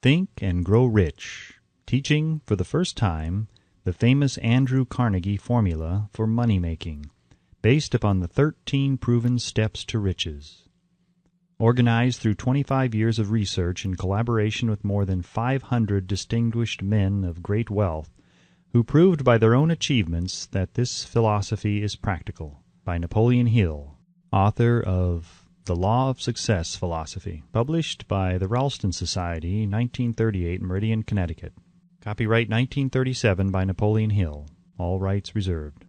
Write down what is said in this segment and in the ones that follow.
Think and Grow Rich, teaching for the first time the famous Andrew Carnegie formula for money-making, based upon the 13 proven steps to riches. Organized through 25 years of research in collaboration with more than 500 distinguished men of great wealth, who proved by their own achievements that this philosophy is practical, by Napoleon Hill, author of The Law of Success Philosophy, published by the Ralston Society, 1938, Meridian, Connecticut. Copyright 1937 by Napoleon Hill. All rights reserved.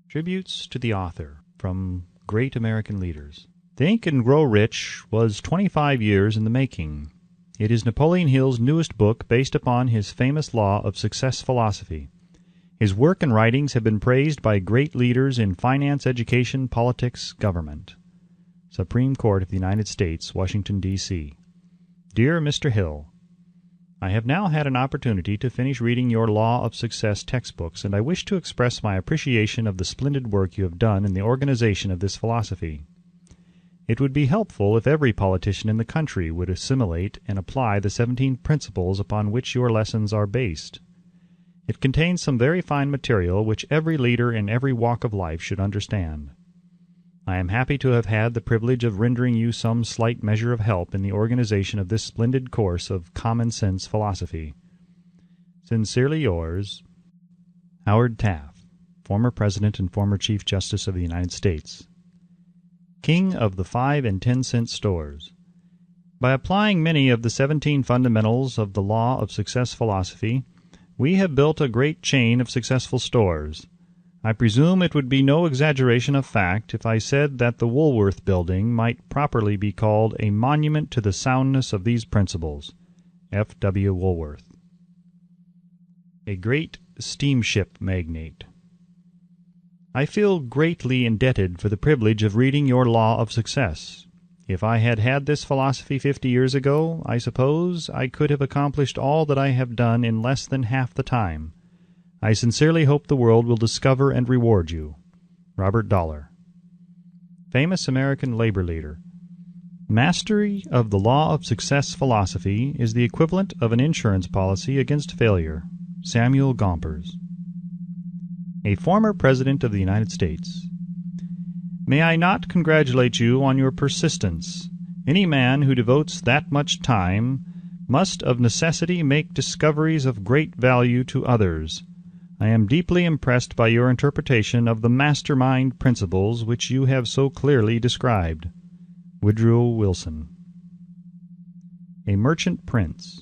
Tributes to the author from great American leaders. Think and Grow Rich was 25 years in the making. It is Napoleon Hill's newest book based upon his famous Law of Success philosophy. His work and writings have been praised by great leaders in finance, education, politics, government. Supreme Court of the United States, Washington, D.C. Dear Mr. Hill, I have now had an opportunity to finish reading your Law of Success textbooks, and I wish to express my appreciation of the splendid work you have done in the organization of this philosophy. It would be helpful if every politician in the country would assimilate and apply the 17 principles upon which your lessons are based. It contains some very fine material which every leader in every walk of life should understand. I am happy to have had the privilege of rendering you some slight measure of help in the organization of this splendid course of common-sense philosophy. Sincerely yours, Howard Taft, former President and former Chief Justice of the United States. King of the 5 and 10 cent stores. By applying many of the 17 fundamentals of the Law of Success philosophy, we have built a great chain of successful stores. I presume it would be no exaggeration of fact if I said that the Woolworth Building might properly be called a monument to the soundness of these principles. F. W. Woolworth. A great steamship magnate. I feel greatly indebted for the privilege of reading your Law of Success. If I had had this philosophy 50 years ago, I suppose I could have accomplished all that I have done in less than half the time. I sincerely hope the world will discover and reward you. Robert Dollar. Famous American labor leader. Mastery of the Law of Success philosophy is the equivalent of an insurance policy against failure. Samuel Gompers. A former President of the United States. May I not congratulate you on your persistence? Any man who devotes that much time must of necessity make discoveries of great value to others. I am deeply impressed by your interpretation of the mastermind principles which you have so clearly described. Woodrow Wilson. A Merchant Prince.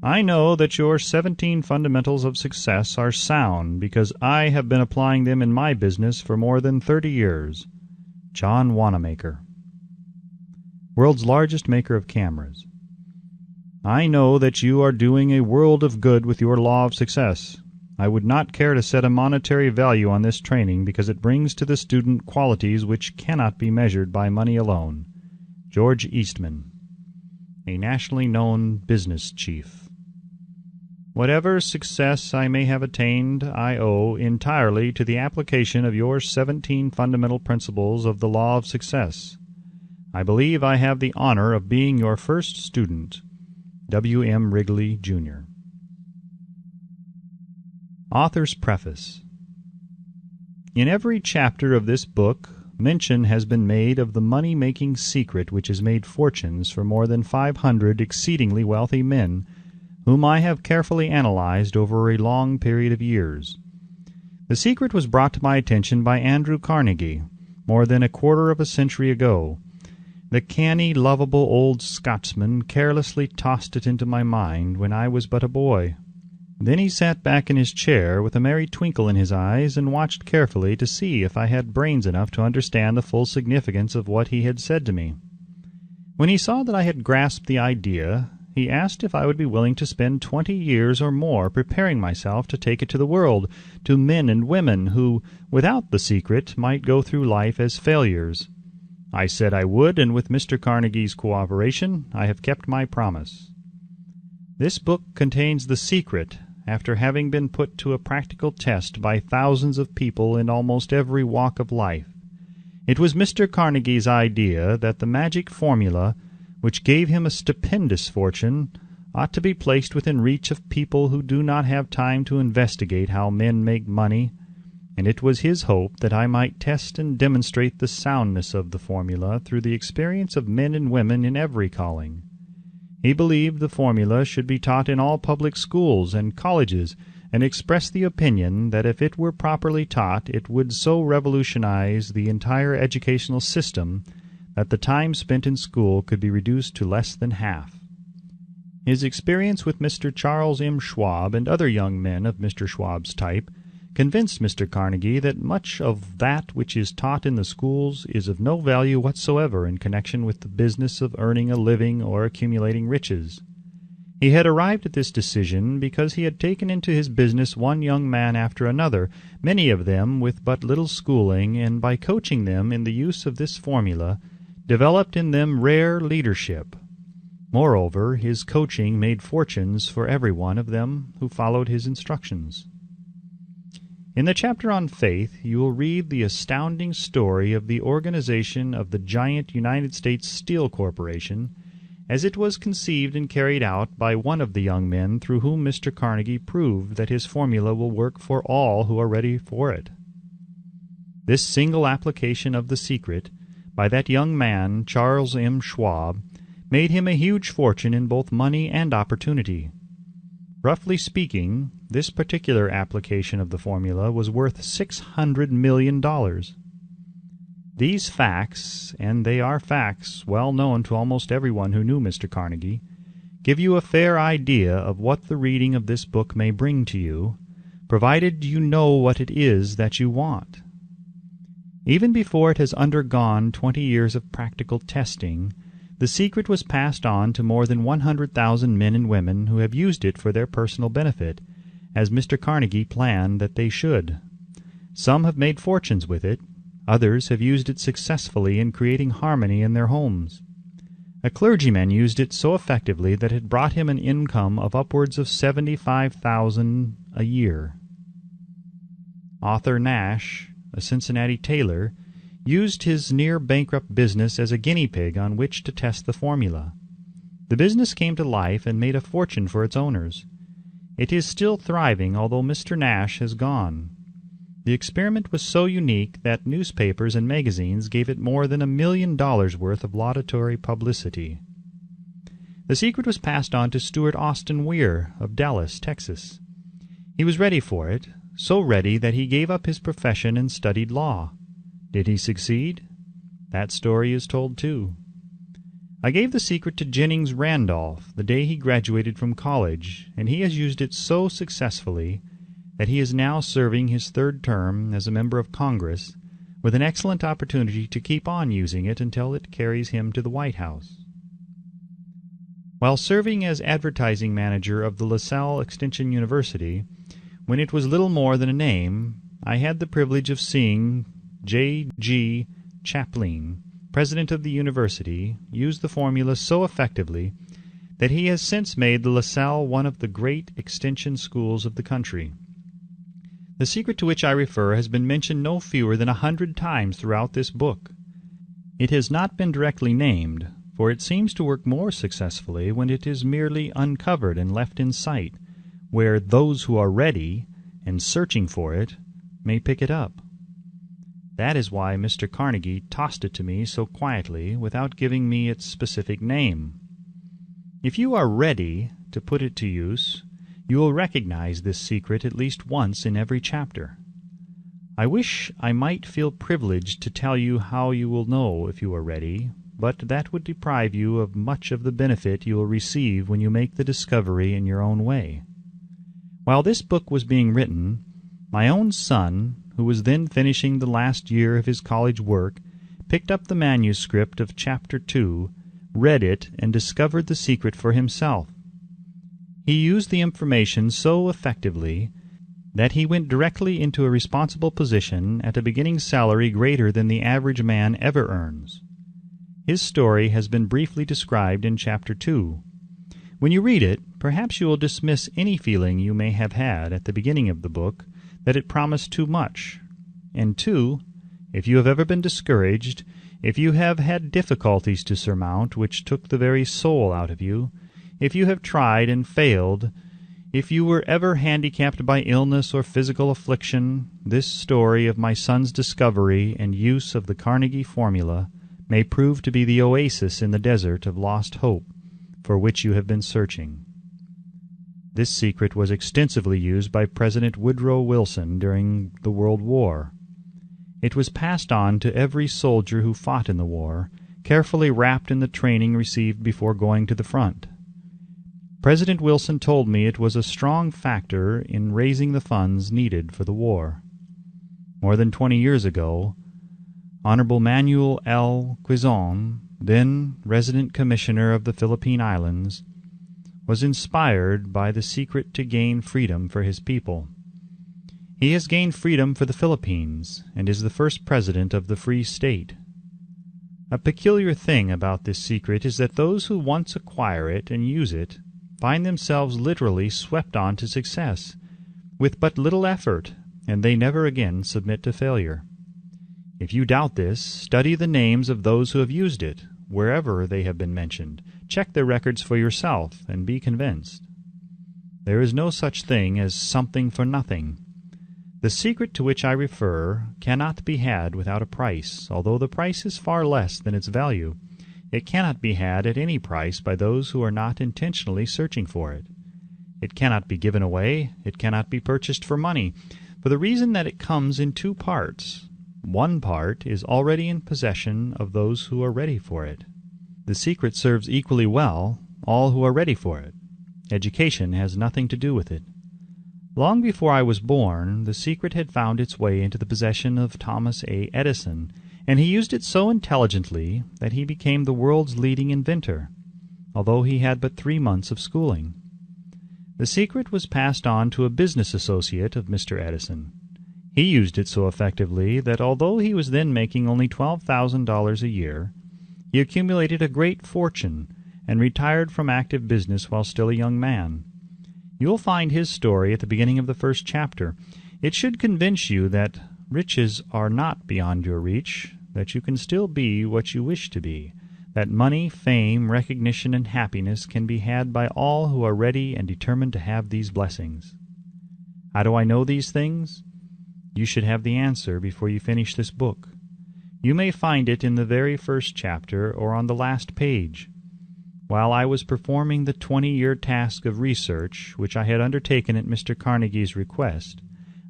I know that your 17 fundamentals of success are sound because I have been applying them in my business for more than 30 years. John Wanamaker. World's largest maker of cameras. I know that you are doing a world of good with your Law of Success. I would not care to set a monetary value on this training because it brings to the student qualities which cannot be measured by money alone. George Eastman. A nationally known business chief. Whatever success I may have attained, I owe entirely to the application of your 17 fundamental principles of the Law of Success. I believe I have the honor of being your first student. W. M. Wrigley, Jr. Author's Preface. In every chapter of this book, mention has been made of the money-making secret which has made fortunes for more than 500 exceedingly wealthy men, whom I have carefully analyzed over a long period of years. The secret was brought to my attention by Andrew Carnegie, more than a quarter of a century ago. The canny, lovable old Scotsman carelessly tossed it into my mind when I was but a boy. Then he sat back in his chair with a merry twinkle in his eyes and watched carefully to see if I had brains enough to understand the full significance of what he had said to me. When he saw that I had grasped the idea, he asked if I would be willing to spend 20 years or more preparing myself to take it to the world, to men and women who, without the secret, might go through life as failures. I said I would, and with Mr. Carnegie's cooperation, I have kept my promise. This book contains the secret, after having been put to a practical test by thousands of people in almost every walk of life. It was Mr. Carnegie's idea that the magic formula, which gave him a stupendous fortune, ought to be placed within reach of people who do not have time to investigate how men make money, and it was his hope that I might test and demonstrate the soundness of the formula through the experience of men and women in every calling. He believed the formula should be taught in all public schools and colleges, and expressed the opinion that if it were properly taught it would so revolutionize the entire educational system that the time spent in school could be reduced to less than half. His experience with Mr. Charles M. Schwab and other young men of Mr. Schwab's type convinced Mr. Carnegie that much of that which is taught in the schools is of no value whatsoever in connection with the business of earning a living or accumulating riches. He had arrived at this decision because he had taken into his business one young man after another, many of them with but little schooling, and by coaching them in the use of this formula, developed in them rare leadership. Moreover, his coaching made fortunes for every one of them who followed his instructions. In the chapter on faith, you will read the astounding story of the organization of the giant United States Steel Corporation, as it was conceived and carried out by one of the young men through whom Mr. Carnegie proved that his formula will work for all who are ready for it. This single application of the secret by that young man, Charles M. Schwab, made him a huge fortune in both money and opportunity. Roughly speaking, this particular application of the formula was worth $600 million. These facts, and they are facts well known to almost everyone who knew Mr. Carnegie, give you a fair idea of what the reading of this book may bring to you, provided you know what it is that you want. Even before it has undergone 20 years of practical testing, the secret was passed on to more than 100,000 men and women who have used it for their personal benefit, as Mr. Carnegie planned that they should. Some have made fortunes with it. Others have used it successfully in creating harmony in their homes. A clergyman used it so effectively that it brought him an income of upwards of $75,000 a year. Arthur Nash, a Cincinnati tailor, used his near-bankrupt business as a guinea pig on which to test the formula. The business came to life and made a fortune for its owners. It is still thriving, although Mr. Nash has gone. The experiment was so unique that newspapers and magazines gave it more than $1 million worth of laudatory publicity. The secret was passed on to Stewart Austin Weir of Dallas, Texas. He was ready for it, so ready that he gave up his profession and studied law. Did he succeed? That story is told too. I gave the secret to Jennings Randolph the day he graduated from college, and he has used it so successfully that he is now serving his third term as a member of Congress, with an excellent opportunity to keep on using it until it carries him to the White House. While serving as advertising manager of the LaSalle Extension University, when it was little more than a name, I had the privilege of seeing J.G. Chaplin, president of the university, use the formula so effectively that he has since made the LaSalle one of the great extension schools of the country. The secret to which I refer has been mentioned no fewer than 100 times throughout this book. It has not been directly named, for it seems to work more successfully when it is merely uncovered and left in sight, where those who are ready and searching for it may pick it up. That is why Mr. Carnegie tossed it to me so quietly without giving me its specific name. If you are ready to put it to use, you will recognize this secret at least once in every chapter. I wish I might feel privileged to tell you how you will know if you are ready, but that would deprive you of much of the benefit you will receive when you make the discovery in your own way. While this book was being written, my own son, who was then finishing the last year of his college work, picked up the manuscript of Chapter 2, read it, and discovered the secret for himself. He used the information so effectively that he went directly into a responsible position at a beginning salary greater than the average man ever earns. His story has been briefly described in Chapter 2. When you read it, perhaps you will dismiss any feeling you may have had at the beginning of the book that it promised too much. And 2, if you have ever been discouraged, if you have had difficulties to surmount which took the very soul out of you, if you have tried and failed, if you were ever handicapped by illness or physical affliction, this story of my son's discovery and use of the Carnegie formula may prove to be the oasis in the desert of lost hope for which you have been searching. This secret was extensively used by President Woodrow Wilson during the World War. It was passed on to every soldier who fought in the war, carefully wrapped in the training received before going to the front. President Wilson told me it was a strong factor in raising the funds needed for the war. More than 20 years ago, Honorable Manuel L. Quizon, then Resident Commissioner of the Philippine Islands, was inspired by the secret to gain freedom for his people. He has gained freedom for the Philippines and is the first president of the Free State. A peculiar thing about this secret is that those who once acquire it and use it find themselves literally swept on to success, with but little effort, and they never again submit to failure. If you doubt this, study the names of those who have used it, wherever they have been mentioned. Check their records for yourself, and be convinced. There is no such thing as something for nothing. The secret to which I refer cannot be had without a price, although the price is far less than its value. It cannot be had at any price by those who are not intentionally searching for it. It cannot be given away, it cannot be purchased for money, for the reason that it comes in two parts. One part is already in possession of those who are ready for it. The secret serves equally well all who are ready for it. Education has nothing to do with it. Long before I was born, the secret had found its way into the possession of Thomas A. Edison, and he used it so intelligently that he became the world's leading inventor, although he had but 3 months of schooling. The secret was passed on to a business associate of Mr. Edison. He used it so effectively that although he was then making only $12,000 a year, he accumulated a great fortune and retired from active business while still a young man. You will find his story at the beginning of the first chapter. It should convince you that riches are not beyond your reach, that you can still be what you wish to be, that money, fame, recognition, and happiness can be had by all who are ready and determined to have these blessings. How do I know these things? You should have the answer before you finish this book. You may find it in the very first chapter or on the last page. While I was performing the 20-year task of research, which I had undertaken at Mr. Carnegie's request,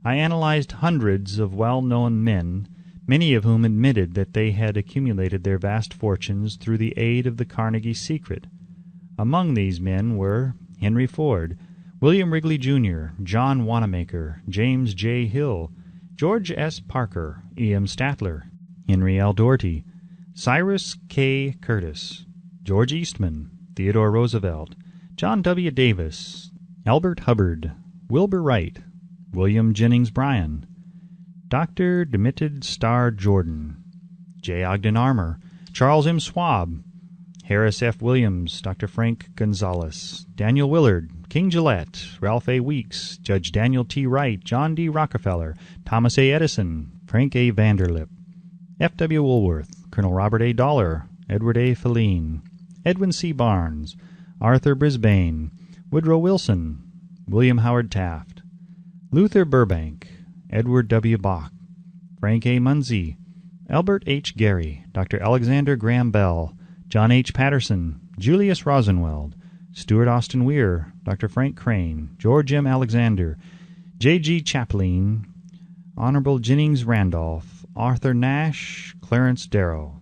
I analyzed hundreds of well-known men, many of whom admitted that they had accumulated their vast fortunes through the aid of the Carnegie secret. Among these men were Henry Ford, William Wrigley, Jr., John Wanamaker, James J. Hill, George S. Parker, E.M. Statler, Henry L. Doherty, Cyrus K. Curtis, George Eastman, Theodore Roosevelt, John W. Davis, Albert Hubbard, Wilbur Wright, William Jennings Bryan, Dr. Demitted Starr Jordan, J. Ogden Armour, Charles M. Schwab, Harris F. Williams, Dr. Frank Gonzalez, Daniel Willard, King Gillette, Ralph A. Weeks, Judge Daniel T. Wright, John D. Rockefeller, Thomas A. Edison, Frank A. Vanderlip, F. W. Woolworth, Colonel Robert A. Dollar, Edward A. Feline, Edwin C. Barnes, Arthur Brisbane, Woodrow Wilson, William Howard Taft, Luther Burbank, Edward W. Bach, Frank A. Munsey, Albert H. Gary, Dr. Alexander Graham Bell, John H. Patterson, Julius Rosenweld, Stuart Austin Weir, Dr. Frank Crane, George M. Alexander, J. G. Chaplin, Honorable Jennings Randolph, Arthur Nash, Clarence Darrow.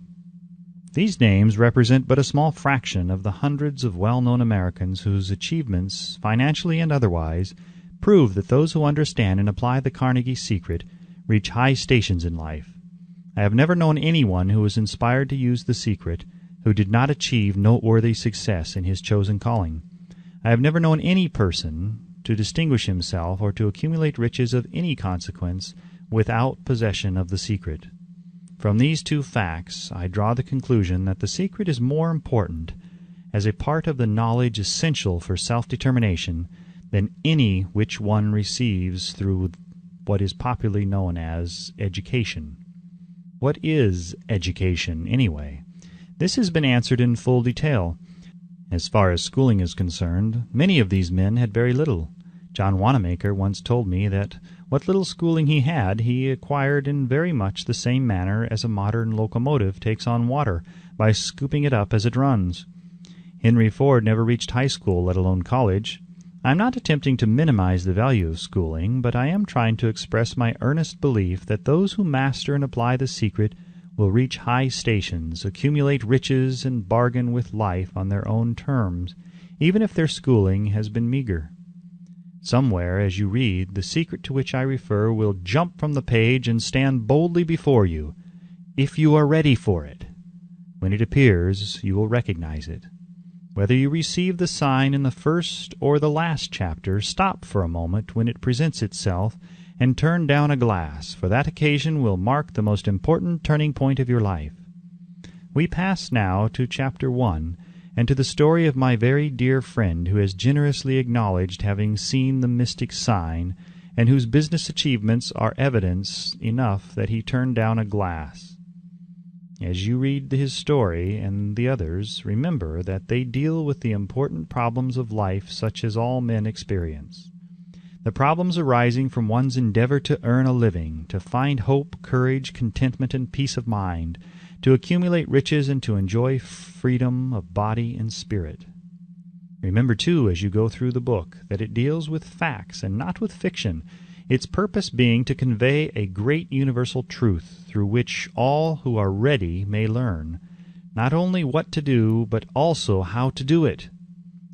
These names represent but a small fraction of the hundreds of well-known Americans whose achievements, financially and otherwise, prove that those who understand and apply the Carnegie secret reach high stations in life. I have never known anyone who was inspired to use the secret who did not achieve noteworthy success in his chosen calling. I have never known any person to distinguish himself or to accumulate riches of any consequence without possession of the secret. From these two facts, I draw the conclusion that the secret is more important as a part of the knowledge essential for self-determination than any which one receives through what is popularly known as education. What is education, anyway? This has been answered in full detail. As far as schooling is concerned, many of these men had very little. John Wanamaker once told me that what little schooling he had, he acquired in very much the same manner as a modern locomotive takes on water, by scooping it up as it runs. Henry Ford never reached high school, let alone college. I am not attempting to minimize the value of schooling, but I am trying to express my earnest belief that those who master and apply the secret will reach high stations, accumulate riches, and bargain with life on their own terms, even if their schooling has been meager. Somewhere, as you read, the secret to which I refer will jump from the page and stand boldly before you, if you are ready for it. When it appears, you will recognize it. Whether you receive the sign in the first or the last chapter, stop for a moment when it presents itself and turn down a glass, for that occasion will mark the most important turning point of your life. We pass now to Chapter 1, and to the story of my very dear friend who has generously acknowledged having seen the mystic sign, and whose business achievements are evidence enough that he turned down a glass. As you read his story and the others, remember that they deal with the important problems of life such as all men experience. The problems arising from one's endeavor to earn a living, to find hope, courage, contentment, and peace of mind, to accumulate riches, and to enjoy freedom of body and spirit. Remember, too, as you go through the book, that it deals with facts and not with fiction, its purpose being to convey a great universal truth through which all who are ready may learn, not only what to do, but also how to do it,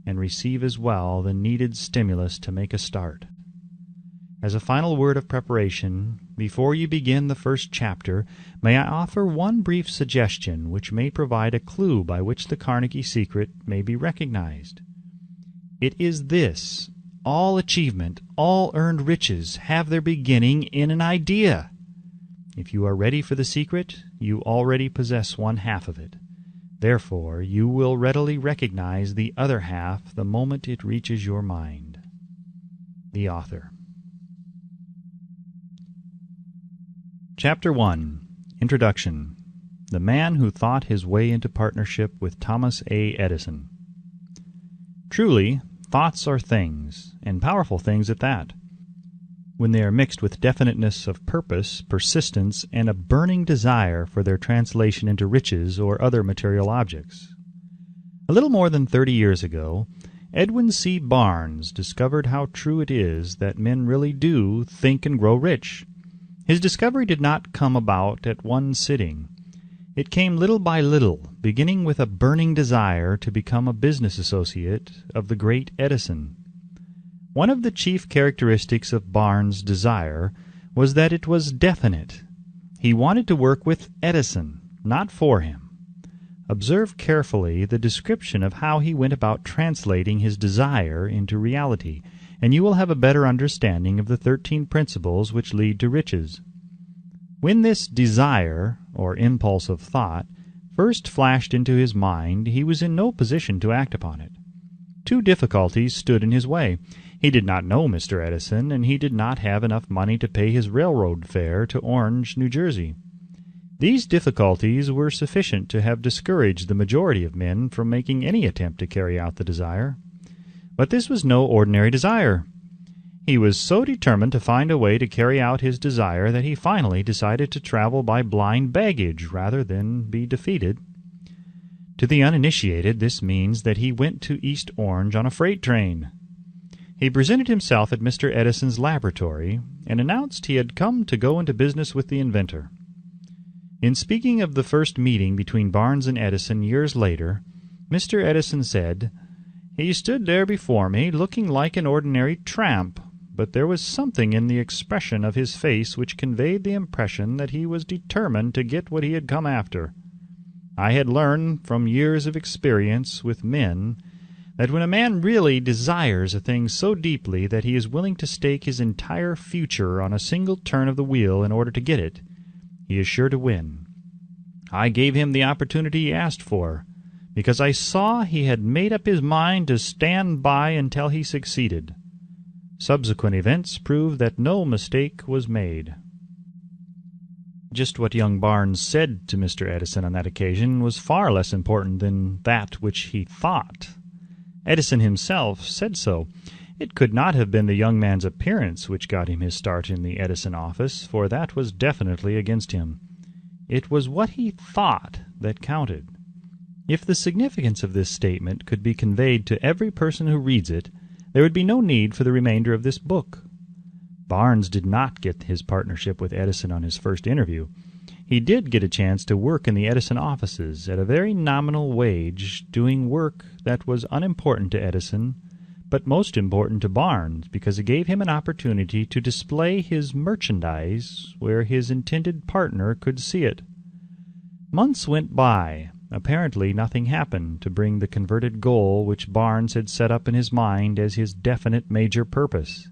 and receive as well the needed stimulus to make a start. As a final word of preparation, before you begin the first chapter, may I offer one brief suggestion which may provide a clue by which the Carnegie secret may be recognized. It is this: all achievement, all earned riches have their beginning in an idea. If you are ready for the secret, you already possess one half of it. Therefore, you will readily recognize the other half the moment it reaches your mind. The Author. Chapter 1. Introduction. The Man Who Thought His Way into Partnership with Thomas A. Edison. Truly, thoughts are things, and powerful things at that, when they are mixed with definiteness of purpose, persistence, and a burning desire for their translation into riches or other material objects. A little more than 30 years ago, Edwin C. Barnes discovered how true it is that men really do think and grow rich. His discovery did not come about at one sitting. It came little by little, beginning with a burning desire to become a business associate of the great Edison. One of the chief characteristics of Barnes' desire was that it was definite. He wanted to work with Edison, not for him. Observe carefully the description of how he went about translating his desire into reality, and you will have a better understanding of the 13 principles which lead to riches. When this desire, or impulse of thought, first flashed into his mind, he was in no position to act upon it. Two difficulties stood in his way. He did not know Mr. Edison, and he did not have enough money to pay his railroad fare to Orange, New Jersey. These difficulties were sufficient to have discouraged the majority of men from making any attempt to carry out the desire. But this was no ordinary desire. He was so determined to find a way to carry out his desire that he finally decided to travel by blind baggage rather than be defeated. To the uninitiated, this means that he went to East Orange on a freight train. He presented himself at Mr. Edison's laboratory and announced he had come to go into business with the inventor. In speaking of the first meeting between Barnes and Edison years later, Mr. Edison said, "He stood there before me, looking like an ordinary tramp, but there was something in the expression of his face which conveyed the impression that he was determined to get what he had come after. I had learned from years of experience with men that when a man really desires a thing so deeply that he is willing to stake his entire future on a single turn of the wheel in order to get it, he is sure to win. I gave him the opportunity he asked for, because I saw he had made up his mind to stand by until he succeeded. Subsequent events proved that no mistake was made." Just what young Barnes said to Mr. Edison on that occasion was far less important than that which he thought. Edison himself said so. It could not have been the young man's appearance which got him his start in the Edison office, for that was definitely against him. It was what he thought that counted. If the significance of this statement could be conveyed to every person who reads it, there would be no need for the remainder of this book. Barnes did not get his partnership with Edison on his first interview. He did get a chance to work in the Edison offices at a very nominal wage, doing work that was unimportant to Edison, but most important to Barnes, because it gave him an opportunity to display his merchandise where his intended partner could see it. Months went by. Apparently nothing happened to bring the converted goal which Barnes had set up in his mind as his definite major purpose.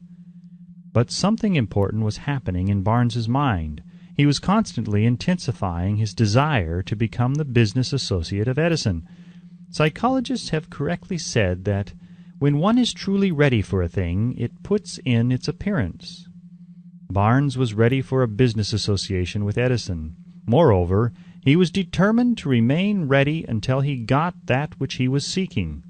But something important was happening in Barnes's mind. He was constantly intensifying his desire to become the business associate of Edison. Psychologists have correctly said that when one is truly ready for a thing, it puts in its appearance. Barnes was ready for a business association with Edison. Moreover, he was determined to remain ready until he got that which he was seeking.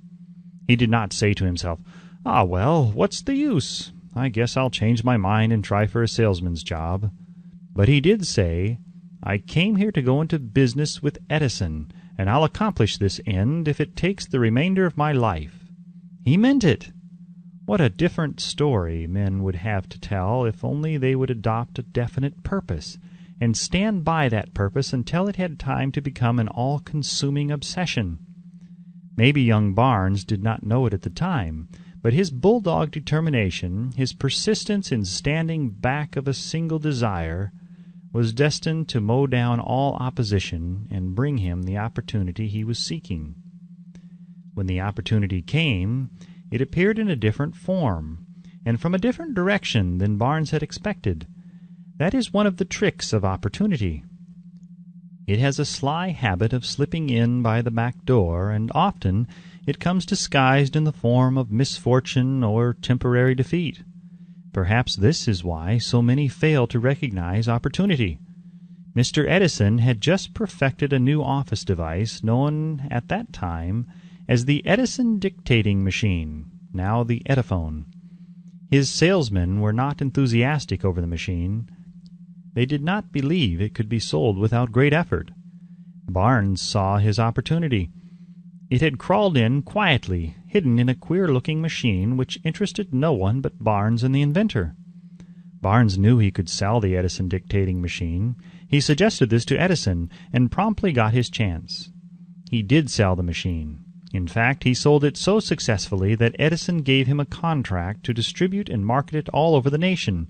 He did not say to himself, "Ah, well, what's the use? I guess I'll change my mind and try for a salesman's job." But he did say, "I came here to go into business with Edison, and I'll accomplish this end if it takes the remainder of my life." He meant it. What a different story men would have to tell if only they would adopt a definite purpose, and stand by that purpose until it had time to become an all-consuming obsession. Maybe young Barnes did not know it at the time, but his bulldog determination, his persistence in standing back of a single desire, was destined to mow down all opposition and bring him the opportunity he was seeking. When the opportunity came, it appeared in a different form, and from a different direction than Barnes had expected. That is one of the tricks of opportunity. It has a sly habit of slipping in by the back door, and often it comes disguised in the form of misfortune or temporary defeat. Perhaps this is why so many fail to recognize opportunity. Mr. Edison had just perfected a new office device known at that time as the Edison dictating machine, now the Ediphone. His salesmen were not enthusiastic over the machine. They did not believe it could be sold without great effort. Barnes saw his opportunity. It had crawled in quietly, hidden in a queer-looking machine which interested no one but Barnes and the inventor. Barnes knew he could sell the Edison dictating machine. He suggested this to Edison and promptly got his chance. He did sell the machine. In fact, he sold it so successfully that Edison gave him a contract to distribute and market it all over the nation.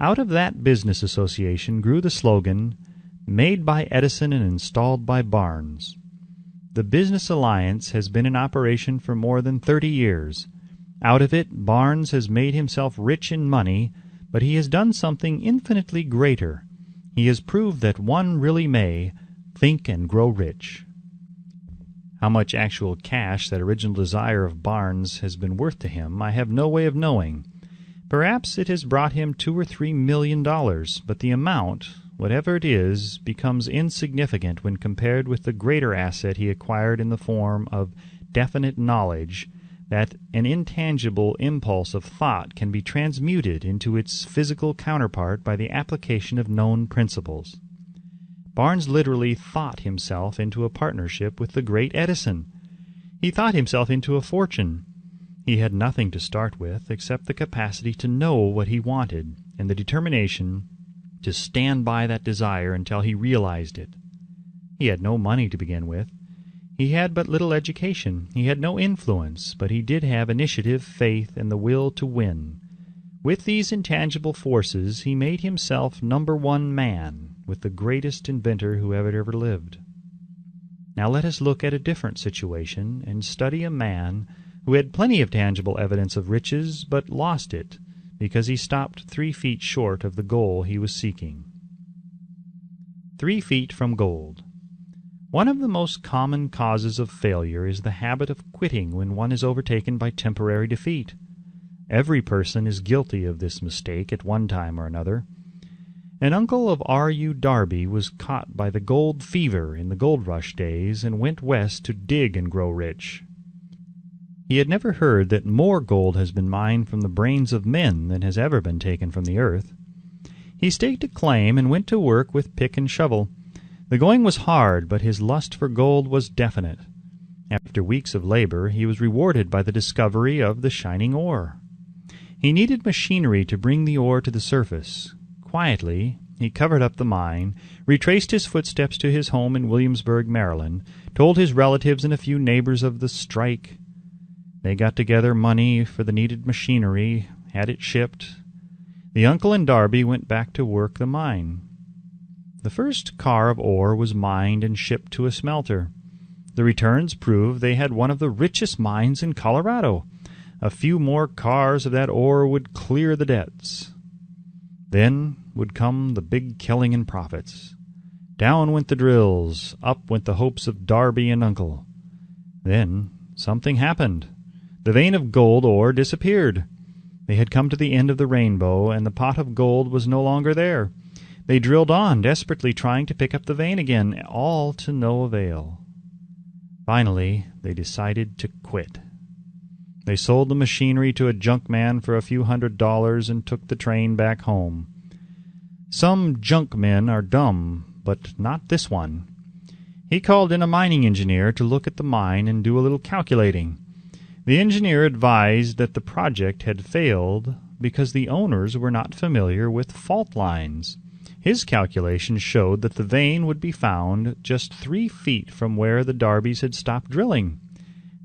Out of that business association grew the slogan, "Made by Edison and installed by Barnes." The business alliance has been in operation for more than 30 years. Out of it, Barnes has made himself rich in money, but he has done something infinitely greater. He has proved that one really may think and grow rich. How much actual cash that original desire of Barnes has been worth to him, I have no way of knowing. Perhaps it has brought him $2 or $3 million, but the amount, whatever it is, becomes insignificant when compared with the greater asset he acquired in the form of definite knowledge that an intangible impulse of thought can be transmuted into its physical counterpart by the application of known principles. Barnes literally thought himself into a partnership with the great Edison. He thought himself into a fortune. He had nothing to start with except the capacity to know what he wanted and the determination to stand by that desire until he realized it. He had no money to begin with. He had but little education. He had no influence, but he did have initiative, faith, and the will to win. With these intangible forces, he made himself #1 man with the greatest inventor who ever lived. Now let us look at a different situation and study a man who had plenty of tangible evidence of riches, but lost it because he stopped 3 feet short of the goal he was seeking. 3 feet from gold. One of the most common causes of failure is the habit of quitting when one is overtaken by temporary defeat. Every person is guilty of this mistake at one time or another. An uncle of R.U. Darby was caught by the gold fever in the gold rush days and went west to dig and grow rich. He had never heard that more gold has been mined from the brains of men than has ever been taken from the earth. He staked a claim and went to work with pick and shovel. The going was hard, but his lust for gold was definite. After weeks of labor, he was rewarded by the discovery of the shining ore. He needed machinery to bring the ore to the surface. Quietly, he covered up the mine, retraced his footsteps to his home in Williamsburg, Maryland, told his relatives and a few neighbors of the strike. They got together money for the needed machinery, had it shipped. The uncle and Darby went back to work the mine. The first car of ore was mined and shipped to a smelter. The returns proved they had one of the richest mines in Colorado. A few more cars of that ore would clear the debts. Then would come the big killing and profits. Down went the drills, up went the hopes of Darby and uncle. Then something happened. The vein of gold ore disappeared. They had come to the end of the rainbow, and the pot of gold was no longer there. They drilled on, desperately trying to pick up the vein again, all to no avail. Finally, they decided to quit. They sold the machinery to a junk man for a few $100s and took the train back home. Some junk men are dumb, but not this one. He called in a mining engineer to look at the mine and do a little calculating. The engineer advised that the project had failed because the owners were not familiar with fault lines. His calculations showed that the vein would be found just 3 feet from where the Darbys had stopped drilling.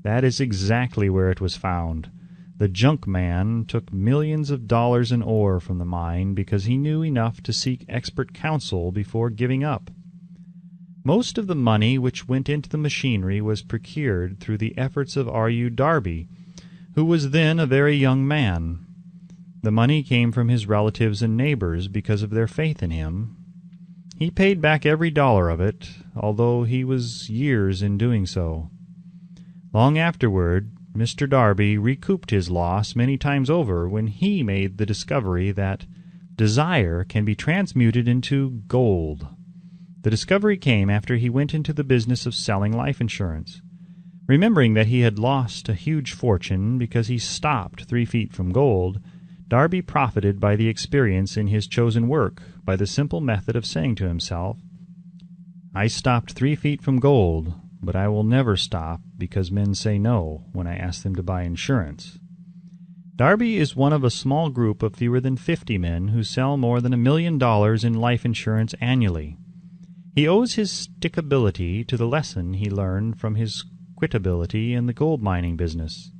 That is exactly where it was found. The junk man took millions of dollars in ore from the mine because he knew enough to seek expert counsel before giving up. Most of the money which went into the machinery was procured through the efforts of R.U. Darby, who was then a very young man. The money came from his relatives and neighbors because of their faith in him. He paid back every dollar of it, although he was years in doing so. Long afterward, Mr. Darby recouped his loss many times over when he made the discovery that desire can be transmuted into gold. The discovery came after he went into the business of selling life insurance. Remembering that he had lost a huge fortune because he stopped 3 feet from gold, Darby profited by the experience in his chosen work by the simple method of saying to himself, "I stopped 3 feet from gold, but I will never stop because men say no when I ask them to buy insurance." Darby is one of a small group of fewer than 50 men who sell more than $1 million in life insurance annually. He owes his stickability to the lesson he learned from his quitability in the gold mining business.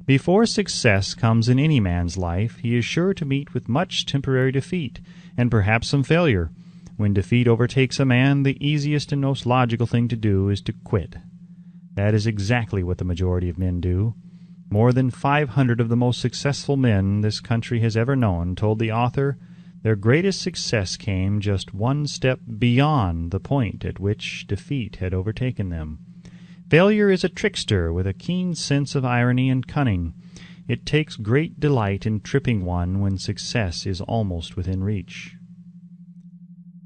Before success comes in any man's life, he is sure to meet with much temporary defeat, and perhaps some failure. When defeat overtakes a man, the easiest and most logical thing to do is to quit. That is exactly what the majority of men do. More than 500 of the most successful men this country has ever known told the author their greatest success came just one step beyond the point at which defeat had overtaken them. Failure is a trickster with a keen sense of irony and cunning. It takes great delight in tripping one when success is almost within reach.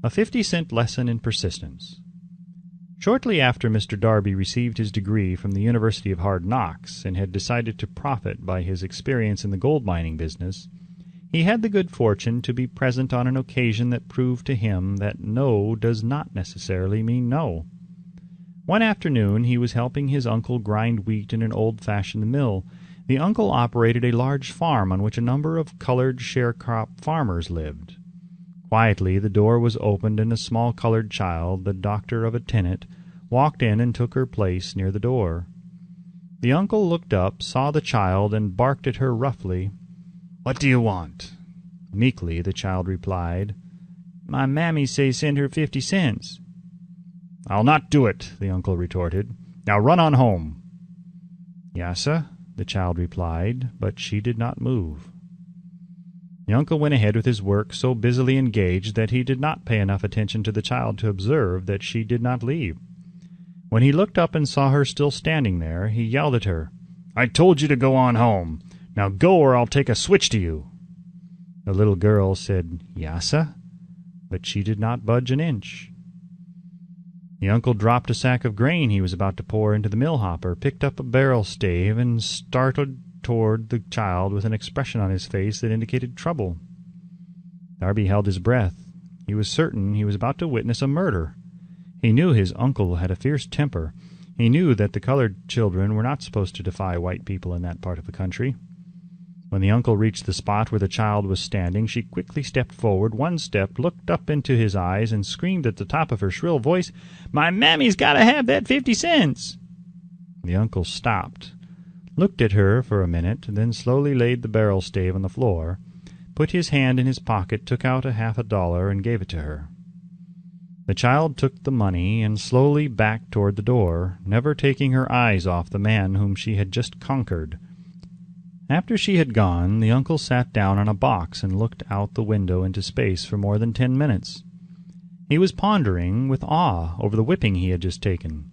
A 50-cent lesson in persistence. Shortly after Mr. Darby received his degree from the University of Hard Knocks and had decided to profit by his experience in the gold mining business, he had the good fortune to be present on an occasion that proved to him that no does not necessarily mean no. One afternoon he was helping his uncle grind wheat in an old-fashioned mill. The uncle operated a large farm on which a number of colored sharecrop farmers lived. Quietly the door was opened and a small colored child, the doctor of a tenant, walked in and took her place near the door. The uncle looked up, saw the child, and barked at her roughly. "What do you want?" Meekly the child replied, "My mammy say send her 50 cents. "I'll not do it," the uncle retorted. "Now run on home." "Yassa," the child replied, but she did not move. The uncle went ahead with his work, so busily engaged that he did not pay enough attention to the child to observe that she did not leave. When he looked up and saw her still standing there, he yelled at her, "I told you to go on home. Now go or I'll take a switch to you." The little girl said, "Yassa," but she did not budge an inch. The uncle dropped a sack of grain he was about to pour into the mill hopper, picked up a barrel stave, and started toward the child with an expression on his face that indicated trouble. Darby held his breath. He was certain he was about to witness a murder. He knew his uncle had a fierce temper. He knew that the colored children were not supposed to defy white people in that part of the country. When the uncle reached the spot where the child was standing, she quickly stepped forward, one step, looked up into his eyes, and screamed at the top of her shrill voice, "My mammy's got to have that 50 cents!" The uncle stopped, looked at her for a minute, then slowly laid the barrel stave on the floor, put his hand in his pocket, took out a $50, and gave it to her. The child took the money and slowly backed toward the door, never taking her eyes off the man whom she had just conquered. After she had gone, the uncle sat down on a box and looked out the window into space for more than 10 minutes. He was pondering with awe over the whipping he had just taken.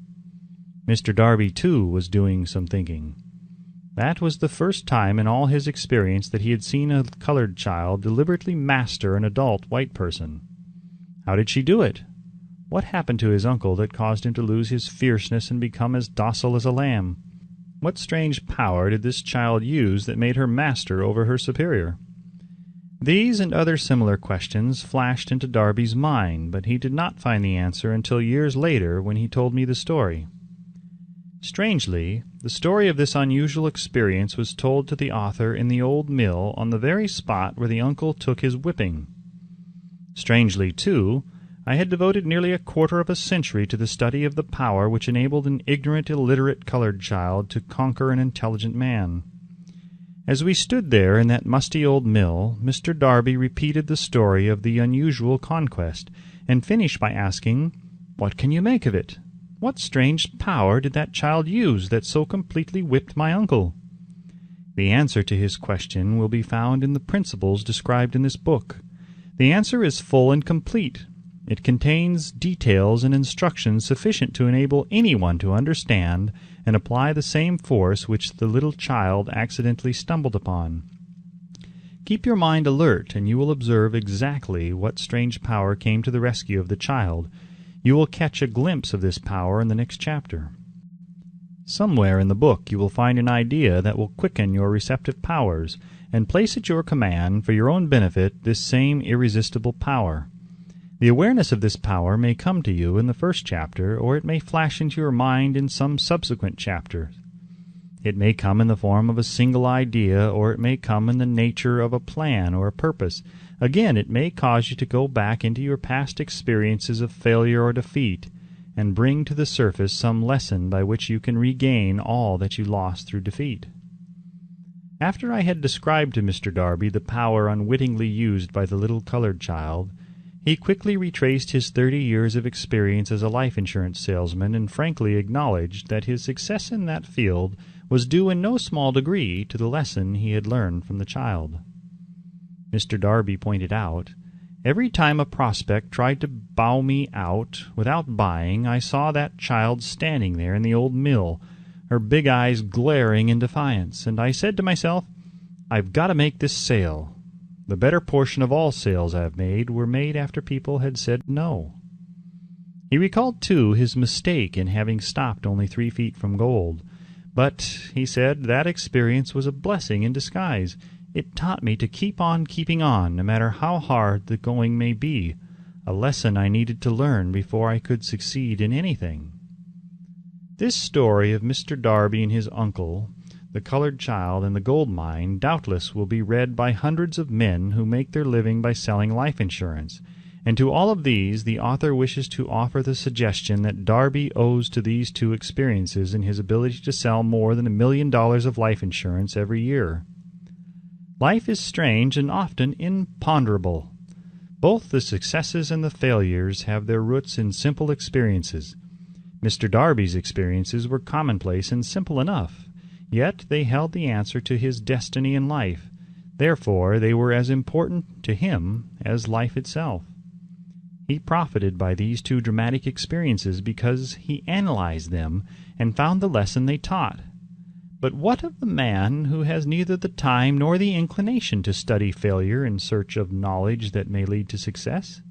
Mr. Darby, too, was doing some thinking. That was the first time in all his experience that he had seen a colored child deliberately master an adult white person. How did she do it? What happened to his uncle that caused him to lose his fierceness and become as docile as a lamb? What strange power did this child use that made her master over her superior? These and other similar questions flashed into Darby's mind, but he did not find the answer until years later when he told me the story. Strangely, the story of this unusual experience was told to the author in the old mill on the very spot where the uncle took his whipping. Strangely, too, I had devoted nearly a quarter of a century to the study of the power which enabled an ignorant, illiterate colored child to conquer an intelligent man. As we stood there in that musty old mill, Mr. Darby repeated the story of the unusual conquest, and finished by asking, "What can you make of it? What strange power did that child use that so completely whipped my uncle?" The answer to his question will be found in the principles described in this book. The answer is full and complete. It contains details and instructions sufficient to enable anyone to understand and apply the same force which the little child accidentally stumbled upon. Keep your mind alert, and you will observe exactly what strange power came to the rescue of the child. You will catch a glimpse of this power in the next chapter. Somewhere in the book you will find an idea that will quicken your receptive powers and place at your command for your own benefit this same irresistible power. The awareness of this power may come to you in the first chapter, or it may flash into your mind in some subsequent chapter. It may come in the form of a single idea, or it may come in the nature of a plan or a purpose. Again, it may cause you to go back into your past experiences of failure or defeat, and bring to the surface some lesson by which you can regain all that you lost through defeat. After I had described to Mr. Darby the power unwittingly used by the little colored child, he quickly retraced his 30 years of experience as a life insurance salesman and frankly acknowledged that his success in that field was due in no small degree to the lesson he had learned from the child. Mr. Darby pointed out, every time a prospect tried to bow me out without buying, I saw that child standing there in the old mill, her big eyes glaring in defiance, and I said to myself, "I've got to make this sale." The better portion of all sales I have made were made after people had said no. He recalled, too, his mistake in having stopped only 3 feet from gold. But, he said, that experience was a blessing in disguise. It taught me to keep on keeping on, no matter how hard the going may be, a lesson I needed to learn before I could succeed in anything. This story of Mr. Darby and his uncle, the colored child, and the gold mine doubtless will be read by hundreds of men who make their living by selling life insurance, and to all of these the author wishes to offer the suggestion that Darby owes to these 2 experiences in his ability to sell more than $1 million of life insurance every year. Life is strange and often imponderable. Both the successes and the failures have their roots in simple experiences. Mr. Darby's experiences were commonplace and simple enough. Yet they held the answer to his destiny in life. Therefore they were as important to him as life itself. He profited by these 2 dramatic experiences because he analyzed them and found the lesson they taught. But what of the man who has neither the time nor the inclination to study failure in search of knowledge that may lead to success?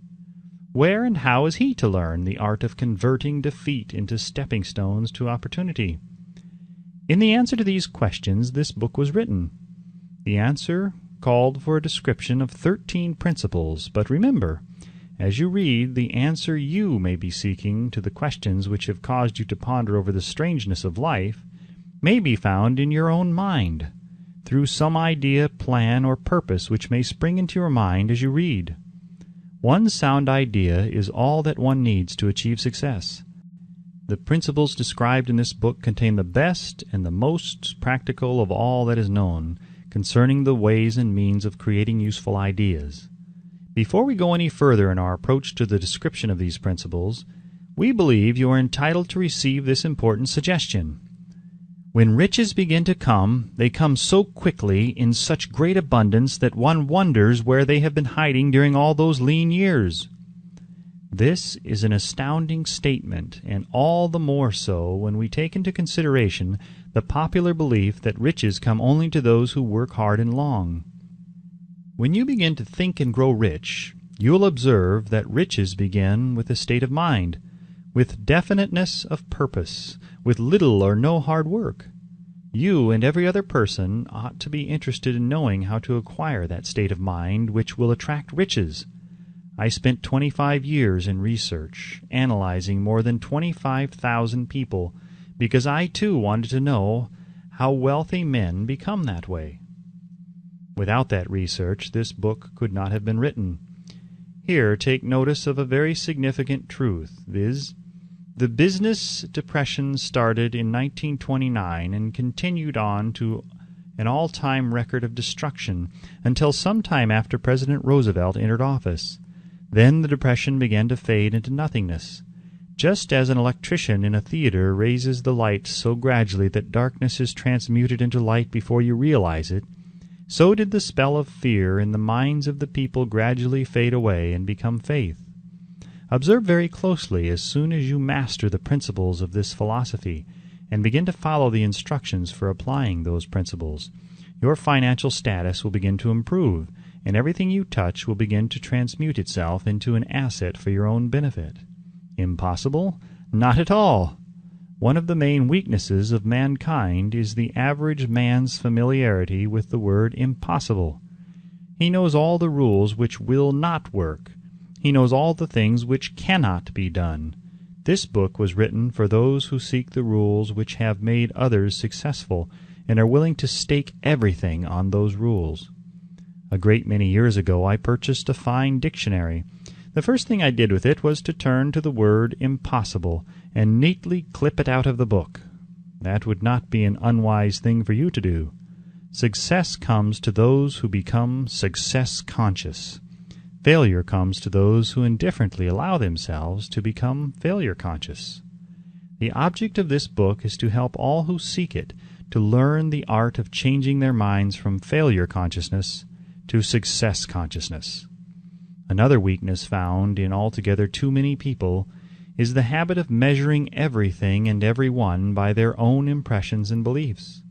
Where and how is he to learn the art of converting defeat into stepping stones to opportunity? In the answer to these questions, this book was written. The answer called for a description of 13 principles, but remember, as you read, the answer you may be seeking to the questions which have caused you to ponder over the strangeness of life may be found in your own mind, through some idea, plan, or purpose which may spring into your mind as you read. One sound idea is all that one needs to achieve success. The principles described in this book contain the best and the most practical of all that is known concerning the ways and means of creating useful ideas. Before we go any further in our approach to the description of these principles, we believe you are entitled to receive this important suggestion. When riches begin to come, they come so quickly in such great abundance that one wonders where they have been hiding during all those lean years. This is an astounding statement, and all the more so when we take into consideration the popular belief that riches come only to those who work hard and long. When you begin to think and grow rich, you will observe that riches begin with a state of mind, with definiteness of purpose, with little or no hard work. You and every other person ought to be interested in knowing how to acquire that state of mind which will attract riches. I spent 25 years in research, analyzing more than 25,000 people, because I too wanted to know how wealthy men become that way. Without that research, this book could not have been written. Here, take notice of a very significant truth, viz., the business depression started in 1929 and continued on to an all-time record of destruction until some time after President Roosevelt entered office. Then the depression began to fade into nothingness. Just as an electrician in a theater raises the light so gradually that darkness is transmuted into light before you realize it, so did the spell of fear in the minds of the people gradually fade away and become faith. Observe very closely as soon as you master the principles of this philosophy and begin to follow the instructions for applying those principles. Your financial status will begin to improve, and everything you touch will begin to transmute itself into an asset for your own benefit. Impossible? Not at all. One of the main weaknesses of mankind is the average man's familiarity with the word impossible. He knows all the rules which will not work. He knows all the things which cannot be done. This book was written for those who seek the rules which have made others successful and are willing to stake everything on those rules. A great many years ago I purchased a fine dictionary. The first thing I did with it was to turn to the word impossible and neatly clip it out of the book. That would not be an unwise thing for you to do. Success comes to those who become success-conscious. Failure comes to those who indifferently allow themselves to become failure-conscious. The object of this book is to help all who seek it to learn the art of changing their minds from failure-consciousness to success-consciousness. Another weakness found in altogether too many people is the habit of measuring everything and everyone by their own impressions and beliefs.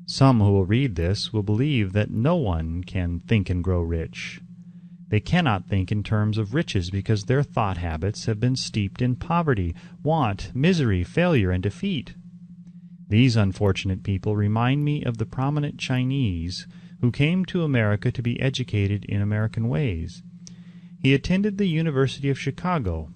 Some who will read this will believe that no one can think and grow rich. They cannot think in terms of riches because their thought habits have been steeped in poverty, want, misery, failure, and defeat. These unfortunate people remind me of the prominent Chinese who came to America to be educated in American ways. He attended the University of Chicago.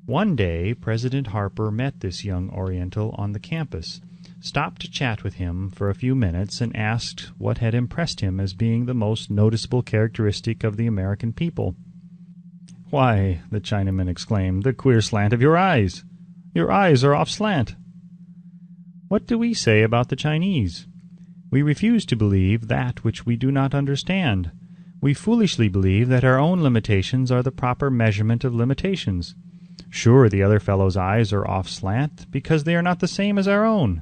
One day, President Harper met this young Oriental on the campus, stopped to chat with him for a few minutes, and asked what had impressed him as being the most noticeable characteristic of the American people. "Why," the Chinaman exclaimed, "the queer slant of your eyes! Your eyes are off slant." What do we say about the Chinese? We refuse to believe that which we do not understand. We foolishly believe that our own limitations are the proper measurement of limitations. Sure, the other fellow's eyes are off slant because they are not the same as our own.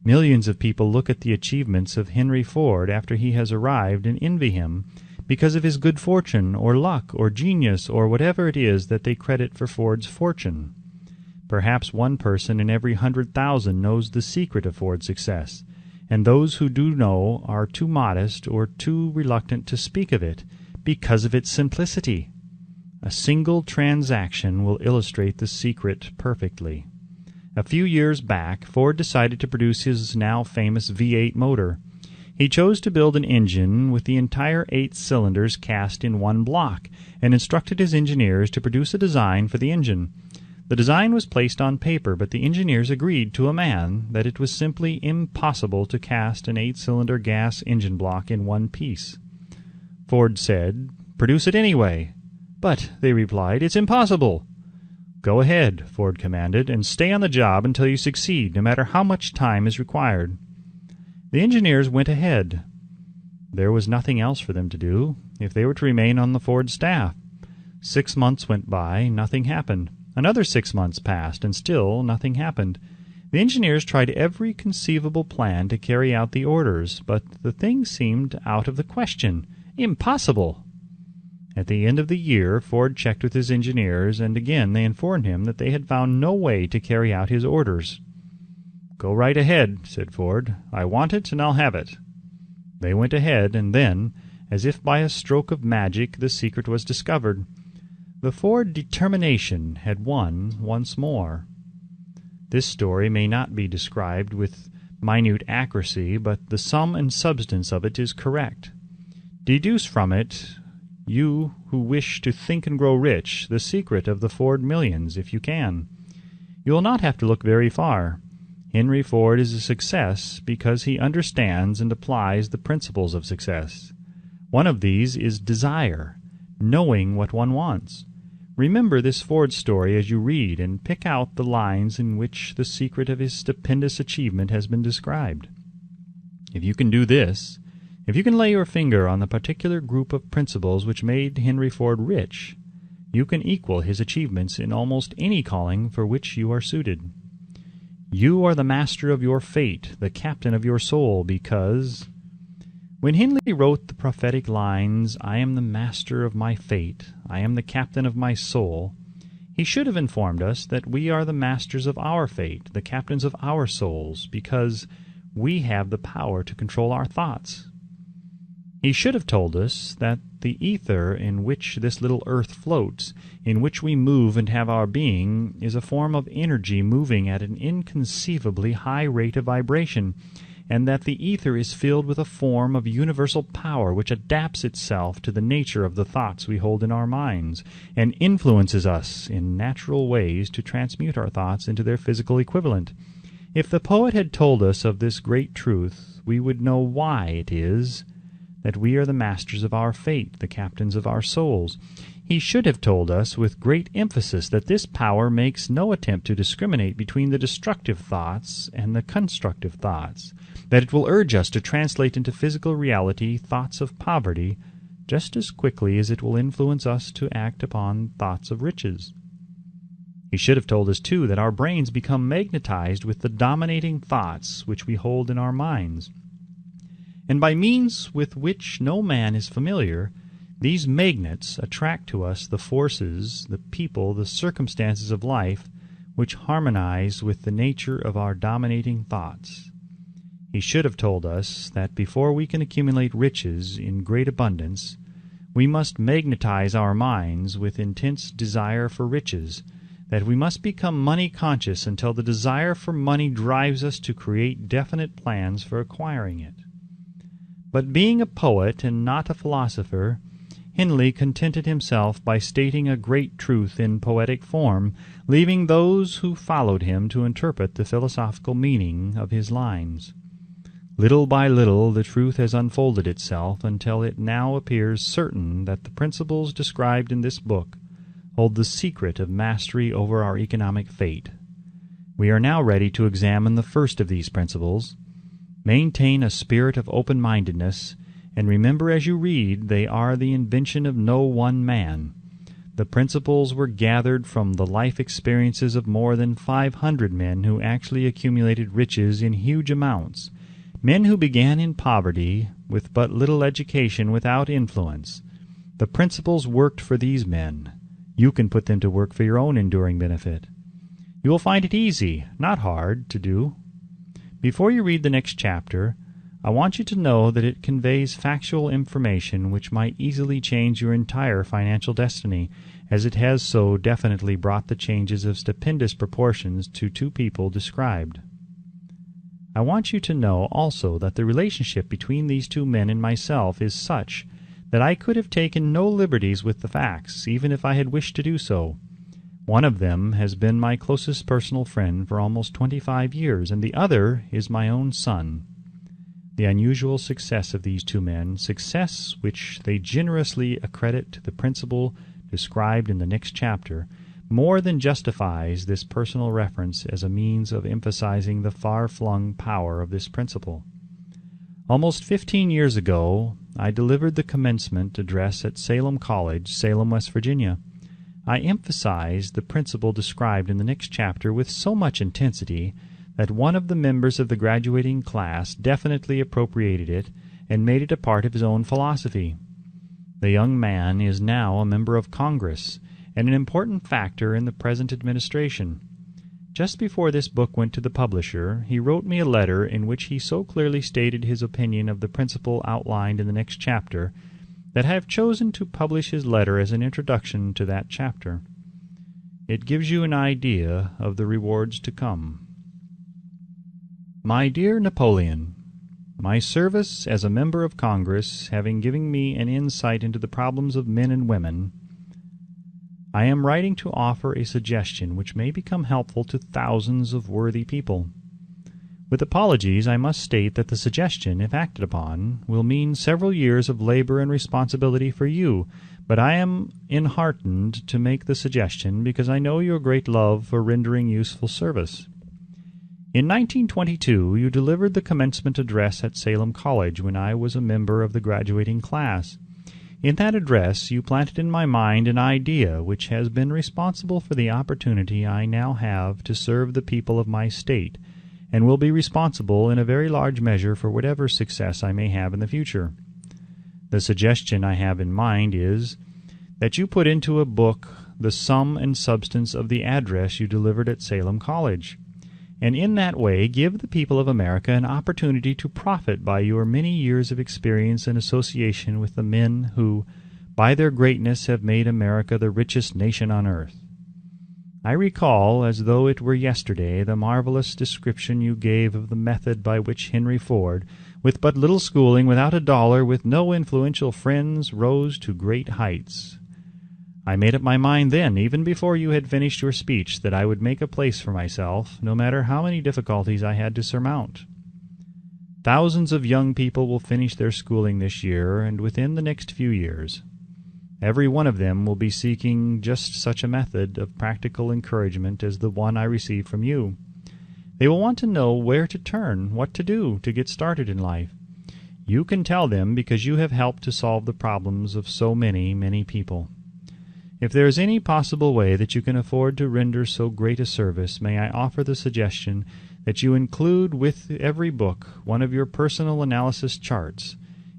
Millions of people look at the achievements of Henry Ford after he has arrived and envy him because of his good fortune or luck or genius or whatever it is that they credit for Ford's fortune. Perhaps one person in every 100,000 knows the secret of Ford's success, and those who do know are too modest or too reluctant to speak of it because of its simplicity. A single transaction will illustrate the secret perfectly. A few years back, Ford decided to produce his now famous V8 motor. He chose to build an engine with the entire 8 cylinders cast in one block, and instructed his engineers to produce a design for the engine. The design was placed on paper, but the engineers agreed to a man that it was simply impossible to cast an 8-cylinder gas engine block in one piece. Ford said, "Produce it anyway." "But," they replied, "it's impossible." "Go ahead," Ford commanded, "and stay on the job until you succeed, no matter how much time is required." The engineers went ahead. There was nothing else for them to do if they were to remain on the Ford staff. 6 months went by, nothing happened. Another 6 months passed, and still nothing happened. The engineers tried every conceivable plan to carry out the orders, but the thing seemed out of the question. Impossible! At the end of the year, Ford checked with his engineers, and again they informed him that they had found no way to carry out his orders. "Go right ahead," said Ford. "I want it, and I'll have it." They went ahead, and then, as if by a stroke of magic, the secret was discovered. The Ford determination had won once more. This story may not be described with minute accuracy, but the sum and substance of it is correct. Deduce from it, you who wish to think and grow rich, the secret of the Ford millions, if you can. You will not have to look very far. Henry Ford is a success because he understands and applies the principles of success. One of these is desire, knowing what one wants. Remember this Ford story as you read, and pick out the lines in which the secret of his stupendous achievement has been described. If you can do this, if you can lay your finger on the particular group of principles which made Henry Ford rich, you can equal his achievements in almost any calling for which you are suited. You are the master of your fate, the captain of your soul, because when Henley wrote the prophetic lines, "I am the master of my fate, I am the captain of my soul," he should have informed us that we are the masters of our fate, the captains of our souls, because we have the power to control our thoughts. He should have told us that the ether in which this little earth floats, in which we move and have our being, is a form of energy moving at an inconceivably high rate of vibration, and that the ether is filled with a form of universal power which adapts itself to the nature of the thoughts we hold in our minds, and influences us in natural ways to transmute our thoughts into their physical equivalent. If the poet had told us of this great truth, we would know why it is that we are the masters of our fate, the captains of our souls. He should have told us with great emphasis that this power makes no attempt to discriminate between the destructive thoughts and the constructive thoughts, that it will urge us to translate into physical reality thoughts of poverty just as quickly as it will influence us to act upon thoughts of riches. He should have told us, too, that our brains become magnetized with the dominating thoughts which we hold in our minds. And by means with which no man is familiar, these magnets attract to us the forces, the people, the circumstances of life which harmonize with the nature of our dominating thoughts. He should have told us that before we can accumulate riches in great abundance, we must magnetize our minds with intense desire for riches, that we must become money-conscious until the desire for money drives us to create definite plans for acquiring it. But being a poet and not a philosopher, Henley contented himself by stating a great truth in poetic form, leaving those who followed him to interpret the philosophical meaning of his lines. Little by little the truth has unfolded itself until it now appears certain that the principles described in this book hold the secret of mastery over our economic fate. We are now ready to examine the first of these principles. Maintain a spirit of open-mindedness, and remember as you read they are the invention of no one man. The principles were gathered from the life experiences of more than 500 men who actually accumulated riches in huge amounts, men who began in poverty with but little education, without influence. The principles worked for these men. You can put them to work for your own enduring benefit. You will find it easy, not hard, to do. Before you read the next chapter, I want you to know that it conveys factual information which might easily change your entire financial destiny, as it has so definitely brought the changes of stupendous proportions to two people described. I want you to know also that the relationship between these two men and myself is such that I could have taken no liberties with the facts, even if I had wished to do so. One of them has been my closest personal friend for almost 25 years, and the other is my own son. The unusual success of these two men, success which they generously accredit to the principle described in the next chapter, more than justifies this personal reference as a means of emphasizing the far-flung power of this principle. Almost 15 years ago, I delivered the commencement address at Salem College, Salem, West Virginia. I emphasized the principle described in the next chapter with so much intensity that one of the members of the graduating class definitely appropriated it and made it a part of his own philosophy. The young man is now a member of Congress and an important factor in the present administration. Just before this book went to the publisher, he wrote me a letter in which he so clearly stated his opinion of the principle outlined in the next chapter that I have chosen to publish his letter as an introduction to that chapter. It gives you an idea of the rewards to come. My dear Napoleon, my service as a member of Congress having given me an insight into the problems of men and women, I am writing to offer a suggestion which may become helpful to thousands of worthy people. With apologies, I must state that the suggestion, if acted upon, will mean several years of labor and responsibility for you, but I am enheartened to make the suggestion because I know your great love for rendering useful service. In 1922, you delivered the commencement address at Salem College when I was a member of the graduating class. In that address, you planted in my mind an idea which has been responsible for the opportunity I now have to serve the people of my state, and will be responsible in a very large measure for whatever success I may have in the future. The suggestion I have in mind is that you put into a book the sum and substance of the address you delivered at Salem College, and in that way give the people of America an opportunity to profit by your many years of experience and association with the men who, by their greatness, have made America the richest nation on earth. I recall, as though it were yesterday, the marvelous description you gave of the method by which Henry Ford, with but little schooling, without a dollar, with no influential friends, rose to great heights. I made up my mind then, even before you had finished your speech, that I would make a place for myself, no matter how many difficulties I had to surmount. Thousands of young people will finish their schooling this year, and within the next few years. Every one of them will be seeking just such a method of practical encouragement as the one I received from you. They will want to know where to turn, what to do to get started in life. You can tell them because you have helped to solve the problems of so many, many people. If there is any possible way that you can afford to render so great a service, may I offer the suggestion that you include with every book one of your personal analysis charts,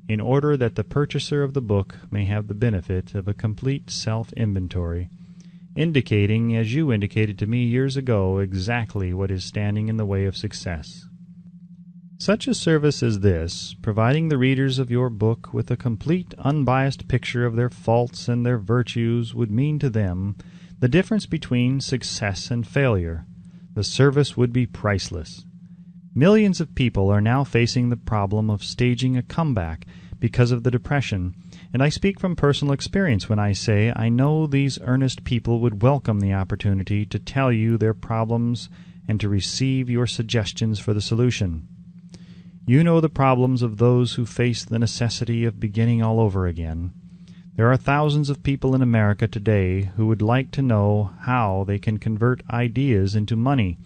in order that the purchaser of the book may have the benefit of a complete self-inventory, indicating, as you indicated to me years ago, exactly what is standing in the way of success. Such a service as this, providing the readers of your book with a complete, unbiased picture of their faults and their virtues, would mean to them the difference between success and failure. The service would be priceless. Millions of people are now facing the problem of staging a comeback because of the Depression, and I speak from personal experience when I say I know these earnest people would welcome the opportunity to tell you their problems and to receive your suggestions for the solution. You know the problems of those who face the necessity of beginning all over again. There are thousands of people in America today who would like to know how they can convert ideas into money,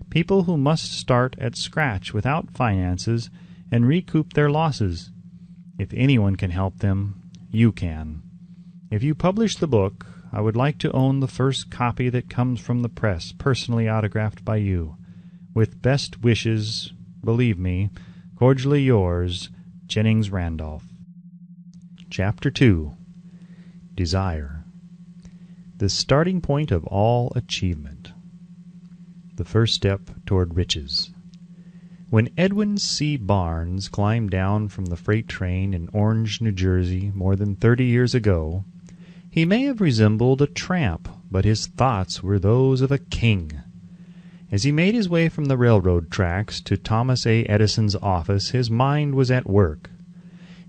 people who must start at scratch without finances and recoup their losses. If anyone can help them, you can. If you publish the book, I would like to own the first copy that comes from the press, personally autographed by you. With best wishes, believe me, cordially yours, Jennings Randolph. Chapter 2. Desire. The starting point of all achievement. The first step toward riches. When Edwin C. Barnes climbed down from the freight train in Orange, New Jersey, more than 30 years ago, he may have resembled a tramp, but his thoughts were those of a king. As he made his way from the railroad tracks to Thomas A. Edison's office, his mind was at work.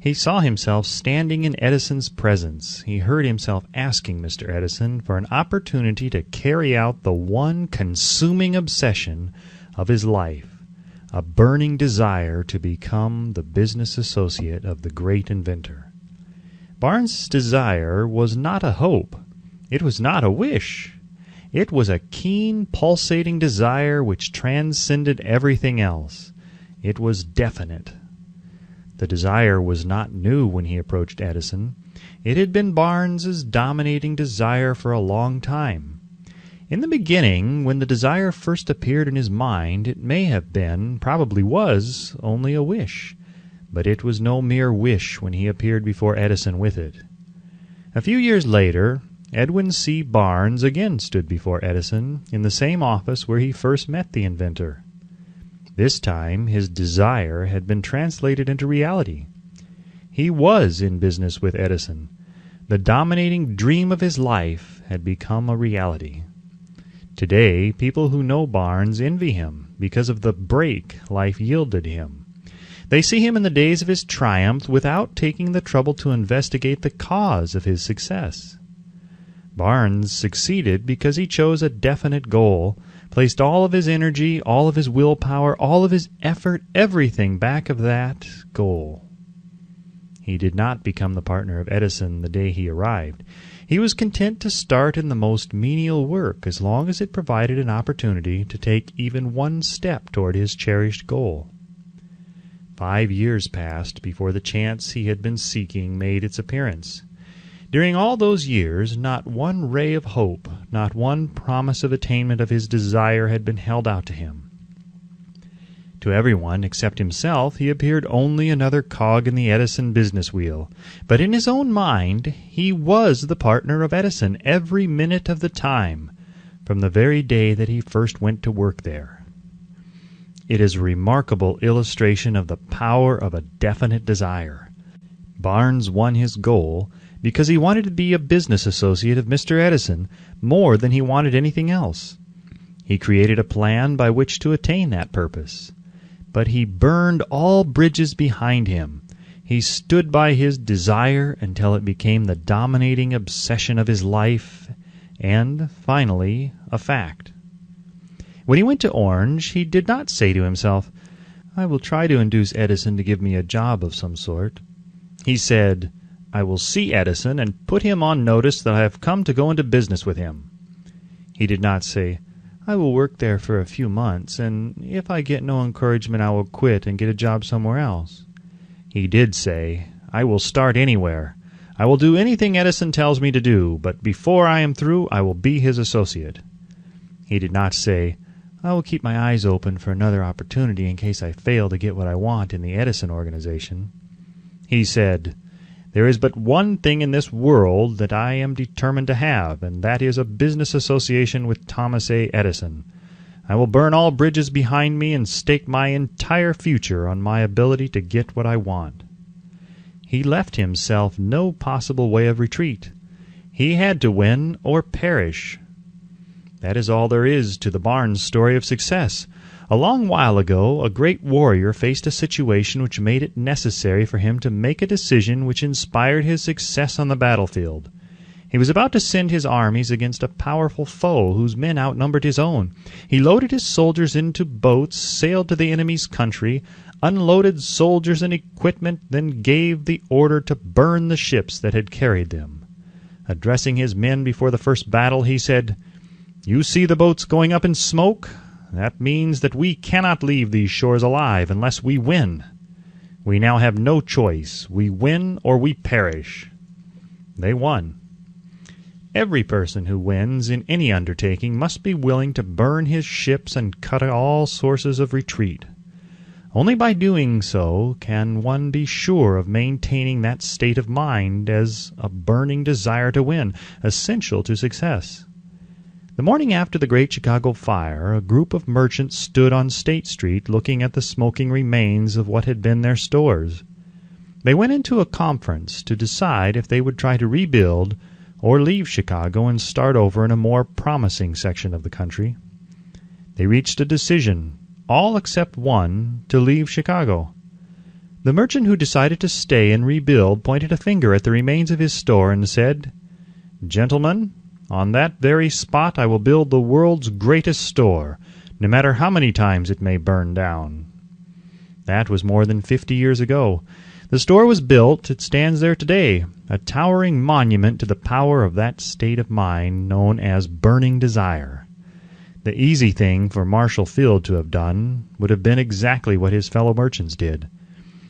He saw himself standing in Edison's presence. He heard himself asking Mr. Edison for an opportunity to carry out the one consuming obsession of his life, a burning desire to become the business associate of the great inventor. Barnes' desire was not a hope. It was not a wish. It was a keen, pulsating desire which transcended everything else. It was definite. The desire was not new when he approached Edison. It had been Barnes's dominating desire for a long time. In the beginning, when the desire first appeared in his mind, it may have been, probably was, only a wish. But it was no mere wish when he appeared before Edison with it. A few years later, Edwin C. Barnes again stood before Edison in the same office where he first met the inventor. This time his desire had been translated into reality. He was in business with Edison. The dominating dream of his life had become a reality. Today, people who know Barnes envy him because of the break life yielded him. They see him in the days of his triumph without taking the trouble to investigate the cause of his success. Barnes succeeded because he chose a definite goal, placed all of his energy, all of his willpower, all of his effort, everything back of that goal. He did not become the partner of Edison the day he arrived. He was content to start in the most menial work as long as it provided an opportunity to take even one step toward his cherished goal. 5 years passed before the chance he had been seeking made its appearance. During all those years, not one ray of hope, not one promise of attainment of his desire had been held out to him. To everyone except himself, he appeared only another cog in the Edison business wheel. But in his own mind, he was the partner of Edison every minute of the time, from the very day that he first went to work there. It is a remarkable illustration of the power of a definite desire. Barnes won his goal because he wanted to be a business associate of Mr. Edison more than he wanted anything else. He created a plan by which to attain that purpose. But he burned all bridges behind him. He stood by his desire until it became the dominating obsession of his life and, finally, a fact. When he went to Orange, he did not say to himself, "I will try to induce Edison to give me a job of some sort." He said, "I will see Edison and put him on notice that I have come to go into business with him." He did not say, "I will work there for a few months, and if I get no encouragement I will quit and get a job somewhere else." He did say, "I will start anywhere. I will do anything Edison tells me to do, but before I am through I will be his associate." He did not say, "I will keep my eyes open for another opportunity in case I fail to get what I want in the Edison organization." He said, "There is but one thing in this world that I am determined to have, and that is a business association with Thomas A. Edison. I will burn all bridges behind me and stake my entire future on my ability to get what I want." He left himself no possible way of retreat. He had to win or perish. That is all there is to the Barnes story of success. A long while ago, a great warrior faced a situation which made it necessary for him to make a decision which inspired his success on the battlefield. He was about to send his armies against a powerful foe whose men outnumbered his own. He loaded his soldiers into boats, sailed to the enemy's country, unloaded soldiers and equipment, then gave the order to burn the ships that had carried them. Addressing his men before the first battle, he said, "You see the boats going up in smoke? That means that we cannot leave these shores alive unless we win. We now have no choice. We win or we perish." They won. Every person who wins in any undertaking must be willing to burn his ships and cut all sources of retreat. Only by doing so can one be sure of maintaining that state of mind as a burning desire to win, essential to success. The morning after the Great Chicago Fire, a group of merchants stood on State Street looking at the smoking remains of what had been their stores. They went into a conference to decide if they would try to rebuild or leave Chicago and start over in a more promising section of the country. They reached a decision, all except one, to leave Chicago. The merchant who decided to stay and rebuild pointed a finger at the remains of his store and said, "Gentlemen, on that very spot I will build the world's greatest store, no matter how many times it may burn down." That was more than 50 years ago. The store was built. It stands there today, a towering monument to the power of that state of mind known as burning desire. The easy thing for Marshall Field to have done would have been exactly what his fellow merchants did.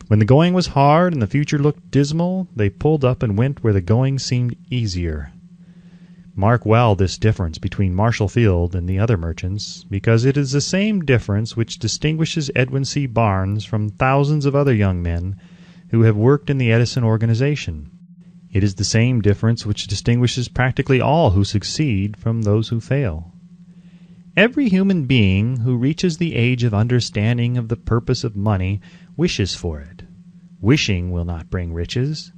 When the going was hard and the future looked dismal, they pulled up and went where the going seemed easier. Mark well this difference between Marshall Field and the other merchants, because it is the same difference which distinguishes Edwin C. Barnes from thousands of other young men who have worked in the Edison organization. It is the same difference which distinguishes practically all who succeed from those who fail. Every human being who reaches the age of understanding of the purpose of money wishes for it. Wishing will not bring riches,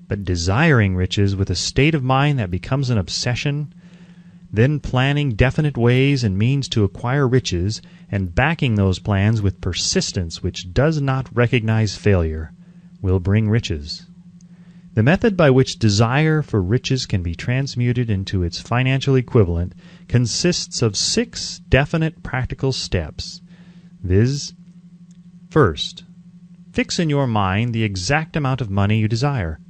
but desiring riches with a state of mind that becomes an obsession, then planning definite ways and means to acquire riches, and backing those plans with persistence which does not recognize failure, will bring riches. The method by which desire for riches can be transmuted into its financial equivalent consists of 6 definite practical steps, viz. First, fix in your mind the exact amount of money you desire.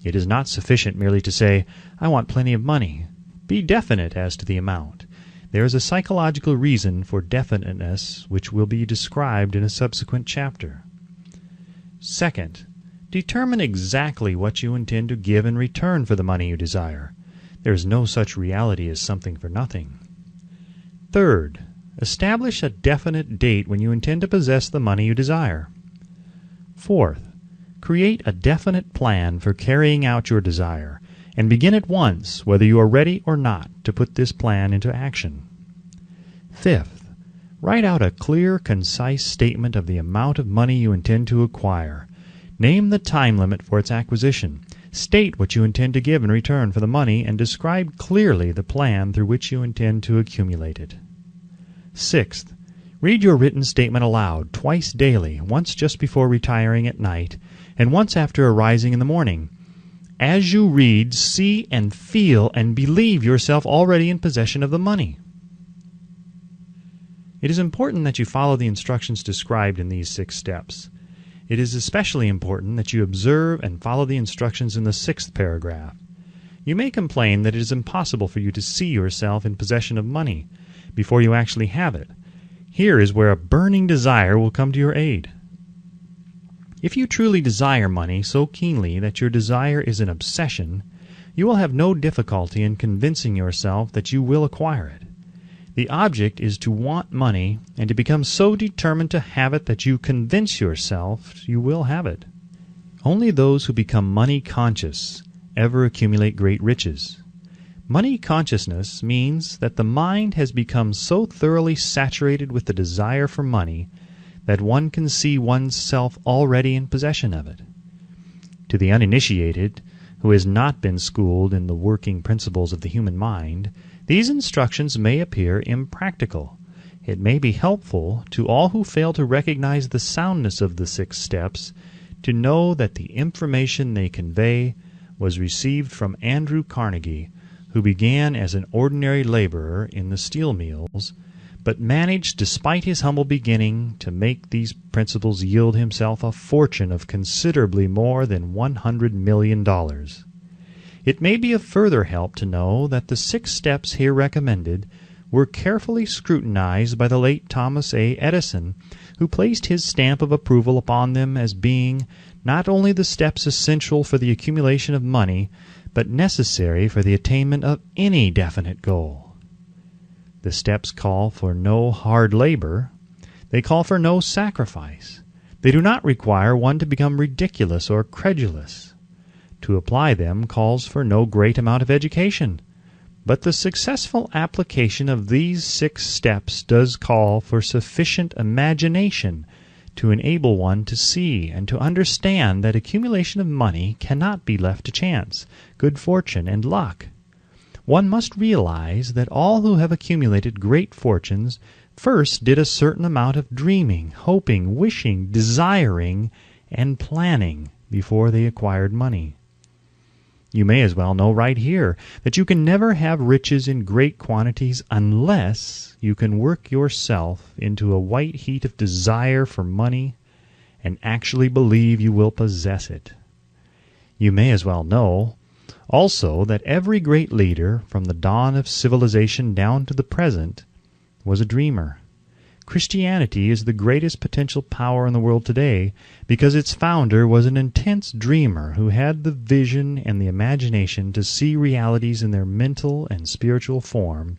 It is not sufficient merely to say, "I want plenty of money." Be definite as to the amount. There is a psychological reason for definiteness which will be described in a subsequent chapter. Second, determine exactly what you intend to give in return for the money you desire. There is no such reality as something for nothing. Third, establish a definite date when you intend to possess the money you desire. Fourth, create a definite plan for carrying out your desire, and begin at once, whether you are ready or not, to put this plan into action. Fifth, write out a clear, concise statement of the amount of money you intend to acquire. Name the time limit for its acquisition. State what you intend to give in return for the money, and describe clearly the plan through which you intend to accumulate it. Sixth, read your written statement aloud twice daily, once just before retiring at night, and once after arising in the morning. As you read, see and feel and believe yourself already in possession of the money. It is important that you follow the instructions described in these 6 steps. It is especially important that you observe and follow the instructions in the 6th paragraph. You may complain that it is impossible for you to see yourself in possession of money before you actually have it. Here is where a burning desire will come to your aid. If you truly desire money so keenly that your desire is an obsession, you will have no difficulty in convincing yourself that you will acquire it. The object is to want money and to become so determined to have it that you convince yourself you will have it. Only those who become money conscious ever accumulate great riches. Money consciousness means that the mind has become so thoroughly saturated with the desire for money that one can see one's self already in possession of it. To the uninitiated, who has not been schooled in the working principles of the human mind, these instructions may appear impractical. It may be helpful to all who fail to recognize the soundness of the 6 steps to know that the information they convey was received from Andrew Carnegie, who began as an ordinary laborer in the steel mills, but managed, despite his humble beginning, to make these principles yield himself a fortune of considerably more than $100 million. It may be of further help to know that the 6 steps here recommended were carefully scrutinized by the late Thomas A. Edison, who placed his stamp of approval upon them as being not only the steps essential for the accumulation of money, but necessary for the attainment of any definite goal. The steps call for no hard labor. They call for no sacrifice. They do not require one to become ridiculous or credulous. To apply them calls for no great amount of education. But the successful application of these 6 steps does call for sufficient imagination to enable one to see and to understand that accumulation of money cannot be left to chance, good fortune, and luck. One must realize that all who have accumulated great fortunes first did a certain amount of dreaming, hoping, wishing, desiring, and planning before they acquired money. You may as well know right here that you can never have riches in great quantities unless you can work yourself into a white heat of desire for money and actually believe you will possess it. You may as well know also that every great leader from the dawn of civilization down to the present was a dreamer. Christianity is the greatest potential power in the world today because its founder was an intense dreamer who had the vision and the imagination to see realities in their mental and spiritual form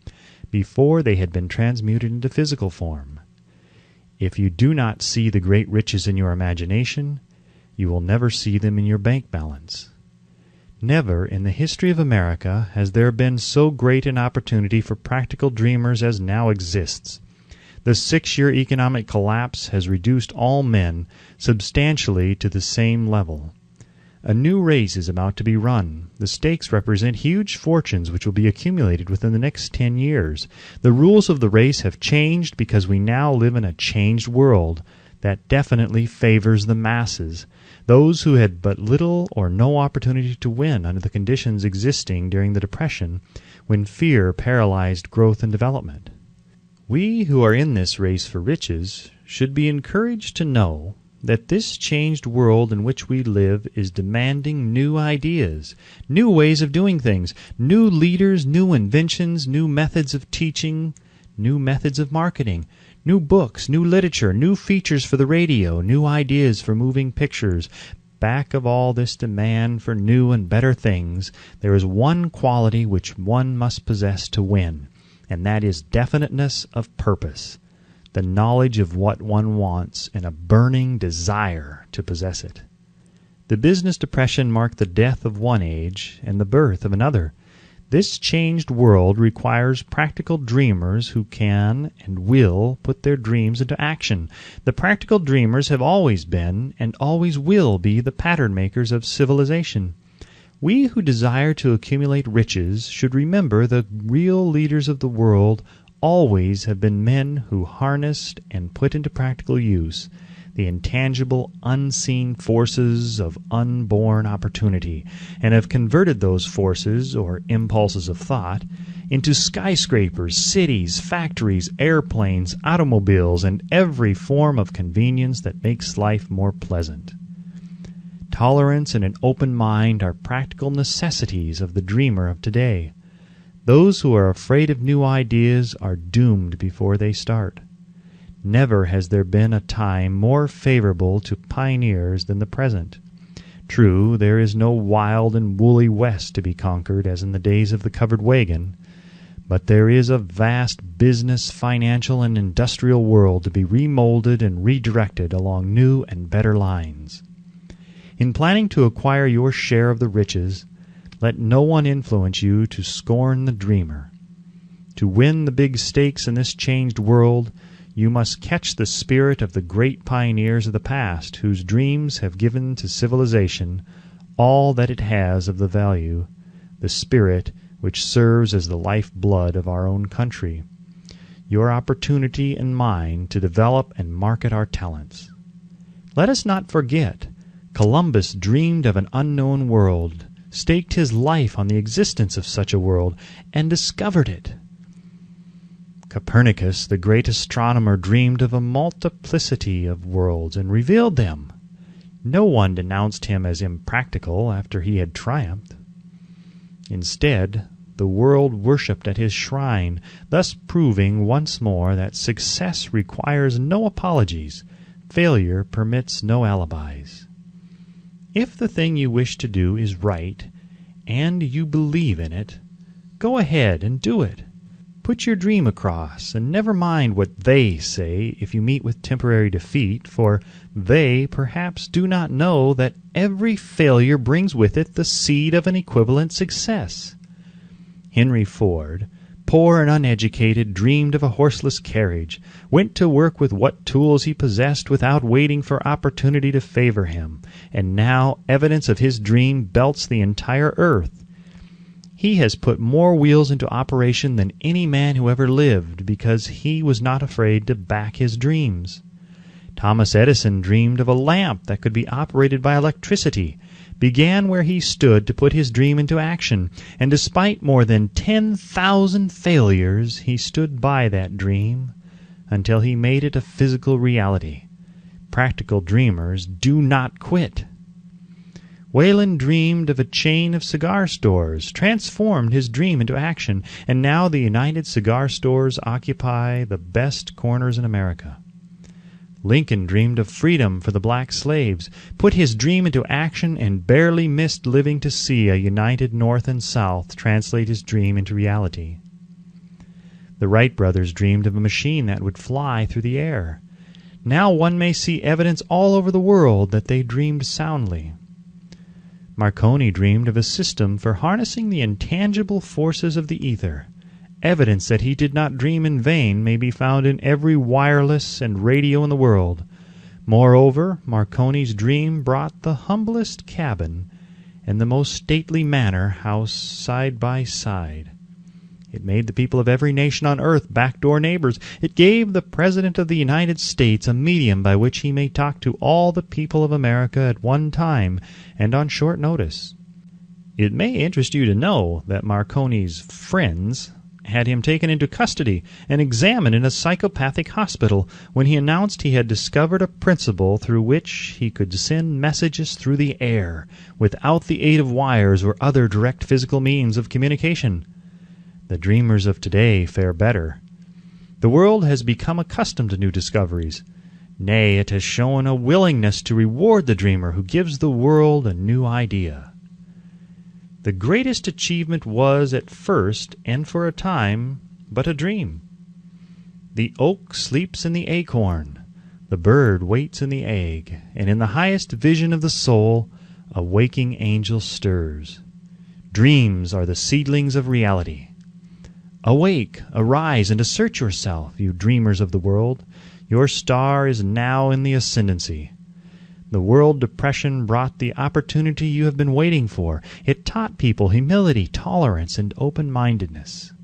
before they had been transmuted into physical form. If you do not see the great riches in your imagination, you will never see them in your bank balance. Never in the history of America has there been so great an opportunity for practical dreamers as now exists. The 6-year economic collapse has reduced all men substantially to the same level. A new race is about to be run. The stakes represent huge fortunes which will be accumulated within the next 10 years. The rules of the race have changed because we now live in a changed world that definitely favors the masses, those who had but little or no opportunity to win under the conditions existing during the Depression when fear paralyzed growth and development. We who are in this race for riches should be encouraged to know that this changed world in which we live is demanding new ideas, new ways of doing things, new leaders, new inventions, new methods of teaching, new methods of marketing, new books, new literature, new features for the radio, new ideas for moving pictures. Back of all this demand for new and better things, there is one quality which one must possess to win, and that is definiteness of purpose, the knowledge of what one wants, and a burning desire to possess it. The business depression marked the death of one age and the birth of another. This changed world requires practical dreamers who can and will put their dreams into action. The practical dreamers have always been and always will be the pattern makers of civilization. We who desire to accumulate riches should remember the real leaders of the world always have been men who harnessed and put into practical use the intangible, unseen forces of unborn opportunity, and have converted those forces, or impulses of thought, into skyscrapers, cities, factories, airplanes, automobiles, and every form of convenience that makes life more pleasant. Tolerance and an open mind are practical necessities of the dreamer of today. Those who are afraid of new ideas are doomed before they start. Never has there been a time more favorable to pioneers than the present. True, there is no wild and woolly West to be conquered as in the days of the covered wagon, but there is a vast business, financial, and industrial world to be remolded and redirected along new and better lines. In planning to acquire your share of the riches, let no one influence you to scorn the dreamer. To win the big stakes in this changed world, you must catch the spirit of the great pioneers of the past whose dreams have given to civilization all that it has of the value, the spirit which serves as the life-blood of our own country, your opportunity and mine to develop and market our talents. Let us not forget, Columbus dreamed of an unknown world, staked his life on the existence of such a world, and discovered it. Copernicus, the great astronomer, dreamed of a multiplicity of worlds and revealed them. No one denounced him as impractical after he had triumphed. Instead, the world worshipped at his shrine, thus proving once more that success requires no apologies, failure permits no alibis. If the thing you wish to do is right, and you believe in it, go ahead and do it. Put your dream across, and never mind what they say if you meet with temporary defeat, for they perhaps do not know that every failure brings with it the seed of an equivalent success. Henry Ford, poor and uneducated, dreamed of a horseless carriage, went to work with what tools he possessed without waiting for opportunity to favor him, and now evidence of his dream belts the entire earth. He has put more wheels into operation than any man who ever lived because he was not afraid to back his dreams. Thomas Edison dreamed of a lamp that could be operated by electricity, began where he stood to put his dream into action, and despite more than 10,000 failures, he stood by that dream until he made it a physical reality. Practical dreamers do not quit. Wayland dreamed of a chain of cigar stores, transformed his dream into action, and now the United Cigar Stores occupy the best corners in America. Lincoln dreamed of freedom for the black slaves, put his dream into action, and barely missed living to see a united North and South translate his dream into reality. The Wright brothers dreamed of a machine that would fly through the air. Now one may see evidence all over the world that they dreamed soundly. Marconi dreamed of a system for harnessing the intangible forces of the ether. Evidence that he did not dream in vain may be found in every wireless and radio in the world. Moreover, Marconi's dream brought the humblest cabin and the most stately manor house side by side. It made the people of every nation on earth backdoor neighbors. It gave the President of the United States a medium by which he may talk to all the people of America at one time and on short notice. It may interest you to know that Marconi's friends had him taken into custody and examined in a psychopathic hospital when he announced he had discovered a principle through which he could send messages through the air without the aid of wires or other direct physical means of communication. The dreamers of today fare better. The world has become accustomed to new discoveries. Nay, it has shown a willingness to reward the dreamer who gives the world a new idea. The greatest achievement was at first, and for a time, but a dream. The oak sleeps in the acorn, the bird waits in the egg, and in the highest vision of the soul, a waking angel stirs. Dreams are the seedlings of reality. Awake, arise, and assert yourself, you dreamers of the world. Your star is now in the ascendancy. The world depression brought the opportunity you have been waiting for. It taught people humility, tolerance, and open-mindedness.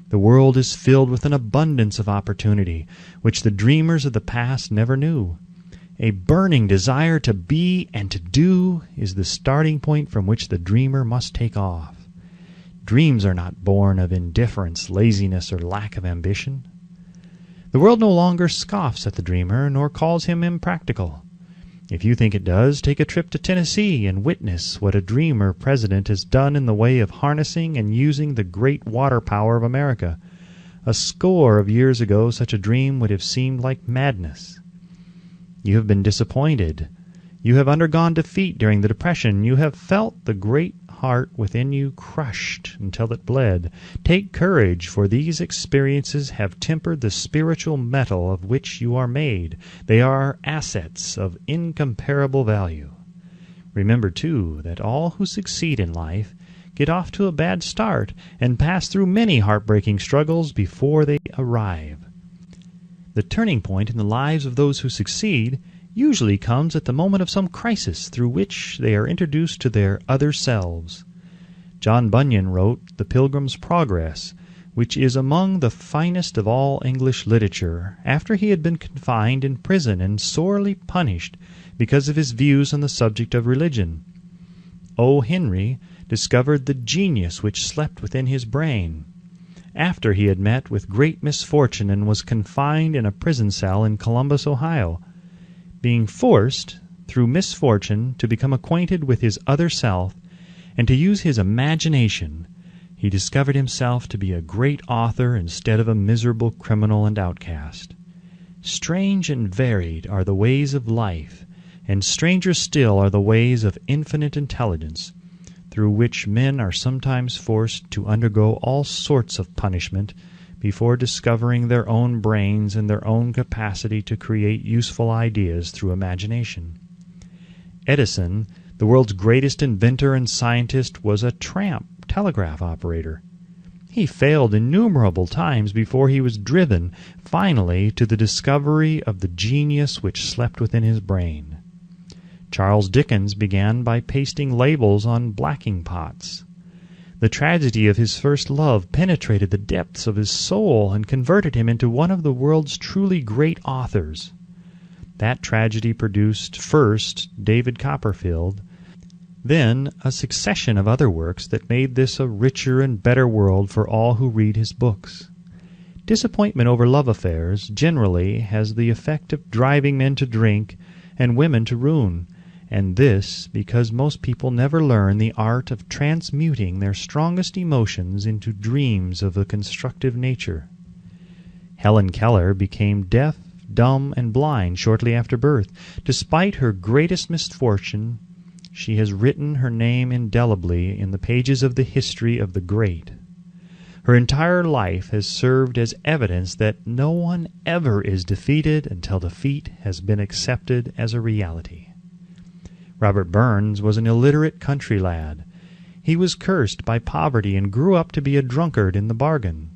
The world is filled with an abundance of opportunity, which the dreamers of the past never knew. A burning desire to be and to do is the starting point from which the dreamer must take off. Dreams are not born of indifference, laziness, or lack of ambition. The world no longer scoffs at the dreamer, nor calls him impractical. If you think it does, take a trip to Tennessee and witness what a dreamer president has done in the way of harnessing and using the great water power of America. A score of years ago, such a dream would have seemed like madness. You have been disappointed. You have undergone defeat during the Depression. You have felt the great heart within you crushed until it bled. Take courage, for these experiences have tempered the spiritual metal of which you are made. They are assets of incomparable value. Remember, too, that all who succeed in life get off to a bad start and pass through many heartbreaking struggles before they arrive. The turning point in the lives of those who succeed usually comes at the moment of some crisis through which they are introduced to their other selves. John Bunyan wrote The Pilgrim's Progress, which is among the finest of all English literature, after he had been confined in prison and sorely punished because of his views on the subject of religion. O. Henry discovered the genius which slept within his brain, after he had met with great misfortune and was confined in a prison cell in Columbus, Ohio. Being forced, through misfortune, to become acquainted with his other self, and to use his imagination, he discovered himself to be a great author instead of a miserable criminal and outcast. Strange and varied are the ways of life, and stranger still are the ways of infinite intelligence, through which men are sometimes forced to undergo all sorts of punishment before discovering their own brains and their own capacity to create useful ideas through imagination. Edison, the world's greatest inventor and scientist, was a tramp telegraph operator. He failed innumerable times before he was driven, finally, to the discovery of the genius which slept within his brain. Charles Dickens began by pasting labels on blacking pots. The tragedy of his first love penetrated the depths of his soul and converted him into one of the world's truly great authors. That tragedy produced, first, David Copperfield, then a succession of other works that made this a richer and better world for all who read his books. Disappointment over love affairs generally has the effect of driving men to drink and women to ruin, and this because most people never learn the art of transmuting their strongest emotions into dreams of a constructive nature. Helen Keller became deaf, dumb, and blind shortly after birth. Despite her greatest misfortune, she has written her name indelibly in the pages of the history of the great. Her entire life has served as evidence that no one ever is defeated until defeat has been accepted as a reality. Robert Burns was an illiterate country lad. He was cursed by poverty and grew up to be a drunkard in the bargain.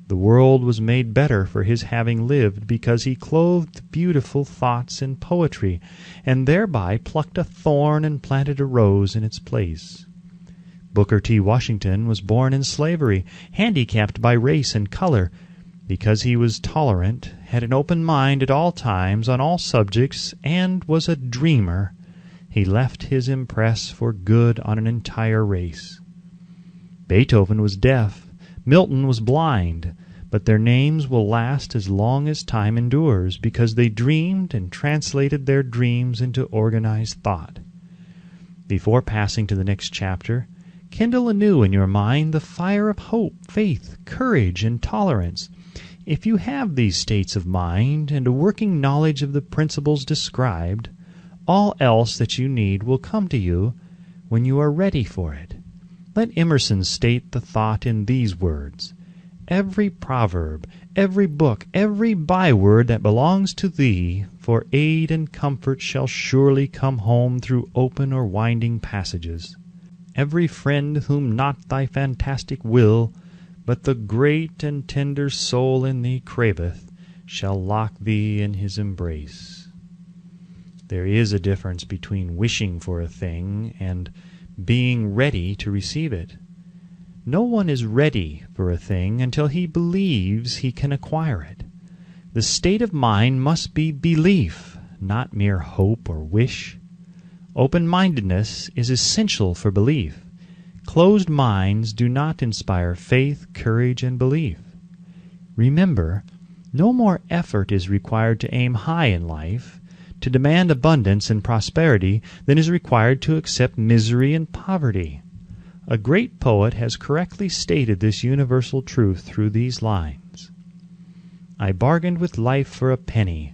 The world was made better for his having lived because he clothed beautiful thoughts in poetry, and thereby plucked a thorn and planted a rose in its place. Booker T. Washington was born in slavery, handicapped by race and color. Because he was tolerant, had an open mind at all times on all subjects, and was a dreamer, he left his impress for good on an entire race. Beethoven was deaf, Milton was blind, but their names will last as long as time endures, because they dreamed and translated their dreams into organized thought. Before passing to the next chapter, kindle anew in your mind the fire of hope, faith, courage, and tolerance. If you have these states of mind and a working knowledge of the principles described, all else that you need will come to you when you are ready for it. Let Emerson state the thought in these words: "Every proverb, every book, every byword that belongs to thee for aid and comfort shall surely come home through open or winding passages. Every friend whom not thy fantastic will, but the great and tender soul in thee craveth, shall lock thee in his embrace." There is a difference between wishing for a thing and being ready to receive it. No one is ready for a thing until he believes he can acquire it. The state of mind must be belief, not mere hope or wish. Open-mindedness is essential for belief. Closed minds do not inspire faith, courage, and belief. Remember, no more effort is required to aim high in life, to demand abundance and prosperity, than is required to accept misery and poverty. A great poet has correctly stated this universal truth through these lines: "I bargained with life for a penny,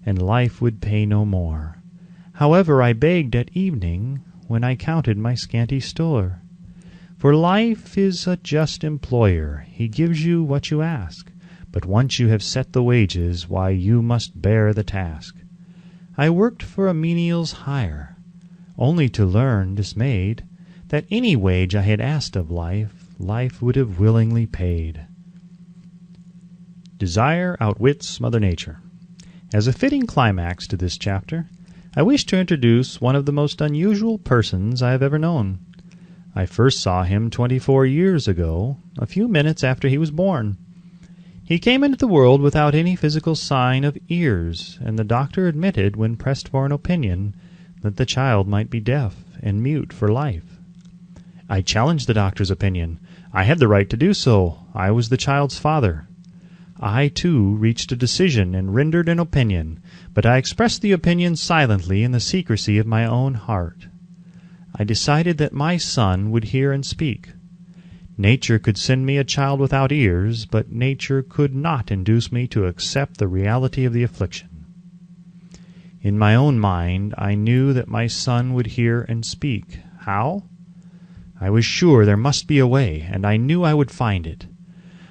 and life would pay no more. However, I begged at evening, when I counted my scanty store. For life is a just employer, he gives you what you ask, but once you have set the wages, why, you must bear the task. I worked for a menial's hire, only to learn, dismayed, that any wage I had asked of life, life would have willingly paid." Desire outwits Mother Nature. As a fitting climax to this chapter, I wish to introduce one of the most unusual persons I have ever known. I first saw him 24 years ago, a few minutes after he was born. He came into the world without any physical sign of ears, and the doctor admitted, when pressed for an opinion, that the child might be deaf and mute for life. I challenged the doctor's opinion. I had the right to do so. I was the child's father. I, too, reached a decision and rendered an opinion, but I expressed the opinion silently in the secrecy of my own heart. I decided that my son would hear and speak. Nature could send me a child without ears, but nature could not induce me to accept the reality of the affliction. In my own mind, I knew that my son would hear and speak. How? I was sure there must be a way, and I knew I would find it.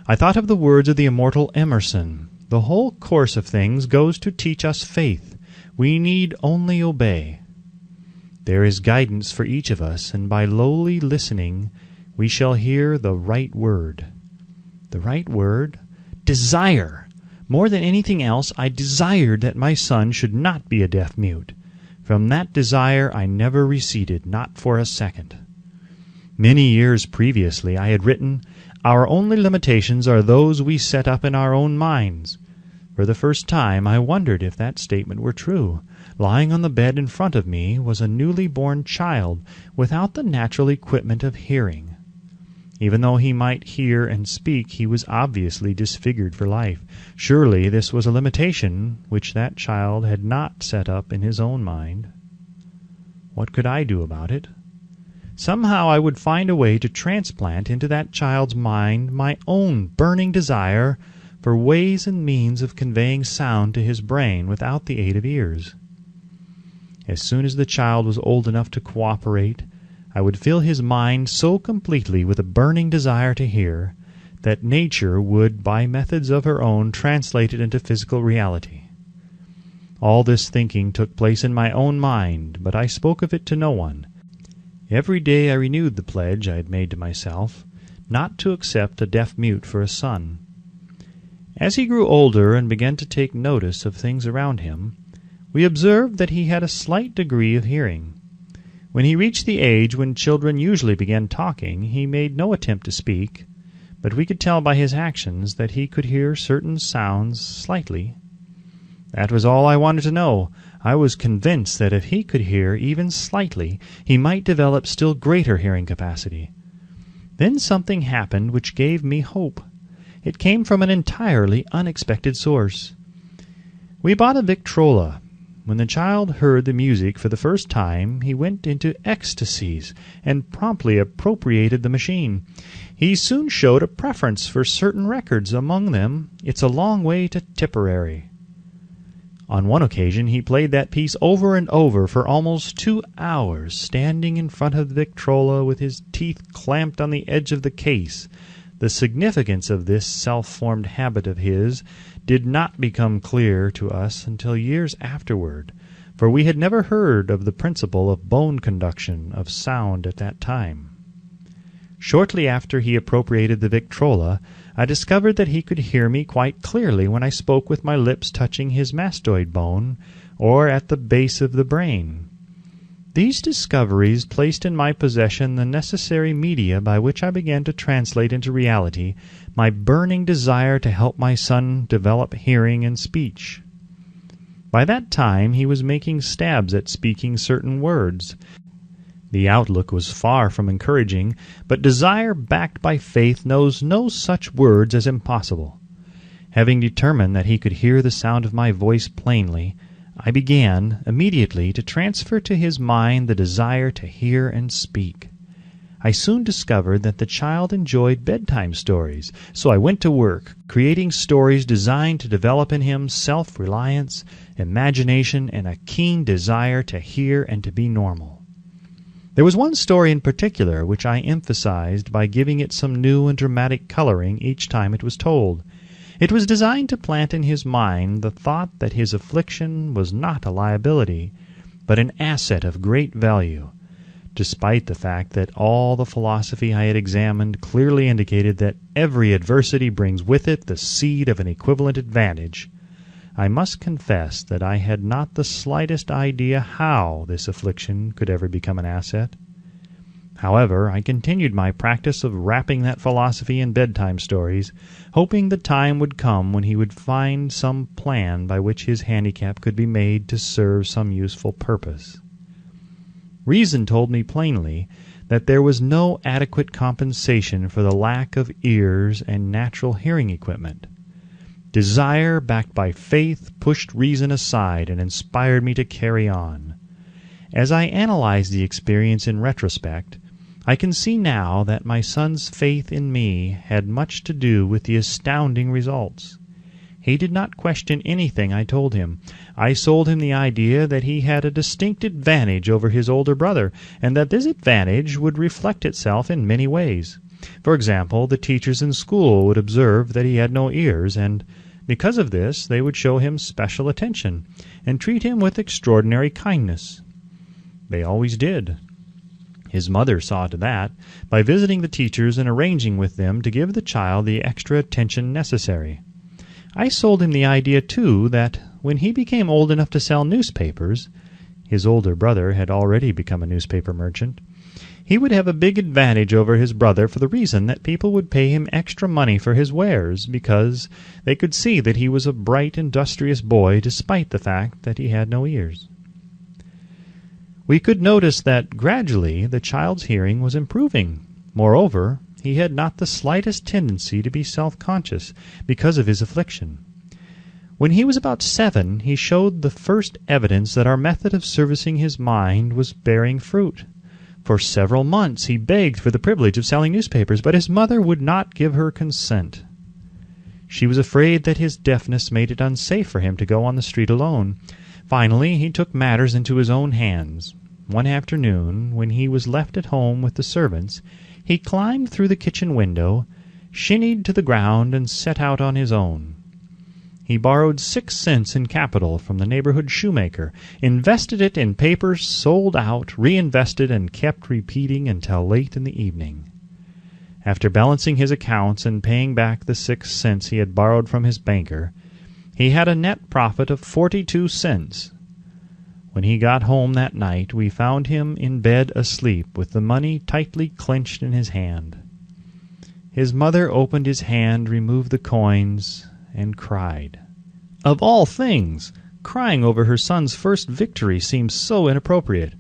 I thought of the words of the immortal Emerson: "The whole course of things goes to teach us faith. We need only obey." There is guidance for each of us, and by lowly listening we shall hear the right word. The right word? Desire! More than anything else, I desired that my son should not be a deaf-mute. From that desire I never receded, not for a second. Many years previously I had written, "Our only limitations are those we set up in our own minds." For the first time I wondered if that statement were true. Lying on the bed in front of me was a newly born child without the natural equipment of hearing. Even though he might hear and speak, he was obviously disfigured for life. Surely this was a limitation which that child had not set up in his own mind. What could I do about it? Somehow I would find a way to transplant into that child's mind my own burning desire for ways and means of conveying sound to his brain without the aid of ears. As soon as the child was old enough to cooperate, I would fill his mind so completely with a burning desire to hear that nature would, by methods of her own, translate it into physical reality. All this thinking took place in my own mind, but I spoke of it to no one. Every day I renewed the pledge I had made to myself, not to accept a deaf-mute for a son. As he grew older and began to take notice of things around him, we observed that he had a slight degree of hearing. When he reached the age when children usually begin talking, he made no attempt to speak, but we could tell by his actions that he could hear certain sounds slightly. That was all I wanted to know. I was convinced that if he could hear even slightly, he might develop still greater hearing capacity. Then something happened which gave me hope. It came from an entirely unexpected source. We bought a Victrola. When the child heard the music for the first time, he went into ecstasies and promptly appropriated the machine. He soon showed a preference for certain records, among them "It's a Long Way to Tipperary." On one occasion he played that piece over and over for almost 2 hours, standing in front of the Victrola with his teeth clamped on the edge of the case. The significance of this self-formed habit of his did not become clear to us until years afterward, for we had never heard of the principle of bone conduction of sound at that time. Shortly after he appropriated the Victrola, I discovered that he could hear me quite clearly when I spoke with my lips touching his mastoid bone, or at the base of the brain. These discoveries placed in my possession the necessary media by which I began to translate into reality my burning desire to help my son develop hearing and speech. By that time he was making stabs at speaking certain words. The outlook was far from encouraging, but desire backed by faith knows no such words as impossible. Having determined that he could hear the sound of my voice plainly, I began immediately to transfer to his mind the desire to hear and speak. I soon discovered that the child enjoyed bedtime stories, so I went to work, creating stories designed to develop in him self-reliance, imagination, and a keen desire to hear and to be normal. There was one story in particular which I emphasized by giving it some new and dramatic coloring each time it was told. It was designed to plant in his mind the thought that his affliction was not a liability, but an asset of great value, despite the fact that all the philosophy I had examined clearly indicated that every adversity brings with it the seed of an equivalent advantage. I must confess that I had not the slightest idea how this affliction could ever become an asset. However, I continued my practice of wrapping that philosophy in bedtime stories, hoping the time would come when he would find some plan by which his handicap could be made to serve some useful purpose. Reason told me plainly that there was no adequate compensation for the lack of ears and natural hearing equipment. Desire, backed by faith, pushed reason aside and inspired me to carry on. As I analyze the experience in retrospect, I can see now that my son's faith in me had much to do with the astounding results. He did not question anything I told him. I sold him the idea that he had a distinct advantage over his older brother, and that this advantage would reflect itself in many ways. For example, the teachers in school would observe that he had no ears, and because of this they would show him special attention and treat him with extraordinary kindness. They always did. His mother saw to that by visiting the teachers and arranging with them to give the child the extra attention necessary. I sold him the idea, too, that when he became old enough to sell newspapers (his older brother had already become a newspaper merchant), he would have a big advantage over his brother for the reason that people would pay him extra money for his wares because they could see that he was a bright, industrious boy despite the fact that he had no ears. We could notice that gradually the child's hearing was improving. Moreover, he had not the slightest tendency to be self-conscious because of his affliction. When he was about 7, he showed the first evidence that our method of servicing his mind was bearing fruit. For several months he begged for the privilege of selling newspapers, but his mother would not give her consent. She was afraid that his deafness made it unsafe for him to go on the street alone. Finally, he took matters into his own hands. One afternoon, when he was left at home with the servants, he climbed through the kitchen window, shinnied to the ground, and set out on his own. He borrowed 6 cents in capital from the neighborhood shoemaker, invested it in papers, sold out, reinvested, and kept repeating until late in the evening. After balancing his accounts and paying back the 6 cents he had borrowed from his banker, he had a net profit of 42 cents. When he got home that night, we found him in bed asleep with the money tightly clenched in his hand. His mother opened his hand, removed the coins, and cried. Of all things, crying over her son's first victory seemed so inappropriate.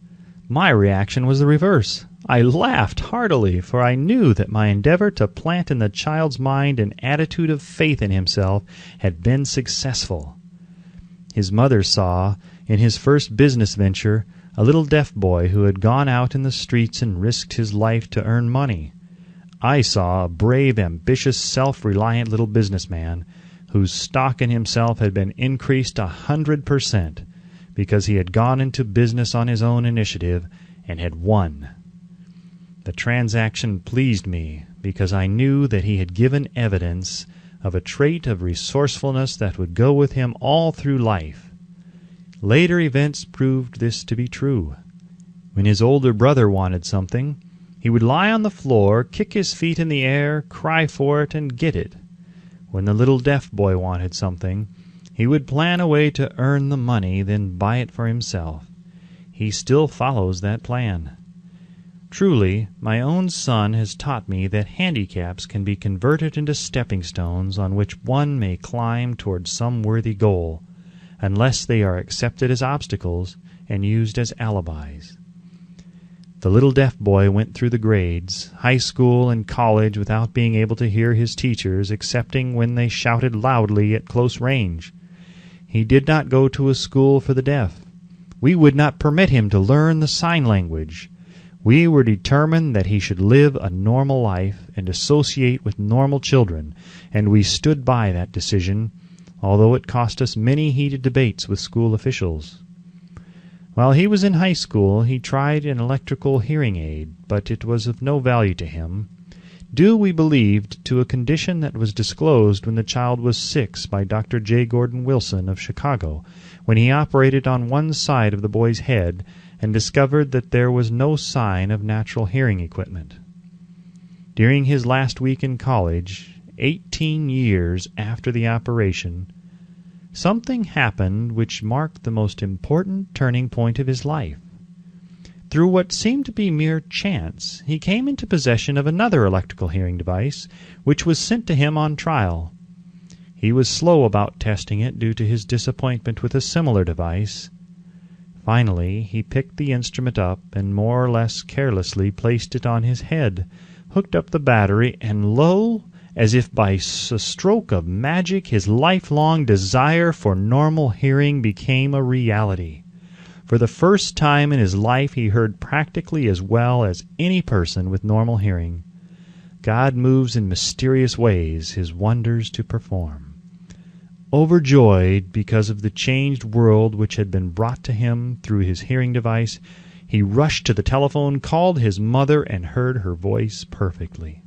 My reaction was the reverse. I laughed heartily, for I knew that my endeavor to plant in the child's mind an attitude of faith in himself had been successful. His mother saw, in his first business venture, a little deaf boy who had gone out in the streets and risked his life to earn money. I saw a brave, ambitious, self-reliant little businessman whose stock in himself had been increased 100% because he had gone into business on his own initiative and had won. The transaction pleased me because I knew that he had given evidence of a trait of resourcefulness that would go with him all through life. Later events proved this to be true. When his older brother wanted something, he would lie on the floor, kick his feet in the air, cry for it, and get it. When the little deaf boy wanted something, he would plan a way to earn the money, then buy it for himself. He still follows that plan. Truly, my own son has taught me that handicaps can be converted into stepping stones on which one may climb toward some worthy goal, unless they are accepted as obstacles and used as alibis. The little deaf boy went through the grades, high school and college, without being able to hear his teachers excepting when they shouted loudly at close range. He did not go to a school for the deaf. We would not permit him to learn the sign language. We were determined that he should live a normal life and associate with normal children, and we stood by that decision, although it cost us many heated debates with school officials. While he was in high school, he tried an electrical hearing aid, but it was of no value to him, due, we believed, to a condition that was disclosed when the child was 6 by Dr. J. Gordon Wilson of Chicago, when he operated on one side of the boy's head and discovered that there was no sign of natural hearing equipment. During his last week in college, 18 years after the operation, something happened which marked the most important turning point of his life. Through what seemed to be mere chance, he came into possession of another electrical hearing device, which was sent to him on trial. He was slow about testing it due to his disappointment with a similar device. Finally, he picked the instrument up and more or less carelessly placed it on his head, hooked up the battery, and lo, as if by a stroke of magic, his lifelong desire for normal hearing became a reality. For the first time in his life, he heard practically as well as any person with normal hearing. God moves in mysterious ways his wonders to perform. Overjoyed because of the changed world which had been brought to him through his hearing device, he rushed to the telephone, called his mother, and heard her voice perfectly.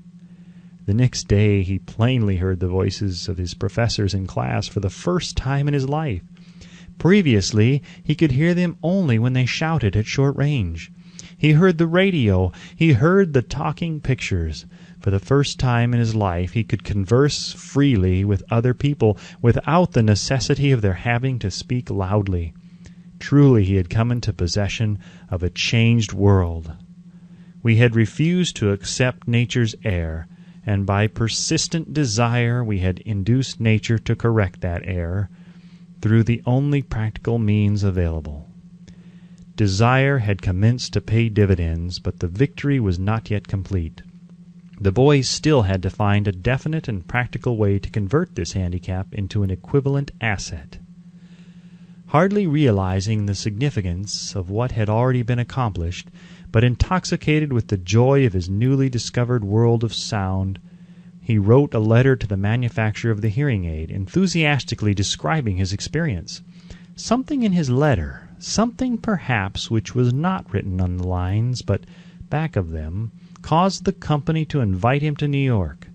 The next day he plainly heard the voices of his professors in class for the first time in his life. Previously, he could hear them only when they shouted at short range. He heard the radio. He heard the talking pictures. For the first time in his life he could converse freely with other people without the necessity of their having to speak loudly. Truly he had come into possession of a changed world. We had refused to accept nature's error, and by persistent desire we had induced nature to correct that error through the only practical means available. Desire had commenced to pay dividends, but the victory was not yet complete. The boys still had to find a definite and practical way to convert this handicap into an equivalent asset. Hardly realizing the significance of what had already been accomplished, but intoxicated with the joy of his newly discovered world of sound, he wrote a letter to the manufacturer of the hearing aid, enthusiastically describing his experience. Something in his letter, something perhaps which was not written on the lines, but back of them, caused the company to invite him to New York.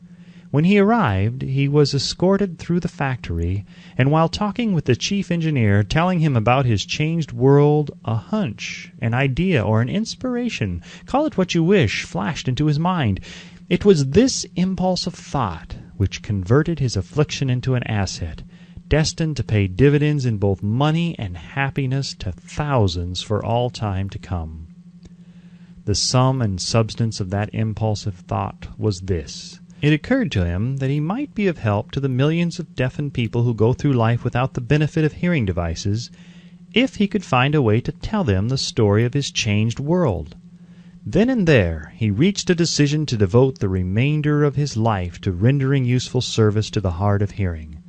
When he arrived, he was escorted through the factory, and while talking with the chief engineer, telling him about his changed world, a hunch, an idea, or an inspiration, call it what you wish, flashed into his mind. It was this impulse of thought which converted his affliction into an asset, destined to pay dividends in both money and happiness to thousands for all time to come. The sum and substance of that impulsive thought was this. It occurred to him that he might be of help to the millions of deafened people who go through life without the benefit of hearing devices, if he could find a way to tell them the story of his changed world. Then and there he reached a decision to devote the remainder of his life to rendering useful service to the hard of hearing.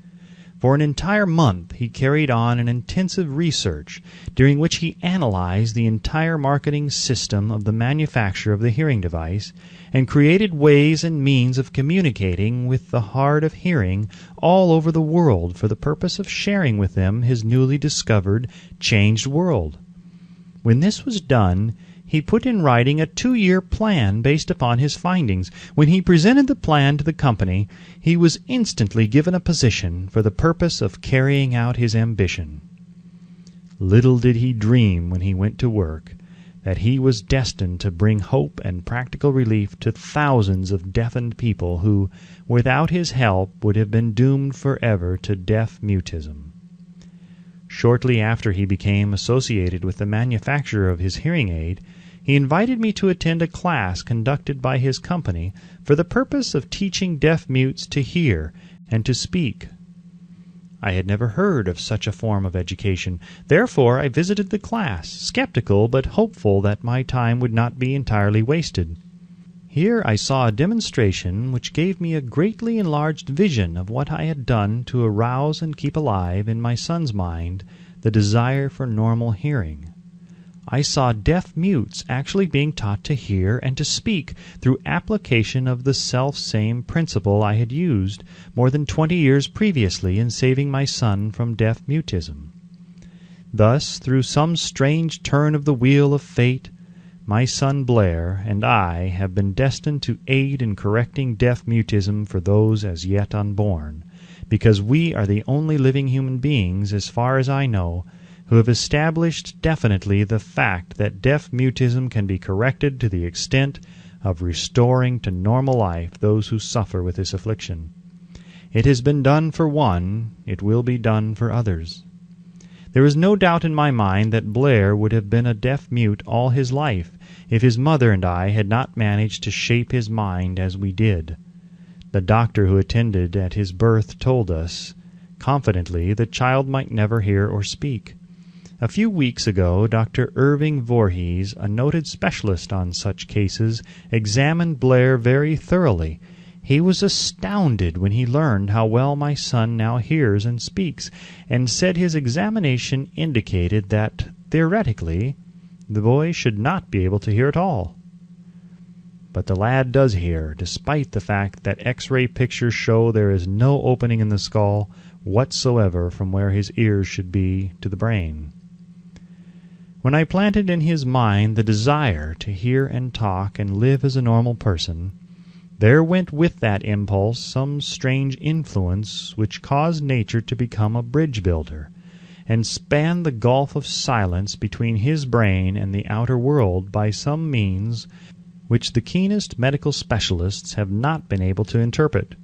For an entire month he carried on an intensive research, during which he analyzed the entire marketing system of the manufacturer of the hearing device, and created ways and means of communicating with the hard of hearing all over the world for the purpose of sharing with them his newly discovered, changed world. When this was done, he put in writing a 2-year plan based upon his findings. When he presented the plan to the company, he was instantly given a position for the purpose of carrying out his ambition. Little did he dream when he went to work that he was destined to bring hope and practical relief to thousands of deafened people who, without his help, would have been doomed forever to deaf mutism. Shortly after he became associated with the manufacturer of his hearing aid, he invited me to attend a class conducted by his company for the purpose of teaching deaf mutes to hear and to speak. I had never heard of such a form of education. Therefore I visited the class, skeptical but hopeful that my time would not be entirely wasted. Here I saw a demonstration which gave me a greatly enlarged vision of what I had done to arouse and keep alive in my son's mind the desire for normal hearing. I saw deaf mutes actually being taught to hear and to speak through application of the self-same principle I had used more than 20 years previously in saving my son from deaf mutism. Thus, through some strange turn of the wheel of fate, my son Blair and I have been destined to aid in correcting deaf mutism for those as yet unborn, because we are the only living human beings, as far as I know, who have established definitely the fact that deaf mutism can be corrected to the extent of restoring to normal life those who suffer with this affliction. It has been done for one, it will be done for others. There is no doubt in my mind that Blair would have been a deaf mute all his life if his mother and I had not managed to shape his mind as we did. The doctor who attended at his birth told us, confidently, the child might never hear or speak. A few weeks ago, Dr. Irving Voorhees, a noted specialist on such cases, examined Blair very thoroughly. He was astounded when he learned how well my son now hears and speaks, and said his examination indicated that, theoretically, the boy should not be able to hear at all. But the lad does hear, despite the fact that X-ray pictures show there is no opening in the skull whatsoever from where his ears should be to the brain. When I planted in his mind the desire to hear and talk and live as a normal person, there went with that impulse some strange influence which caused nature to become a bridge builder, and span the gulf of silence between his brain and the outer world by some means which the keenest medical specialists have not been able to interpret.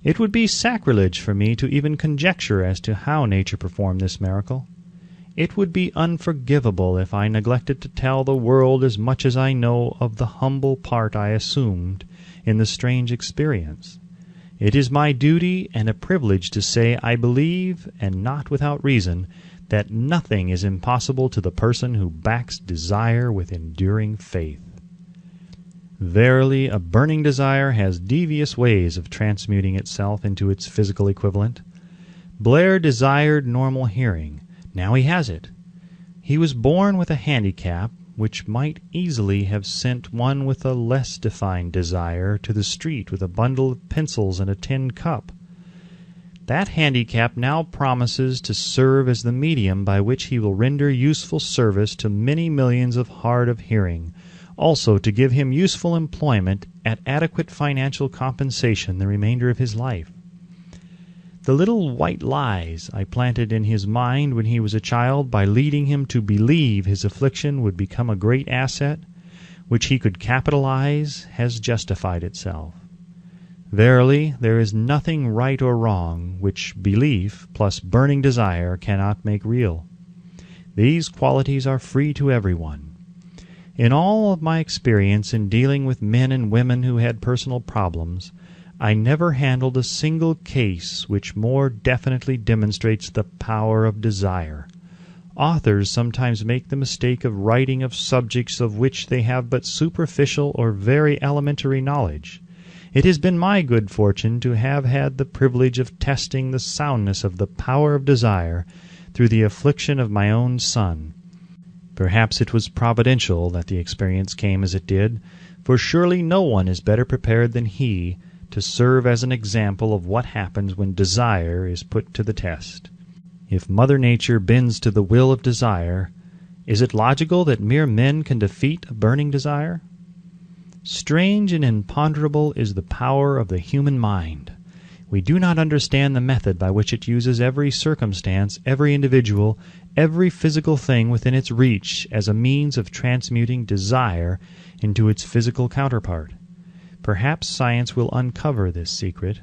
It would be sacrilege for me to even conjecture as to how nature performed this miracle. It would be unforgivable if I neglected to tell the world as much as I know of the humble part I assumed in the strange experience. It is my duty and a privilege to say I believe, and not without reason, that nothing is impossible to the person who backs desire with enduring faith. Verily, a burning desire has devious ways of transmuting itself into its physical equivalent. Blair desired normal hearing. Now he has it. He was born with a handicap which might easily have sent one with a less defined desire to the street with a bundle of pencils and a tin cup. That handicap now promises to serve as the medium by which he will render useful service to many millions of hard of hearing, also to give him useful employment at adequate financial compensation the remainder of his life. The little white lies I planted in his mind when he was a child by leading him to believe his affliction would become a great asset, which he could capitalize, has justified itself. Verily, there is nothing right or wrong which belief plus burning desire cannot make real. These qualities are free to everyone. In all of my experience in dealing with men and women who had personal problems, I never handled a single case which more definitely demonstrates the power of desire. Authors sometimes make the mistake of writing of subjects of which they have but superficial or very elementary knowledge. It has been my good fortune to have had the privilege of testing the soundness of the power of desire through the affliction of my own son. Perhaps it was providential that the experience came as it did, for surely no one is better prepared than he to serve as an example of what happens when desire is put to the test. If Mother Nature bends to the will of desire, is it logical that mere men can defeat a burning desire? Strange and imponderable is the power of the human mind. We do not understand the method by which it uses every circumstance, every individual, every physical thing within its reach as a means of transmuting desire into its physical counterpart. Perhaps science will uncover this secret.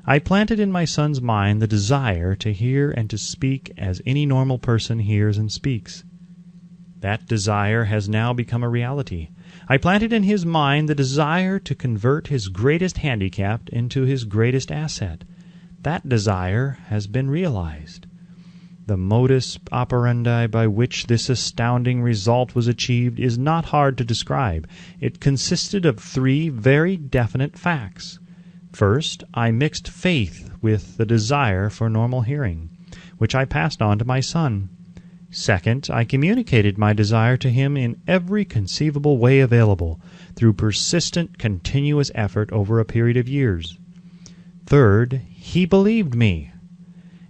I planted in my son's mind the desire to hear and to speak as any normal person hears and speaks. That desire has now become a reality. I planted in his mind the desire to convert his greatest handicap into his greatest asset. That desire has been realized. The modus operandi by which this astounding result was achieved is not hard to describe. It consisted of 3 very definite facts. First, I mixed faith with the desire for normal hearing, which I passed on to my son. Second, I communicated my desire to him in every conceivable way available, through persistent, continuous effort over a period of years. Third, he believed me.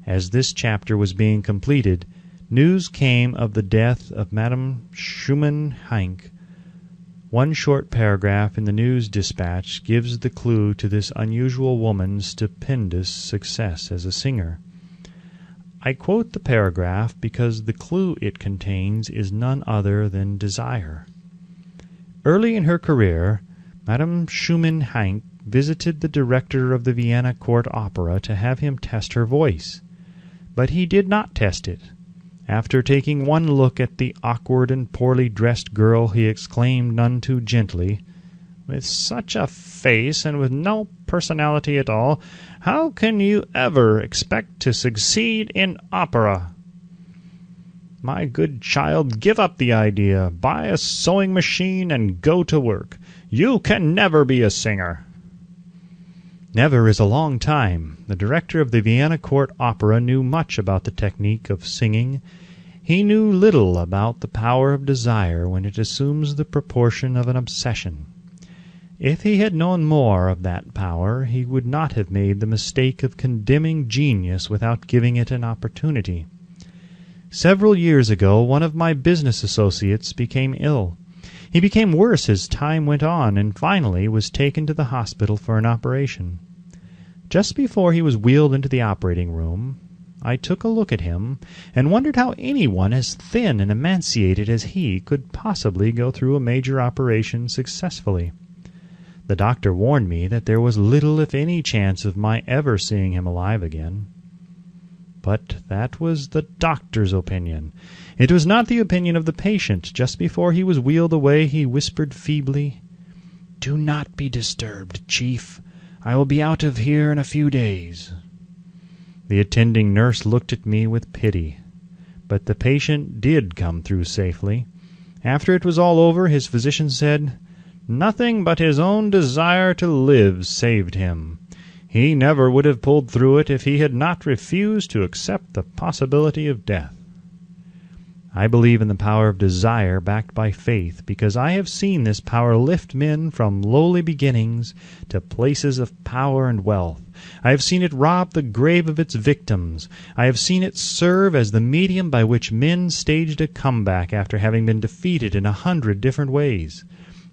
As this chapter was being completed, news came of the death of Madame Schumann-Heink. One short paragraph in the news dispatch gives the clue to this unusual woman's stupendous success as a singer. I quote the paragraph because the clue it contains is none other than desire. Early in her career, Madame Schumann-Heink visited the director of the Vienna Court Opera to have him test her voice. But he did not test it. After taking one look at the awkward and poorly dressed girl, he exclaimed none too gently, "With such a face and with no personality at all, how can you ever expect to succeed in opera? My good child, give up the idea. Buy a sewing machine and go to work. You can never be a singer." Never is a long time. The director of the Vienna Court Opera knew much about the technique of singing. He knew little about the power of desire when it assumes the proportion of an obsession. If he had known more of that power, he would not have made the mistake of condemning genius without giving it an opportunity. Several years ago, one of my business associates became ill. He became worse as time went on, and finally was taken to the hospital for an operation. Just before he was wheeled into the operating room, I took a look at him and wondered how anyone as thin and emaciated as he could possibly go through a major operation successfully. The doctor warned me that there was little if any chance of my ever seeing him alive again. But that was the doctor's opinion. It was not the opinion of the patient. Just before he was wheeled away, he whispered feebly, "Do not be disturbed, Chief. I will be out of here in a few days." The attending nurse looked at me with pity. But the patient did come through safely. After it was all over, his physician said, "Nothing but his own desire to live saved him. He never would have pulled through it if he had not refused to accept the possibility of death." I believe in the power of desire backed by faith because I have seen this power lift men from lowly beginnings to places of power and wealth. I have seen it rob the grave of its victims. I have seen it serve as the medium by which men staged a comeback after having been defeated in 100 different ways.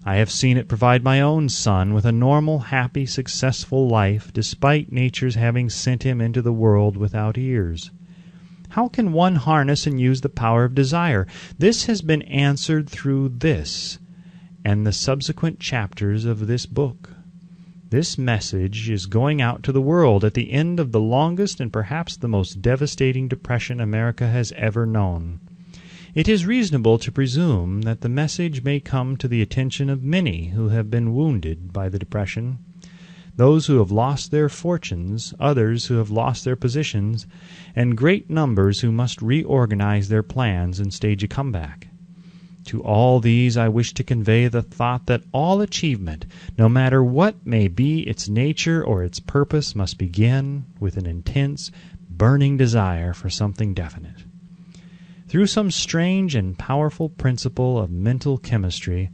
I have seen it provide my own son with a normal, happy, successful life despite nature's having sent him into the world without ears. How can one harness and use the power of desire? This has been answered through this and the subsequent chapters of this book. This message is going out to the world at the end of the longest and perhaps the most devastating depression America has ever known. It is reasonable to presume that the message may come to the attention of many who have been wounded by the depression, those who have lost their fortunes, others who have lost their positions, and great numbers who must reorganize their plans and stage a comeback. To all these I wish to convey the thought that all achievement, no matter what may be its nature or its purpose, must begin with an intense, burning desire for something definite. Through some strange and powerful principle of mental chemistry,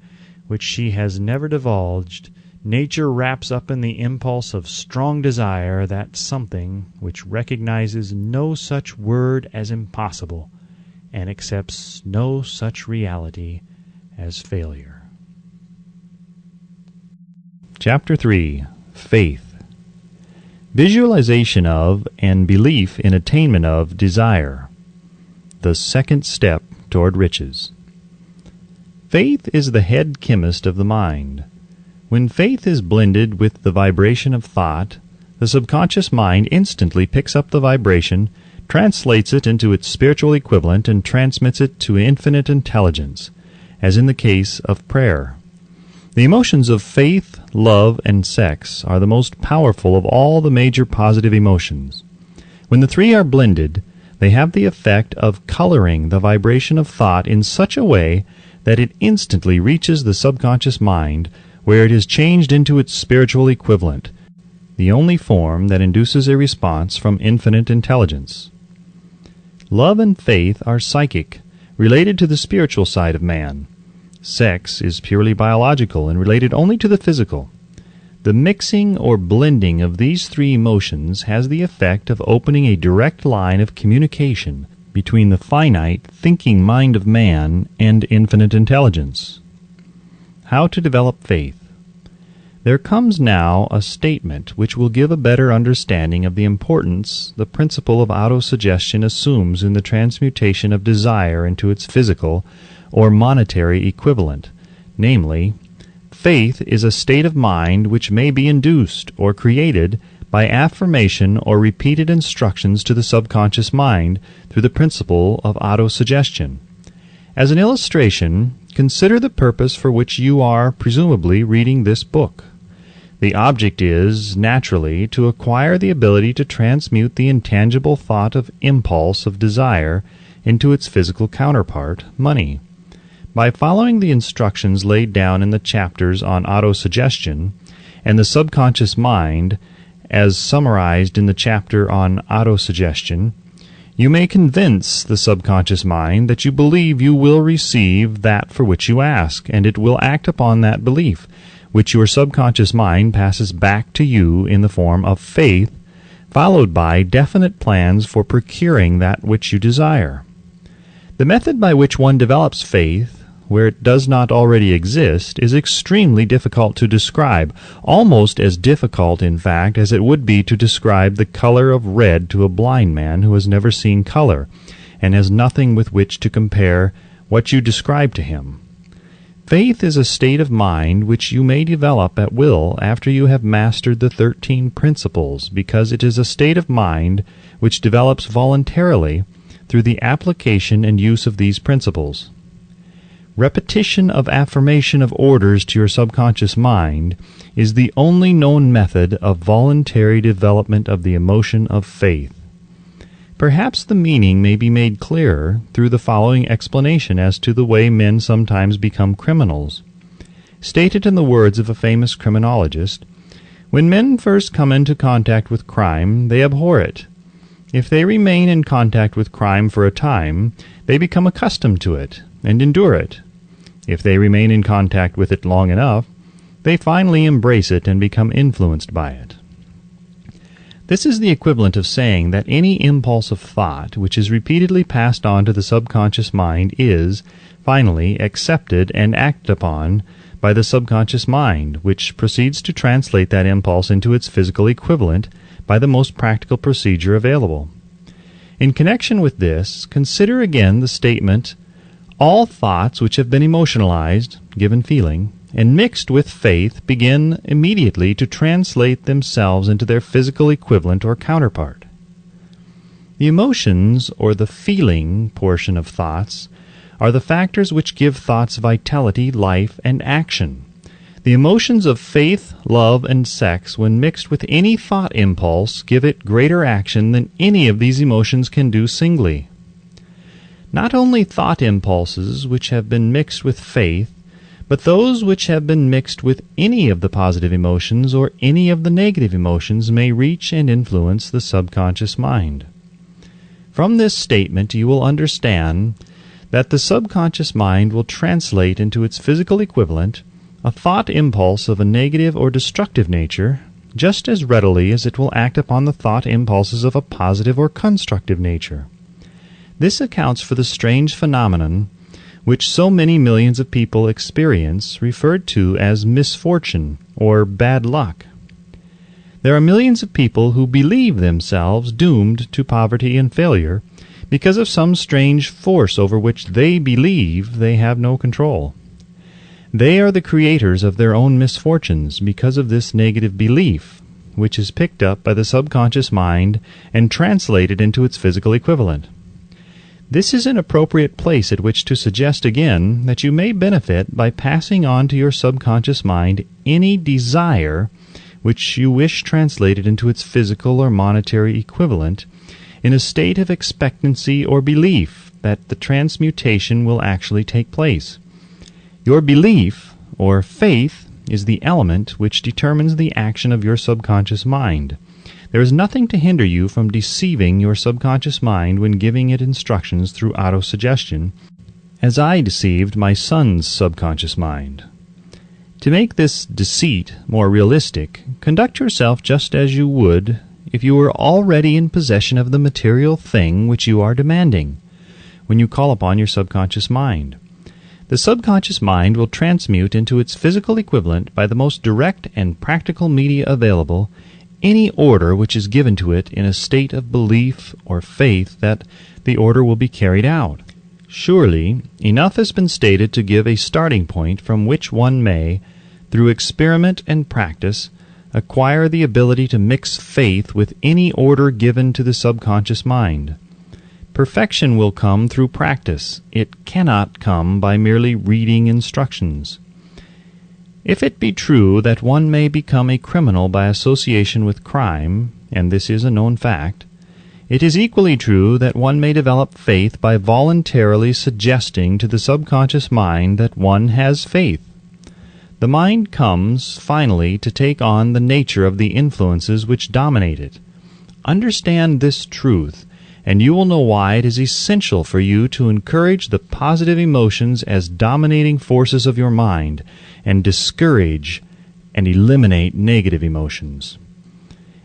which she has never divulged, nature wraps up in the impulse of strong desire that something which recognizes no such word as impossible and accepts no such reality as failure. Chapter 3. Faith. Visualization of and belief in attainment of desire. The second step toward riches. Faith is the head chemist of the mind. When faith is blended with the vibration of thought, the subconscious mind instantly picks up the vibration, translates it into its spiritual equivalent, and transmits it to infinite intelligence, as in the case of prayer. The emotions of faith, love, and sex are the most powerful of all the major positive emotions. When the three are blended, they have the effect of coloring the vibration of thought in such a way that it instantly reaches the subconscious mind, where it is changed into its spiritual equivalent, the only form that induces a response from infinite intelligence. Love and faith are psychic, related to the spiritual side of man. Sex is purely biological and related only to the physical. The mixing or blending of these three emotions has the effect of opening a direct line of communication between the finite, thinking mind of man and infinite intelligence. How to develop faith. There comes now a statement which will give a better understanding of the importance the principle of autosuggestion assumes in the transmutation of desire into its physical or monetary equivalent, namely, faith is a state of mind which may be induced or created by affirmation or repeated instructions to the subconscious mind through the principle of autosuggestion. As an illustration, consider the purpose for which you are presumably reading this book. The object is, naturally, to acquire the ability to transmute the intangible thought of impulse of desire into its physical counterpart, money. By following the instructions laid down in the chapters on autosuggestion and the subconscious mind, as summarized in the chapter on autosuggestion, you may convince the subconscious mind that you believe you will receive that for which you ask, and it will act upon that belief, which your subconscious mind passes back to you in the form of faith, followed by definite plans for procuring that which you desire. The method by which one develops faith, where it does not already exist, is extremely difficult to describe, almost as difficult, in fact, as it would be to describe the color of red to a blind man who has never seen color, and has nothing with which to compare what you describe to him. Faith is a state of mind which you may develop at will after you have mastered the 13 principles, because it is a state of mind which develops voluntarily through the application and use of these principles. Repetition of affirmation of orders to your subconscious mind is the only known method of voluntary development of the emotion of faith. Perhaps the meaning may be made clearer through the following explanation as to the way men sometimes become criminals. Stated in the words of a famous criminologist, "When men first come into contact with crime, they abhor it. If they remain in contact with crime for a time, they become accustomed to it and endure it. If they remain in contact with it long enough, they finally embrace it and become influenced by it." This is the equivalent of saying that any impulse of thought which is repeatedly passed on to the subconscious mind is, finally, accepted and acted upon by the subconscious mind, which proceeds to translate that impulse into its physical equivalent by the most practical procedure available. In connection with this, consider again the statement, "All thoughts which have been emotionalized, given feeling, and mixed with faith begin immediately to translate themselves into their physical equivalent or counterpart." The emotions, or the feeling portion of thoughts, are the factors which give thoughts vitality, life, and action. The emotions of faith, love, and sex, when mixed with any thought impulse, give it greater action than any of these emotions can do singly. Not only thought impulses which have been mixed with faith, but those which have been mixed with any of the positive emotions or any of the negative emotions may reach and influence the subconscious mind. From this statement you will understand that the subconscious mind will translate into its physical equivalent a thought impulse of a negative or destructive nature just as readily as it will act upon the thought impulses of a positive or constructive nature. This accounts for the strange phenomenon which so many millions of people experience, referred to as misfortune or bad luck. There are millions of people who believe themselves doomed to poverty and failure because of some strange force over which they believe they have no control. They are the creators of their own misfortunes because of this negative belief, which is picked up by the subconscious mind and translated into its physical equivalent. This is an appropriate place at which to suggest again that you may benefit by passing on to your subconscious mind any desire which you wish translated into its physical or monetary equivalent in a state of expectancy or belief that the transmutation will actually take place. Your belief, or faith, is the element which determines the action of your subconscious mind. There is nothing to hinder you from deceiving your subconscious mind when giving it instructions through autosuggestion, as I deceived my son's subconscious mind. To make this deceit more realistic, conduct yourself just as you would if you were already in possession of the material thing which you are demanding, when you call upon your subconscious mind. The subconscious mind will transmute into its physical equivalent by the most direct and practical media available any order which is given to it in a state of belief or faith that the order will be carried out. Surely, enough has been stated to give a starting point from which one may, through experiment and practice, acquire the ability to mix faith with any order given to the subconscious mind. Perfection will come through practice. It cannot come by merely reading instructions. If it be true that one may become a criminal by association with crime, and this is a known fact, it is equally true that one may develop faith by voluntarily suggesting to the subconscious mind that one has faith. The mind comes, finally, to take on the nature of the influences which dominate it. Understand this truth, and you will know why it is essential for you to encourage the positive emotions as dominating forces of your mind, and discourage and eliminate negative emotions.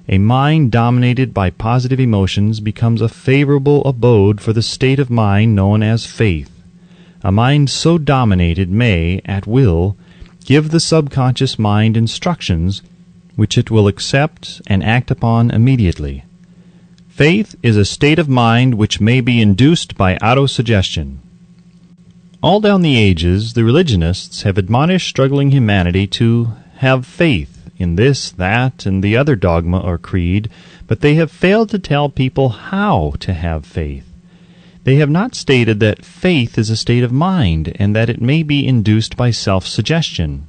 A mind dominated by positive emotions becomes a favorable abode for the state of mind known as faith. A mind so dominated may, at will, give the subconscious mind instructions which it will accept and act upon immediately. Faith is a state of mind which may be induced by autosuggestion. All down the ages, the religionists have admonished struggling humanity to have faith in this, that, and the other dogma or creed, but they have failed to tell people how to have faith. They have not stated that faith is a state of mind and that it may be induced by self-suggestion.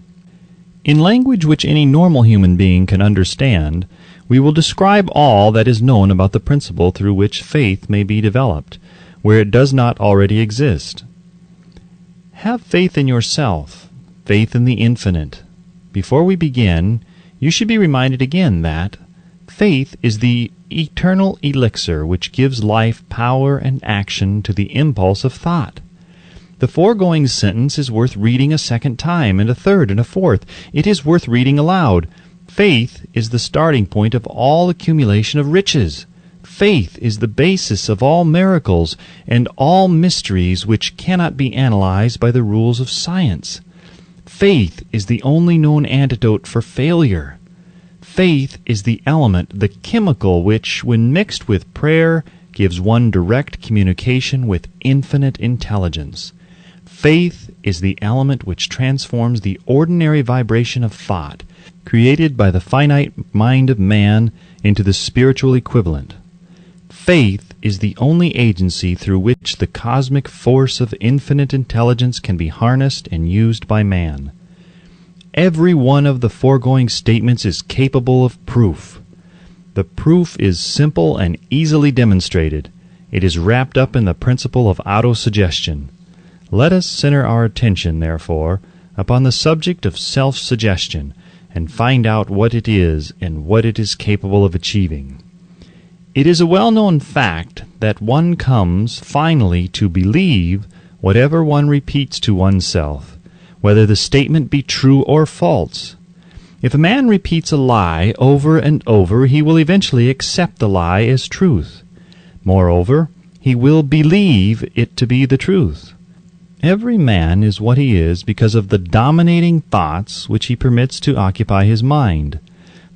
In language which any normal human being can understand, we will describe all that is known about the principle through which faith may be developed, where it does not already exist. Have faith in yourself, faith in the infinite. Before we begin, you should be reminded again that faith is the eternal elixir which gives life power and action to the impulse of thought. The foregoing sentence is worth reading a second time, and a third, and a fourth. It is worth reading aloud. Faith is the starting point of all accumulation of riches. Faith is the basis of all miracles and all mysteries which cannot be analyzed by the rules of science. Faith is the only known antidote for failure. Faith is the element, the chemical, which, when mixed with prayer, gives one direct communication with infinite intelligence. Faith is the element which transforms the ordinary vibration of thought, created by the finite mind of man, into the spiritual equivalent. Faith is the only agency through which the cosmic force of infinite intelligence can be harnessed and used by man. Every one of the foregoing statements is capable of proof. The proof is simple and easily demonstrated. It is wrapped up in the principle of autosuggestion. Let us center our attention, therefore, upon the subject of self-suggestion and find out what it is and what it is capable of achieving. It is a well-known fact that one comes finally to believe whatever one repeats to oneself, whether the statement be true or false. If a man repeats a lie over and over, he will eventually accept the lie as truth. Moreover, he will believe it to be the truth. Every man is what he is because of the dominating thoughts which he permits to occupy his mind.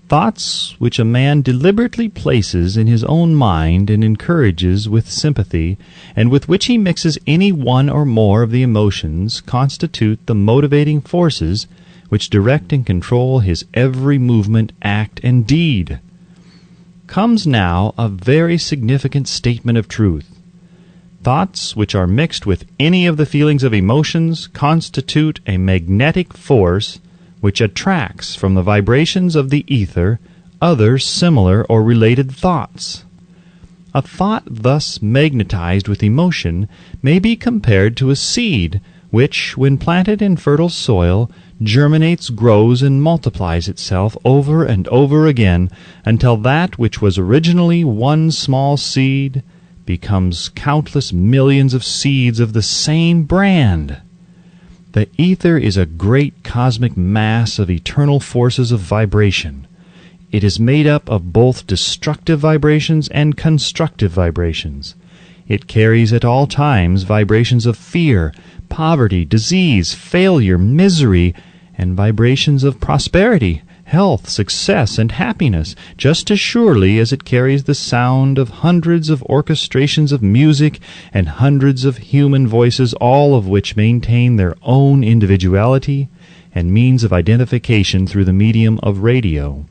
Thoughts which a man deliberately places in his own mind and encourages with sympathy, and with which he mixes any one or more of the emotions, constitute the motivating forces which direct and control his every movement, act, and deed. Comes now a very significant statement of truth. Thoughts which are mixed with any of the feelings of emotions constitute a magnetic force which attracts from the vibrations of the ether other similar or related thoughts. A thought thus magnetized with emotion may be compared to a seed which, when planted in fertile soil, germinates, grows, and multiplies itself over and over again until that which was originally one small seed becomes countless millions of seeds of the same brand. The ether is a great cosmic mass of eternal forces of vibration. It is made up of both destructive vibrations and constructive vibrations. It carries at all times vibrations of fear, poverty, disease, failure, misery, and vibrations of prosperity, health, success, and happiness, just as surely as it carries the sound of hundreds of orchestrations of music and hundreds of human voices, all of which maintain their own individuality and means of identification through the medium of radio.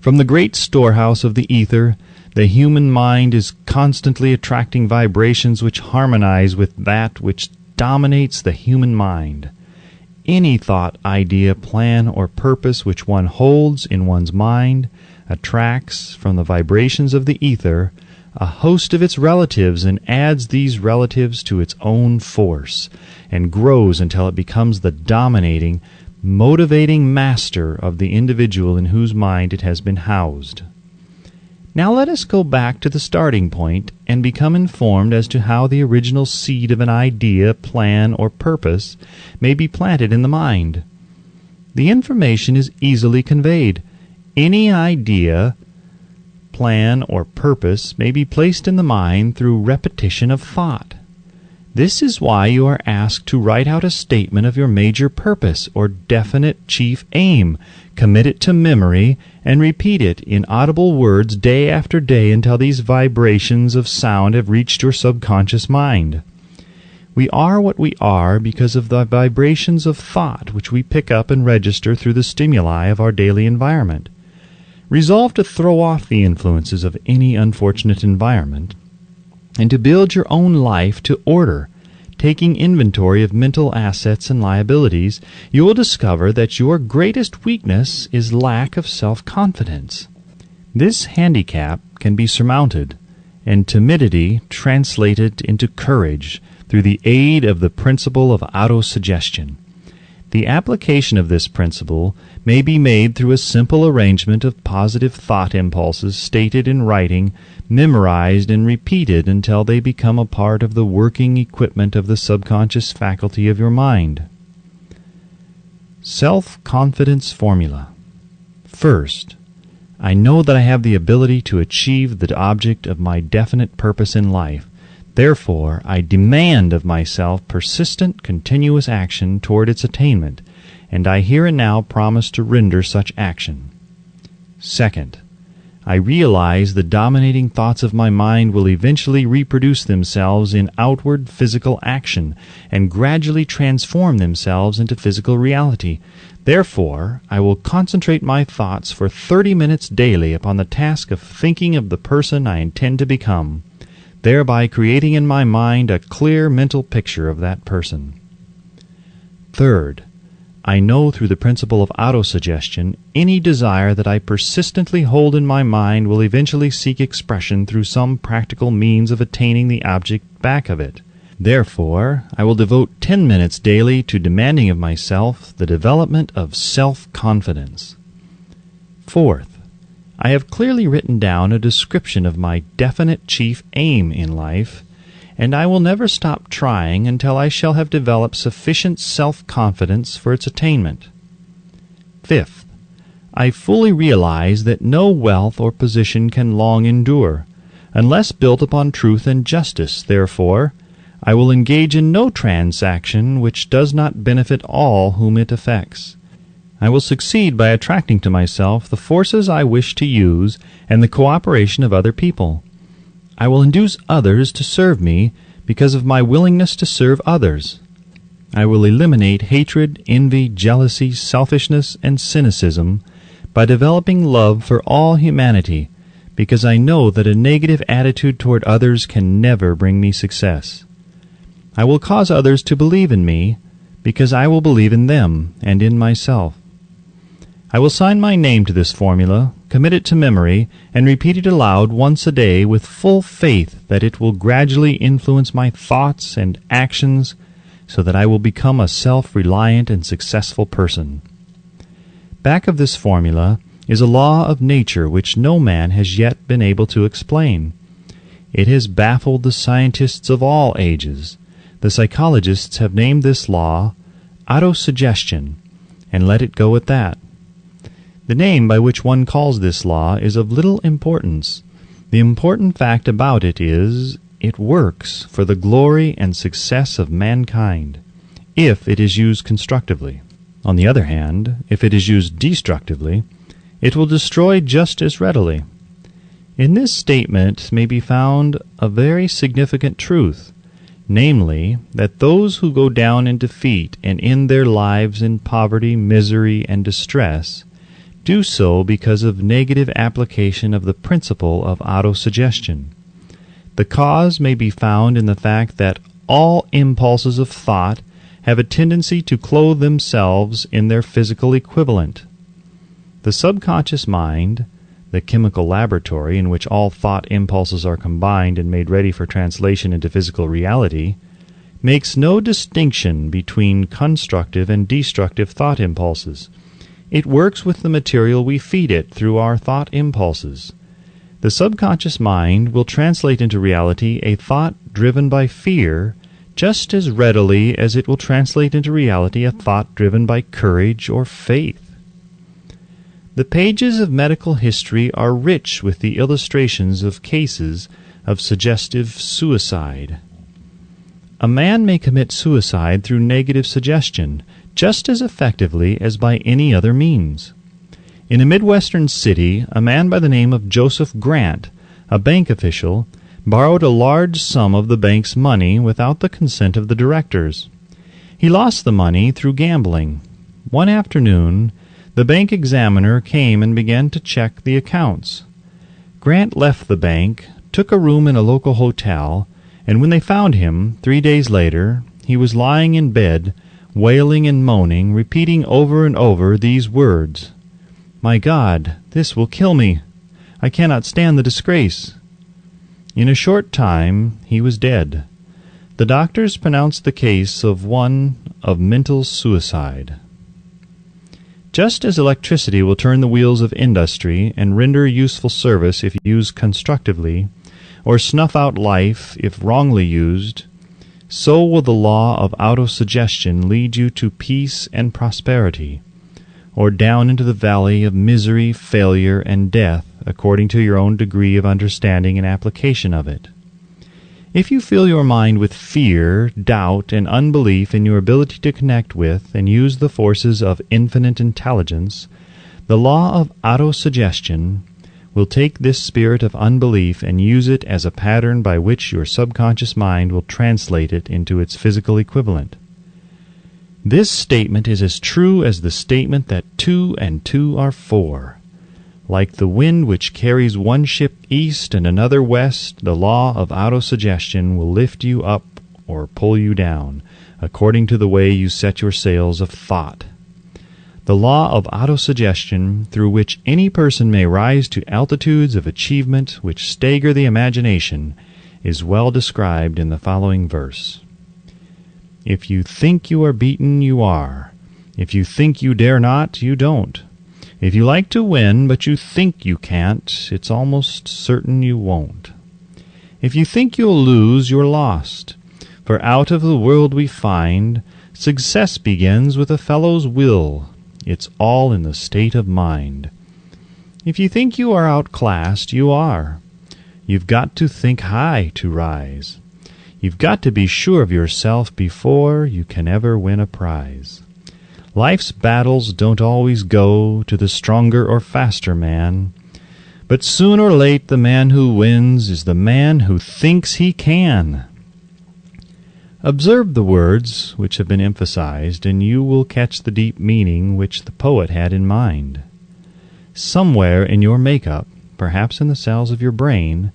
From the great storehouse of the ether, the human mind is constantly attracting vibrations which harmonize with that which dominates the human mind. Any thought, idea, plan, or purpose which one holds in one's mind attracts from the vibrations of the ether a host of its relatives and adds these relatives to its own force and grows until it becomes the dominating, motivating master of the individual in whose mind it has been housed. Now let us go back to the starting point and become informed as to how the original seed of an idea, plan, or purpose may be planted in the mind. The information is easily conveyed. Any idea, plan, or purpose may be placed in the mind through repetition of thought. This is why you are asked to write out a statement of your major purpose or definite chief aim, commit it to memory, and repeat it in audible words day after day until these vibrations of sound have reached your subconscious mind. We are what we are because of the vibrations of thought which we pick up and register through the stimuli of our daily environment. Resolve to throw off the influences of any unfortunate environment and to build your own life to order. Taking inventory of mental assets and liabilities, you will discover that your greatest weakness is lack of self-confidence. This handicap can be surmounted, and timidity translated into courage through the aid of the principle of autosuggestion. The application of this principle may be made through a simple arrangement of positive thought impulses stated in writing, memorized and repeated until they become a part of the working equipment of the subconscious faculty of your mind. Self-confidence formula. First, I know that I have the ability to achieve the object of my definite purpose in life. Therefore, I demand of myself persistent, continuous action toward its attainment, and I here and now promise to render such action. Second, I realize the dominating thoughts of my mind will eventually reproduce themselves in outward physical action and gradually transform themselves into physical reality. Therefore, I will concentrate my thoughts for 30 minutes daily upon the task of thinking of the person I intend to become, thereby creating in my mind a clear mental picture of that person. Third, I know through the principle of autosuggestion any desire that I persistently hold in my mind will eventually seek expression through some practical means of attaining the object back of it. Therefore, I will devote 10 minutes daily to demanding of myself the development of self-confidence. Fourth, I have clearly written down a description of my definite chief aim in life, and I will never stop trying until I shall have developed sufficient self-confidence for its attainment. Fifth, I fully realize that no wealth or position can long endure, unless built upon truth and justice. Therefore, I will engage in no transaction which does not benefit all whom it affects. I will succeed by attracting to myself the forces I wish to use and the cooperation of other people. I will induce others to serve me because of my willingness to serve others. I will eliminate hatred, envy, jealousy, selfishness, and cynicism by developing love for all humanity, because I know that a negative attitude toward others can never bring me success. I will cause others to believe in me, because I will believe in them and in myself. I will sign my name to this formula, commit it to memory, and repeat it aloud once a day with full faith that it will gradually influence my thoughts and actions so that I will become a self-reliant and successful person. Back of this formula is a law of nature which no man has yet been able to explain. It has baffled the scientists of all ages. The psychologists have named this law autosuggestion, and let it go at that. The name by which one calls this law is of little importance. The important fact about it is, it works for the glory and success of mankind, if it is used constructively. On the other hand, if it is used destructively, it will destroy just as readily. In this statement may be found a very significant truth, namely, that those who go down in defeat and end their lives in poverty, misery, and distress do so because of negative application of the principle of autosuggestion. The cause may be found in the fact that all impulses of thought have a tendency to clothe themselves in their physical equivalent. The subconscious mind, the chemical laboratory in which all thought impulses are combined and made ready for translation into physical reality, makes no distinction between constructive and destructive thought impulses. It works with the material we feed it through our thought impulses. The subconscious mind will translate into reality a thought driven by fear just as readily as it will translate into reality a thought driven by courage or faith. The pages of medical history are rich with the illustrations of cases of suggestive suicide. a man may commit suicide through negative suggestion just as effectively as by any other means. In a Midwestern city, a man by the name of Joseph Grant, a bank official, borrowed a large sum of the bank's money without the consent of the directors. He lost the money through gambling. One afternoon, the bank examiner came and began to check the accounts. Grant left the bank, took a room in a local hotel, and when they found him, 3 days later, he was lying in bed, wailing and moaning, repeating over and over these words, "My God, this will kill me. I cannot stand the disgrace." In a short time he was dead. The doctors pronounced the case of one of mental suicide. Just as electricity will turn the wheels of industry and render useful service if used constructively, or snuff out life if wrongly used, so will the law of autosuggestion lead you to peace and prosperity, or down into the valley of misery, failure, and death, according to your own degree of understanding and application of it. If you fill your mind with fear, doubt, and unbelief in your ability to connect with and use the forces of infinite intelligence, the law of autosuggestion will take this spirit of unbelief and use it as a pattern by which your subconscious mind will translate it into its physical equivalent. This statement is as true as the statement that 2 and 2 are 4. Like the wind which carries one ship east and another west, the law of autosuggestion will lift you up or pull you down, according to the way you set your sails of thought. The law of autosuggestion, through which any person may rise to altitudes of achievement which stagger the imagination, is well described in the following verse. If you think you are beaten, you are. If you think you dare not, you don't. If you like to win, but you think you can't, it's almost certain you won't. If you think you'll lose, you're lost. For out of the world we find, success begins with a fellow's will. It's all in the state of mind. If you think you are outclassed, you are. You've got to think high to rise. You've got to be sure of yourself before you can ever win a prize. Life's battles don't always go to the stronger or faster man, but soon or late the man who wins is the man who thinks he can. Observe the words which have been emphasized, and you will catch the deep meaning which the poet had in mind. Somewhere in your makeup, perhaps in the cells of your brain,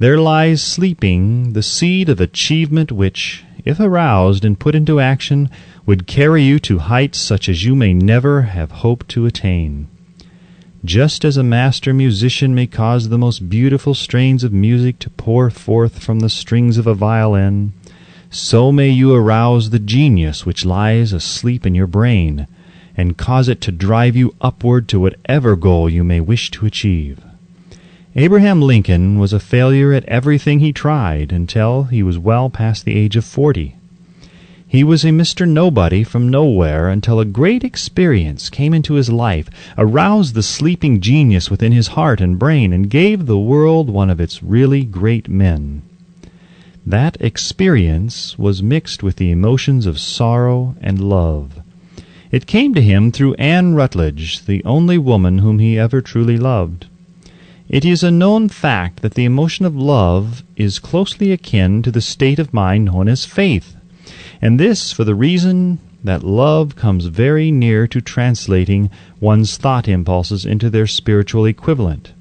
there lies sleeping the seed of achievement which, if aroused and put into action, would carry you to heights such as you may never have hoped to attain. Just as a master musician may cause the most beautiful strains of music to pour forth from the strings of a violin, so may you arouse the genius which lies asleep in your brain, and cause it to drive you upward to whatever goal you may wish to achieve. Abraham Lincoln was a failure at everything he tried until he was well past the age of 40. He was a Mr. Nobody from nowhere until a great experience came into his life, aroused the sleeping genius within his heart and brain, and gave the world one of its really great men. That experience was mixed with the emotions of sorrow and love. It came to him through Anne Rutledge, the only woman whom he ever truly loved. It is a known fact that the emotion of love is closely akin to the state of mind known as faith, and this for the reason that love comes very near to translating one's thought impulses into their spiritual equivalent.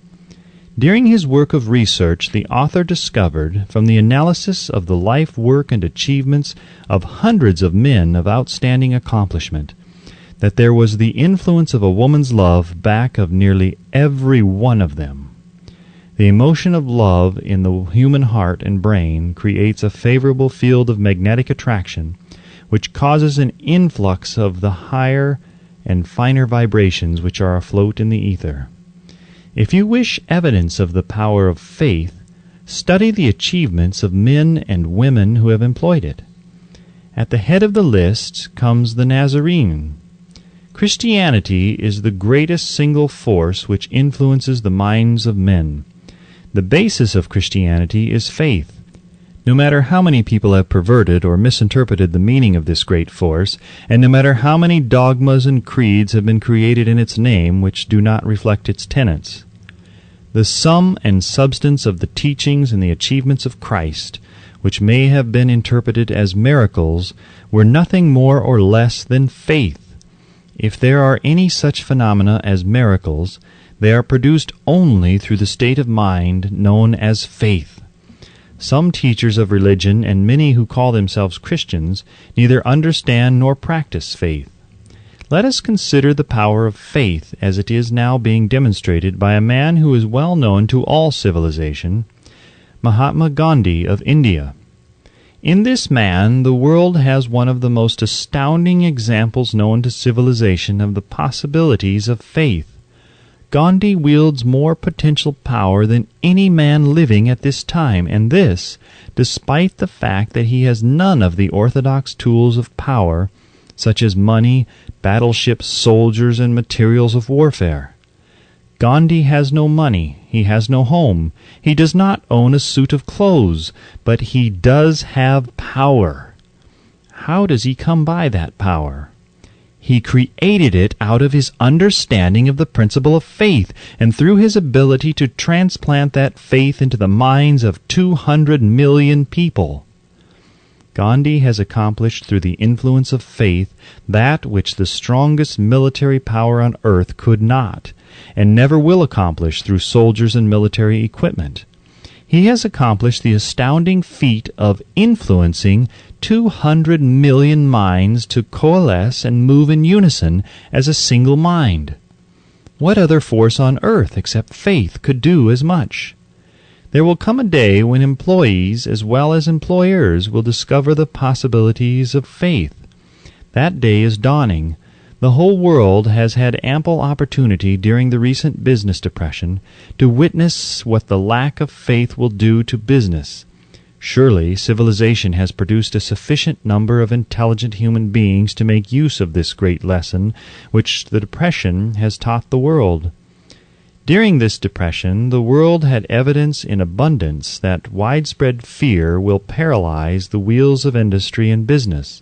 During his work of research, the author discovered, from the analysis of the life, work, and achievements of hundreds of men of outstanding accomplishment, that there was the influence of a woman's love back of nearly every one of them. The emotion of love in the human heart and brain creates a favorable field of magnetic attraction, which causes an influx of the higher and finer vibrations which are afloat in the ether. If you wish evidence of the power of faith, study the achievements of men and women who have employed it. At the head of the list comes the Nazarene. Christianity is the greatest single force which influences the minds of men. The basis of Christianity is faith. No matter how many people have perverted or misinterpreted the meaning of this great force, and no matter how many dogmas and creeds have been created in its name which do not reflect its tenets, the sum and substance of the teachings and the achievements of Christ, which may have been interpreted as miracles, were nothing more or less than faith. If there are any such phenomena as miracles, they are produced only through the state of mind known as faith. Some teachers of religion and many who call themselves Christians neither understand nor practice faith. Let us consider the power of faith as it is now being demonstrated by a man who is well known to all civilization, Mahatma Gandhi of India. In this man, the world has one of the most astounding examples known to civilization of the possibilities of faith. Gandhi wields more potential power than any man living at this time, and this, despite the fact that he has none of the orthodox tools of power, such as money, battleships, soldiers, and materials of warfare. Gandhi has no money, he has no home, he does not own a suit of clothes, but he does have power. How does he come by that power? He created it out of his understanding of the principle of faith, and through his ability to transplant that faith into the minds of 200 million people. Gandhi has accomplished through the influence of faith that which the strongest military power on earth could not, and never will accomplish through soldiers and military equipment. He has accomplished the astounding feat of influencing 200 million minds to coalesce and move in unison as a single mind. What other force on earth except faith could do as much? There will come a day when employees as well as employers will discover the possibilities of faith. That day is dawning. The whole world has had ample opportunity during the recent business depression to witness what the lack of faith will do to business. Surely civilization has produced a sufficient number of intelligent human beings to make use of this great lesson which the depression has taught the world. During this depression, the world had evidence in abundance that widespread fear will paralyze the wheels of industry and business.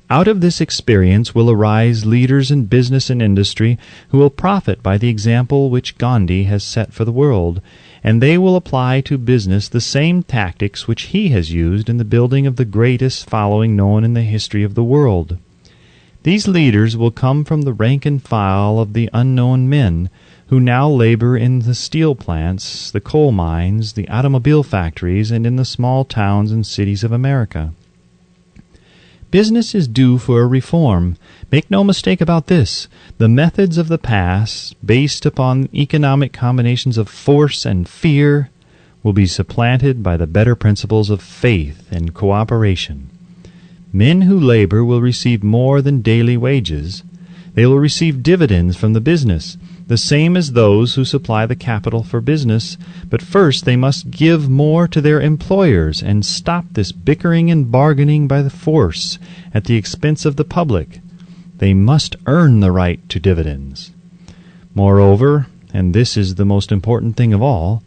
Out of this experience will arise leaders in business and industry who will profit by the example which Gandhi has set for the world, and they will apply to business the same tactics which he has used in the building of the greatest following known in the history of the world. These leaders will come from the rank and file of the unknown men who now labor in the steel plants, the coal mines, the automobile factories, and in the small towns and cities of America. Business is due for a reform. Make no mistake about this. The methods of the past, based upon economic combinations of force and fear, will be supplanted by the better principles of faith and cooperation. Men who labor will receive more than daily wages. They will receive dividends from the business, the same as those who supply the capital for business, but first they must give more to their employers and stop this bickering and bargaining by the force at the expense of the public. They must earn the right to dividends. Moreover, and this is the most important thing of all,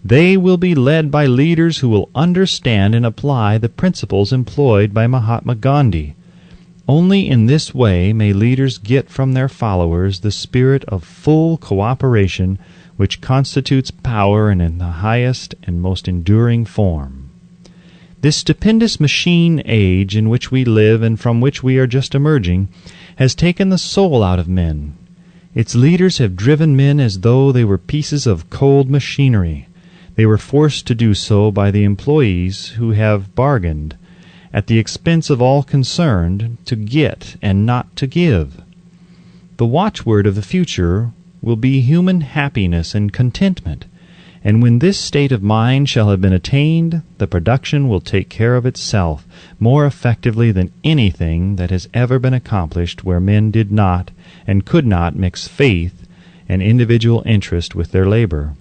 they will be led by leaders who will understand and apply the principles employed by Mahatma Gandhi. Only in this way may leaders get from their followers the spirit of full cooperation which constitutes power and in the highest and most enduring form. This stupendous machine age in which we live and from which we are just emerging has taken the soul out of men. Its leaders have driven men as though they were pieces of cold machinery. They were forced to do so by the employees who have bargained, at the expense of all concerned, to get and not to give. The watchword of the future will be human happiness and contentment, and when this state of mind shall have been attained, the production will take care of itself more effectively than anything that has ever been accomplished where men did not and could not mix faith and individual interest with their labor.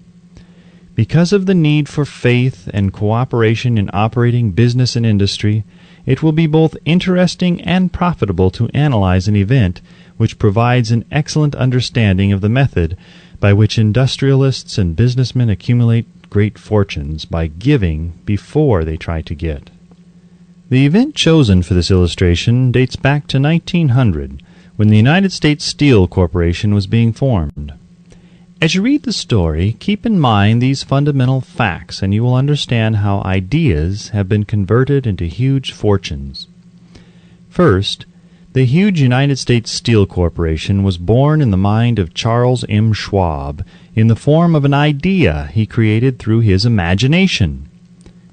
Because of the need for faith and cooperation in operating business and industry, it will be both interesting and profitable to analyze an event which provides an excellent understanding of the method by which industrialists and businessmen accumulate great fortunes by giving before they try to get. The event chosen for this illustration dates back to 1900, when the United States Steel Corporation was being formed. As you read the story, keep in mind these fundamental facts, and you will understand how ideas have been converted into huge fortunes. First, the huge United States Steel Corporation was born in the mind of Charles M. Schwab in the form of an idea he created through his imagination.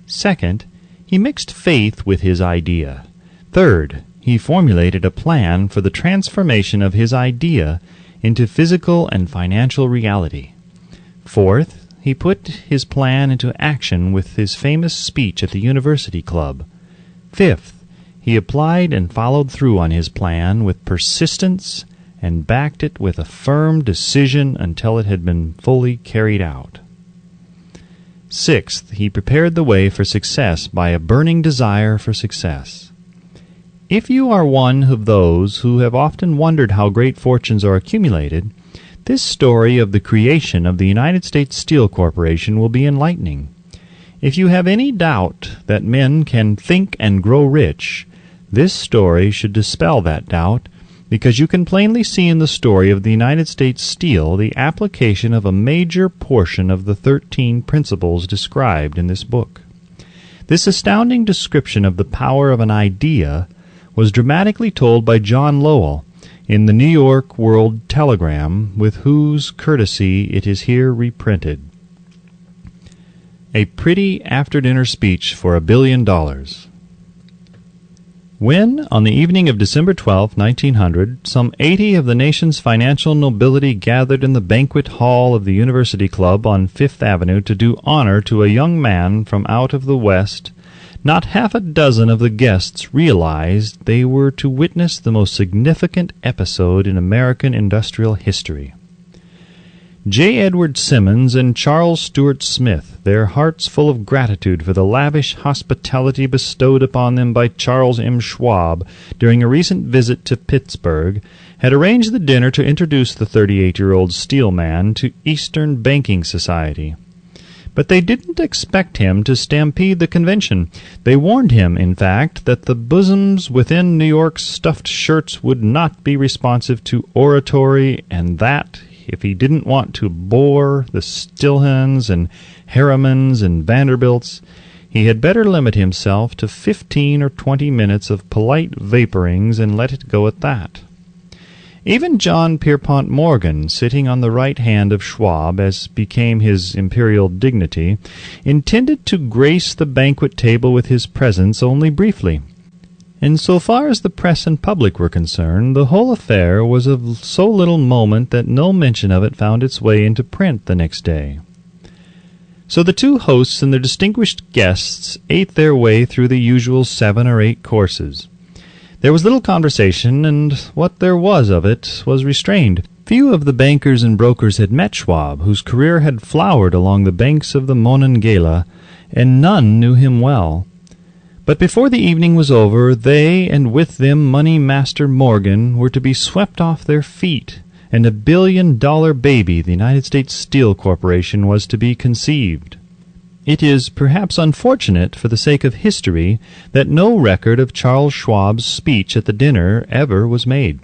Second, he mixed faith with his idea. Third, he formulated a plan for the transformation of his idea into physical and financial reality. Fourth, he put his plan into action with his famous speech at the University Club. Fifth, he applied and followed through on his plan with persistence and backed it with a firm decision until it had been fully carried out. Sixth, he prepared the way for success by a burning desire for success. If you are one of those who have often wondered how great fortunes are accumulated, this story of the creation of the United States Steel Corporation will be enlightening. If you have any doubt that men can think and grow rich, this story should dispel that doubt, because you can plainly see in the story of the United States Steel the application of a major portion of the 13 principles described in this book. This astounding description of the power of an idea was dramatically told by John Lowell in the New York World Telegram, with whose courtesy it is here reprinted. A pretty after-dinner speech for $1 billion. When, on the evening of December 12, 1900, some 80 of the nation's financial nobility gathered in the banquet hall of the University Club on Fifth Avenue to do honor to a young man from out of the West, not half a dozen of the guests realized they were to witness the most significant episode in American industrial history. J. Edward Simmons and Charles Stuart Smith, their hearts full of gratitude for the lavish hospitality bestowed upon them by Charles M. Schwab during a recent visit to Pittsburgh, had arranged the dinner to introduce the 38-year-old steel man to Eastern banking society. But they didn't expect him to stampede the convention. They warned him, in fact, that the bosoms within New York's stuffed shirts would not be responsive to oratory, and that, if he didn't want to bore the Stilhans and Harrimans and Vanderbilts, he had better limit himself to 15 or 20 minutes of polite vaporings and let it go at that. Even John Pierpont Morgan, sitting on the right hand of Schwab, as became his imperial dignity, intended to grace the banquet table with his presence only briefly. And so far as the press and public were concerned, the whole affair was of so little moment that no mention of it found its way into print the next day. So the two hosts and their distinguished guests ate their way through the usual 7 or 8 courses. There was little conversation, and what there was of it was restrained. Few of the bankers and brokers had met Schwab, whose career had flowered along the banks of the Monongahela, and none knew him well. But before the evening was over, they, and with them Money Master Morgan, were to be swept off their feet, and $1 billion baby, the United States Steel Corporation, was to be conceived. It is perhaps unfortunate, for the sake of history, that no record of Charles Schwab's speech at the dinner ever was made.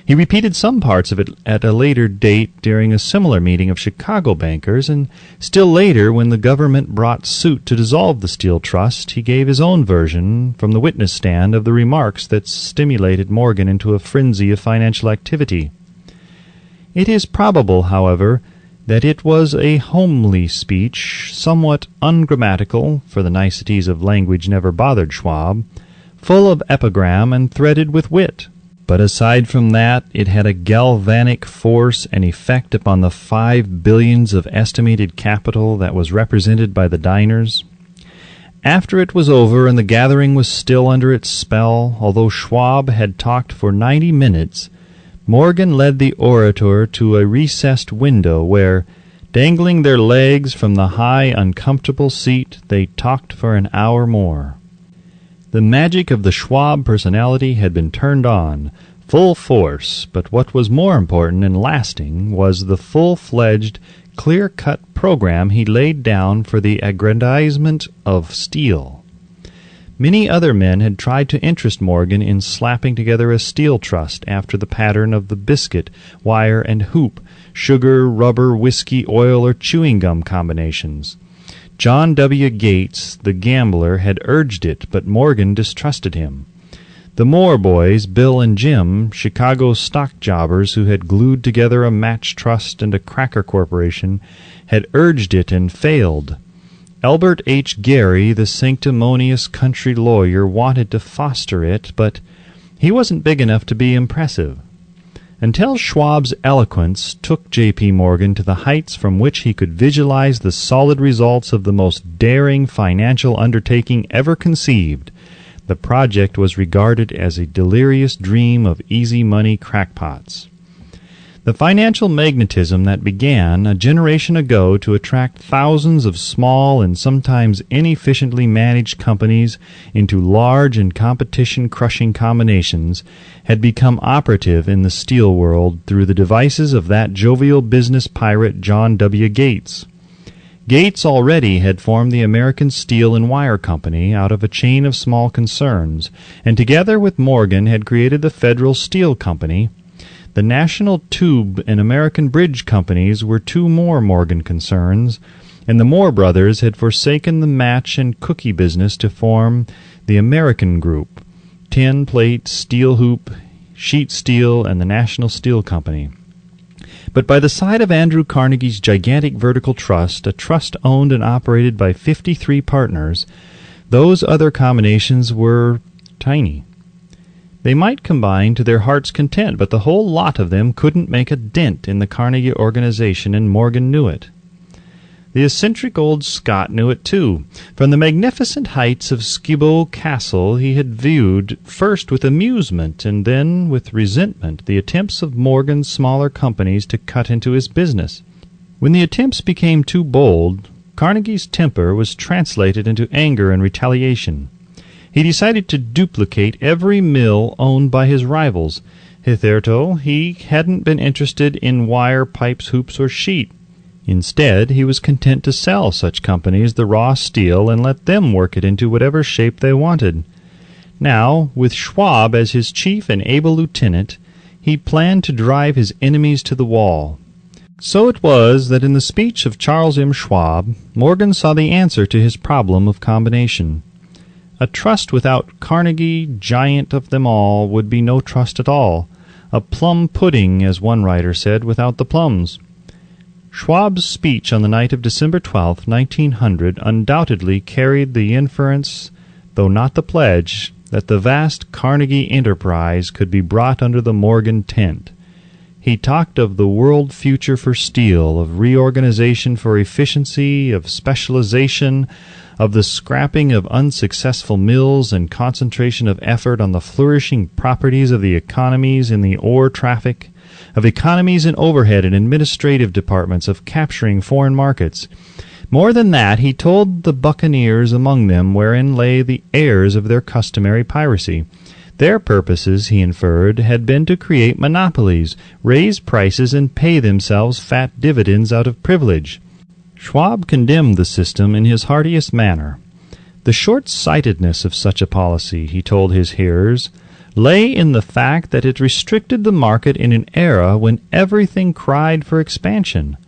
He repeated some parts of it at a later date during a similar meeting of Chicago bankers, and still later, when the government brought suit to dissolve the Steel Trust, he gave his own version from the witness stand of the remarks that stimulated Morgan into a frenzy of financial activity. It is probable, however, that it was a homely speech, somewhat ungrammatical, for the niceties of language never bothered Schwab, full of epigram and threaded with wit. But aside from that, it had a galvanic force and effect upon the 5 billions of estimated capital that was represented by the diners. After it was over and the gathering was still under its spell, although Schwab had talked for 90 minutes, Morgan led the orator to a recessed window where, dangling their legs from the high, uncomfortable seat, they talked for an hour more. The magic of the Schwab personality had been turned on, full force, but what was more important and lasting was the full-fledged, clear-cut program he laid down for the aggrandizement of steel. Many other men had tried to interest Morgan in slapping together a steel trust after the pattern of the biscuit, wire, and hoop, sugar, rubber, whiskey, oil, or chewing gum combinations. John W. Gates, the gambler, had urged it, but Morgan distrusted him. The Moore boys, Bill and Jim, Chicago stock jobbers who had glued together a match trust and a cracker corporation, had urged it and failed. Albert H. Gary, the sanctimonious country lawyer, wanted to foster it, but he wasn't big enough to be impressive. Until Schwab's eloquence took J.P. Morgan to the heights from which he could visualize the solid results of the most daring financial undertaking ever conceived, the project was regarded as a delirious dream of easy money crackpots. The financial magnetism that began a generation ago to attract thousands of small and sometimes inefficiently managed companies into large and competition-crushing combinations had become operative in the steel world through the devices of that jovial business pirate John W. Gates. Gates already had formed the American Steel and Wire Company out of a chain of small concerns, and together with Morgan had created the Federal Steel Company. The National Tube and American Bridge Companies were two more Morgan concerns, and the Moore brothers had forsaken the match and cookie business to form the American Group, tin plate, steel hoop, sheet steel, and the National Steel Company. But by the side of Andrew Carnegie's gigantic vertical trust, a trust owned and operated by 53 partners, those other combinations were tiny. They might combine to their heart's content, but the whole lot of them couldn't make a dent in the Carnegie organization, and Morgan knew it. The eccentric old Scot knew it too. From the magnificent heights of Skibo Castle he had viewed, first with amusement and then with resentment, the attempts of Morgan's smaller companies to cut into his business. When the attempts became too bold, Carnegie's temper was translated into anger and retaliation. He decided to duplicate every mill owned by his rivals. Hitherto he hadn't been interested in wire, pipes, hoops, or sheet. Instead, he was content to sell such companies the raw steel and let them work it into whatever shape they wanted. Now, with Schwab as his chief and able lieutenant, he planned to drive his enemies to the wall. So it was that in the speech of Charles M. Schwab, Morgan saw the answer to his problem of combination. A trust without Carnegie, giant of them all, would be no trust at all. A plum pudding, as one writer said, without the plums. Schwab's speech on the night of December 12, 1900, undoubtedly carried the inference, though not the pledge, that the vast Carnegie enterprise could be brought under the Morgan tent. He talked of the world future for steel, of reorganization for efficiency, of specialization, of the scrapping of unsuccessful mills and concentration of effort on the flourishing properties of the economies in the ore traffic, of economies in overhead and administrative departments, of capturing foreign markets. More than that, he told the buccaneers among them wherein lay the heirs of their customary piracy. Their purposes, he inferred, had been to create monopolies, raise prices, and pay themselves fat dividends out of privilege. Schwab condemned the system in his heartiest manner. The short-sightedness of such a policy, he told his hearers, lay in the fact that it restricted the market in an era when everything cried for expansion.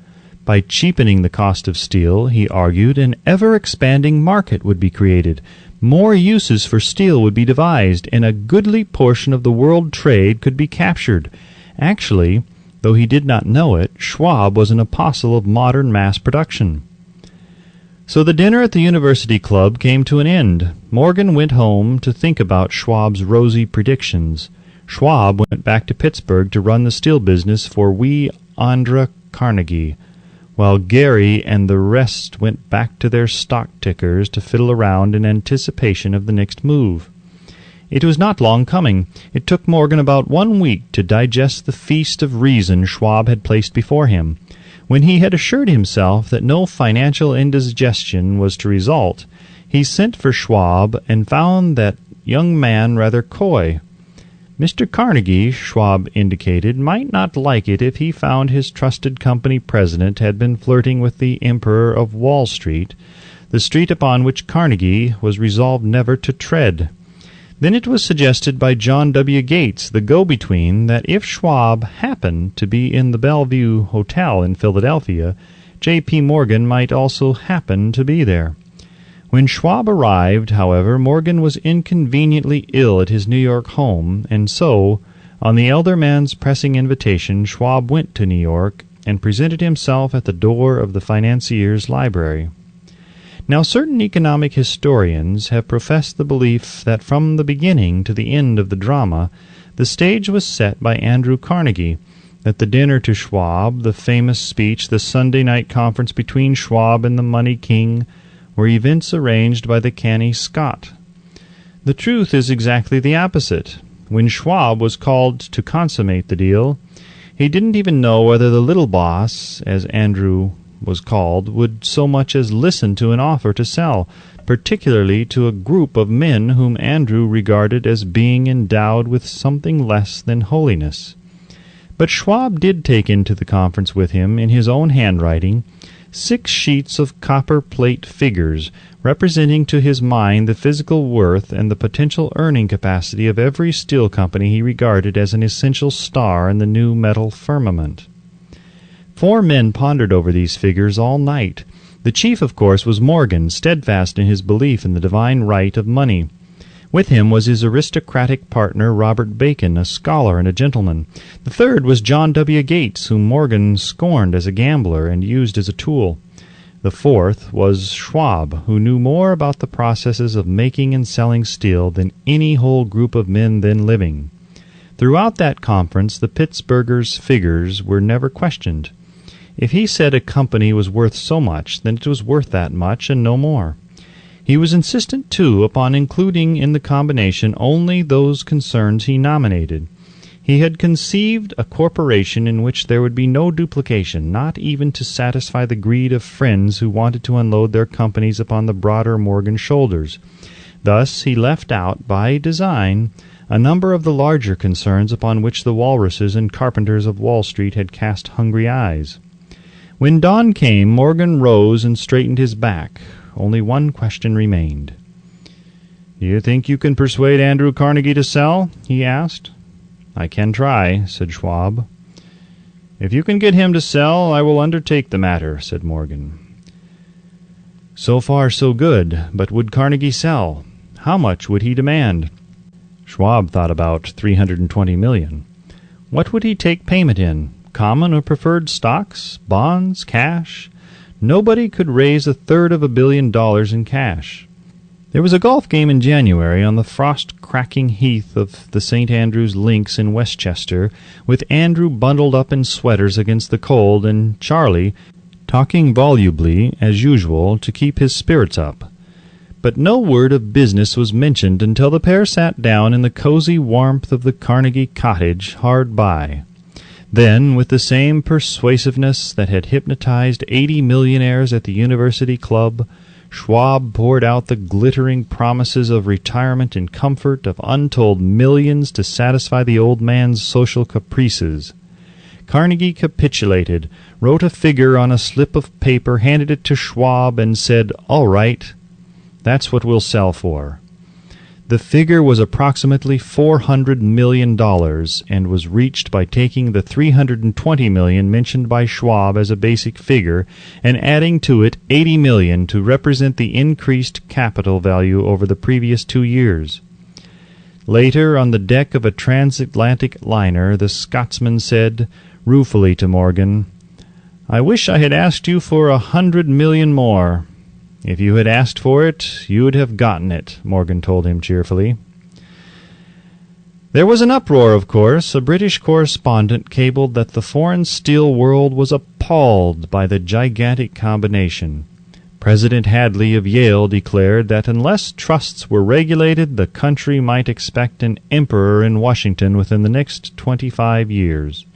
By cheapening the cost of steel, he argued, an ever-expanding market would be created, more uses for steel would be devised, and a goodly portion of the world trade could be captured. Actually, though he did not know it, Schwab was an apostle of modern mass production. So the dinner at the University Club came to an end. Morgan went home to think about Schwab's rosy predictions. Schwab went back to Pittsburgh to run the steel business for wee Andra Carnegie, while Gary and the rest went back to their stock tickers to fiddle around in anticipation of the next move. It was not long coming. It took Morgan about 1 week to digest the feast of reason Schwab had placed before him. When he had assured himself that no financial indigestion was to result, he sent for Schwab and found that young man rather coy. Mr. Carnegie, Schwab indicated, might not like it if he found his trusted company president had been flirting with the Emperor of Wall Street, the street upon which Carnegie was resolved never to tread. Then it was suggested by John W. Gates, the go-between, that if Schwab happened to be in the Bellevue Hotel in Philadelphia, J.P. Morgan might also happen to be there. When Schwab arrived, however, Morgan was inconveniently ill at his New York home, and so, on the elder man's pressing invitation, Schwab went to New York and presented himself at the door of the financier's library. Now, certain economic historians have professed the belief that from the beginning to the end of the drama, the stage was set by Andrew Carnegie, that the dinner to Schwab, the famous speech, the Sunday night conference between Schwab and the money king, were events arranged by the canny Scot. The truth is exactly the opposite. When Schwab was called to consummate the deal, he didn't even know whether the little boss, as Andrew was called, would so much as listen to an offer to sell, particularly to a group of men whom Andrew regarded as being endowed with something less than holiness. But Schwab did take into the conference with him, in his own handwriting, 6 sheets of copper plate figures, representing to his mind the physical worth and the potential earning capacity of every steel company he regarded as an essential star in the new metal firmament. 4 men pondered over these figures all night. The chief, of course, was Morgan, steadfast in his belief in the divine right of money. With him was his aristocratic partner, Robert Bacon, a scholar and a gentleman. The third was John W. Gates, whom Morgan scorned as a gambler and used as a tool. The fourth was Schwab, who knew more about the processes of making and selling steel than any whole group of men then living. Throughout that conference, the Pittsburgher's figures were never questioned. If he said a company was worth so much, then it was worth that much and no more. He was insistent, too, upon including in the combination only those concerns he nominated. He had conceived a corporation in which there would be no duplication, not even to satisfy the greed of friends who wanted to unload their companies upon the broader Morgan shoulders. Thus he left out, by design, a number of the larger concerns upon which the walruses and carpenters of Wall Street had cast hungry eyes. When dawn came, Morgan rose and straightened his back. Only one question remained. "Do you think you can persuade Andrew Carnegie to sell?" he asked. "I can try," said Schwab. "If you can get him to sell, I will undertake the matter," said Morgan. So far so good, but would Carnegie sell? How much would he demand? Schwab thought about $320 million. What would he take payment in? Common or preferred stocks? Bonds? Cash? Nobody could raise $333 million in cash. There was a golf game in January on the frost-cracking heath of the St. Andrew's Links in Westchester, with Andrew bundled up in sweaters against the cold and Charlie talking volubly, as usual, to keep his spirits up. But no word of business was mentioned until the pair sat down in the cozy warmth of the Carnegie cottage hard by. Then, with the same persuasiveness that had hypnotized 80 millionaires at the University Club, Schwab poured out the glittering promises of retirement and comfort, of untold millions to satisfy the old man's social caprices. Carnegie capitulated, wrote a figure on a slip of paper, handed it to Schwab, and said, "All right, that's what we'll sell for." The figure was approximately $400 million and was reached by taking the $320 million mentioned by Schwab as a basic figure and adding to it $80 million to represent the increased capital value over the previous 2 years. Later, on the deck of a transatlantic liner, the Scotsman said ruefully to Morgan, "I wish I had asked you for $100 million more." "If you had asked for it, you would have gotten it," Morgan told him cheerfully. There was an uproar, of course. A British correspondent cabled that the foreign steel world was appalled by the gigantic combination. President Hadley of Yale declared that unless trusts were regulated, the country might expect an emperor in Washington within the next 25 years.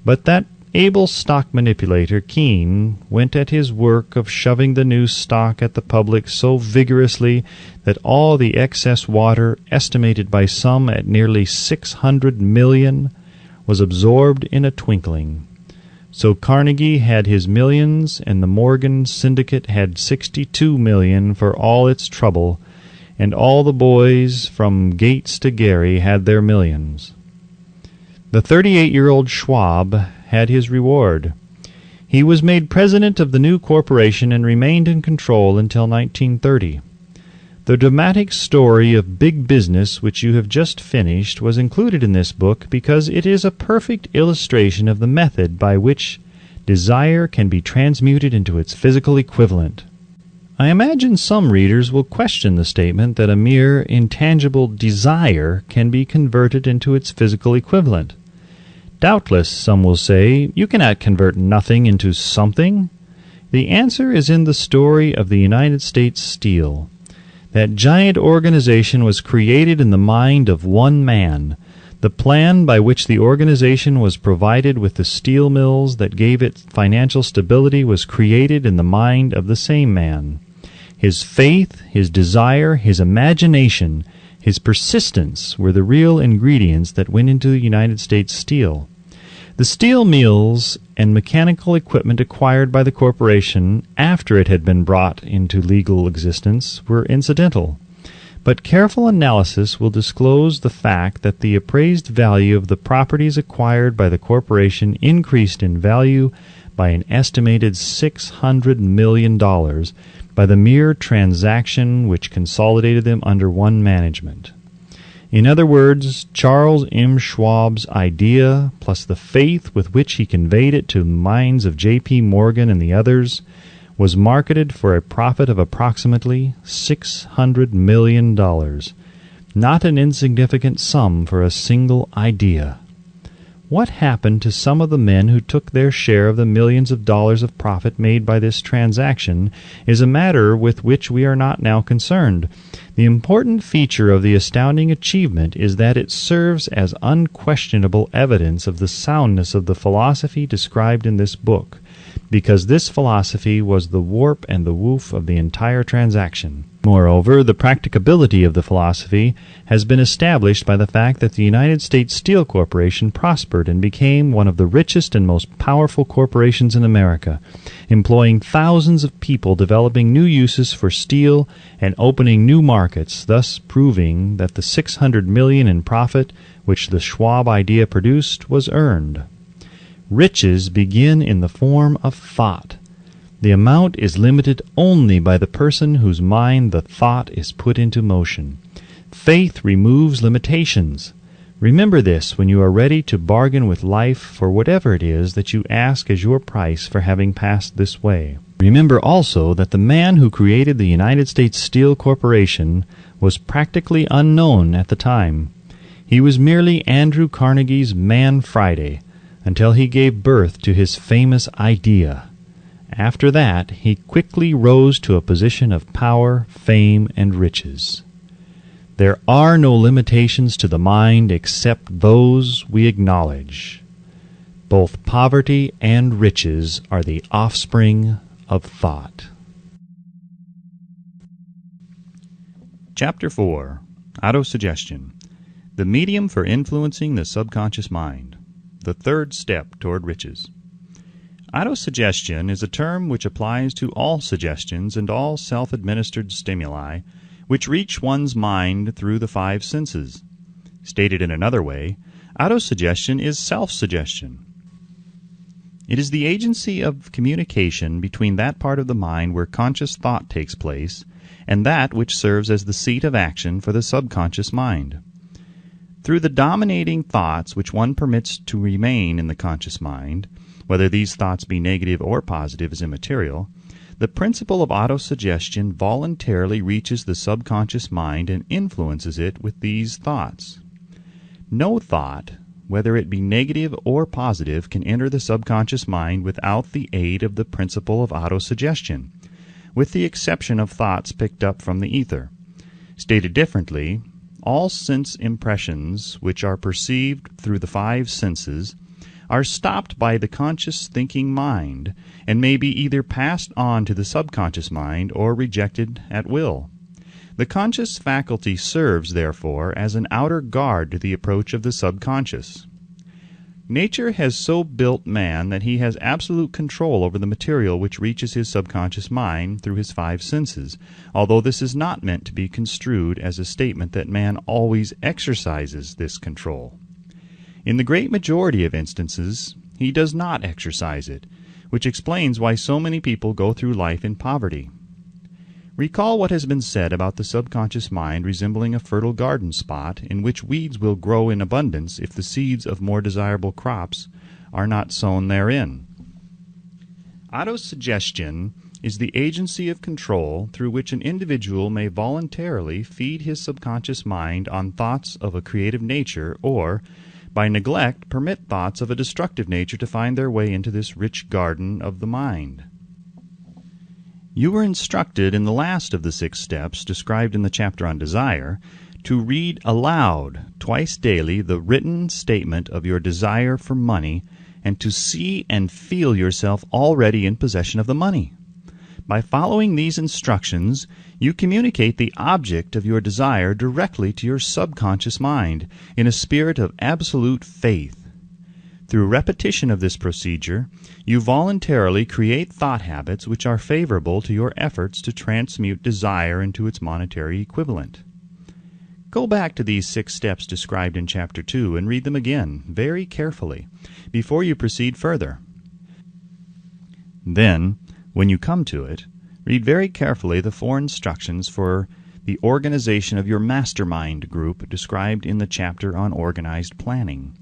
But that able stock manipulator Keene went at his work of shoving the new stock at the public so vigorously that all the excess water, estimated by some at nearly 600 million, was absorbed in a twinkling. So Carnegie had his millions, and the Morgan Syndicate had 62 million for all its trouble, and all the boys from Gates to Gary had their millions. The 38-year-old Schwab had his reward. He was made president of the new corporation and remained in control until 1930. The dramatic story of big business which you have just finished was included in this book because it is a perfect illustration of the method by which desire can be transmuted into its physical equivalent. I imagine some readers will question the statement that a mere intangible desire can be converted into its physical equivalent. Doubtless, some will say, you cannot convert nothing into something. The answer is in the story of the United States Steel. That giant organization was created in the mind of one man. The plan by which the organization was provided with the steel mills that gave it financial stability was created in the mind of the same man. His faith, his desire, his imagination, his persistence were the real ingredients that went into the United States Steel. The steel mills and mechanical equipment acquired by the corporation after it had been brought into legal existence were incidental. But careful analysis will disclose the fact that the appraised value of the properties acquired by the corporation increased in value by an estimated $600 million by the mere transaction which consolidated them under one management. In other words, Charles M. Schwab's idea, plus the faith with which he conveyed it to the minds of J.P. Morgan and the others, was marketed for a profit of approximately $600 million, not an insignificant sum for a single idea. What happened to some of the men who took their share of the millions of dollars of profit made by this transaction is a matter with which we are not now concerned. The important feature of the astounding achievement is that it serves as unquestionable evidence of the soundness of the philosophy described in this book, because this philosophy was the warp and the woof of the entire transaction. Moreover, the practicability of the philosophy has been established by the fact that the United States Steel Corporation prospered and became one of the richest and most powerful corporations in America, employing thousands of people, developing new uses for steel and opening new markets, thus proving that the $600 million in profit which the Schwab idea produced was earned. Riches begin in the form of thought. The amount is limited only by the person whose mind the thought is put into motion. Faith removes limitations. Remember this when you are ready to bargain with life for whatever it is that you ask as your price for having passed this way. Remember also that the man who created the United States Steel Corporation was practically unknown at the time. He was merely Andrew Carnegie's Man Friday, until he gave birth to his famous idea. After that, he quickly rose to a position of power, fame, and riches. There are no limitations to the mind except those we acknowledge. Both poverty and riches are the offspring of thought. Chapter 4. Autosuggestion. The medium for influencing the subconscious mind. The third step toward riches. Autosuggestion is a term which applies to all suggestions and all self-administered stimuli which reach one's mind through the five senses. Stated in another way, autosuggestion is self-suggestion. It is the agency of communication between that part of the mind where conscious thought takes place and that which serves as the seat of action for the subconscious mind. Through the dominating thoughts which one permits to remain in the conscious mind, whether these thoughts be negative or positive is immaterial, the principle of autosuggestion voluntarily reaches the subconscious mind and influences it with these thoughts. No thought, whether it be negative or positive, can enter the subconscious mind without the aid of the principle of autosuggestion, with the exception of thoughts picked up from the ether. Stated differently, all sense impressions which are perceived through the five senses are stopped by the conscious thinking mind and may be either passed on to the subconscious mind or rejected at will. The conscious faculty serves, therefore, as an outer guard to the approach of the subconscious. Nature has so built man that he has absolute control over the material which reaches his subconscious mind through his five senses, although this is not meant to be construed as a statement that man always exercises this control. In the great majority of instances, he does not exercise it, which explains why so many people go through life in poverty. Recall what has been said about the subconscious mind resembling a fertile garden spot in which weeds will grow in abundance if the seeds of more desirable crops are not sown therein. Autosuggestion is the agency of control through which an individual may voluntarily feed his subconscious mind on thoughts of a creative nature or, by neglect, permit thoughts of a destructive nature to find their way into this rich garden of the mind. You were instructed in the last of the 6 steps described in the chapter on desire to read aloud twice daily the written statement of your desire for money and to see and feel yourself already in possession of the money. By following these instructions, you communicate the object of your desire directly to your subconscious mind in a spirit of absolute faith. Through repetition of this procedure, you voluntarily create thought habits which are favorable to your efforts to transmute desire into its monetary equivalent. Go back to these 6 steps described in Chapter 2 and read them again, very carefully, before you proceed further. Then, when you come to it, read very carefully the 4 instructions for the organization of your mastermind group described in the chapter on organized planning.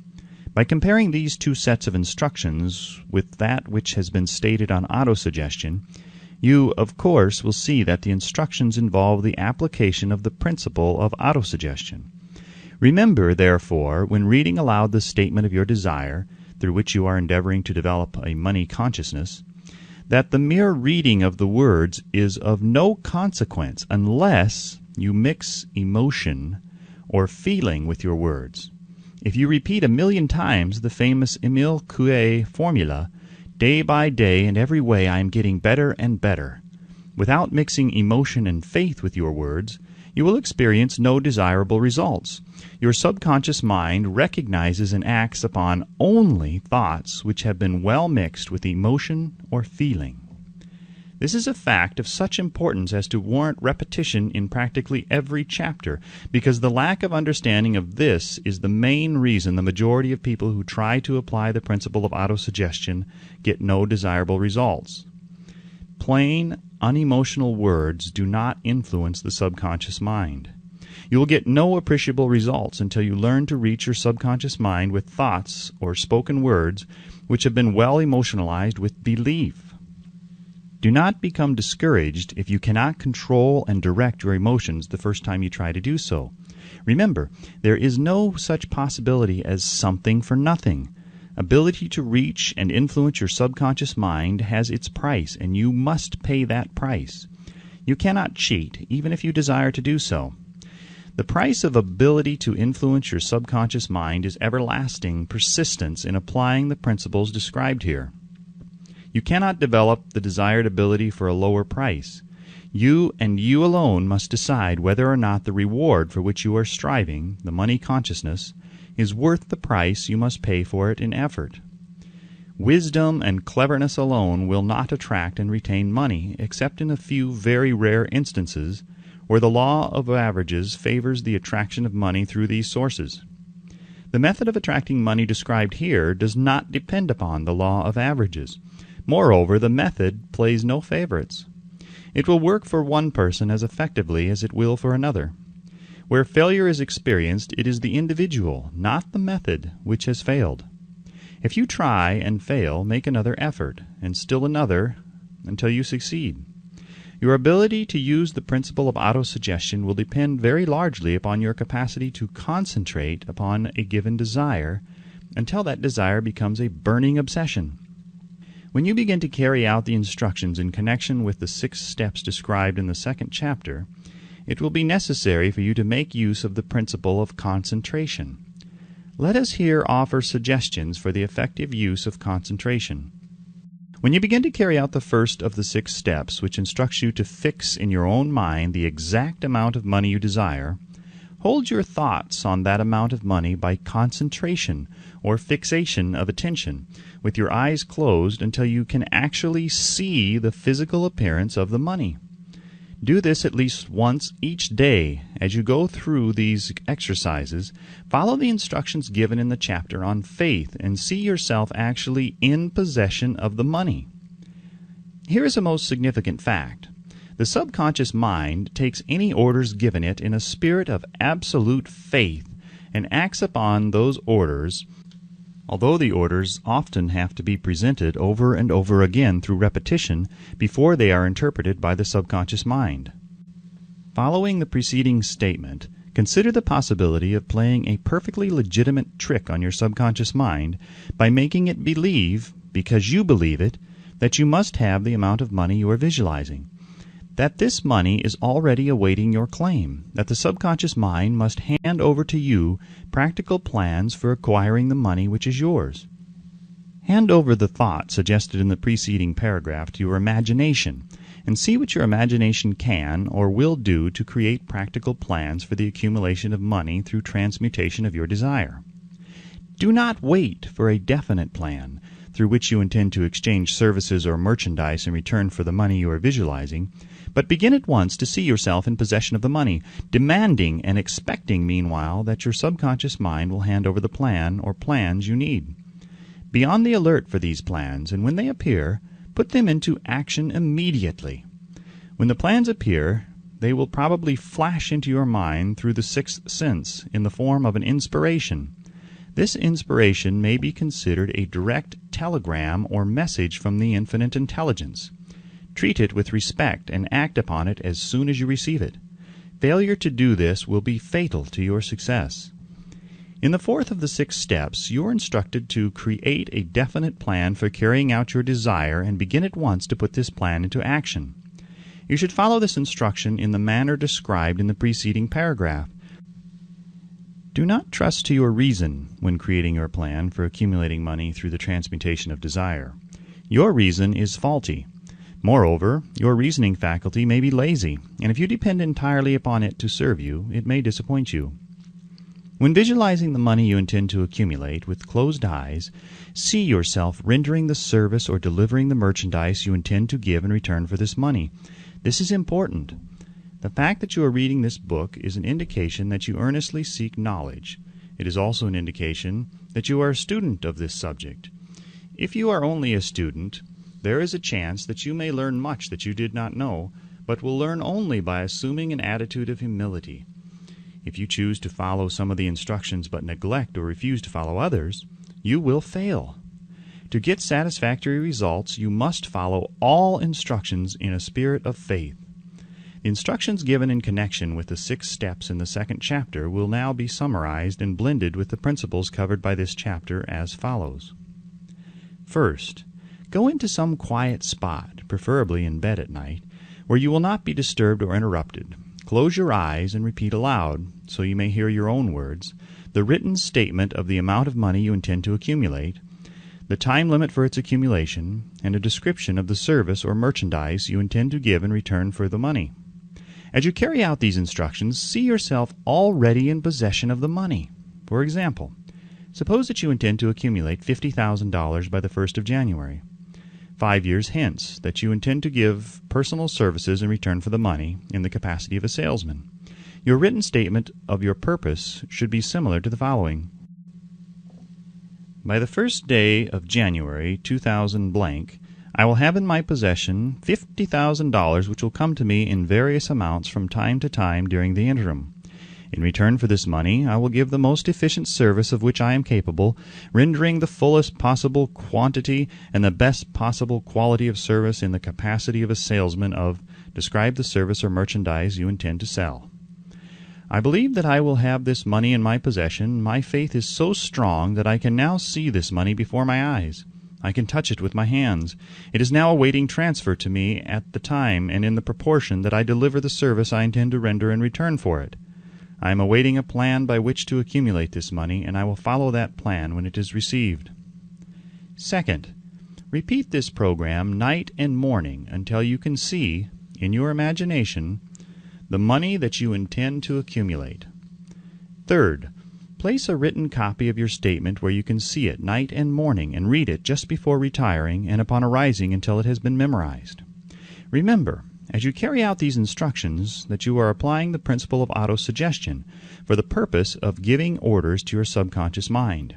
By comparing these 2 sets of instructions with that which has been stated on autosuggestion, you, of course, will see that the instructions involve the application of the principle of autosuggestion. Remember, therefore, when reading aloud the statement of your desire, through which you are endeavoring to develop a money consciousness, that the mere reading of the words is of no consequence unless you mix emotion or feeling with your words. If you repeat 1,000,000 times the famous Emile Coué formula, day by day and every way I am getting better and better, without mixing emotion and faith with your words, you will experience no desirable results. Your subconscious mind recognizes and acts upon only thoughts which have been well mixed with emotion or feeling. This is a fact of such importance as to warrant repetition in practically every chapter, because the lack of understanding of this is the main reason the majority of people who try to apply the principle of autosuggestion get no desirable results. Plain, unemotional words do not influence the subconscious mind. You will get no appreciable results until you learn to reach your subconscious mind with thoughts or spoken words which have been well emotionalized with belief. Do not become discouraged if you cannot control and direct your emotions the first time you try to do so. Remember, there is no such possibility as something for nothing. Ability to reach and influence your subconscious mind has its price, and you must pay that price. You cannot cheat, even if you desire to do so. The price of ability to influence your subconscious mind is everlasting persistence in applying the principles described here. You cannot develop the desired ability for a lower price. You and you alone must decide whether or not the reward for which you are striving, the money consciousness, is worth the price you must pay for it in effort. Wisdom and cleverness alone will not attract and retain money, except in a few very rare instances where the law of averages favors the attraction of money through these sources. The method of attracting money described here does not depend upon the law of averages. Moreover, the method plays no favorites. It will work for one person as effectively as it will for another. Where failure is experienced, it is the individual, not the method, which has failed. If you try and fail, make another effort, and still another, until you succeed. Your ability to use the principle of autosuggestion will depend very largely upon your capacity to concentrate upon a given desire until that desire becomes a burning obsession. When you begin to carry out the instructions in connection with the 6 steps described in the 2nd chapter, it will be necessary for you to make use of the principle of concentration. Let us here offer suggestions for the effective use of concentration. When you begin to carry out the first of the 6 steps, which instructs you to fix in your own mind the exact amount of money you desire, hold your thoughts on that amount of money by concentration or fixation of attention, with your eyes closed until you can actually see the physical appearance of the money. Do this at least once each day. As you go through these exercises, follow the instructions given in the chapter on faith and see yourself actually in possession of the money. Here is a most significant fact. The subconscious mind takes any orders given it in a spirit of absolute faith and acts upon those orders, although the orders often have to be presented over and over again through repetition before they are interpreted by the subconscious mind. Following the preceding statement, consider the possibility of playing a perfectly legitimate trick on your subconscious mind by making it believe, because you believe it, that you must have the amount of money you are visualizing, that this money is already awaiting your claim, that the subconscious mind must hand over to you practical plans for acquiring the money which is yours. Hand over the thought suggested in the preceding paragraph to your imagination, and see what your imagination can or will do to create practical plans for the accumulation of money through transmutation of your desire. Do not wait for a definite plan through which you intend to exchange services or merchandise in return for the money you are visualizing, but begin at once to see yourself in possession of the money, demanding and expecting meanwhile that your subconscious mind will hand over the plan or plans you need. Be on the alert for these plans, and when they appear, put them into action immediately. When the plans appear, they will probably flash into your mind through the 6th sense in the form of an inspiration. This inspiration may be considered a direct telegram or message from the infinite intelligence. Treat it with respect and act upon it as soon as you receive it. Failure to do this will be fatal to your success. In the 4th of the 6 steps, you are instructed to create a definite plan for carrying out your desire and begin at once to put this plan into action. You should follow this instruction in the manner described in the preceding paragraph. Do not trust to your reason when creating your plan for accumulating money through the transmutation of desire. Your reason is faulty. Moreover, your reasoning faculty may be lazy, and if you depend entirely upon it to serve you, it may disappoint you. When visualizing the money you intend to accumulate with closed eyes, see yourself rendering the service or delivering the merchandise you intend to give in return for this money. This is important. The fact that you are reading this book is an indication that you earnestly seek knowledge. It is also an indication that you are a student of this subject. If you are only a student, there is a chance that you may learn much that you did not know, but will learn only by assuming an attitude of humility. If you choose to follow some of the instructions but neglect or refuse to follow others, you will fail. To get satisfactory results, you must follow all instructions in a spirit of faith. The instructions given in connection with the 6 steps in the 2nd chapter will now be summarized and blended with the principles covered by this chapter as follows. First, go into some quiet spot, preferably in bed at night, where you will not be disturbed or interrupted. Close your eyes and repeat aloud, so you may hear your own words, the written statement of the amount of money you intend to accumulate, the time limit for its accumulation, and a description of the service or merchandise you intend to give in return for the money. As you carry out these instructions, see yourself already in possession of the money. For example, suppose that you intend to accumulate $50,000 by the 1st of January. 5 years hence, that you intend to give personal services in return for the money in the capacity of a salesman. Your written statement of your purpose should be similar to the following. By the 1st day of January 2000 blank, I will have in my possession $50,000 which will come to me in various amounts from time to time during the interim. In return for this money, I will give the most efficient service of which I am capable, rendering the fullest possible quantity and the best possible quality of service in the capacity of a salesman of, describe the service or merchandise you intend to sell. I believe that I will have this money in my possession. My faith is so strong that I can now see this money before my eyes. I can touch it with my hands. It is now awaiting transfer to me at the time and in the proportion that I deliver the service I intend to render in return for it. I am awaiting a plan by which to accumulate this money, and I will follow that plan when it is received. Second, repeat this program night and morning until you can see, in your imagination, the money that you intend to accumulate. Third, place a written copy of your statement where you can see it night and morning and read it just before retiring and upon arising until it has been memorized. Remember, as you carry out these instructions, that you are applying the principle of autosuggestion for the purpose of giving orders to your subconscious mind.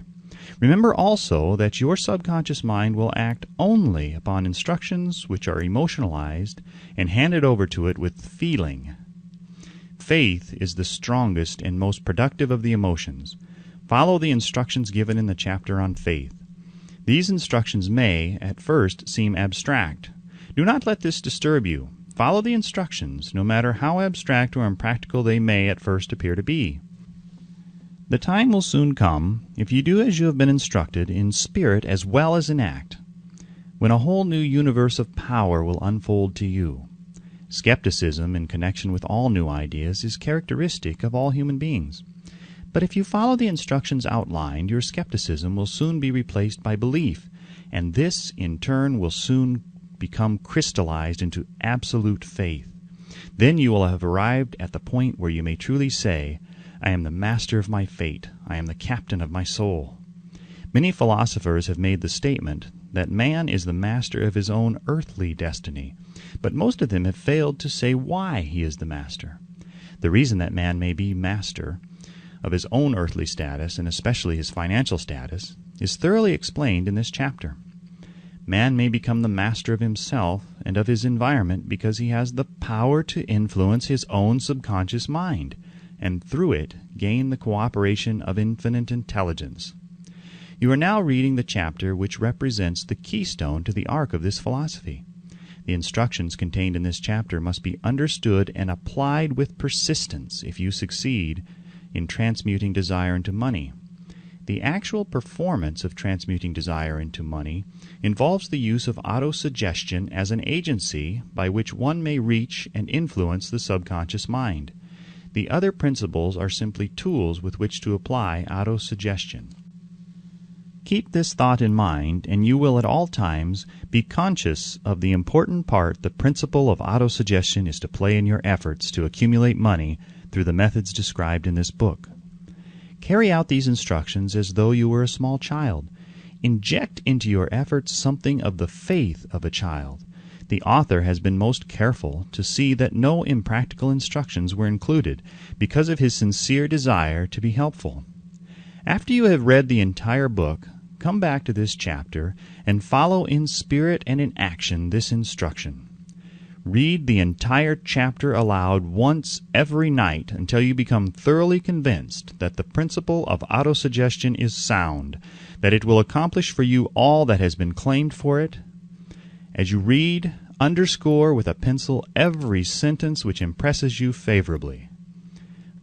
Remember also that your subconscious mind will act only upon instructions which are emotionalized and handed over to it with feeling. Faith is the strongest and most productive of the emotions. Follow the instructions given in the chapter on faith. These instructions may, at first, seem abstract. Do not let this disturb you. Follow the instructions, no matter how abstract or impractical they may at first appear to be. The time will soon come, if you do as you have been instructed, in spirit as well as in act, when a whole new universe of power will unfold to you. Skepticism in connection with all new ideas is characteristic of all human beings. But if you follow the instructions outlined, your skepticism will soon be replaced by belief, and this, in turn, will soon become crystallized into absolute faith. Then you will have arrived at the point where you may truly say, I am the master of my fate. I am the captain of my soul. Many philosophers have made the statement that man is the master of his own earthly destiny, but most of them have failed to say why he is the master. The reason that man may be master of his own earthly status, and especially his financial status, is thoroughly explained in this chapter. Man may become the master of himself and of his environment because he has the power to influence his own subconscious mind, and through it gain the cooperation of infinite intelligence. You are now reading the chapter which represents the keystone to the arc of this philosophy. The instructions contained in this chapter must be understood and applied with persistence if you succeed in transmuting desire into money. The actual performance of transmuting desire into money involves the use of autosuggestion as an agency by which one may reach and influence the subconscious mind. The other principles are simply tools with which to apply autosuggestion. Keep this thought in mind, and you will at all times be conscious of the important part the principle of autosuggestion is to play in your efforts to accumulate money through the methods described in this book. Carry out these instructions as though you were a small child. Inject into your efforts something of the faith of a child. The author has been most careful to see that no impractical instructions were included because of his sincere desire to be helpful. After you have read the entire book, come back to this chapter and follow in spirit and in action this instruction. Read the entire chapter aloud once every night until you become thoroughly convinced that the principle of autosuggestion is sound, that it will accomplish for you all that has been claimed for it. As you read, underscore with a pencil every sentence which impresses you favorably.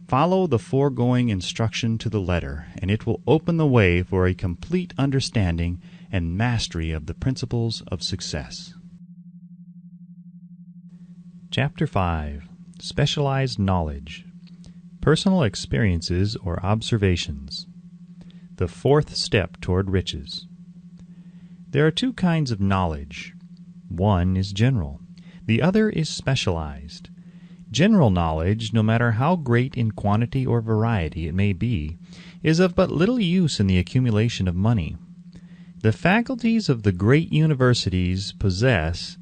Follow the foregoing instruction to the letter, and it will open the way for a complete understanding and mastery of the principles of success. Chapter 5. Specialized Knowledge. Personal Experiences or Observations. The fourth step toward riches. There are two kinds of knowledge. One is general. The other is specialized. General knowledge, no matter how great in quantity or variety it may be, is of but little use in the accumulation of money. The faculties of the great universities possess,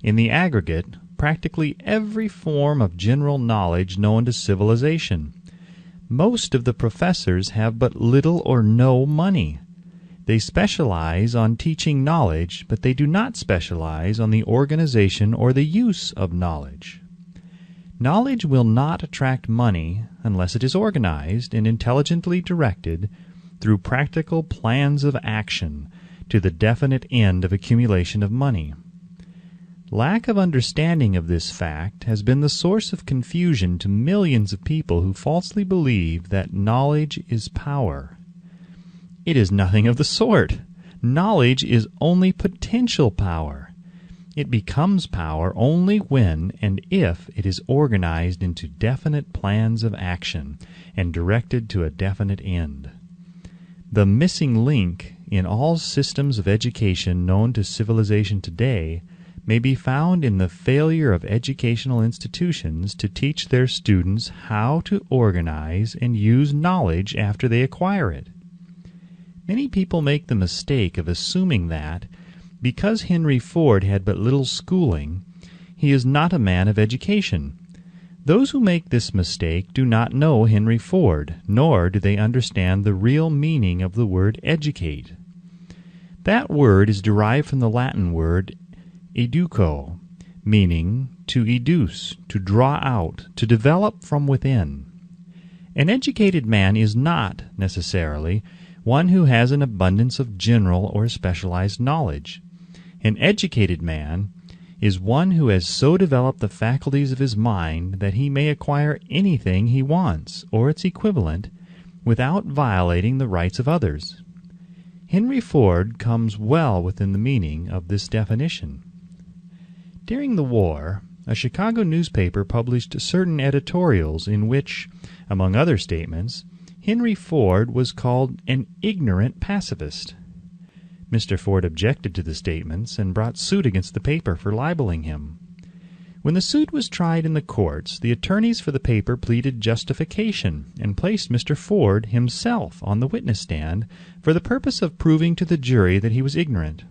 in the aggregate, practically every form of general knowledge known to civilization. Most of the professors have but little or no money. They specialize on teaching knowledge, but they do not specialize on the organization or the use of knowledge. Knowledge will not attract money unless it is organized and intelligently directed through practical plans of action to the definite end of accumulation of money. Lack of understanding of this fact has been the source of confusion to millions of people who falsely believe that knowledge is power. It is nothing of the sort. Knowledge is only potential power. It becomes power only when and if it is organized into definite plans of action and directed to a definite end. The missing link in all systems of education known to civilization today may be found in the failure of educational institutions to teach their students how to organize and use knowledge after they acquire it. Many people make the mistake of assuming that, because Henry Ford had but little schooling, he is not a man of education. Those who make this mistake do not know Henry Ford, nor do they understand the real meaning of the word educate. That word is derived from the Latin word educo, meaning to educe, to draw out, to develop from within. An educated man is not, necessarily, one who has an abundance of general or specialized knowledge. An educated man is one who has so developed the faculties of his mind that he may acquire anything he wants, or its equivalent, without violating the rights of others. Henry Ford comes well within the meaning of this definition. During the war, a Chicago newspaper published certain editorials in which, among other statements, Henry Ford was called an ignorant pacifist. Mr. Ford objected to the statements and brought suit against the paper for libeling him. When the suit was tried in the courts, the attorneys for the paper pleaded justification and placed Mr. Ford himself on the witness stand for the purpose of proving to the jury that he was ignorant.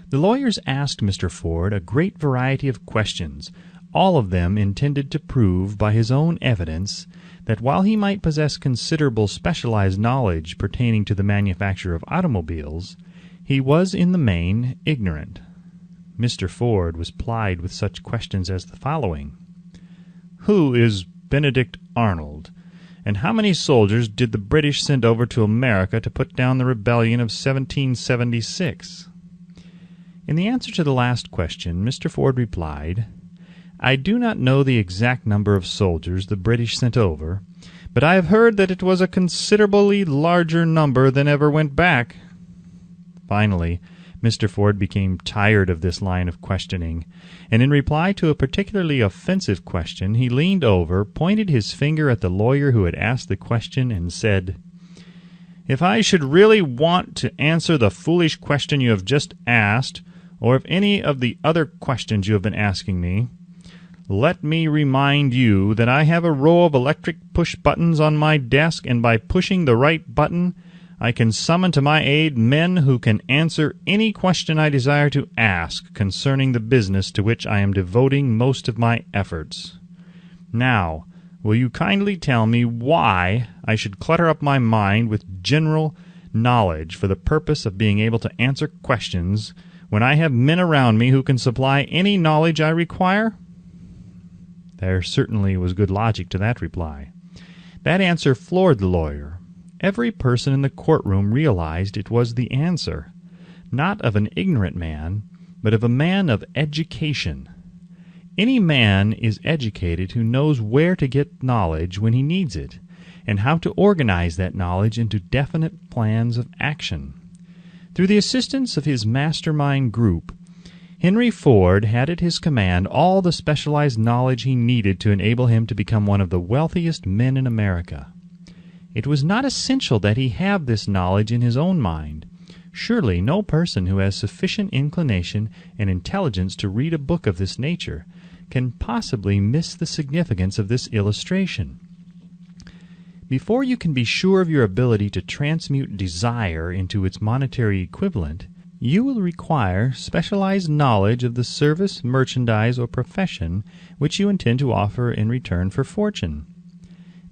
The lawyers asked Mr. Ford a great variety of questions, all of them intended to prove by his own evidence that while he might possess considerable specialized knowledge pertaining to the manufacture of automobiles, he was in the main ignorant. Mr. Ford was plied with such questions as the following: "Who is Benedict Arnold, and how many soldiers did the British send over to America to put down the rebellion of 1776? In the answer to the last question, Mr. Ford replied, "I do not know the exact number of soldiers the British sent over, but I have heard that it was a considerably larger number than ever went back." Finally, Mr. Ford became tired of this line of questioning, and in reply to a particularly offensive question, he leaned over, pointed his finger at the lawyer who had asked the question, and said, "If I should really want to answer the foolish question you have just asked, or if any of the other questions you have been asking me, let me remind you that I have a row of electric push-buttons on my desk, and by pushing the right button, I can summon to my aid men who can answer any question I desire to ask concerning the business to which I am devoting most of my efforts. Now, will you kindly tell me why I should clutter up my mind with general knowledge for the purpose of being able to answer questions when I have men around me who can supply any knowledge I require?" There certainly was good logic to that reply. That answer floored the lawyer. Every person in the courtroom realized it was the answer, not of an ignorant man, but of a man of education. Any man is educated who knows where to get knowledge when he needs it, and how to organize that knowledge into definite plans of action. Through the assistance of his mastermind group, Henry Ford had at his command all the specialized knowledge he needed to enable him to become one of the wealthiest men in America. It was not essential that he have this knowledge in his own mind. Surely no person who has sufficient inclination and intelligence to read a book of this nature can possibly miss the significance of this illustration. Before you can be sure of your ability to transmute desire into its monetary equivalent, you will require specialized knowledge of the service, merchandise, or profession which you intend to offer in return for fortune.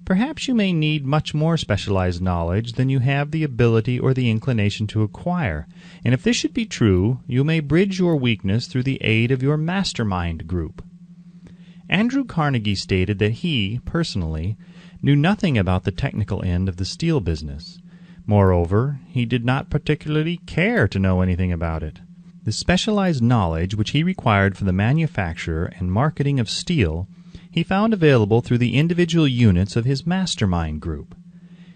Perhaps you may need much more specialized knowledge than you have the ability or the inclination to acquire, and if this should be true, you may bridge your weakness through the aid of your mastermind group. Andrew Carnegie stated that he, personally, knew nothing about the technical end of the steel business. Moreover, he did not particularly care to know anything about it. The specialized knowledge which he required for the manufacture and marketing of steel he found available through the individual units of his mastermind group.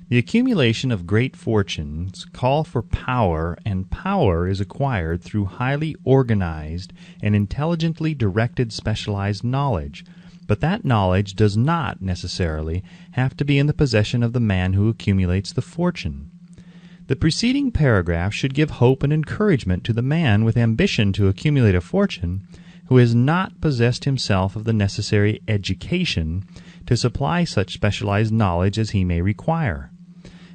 The accumulation of great fortunes call for power, and power is acquired through highly organized and intelligently directed specialized knowledge. But that knowledge does not necessarily have to be in the possession of the man who accumulates the fortune. The preceding paragraph should give hope and encouragement to the man with ambition to accumulate a fortune who has not possessed himself of the necessary education to supply such specialized knowledge as he may require.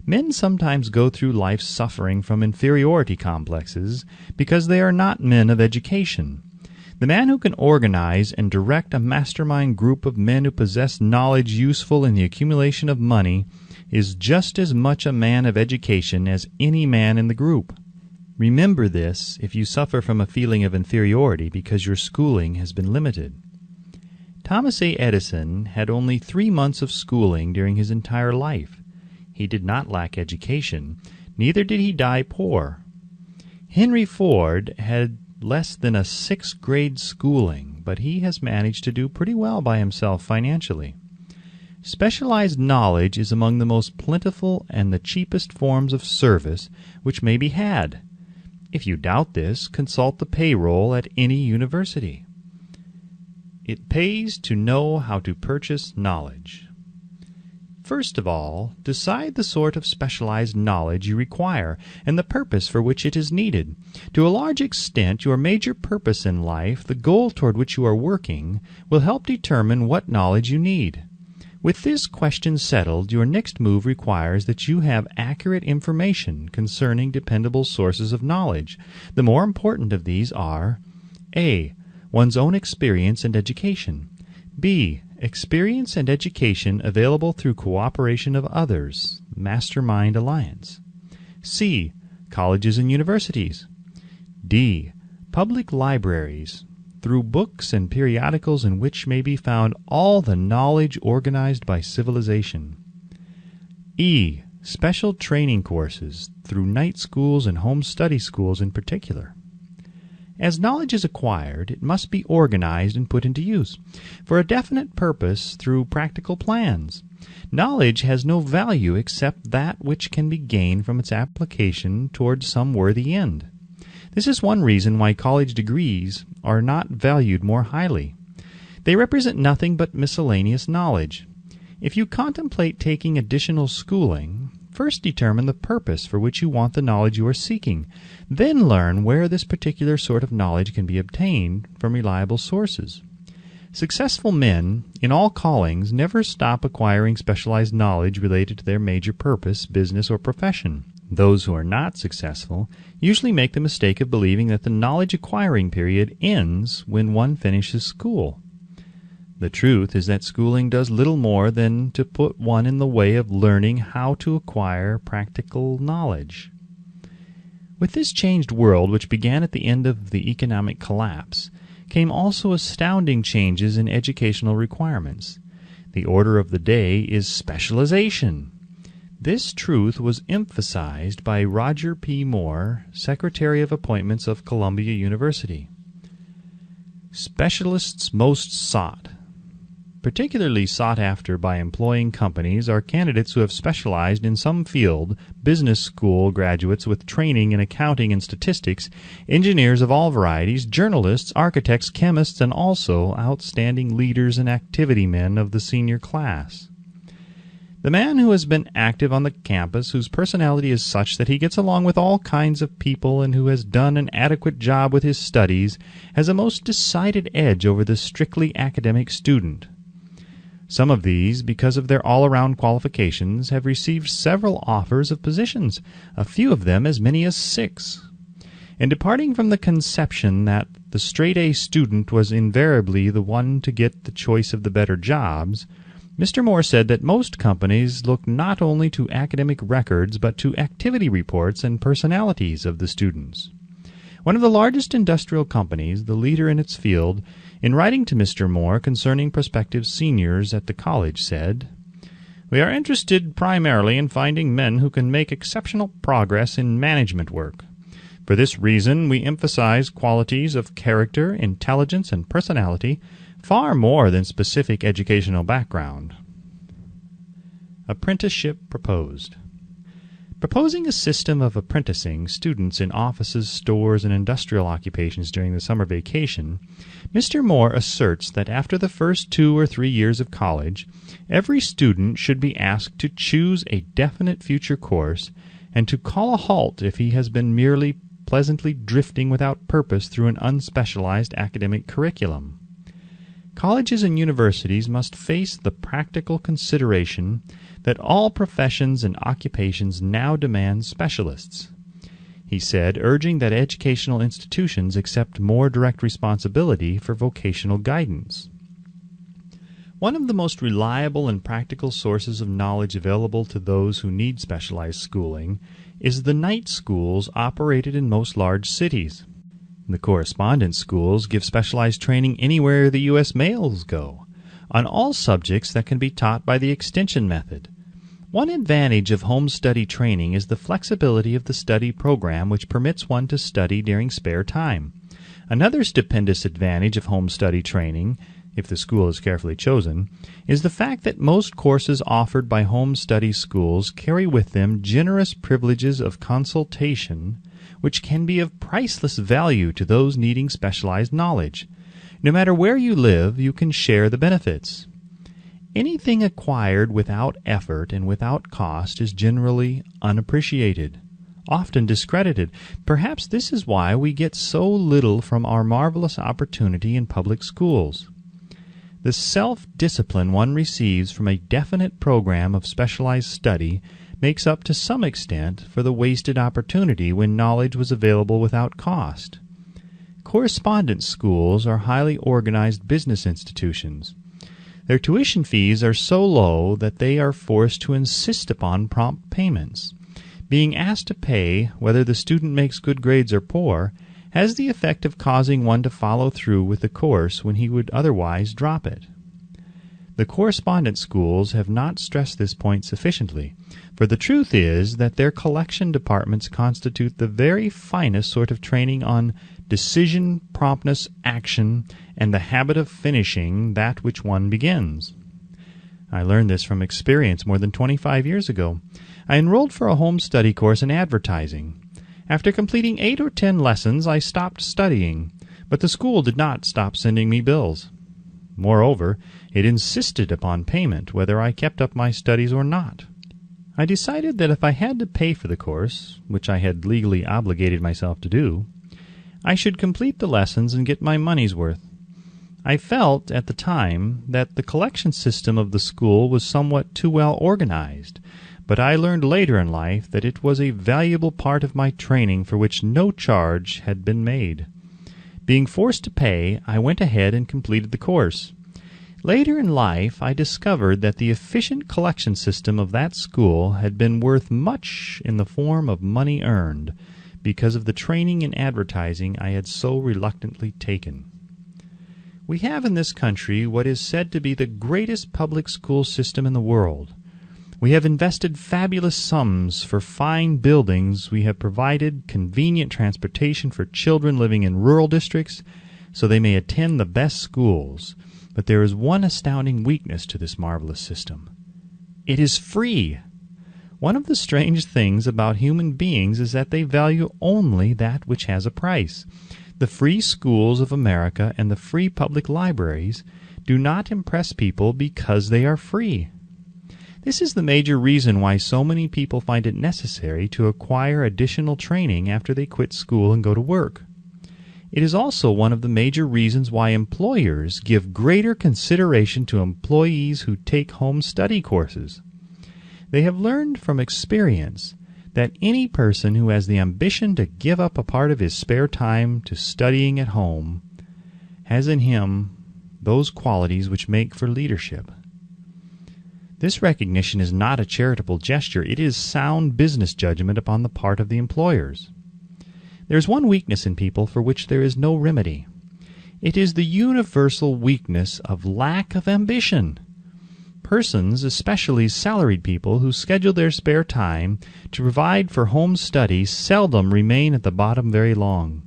Men sometimes go through life suffering from inferiority complexes because they are not men of education. The man who can organize and direct a mastermind group of men who possess knowledge useful in the accumulation of money is just as much a man of education as any man in the group. Remember this if you suffer from a feeling of inferiority because your schooling has been limited. Thomas A. Edison had only 3 months of schooling during his entire life. He did not lack education, neither did he die poor. Henry Ford had less than a 6th grade schooling, but he has managed to do pretty well by himself financially. Specialized knowledge is among the most plentiful and the cheapest forms of service which may be had. If you doubt this, consult the payroll at any university. It pays to know how to purchase knowledge. First of all, decide the sort of specialized knowledge you require and the purpose for which it is needed. To a large extent, your major purpose in life, the goal toward which you are working, will help determine what knowledge you need. With this question settled, your next move requires that you have accurate information concerning dependable sources of knowledge. The more important of these are A. One's own experience and education. B. Experience and education available through cooperation of others, mastermind alliance. C. Colleges and universities. D. Public libraries, through books and periodicals in which may be found all the knowledge organized by civilization. E. Special training courses, through night schools and home study schools in particular. As knowledge is acquired, it must be organized and put into use for a definite purpose through practical plans. Knowledge has no value except that which can be gained from its application toward some worthy end. This is one reason why college degrees are not valued more highly. They represent nothing but miscellaneous knowledge. If you contemplate taking additional schooling, first determine the purpose for which you want the knowledge you are seeking. Then learn where this particular sort of knowledge can be obtained from reliable sources. Successful men in all callings never stop acquiring specialized knowledge related to their major purpose, business, or profession. Those who are not successful usually make the mistake of believing that the knowledge acquiring period ends when one finishes school. The truth is that schooling does little more than to put one in the way of learning how to acquire practical knowledge. With this changed world, which began at the end of the economic collapse, came also astounding changes in educational requirements. The order of the day is specialization. This truth was emphasized by Roger P. Moore, Secretary of Appointments of Columbia University. Specialists most sought. Particularly sought after by employing companies are candidates who have specialized in some field, business school graduates with training in accounting and statistics, engineers of all varieties, journalists, architects, chemists, and also outstanding leaders and activity men of the senior class. The man who has been active on the campus, whose personality is such that he gets along with all kinds of people and who has done an adequate job with his studies, has a most decided edge over the strictly academic student. Some of these, because of their all-around qualifications, have received several offers of positions, a few of them as many as 6. In departing from the conception that the straight-A student was invariably the one to get the choice of the better jobs, Mr. Moore said that most companies look not only to academic records but to activity reports and personalities of the students. One of the largest industrial companies, the leader in its field, in writing to Mr. Moore concerning prospective seniors at the college, said, "We are interested primarily in finding men who can make exceptional progress in management work. For this reason, we emphasize qualities of character, intelligence, and personality far more than specific educational background." Apprenticeship proposed. Proposing a system of apprenticing students in offices, stores, and industrial occupations during the summer vacation, Mr. Moore asserts that after the first 2 or 3 years of college, every student should be asked to choose a definite future course and to call a halt if he has been merely pleasantly drifting without purpose through an unspecialized academic curriculum. Colleges and universities must face the practical consideration that all professions and occupations now demand specialists, he said, urging that educational institutions accept more direct responsibility for vocational guidance. One of the most reliable and practical sources of knowledge available to those who need specialized schooling is the night schools operated in most large cities. The correspondence schools give specialized training anywhere the U.S. mails go, on all subjects that can be taught by the extension method. One advantage of home study training is the flexibility of the study program, which permits one to study during spare time. Another stupendous advantage of home study training, if the school is carefully chosen, is the fact that most courses offered by home study schools carry with them generous privileges of consultation, which can be of priceless value to those needing specialized knowledge. No matter where you live, you can share the benefits. Anything acquired without effort and without cost is generally unappreciated, often discredited. Perhaps this is why we get so little from our marvelous opportunity in public schools. The self-discipline one receives from a definite program of specialized study makes up to some extent for the wasted opportunity when knowledge was available without cost. Correspondence schools are highly organized business institutions. Their tuition fees are so low that they are forced to insist upon prompt payments. Being asked to pay, whether the student makes good grades or poor, has the effect of causing one to follow through with the course when he would otherwise drop it. The correspondence schools have not stressed this point sufficiently, for the truth is that their collection departments constitute the very finest sort of training on decision, promptness, action, and the habit of finishing that which one begins. I learned this from experience more than 25 years ago. I enrolled for a home study course in advertising. After completing 8 or 10 lessons, I stopped studying, but the school did not stop sending me bills. Moreover, it insisted upon payment whether I kept up my studies or not. I decided that if I had to pay for the course, which I had legally obligated myself to do, I should complete the lessons and get my money's worth. I felt at the time that the collection system of the school was somewhat too well organized, but I learned later in life that it was a valuable part of my training for which no charge had been made. Being forced to pay, I went ahead and completed the course. Later in life, I discovered that the efficient collection system of that school had been worth much in the form of money earned, because of the training in advertising I had so reluctantly taken. We have in this country what is said to be the greatest public school system in the world. We have invested fabulous sums for fine buildings. We have provided convenient transportation for children living in rural districts so they may attend the best schools. But there is one astounding weakness to this marvelous system. It is free. One of the strange things about human beings is that they value only that which has a price. The free schools of America and the free public libraries do not impress people because they are free. This is the major reason why so many people find it necessary to acquire additional training after they quit school and go to work. It is also one of the major reasons why employers give greater consideration to employees who take home study courses. They have learned from experience that any person who has the ambition to give up a part of his spare time to studying at home has in him those qualities which make for leadership. This recognition is not a charitable gesture. It is sound business judgment upon the part of the employers. There is one weakness in people for which there is no remedy. It is the universal weakness of lack of ambition. Persons, especially salaried people, who schedule their spare time to provide for home study seldom remain at the bottom very long.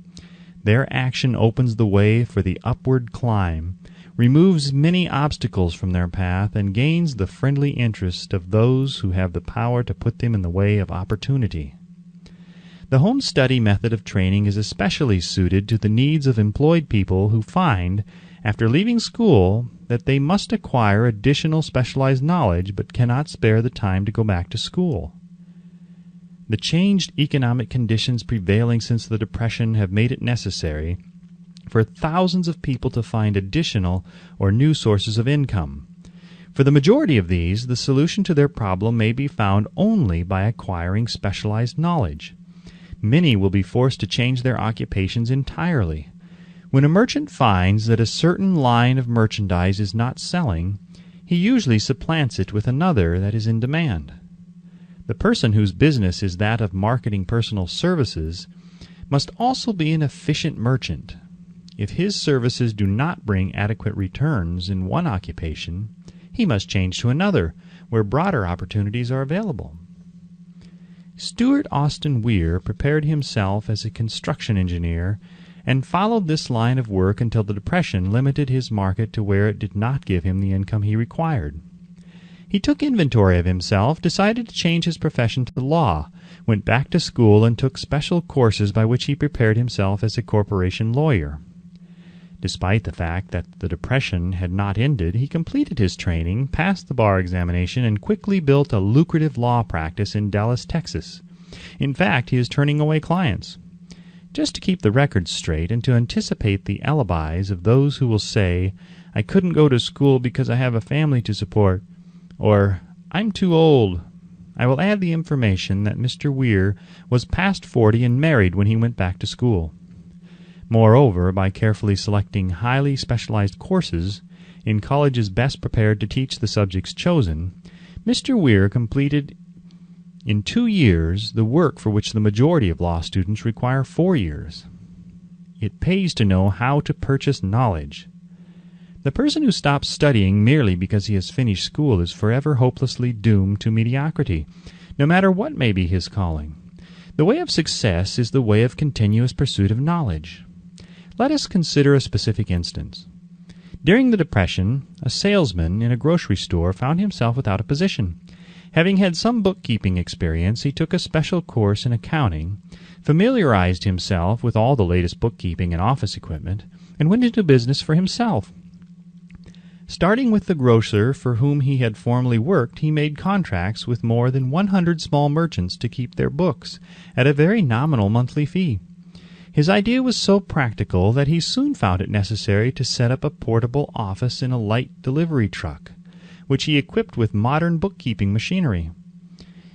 Their action opens the way for the upward climb, removes many obstacles from their path, and gains the friendly interest of those who have the power to put them in the way of opportunity. The home study method of training is especially suited to the needs of employed people who find, after leaving school, that they must acquire additional specialized knowledge but cannot spare the time to go back to school. The changed economic conditions prevailing since the Depression have made it necessary for thousands of people to find additional or new sources of income. For the majority of these, the solution to their problem may be found only by acquiring specialized knowledge. Many will be forced to change their occupations entirely. When a merchant finds that a certain line of merchandise is not selling, he usually supplants it with another that is in demand. The person whose business is that of marketing personal services must also be an efficient merchant. If his services do not bring adequate returns in one occupation, he must change to another, where broader opportunities are available. Stuart Austin Weir prepared himself as a construction engineer and followed this line of work until the Depression limited his market to where it did not give him the income he required. He took inventory of himself, decided to change his profession to the law, went back to school, and took special courses by which he prepared himself as a corporation lawyer. Despite the fact that the Depression had not ended, he completed his training, passed the bar examination, and quickly built a lucrative law practice in Dallas, Texas. In fact, he is turning away clients. Just to keep the records straight and to anticipate the alibis of those who will say, "I couldn't go to school because I have a family to support," or "I'm too old," I will add the information that Mr. Weir was past 40 and married when he went back to school. Moreover, by carefully selecting highly specialized courses in colleges best prepared to teach the subjects chosen, Mr. Weir completed in 2 years the work for which the majority of law students require 4 years. It pays to know how to purchase knowledge. The person who stops studying merely because he has finished school is forever hopelessly doomed to mediocrity, no matter what may be his calling. The way of success is the way of continuous pursuit of knowledge. Let us consider a specific instance. During the Depression, a salesman in a grocery store found himself without a position. Having had some bookkeeping experience, he took a special course in accounting, familiarized himself with all the latest bookkeeping and office equipment, and went into business for himself. Starting with the grocer for whom he had formerly worked, he made contracts with more than 100 small merchants to keep their books at a very nominal monthly fee. His idea was so practical that he soon found it necessary to set up a portable office in a light delivery truck, which he equipped with modern bookkeeping machinery.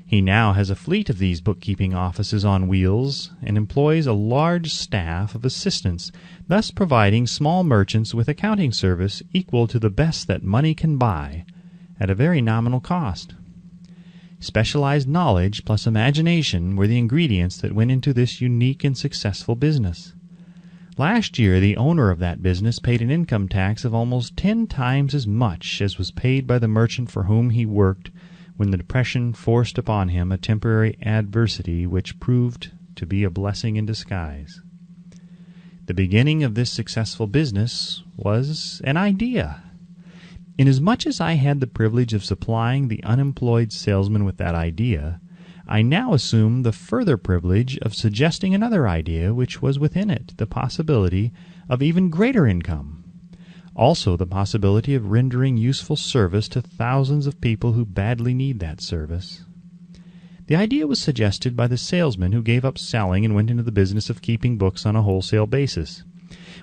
He now has a fleet of these bookkeeping offices on wheels and employs a large staff of assistants, thus providing small merchants with accounting service equal to the best that money can buy, at a very nominal cost. Specialized knowledge plus imagination were the ingredients that went into this unique and successful business. Last year, the owner of that business paid an income tax of almost 10 times as much as was paid by the merchant for whom he worked when the Depression forced upon him a temporary adversity which proved to be a blessing in disguise. The beginning of this successful business was an idea. Inasmuch as I had the privilege of supplying the unemployed salesman with that idea, I now assume the further privilege of suggesting another idea which was within it the possibility of even greater income, also the possibility of rendering useful service to thousands of people who badly need that service. The idea was suggested by the salesman who gave up selling and went into the business of keeping books on a wholesale basis.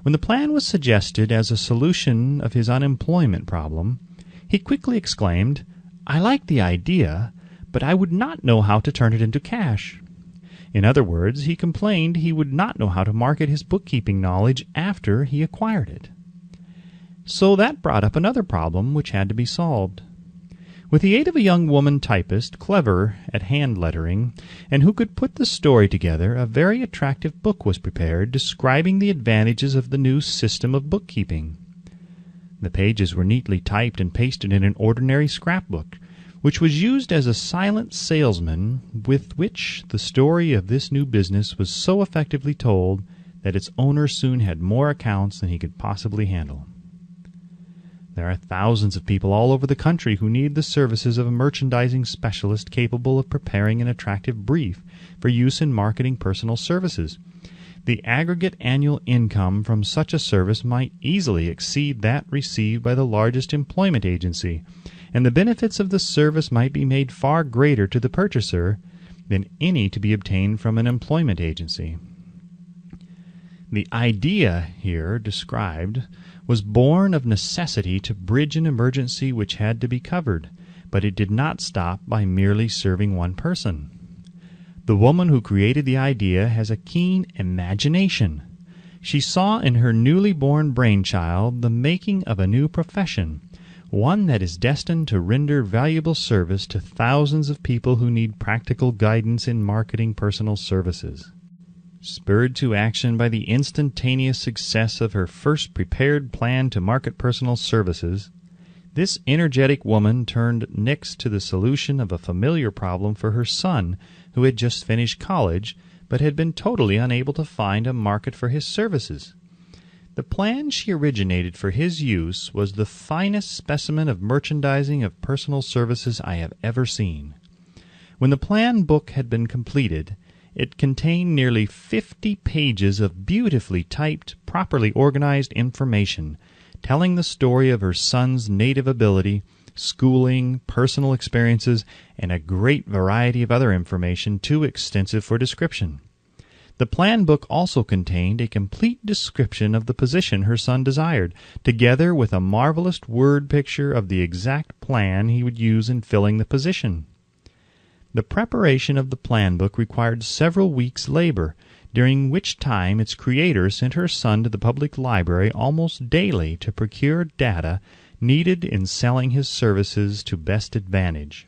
When the plan was suggested as a solution of his unemployment problem, he quickly exclaimed, "I like the idea, but I would not know how to turn it into cash." In other words, he complained he would not know how to market his bookkeeping knowledge after he acquired it. So that brought up another problem which had to be solved. With the aid of a young woman typist, clever at hand lettering, and who could put the story together, a very attractive book was prepared describing the advantages of the new system of bookkeeping. The pages were neatly typed and pasted in an ordinary scrapbook, which was used as a silent salesman with which the story of this new business was so effectively told that its owner soon had more accounts than he could possibly handle. There are thousands of people all over the country who need the services of a merchandising specialist capable of preparing an attractive brief for use in marketing personal services. The aggregate annual income from such a service might easily exceed that received by the largest employment agency, and the benefits of the service might be made far greater to the purchaser than any to be obtained from an employment agency. The idea here described was born of necessity to bridge an emergency which had to be covered, but it did not stop by merely serving one person. The woman who created the idea has a keen imagination. She saw in her newly born brainchild the making of a new profession, one that is destined to render valuable service to thousands of people who need practical guidance in marketing personal services. Spurred to action by the instantaneous success of her first prepared plan to market personal services, this energetic woman turned next to the solution of a familiar problem for her son, who had just finished college, but had been totally unable to find a market for his services. The plan she originated for his use was the finest specimen of merchandising of personal services I have ever seen. When the plan book had been completed, it contained nearly 50 pages of beautifully typed, properly organized information, telling the story of her son's native ability, schooling, personal experiences, and a great variety of other information too extensive for description. The plan book also contained a complete description of the position her son desired, together with a marvelous word picture of the exact plan he would use in filling the position. The preparation of the plan book required several weeks' labor, during which time its creator sent her son to the public library almost daily to procure data needed in selling his services to best advantage.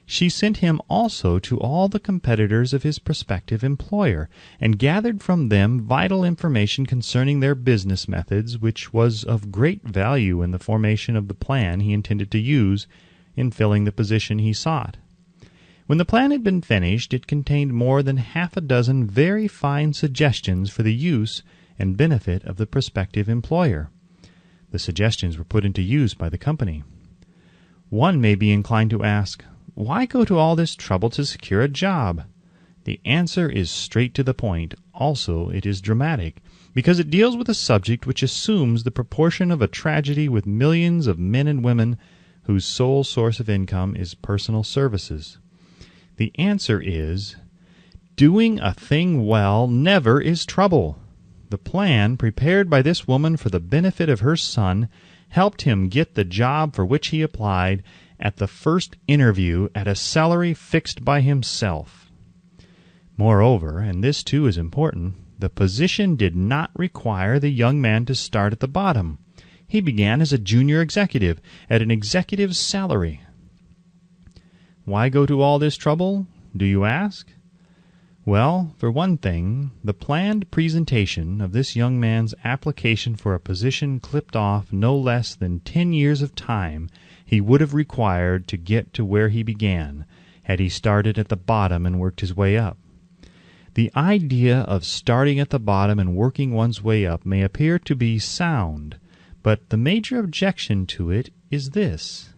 She sent him also to all the competitors of his prospective employer, and gathered from them vital information concerning their business methods, which was of great value in the formation of the plan he intended to use in filling the position he sought. When the plan had been finished, it contained more than half a dozen very fine suggestions for the use and benefit of the prospective employer. The suggestions were put into use by the company. One may be inclined to ask, why go to all this trouble to secure a job? The answer is straight to the point. Also, it is dramatic, because it deals with a subject which assumes the proportion of a tragedy with millions of men and women whose sole source of income is personal services. The answer is, doing a thing well never is trouble. The plan, prepared by this woman for the benefit of her son, helped him get the job for which he applied at the first interview at a salary fixed by himself. Moreover, and this too is important, the position did not require the young man to start at the bottom. He began as a junior executive at an executive's salary. Why go to all this trouble, do you ask? Well, for one thing, the planned presentation of this young man's application for a position clipped off no less than 10 years of time he would have required to get to where he began, had he started at the bottom and worked his way up. The idea of starting at the bottom and working one's way up may appear to be sound, but the major objection to it is this.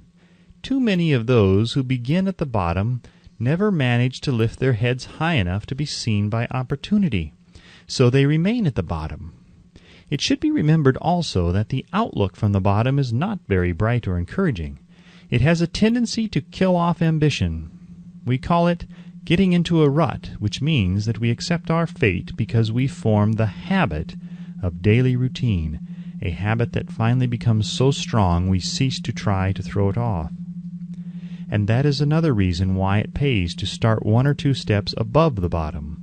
Too many of those who begin at the bottom never manage to lift their heads high enough to be seen by opportunity, so they remain at the bottom. It should be remembered also that the outlook from the bottom is not very bright or encouraging. It has a tendency to kill off ambition. We call it getting into a rut, which means that we accept our fate because we form the habit of daily routine, a habit that finally becomes so strong we cease to try to throw it off. And that is another reason why it pays to start 1 or 2 steps above the bottom.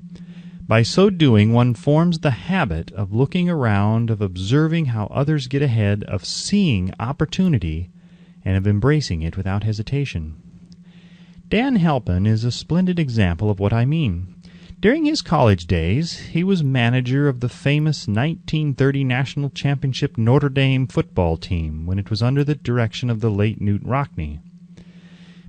By so doing, one forms the habit of looking around, of observing how others get ahead, of seeing opportunity, and of embracing it without hesitation. Dan Halpin is a splendid example of what I mean. During his college days, he was manager of the famous 1930 National Championship Notre Dame football team when it was under the direction of the late Newt Rockne.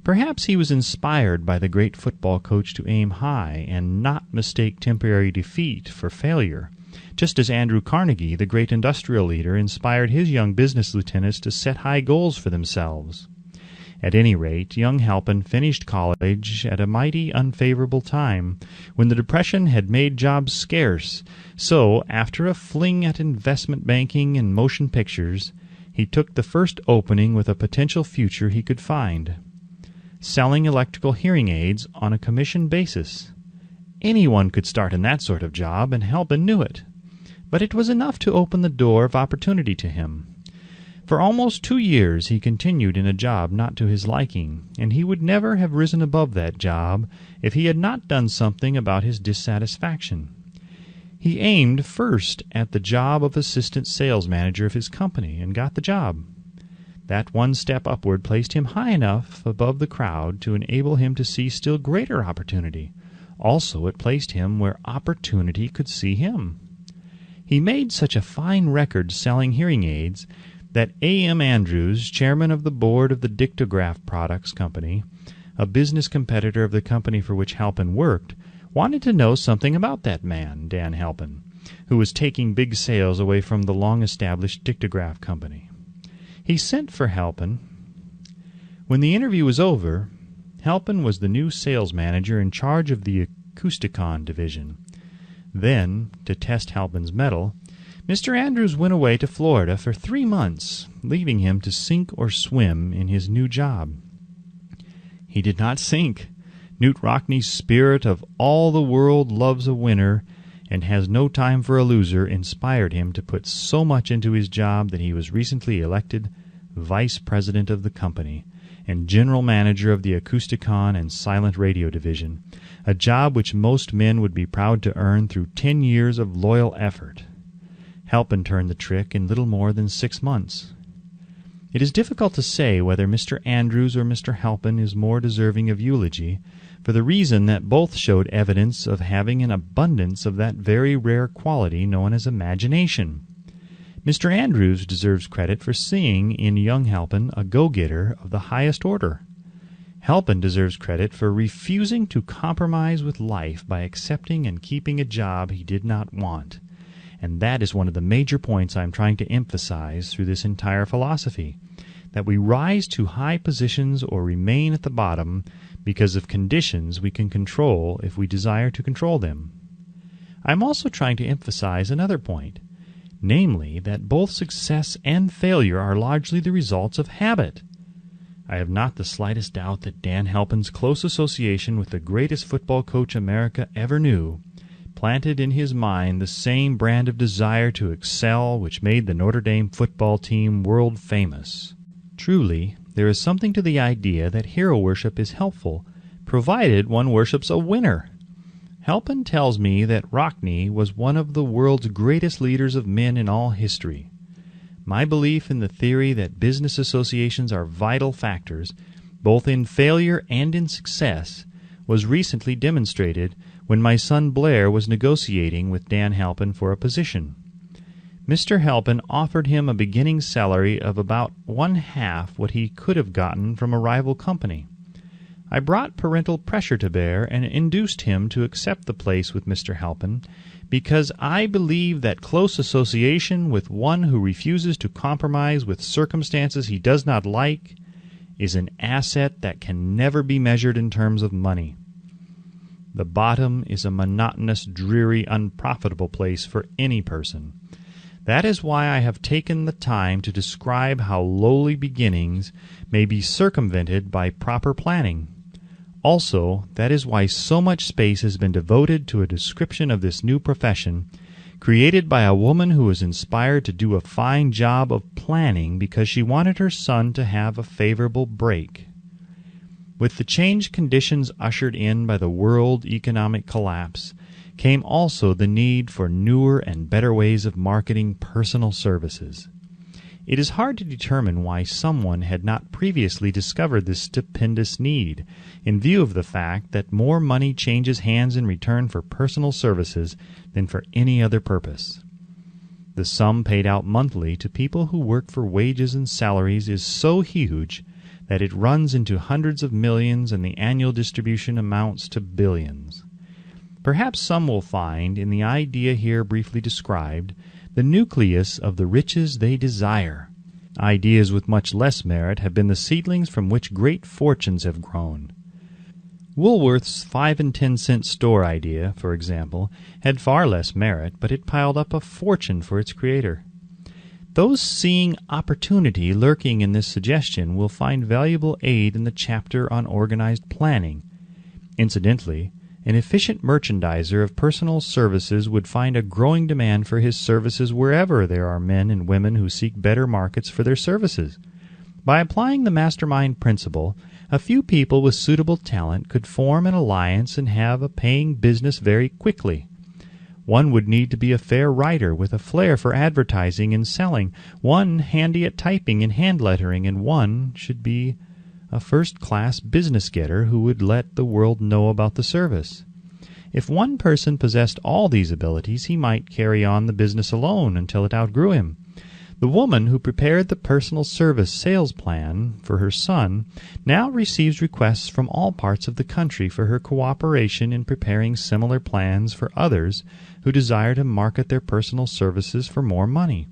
Perhaps he was inspired by the great football coach to aim high and not mistake temporary defeat for failure, just as Andrew Carnegie, the great industrial leader, inspired his young business lieutenants to set high goals for themselves. At any rate, young Halpin finished college at a mighty unfavorable time, when the Depression had made jobs scarce. So, after a fling at investment banking and motion pictures, he took the first opening with a potential future he could find: selling electrical hearing aids on a commission basis. Anyone could start in that sort of job, and Halpin knew it. But it was enough to open the door of opportunity to him. For almost 2 years he continued in a job not to his liking, and he would never have risen above that job if he had not done something about his dissatisfaction. He aimed first at the job of assistant sales manager of his company, and got the job. That one step upward placed him high enough above the crowd to enable him to see still greater opportunity. Also, it placed him where opportunity could see him. He made such a fine record selling hearing aids that A.M. Andrews, chairman of the board of the Dictograph Products Company, a business competitor of the company for which Halpin worked, wanted to know something about that man, Dan Halpin, who was taking big sales away from the long-established Dictograph Company. He sent for Halpin. When the interview was over, Halpin was the new sales manager in charge of the Acousticon division. Then, to test Halpin's mettle, Mr. Andrews went away to Florida for 3 months, leaving him to sink or swim in his new job. He did not sink. Knute Rockne's spirit of all the world loves a winner and has no time for a loser inspired him to put so much into his job that he was recently elected vice president of the company and general manager of the Acousticon and Silent Radio division, a job which most men would be proud to earn through 10 years of loyal effort. Halpin turned the trick in little more than 6 months. It is difficult to say whether Mr. Andrews or Mr. Halpin is more deserving of eulogy, for the reason that both showed evidence of having an abundance of that very rare quality known as imagination. Mr. Andrews deserves credit for seeing in young Halpin a go-getter of the highest order. Halpin deserves credit for refusing to compromise with life by accepting and keeping a job he did not want. And that is one of the major points I am trying to emphasize through this entire philosophy, that we rise to high positions or remain at the bottom because of conditions we can control if we desire to control them. I am also trying to emphasize another point, namely that both success and failure are largely the results of habit. I have not the slightest doubt that Dan Halpin's close association with the greatest football coach America ever knew planted in his mind the same brand of desire to excel which made the Notre Dame football team world famous. Truly, there is something to the idea that hero worship is helpful, provided one worships a winner. Halpin tells me that Rockne was one of the world's greatest leaders of men in all history. My belief in the theory that business associations are vital factors, both in failure and in success, was recently demonstrated when my son Blair was negotiating with Dan Halpin for a position. Mr. Halpin offered him a beginning salary of about 1/2 what he could have gotten from a rival company. I brought parental pressure to bear and induced him to accept the place with Mr. Halpin because I believe that close association with one who refuses to compromise with circumstances he does not like is an asset that can never be measured in terms of money. The bottom is a monotonous, dreary, unprofitable place for any person. That is why I have taken the time to describe how lowly beginnings may be circumvented by proper planning. Also, that is why so much space has been devoted to a description of this new profession, created by a woman who was inspired to do a fine job of planning because she wanted her son to have a favorable break. With the changed conditions ushered in by the world economic collapse, came also the need for newer and better ways of marketing personal services. It is hard to determine why someone had not previously discovered this stupendous need, in view of the fact that more money changes hands in return for personal services than for any other purpose. The sum paid out monthly to people who work for wages and salaries is so huge that it runs into hundreds of millions and the annual distribution amounts to billions. Perhaps some will find in the idea here briefly described the nucleus of the riches they desire. Ideas with much less merit have been the seedlings from which great fortunes have grown. Woolworth's 5 and 10 cent store idea, for example, had far less merit, but it piled up a fortune for its creator. Those seeing opportunity lurking in this suggestion will find valuable aid in the chapter on organized planning. Incidentally, an efficient merchandiser of personal services would find a growing demand for his services wherever there are men and women who seek better markets for their services. By applying the mastermind principle, a few people with suitable talent could form an alliance and have a paying business very quickly. One would need to be a fair writer with a flair for advertising and selling, one handy at typing and hand lettering, and one should be a first-class business-getter who would let the world know about the service. If one person possessed all these abilities, he might carry on the business alone until it outgrew him. The woman who prepared the personal service sales plan for her son now receives requests from all parts of the country for her cooperation in preparing similar plans for others who desire to market their personal services for more money.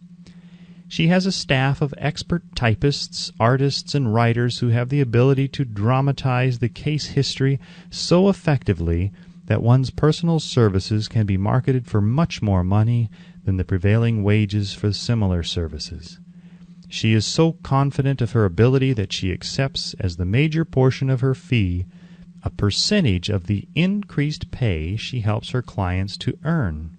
She has a staff of expert typists, artists, and writers who have the ability to dramatize the case history so effectively that one's personal services can be marketed for much more money than the prevailing wages for similar services. She is so confident of her ability that she accepts as the major portion of her fee a percentage of the increased pay she helps her clients to earn.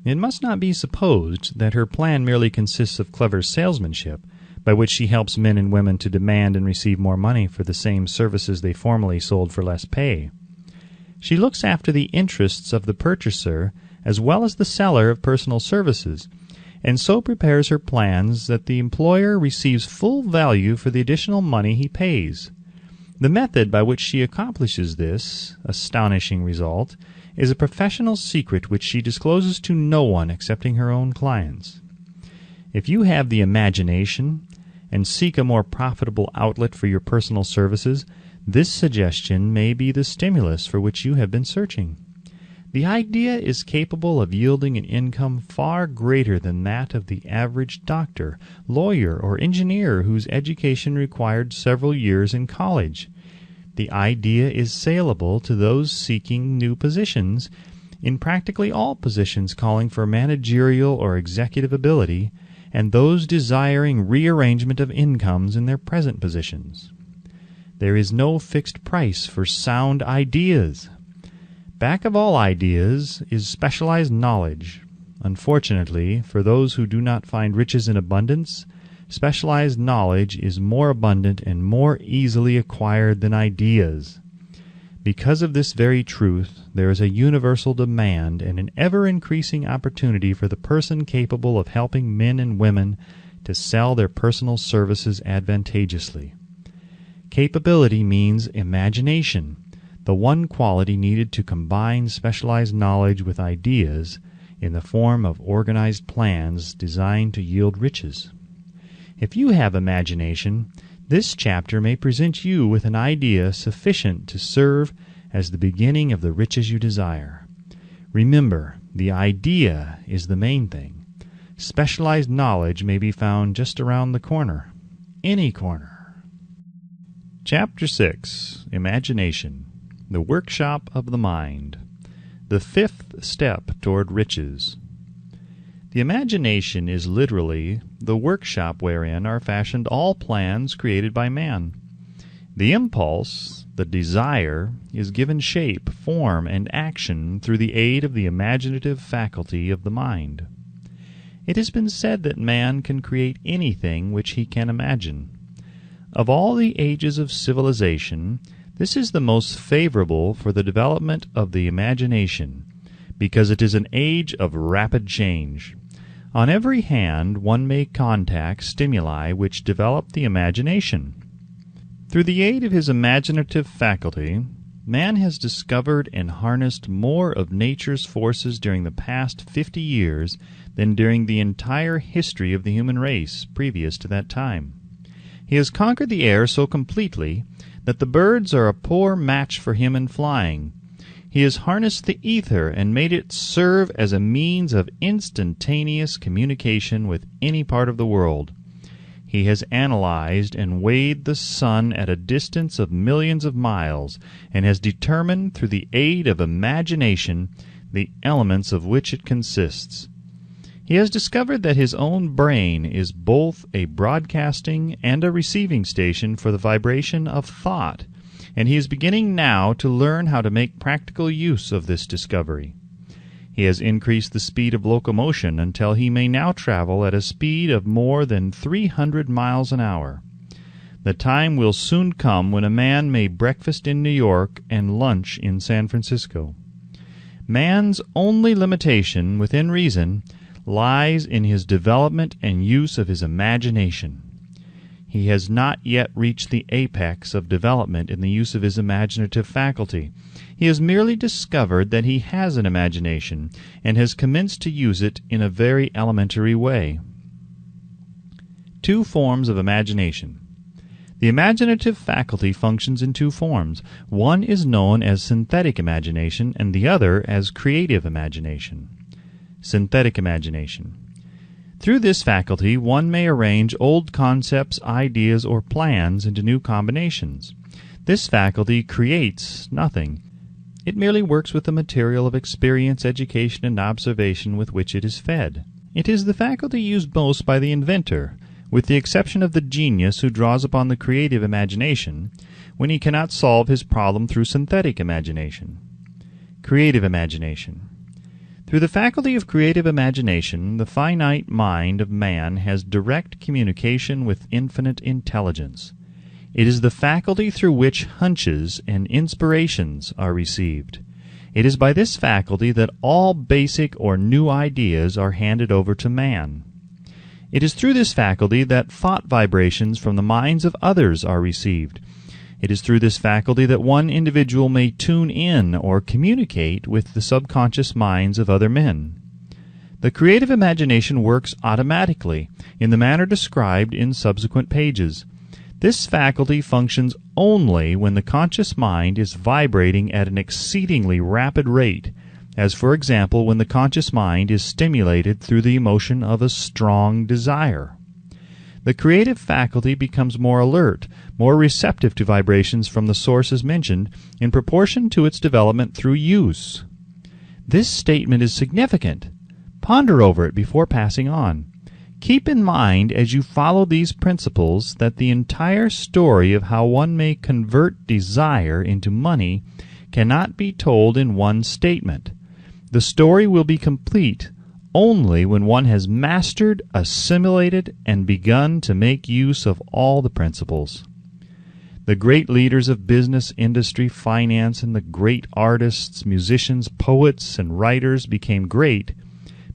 It must not be supposed that her plan merely consists of clever salesmanship, by which she helps men and women to demand and receive more money for the same services they formerly sold for less pay. She looks after the interests of the purchaser as well as the seller of personal services, and so prepares her plans that the employer receives full value for the additional money he pays. The method by which she accomplishes this astonishing result is a professional secret which she discloses to no one excepting her own clients. If you have the imagination and seek a more profitable outlet for your personal services, this suggestion may be the stimulus for which you have been searching. The idea is capable of yielding an income far greater than that of the average doctor, lawyer, or engineer whose education required several years in college. The idea is saleable to those seeking new positions, in practically all positions calling for managerial or executive ability, and those desiring rearrangement of incomes in their present positions. There is no fixed price for sound ideas. Back of all ideas is specialized knowledge. Unfortunately, for those who do not find riches in abundance, specialized knowledge is more abundant and more easily acquired than ideas. Because of this very truth, there is a universal demand and an ever-increasing opportunity for the person capable of helping men and women to sell their personal services advantageously. Capability means imagination, the one quality needed to combine specialized knowledge with ideas in the form of organized plans designed to yield riches. If you have imagination, this chapter may present you with an idea sufficient to serve as the beginning of the riches you desire. Remember, the idea is the main thing. Specialized knowledge may be found just around the corner. Any corner. Chapter 6. Imagination. The Workshop of the Mind. The fifth step toward riches. The imagination is literally the workshop wherein are fashioned all plans created by man. The impulse, the desire, is given shape, form, and action through the aid of the imaginative faculty of the mind. It has been said that man can create anything which he can imagine. Of all the ages of civilization, this is the most favorable for the development of the imagination, because it is an age of rapid change. On every hand one may contact stimuli which develop the imagination. Through the aid of his imaginative faculty, man has discovered and harnessed more of nature's forces during the past 50 years than during the entire history of the human race previous to that time. He has conquered the air so completely that the birds are a poor match for him in flying. He has harnessed the ether and made it serve as a means of instantaneous communication with any part of the world. He has analyzed and weighed the sun at a distance of millions of miles, and has determined through the aid of imagination the elements of which it consists. He has discovered that his own brain is both a broadcasting and a receiving station for the vibration of thought, and he is beginning now to learn how to make practical use of this discovery. He has increased the speed of locomotion until he may now travel at a speed of more than 300 miles an hour. The time will soon come when a man may breakfast in New York and lunch in San Francisco. Man's only limitation, within reason, lies in his development and use of his imagination. He has not yet reached the apex of development in the use of his imaginative faculty. He has merely discovered that he has an imagination, and has commenced to use it in a very elementary way. Two forms of imagination. The imaginative faculty functions in two forms. One is known as synthetic imagination, and the other as creative imagination. Synthetic imagination. Through this faculty, one may arrange old concepts, ideas, or plans into new combinations. This faculty creates nothing. It merely works with the material of experience, education, and observation with which it is fed. It is the faculty used most by the inventor, with the exception of the genius who draws upon the creative imagination when he cannot solve his problem through synthetic imagination. Creative imagination. Through the faculty of creative imagination, the finite mind of man has direct communication with infinite intelligence. It is the faculty through which hunches and inspirations are received. It is by this faculty that all basic or new ideas are handed over to man. It is through this faculty that thought vibrations from the minds of others are received. It is through this faculty that one individual may tune in or communicate with the subconscious minds of other men. The creative imagination works automatically, in the manner described in subsequent pages. This faculty functions only when the conscious mind is vibrating at an exceedingly rapid rate, as for example when the conscious mind is stimulated through the emotion of a strong desire. The creative faculty becomes more alert, more receptive to vibrations from the sources mentioned, in proportion to its development through use. This statement is significant. Ponder over it before passing on. Keep in mind as you follow these principles that the entire story of how one may convert desire into money cannot be told in one statement. The story will be complete only when one has mastered, assimilated, and begun to make use of all the principles. The great leaders of business, industry, finance, and the great artists, musicians, poets, and writers became great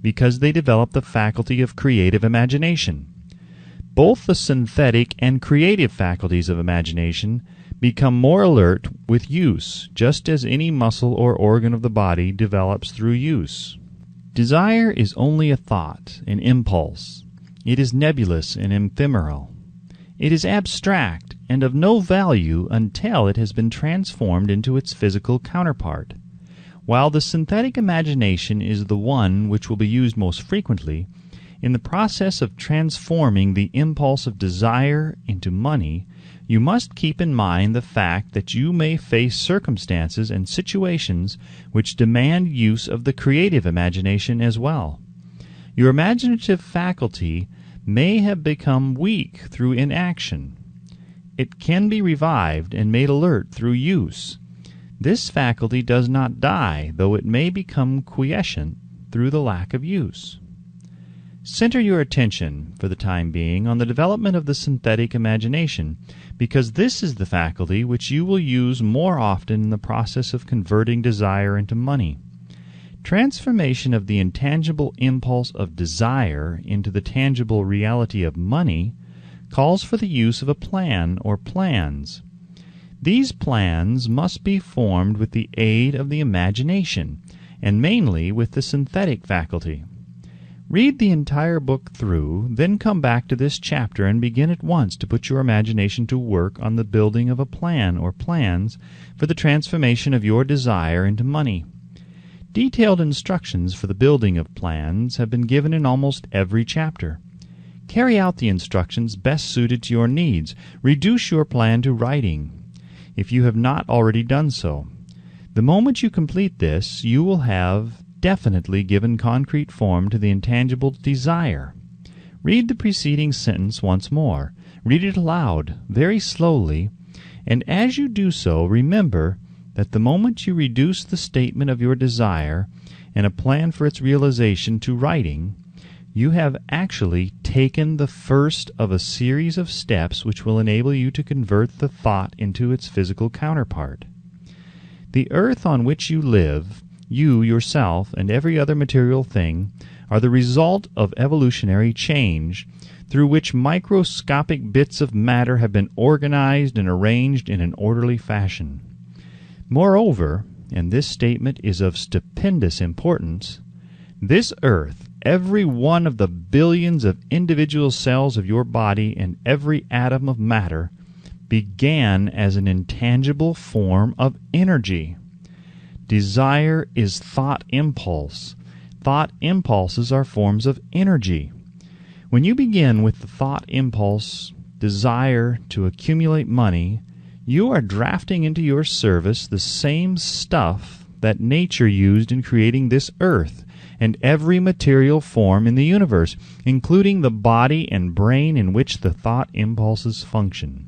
because they developed the faculty of creative imagination. Both the synthetic and creative faculties of imagination become more alert with use, just as any muscle or organ of the body develops through use. Desire is only a thought, an impulse. It is nebulous and ephemeral. It is abstract and of no value until it has been transformed into its physical counterpart. While the synthetic imagination is the one which will be used most frequently, in the process of transforming the impulse of desire into money, you must keep in mind the fact that you may face circumstances and situations which demand use of the creative imagination as well. Your imaginative faculty may have become weak through inaction. It can be revived and made alert through use. This faculty does not die, though it may become quiescent through the lack of use. Center your attention, for the time being, on the development of the synthetic imagination, because this is the faculty which you will use more often in the process of converting desire into money. Transformation of the intangible impulse of desire into the tangible reality of money calls for the use of a plan or plans. These plans must be formed with the aid of the imagination, and mainly with the synthetic faculty. Read the entire book through, then come back to this chapter and begin at once to put your imagination to work on the building of a plan or plans for the transformation of your desire into money. Detailed instructions for the building of plans have been given in almost every chapter. Carry out the instructions best suited to your needs. Reduce your plan to writing, if you have not already done so. The moment you complete this, you will have definitely given concrete form to the intangible desire. Read the preceding sentence once more. Read it aloud, very slowly, and as you do so, remember that the moment you reduce the statement of your desire and a plan for its realization to writing, you have actually taken the first of a series of steps which will enable you to convert the thought into its physical counterpart. The earth on which you live, you yourself, and every other material thing are the result of evolutionary change, through which microscopic bits of matter have been organized and arranged in an orderly fashion. Moreover, and this statement is of stupendous importance, this earth, every one of the billions of individual cells of your body and every atom of matter, began as an intangible form of energy. Desire is thought impulse. Thought impulses are forms of energy. When you begin with the thought impulse, desire to accumulate money, you are drafting into your service the same stuff that nature used in creating this earth and every material form in the universe, including the body and brain in which the thought impulses function.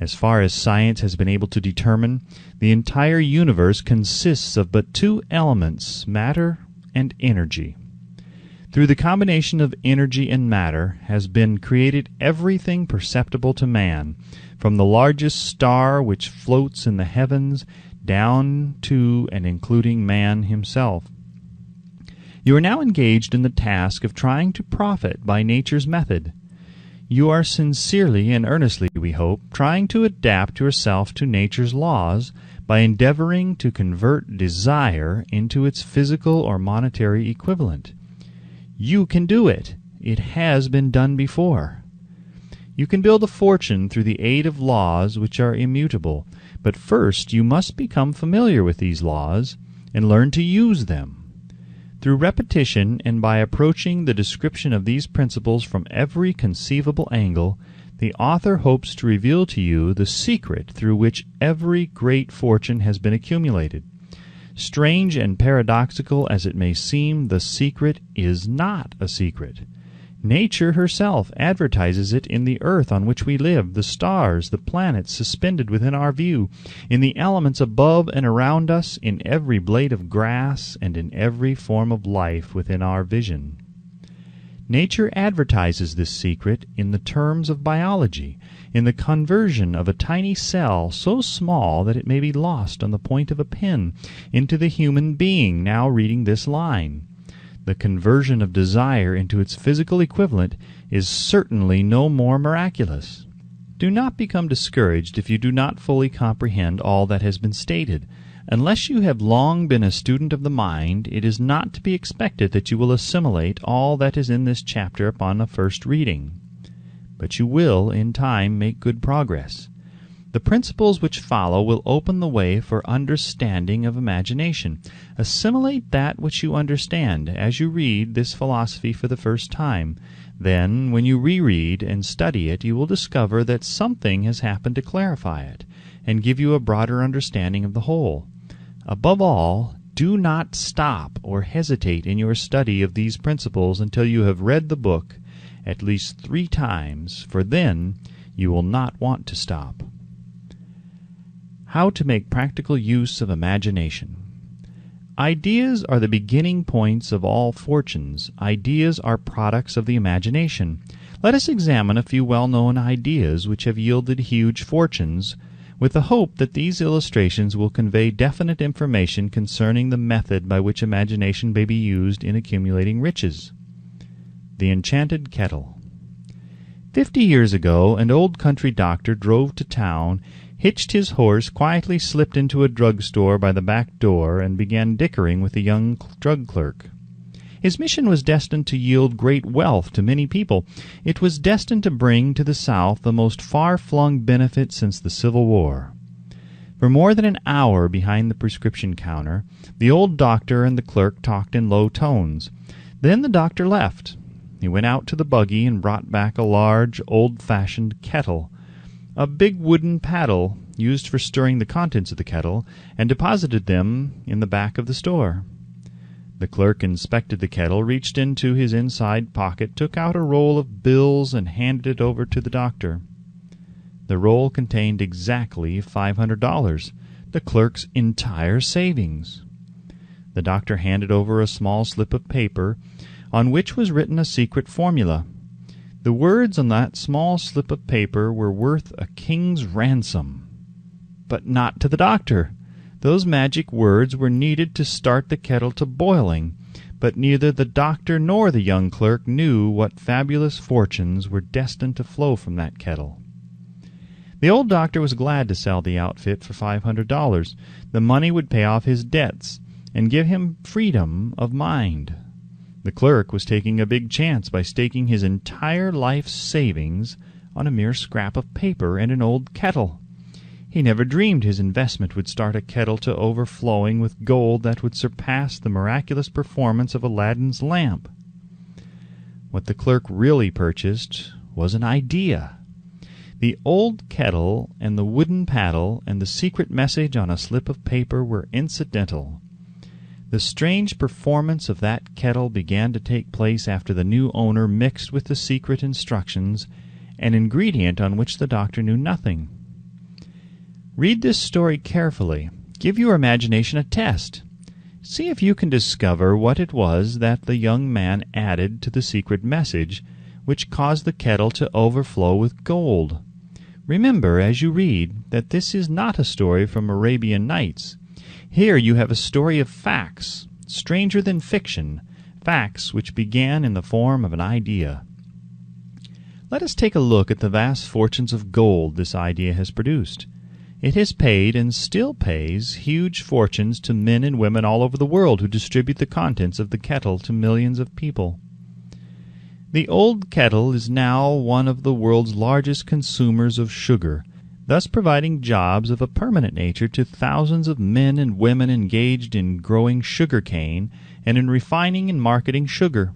As far as science has been able to determine, the entire universe consists of but two elements, matter and energy. Through the combination of energy and matter has been created everything perceptible to man, from the largest star which floats in the heavens down to and including man himself. You are now engaged in the task of trying to profit by nature's method. You are sincerely and earnestly, we hope, trying to adapt yourself to nature's laws by endeavoring to convert desire into its physical or monetary equivalent. You can do it. It has been done before. You can build a fortune through the aid of laws which are immutable, but first you must become familiar with these laws and learn to use them. Through repetition and by approaching the description of these principles from every conceivable angle, the author hopes to reveal to you the secret through which every great fortune has been accumulated. Strange and paradoxical as it may seem, the secret is not a secret. Nature herself advertises it in the earth on which we live, the stars, the planets suspended within our view, in the elements above and around us, in every blade of grass, and in every form of life within our vision. Nature advertises this secret in the terms of biology, in the conversion of a tiny cell so small that it may be lost on the point of a pin into the human being now reading this line. The conversion of desire into its physical equivalent is certainly no more miraculous. Do not become discouraged if you do not fully comprehend all that has been stated. Unless you have long been a student of the mind, it is not to be expected that you will assimilate all that is in this chapter upon a first reading. But you will, in time, make good progress. The principles which follow will open the way for understanding of imagination. Assimilate that which you understand as you read this philosophy for the first time. Then, when you reread and study it, you will discover that something has happened to clarify it and give you a broader understanding of the whole. Above all, do not stop or hesitate in your study of these principles until you have read the book at least 3 times, for then you will not want to stop. How to make practical use of imagination. Ideas are the beginning points of all fortunes. Ideas are products of the imagination. Let us examine a few well-known ideas which have yielded huge fortunes, with the hope that these illustrations will convey definite information concerning the method by which imagination may be used in accumulating riches. The Enchanted Kettle. 50 years ago, an old country doctor drove to town, hitched his horse, quietly slipped into a drug store by the back door, and began dickering with the young drug clerk. His mission was destined to yield great wealth to many people. It was destined to bring to the South the most far-flung benefit since the Civil War. For more than an hour behind the prescription counter, the old doctor and the clerk talked in low tones. Then the doctor left. He went out to the buggy and brought back a large, old-fashioned kettle, a big wooden paddle used for stirring the contents of the kettle, and deposited them in the back of the store. The clerk inspected the kettle, reached into his inside pocket, took out a roll of bills, and handed it over to the doctor. The roll contained exactly $500, the clerk's entire savings. The doctor handed over a small slip of paper on which was written a secret formula. The words on that small slip of paper were worth a king's ransom. But not to the doctor. Those magic words were needed to start the kettle to boiling, but neither the doctor nor the young clerk knew what fabulous fortunes were destined to flow from that kettle. The old doctor was glad to sell the outfit for $500. The money would pay off his debts and give him freedom of mind. The clerk was taking a big chance by staking his entire life's savings on a mere scrap of paper and an old kettle. He never dreamed his investment would start a kettle to overflowing with gold that would surpass the miraculous performance of Aladdin's lamp. What the clerk really purchased was an idea. The old kettle and the wooden paddle and the secret message on a slip of paper were incidental. The strange performance of that kettle began to take place after the new owner mixed with the secret instructions an ingredient on which the doctor knew nothing. Read this story carefully. Give your imagination a test. See if you can discover what it was that the young man added to the secret message which caused the kettle to overflow with gold. Remember, as you read, that this is not a story from Arabian Nights. Here you have a story of facts, stranger than fiction, facts which began in the form of an idea. Let us take a look at the vast fortunes of gold this idea has produced. It has paid and still pays huge fortunes to men and women all over the world who distribute the contents of the kettle to millions of people. The old kettle is now one of the world's largest consumers of sugar, thus providing jobs of a permanent nature to thousands of men and women engaged in growing sugar cane and in refining and marketing sugar.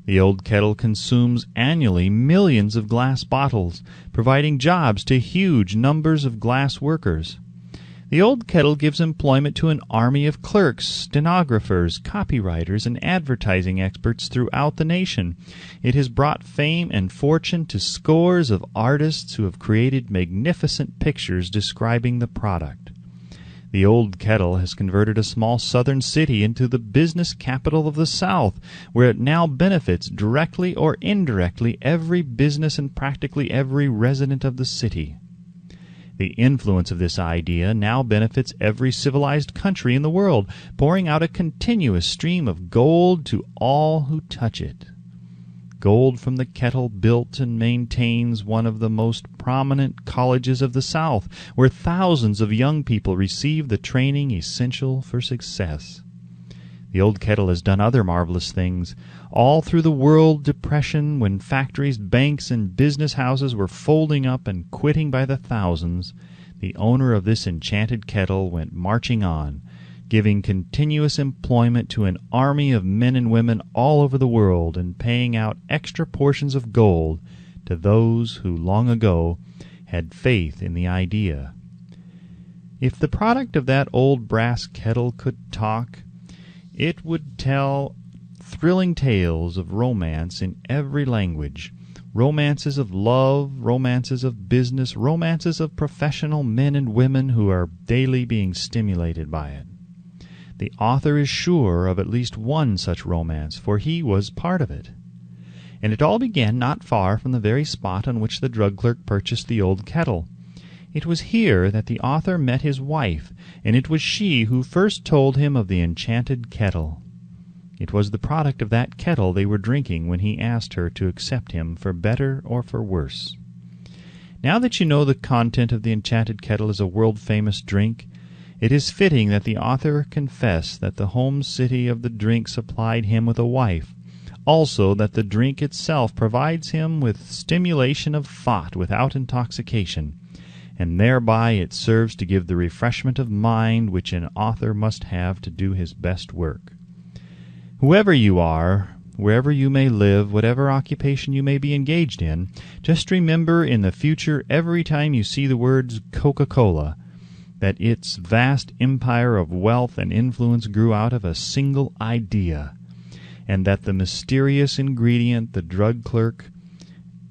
The old kettle consumes annually millions of glass bottles, providing jobs to huge numbers of glass workers. The old kettle gives employment to an army of clerks, stenographers, copywriters, and advertising experts throughout the nation. It has brought fame and fortune to scores of artists who have created magnificent pictures describing the product. The old kettle has converted a small southern city into the business capital of the South, where it now benefits directly or indirectly every business and practically every resident of the city. The influence of this idea now benefits every civilized country in the world, pouring out a continuous stream of gold to all who touch it. Gold from the kettle built and maintains one of the most prominent colleges of the South, where thousands of young people receive the training essential for success. The old kettle has done other marvelous things. All through the world depression, when factories, banks, and business houses were folding up and quitting by the thousands, the owner of this enchanted kettle went marching on, giving continuous employment to an army of men and women all over the world and paying out extra portions of gold to those who long ago had faith in the idea. If the product of that old brass kettle could talk, it would tell thrilling tales of romance in every language, romances of love, romances of business, romances of professional men and women who are daily being stimulated by it. The author is sure of at least one such romance, for he was part of it. And it all began not far from the very spot on which the drug clerk purchased the old kettle. It was here that the author met his wife, and it was she who first told him of the enchanted kettle. It was the product of that kettle they were drinking when he asked her to accept him for better or for worse. Now that you know the content of the enchanted kettle is a world-famous drink, It is fitting that the author confess that the home city of the drink supplied him with a wife, also that the drink itself provides him with stimulation of thought without intoxication, and thereby it serves to give the refreshment of mind which an author must have to do his best work. Whoever you are, wherever you may live, whatever occupation you may be engaged in, just remember in the future every time you see the words Coca-Cola that its vast empire of wealth and influence grew out of a single idea, and that the mysterious ingredient the drug clerk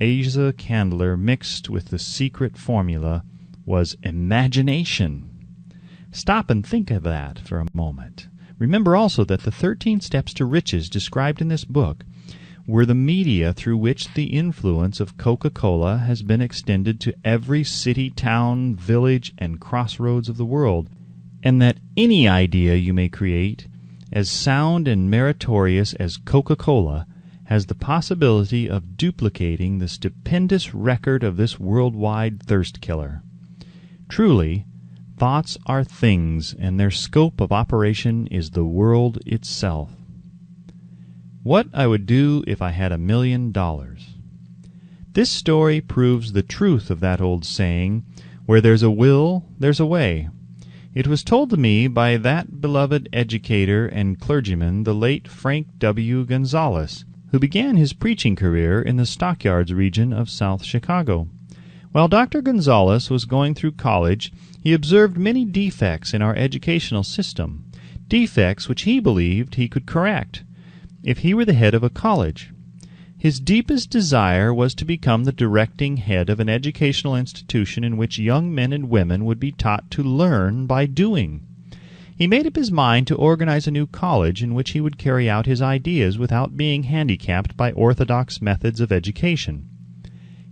Asa Candler mixed with the secret formula was imagination. Stop and think of that for a moment. Remember also that the 13 steps to riches described in this book were the media through which the influence of Coca-Cola has been extended to every city, town, village, and crossroads of the world, and that any idea you may create, as sound and meritorious as Coca-Cola, has the possibility of duplicating the stupendous record of this worldwide thirst killer. Truly, thoughts are things, and their scope of operation is the world itself. What I would do if I had $1 million. This story proves the truth of that old saying, "Where there's a will, there's a way." It was told to me by that beloved educator and clergyman, the late Frank W. Gonzales, who began his preaching career in the stockyards region of South Chicago. While Dr. Gonzales was going through college, he observed many defects in our educational system, defects which he believed he could correct if he were the head of a college. His deepest desire was to become the directing head of an educational institution in which young men and women would be taught to learn by doing. He made up his mind to organize a new college in which he would carry out his ideas without being handicapped by orthodox methods of education.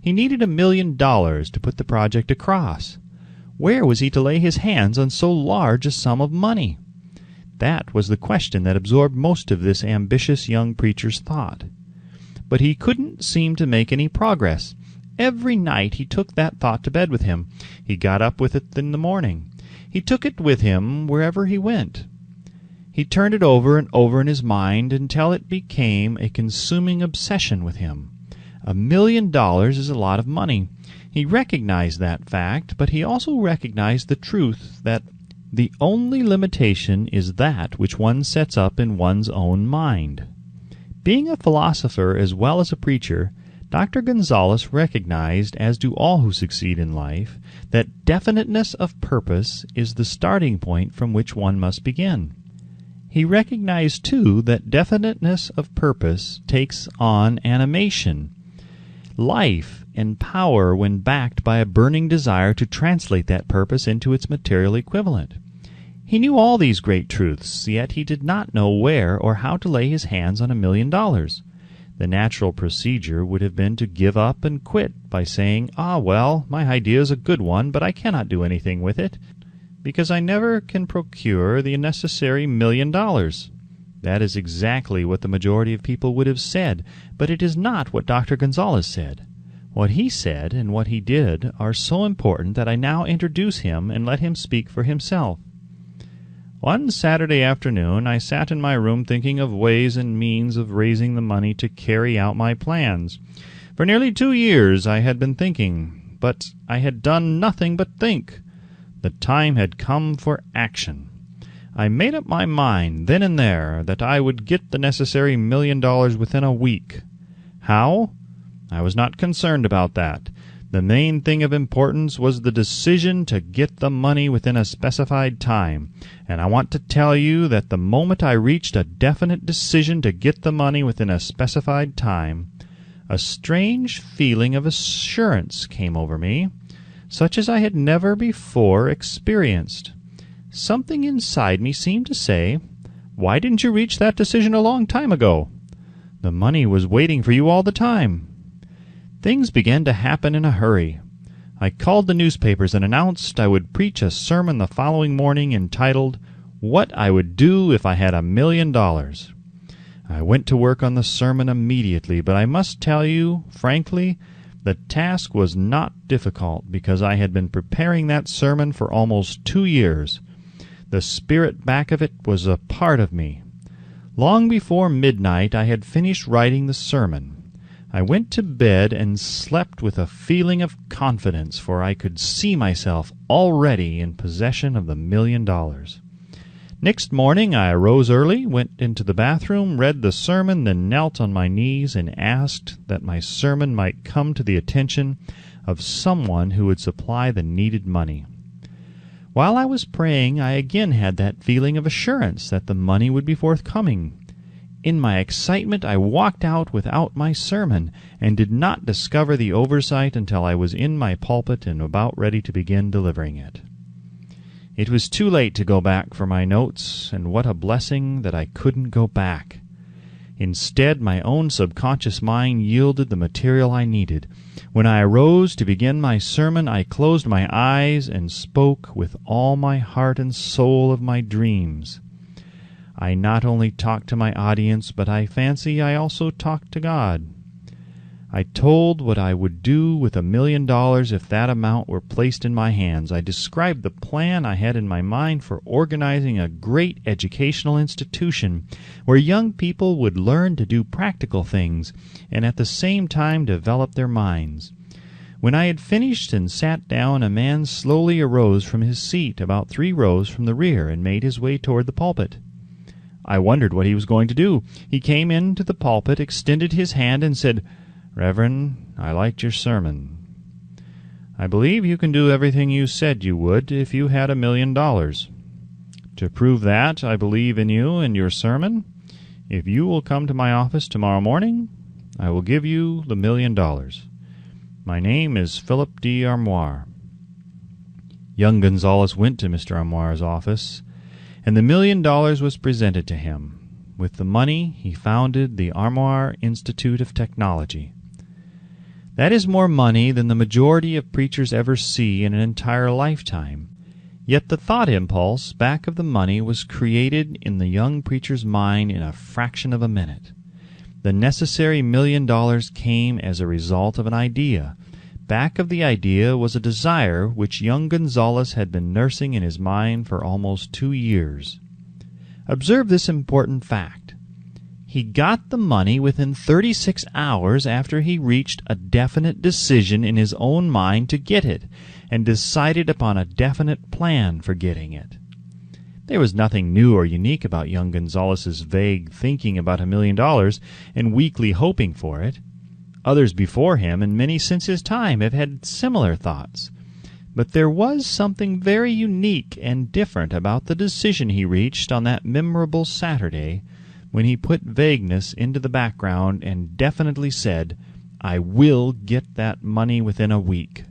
He needed $1 million to put the project across. Where was he to lay his hands on so large a sum of money? That was the question that absorbed most of this ambitious young preacher's thought. But he couldn't seem to make any progress. Every night he took that thought to bed with him. He got up with it in the morning. He took it with him wherever he went. He turned it over and over in his mind until it became a consuming obsession with him. $1 million is a lot of money. He recognized that fact, but he also recognized the truth that the only limitation is that which one sets up in one's own mind. Being a philosopher as well as a preacher, Dr. Gonzales recognized, as do all who succeed in life, that definiteness of purpose is the starting point from which one must begin. He recognized, too, that definiteness of purpose takes on animation, life, and power when backed by a burning desire to translate that purpose into its material equivalent. He knew all these great truths, yet he did not know where or how to lay his hands on $1 million. The natural procedure would have been to give up and quit by saying, well, my idea is a good one, but I cannot do anything with it, because I never can procure the necessary $1 million. That is exactly what the majority of people would have said, but it is not what Dr. Gonzales said. What he said and what he did are so important that I now introduce him and let him speak for himself. One Saturday afternoon I sat in my room thinking of ways and means of raising the money to carry out my plans. For nearly 2 years I had been thinking, but I had done nothing but think. The time had come for action. I made up my mind then and there that I would get the necessary $1 million within a week. How? I was not concerned about that. The main thing of importance was the decision to get the money within a specified time, and I want to tell you that the moment I reached a definite decision to get the money within a specified time, a strange feeling of assurance came over me, such as I had never before experienced. Something inside me seemed to say, "Why didn't you reach that decision a long time ago? The money was waiting for you all the time." Things began to happen in a hurry. I called the newspapers and announced I would preach a sermon the following morning entitled, "What I Would Do If I Had $1 Million." I went to work on the sermon immediately, but I must tell you, frankly, the task was not difficult because I had been preparing that sermon for almost 2 years. The spirit back of it was a part of me. Long before midnight I had finished writing the sermon. I went to bed and slept with a feeling of confidence, for I could see myself already in possession of the $1 million. Next morning I arose early, went into the bathroom, read the sermon, then knelt on my knees and asked that my sermon might come to the attention of someone who would supply the needed money. While I was praying, I again had that feeling of assurance that the money would be forthcoming. In my excitement I walked out without my sermon, and did not discover the oversight until I was in my pulpit and about ready to begin delivering it. It was too late to go back for my notes, and what a blessing that I couldn't go back. Instead, my own subconscious mind yielded the material I needed. When I arose to begin my sermon, I closed my eyes and spoke with all my heart and soul of my dreams. I not only talked to my audience, but I fancy I also talked to God. I told what I would do with $1 million if that amount were placed in my hands. I described the plan I had in my mind for organizing a great educational institution where young people would learn to do practical things and at the same time develop their minds. When I had finished and sat down, a man slowly arose from his seat about 3 rows from the rear and made his way toward the pulpit. I wondered what he was going to do. He came into the pulpit, extended his hand, and said, "Reverend, I liked your sermon. I believe you can do everything you said you would if you had $1 million. To prove that I believe in you and your sermon, if you will come to my office tomorrow morning, I will give you the $1 million. My name is Philip D. Armoire." Young Gonzalez went to Mr. Armoire's office, and the $1 million was presented to him. With the money, he founded the Armoire Institute of Technology. That is more money than the majority of preachers ever see in an entire lifetime. Yet the thought impulse back of the money was created in the young preacher's mind in a fraction of a minute. The necessary $1 million came as a result of an idea. Back of the idea was a desire which young Gonzalez had been nursing in his mind for almost 2 years. Observe this important fact. He got the money within 36 hours after he reached a definite decision in his own mind to get it, and decided upon a definite plan for getting it. There was nothing new or unique about young Gonzalez's vague thinking about $1 million and weakly hoping for it. Others before him, and many since his time, have had similar thoughts. But there was something very unique and different about the decision he reached on that memorable Saturday when he put vagueness into the background and definitely said, "I will get that money within a week."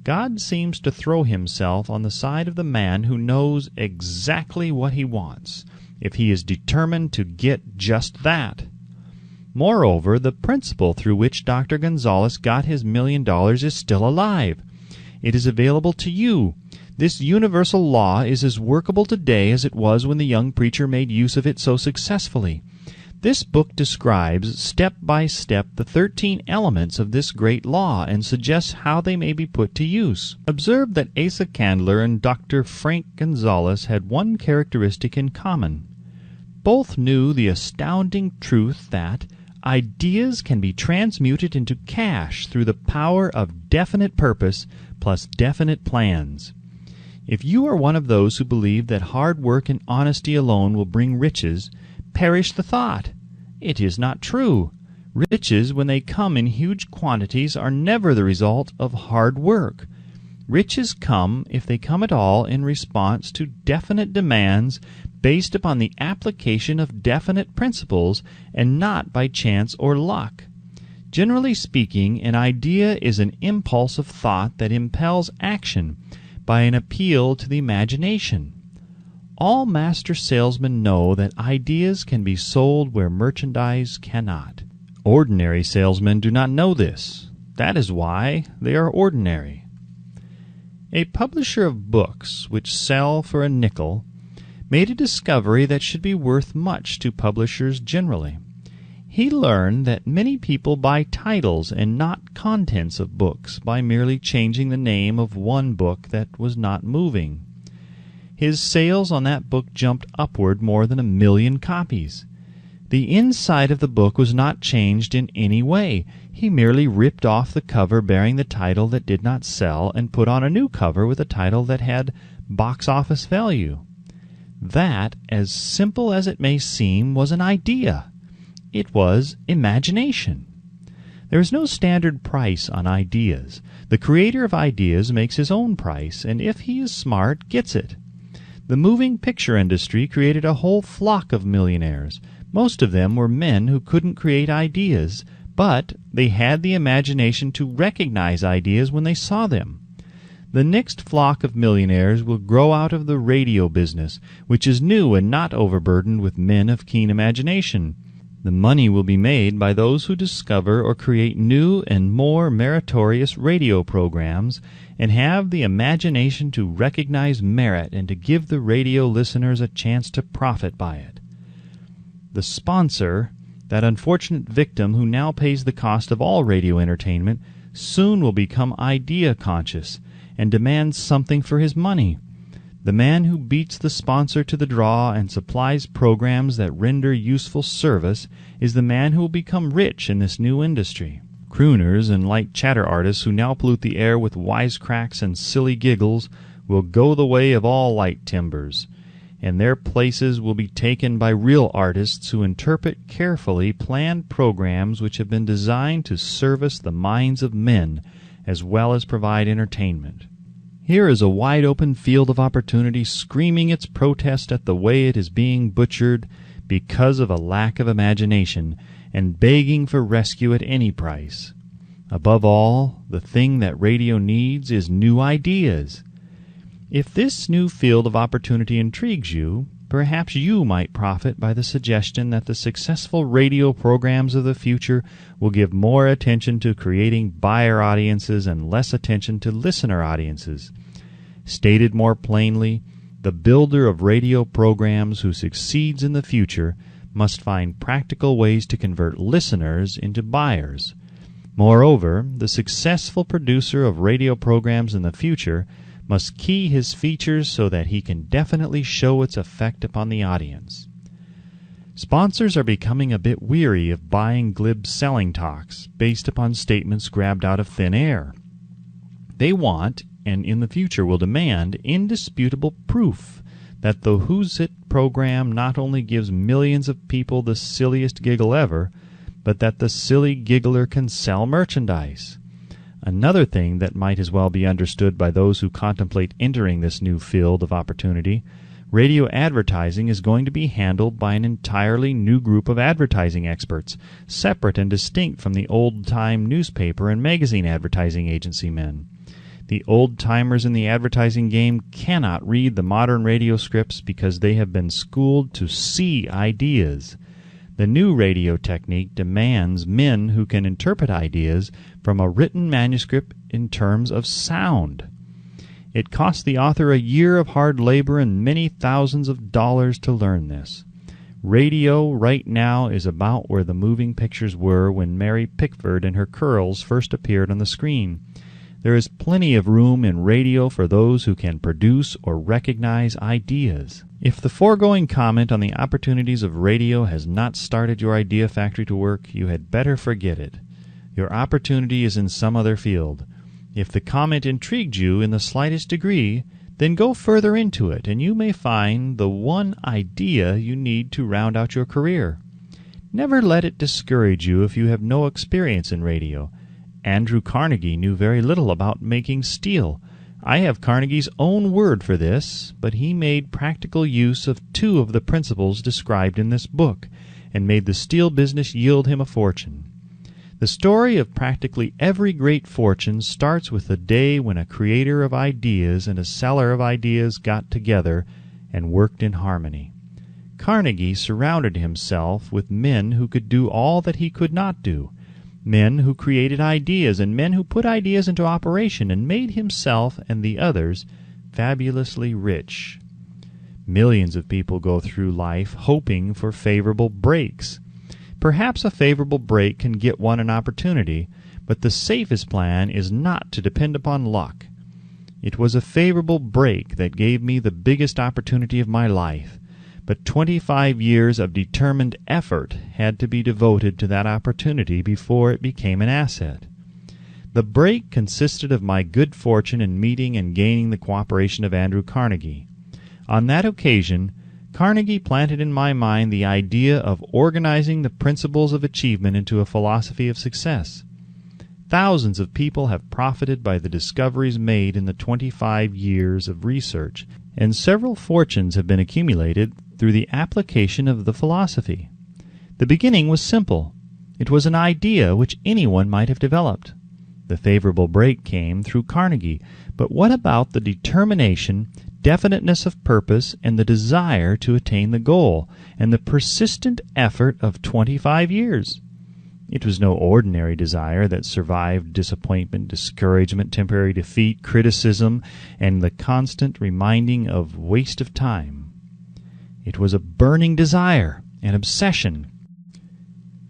God seems to throw himself on the side of the man who knows exactly what he wants, if he is determined to get just that. Moreover, the principle through which Dr. Gonzalez got his $1 million is still alive. It is available to you. This universal law is as workable today as it was when the young preacher made use of it so successfully. This book describes, step by step, the 13 elements of this great law and suggests how they may be put to use. Observe that Asa Candler and Dr. Frank Gonzalez had one characteristic in common. Both knew the astounding truth that ideas can be transmuted into cash through the power of definite purpose plus definite plans. If you are one of those who believe that hard work and honesty alone will bring riches, perish the thought. It is not true. Riches, when they come in huge quantities, are never the result of hard work. Riches come, if they come at all, in response to definite demands based upon the application of definite principles and not by chance or luck. Generally speaking, an idea is an impulse of thought that impels action by an appeal to the imagination. All master salesmen know that ideas can be sold where merchandise cannot. Ordinary salesmen do not know this. That is why they are ordinary. A publisher of books which sell for a nickel made a discovery that should be worth much to publishers generally. He learned that many people buy titles and not contents of books by merely changing the name of one book that was not moving. His sales on that book jumped upward more than 1 million copies. The inside of the book was not changed in any way. He merely ripped off the cover bearing the title that did not sell and put on a new cover with a title that had box office value. That, as simple as it may seem, was an idea. It was imagination. There is no standard price on ideas. The creator of ideas makes his own price, and if he is smart, gets it. The moving picture industry created a whole flock of millionaires. Most of them were men who couldn't create ideas, but they had the imagination to recognize ideas when they saw them. The next flock of millionaires will grow out of the radio business, which is new and not overburdened with men of keen imagination. The money will be made by those who discover or create new and more meritorious radio programs and have the imagination to recognize merit and to give the radio listeners a chance to profit by it. The sponsor, that unfortunate victim who now pays the cost of all radio entertainment, soon will become idea-conscious and demands something for his money. The man who beats the sponsor to the draw and supplies programs that render useful service is the man who will become rich in this new industry. Crooners and light chatter artists who now pollute the air with wisecracks and silly giggles will go the way of all light timbers, and their places will be taken by real artists who interpret carefully planned programs which have been designed to service the minds of men as well as provide entertainment. Here is a wide-open field of opportunity screaming its protest at the way it is being butchered because of a lack of imagination and begging for rescue at any price. Above all, the thing that radio needs is new ideas. If this new field of opportunity intrigues you, perhaps you might profit by the suggestion that the successful radio programs of the future will give more attention to creating buyer audiences and less attention to listener audiences. Stated more plainly, the builder of radio programs who succeeds in the future must find practical ways to convert listeners into buyers. Moreover, the successful producer of radio programs in the future must key his features so that he can definitely show its effect upon the audience. Sponsors are becoming a bit weary of buying glib selling talks based upon statements grabbed out of thin air. They want, and in the future will demand, indisputable proof that the Who's It program not only gives millions of people the silliest giggle ever, but that the silly giggler can sell merchandise. Another thing that might as well be understood by those who contemplate entering this new field of opportunity: radio advertising is going to be handled by an entirely new group of advertising experts, separate and distinct from the old-time newspaper and magazine advertising agency men. The old-timers in the advertising game cannot read the modern radio scripts because they have been schooled to see ideas. The new radio technique demands men who can interpret ideas from a written manuscript in terms of sound. It costs the author a year of hard labor and many thousands of dollars to learn this. Radio right now is about where the moving pictures were when Mary Pickford and her curls first appeared on the screen. There is plenty of room in radio for those who can produce or recognize ideas. If the foregoing comment on the opportunities of radio has not started your idea factory to work, you had better forget it. Your opportunity is in some other field. If the comment intrigued you in the slightest degree, then go further into it, and you may find the one idea you need to round out your career. Never let it discourage you if you have no experience in radio. Andrew Carnegie knew very little about making steel. I have Carnegie's own word for this, but he made practical use of 2 of the principles described in this book, and made the steel business yield him a fortune. The story of practically every great fortune starts with the day when a creator of ideas and a seller of ideas got together and worked in harmony. Carnegie surrounded himself with men who could do all that he could not do, men who created ideas, and men who put ideas into operation and made himself and the others fabulously rich. Millions of people go through life hoping for favorable breaks. Perhaps a favorable break can get one an opportunity, but the safest plan is not to depend upon luck. It was a favorable break that gave me the biggest opportunity of my life, but 25 years of determined effort had to be devoted to that opportunity before it became an asset. The break consisted of my good fortune in meeting and gaining the cooperation of Andrew Carnegie. On that occasion, Carnegie planted in my mind the idea of organizing the principles of achievement into a philosophy of success. Thousands of people have profited by the discoveries made in the 25 years of research, and several fortunes have been accumulated through the application of the philosophy. The beginning was simple. It was an idea which anyone might have developed. The favorable break came through Carnegie, but what about the determination, definiteness of purpose, and the desire to attain the goal, and the persistent effort of 25 years? It was no ordinary desire that survived disappointment, discouragement, temporary defeat, criticism, and the constant reminding of waste of time. It was a burning desire, an obsession.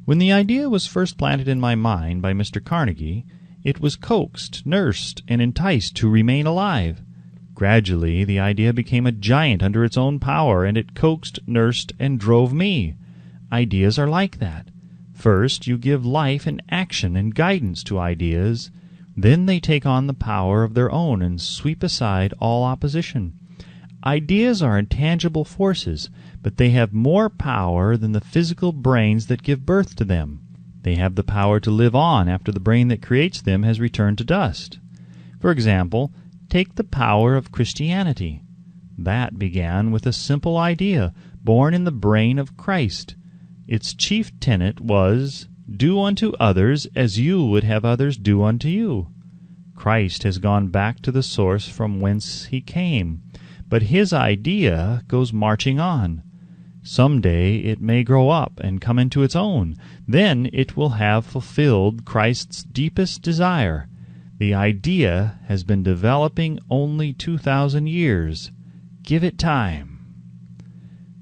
When the idea was first planted in my mind by Mr. Carnegie, it was coaxed, nursed, and enticed to remain alive. Gradually, the idea became a giant under its own power, and it coaxed, nursed, and drove me. Ideas are like that. First, you give life and action and guidance to ideas. Then they take on the power of their own and sweep aside all opposition. Ideas are intangible forces, but they have more power than the physical brains that give birth to them. They have the power to live on after the brain that creates them has returned to dust. For example, take the power of Christianity. That began with a simple idea, born in the brain of Christ. Its chief tenet was, "Do unto others as you would have others do unto you." Christ has gone back to the source from whence he came, but his idea goes marching on. Some day it may grow up and come into its own. Then it will have fulfilled Christ's deepest desire. The idea has been developing only 2,000 years. Give it time.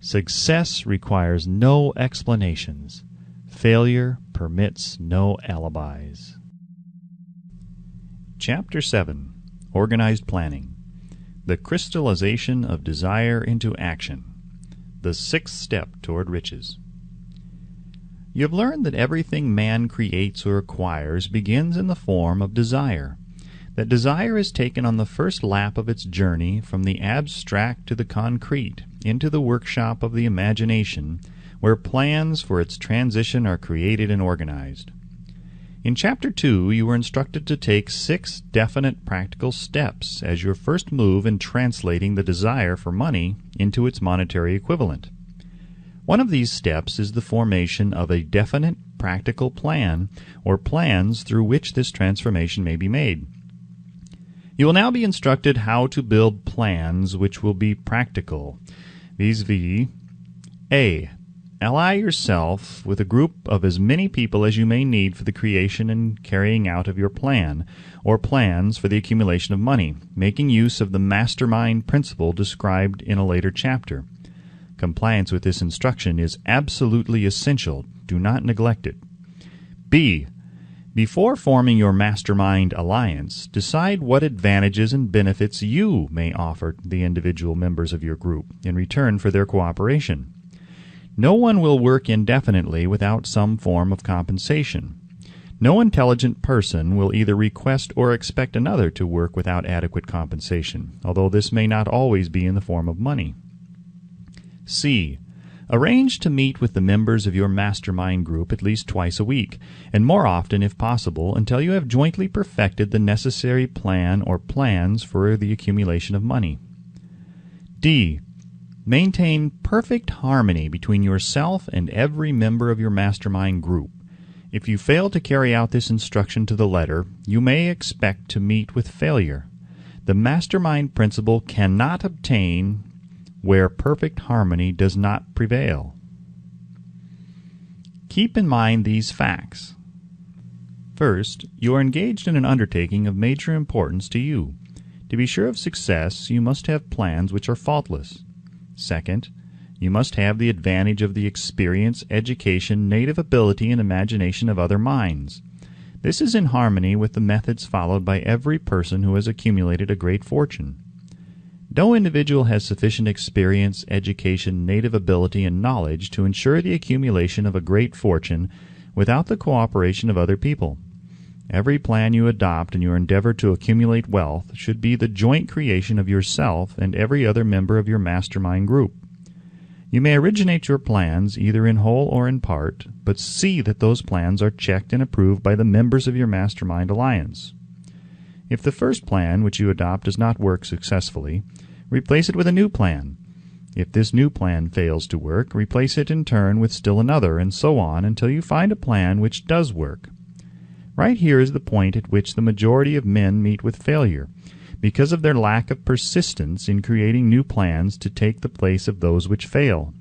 Success requires no explanations. Failure permits no alibis. Chapter 7. Organized Planning. The Crystallization of Desire into Action. The sixth step toward riches. You have learned that everything man creates or acquires begins in the form of desire. That desire is taken on the first lap of its journey from the abstract to the concrete, into the workshop of the imagination, where plans for its transition are created and organized. In Chapter 2, you were instructed to take 6 definite practical steps as your first move in translating the desire for money into its monetary equivalent. One of these steps is the formation of a definite practical plan, or plans through which this transformation may be made. You will now be instructed how to build plans which will be practical, viz. A. Ally yourself with a group of as many people as you may need for the creation and carrying out of your plan, or plans for the accumulation of money, making use of the mastermind principle described in a later chapter. Compliance with this instruction is absolutely essential. Do not neglect it. B. Before forming your mastermind alliance, decide what advantages and benefits you may offer the individual members of your group in return for their cooperation. No one will work indefinitely without some form of compensation. No intelligent person will either request or expect another to work without adequate compensation, although this may not always be in the form of money. C. Arrange to meet with the members of your mastermind group at least twice a week, and more often if possible, until you have jointly perfected the necessary plan or plans for the accumulation of money. D. Maintain perfect harmony between yourself and every member of your mastermind group. If you fail to carry out this instruction to the letter, you may expect to meet with failure. The mastermind principle cannot obtain where perfect harmony does not prevail. Keep in mind these facts. First, you are engaged in an undertaking of major importance to you. To be sure of success, you must have plans which are faultless. Second, you must have the advantage of the experience, education, native ability, and imagination of other minds. This is in harmony with the methods followed by every person who has accumulated a great fortune. No individual has sufficient experience, education, native ability, and knowledge to ensure the accumulation of a great fortune without the cooperation of other people. Every plan you adopt in your endeavor to accumulate wealth should be the joint creation of yourself and every other member of your mastermind group. You may originate your plans either in whole or in part, but see that those plans are checked and approved by the members of your mastermind alliance. If the first plan which you adopt does not work successfully, replace it with a new plan. If this new plan fails to work, replace it in turn with still another, and so on until you find a plan which does work. Right here is the point at which the majority of men meet with failure, because of their lack of persistence in creating new plans to take the place of those which fail.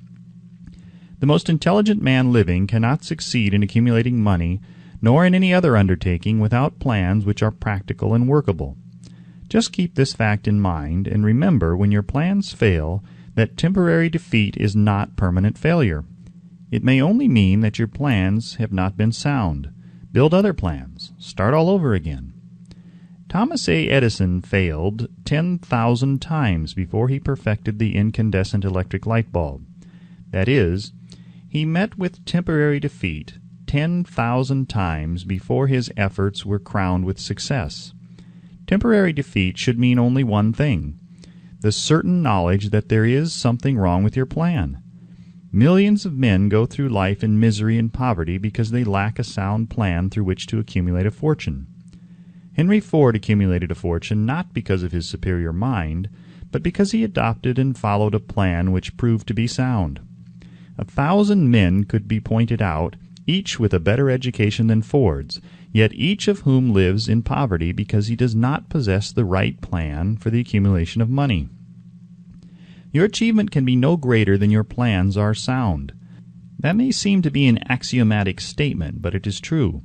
The most intelligent man living cannot succeed in accumulating money, nor in any other undertaking, without plans which are practical and workable. Just keep this fact in mind, and remember when your plans fail that temporary defeat is not permanent failure. It may only mean that your plans have not been sound. Build other plans. Start all over again. Thomas A. Edison failed 10,000 times before he perfected the incandescent electric light bulb. That is, he met with temporary defeat 10,000 times before his efforts were crowned with success. Temporary defeat should mean only one thing: the certain knowledge that there is something wrong with your plan. Millions of men go through life in misery and poverty because they lack a sound plan through which to accumulate a fortune. Henry Ford accumulated a fortune not because of his superior mind, but because he adopted and followed a plan which proved to be sound. 1,000 men could be pointed out, each with a better education than Ford's, yet each of whom lives in poverty because he does not possess the right plan for the accumulation of money. Your achievement can be no greater than your plans are sound. That may seem to be an axiomatic statement, but it is true.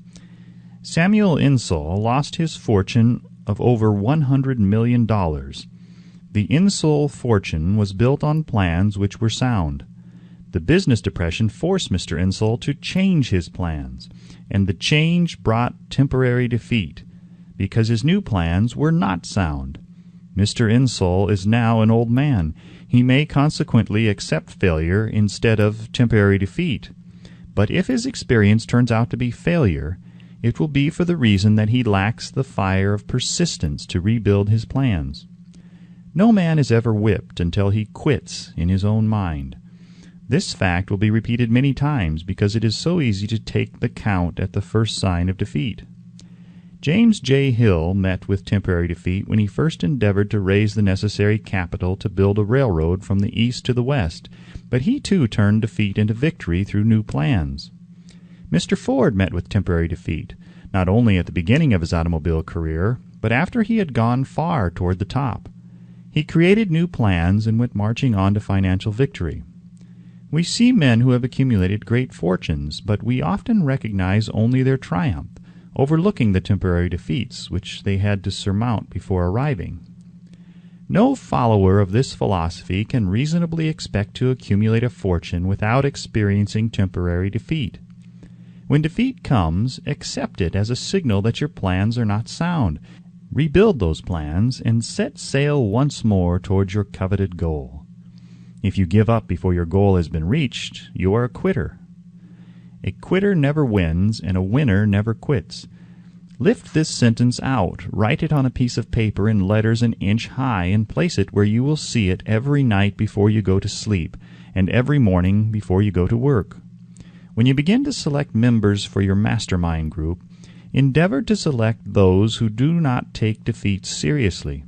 Samuel Insull lost his fortune of over $100 million. The Insull fortune was built on plans which were sound. The business depression forced Mr. Insull to change his plans, and the change brought temporary defeat, because his new plans were not sound. Mr. Insull is now an old man. He may consequently accept failure instead of temporary defeat. But if his experience turns out to be failure, it will be for the reason that he lacks the fire of persistence to rebuild his plans. No man is ever whipped until he quits in his own mind. This fact will be repeated many times because it is so easy to take the count at the first sign of defeat. James J. Hill met with temporary defeat when he first endeavored to raise the necessary capital to build a railroad from the east to the west, but he too turned defeat into victory through new plans. Mr. Ford met with temporary defeat, not only at the beginning of his automobile career, but after he had gone far toward the top. He created new plans and went marching on to financial victory. We see men who have accumulated great fortunes, but we often recognize only their triumph, overlooking the temporary defeats which they had to surmount before arriving. No follower of this philosophy can reasonably expect to accumulate a fortune without experiencing temporary defeat. When defeat comes, accept it as a signal that your plans are not sound. Rebuild those plans and set sail once more towards your coveted goal. If you give up before your goal has been reached, you are a quitter. A quitter never wins, and a winner never quits. Lift this sentence out, write it on a piece of paper in letters an inch high, and place it where you will see it every night before you go to sleep, and every morning before you go to work. When you begin to select members for your mastermind group, endeavor to select those who do not take defeat seriously.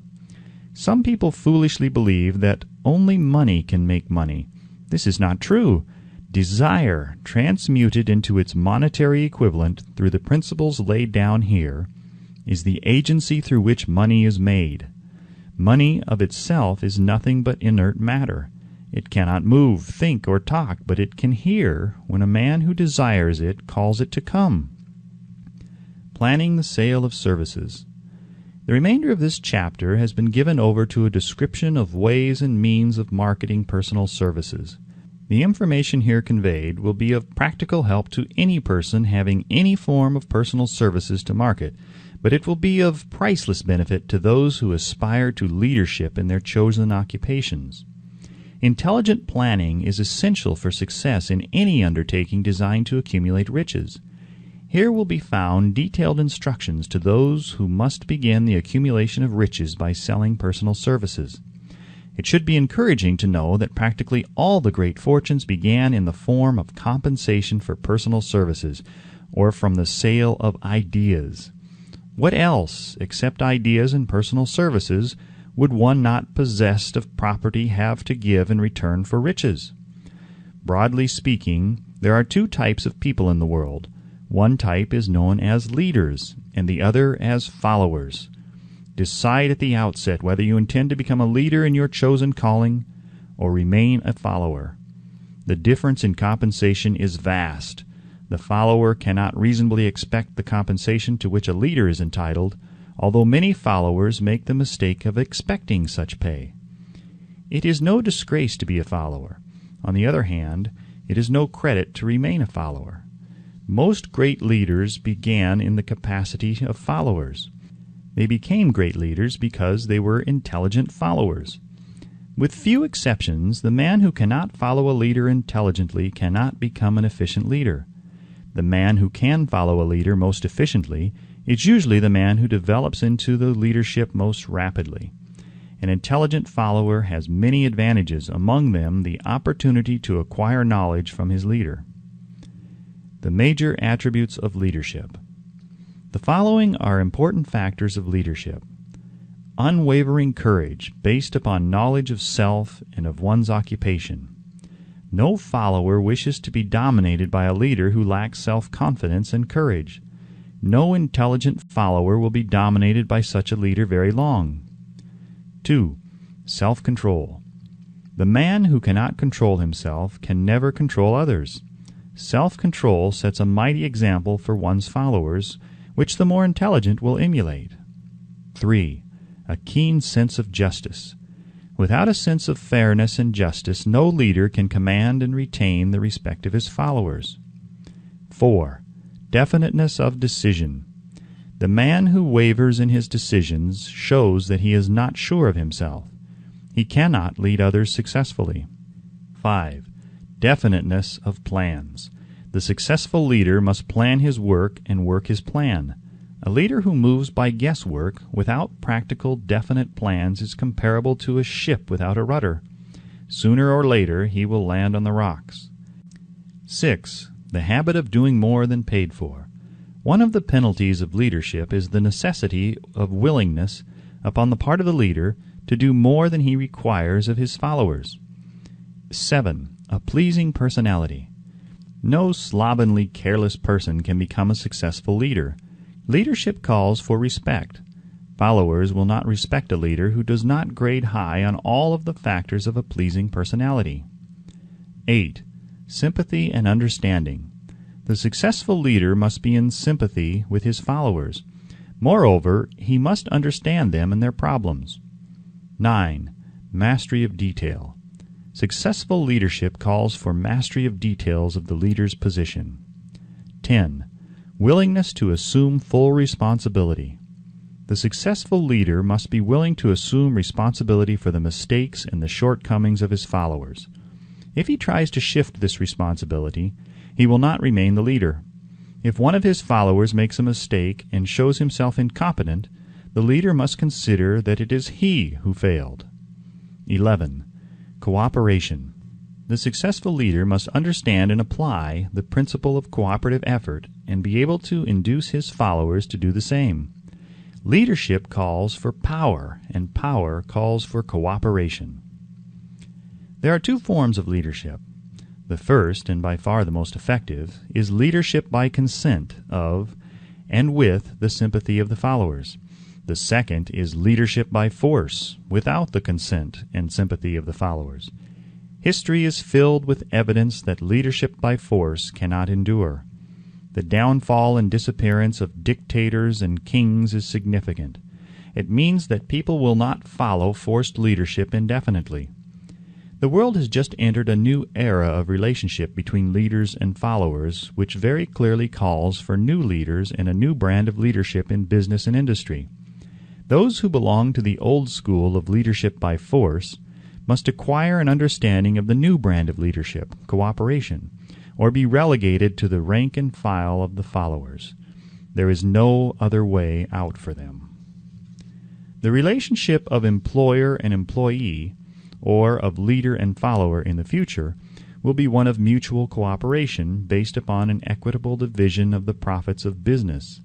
Some people foolishly believe that only money can make money. This is not true. Desire, transmuted into its monetary equivalent through the principles laid down here, is the agency through which money is made. Money of itself is nothing but inert matter. It cannot move, think, or talk, but it can hear when a man who desires it calls it to come. Planning the sale of services. The remainder of this chapter has been given over to a description of ways and means of marketing personal services. The information here conveyed will be of practical help to any person having any form of personal services to market, but it will be of priceless benefit to those who aspire to leadership in their chosen occupations. Intelligent planning is essential for success in any undertaking designed to accumulate riches. Here will be found detailed instructions to those who must begin the accumulation of riches by selling personal services. It should be encouraging to know that practically all the great fortunes began in the form of compensation for personal services, or from the sale of ideas. What else, except ideas and personal services, would one not possessed of property have to give in return for riches? Broadly speaking, there are two types of people in the world. One type is known as leaders, and the other as followers. Decide at the outset whether you intend to become a leader in your chosen calling or remain a follower. The difference in compensation is vast. The follower cannot reasonably expect the compensation to which a leader is entitled, although many followers make the mistake of expecting such pay. It is no disgrace to be a follower. On the other hand, it is no credit to remain a follower. Most great leaders began in the capacity of followers. They became great leaders because they were intelligent followers. With few exceptions, the man who cannot follow a leader intelligently cannot become an efficient leader. The man who can follow a leader most efficiently is usually the man who develops into the leadership most rapidly. An intelligent follower has many advantages, among them the opportunity to acquire knowledge from his leader. The major attributes of leadership. The following are important factors of leadership. Unwavering courage, based upon knowledge of self and of one's occupation. No follower wishes to be dominated by a leader who lacks self-confidence and courage. No intelligent follower will be dominated by such a leader very long. 2. Self-control. The man who cannot control himself can never control others. Self-control sets a mighty example for one's followers, which the more intelligent will emulate. 3. A keen sense of justice. Without a sense of fairness and justice, no leader can command and retain the respect of his followers. 4. Definiteness of decision. The man who wavers in his decisions shows that he is not sure of himself. He cannot lead others successfully. 5. Definiteness of plans. The successful leader must plan his work and work his plan. A leader who moves by guesswork without practical, definite plans is comparable to a ship without a rudder. Sooner or later he will land on the rocks. 6. The habit of doing more than paid for. One of the penalties of leadership is the necessity of willingness upon the part of the leader to do more than he requires of his followers. 7. A pleasing personality. No slovenly, careless person can become a successful leader. Leadership calls for respect. Followers will not respect a leader who does not grade high on all of the factors of a pleasing personality. 8. Sympathy and understanding. The successful leader must be in sympathy with his followers. Moreover, he must understand them and their problems. 9. Mastery of detail. Successful leadership calls for mastery of details of the leader's position. 10. Willingness to assume full responsibility. The successful leader must be willing to assume responsibility for the mistakes and the shortcomings of his followers. If he tries to shift this responsibility, he will not remain the leader. If one of his followers makes a mistake and shows himself incompetent, the leader must consider that it is he who failed. 11. Cooperation. The successful leader must understand and apply the principle of cooperative effort and be able to induce his followers to do the same. Leadership calls for power, and power calls for cooperation. There are two forms of leadership. The first, and by far the most effective, is leadership by consent of and with the sympathy of the followers. The second is leadership by force, without the consent and sympathy of the followers. History is filled with evidence that leadership by force cannot endure. The downfall and disappearance of dictators and kings is significant. It means that people will not follow forced leadership indefinitely. The world has just entered a new era of relationship between leaders and followers, which very clearly calls for new leaders and a new brand of leadership in business and industry. Those who belong to the old school of leadership by force must acquire an understanding of the new brand of leadership, cooperation, or be relegated to the rank and file of the followers. There is no other way out for them. The relationship of employer and employee, or of leader and follower in the future, will be one of mutual cooperation based upon an equitable division of the profits of business.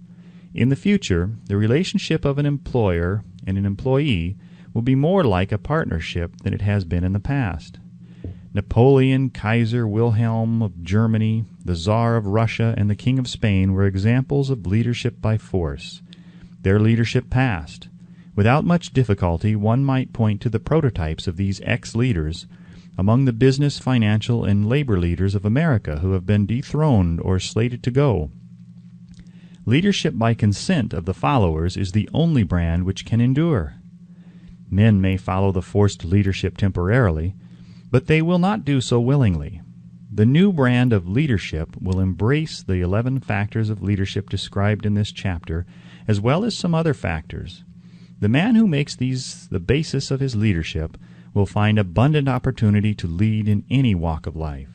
In the future, the relationship of an employer and an employee will be more like a partnership than it has been in the past. Napoleon, Kaiser Wilhelm of Germany, the Tsar of Russia, and the King of Spain were examples of leadership by force. Their leadership passed. Without much difficulty, one might point to the prototypes of these ex-leaders among the business, financial, and labor leaders of America who have been dethroned or slated to go. Leadership by consent of the followers is the only brand which can endure. Men may follow the forced leadership temporarily, but they will not do so willingly. The new brand of leadership will embrace the 11 factors of leadership described in this chapter, as well as some other factors. The man who makes these the basis of his leadership will find abundant opportunity to lead in any walk of life.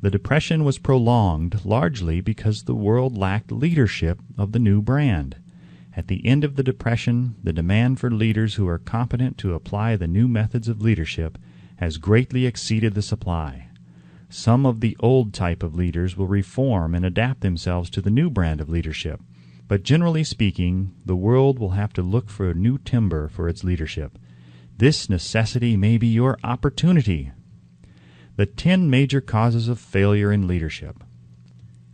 The Depression was prolonged largely because the world lacked leadership of the new brand. At the end of the Depression, the demand for leaders who are competent to apply the new methods of leadership has greatly exceeded the supply. Some of the old type of leaders will reform and adapt themselves to the new brand of leadership. But generally speaking, the world will have to look for new timber for its leadership. This necessity may be your opportunity. The 10 major causes of failure in leadership.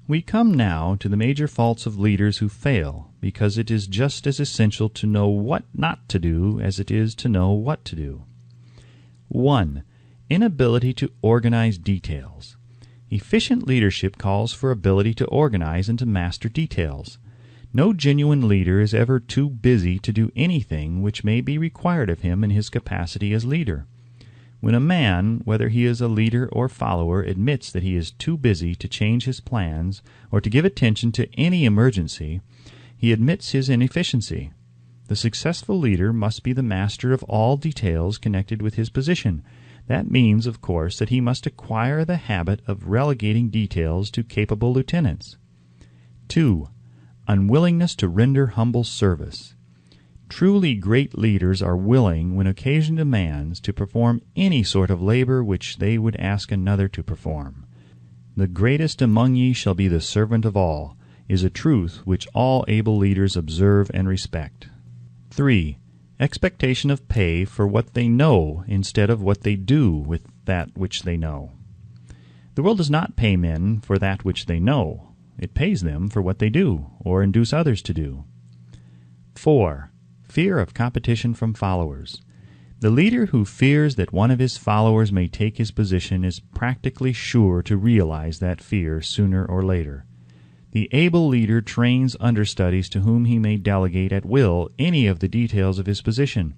We come now to the major faults of leaders who fail, because it is just as essential to know what not to do as it is to know what to do. 1. Inability to organize details. Efficient leadership calls for ability to organize and to master details. No genuine leader is ever too busy to do anything which may be required of him in his capacity as leader. When a man, whether he is a leader or follower, admits that he is too busy to change his plans or to give attention to any emergency, he admits his inefficiency. The successful leader must be the master of all details connected with his position. That means, of course, that he must acquire the habit of relegating details to capable lieutenants. 2. Unwillingness to render humble service. Truly great leaders are willing, when occasion demands, to perform any sort of labor which they would ask another to perform. The greatest among ye shall be the servant of all, is a truth which all able leaders observe and respect. 3. Expectation of pay for what they know instead of what they do with that which they know. The world does not pay men for that which they know. It pays them for what they do, or induce others to do. 4. Fear of competition from followers. The leader who fears that one of his followers may take his position is practically sure to realize that fear sooner or later. The able leader trains understudies to whom he may delegate at will any of the details of his position.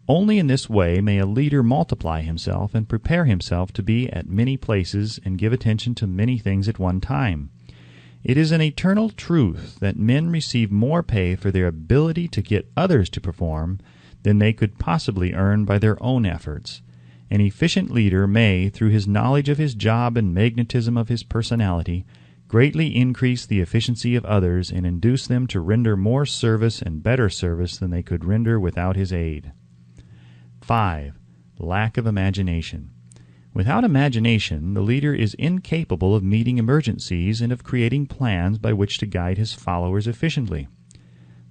Only in this way may a leader multiply himself and prepare himself to be at many places and give attention to many things at one time. It is an eternal truth that men receive more pay for their ability to get others to perform than they could possibly earn by their own efforts. An efficient leader may, through his knowledge of his job and magnetism of his personality, greatly increase the efficiency of others and induce them to render more service and better service than they could render without his aid. 5. Lack of imagination. Without imagination, the leader is incapable of meeting emergencies and of creating plans by which to guide his followers efficiently.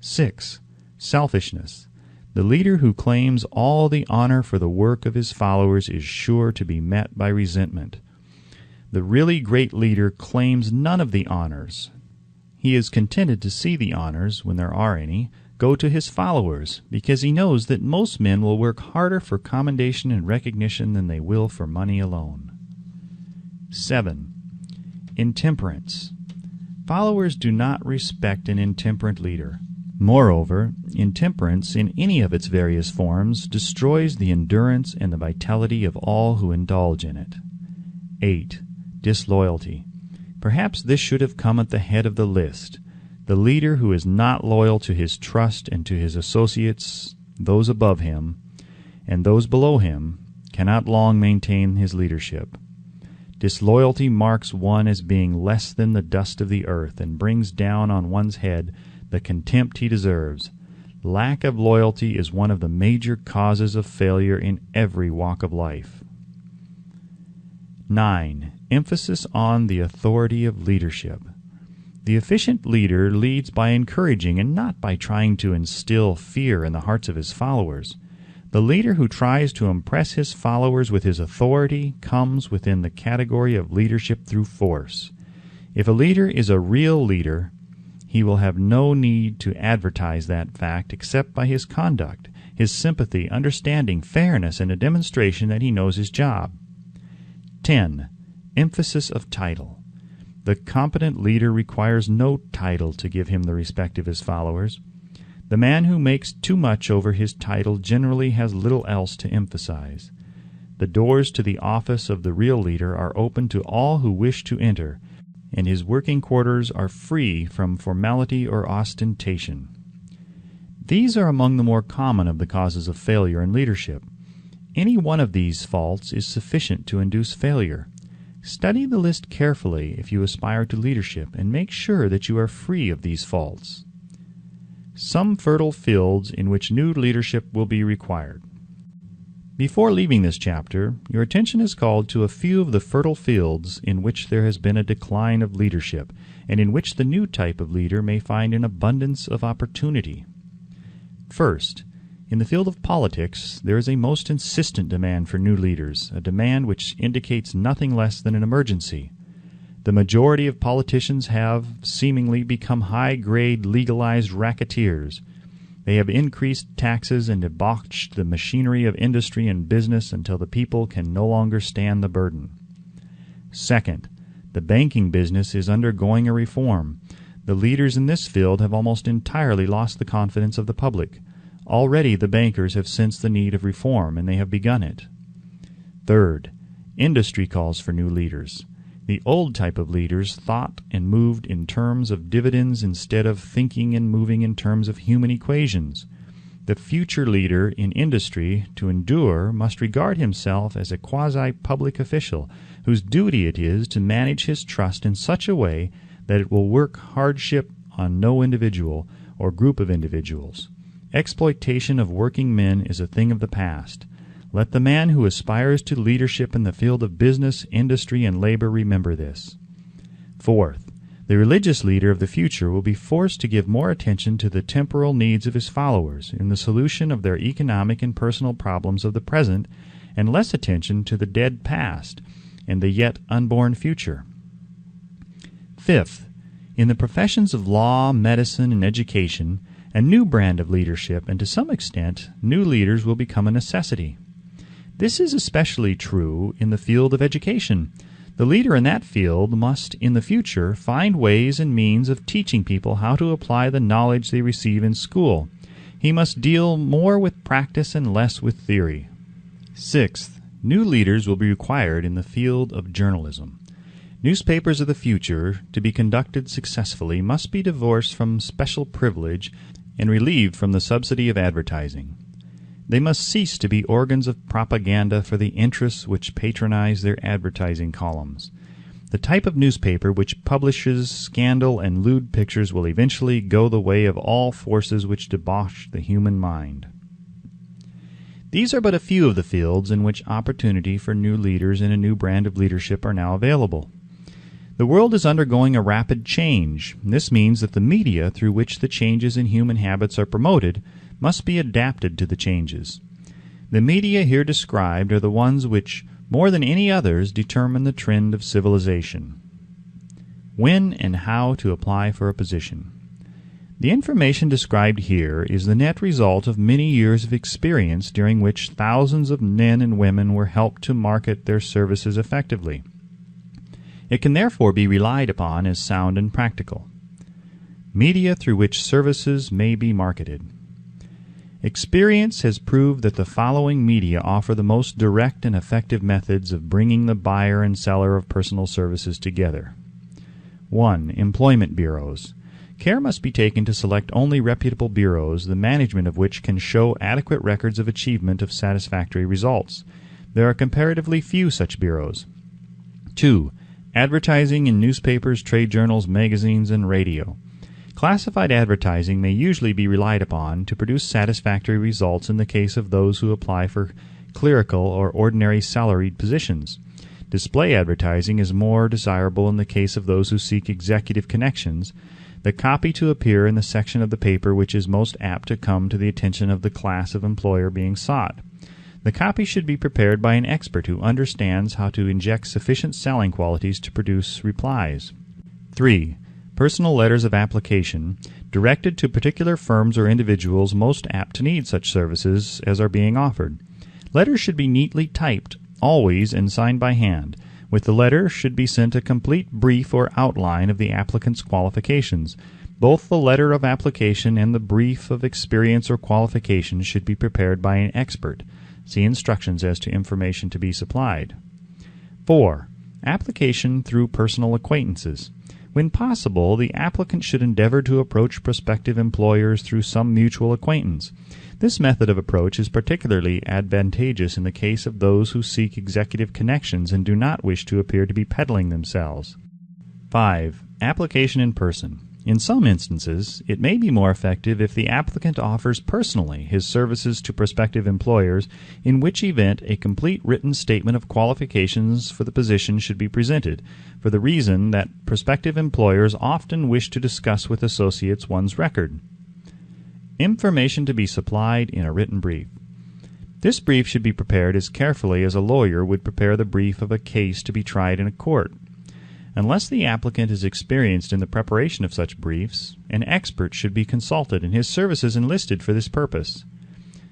6. Selfishness. The leader who claims all the honor for the work of his followers is sure to be met by resentment. The really great leader claims none of the honors. He is contented to see the honors, when there are any, go to his followers, because he knows that most men will work harder for commendation and recognition than they will for money alone. 7. Intemperance. Followers do not respect an intemperate leader. Moreover, intemperance in any of its various forms destroys the endurance and the vitality of all who indulge in it. 8. Disloyalty. Perhaps this should have come at the head of the list. The leader who is not loyal to his trust and to his associates, those above him, and those below him, cannot long maintain his leadership. Disloyalty marks one as being less than the dust of the earth and brings down on one's head the contempt he deserves. Lack of loyalty is one of the major causes of failure in every walk of life. 9. Emphasis on the authority of leadership. The efficient leader leads by encouraging and not by trying to instill fear in the hearts of his followers. The leader who tries to impress his followers with his authority comes within the category of leadership through force. If a leader is a real leader, he will have no need to advertise that fact except by his conduct, his sympathy, understanding, fairness, and a demonstration that he knows his job. 10. Emphasis of title. The competent leader requires no title to give him the respect of his followers. The man who makes too much over his title generally has little else to emphasize. The doors to the office of the real leader are open to all who wish to enter, and his working quarters are free from formality or ostentation. These are among the more common of the causes of failure in leadership. Any one of these faults is sufficient to induce failure. Study the list carefully if you aspire to leadership, and make sure that you are free of these faults. Some fertile fields in which new leadership will be required. Before leaving this chapter, your attention is called to a few of the fertile fields in which there has been a decline of leadership, and in which the new type of leader may find an abundance of opportunity. First, in the field of politics, there is a most insistent demand for new leaders, a demand which indicates nothing less than an emergency. The majority of politicians have seemingly become high-grade legalized racketeers. They have increased taxes and debauched the machinery of industry and business until the people can no longer stand the burden. Second, the banking business is undergoing a reform. The leaders in this field have almost entirely lost the confidence of the public. Already the bankers have sensed the need of reform, and they have begun it. Third, industry calls for new leaders. The old type of leaders thought and moved in terms of dividends instead of thinking and moving in terms of human equations. The future leader in industry, to endure, must regard himself as a quasi-public official, whose duty it is to manage his trust in such a way that it will work hardship on no individual or group of individuals. Exploitation of working men is a thing of the past. Let the man who aspires to leadership in the field of business, industry, and labor remember this. Fourth, the religious leader of the future will be forced to give more attention to the temporal needs of his followers in the solution of their economic and personal problems of the present, and less attention to the dead past and the yet unborn future. Fifth, in the professions of law, medicine, and education, a new brand of leadership, and to some extent, new leaders will become a necessity. This is especially true in the field of education. The leader in that field must, in the future, find ways and means of teaching people how to apply the knowledge they receive in school. He must deal more with practice and less with theory. Sixth, new leaders will be required in the field of journalism. Newspapers of the future, to be conducted successfully, must be divorced from special privilege and relieved from the subsidy of advertising. They must cease to be organs of propaganda for the interests which patronize their advertising columns. The type of newspaper which publishes scandal and lewd pictures will eventually go the way of all forces which debauch the human mind. These are but a few of the fields in which opportunity for new leaders and a new brand of leadership are now available. The world is undergoing a rapid change. This means that the media through which the changes in human habits are promoted must be adapted to the changes. The media here described are the ones which, more than any others, determine the trend of civilization. When and how to apply for a position. The information described here is the net result of many years of experience during which thousands of men and women were helped to market their services effectively. It can therefore be relied upon as sound and practical. Media through which services may be marketed. Experience has proved that the following media offer the most direct and effective methods of bringing the buyer and seller of personal services together. 1. Employment bureaus. Care must be taken to select only reputable bureaus, the management of which can show adequate records of achievement of satisfactory results. There are comparatively few such bureaus. 2. Advertising in newspapers, trade journals, magazines, and radio. Classified advertising may usually be relied upon to produce satisfactory results in the case of those who apply for clerical or ordinary salaried positions. Display advertising is more desirable in the case of those who seek executive connections, the copy to appear in the section of the paper which is most apt to come to the attention of the class of employer being sought. The copy should be prepared by an expert who understands how to inject sufficient selling qualities to produce replies. 3. Personal letters of application, directed to particular firms or individuals most apt to need such services as are being offered. Letters should be neatly typed, always, and signed by hand. With the letter should be sent a complete brief or outline of the applicant's qualifications. Both the letter of application and the brief of experience or qualifications should be prepared by an expert. See instructions as to information to be supplied. 4. Application through personal acquaintances. When possible, the applicant should endeavor to approach prospective employers through some mutual acquaintance. This method of approach is particularly advantageous in the case of those who seek executive connections and do not wish to appear to be peddling themselves. 5. Application in person. In some instances, it may be more effective if the applicant offers personally his services to prospective employers, in which event a complete written statement of qualifications for the position should be presented, for the reason that prospective employers often wish to discuss with associates one's record. Information to be supplied in a written brief. This brief should be prepared as carefully as a lawyer would prepare the brief of a case to be tried in a court. Unless the applicant is experienced in the preparation of such briefs, an expert should be consulted and his services enlisted for this purpose.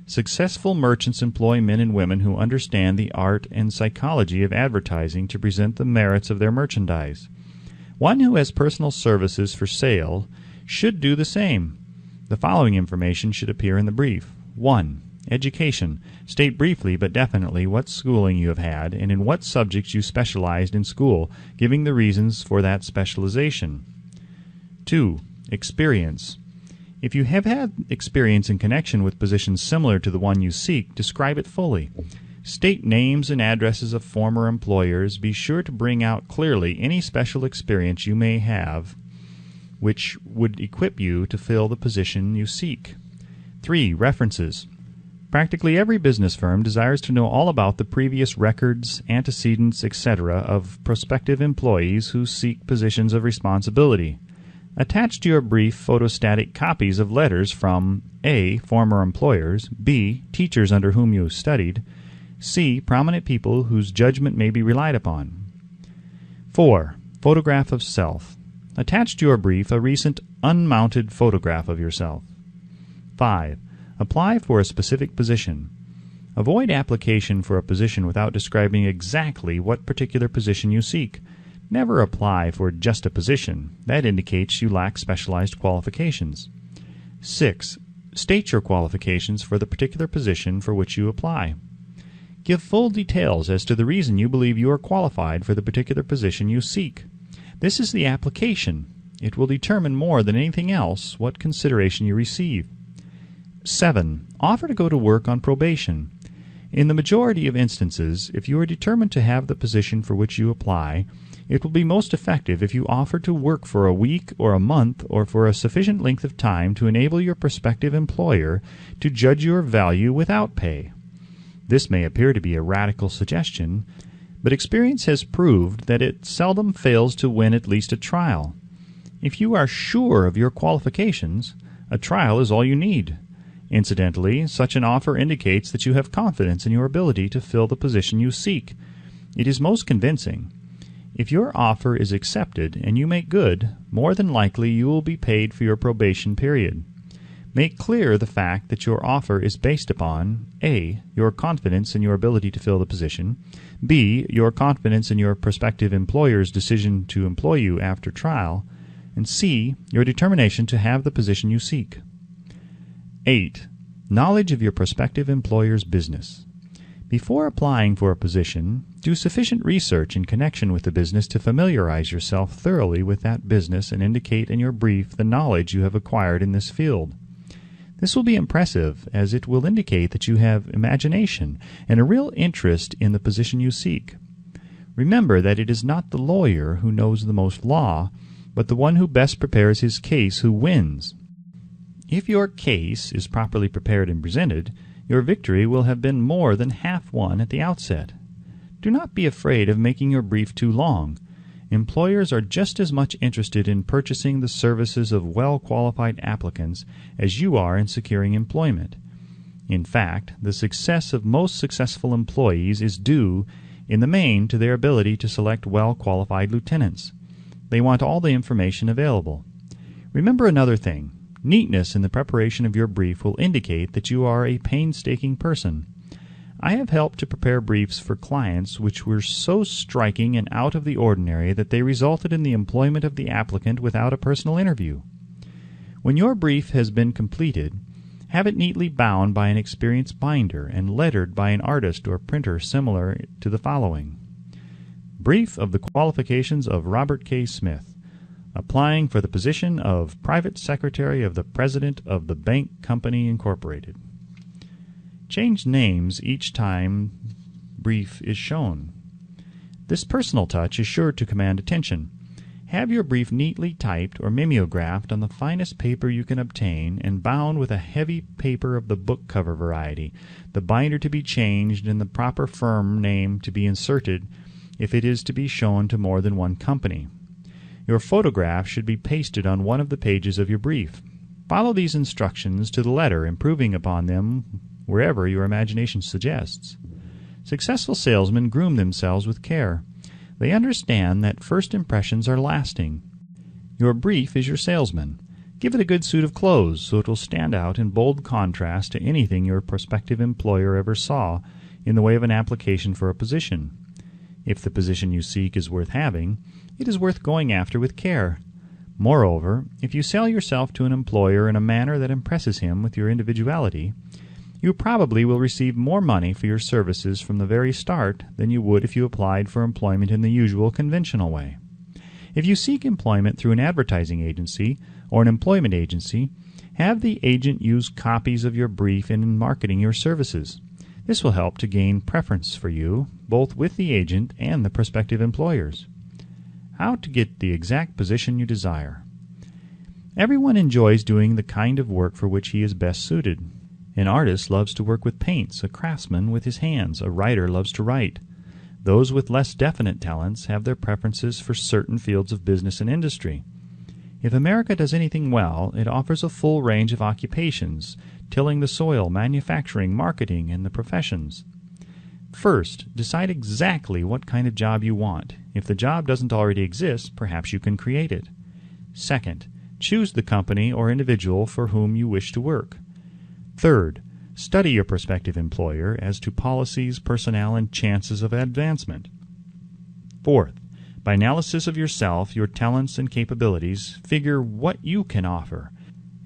Successful merchants employ men and women who understand the art and psychology of advertising to present the merits of their merchandise. One who has personal services for sale should do the same. The following information should appear in the brief. 1. Education. State briefly but definitely what schooling you have had and in what subjects you specialized in school, giving the reasons for that specialization. 2. Experience. If you have had experience in connection with positions similar to the one you seek, describe it fully. State names and addresses of former employers. Be sure to bring out clearly any special experience you may have which would equip you to fill the position you seek. 3. References. Practically every business firm desires to know all about the previous records, antecedents, etc. of prospective employees who seek positions of responsibility. Attach to your brief photostatic copies of letters from A. Former employers, B. Teachers under whom you studied, C. Prominent people whose judgment may be relied upon. 4. Photograph of self. Attach to your brief a recent unmounted photograph of yourself. 5. Apply for a specific position. Avoid application for a position without describing exactly what particular position you seek. Never apply for just a position. That indicates you lack specialized qualifications. 6. State your qualifications for the particular position for which you apply. Give full details as to the reason you believe you are qualified for the particular position you seek. This is the application. It will determine more than anything else what consideration you receive. 7. Offer to go to work on probation. In the majority of instances, if you are determined to have the position for which you apply, it will be most effective if you offer to work for a week or a month or for a sufficient length of time to enable your prospective employer to judge your value without pay. This may appear to be a radical suggestion, but experience has proved that it seldom fails to win at least a trial. If you are sure of your qualifications, a trial is all you need. Incidentally, such an offer indicates that you have confidence in your ability to fill the position you seek. It is most convincing. If your offer is accepted and you make good, more than likely you will be paid for your probation period. Make clear the fact that your offer is based upon A. Your confidence in your ability to fill the position, B. Your confidence in your prospective employer's decision to employ you after trial, And C, your determination to have the position you seek. 8. Knowledge of your prospective employer's business. Before applying for a position, do sufficient research in connection with the business to familiarize yourself thoroughly with that business and indicate in your brief the knowledge you have acquired in this field. This will be impressive, as it will indicate that you have imagination and a real interest in the position you seek. Remember that it is not the lawyer who knows the most law, but the one who best prepares his case who wins. If your case is properly prepared and presented, your victory will have been more than half won at the outset. Do not be afraid of making your brief too long. Employers are just as much interested in purchasing the services of well-qualified applicants as you are in securing employment. In fact, the success of most successful employees is due, in the main, to their ability to select well-qualified lieutenants. They want all the information available. Remember another thing. Neatness in the preparation of your brief will indicate that you are a painstaking person. I have helped to prepare briefs for clients which were so striking and out of the ordinary that they resulted in the employment of the applicant without a personal interview. When your brief has been completed, have it neatly bound by an experienced binder and lettered by an artist or printer similar to the following. Brief of the qualifications of Robert K. Smith, applying for the position of Private Secretary of the President of the Bank Company, Incorporated. Change names each time brief is shown. This personal touch is sure to command attention. Have your brief neatly typed or mimeographed on the finest paper you can obtain and bound with a heavy paper of the book cover variety, the binder to be changed and the proper firm name to be inserted if it is to be shown to more than one company. Your photograph should be pasted on one of the pages of your brief. Follow these instructions to the letter, improving upon them wherever your imagination suggests. Successful salesmen groom themselves with care. They understand that first impressions are lasting. Your brief is your salesman. Give it a good suit of clothes so it will stand out in bold contrast to anything your prospective employer ever saw in the way of an application for a position. If the position you seek is worth having, it is worth going after with care. Moreover, if you sell yourself to an employer in a manner that impresses him with your individuality, you probably will receive more money for your services from the very start than you would if you applied for employment in the usual conventional way. If you seek employment through an advertising agency or an employment agency, have the agent use copies of your brief in marketing your services. This will help to gain preference for you, both with the agent and the prospective employers. How to get the exact position you desire. Everyone enjoys doing the kind of work for which he is best suited. An artist loves to work with paints, a craftsman with his hands, a writer loves to write. Those with less definite talents have their preferences for certain fields of business and industry. If America does anything well, it offers a full range of occupations, tilling the soil, manufacturing, marketing, and the professions. First, decide exactly what kind of job you want. If the job doesn't already exist, perhaps you can create it. Second, choose the company or individual for whom you wish to work. Third, study your prospective employer as to policies, personnel, and chances of advancement. Fourth, by analysis of yourself, your talents and capabilities, figure what you can offer,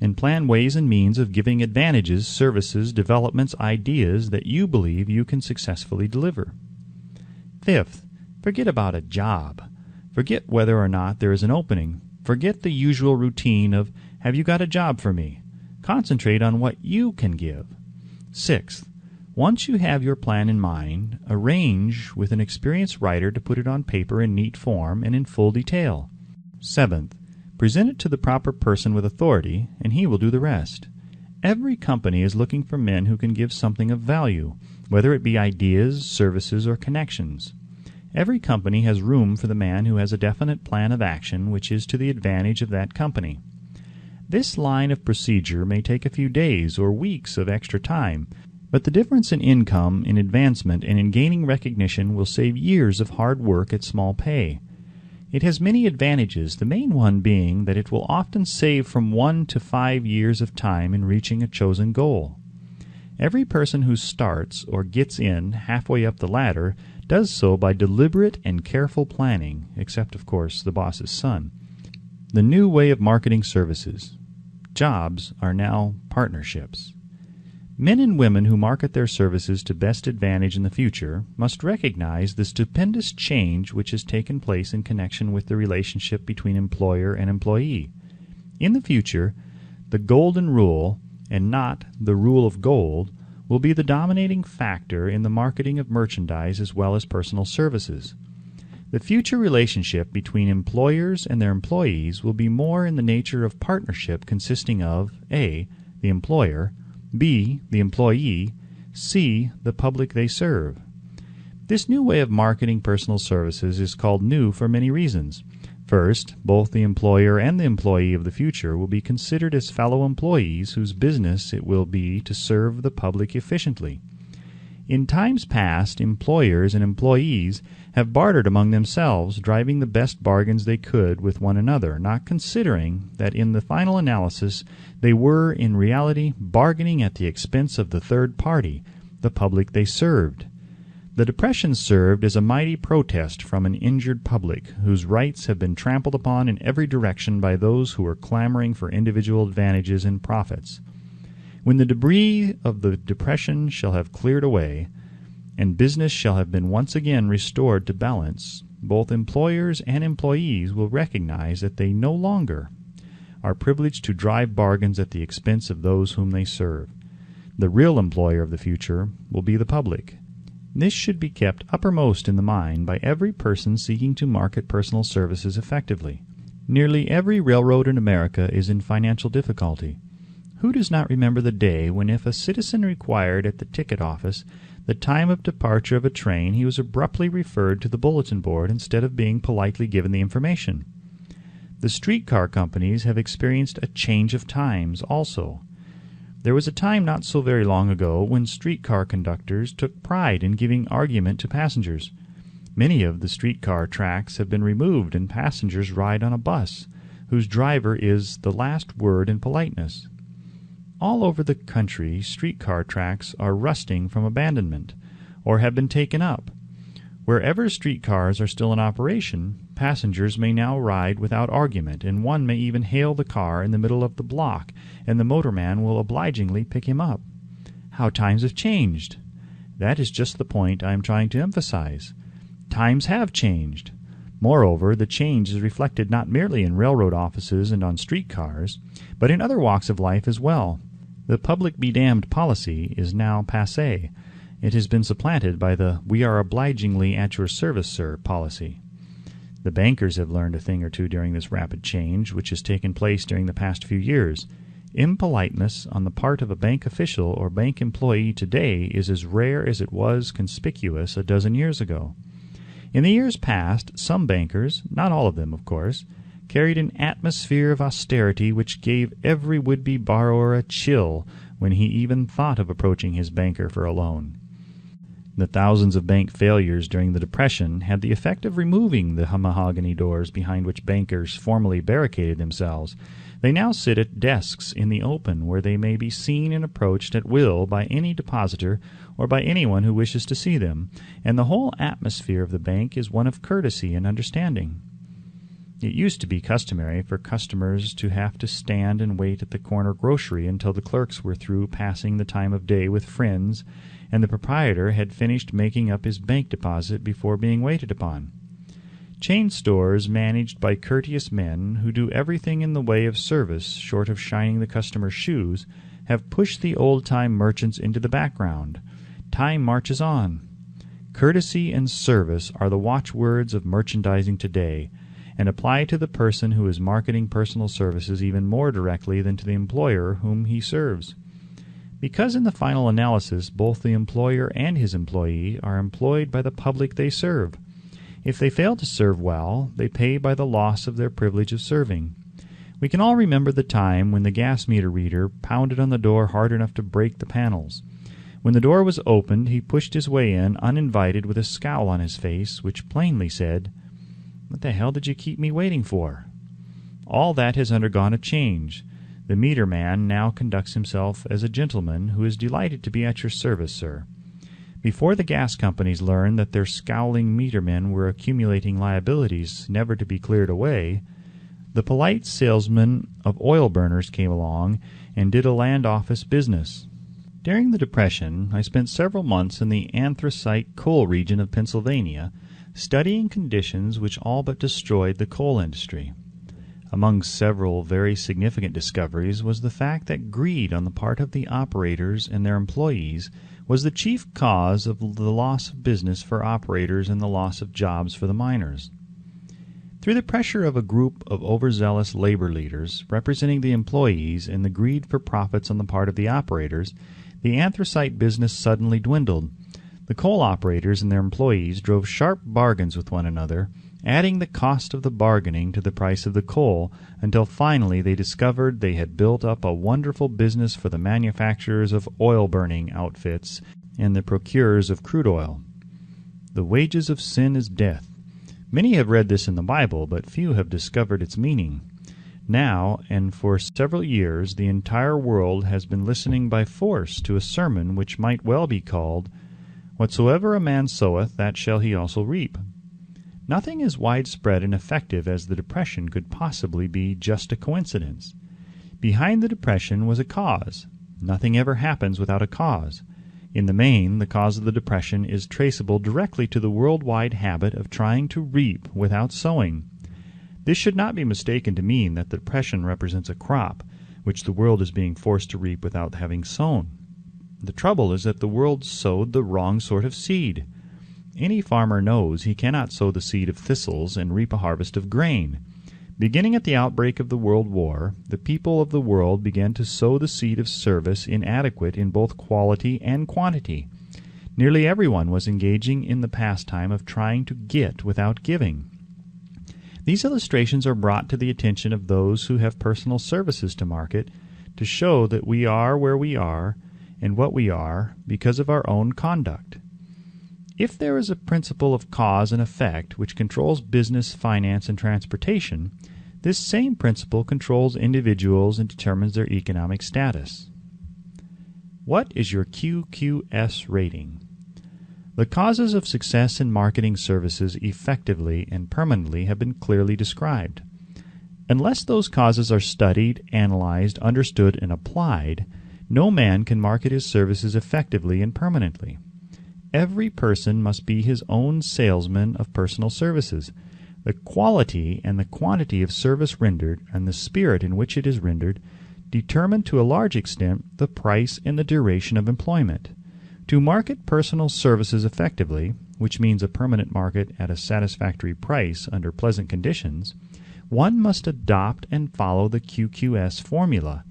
and plan ways and means of giving advantages, services, developments, ideas that you believe you can successfully deliver. Fifth, forget about a job. Forget whether or not there is an opening. Forget the usual routine of, have you got a job for me? Concentrate on what you can give. Sixth, once you have your plan in mind, arrange with an experienced writer to put it on paper in neat form and in full detail. Seventh, present it to the proper person with authority, and he will do the rest. Every company is looking for men who can give something of value, whether it be ideas, services, or connections. Every company has room for the man who has a definite plan of action which is to the advantage of that company. This line of procedure may take a few days or weeks of extra time, but the difference in income, in advancement, and in gaining recognition will save years of hard work at small pay. It has many advantages, the main one being that it will often save from 1 to 5 years of time in reaching a chosen goal. Every person who starts or gets in halfway up the ladder does so by deliberate and careful planning, except, of course, the boss's son. The new way of marketing services. Jobs are now partnerships. Men and women who market their services to best advantage in the future must recognize the stupendous change which has taken place in connection with the relationship between employer and employee. In the future, the golden rule, and not the rule of gold, will be the dominating factor in the marketing of merchandise as well as personal services. The future relationship between employers and their employees will be more in the nature of partnership consisting of A. the employer, B. the employee, C. the public they serve. This new way of marketing personal services is called new for many reasons. First, both the employer and the employee of the future will be considered as fellow employees whose business it will be to serve the public efficiently. In times past, employers and employees have bartered among themselves, driving the best bargains they could with one another, not considering that in the final analysis they were in reality bargaining at the expense of the third party, the public they served. The Depression served as a mighty protest from an injured public, whose rights have been trampled upon in every direction by those who were clamoring for individual advantages and profits. When the debris of the Depression shall have cleared away, and business shall have been once again restored to balance, both employers and employees will recognize that they no longer are privileged to drive bargains at the expense of those whom they serve. The real employer of the future will be the public. This should be kept uppermost in the mind by every person seeking to market personal services effectively. Nearly every railroad in America is in financial difficulty. Who does not remember the day when if a citizen required at the ticket office the time of departure of a train, he was abruptly referred to the bulletin board instead of being politely given the information? The streetcar companies have experienced a change of times also. There was a time not so very long ago when streetcar conductors took pride in giving argument to passengers. Many of the streetcar tracks have been removed and passengers ride on a bus, whose driver is the last word in politeness. All over the country, streetcar tracks are rusting from abandonment, or have been taken up. Wherever streetcars are still in operation, passengers may now ride without argument, and one may even hail the car in the middle of the block, and the motorman will obligingly pick him up. How times have changed! That is just the point I am trying to emphasize. Times have changed. Moreover, the change is reflected not merely in railroad offices and on streetcars, but in other walks of life as well. The public be damned policy is now passé. It has been supplanted by the "we are obligingly at your service, sir" policy. The bankers have learned a thing or two during this rapid change which has taken place during the past few years. Impoliteness on the part of a bank official or bank employee today is as rare as it was conspicuous a dozen years ago. In the years past, some bankers, not all of them of course, carried an atmosphere of austerity which gave every would-be borrower a chill when he even thought of approaching his banker for a loan. The thousands of bank failures during the Depression had the effect of removing the mahogany doors behind which bankers formerly barricaded themselves. They now sit at desks in the open where they may be seen and approached at will by any depositor or by anyone who wishes to see them, and the whole atmosphere of the bank is one of courtesy and understanding. It used to be customary for customers to have to stand and wait at the corner grocery until the clerks were through passing the time of day with friends, and the proprietor had finished making up his bank deposit before being waited upon. Chain stores managed by courteous men who do everything in the way of service short of shining the customer's shoes have pushed the old-time merchants into the background. Time marches on. Courtesy and service are the watchwords of merchandising today, and apply to the person who is marketing personal services even more directly than to the employer whom he serves. Because in the final analysis both the employer and his employee are employed by the public they serve. If they fail to serve well, they pay by the loss of their privilege of serving. We can all remember the time when the gas meter reader pounded on the door hard enough to break the panels. When the door was opened, he pushed his way in uninvited with a scowl on his face, which plainly said, "What the hell did you keep me waiting for?" All that has undergone a change. The meter man now conducts himself as a gentleman who is delighted to be at your service, sir. Before the gas companies learned that their scowling meter men were accumulating liabilities never to be cleared away, the polite salesman of oil burners came along and did a land office business. During the Depression, I spent several months in the anthracite coal region of Pennsylvania, studying conditions which all but destroyed the coal industry. Among several very significant discoveries was the fact that greed on the part of the operators and their employees was the chief cause of the loss of business for operators and the loss of jobs for the miners. Through the pressure of a group of overzealous labor leaders representing the employees and the greed for profits on the part of the operators, the anthracite business suddenly dwindled. The coal operators and their employees drove sharp bargains with one another, adding the cost of the bargaining to the price of the coal, until finally they discovered they had built up a wonderful business for the manufacturers of oil-burning outfits and the procurers of crude oil. The wages of sin is death. Many have read this in the Bible, but few have discovered its meaning. Now, and for several years, the entire world has been listening by force to a sermon which might well be called, "Whatsoever a man soweth, that shall he also reap." Nothing as widespread and effective as the Depression could possibly be just a coincidence. Behind the Depression was a cause. Nothing ever happens without a cause. In the main, the cause of the Depression is traceable directly to the worldwide habit of trying to reap without sowing. This should not be mistaken to mean that the Depression represents a crop, which the world is being forced to reap without having sown. The trouble is that the world sowed the wrong sort of seed. Any farmer knows he cannot sow the seed of thistles and reap a harvest of grain. Beginning at the outbreak of the World War, the people of the world began to sow the seed of service inadequate in both quality and quantity. Nearly everyone was engaging in the pastime of trying to get without giving. These illustrations are brought to the attention of those who have personal services to market to show that we are where we are and what we are because of our own conduct. If there is a principle of cause and effect which controls business, finance, and transportation, this same principle controls individuals and determines their economic status. What is your QQS rating? The causes of success in marketing services effectively and permanently have been clearly described. Unless those causes are studied, analyzed, understood, and applied, no man can market his services effectively and permanently. Every person must be his own salesman of personal services. The quality and the quantity of service rendered and the spirit in which it is rendered determine to a large extent the price and the duration of employment. To market personal services effectively, which means a permanent market at a satisfactory price under pleasant conditions, one must adopt and follow the QQS formula,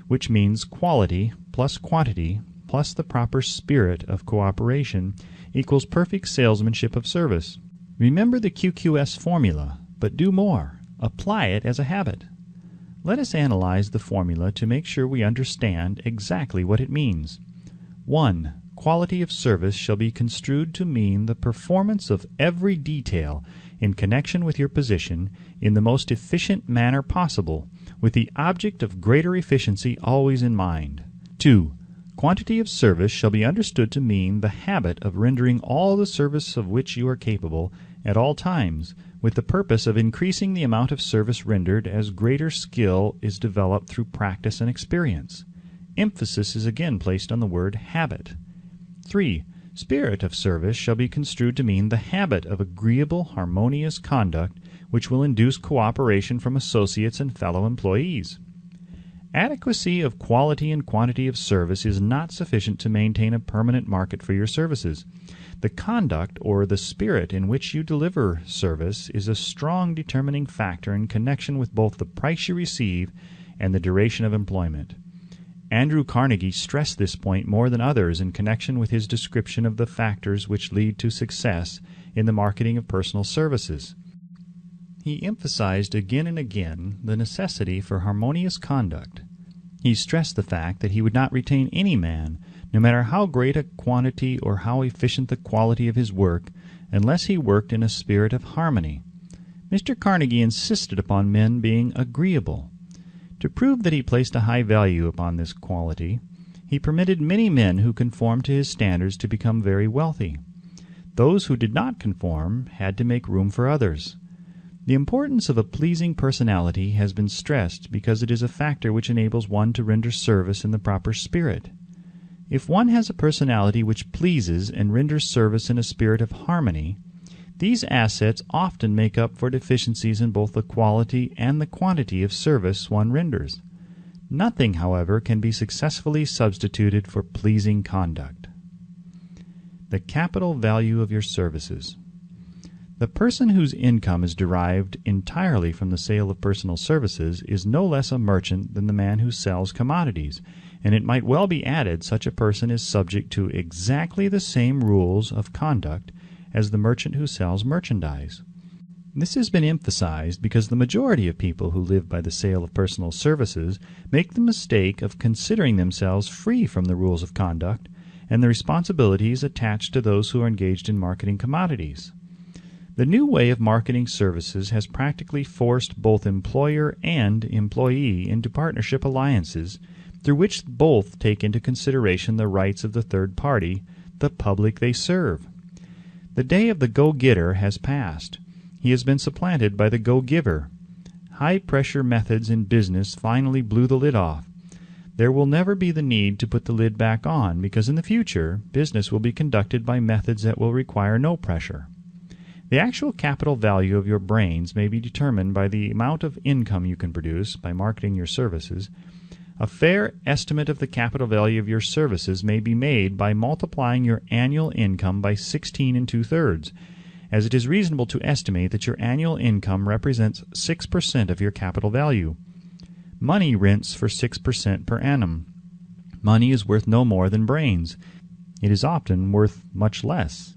which means quality plus quantity plus the proper spirit of cooperation equals perfect salesmanship of service. Remember the QQS formula, but do more. Apply it as a habit. Let us analyze the formula to make sure we understand exactly what it means. 1. Quality of service shall be construed to mean the performance of every detail in connection with your position in the most efficient manner possible, with the object of greater efficiency always in mind. 2. Quantity of service shall be understood to mean the habit of rendering all the service of which you are capable at all times, with the purpose of increasing the amount of service rendered as greater skill is developed through practice and experience. Emphasis is again placed on the word habit. 3. Spirit of service shall be construed to mean the habit of agreeable, harmonious conduct which will induce cooperation from associates and fellow employees. Adequacy of quality and quantity of service is not sufficient to maintain a permanent market for your services. The conduct or the spirit in which you deliver service is a strong determining factor in connection with both the price you receive and the duration of employment. Andrew Carnegie stressed this point more than others in connection with his description of the factors which lead to success in the marketing of personal services. He emphasized again and again the necessity for harmonious conduct. He stressed the fact that he would not retain any man, no matter how great a quantity or how efficient the quality of his work, unless he worked in a spirit of harmony. Mr. Carnegie insisted upon men being agreeable. To prove that he placed a high value upon this quality, he permitted many men who conformed to his standards to become very wealthy. Those who did not conform had to make room for others. The importance of a pleasing personality has been stressed because it is a factor which enables one to render service in the proper spirit. If one has a personality which pleases and renders service in a spirit of harmony, these assets often make up for deficiencies in both the quality and the quantity of service one renders. Nothing, however, can be successfully substituted for pleasing conduct. The capital value of your services. The person whose income is derived entirely from the sale of personal services is no less a merchant than the man who sells commodities, and it might well be added such a person is subject to exactly the same rules of conduct as the merchant who sells merchandise. This has been emphasized because the majority of people who live by the sale of personal services make the mistake of considering themselves free from the rules of conduct and the responsibilities attached to those who are engaged in marketing commodities. The new way of marketing services has practically forced both employer and employee into partnership alliances through which both take into consideration the rights of the third party, the public they serve. The day of the go-getter has passed. He has been supplanted by the go-giver. High-pressure methods in business finally blew the lid off. There will never be the need to put the lid back on because in the future, business will be conducted by methods that will require no pressure. The actual capital value of your brains may be determined by the amount of income you can produce by marketing your services. A fair estimate of the capital value of your services may be made by multiplying your annual income by 16 2/3, as it is reasonable to estimate that your annual income represents 6% of your capital value. Money rents for 6% per annum. Money is worth no more than brains. It is often worth much less.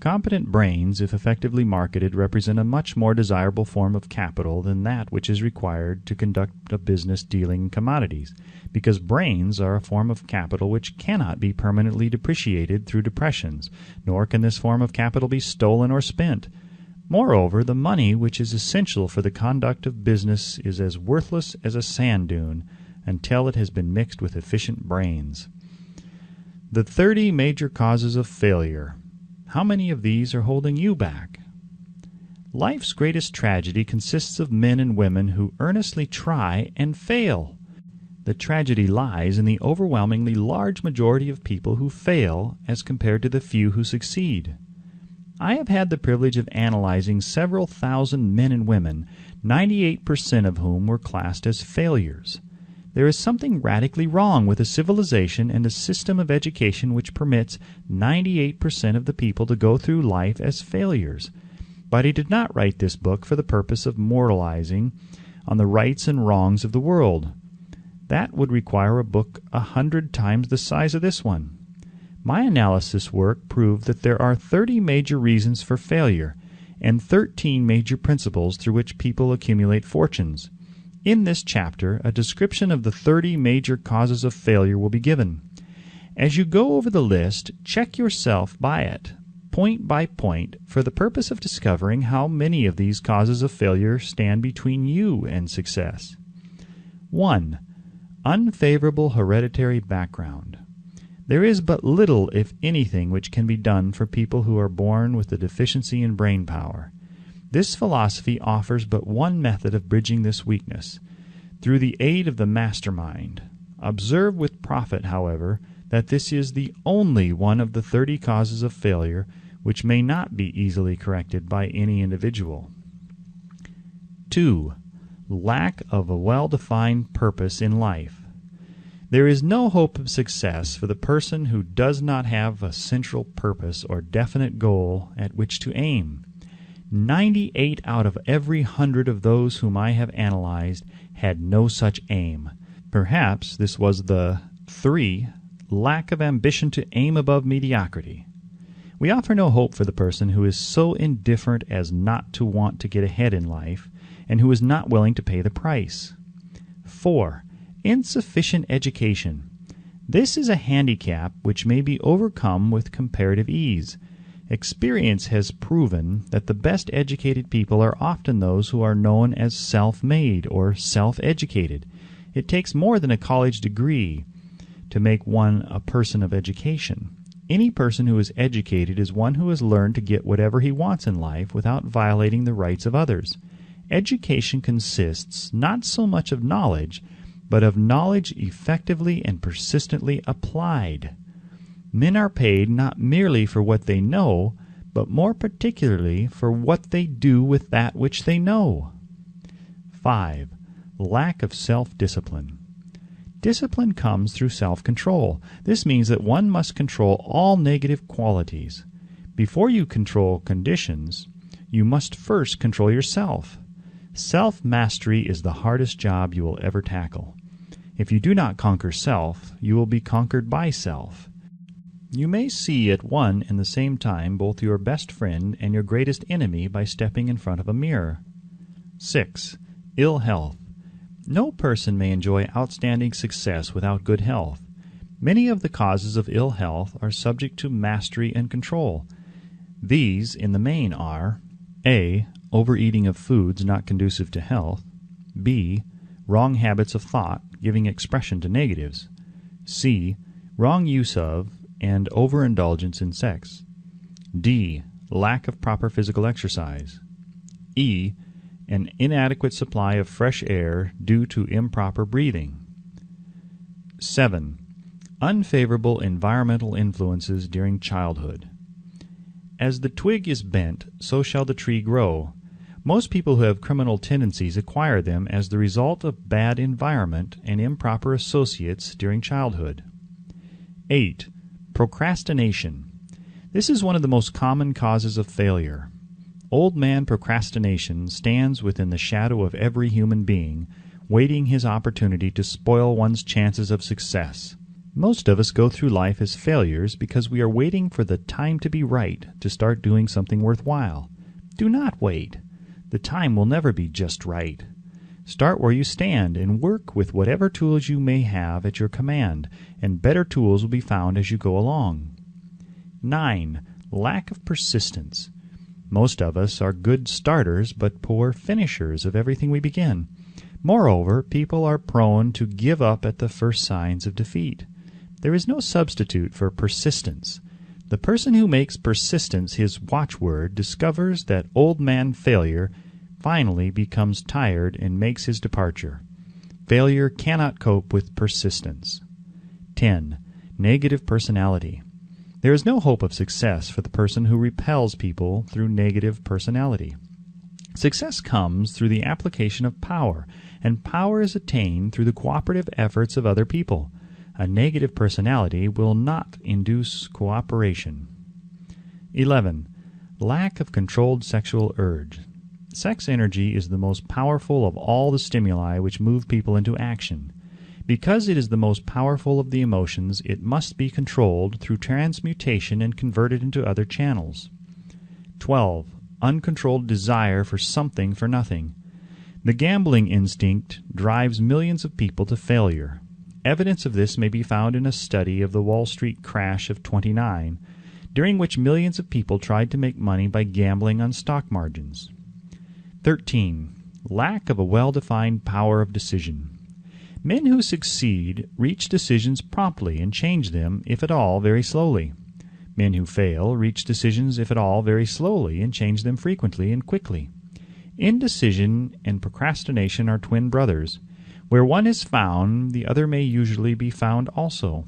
Competent brains, if effectively marketed, represent a much more desirable form of capital than that which is required to conduct a business dealing in commodities, because brains are a form of capital which cannot be permanently depreciated through depressions, nor can this form of capital be stolen or spent. Moreover, the money which is essential for the conduct of business is as worthless as a sand dune until it has been mixed with efficient brains. The 30 major causes of failure. How many of these are holding you back? Life's greatest tragedy consists of men and women who earnestly try and fail. The tragedy lies in the overwhelmingly large majority of people who fail as compared to the few who succeed. I have had the privilege of analyzing several thousand men and women, 98% of whom were classed as failures. There is something radically wrong with a civilization and a system of education which permits 98% of the people to go through life as failures. But he did not write this book for the purpose of moralizing on the rights and wrongs of the world. That would require a book 100 times the size of this one. My analysis work proved that there are 30 major reasons for failure and 13 major principles through which people accumulate fortunes. In this chapter, a description of the 30 major causes of failure will be given. As you go over the list, check yourself by it, point by point, for the purpose of discovering how many of these causes of failure stand between you and success. 1. Unfavorable hereditary background. There is but little, if anything, which can be done for people who are born with a deficiency in brain power. This philosophy offers but one method of bridging this weakness, through the aid of the mastermind. Observe with profit, however, that this is the only one of the 30 causes of failure which may not be easily corrected by any individual. 2. Lack of a well-defined purpose in life. There is no hope of success for the person who does not have a central purpose or definite goal at which to aim. 98 out of every 100 of those whom I have analyzed had no such aim. Perhaps this was the 3. Lack of ambition to aim above mediocrity. We offer no hope for the person who is so indifferent as not to want to get ahead in life, and who is not willing to pay the price. 4. Insufficient education. This is a handicap which may be overcome with comparative ease. Experience has proven that the best educated people are often those who are known as self-made or self-educated. It takes more than a college degree to make one a person of education. Any person who is educated is one who has learned to get whatever he wants in life without violating the rights of others. Education consists not so much of knowledge, but of knowledge effectively and persistently applied. Men are paid not merely for what they know, but more particularly for what they do with that which they know. 5. Lack of self-discipline. Discipline comes through self-control. This means that one must control all negative qualities. Before you control conditions, you must first control yourself. Self-mastery is the hardest job you will ever tackle. If you do not conquer self, you will be conquered by self. You may see at one and the same time both your best friend and your greatest enemy by stepping in front of a mirror. 6. Ill health. No person may enjoy outstanding success without good health. Many of the causes of ill health are subject to mastery and control. These, in the main, are A. Overeating of foods not conducive to health. B. Wrong habits of thought, giving expression to negatives. C. Wrong use of and overindulgence in sex. D. Lack of proper physical exercise. E. An inadequate supply of fresh air due to improper breathing. 7. Unfavorable environmental influences during childhood. As the twig is bent, so shall the tree grow. Most people who have criminal tendencies acquire them as the result of bad environment and improper associates during childhood. 8. Procrastination. This is one of the most common causes of failure. Old man procrastination stands within the shadow of every human being, waiting his opportunity to spoil one's chances of success. Most of us go through life as failures because we are waiting for the time to be right to start doing something worthwhile. Do not wait. The time will never be just right. Start where you stand and work with whatever tools you may have at your command, and better tools will be found as you go along. 9. Lack of persistence. Most of us are good starters but poor finishers of everything we begin. Moreover, people are prone to give up at the first signs of defeat. There is no substitute for persistence. The person who makes persistence his watchword discovers that old man failure finally becomes tired and makes his departure. Failure cannot cope with persistence. 10. Negative personality. There is no hope of success for the person who repels people through negative personality. Success comes through the application of power, and power is attained through the cooperative efforts of other people. A negative personality will not induce cooperation. 11. Lack of controlled sexual urge. Sex energy is the most powerful of all the stimuli which move people into action. Because it is the most powerful of the emotions, it must be controlled through transmutation and converted into other channels. 12. Uncontrolled desire for something for nothing. The gambling instinct drives millions of people to failure. Evidence of this may be found in a study of the Wall Street crash of '29, during which millions of people tried to make money by gambling on stock margins. 13. Lack of a well-defined power of decision. Men who succeed reach decisions promptly and change them, if at all, very slowly. Men who fail reach decisions, if at all, very slowly and change them frequently and quickly. Indecision and procrastination are twin brothers. Where one is found, the other may usually be found also.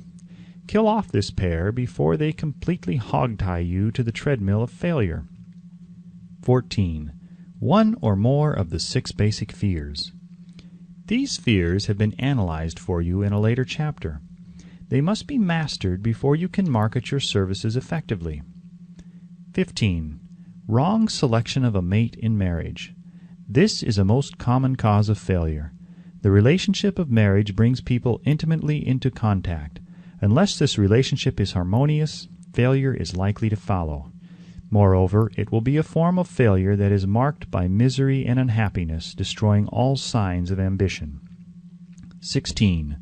Kill off this pair before they completely hog-tie you to the treadmill of failure. 14. One or more of the 6 basic fears. These fears have been analyzed for you in a later chapter. They must be mastered before you can market your services effectively. 15. Wrong selection of a mate in marriage. This is a most common cause of failure. The relationship of marriage brings people intimately into contact. Unless this relationship is harmonious, failure is likely to follow. Moreover, it will be a form of failure that is marked by misery and unhappiness, destroying all signs of ambition. 16.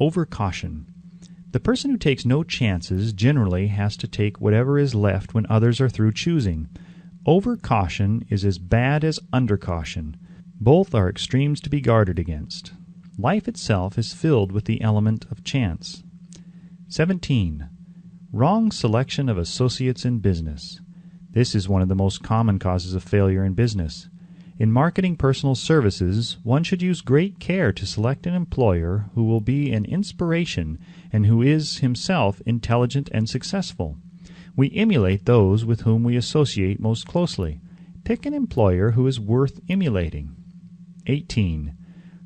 Overcaution. The person who takes no chances generally has to take whatever is left when others are through choosing. Overcaution is as bad as undercaution. Both are extremes to be guarded against. Life itself is filled with the element of chance. 17. Wrong selection of associates in business. This is one of the most common causes of failure in business. In marketing personal services, one should use great care to select an employer who will be an inspiration and who is himself intelligent and successful. We emulate those with whom we associate most closely. Pick an employer who is worth emulating. 18.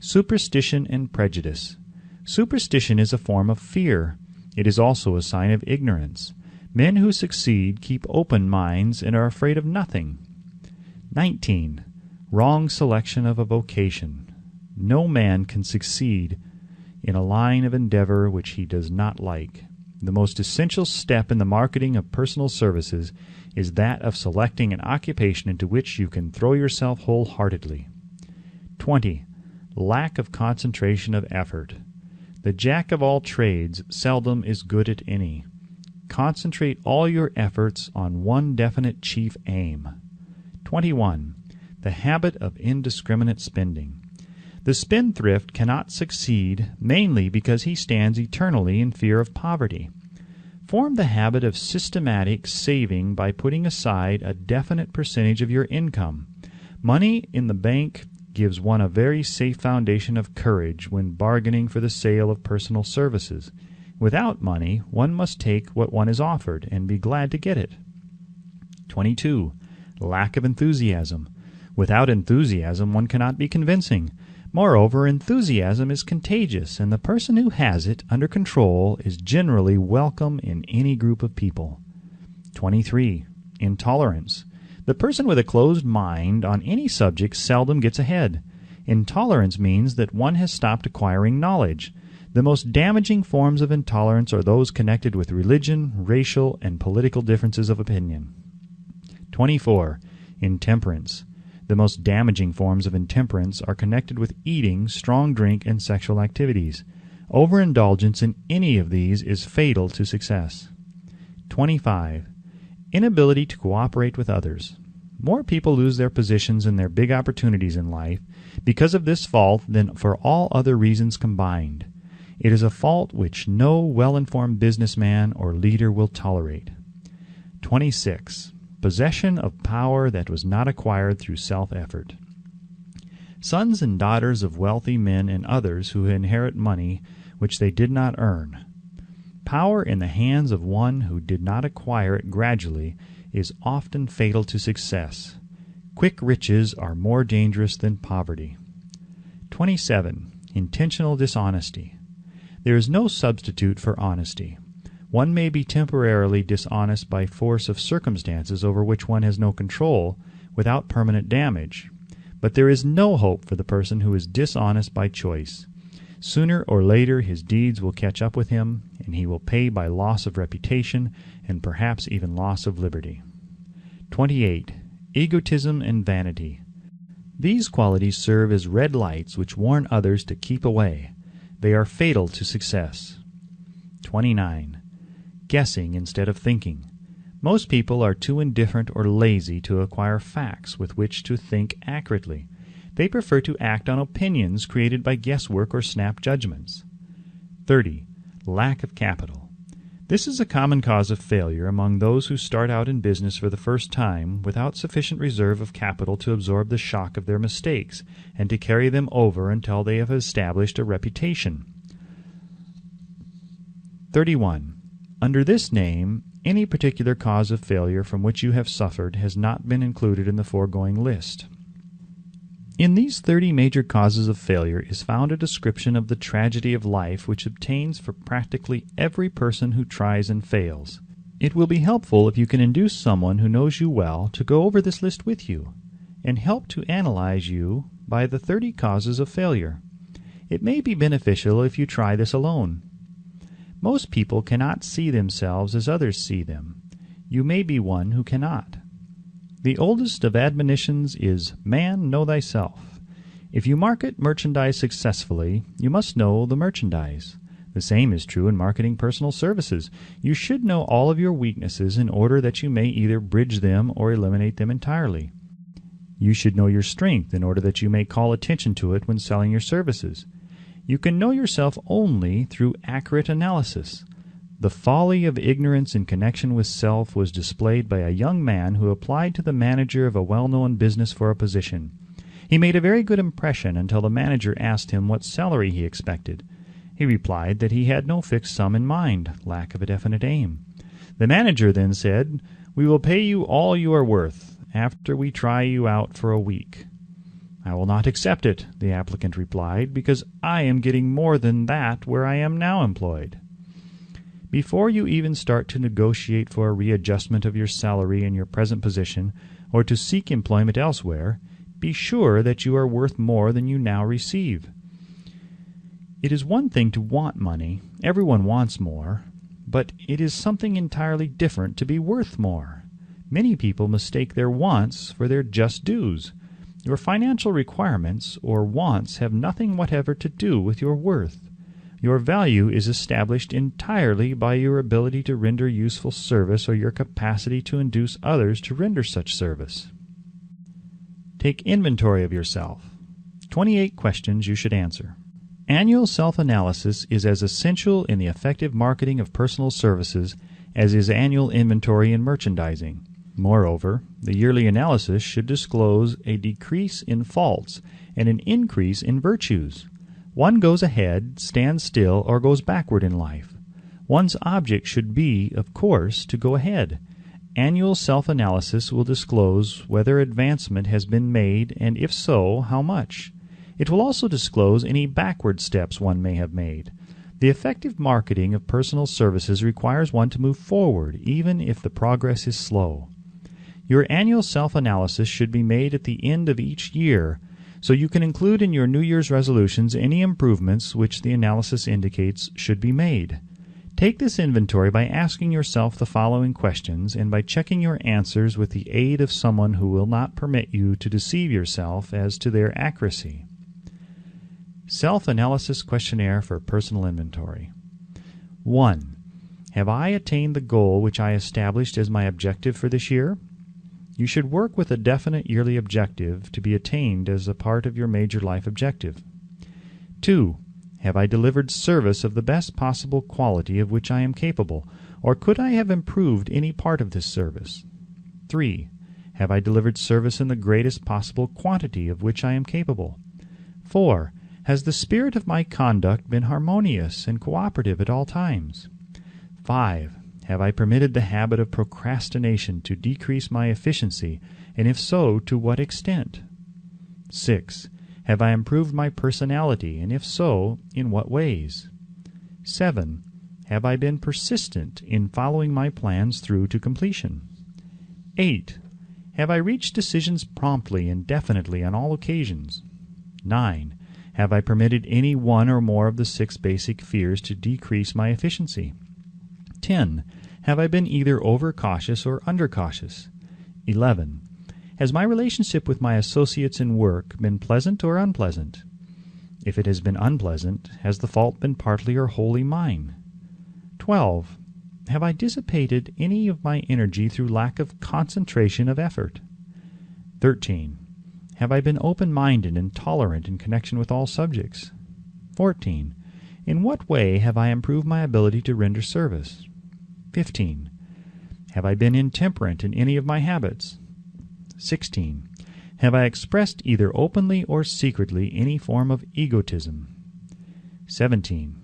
Superstition and prejudice. Superstition is a form of fear. It is also a sign of ignorance. Men who succeed keep open minds and are afraid of nothing. 19. Wrong selection of a vocation. No man can succeed in a line of endeavor which he does not like. The most essential step in the marketing of personal services is that of selecting an occupation into which you can throw yourself wholeheartedly. 20. Lack of concentration of effort. The jack of all trades seldom is good at any. Concentrate all your efforts on one definite chief aim. 21. The habit of indiscriminate spending. The spendthrift cannot succeed, mainly because he stands eternally in fear of poverty. Form the habit of systematic saving by putting aside a definite percentage of your income. Money in the bank gives one a very safe foundation of courage when bargaining for the sale of personal services. Without money, one must take what one is offered and be glad to get it. 22. Lack of enthusiasm. Without enthusiasm, one cannot be convincing. Moreover, enthusiasm is contagious, and the person who has it under control is generally welcome in any group of people. 23. Intolerance. The person with a closed mind on any subject seldom gets ahead. Intolerance means that one has stopped acquiring knowledge. The most damaging forms of intolerance are those connected with religion, racial, and political differences of opinion. 24. Intemperance. The most damaging forms of intemperance are connected with eating, strong drink, and sexual activities. Overindulgence in any of these is fatal to success. 25. Inability to cooperate with others. More people lose their positions and their big opportunities in life because of this fault than for all other reasons combined. It is a fault which no well-informed businessman or leader will tolerate. 26. Possession of power that was not acquired through self-effort. Sons and daughters of wealthy men and others who inherit money which they did not earn. Power in the hands of one who did not acquire it gradually is often fatal to success. Quick riches are more dangerous than poverty. 27. Intentional dishonesty. There is no substitute for honesty. One may be temporarily dishonest by force of circumstances over which one has no control, without permanent damage. But there is no hope for the person who is dishonest by choice. Sooner or later his deeds will catch up with him, and he will pay by loss of reputation and perhaps even loss of liberty. 28. Egotism and vanity. These qualities serve as red lights which warn others to keep away. They are fatal to success. 29. Guessing instead of thinking. Most people are too indifferent or lazy to acquire facts with which to think accurately. They prefer to act on opinions created by guesswork or snap judgments. 30. Lack of capital. This is a common cause of failure among those who start out in business for the first time without sufficient reserve of capital to absorb the shock of their mistakes and to carry them over until they have established a reputation. 31. Under this name, any particular cause of failure from which you have suffered has not been included in the foregoing list. In these 30 major causes of failure is found a description of the tragedy of life which obtains for practically every person who tries and fails. It will be helpful if you can induce someone who knows you well to go over this list with you, and help to analyze you by the 30 causes of failure. It may be beneficial if you try this alone. Most people cannot see themselves as others see them. You may be one who cannot. The oldest of admonitions is, "Man, know thyself." If you market merchandise successfully, you must know the merchandise. The same is true in marketing personal services. You should know all of your weaknesses in order that you may either bridge them or eliminate them entirely. You should know your strength in order that you may call attention to it when selling your services. You can know yourself only through accurate analysis. The folly of ignorance in connection with self was displayed by a young man who applied to the manager of a well-known business for a position. He made a very good impression until the manager asked him what salary he expected. He replied that he had no fixed sum in mind, lack of a definite aim. The manager then said, "We will pay you all you are worth, after we try you out for a week." "I will not accept it," the applicant replied, "because I am getting more than that where I am now employed." Before you even start to negotiate for a readjustment of your salary in your present position, or to seek employment elsewhere, be sure that you are worth more than you now receive. It is one thing to want money, everyone wants more, but it is something entirely different to be worth more. Many people mistake their wants for their just dues. Your financial requirements or wants have nothing whatever to do with your worth. Your value is established entirely by your ability to render useful service or your capacity to induce others to render such service. Take inventory of yourself. 28 questions you should answer. Annual self-analysis is as essential in the effective marketing of personal services as is annual inventory in merchandising. Moreover, the yearly analysis should disclose a decrease in faults and an increase in virtues. One goes ahead, stands still, or goes backward in life. One's object should be, of course, to go ahead. Annual self-analysis will disclose whether advancement has been made, and if so, how much. It will also disclose any backward steps one may have made. The effective marketing of personal services requires one to move forward, even if the progress is slow. Your annual self-analysis should be made at the end of each year, so you can include in your New Year's resolutions any improvements which the analysis indicates should be made. Take this inventory by asking yourself the following questions and by checking your answers with the aid of someone who will not permit you to deceive yourself as to their accuracy. Self-analysis questionnaire for personal inventory. 1. Have I attained the goal which I established as my objective for this year? You should work with a definite yearly objective to be attained as a part of your major life objective. 2. Have I delivered service of the best possible quality of which I am capable, or could I have improved any part of this service? 3. Have I delivered service in the greatest possible quantity of which I am capable? 4. Has the spirit of my conduct been harmonious and cooperative at all times? 5. Have I permitted the habit of procrastination to decrease my efficiency, and if so, to what extent? 6. Have I improved my personality, and if so, in what ways? 7. Have I been persistent in following my plans through to completion? 8. Have I reached decisions promptly and definitely on all occasions? 9. Have I permitted any one or more of the 6 basic fears to decrease my efficiency? 10. Have I been either overcautious or undercautious? 11. Has my relationship with my associates in work been pleasant or unpleasant? If it has been unpleasant, has the fault been partly or wholly mine? 12. Have I dissipated any of my energy through lack of concentration of effort? 13. Have I been open-minded and tolerant in connection with all subjects? 14. In what way have I improved my ability to render service? 15. Have I been intemperate in any of my habits? 16. Have I expressed either openly or secretly any form of egotism? 17.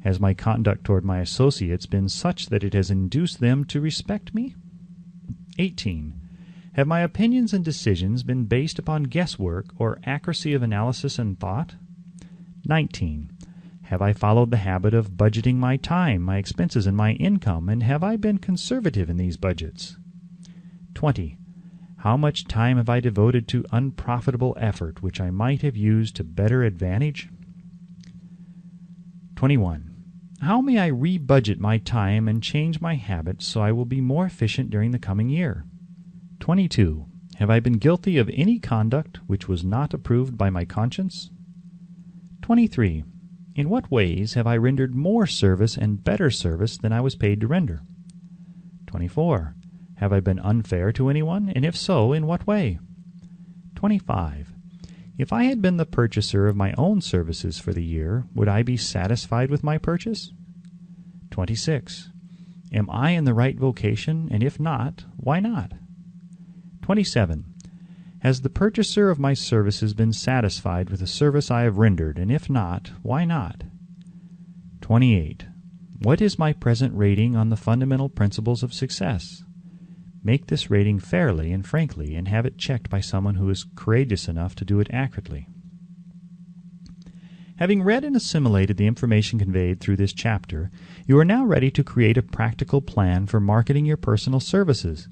Has my conduct toward my associates been such that it has induced them to respect me? 18. Have my opinions and decisions been based upon guesswork or accuracy of analysis and thought? 19. Have I followed the habit of budgeting my time, my expenses, and my income, and have I been conservative in these budgets? 20. How much time have I devoted to unprofitable effort which I might have used to better advantage? 21. How may I re-budget my time and change my habits so I will be more efficient during the coming year? 22. Have I been guilty of any conduct which was not approved by my conscience? 23. In what ways have I rendered more service and better service than I was paid to render? 24. Have I been unfair to anyone, and if so, in what way? 25. If I had been the purchaser of my own services for the year, would I be satisfied with my purchase? 26. Am I in the right vocation, and if not, why not? 27. Has the purchaser of my services been satisfied with the service I have rendered, and if not, why not? 28. What is my present rating on the fundamental principles of success? Make this rating fairly and frankly, and have it checked by someone who is courageous enough to do it accurately. Having read and assimilated the information conveyed through this chapter, you are now ready to create a practical plan for marketing your personal services.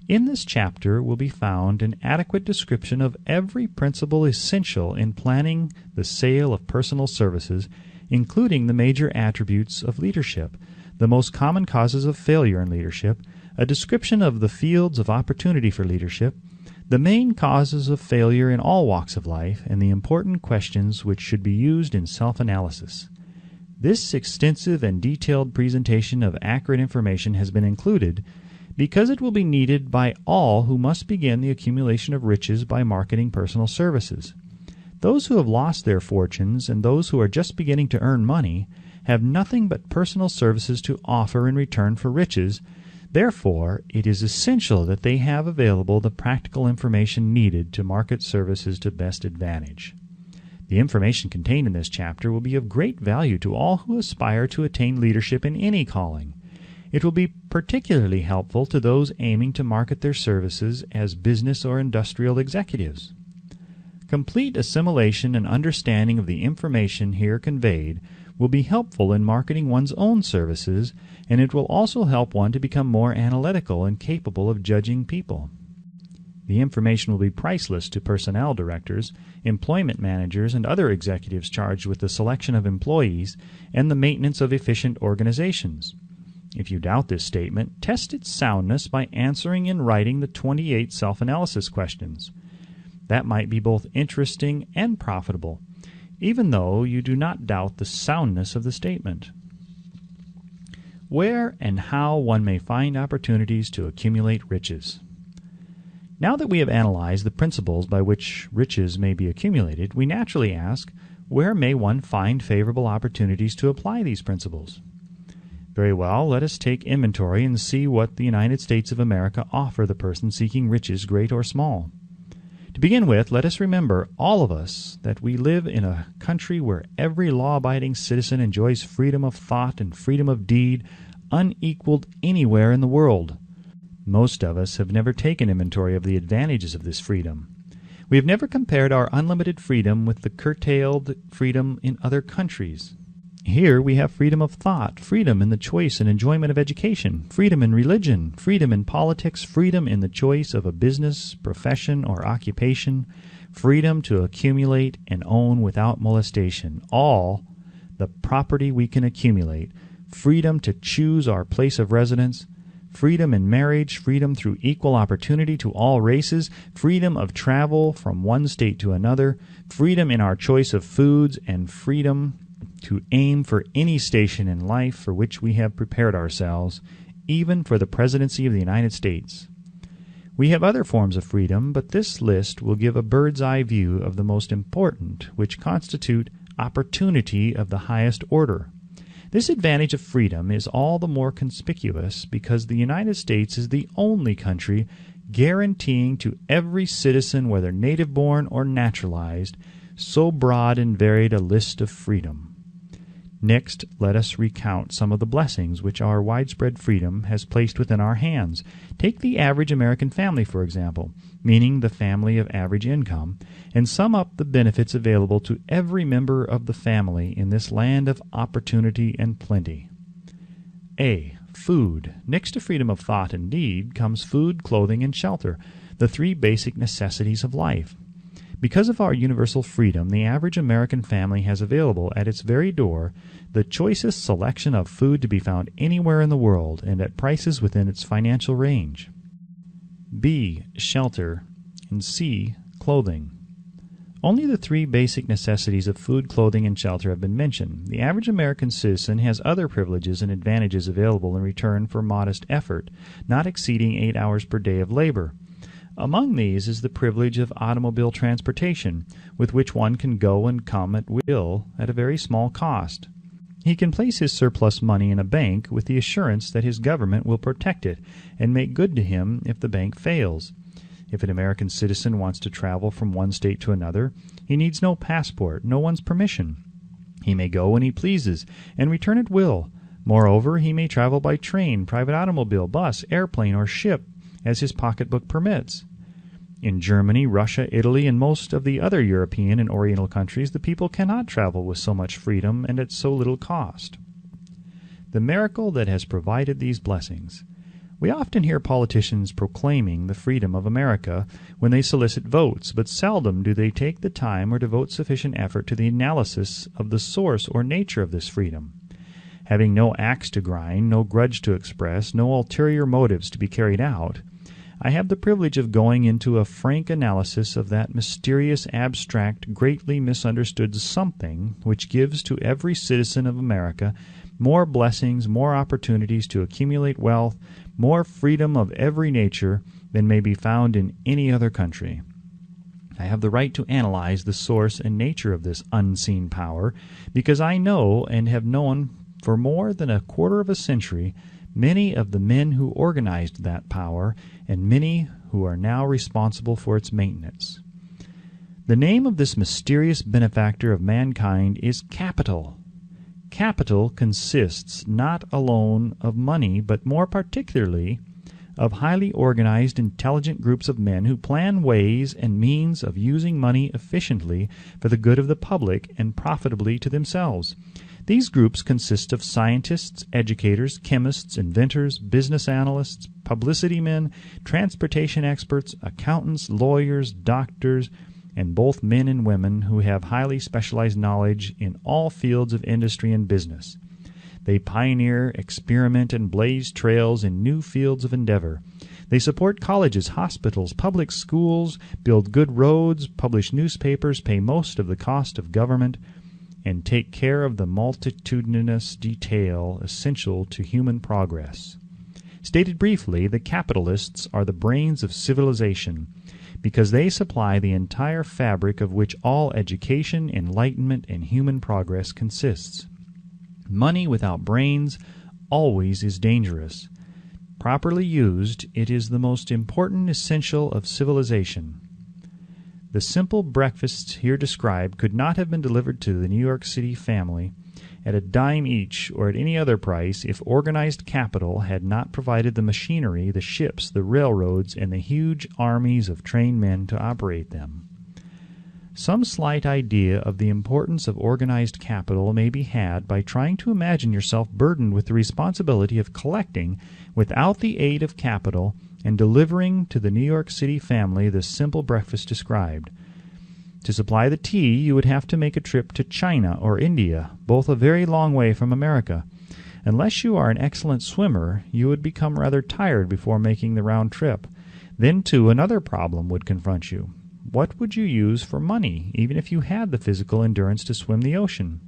In this chapter will be found an adequate description of every principle essential in planning the sale of personal services, including the major attributes of leadership, the most common causes of failure in leadership, a description of the fields of opportunity for leadership, the main causes of failure in all walks of life, and the important questions which should be used in self-analysis. This extensive and detailed presentation of accurate information has been included because it will be needed by all who must begin the accumulation of riches by marketing personal services. Those who have lost their fortunes and those who are just beginning to earn money have nothing but personal services to offer in return for riches. Therefore, it is essential that they have available the practical information needed to market services to best advantage. The information contained in this chapter will be of great value to all who aspire to attain leadership in any calling. It will be particularly helpful to those aiming to market their services as business or industrial executives. Complete assimilation and understanding of the information here conveyed will be helpful in marketing one's own services, and it will also help one to become more analytical and capable of judging people. The information will be priceless to personnel directors, employment managers, and other executives charged with the selection of employees and the maintenance of efficient organizations. If you doubt this statement, test its soundness by answering in writing the 28 self-analysis questions. That might be both interesting and profitable, even though you do not doubt the soundness of the statement. Where and how one may find opportunities to accumulate riches. Now that we have analyzed the principles by which riches may be accumulated, we naturally ask, where may one find favorable opportunities to apply these principles? Very well, let us take inventory and see what the United States of America offer the person seeking riches, great or small. To begin with, let us remember, all of us, that we live in a country where every law-abiding citizen enjoys freedom of thought and freedom of deed unequaled anywhere in the world. Most of us have never taken inventory of the advantages of this freedom. We have never compared our unlimited freedom with the curtailed freedom in other countries. Here we have freedom of thought, freedom in the choice and enjoyment of education, freedom in religion, freedom in politics, freedom in the choice of a business, profession, or occupation, freedom to accumulate and own without molestation, all the property we can accumulate, freedom to choose our place of residence, freedom in marriage, freedom through equal opportunity to all races, freedom of travel from one state to another, freedom in our choice of foods, and freedom to aim for any station in life for which we have prepared ourselves, even for the presidency of the United States. We have other forms of freedom, but this list will give a bird's-eye view of the most important, which constitute opportunity of the highest order. This advantage of freedom is all the more conspicuous because the United States is the only country guaranteeing to every citizen, whether native-born or naturalized, so broad and varied a list of freedom. Next, let us recount some of the blessings which our widespread freedom has placed within our hands. Take the average American family, for example, meaning the family of average income, and sum up the benefits available to every member of the family in this land of opportunity and plenty. A. Food. Next to freedom of thought and deed comes food, clothing, and shelter, the three basic necessities of life. Because of our universal freedom, the average American family has available at its very door the choicest selection of food to be found anywhere in the world and at prices within its financial range. B. Shelter. And C. Clothing. Only the three basic necessities of food, clothing, and shelter have been mentioned. The average American citizen has other privileges and advantages available in return for modest effort, not exceeding 8 hours per day of labor. Among these is the privilege of automobile transportation, with which one can go and come at will at a very small cost. He can place his surplus money in a bank with the assurance that his government will protect it and make good to him if the bank fails. If an American citizen wants to travel from one state to another, he needs no passport, no one's permission. He may go when he pleases and return at will. Moreover, he may travel by train, private automobile, bus, airplane, or ship, as his pocketbook permits. In Germany, Russia, Italy, and most of the other European and Oriental countries, the people cannot travel with so much freedom and at so little cost. The miracle that has provided these blessings. We often hear politicians proclaiming the freedom of America when they solicit votes, but seldom do they take the time or devote sufficient effort to the analysis of the source or nature of this freedom. Having no axe to grind, no grudge to express, no ulterior motives to be carried out, I have the privilege of going into a frank analysis of that mysterious, abstract, greatly misunderstood something which gives to every citizen of America more blessings, more opportunities to accumulate wealth, more freedom of every nature than may be found in any other country. I have the right to analyze the source and nature of this unseen power, because I know and have known for more than a quarter of a century many of the men who organized that power, and many who are now responsible for its maintenance. The name of this mysterious benefactor of mankind is capital. Capital consists not alone of money, but more particularly of highly organized, intelligent groups of men who plan ways and means of using money efficiently for the good of the public and profitably to themselves. These groups consist of scientists, educators, chemists, inventors, business analysts, publicity men, transportation experts, accountants, lawyers, doctors, and both men and women who have highly specialized knowledge in all fields of industry and business. They pioneer, experiment, and blaze trails in new fields of endeavor. They support colleges, hospitals, public schools, build good roads, publish newspapers, pay most of the cost of government, and take care of the multitudinous detail essential to human progress. Stated briefly, the capitalists are the brains of civilization, because they supply the entire fabric of which all education, enlightenment, and human progress consists. Money without brains always is dangerous. Properly used, it is the most important essential of civilization. The simple breakfasts here described could not have been delivered to the New York City family at a dime each or at any other price if organized capital had not provided the machinery, the ships, the railroads, and the huge armies of trained men to operate them. Some slight idea of the importance of organized capital may be had by trying to imagine yourself burdened with the responsibility of collecting, without the aid of capital, and delivering to the New York City family the simple breakfast described. To supply the tea, you would have to make a trip to China or India, both a very long way from America. Unless you are an excellent swimmer, you would become rather tired before making the round trip. Then, too, another problem would confront you. What would you use for money, even if you had the physical endurance to swim the ocean?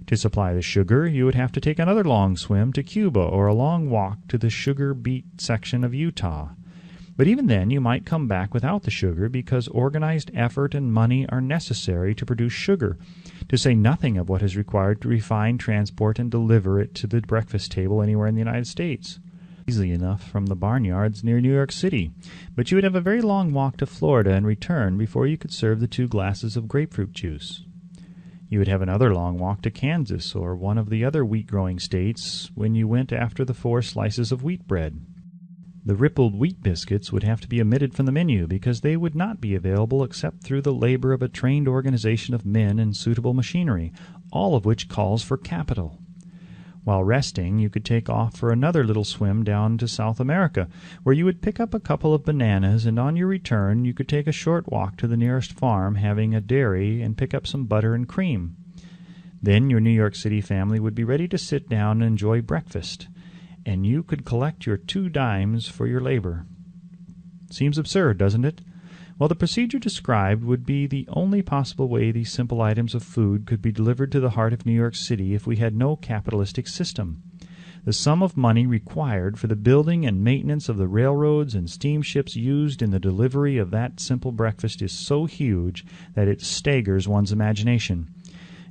To supply the sugar, you would have to take another long swim to Cuba or a long walk to the sugar-beet section of Utah. But even then, you might come back without the sugar because organized effort and money are necessary to produce sugar, to say nothing of what is required to refine, transport, and deliver it to the breakfast table anywhere in the United States. Easily enough from the barnyards near New York City, but you would have a very long walk to Florida and return before you could serve the 2 glasses of grapefruit juice. You would have another long walk to Kansas or one of the other wheat-growing states when you went after the 4 slices of wheat bread. The rippled wheat biscuits would have to be omitted from the menu because they would not be available except through the labor of a trained organization of men and suitable machinery, all of which calls for capital. While resting, you could take off for another little swim down to South America, where you would pick up a couple of bananas, and on your return you could take a short walk to the nearest farm having a dairy and pick up some butter and cream. Then your New York City family would be ready to sit down and enjoy breakfast, and you could collect your 2 dimes for your labor. Seems absurd, doesn't it? Well, the procedure described would be the only possible way these simple items of food could be delivered to the heart of New York City if we had no capitalistic system. The sum of money required for the building and maintenance of the railroads and steamships used in the delivery of that simple breakfast is so huge that it staggers one's imagination.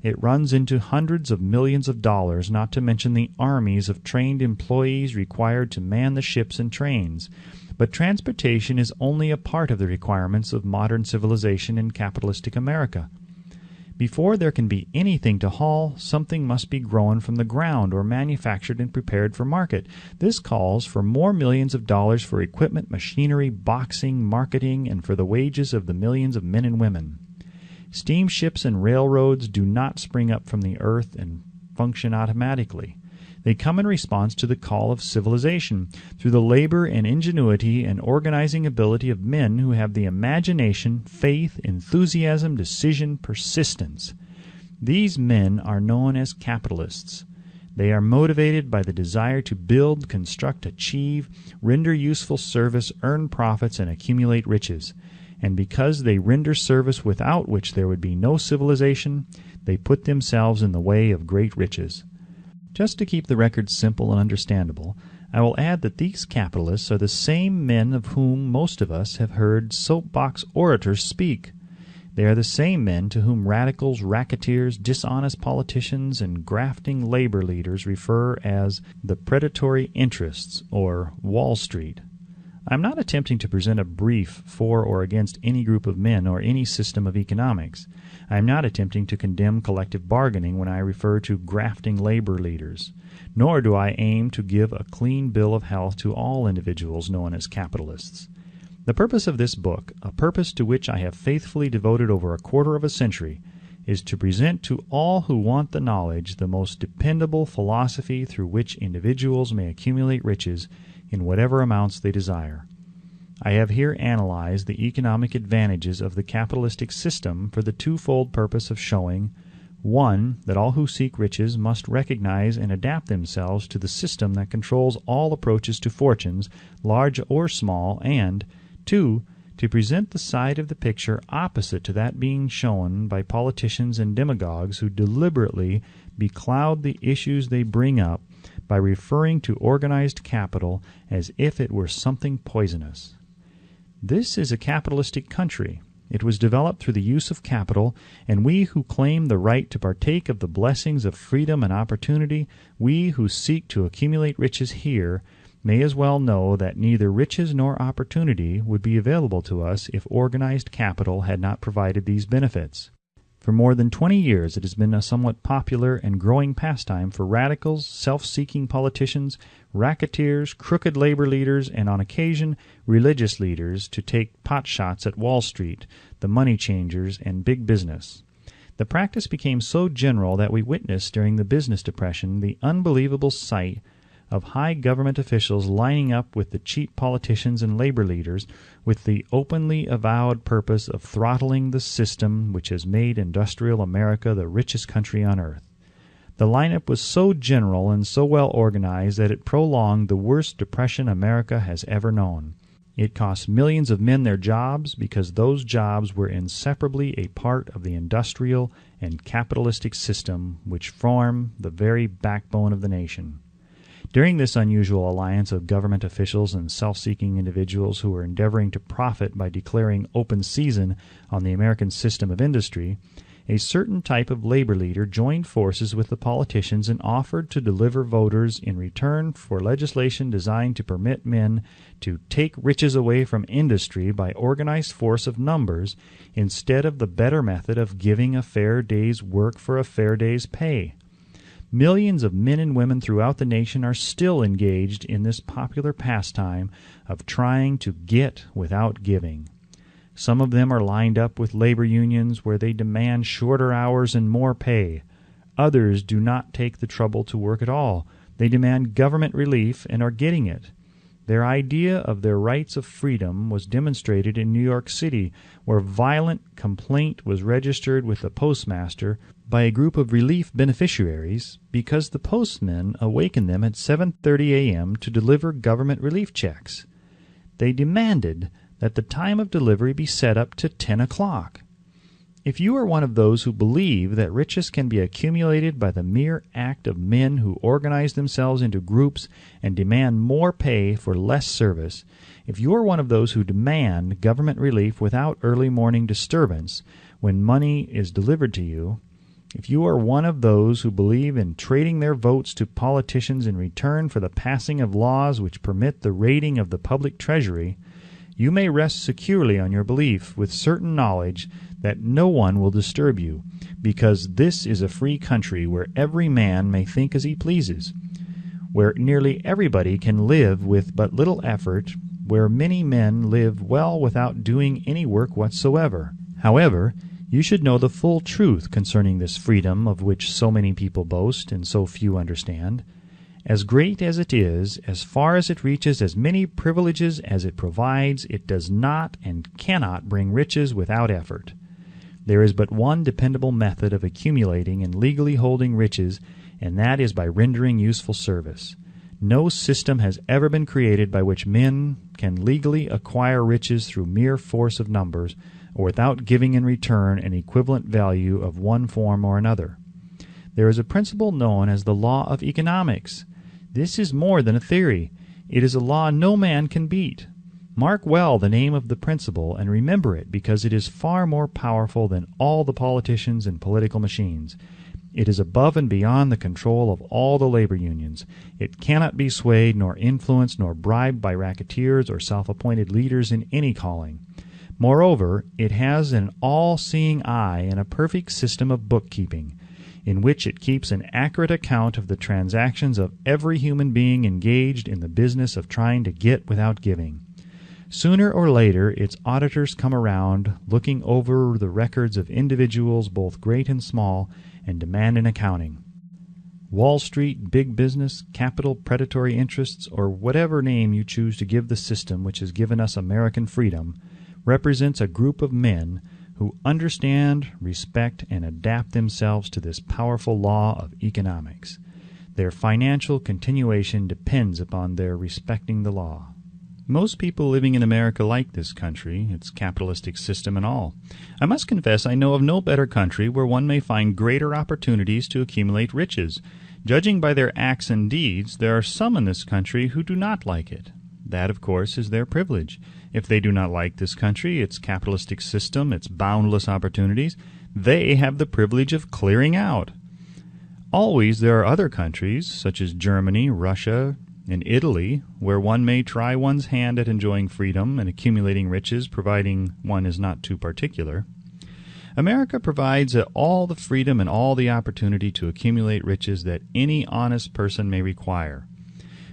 It runs into hundreds of millions of dollars, not to mention the armies of trained employees required to man the ships and trains. But transportation is only a part of the requirements of modern civilization in capitalistic America. Before there can be anything to haul, something must be grown from the ground or manufactured and prepared for market. This calls for more millions of dollars for equipment, machinery, boxing, marketing, and for the wages of the millions of men and women. Steamships and railroads do not spring up from the earth and function automatically. They come in response to the call of civilization, through the labor and ingenuity and organizing ability of men who have the imagination, faith, enthusiasm, decision, persistence. These men are known as capitalists. They are motivated by the desire to build, construct, achieve, render useful service, earn profits, and accumulate riches. And because they render service without which there would be no civilization, they put themselves in the way of great riches. Just to keep the record simple and understandable, I will add that these capitalists are the same men of whom most of us have heard soapbox orators speak. They are the same men to whom radicals, racketeers, dishonest politicians, and grafting labor leaders refer as the predatory interests, or Wall Street. I am not attempting to present a brief for or against any group of men or any system of economics. I am not attempting to condemn collective bargaining when I refer to grafting labor leaders, nor do I aim to give a clean bill of health to all individuals known as capitalists. The purpose of this book, a purpose to which I have faithfully devoted over a quarter of a century, is to present to all who want the knowledge the most dependable philosophy through which individuals may accumulate riches in whatever amounts they desire. I have here analyzed the economic advantages of the capitalistic system for the twofold purpose of showing, 1, that all who seek riches must recognize and adapt themselves to the system that controls all approaches to fortunes, large or small, and 2, to present the side of the picture opposite to that being shown by politicians and demagogues who deliberately becloud the issues they bring up by referring to organized capital as if it were something poisonous. This is a capitalistic country. It was developed through the use of capital, and we who claim the right to partake of the blessings of freedom and opportunity, we who seek to accumulate riches here, may as well know that neither riches nor opportunity would be available to us if organized capital had not provided these benefits. For more than 20 years it has been a somewhat popular and growing pastime for radicals, self-seeking politicians, racketeers, crooked labor leaders, and on occasion religious leaders to take potshots at Wall Street, the money changers, and big business. The practice became so general that we witnessed during the business depression the unbelievable sight of high government officials lining up with the cheap politicians and labor leaders with the openly avowed purpose of throttling the system which has made industrial America the richest country on earth. The lineup was so general and so well organized that it prolonged the worst depression America has ever known. It cost millions of men their jobs because those jobs were inseparably a part of the industrial and capitalistic system which form the very backbone of the nation. During this unusual alliance of government officials and self-seeking individuals who were endeavoring to profit by declaring open season on the American system of industry, a certain type of labor leader joined forces with the politicians and offered to deliver voters in return for legislation designed to permit men to take riches away from industry by organized force of numbers instead of the better method of giving a fair day's work for a fair day's pay. Millions of men and women throughout the nation are still engaged in this popular pastime of trying to get without giving. Some of them are lined up with labor unions where they demand shorter hours and more pay. Others do not take the trouble to work at all. They demand government relief and are getting it. Their idea of their rights of freedom was demonstrated in New York City, where violent complaint was registered with the postmaster by a group of relief beneficiaries because the postmen awakened them at 7:30 a.m. to deliver government relief checks. They demanded that the time of delivery be set up to 10 o'clock. If you are one of those who believe that riches can be accumulated by the mere act of men who organize themselves into groups and demand more pay for less service, if you are one of those who demand government relief without early morning disturbance when money is delivered to you, If you are one of those who believe in trading their votes to politicians in return for the passing of laws which permit the raiding of the public treasury, you may rest securely on your belief with certain knowledge that no one will disturb you, because this is a free country where every man may think as he pleases, where nearly everybody can live with but little effort, where many men live well without doing any work whatsoever. However, you should know the full truth concerning this freedom of which so many people boast and so few understand. As great as it is, as far as it reaches as many privileges as it provides, it does not and cannot bring riches without effort. There is but one dependable method of accumulating and legally holding riches, and that is by rendering useful service. No system has ever been created by which men can legally acquire riches through mere force of numbers, or without giving in return an equivalent value of one form or another. There is a principle known as the law of economics. This is more than a theory. It is a law no man can beat. Mark well the name of the principle and remember it, because it is far more powerful than all the politicians and political machines. It is above and beyond the control of all the labor unions. It cannot be swayed nor influenced nor bribed by racketeers or self-appointed leaders in any calling. Moreover, it has an all-seeing eye and a perfect system of bookkeeping, in which it keeps an accurate account of the transactions of every human being engaged in the business of trying to get without giving. Sooner or later its auditors come around, looking over the records of individuals both great and small, and demand an accounting. Wall Street, big business, capital, predatory interests, or whatever name you choose to give the system which has given us American freedom, represents a group of men who understand, respect, and adapt themselves to this powerful law of economics. Their financial continuation depends upon their respecting the law. Most people living in America like this country, its capitalistic system and all. I must confess I know of no better country where one may find greater opportunities to accumulate riches. Judging by their acts and deeds, there are some in this country who do not like it. That, of course, is their privilege. If they do not like this country, its capitalistic system, its boundless opportunities, they have the privilege of clearing out. Always there are other countries, such as Germany, Russia, and Italy, where one may try one's hand at enjoying freedom and accumulating riches, providing one is not too particular. America provides all the freedom and all the opportunity to accumulate riches that any honest person may require.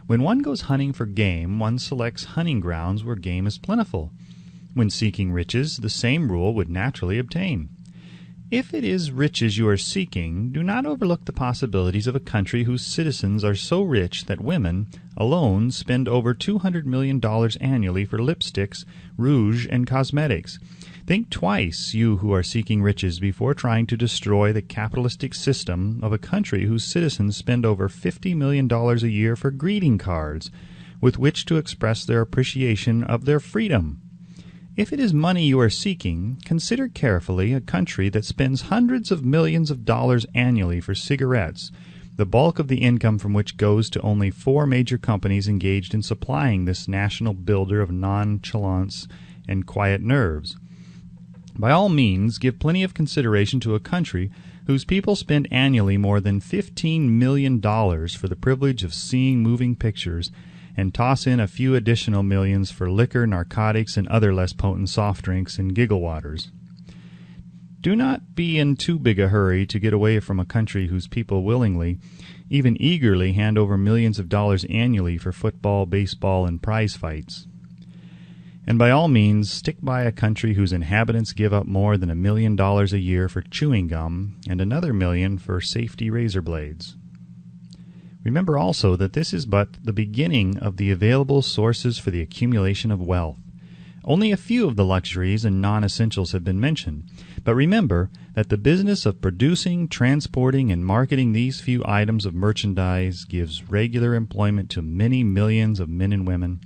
When one goes hunting for game, one selects hunting grounds where game is plentiful. When seeking riches, the same rule would naturally obtain. If it is riches you are seeking, do not overlook the possibilities of a country whose citizens are so rich that women alone spend over $200 million annually for lipsticks, rouge, and cosmetics. Think twice, you who are seeking riches, before trying to destroy the capitalistic system of a country whose citizens spend over $50 million a year for greeting cards, with which to express their appreciation of their freedom. If it is money you are seeking, consider carefully a country that spends hundreds of millions of dollars annually for cigarettes, the bulk of the income from which goes to only 4 major companies engaged in supplying this national builder of nonchalance and quiet nerves. By all means, give plenty of consideration to a country whose people spend annually more than $15 million for the privilege of seeing moving pictures, and toss in a few additional millions for liquor, narcotics, and other less potent soft drinks and giggle waters. Do not be in too big a hurry to get away from a country whose people willingly, even eagerly, hand over millions of dollars annually for football, baseball, and prize fights. And by all means, stick by a country whose inhabitants give up more than $1 million a year for chewing gum and another $1 million for safety razor blades. Remember also that this is but the beginning of the available sources for the accumulation of wealth. Only a few of the luxuries and non-essentials have been mentioned, but remember that the business of producing, transporting, and marketing these few items of merchandise gives regular employment to many millions of men and women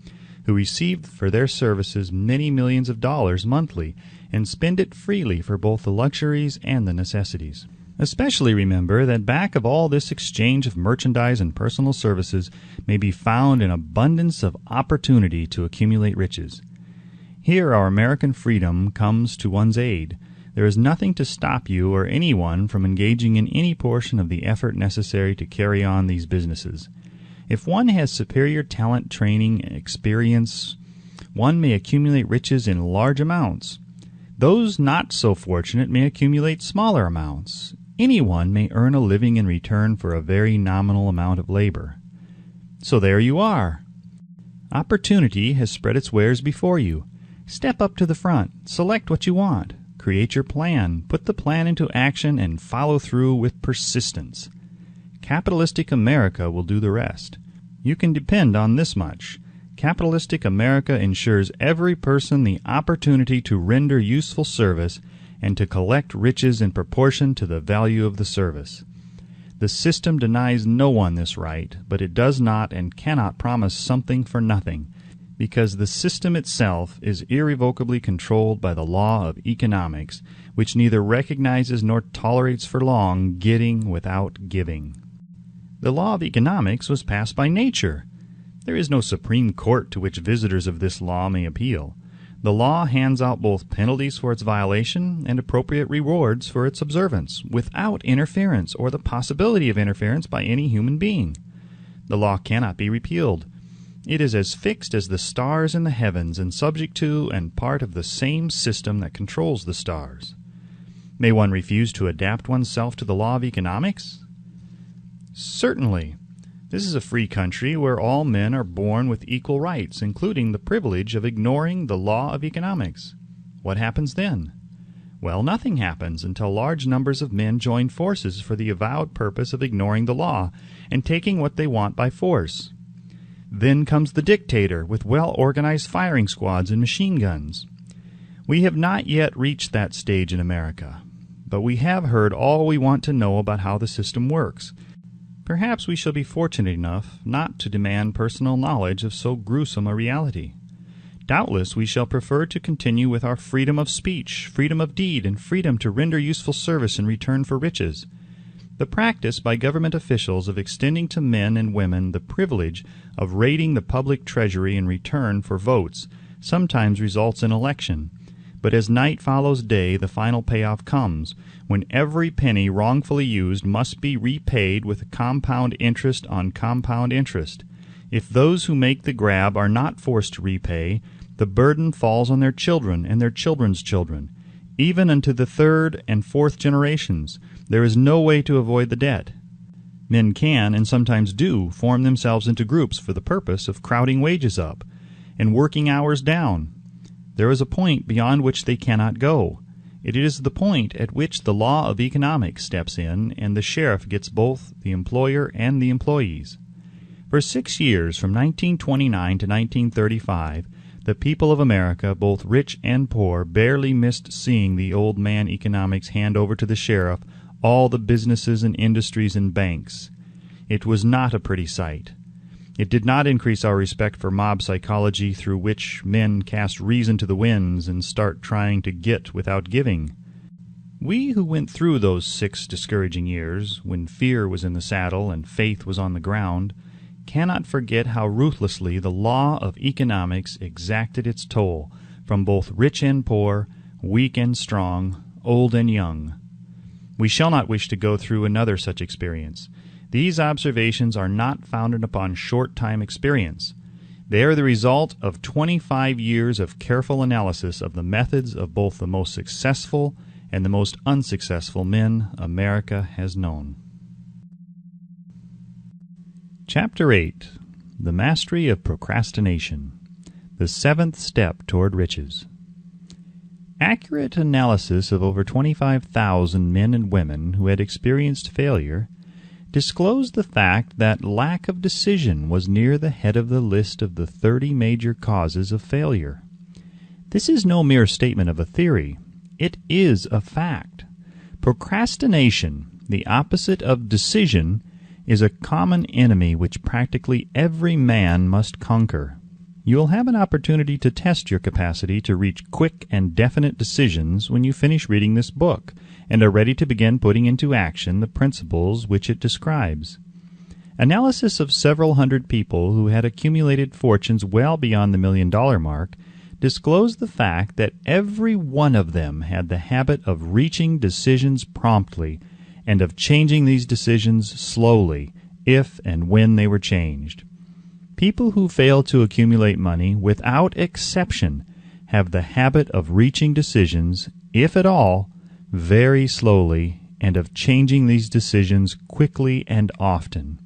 who receive for their services many millions of dollars monthly and spend it freely for both the luxuries and the necessities. Especially remember that back of all this exchange of merchandise and personal services may be found an abundance of opportunity to accumulate riches. Here our American freedom comes to one's aid. There is nothing to stop you or anyone from engaging in any portion of the effort necessary to carry on these businesses. If one has superior talent, training, experience, one may accumulate riches in large amounts. Those not so fortunate may accumulate smaller amounts. Anyone may earn a living in return for a very nominal amount of labor. So there you are. Opportunity has spread its wares before you. Step up to the front, select what you want, create your plan, put the plan into action, and follow through with persistence. Capitalistic America will do the rest. You can depend on this much. Capitalistic America ensures every person the opportunity to render useful service and to collect riches in proportion to the value of the service. The system denies no one this right, but it does not and cannot promise something for nothing, because the system itself is irrevocably controlled by the law of economics, which neither recognizes nor tolerates for long getting without giving. The law of economics was passed by nature. There is no Supreme Court to which visitors of this law may appeal. The law hands out both penalties for its violation and appropriate rewards for its observance, without interference or the possibility of interference by any human being. The law cannot be repealed. It is as fixed as the stars in the heavens and subject to and part of the same system that controls the stars. May one refuse to adapt oneself to the law of economics? Certainly. This is a free country where all men are born with equal rights, including the privilege of ignoring the law of economics. What happens then? Well, nothing happens until large numbers of men join forces for the avowed purpose of ignoring the law and taking what they want by force. Then comes the dictator with well-organized firing squads and machine guns. We have not yet reached that stage in America, but we have heard all we want to know about how the system works. Perhaps we shall be fortunate enough not to demand personal knowledge of so gruesome a reality. Doubtless we shall prefer to continue with our freedom of speech, freedom of deed, and freedom to render useful service in return for riches. The practice by government officials of extending to men and women the privilege of raiding the public treasury in return for votes sometimes results in election. But as night follows day, the final payoff comes, when every penny wrongfully used must be repaid with compound interest on compound interest. If those who make the grab are not forced to repay, the burden falls on their children and their children's children. Even unto the third and fourth generations, there is no way to avoid the debt. Men can, and sometimes do, form themselves into groups for the purpose of crowding wages up and working hours down. There is a point beyond which they cannot go. It is the point at which the law of economics steps in, and the sheriff gets both the employer and the employees. For 6 years, from 1929 to 1935, the people of America, both rich and poor, barely missed seeing the old man economics hand over to the sheriff all the businesses and industries and banks. It was not a pretty sight. It did not increase our respect for mob psychology, through which men cast reason to the winds and start trying to get without giving. We who went through those 6 discouraging years, when fear was in the saddle and faith was on the ground, cannot forget how ruthlessly the law of economics exacted its toll from both rich and poor, weak and strong, old and young. We shall not wish to go through another such experience. These observations are not founded upon short-time experience. They are the result of 25 years of careful analysis of the methods of both the most successful and the most unsuccessful men America has known. Chapter 8. The Mastery of Procrastination. The 7th Step Toward Riches. Accurate analysis of over 25,000 men and women who had experienced failure disclosed the fact that lack of decision was near the head of the list of the 30 major causes of failure. This is no mere statement of a theory. It is a fact. Procrastination, the opposite of decision, is a common enemy which practically every man must conquer. You will have an opportunity to test your capacity to reach quick and definite decisions when you finish reading this book and are ready to begin putting into action the principles which it describes. Analysis of several hundred people who had accumulated fortunes well beyond the $1 million mark disclosed the fact that every one of them had the habit of reaching decisions promptly and of changing these decisions slowly, if and when they were changed. People who fail to accumulate money, without exception, have the habit of reaching decisions, if at all, very slowly, and of changing these decisions quickly and often.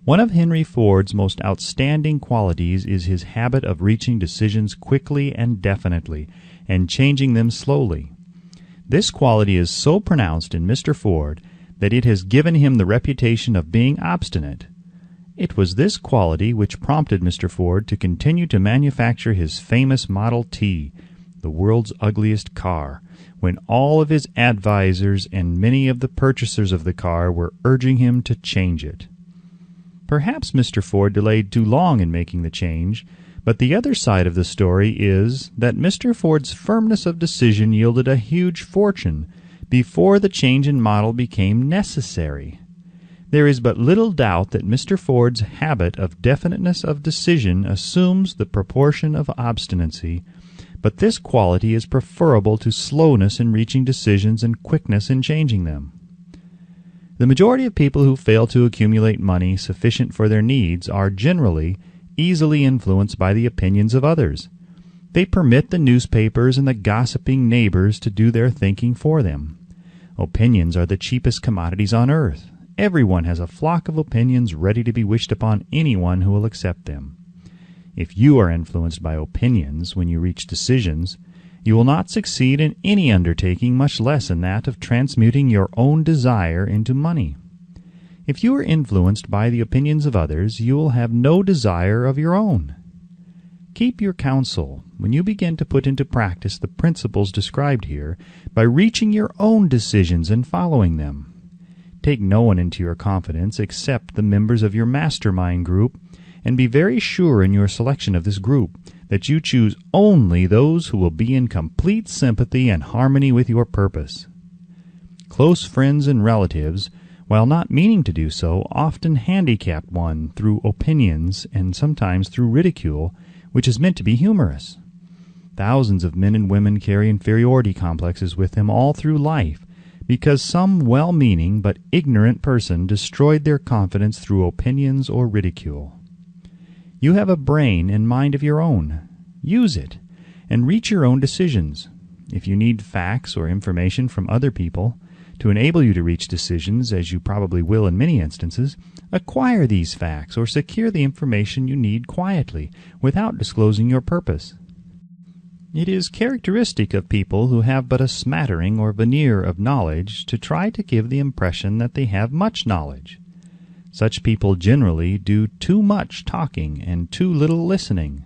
One of Henry Ford's most outstanding qualities is his habit of reaching decisions quickly and definitely, and changing them slowly. This quality is so pronounced in Mr. Ford that it has given him the reputation of being obstinate. It was this quality which prompted Mr. Ford to continue to manufacture his famous Model T, the world's ugliest car, when all of his advisers and many of the purchasers of the car were urging him to change it. Perhaps Mr. Ford delayed too long in making the change, but the other side of the story is that Mr. Ford's firmness of decision yielded a huge fortune before the change in model became necessary. There is but little doubt that Mr. Ford's habit of definiteness of decision assumes the proportion of obstinacy, but this quality is preferable to slowness in reaching decisions and quickness in changing them. The majority of people who fail to accumulate money sufficient for their needs are generally easily influenced by the opinions of others. They permit the newspapers and the gossiping neighbors to do their thinking for them. Opinions are the cheapest commodities on earth. Everyone has a flock of opinions ready to be wished upon anyone who will accept them. If you are influenced by opinions when you reach decisions, you will not succeed in any undertaking, much less in that of transmuting your own desire into money. If you are influenced by the opinions of others, you will have no desire of your own. Keep your counsel when you begin to put into practice the principles described here by reaching your own decisions and following them. Take no one into your confidence except the members of your mastermind group, and be very sure in your selection of this group that you choose only those who will be in complete sympathy and harmony with your purpose. Close friends and relatives, while not meaning to do so, often handicap one through opinions and sometimes through ridicule, which is meant to be humorous. Thousands of men and women carry inferiority complexes with them all through life, because some well-meaning but ignorant person destroyed their confidence through opinions or ridicule. You have a brain and mind of your own. Use it, and reach your own decisions. If you need facts or information from other people to enable you to reach decisions, as you probably will in many instances, acquire these facts or secure the information you need quietly, without disclosing your purpose. It is characteristic of people who have but a smattering or veneer of knowledge to try to give the impression that they have much knowledge. Such people generally do too much talking and too little listening.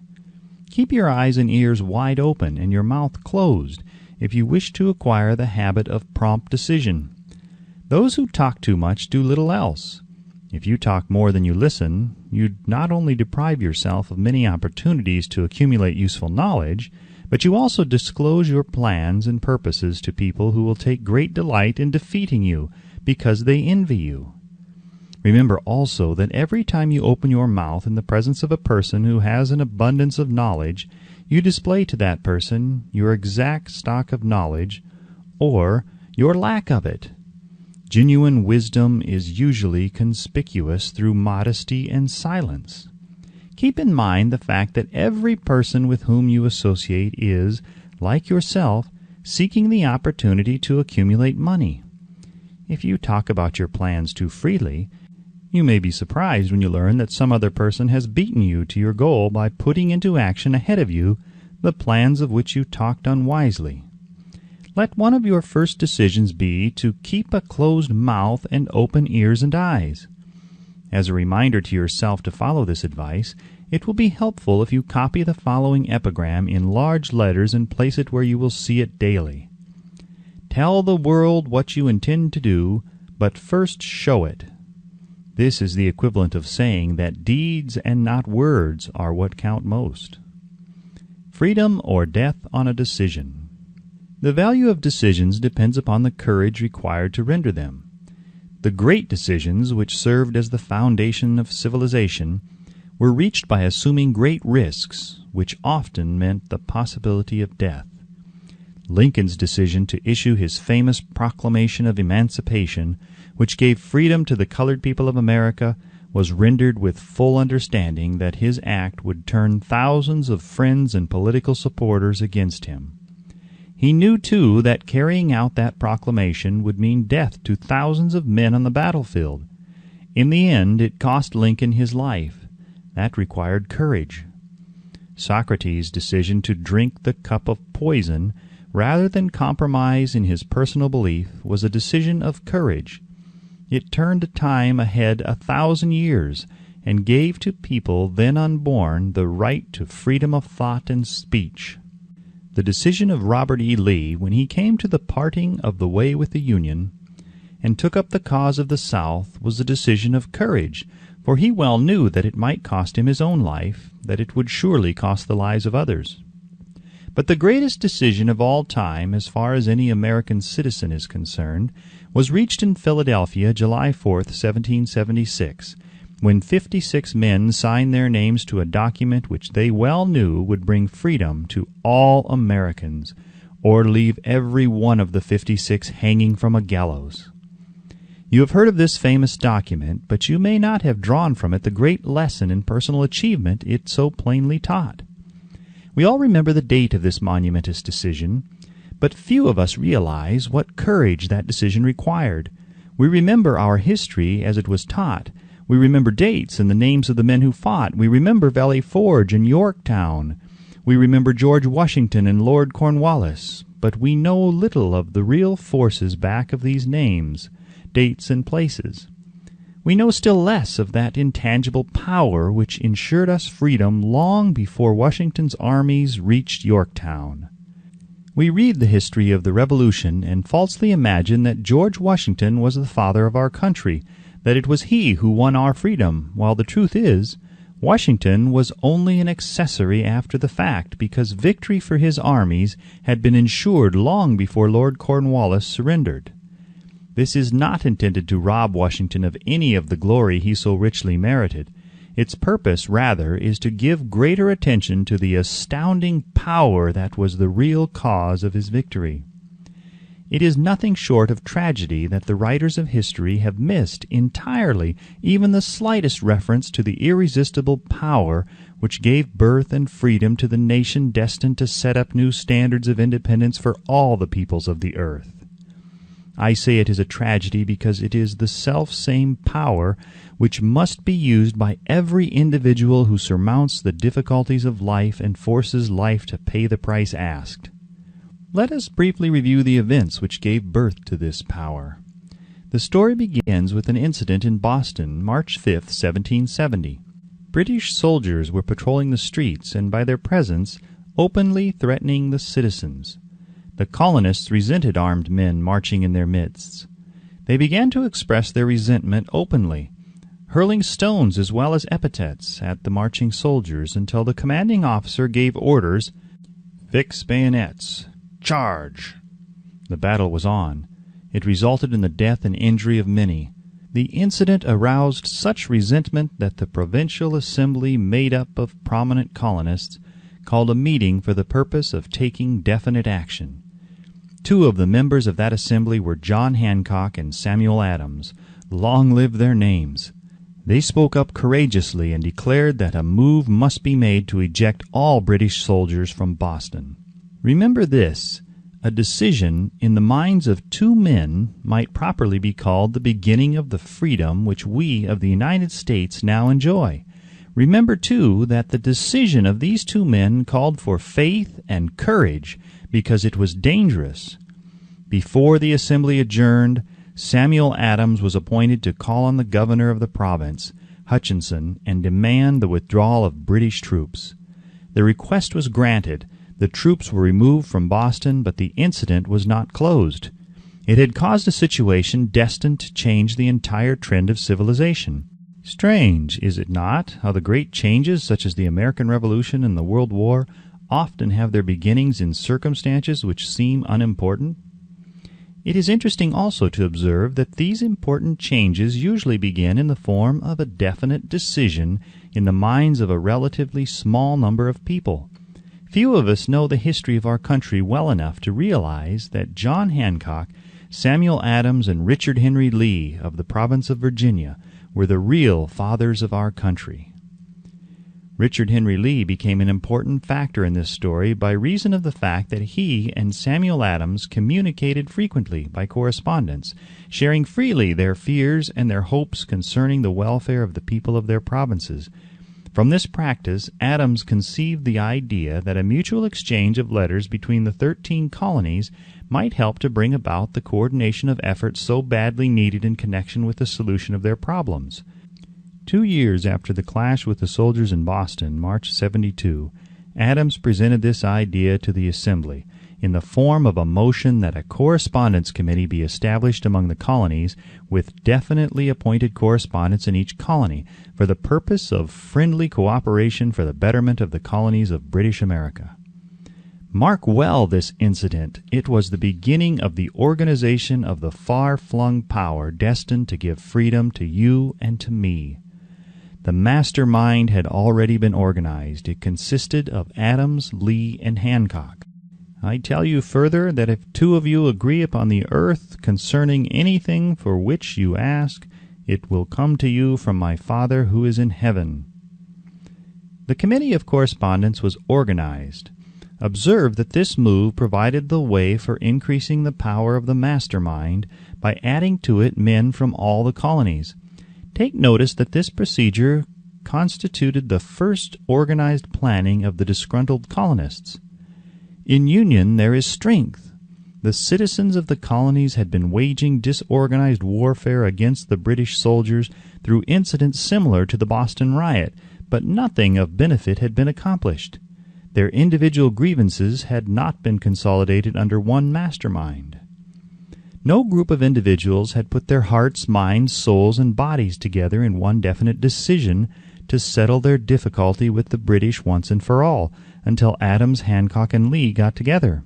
Keep your eyes and ears wide open and your mouth closed if you wish to acquire the habit of prompt decision. Those who talk too much do little else. If you talk more than you listen, you not only deprive yourself of many opportunities to accumulate useful knowledge, but you also disclose your plans and purposes to people who will take great delight in defeating you because they envy you. Remember also that every time you open your mouth in the presence of a person who has an abundance of knowledge, you display to that person your exact stock of knowledge, or your lack of it. Genuine wisdom is usually conspicuous through modesty and silence. Keep in mind the fact that every person with whom you associate is, like yourself, seeking the opportunity to accumulate money. If you talk about your plans too freely, you may be surprised when you learn that some other person has beaten you to your goal by putting into action ahead of you the plans of which you talked unwisely. Let one of your first decisions be to keep a closed mouth and open ears and eyes. As a reminder to yourself to follow this advice, it will be helpful if you copy the following epigram in large letters and place it where you will see it daily. Tell the world what you intend to do, but first show it. This is the equivalent of saying that deeds and not words are what count most. Freedom or death on a decision. The value of decisions depends upon the courage required to render them. The great decisions which served as the foundation of civilization were reached by assuming great risks, which often meant the possibility of death. Lincoln's decision to issue his famous Proclamation of Emancipation, which gave freedom to the colored people of America, was rendered with full understanding that his act would turn thousands of friends and political supporters against him. He knew, too, that carrying out that proclamation would mean death to thousands of men on the battlefield. In the end, it cost Lincoln his life. That required courage. Socrates' decision to drink the cup of poison rather than compromise in his personal belief was a decision of courage. It turned time ahead 1,000 years and gave to people then unborn the right to freedom of thought and speech. The decision of Robert E. Lee, when he came to the parting of the way with the Union and took up the cause of the South, was a decision of courage, for he well knew that it might cost him his own life, that it would surely cost the lives of others. But the greatest decision of all time, as far as any American citizen is concerned, was reached in Philadelphia, July 4th, 1776, when 56 men signed their names to a document which they well knew would bring freedom to all Americans, or leave every one of the 56 hanging from a gallows. You have heard of this famous document, but you may not have drawn from it the great lesson in personal achievement it so plainly taught. We all remember the date of this monumentous decision, but few of us realize what courage that decision required. We remember our history as it was taught. We remember dates and the names of the men who fought. We remember Valley Forge and Yorktown. We remember George Washington and Lord Cornwallis. But we know little of the real forces back of these names, dates, and places. We know still less of that intangible power which ensured us freedom long before Washington's armies reached Yorktown. We read the history of the Revolution and falsely imagine that George Washington was the father of our country, that it was he who won our freedom, while the truth is, Washington was only an accessory after the fact, because victory for his armies had been ensured long before Lord Cornwallis surrendered. This is not intended to rob Washington of any of the glory he so richly merited. Its purpose, rather, is to give greater attention to the astounding power that was the real cause of his victory. It is nothing short of tragedy that the writers of history have missed entirely even the slightest reference to the irresistible power which gave birth and freedom to the nation destined to set up new standards of independence for all the peoples of the earth. I say it is a tragedy because it is the self-same power which must be used by every individual who surmounts the difficulties of life and forces life to pay the price asked. Let us briefly review the events which gave birth to this power. The story begins with an incident in Boston, March 5, 1770. British soldiers were patrolling the streets and by their presence openly threatening the citizens. The colonists resented armed men marching in their midst. They began to express their resentment openly, hurling stones as well as epithets at the marching soldiers until the commanding officer gave orders, "Fix bayonets! Charge!" The battle was on. It resulted in the death and injury of many. The incident aroused such resentment that the provincial assembly, made up of prominent colonists, called a meeting for the purpose of taking definite action. Two of the members of that assembly were John Hancock and Samuel Adams. Long live their names! They spoke up courageously and declared that a move must be made to eject all British soldiers from Boston. Remember this: a decision in the minds of two men might properly be called the beginning of the freedom which we of the United States now enjoy. Remember, too, that the decision of these two men called for faith and courage because it was dangerous. Before the assembly adjourned, Samuel Adams was appointed to call on the governor of the province, Hutchinson, and demand the withdrawal of British troops. The request was granted. The troops were removed from Boston, but the incident was not closed. It had caused a situation destined to change the entire trend of civilization. Strange, is it not, how the great changes, such as the American Revolution and the World War, often have their beginnings in circumstances which seem unimportant? It is interesting also to observe that these important changes usually begin in the form of a definite decision in the minds of a relatively small number of people. Few of us know the history of our country well enough to realize that John Hancock, Samuel Adams, and Richard Henry Lee of the province of Virginia were the real fathers of our country. Richard Henry Lee became an important factor in this story by reason of the fact that he and Samuel Adams communicated frequently by correspondence, sharing freely their fears and their hopes concerning the welfare of the people of their provinces. From this practice, Adams conceived the idea that a mutual exchange of letters between the 13 colonies might help to bring about the coordination of efforts so badly needed in connection with the solution of their problems. 2 years after the clash with the soldiers in Boston, March 72, Adams presented this idea to the Assembly in the form of a motion that a correspondence committee be established among the colonies with definitely appointed correspondents in each colony for the purpose of friendly cooperation for the betterment of the colonies of British America. Mark well this incident. It was the beginning of the organization of the far-flung power destined to give freedom to you and to me. The mastermind had already been organized. It consisted of Adams, Lee, and Hancock. I tell you further that if 2 of you agree upon the earth concerning anything for which you ask, it will come to you from my Father who is in heaven. The Committee of Correspondence was organized. Observe that this move provided the way for increasing the power of the mastermind by adding to it men from all the colonies. Take notice that this procedure constituted the first organized planning of the disgruntled colonists. In union there is strength. The citizens of the colonies had been waging disorganized warfare against the British soldiers through incidents similar to the Boston riot, but nothing of benefit had been accomplished. Their individual grievances had not been consolidated under one mastermind. No group of individuals had put their hearts, minds, souls, and bodies together in one definite decision to settle their difficulty with the British once and for all, until Adams, Hancock, and Lee got together.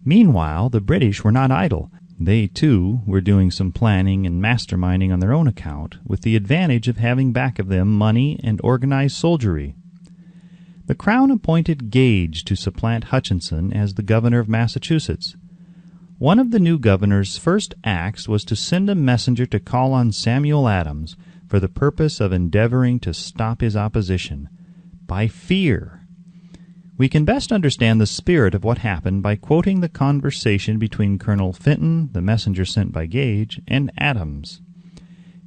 Meanwhile, the British were not idle. They, too, were doing some planning and masterminding on their own account, with the advantage of having back of them money and organized soldiery. The Crown appointed Gage to supplant Hutchinson as the governor of Massachusetts. One of the new governor's first acts was to send a messenger to call on Samuel Adams for the purpose of endeavoring to stop his opposition by fear. We can best understand the spirit of what happened by quoting the conversation between Colonel Fenton, the messenger sent by Gage, and Adams.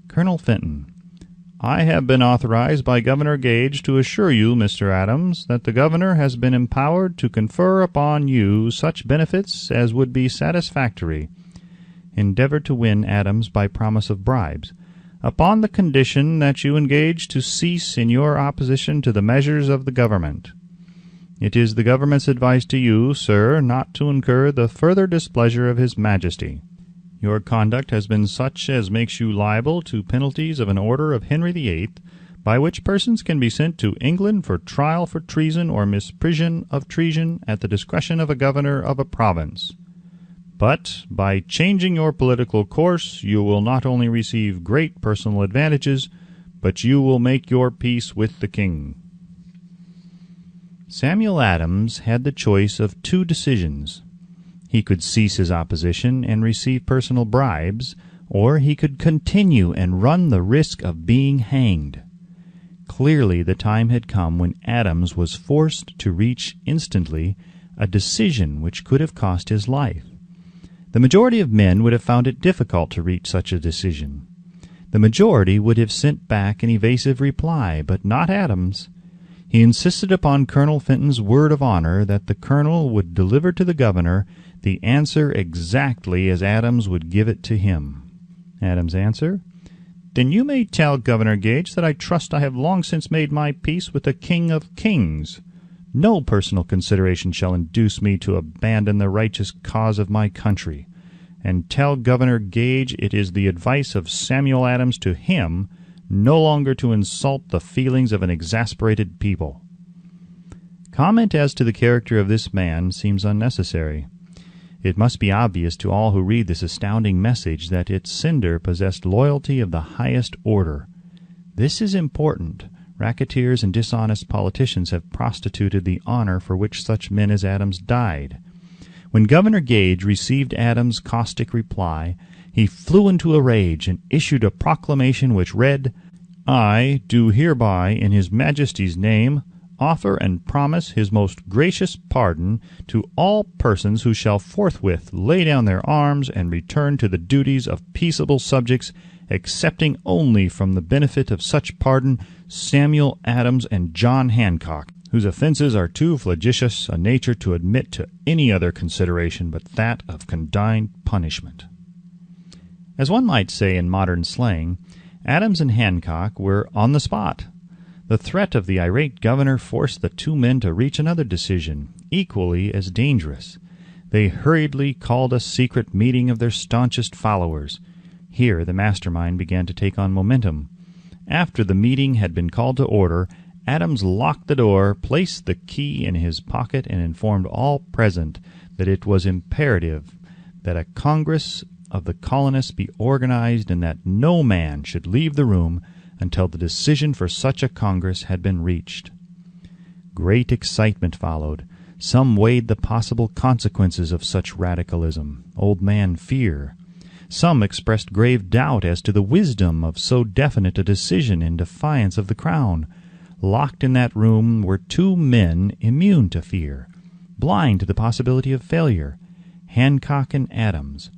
Colonel Fenton: I have been authorized by Governor Gage to assure you, Mr. Adams, that the governor has been empowered to confer upon you such benefits as would be satisfactory. Endeavor to win Adams by promise of bribes, upon the condition that you engage to cease in your opposition to the measures of the government. It is the government's advice to you, sir, not to incur the further displeasure of His Majesty. Your conduct has been such as makes you liable to penalties of an order of Henry VIII, by which persons can be sent to England for trial for treason or misprision of treason at the discretion of a governor of a province. But by changing your political course you will not only receive great personal advantages, but you will make your peace with the king. Samuel Adams had the choice of 2 decisions. He could cease his opposition and receive personal bribes, or he could continue and run the risk of being hanged. Clearly the time had come when Adams was forced to reach instantly a decision which could have cost his life. The majority of men would have found it difficult to reach such a decision. The majority would have sent back an evasive reply, but not Adams. He insisted upon Colonel Fenton's word of honor that the colonel would deliver to the governor the answer exactly as Adams would give it to him. Adams' answer: Then you may tell Governor Gage that I trust I have long since made my peace with the King of Kings. No personal consideration shall induce me to abandon the righteous cause of my country. And tell Governor Gage it is the advice of Samuel Adams to him no longer to insult the feelings of an exasperated people. Comment as to the character of this man seems unnecessary. It must be obvious to all who read this astounding message that its sender possessed loyalty of the highest order. This is important. Racketeers and dishonest politicians have prostituted the honor for which such men as Adams died. When Governor Gage received Adams' caustic reply, he flew into a rage and issued a proclamation which read, "I do hereby, in His Majesty's name, offer and promise His most gracious pardon to all persons who shall forthwith lay down their arms and return to the duties of peaceable subjects, excepting only from the benefit of such pardon Samuel Adams and John Hancock, whose offenses are too flagitious a nature to admit to any other consideration but that of condign punishment." As one might say in modern slang, Adams and Hancock were on the spot. The threat of the irate governor forced the two men to reach another decision, equally as dangerous. They hurriedly called a secret meeting of their staunchest followers. Here the mastermind began to take on momentum. After the meeting had been called to order, Adams locked the door, placed the key in his pocket, and informed all present that it was imperative that a Congress of the colonists be organized and that no man should leave the room until the decision for such a Congress had been reached. Great excitement followed. Some weighed the possible consequences of such radicalism, old man fear. Some expressed grave doubt as to the wisdom of so definite a decision in defiance of the Crown. Locked in that room were two men immune to fear, blind to the possibility of failure, Hancock and Adams.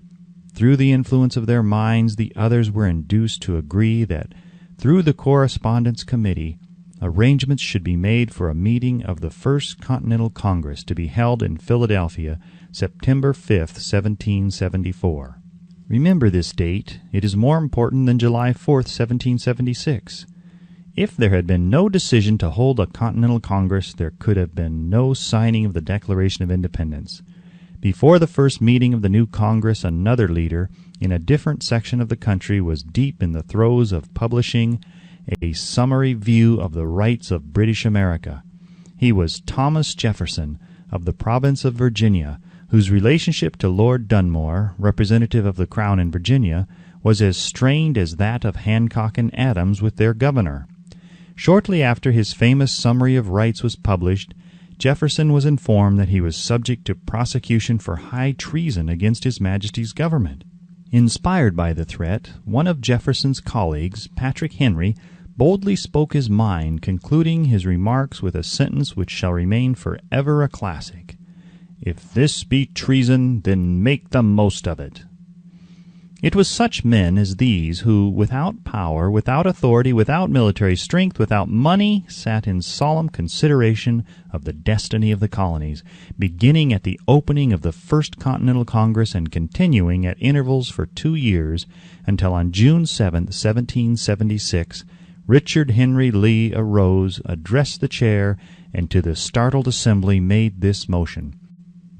Through the influence of their minds, the others were induced to agree that through the Correspondence Committee, arrangements should be made for a meeting of the First Continental Congress to be held in Philadelphia, September 5th, 1774. Remember this date. It is more important than July 4th, 1776. If there had been no decision to hold a Continental Congress, there could have been no signing of the Declaration of Independence. Before the first meeting of the new Congress, another leader, in a different section of the country, was deep in the throes of publishing a summary view of the rights of British America. He was Thomas Jefferson, of the province of Virginia, whose relationship to Lord Dunmore, representative of the Crown in Virginia, was as strained as that of Hancock and Adams with their governor. Shortly after his famous Summary of Rights was published, Jefferson was informed that he was subject to prosecution for high treason against His Majesty's government. Inspired by the threat, one of Jefferson's colleagues, Patrick Henry, boldly spoke his mind, concluding his remarks with a sentence which shall remain forever a classic: "If this be treason, then make the most of it." It was such men as these who, without power, without authority, without military strength, without money, sat in solemn consideration of the destiny of the colonies, beginning at the opening of the First Continental Congress and continuing at intervals for 2 years, until on June 7, 1776, Richard Henry Lee arose, addressed the chair, and to the startled assembly made this motion: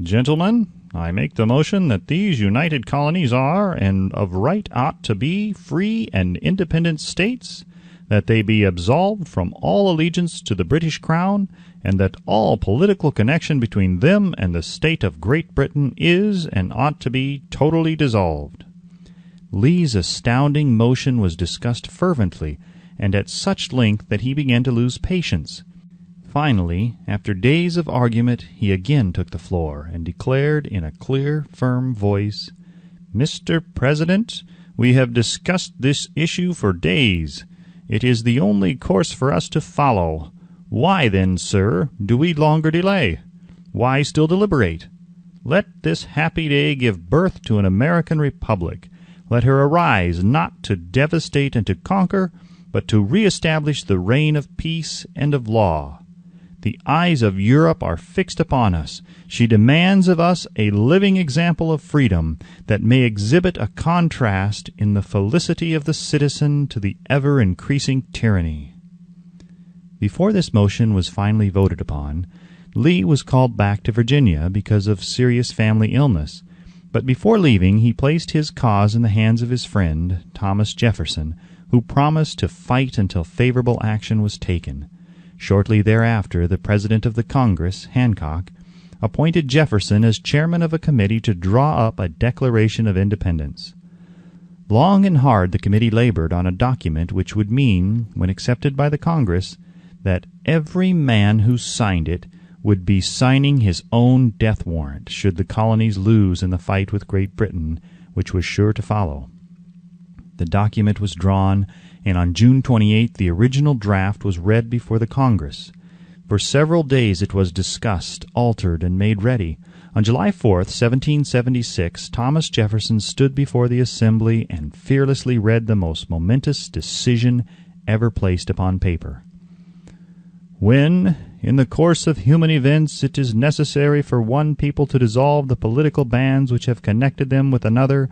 "Gentlemen, I make the motion that these united colonies are, and of right ought to be, free and independent states, that they be absolved from all allegiance to the British Crown, and that all political connection between them and the state of Great Britain is and ought to be totally dissolved." Lee's astounding motion was discussed fervently, and at such length that he began to lose patience. Finally, after days of argument, he again took the floor, and declared in a clear, firm voice, "Mr. President, we have discussed this issue for days. It is the only course for us to follow. Why then, sir, do we longer delay? Why still deliberate? Let this happy day give birth to an American republic. Let her arise not to devastate and to conquer, but to reestablish the reign of peace and of law. The eyes of Europe are fixed upon us. She demands of us a living example of freedom that may exhibit a contrast in the felicity of the citizen to the ever-increasing tyranny." Before this motion was finally voted upon, Lee was called back to Virginia because of serious family illness, but before leaving he placed his cause in the hands of his friend, Thomas Jefferson, who promised to fight until favorable action was taken. Shortly thereafter, the President of the Congress, Hancock, appointed Jefferson as chairman of a committee to draw up a Declaration of Independence. Long and hard the committee labored on a document which would mean, when accepted by the Congress, that every man who signed it would be signing his own death warrant should the colonies lose in the fight with Great Britain, which was sure to follow. The document was drawn, and on June 28 the original draft was read before the Congress. For several days it was discussed, altered, and made ready. On July 4, 1776, Thomas Jefferson stood before the Assembly and fearlessly read the most momentous decision ever placed upon paper. When, in the course of human events, it is necessary for one people to dissolve the political bands which have connected them with another,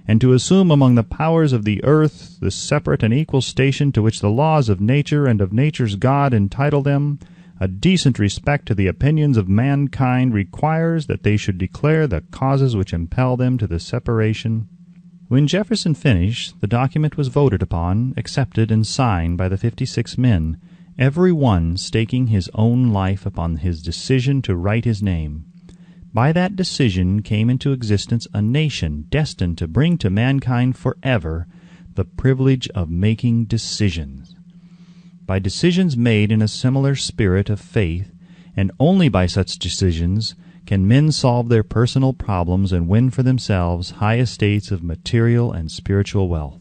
and to assume among the powers of the earth the separate and equal station to which the laws of nature and of nature's God entitle them, a decent respect to the opinions of mankind requires that they should declare the causes which impel them to the separation. When Jefferson finished, the document was voted upon, accepted, and signed by the 56 men, every one staking his own life upon his decision to write his name. By that decision came into existence a nation destined to bring to mankind forever the privilege of making decisions. By decisions made in a similar spirit of faith, and only by such decisions, can men solve their personal problems and win for themselves high estates of material and spiritual wealth.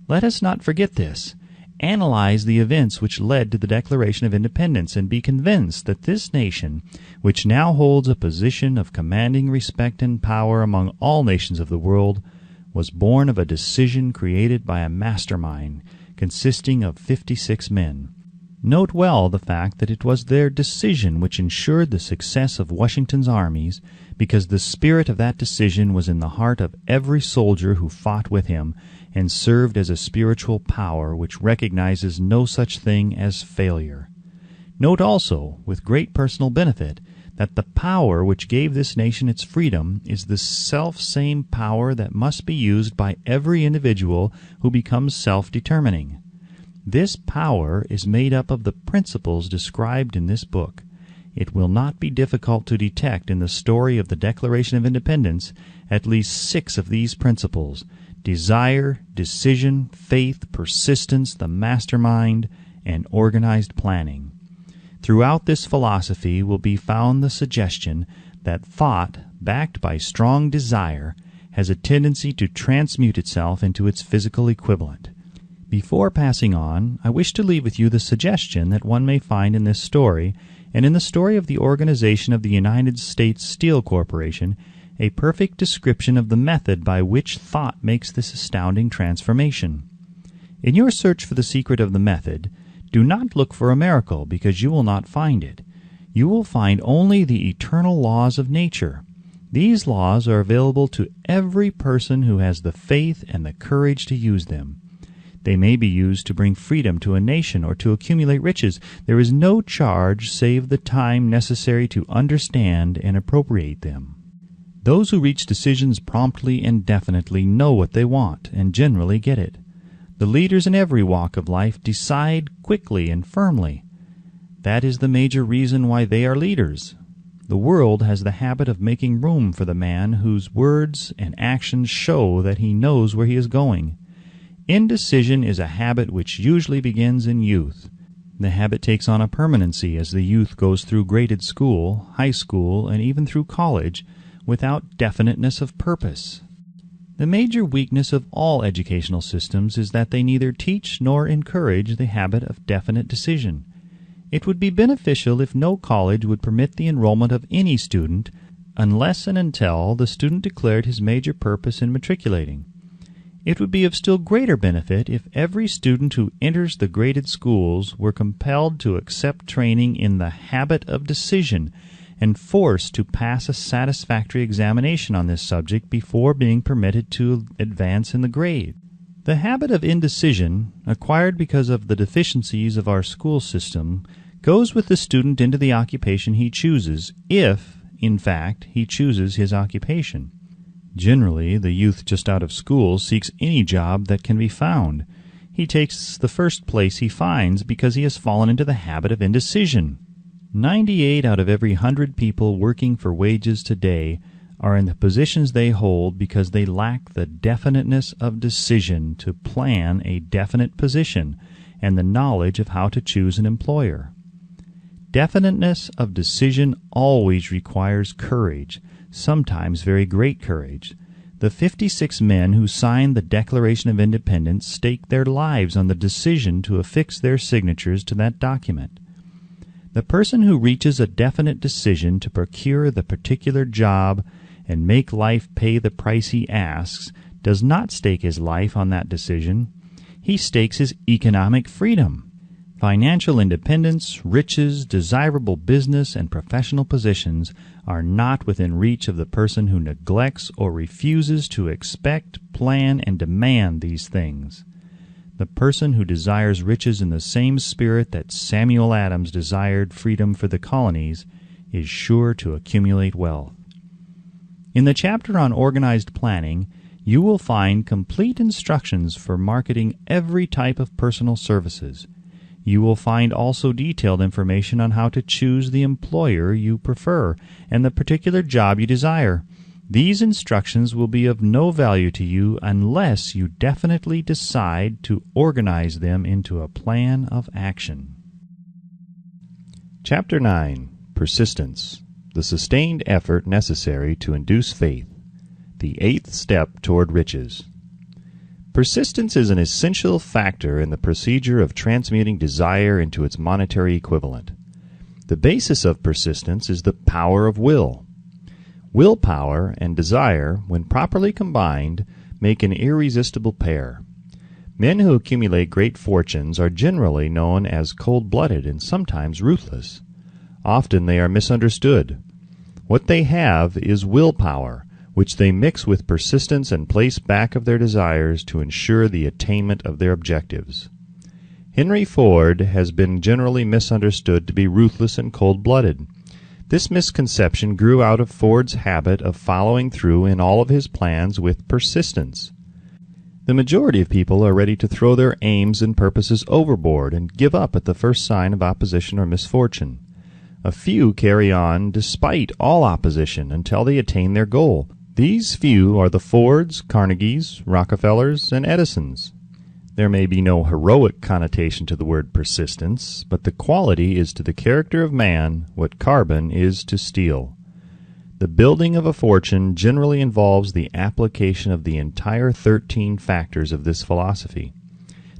Let us not forget this. Analyze the events which led to the Declaration of Independence, and be convinced that this nation, which now holds a position of commanding respect and power among all nations of the world, was born of a decision created by a mastermind consisting of 56 men. Note well the fact that it was their decision which ensured the success of Washington's armies, because the spirit of that decision was in the heart of every soldier who fought with him, and served as a spiritual power which recognizes no such thing as failure. Note also, with great personal benefit, that the power which gave this nation its freedom is the self-same power that must be used by every individual who becomes self-determining. This power is made up of the principles described in this book. It will not be difficult to detect in the story of the Declaration of Independence at least 6 of these principles: desire, decision, faith, persistence, the mastermind, and organized planning. Throughout this philosophy will be found the suggestion that thought, backed by strong desire, has a tendency to transmute itself into its physical equivalent. Before passing on, I wish to leave with you the suggestion that one may find in this story, and in the story of the organization of the United States Steel Corporation, a perfect description of the method by which thought makes this astounding transformation. In your search for the secret of the method, do not look for a miracle, because you will not find it. You will find only the eternal laws of nature. These laws are available to every person who has the faith and the courage to use them. They may be used to bring freedom to a nation or to accumulate riches. There is no charge save the time necessary to understand and appropriate them. Those who reach decisions promptly and definitely know what they want, and generally get it. The leaders in every walk of life decide quickly and firmly. That is the major reason why they are leaders. The world has the habit of making room for the man whose words and actions show that he knows where he is going. Indecision is a habit which usually begins in youth. The habit takes on a permanency as the youth goes through graded school, high school, and even through college, without definiteness of purpose. The major weakness of all educational systems is that they neither teach nor encourage the habit of definite decision. It would be beneficial if no college would permit the enrollment of any student unless and until the student declared his major purpose in matriculating. It would be of still greater benefit if every student who enters the graded schools were compelled to accept training in the habit of decision and forced to pass a satisfactory examination on this subject before being permitted to advance in the grade. The habit of indecision, acquired because of the deficiencies of our school system, goes with the student into the occupation he chooses, if, in fact, he chooses his occupation. Generally, the youth just out of school seeks any job that can be found. He takes the first place he finds because he has fallen into the habit of indecision. 98 out of every 100 people working for wages today are in the positions they hold because they lack the definiteness of decision to plan a definite position and the knowledge of how to choose an employer. Definiteness of decision always requires courage, sometimes very great courage. The 56 men who signed the Declaration of Independence staked their lives on the decision to affix their signatures to that document. The person who reaches a definite decision to procure the particular job and make life pay the price he asks does not stake his life on that decision. He stakes his economic freedom. Financial independence, riches, desirable business, and professional positions are not within reach of the person who neglects or refuses to expect, plan, and demand these things. The person who desires riches in the same spirit that Samuel Adams desired freedom for the colonies is sure to accumulate wealth. In the chapter on organized planning, you will find complete instructions for marketing every type of personal services. You will find also detailed information on how to choose the employer you prefer and the particular job you desire. These instructions will be of no value to you unless you definitely decide to organize them into a plan of action. Chapter 9. Persistence. The sustained effort necessary to induce faith. The 8th step toward riches. Persistence is an essential factor in the procedure of transmuting desire into its monetary equivalent. The basis of persistence is the power of will. Willpower and desire, when properly combined, make an irresistible pair. Men who accumulate great fortunes are generally known as cold-blooded and sometimes ruthless. Often they are misunderstood. What they have is willpower, which they mix with persistence and place back of their desires to ensure the attainment of their objectives. Henry Ford has been generally misunderstood to be ruthless and cold-blooded. This misconception grew out of Ford's habit of following through in all of his plans with persistence. The majority of people are ready to throw their aims and purposes overboard and give up at the first sign of opposition or misfortune. A few carry on despite all opposition until they attain their goal. These few are the Fords, Carnegies, Rockefellers, and Edisons. There may be no heroic connotation to the word persistence, but the quality is to the character of man what carbon is to steel. The building of a fortune generally involves the application of the entire 13 factors of this philosophy.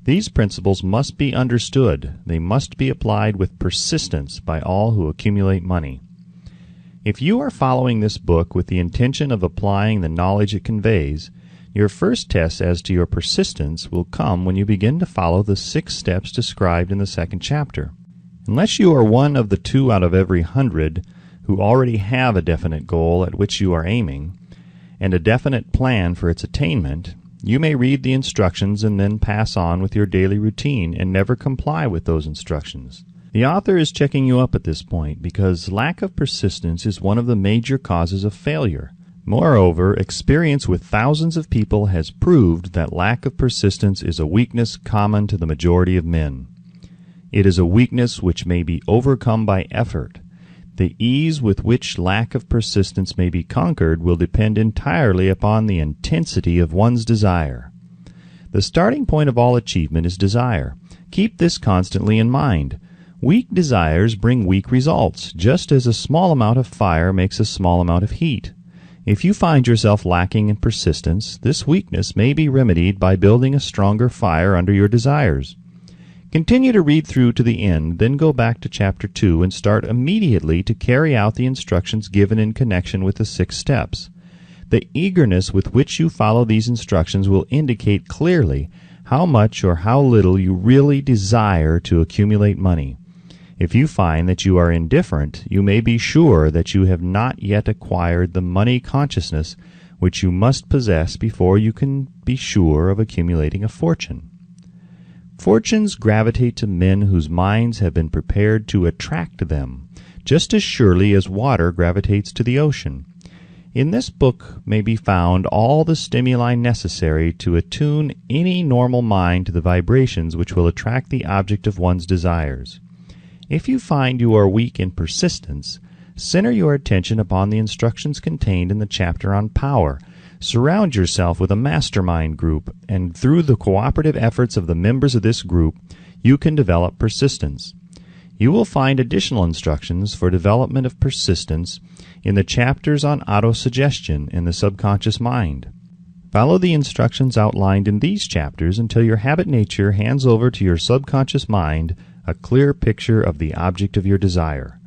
These principles must be understood. They must be applied with persistence by all who accumulate money. If you are following this book with the intention of applying the knowledge it conveys, your first test as to your persistence will come when you begin to follow the 6 steps described in the 2nd chapter. Unless you are one of the 2 out of every 100 who already have a definite goal at which you are aiming, and a definite plan for its attainment, you may read the instructions and then pass on with your daily routine and never comply with those instructions. The author is checking you up at this point because lack of persistence is one of the major causes of failure. Moreover, experience with thousands of people has proved that lack of persistence is a weakness common to the majority of men. It is a weakness which may be overcome by effort. The ease with which lack of persistence may be conquered will depend entirely upon the intensity of one's desire. The starting point of all achievement is desire. Keep this constantly in mind. Weak desires bring weak results, just as a small amount of fire makes a small amount of heat. If you find yourself lacking in persistence, this weakness may be remedied by building a stronger fire under your desires. Continue to read through to the end, then go back to Chapter 2 and start immediately to carry out the instructions given in connection with the 6 steps. The eagerness with which you follow these instructions will indicate clearly how much or how little you really desire to accumulate money. If you find that you are indifferent, you may be sure that you have not yet acquired the money consciousness which you must possess before you can be sure of accumulating a fortune. Fortunes gravitate to men whose minds have been prepared to attract them, just as surely as water gravitates to the ocean. In this book may be found all the stimuli necessary to attune any normal mind to the vibrations which will attract the object of one's desires. If you find you are weak in persistence, center your attention upon the instructions contained in the chapter on power. Surround yourself with a mastermind group, and through the cooperative efforts of the members of this group, you can develop persistence. You will find additional instructions for development of persistence in the chapters on autosuggestion in the subconscious mind. Follow the instructions outlined in these chapters until your habit nature hands over to your subconscious mind a clear picture of the object of your desire.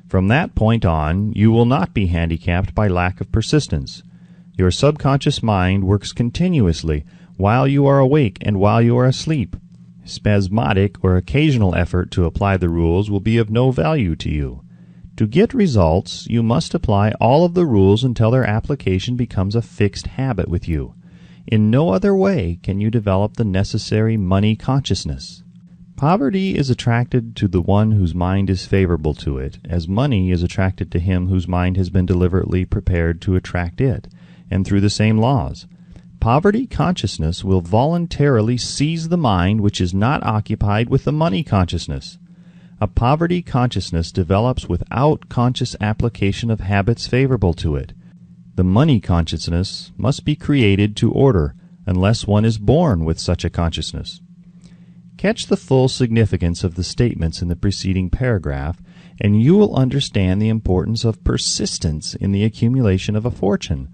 From that point on, you will not be handicapped by lack of persistence. Your subconscious mind works continuously while you are awake and while you are asleep. Spasmodic or occasional effort to apply the rules will be of no value to you. To get results, you must apply all of the rules until their application becomes a fixed habit with you. In no other way can you develop the necessary money consciousness. Poverty is attracted to the one whose mind is favorable to it, as money is attracted to him whose mind has been deliberately prepared to attract it, and through the same laws. Poverty consciousness will voluntarily seize the mind which is not occupied with the money consciousness. A poverty consciousness develops without conscious application of habits favorable to it. The money consciousness must be created to order, unless one is born with such a consciousness. Catch the full significance of the statements in the preceding paragraph, and you will understand the importance of persistence in the accumulation of a fortune.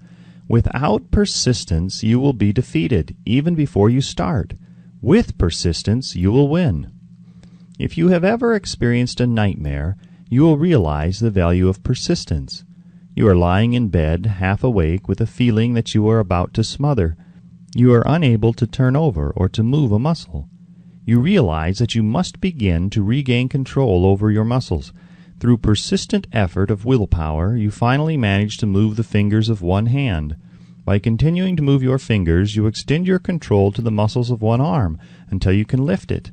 Without persistence, you will be defeated, even before you start. With persistence, you will win. If you have ever experienced a nightmare, you will realize the value of persistence. You are lying in bed, half awake, with a feeling that you are about to smother. You are unable to turn over or to move a muscle. You realize that you must begin to regain control over your muscles. Through persistent effort of willpower, you finally manage to move the fingers of one hand. By continuing to move your fingers, you extend your control to the muscles of one arm until you can lift it.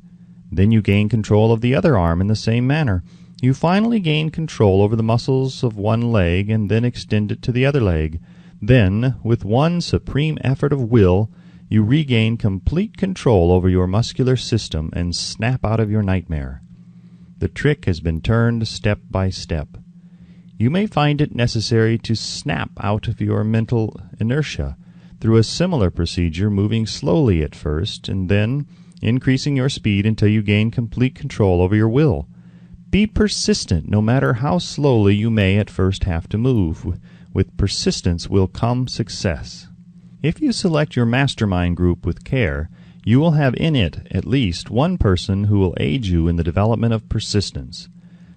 Then you gain control of the other arm in the same manner. You finally gain control over the muscles of one leg and then extend it to the other leg. Then, with one supreme effort of will, you regain complete control over your muscular system and snap out of your nightmare. The trick has been turned step by step. You may find it necessary to snap out of your mental inertia through a similar procedure, moving slowly at first and then increasing your speed until you gain complete control over your will. Be persistent, no matter how slowly you may at first have to move. With persistence will come success. If you select your mastermind group with care, you will have in it at least one person who will aid you in the development of persistence.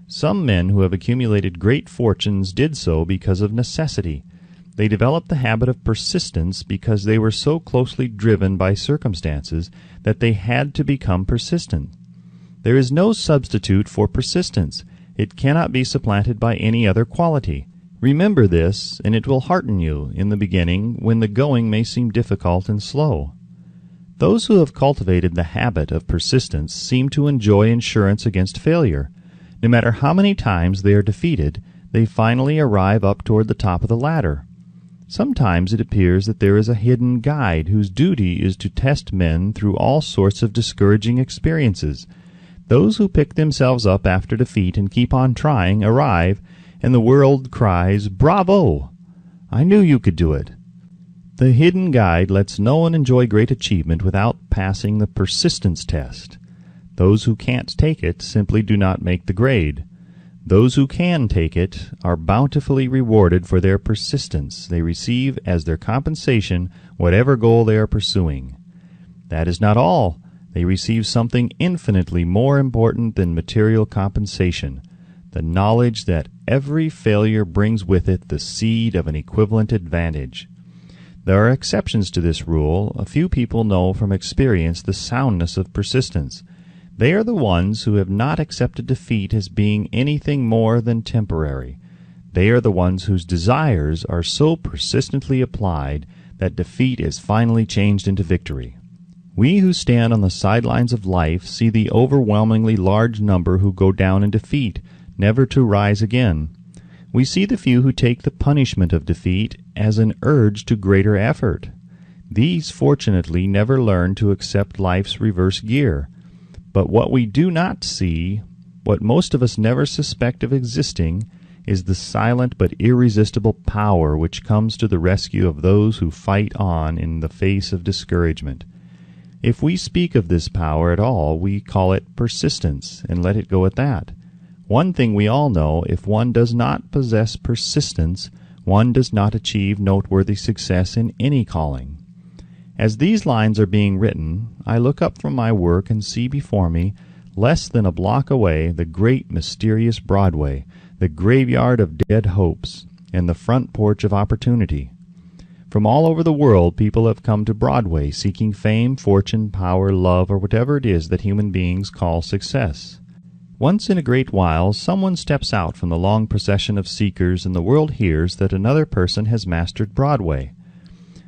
Some men who have accumulated great fortunes did so because of necessity. They developed the habit of persistence because they were so closely driven by circumstances that they had to become persistent. There is no substitute for persistence. It cannot be supplanted by any other quality. Remember this, and it will hearten you in the beginning when the going may seem difficult and slow. Those who have cultivated the habit of persistence seem to enjoy insurance against failure. No matter how many times they are defeated, they finally arrive up toward the top of the ladder. Sometimes it appears that there is a hidden guide whose duty is to test men through all sorts of discouraging experiences. Those who pick themselves up after defeat and keep on trying arrive, and the world cries, "Bravo! I knew you could do it." The hidden guide lets no one enjoy great achievement without passing the persistence test. Those who can't take it simply do not make the grade. Those who can take it are bountifully rewarded for their persistence. They receive as their compensation whatever goal they are pursuing. That is not all. They receive something infinitely more important than material compensation, the knowledge that every failure brings with it the seed of an equivalent advantage. There are exceptions to this rule. A few people know from experience the soundness of persistence. They are the ones who have not accepted defeat as being anything more than temporary. They are the ones whose desires are so persistently applied that defeat is finally changed into victory. We who stand on the sidelines of life see the overwhelmingly large number who go down in defeat, never to rise again. We see the few who take the punishment of defeat as an urge to greater effort. These, fortunately, never learn to accept life's reverse gear. But what we do not see what most of us never suspect of existing is the silent but irresistible power which comes to the rescue of those who fight on in the face of discouragement. If we speak of this power at all, we call it persistence, and let it go at that. One thing we all know, if one does not possess persistence, one does not achieve noteworthy success in any calling. As these lines are being written, I look up from my work and see before me, less than a block away, the great mysterious Broadway, the graveyard of dead hopes, and the front porch of opportunity. From all over the world people have come to Broadway seeking fame, fortune, power, love, or whatever it is that human beings call success. Once in a great while someone steps out from the long procession of seekers, and the world hears that another person has mastered Broadway.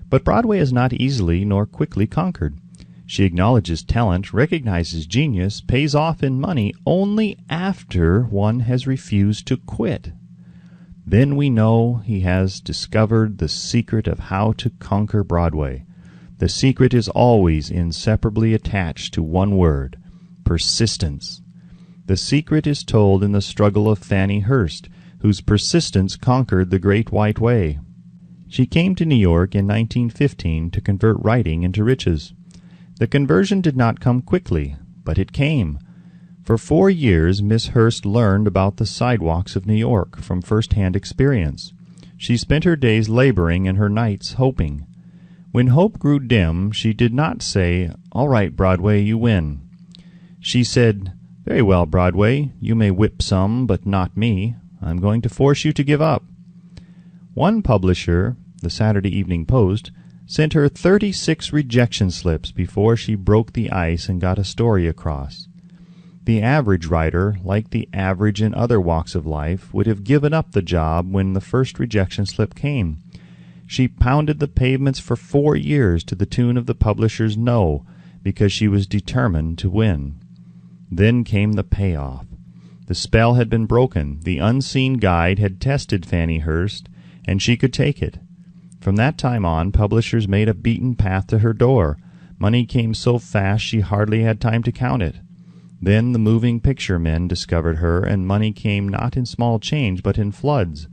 But Broadway is not easily nor quickly conquered. She acknowledges talent, recognizes genius, pays off in money only after one has refused to quit. Then we know he has discovered the secret of how to conquer Broadway. The secret is always inseparably attached to one word: persistence. The secret is told in the struggle of Fannie Hurst, whose persistence conquered the Great White Way. She came to New York in 1915 to convert writing into riches. The conversion did not come quickly, but it came. For 4 years Miss Hurst learned about the sidewalks of New York from first-hand experience. She spent her days laboring and her nights hoping. When hope grew dim, she did not say, "All right, Broadway, you win." She said, "Very well, Broadway, you may whip some, but not me. I'm going to force you to give up." One publisher, the Saturday Evening Post, sent her 36 rejection slips before she broke the ice and got a story across. The average writer, like the average in other walks of life, would have given up the job when the first rejection slip came. She pounded the pavements for 4 years to the tune of the publisher's no, because she was determined to win. Then came the payoff. The spell had been broken. The unseen guide had tested Fannie Hurst, and she could take it. From that time on, publishers made a beaten path to her door. Money came so fast she hardly had time to count it. Then the moving picture men discovered her, and money came not in small change, but in floods.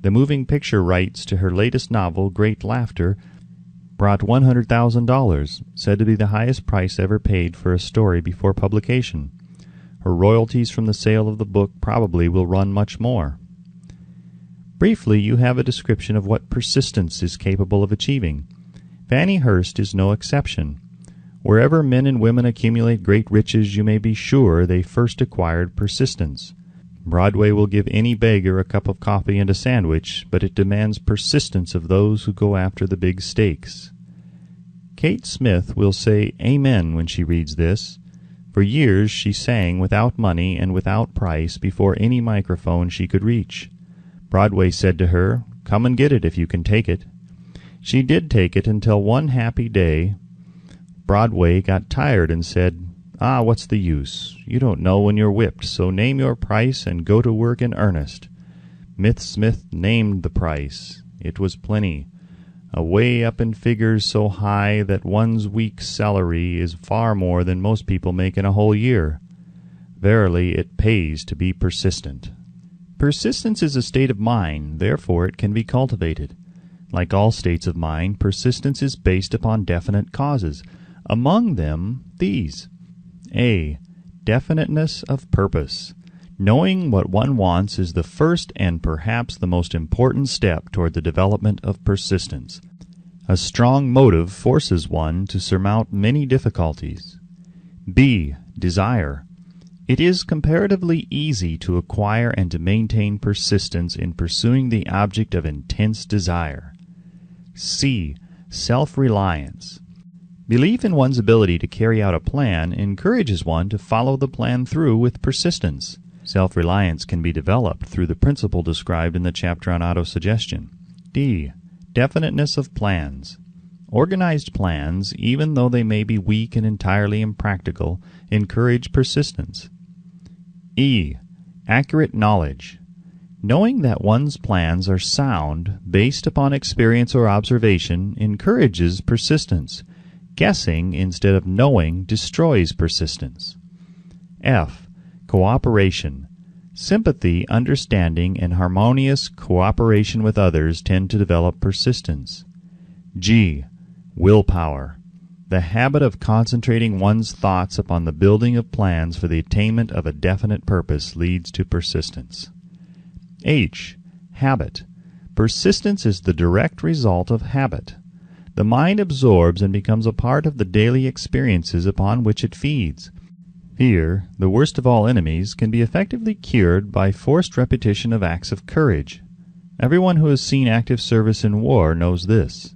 The moving picture rights to her latest novel, Great Laughter, brought $100,000, said to be the highest price ever paid for a story before publication. Her royalties from the sale of the book probably will run much more. Briefly, you have a description of what persistence is capable of achieving. Fannie Hurst is no exception. Wherever men and women accumulate great riches, you may be sure they first acquired persistence. Broadway will give any beggar a cup of coffee and a sandwich, but it demands persistence of those who go after the big stakes. Kate Smith will say amen when she reads this. For years she sang without money and without price before any microphone she could reach. Broadway said to her, "Come and get it if you can take it." She did take it until one happy day Broadway got tired and said, "What's the use? You don't know when you're whipped, so name your price and go to work in earnest." Miss Smith named the price. It was plenty. Away up in figures so high that one's week's salary is far more than most people make in a whole year. Verily, it pays to be persistent. Persistence is a state of mind, therefore it can be cultivated. Like all states of mind, persistence is based upon definite causes. Among them, these. A. Definiteness of purpose. Knowing what one wants is the first and perhaps the most important step toward the development of persistence. A strong motive forces one to surmount many difficulties. B. Desire. It is comparatively easy to acquire and to maintain persistence in pursuing the object of intense desire. C. Self-reliance. Belief in one's ability to carry out a plan encourages one to follow the plan through with persistence. Self-reliance can be developed through the principle described in the chapter on autosuggestion. D. Definiteness of plans. Organized plans, even though they may be weak and entirely impractical, encourage persistence. E. Accurate knowledge. Knowing that one's plans are sound, based upon experience or observation, encourages persistence. Guessing instead of knowing destroys persistence. F. Cooperation. Sympathy, understanding, and harmonious cooperation with others tend to develop persistence. G. Willpower. The habit of concentrating one's thoughts upon the building of plans for the attainment of a definite purpose leads to persistence. H. Habit. Persistence is the direct result of habit. The mind absorbs and becomes a part of the daily experiences upon which it feeds. Fear, the worst of all enemies, can be effectively cured by forced repetition of acts of courage. Everyone who has seen active service in war knows this.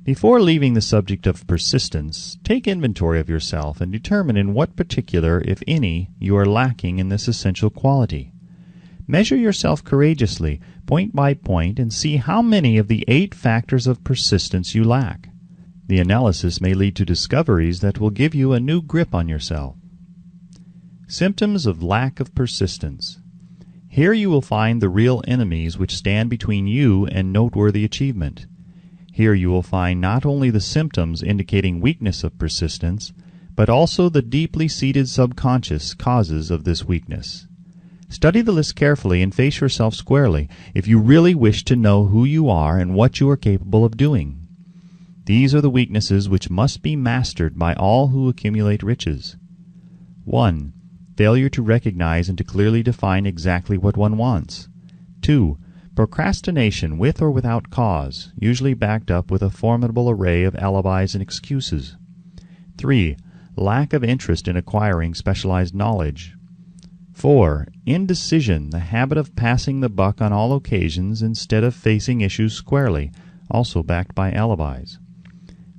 Before leaving the subject of persistence, take inventory of yourself and determine in what particular, if any, you are lacking in this essential quality. Measure yourself courageously, point by point, and see how many of the 8 factors of persistence you lack. The analysis may lead to discoveries that will give you a new grip on yourself. Symptoms of lack of persistence. Here you will find the real enemies which stand between you and noteworthy achievement. Here you will find not only the symptoms indicating weakness of persistence, but also the deeply seated subconscious causes of this weakness. Study the list carefully and face yourself squarely if you really wish to know who you are and what you are capable of doing. These are the weaknesses which must be mastered by all who accumulate riches. 1. Failure to recognize and to clearly define exactly what one wants. 2. Procrastination with or without cause, usually backed up with a formidable array of alibis and excuses. 3. Lack of interest in acquiring specialized knowledge. 4. Indecision, the habit of passing the buck on all occasions instead of facing issues squarely, also backed by alibis.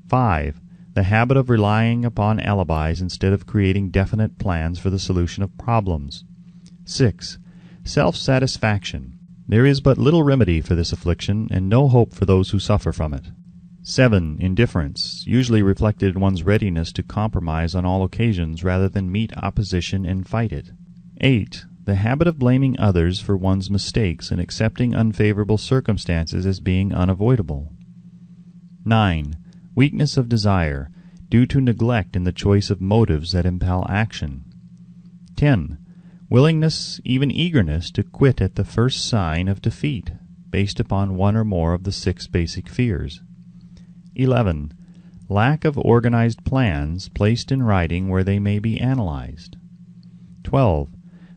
5. The habit of relying upon alibis instead of creating definite plans for the solution of problems. 6. Self-satisfaction. There is but little remedy for this affliction, and no hope for those who suffer from it. 7. Indifference, usually reflected in one's readiness to compromise on all occasions rather than meet opposition and fight it. 8. The habit of blaming others for one's mistakes and accepting unfavorable circumstances as being unavoidable. 9. Weakness of desire, due to neglect in the choice of motives that impel action. 10. Willingness, even eagerness, to quit at the first sign of defeat, based upon one or more of the 6 basic fears. 11. Lack of organized plans placed in writing where they may be analyzed. 12.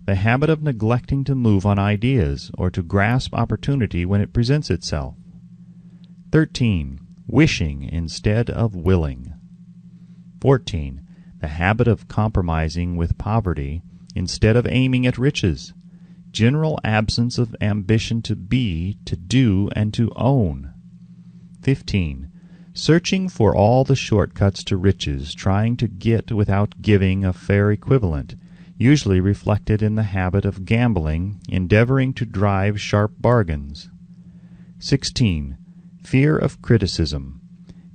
The habit of neglecting to move on ideas or to grasp opportunity when it presents itself. 13. Wishing instead of willing. 14. The habit of compromising with poverty instead of aiming at riches. General absence of ambition to be, to do, and to own. 15. Searching for all the shortcuts to riches, trying to get without giving a fair equivalent, usually reflected in the habit of gambling, endeavoring to drive sharp bargains. 16. Fear of criticism.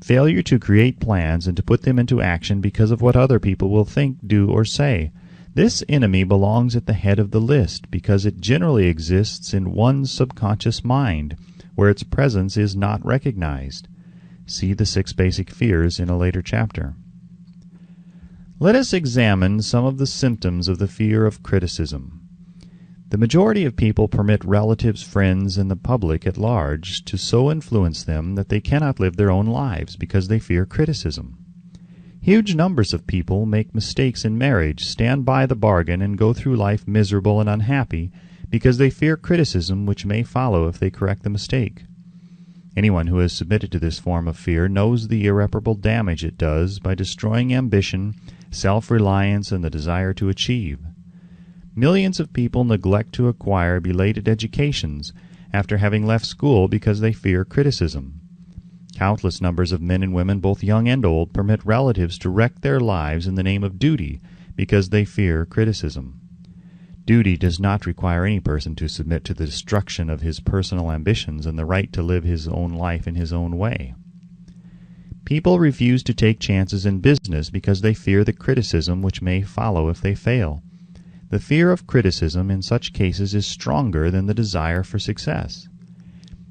Failure to create plans and to put them into action because of what other people will think, do, or say. This enemy belongs at the head of the list because it generally exists in one's subconscious mind, where its presence is not recognized. See the 6 basic fears in a later chapter. Let us examine some of the symptoms of the fear of criticism. The majority of people permit relatives, friends, and the public at large to so influence them that they cannot live their own lives because they fear criticism. Huge numbers of people make mistakes in marriage, stand by the bargain, and go through life miserable and unhappy because they fear criticism which may follow if they correct the mistake. Anyone who has submitted to this form of fear knows the irreparable damage it does by destroying ambition, self-reliance, and the desire to achieve. Millions of people neglect to acquire belated educations after having left school because they fear criticism. Countless numbers of men and women, both young and old, permit relatives to wreck their lives in the name of duty because they fear criticism. Duty does not require any person to submit to the destruction of his personal ambitions and the right to live his own life in his own way. People refuse to take chances in business because they fear the criticism which may follow if they fail. The fear of criticism in such cases is stronger than the desire for success.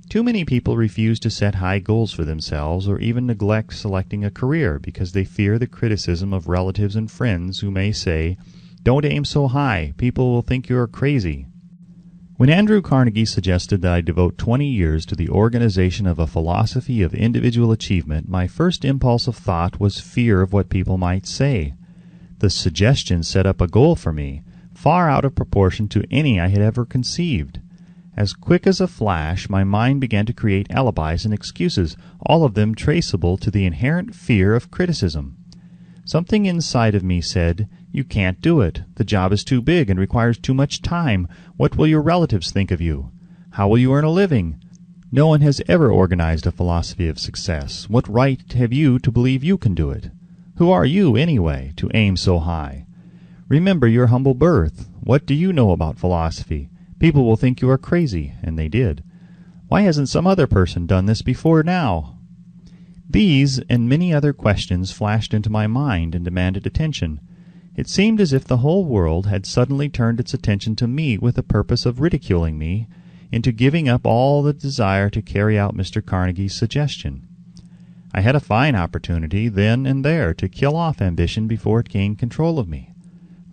Too many people refuse to set high goals for themselves or even neglect selecting a career because they fear the criticism of relatives and friends who may say, Don't aim so high. People will think you're crazy. When Andrew Carnegie suggested that I devote 20 years to the organization of a philosophy of individual achievement, my first impulse of thought was fear of what people might say. The suggestion set up a goal for me, far out of proportion to any I had ever conceived. As quick as a flash, my mind began to create alibis and excuses, all of them traceable to the inherent fear of criticism. Something inside of me said, "You can't do it. The job is too big and requires too much time. What will your relatives think of you? How will you earn a living? No one has ever organized a philosophy of success. What right have you to believe you can do it? Who are you, anyway, to aim so high? Remember your humble birth. What do you know about philosophy? People will think you are crazy," and they did. "Why hasn't some other person done this before now?" These and many other questions flashed into my mind and demanded attention. It seemed as if the whole world had suddenly turned its attention to me with the purpose of ridiculing me into giving up all the desire to carry out Mr. Carnegie's suggestion. I had a fine opportunity then and there to kill off ambition before it gained control of me.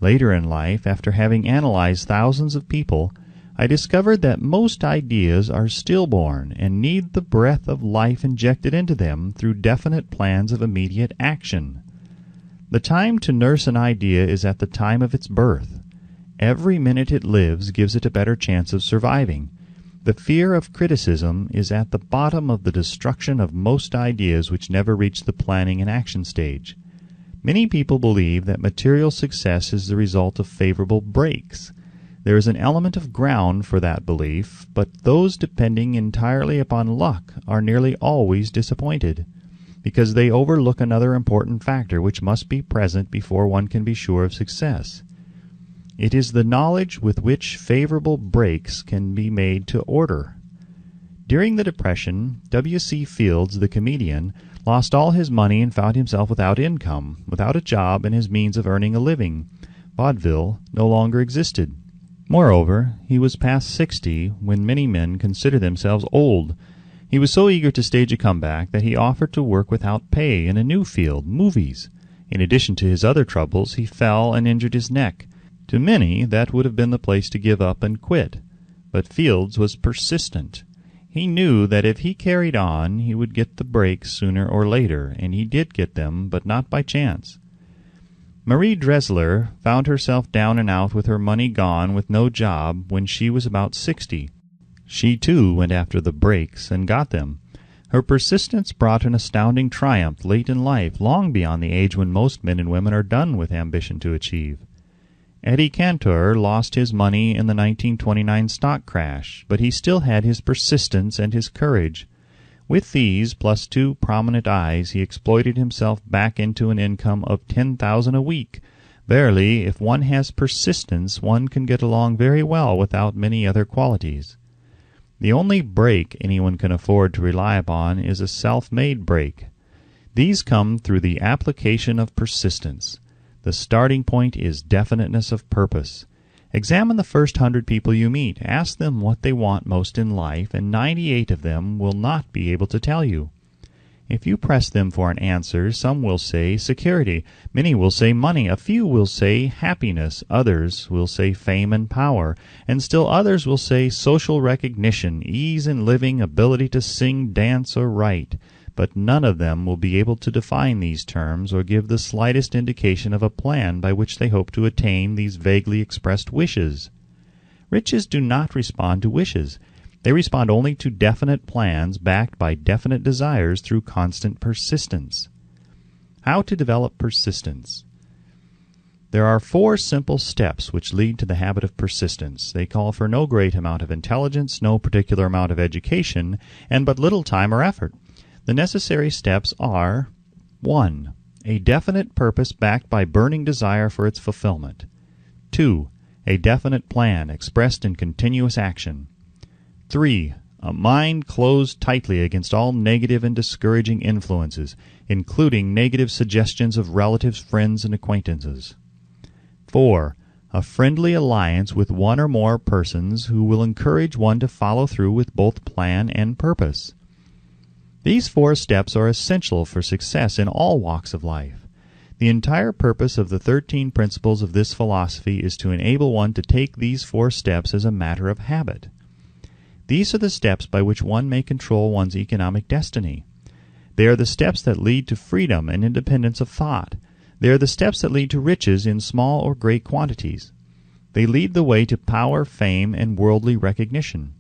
Later in life, after having analyzed thousands of people, I discovered that most ideas are stillborn and need the breath of life injected into them through definite plans of immediate action. The time to nurse an idea is at the time of its birth. Every minute it lives gives it a better chance of surviving. The fear of criticism is at the bottom of the destruction of most ideas which never reach the planning and action stage. Many people believe that material success is the result of favorable breaks. There is an element of ground for that belief, but those depending entirely upon luck are nearly always disappointed, because they overlook another important factor which must be present before one can be sure of success. It is the knowledge with which favorable breaks can be made to order. During the Depression, W.C. Fields, the comedian, lost all his money and found himself without income, without a job and his means of earning a living. Vaudeville no longer existed. Moreover, he was past 60 when many men consider themselves old. He was so eager to stage a comeback that he offered to work without pay in a new field, movies. In addition to his other troubles, he fell and injured his neck. To many, that would have been the place to give up and quit. But Fields was persistent. He knew that if he carried on, he would get the breaks sooner or later, and he did get them, but not by chance. Marie Dressler found herself down and out with her money gone with no job when she was about 60. She, too, went after the breaks and got them. Her persistence brought an astounding triumph late in life, long beyond the age when most men and women are done with ambition to achieve. Eddie Cantor lost his money in the 1929 stock crash, but he still had his persistence and his courage. With these, plus 2 prominent eyes, he exploited himself back into an income of $10,000 a week. Verily, if one has persistence, one can get along very well without many other qualities. The only break anyone can afford to rely upon is a self-made break. These come through the application of persistence. The starting point is definiteness of purpose. Examine the first 100 people you meet. Ask them what they want most in life, and 98 of them will not be able to tell you. If you press them for an answer, some will say security, many will say money, a few will say happiness, others will say fame and power, and still others will say social recognition, ease in living, ability to sing, dance, or write. But none of them will be able to define these terms or give the slightest indication of a plan by which they hope to attain these vaguely expressed wishes. Riches do not respond to wishes. They respond only to definite plans backed by definite desires through constant persistence. How to develop persistence? There are 4 simple steps which lead to the habit of persistence. They call for no great amount of intelligence, no particular amount of education, and but little time or effort. The necessary steps are: 1. A definite purpose backed by burning desire for its fulfillment. 2. A definite plan expressed in continuous action. 3. A mind closed tightly against all negative and discouraging influences, including negative suggestions of relatives, friends, and acquaintances. 4. A friendly alliance with one or more persons who will encourage one to follow through with both plan and purpose. These 4 steps are essential for success in all walks of life. The entire purpose of the 13 principles of this philosophy is to enable one to take these 4 steps as a matter of habit. These are the steps by which one may control one's economic destiny. They are the steps that lead to freedom and independence of thought. They are the steps that lead to riches in small or great quantities. They lead the way to power, fame, and worldly recognition.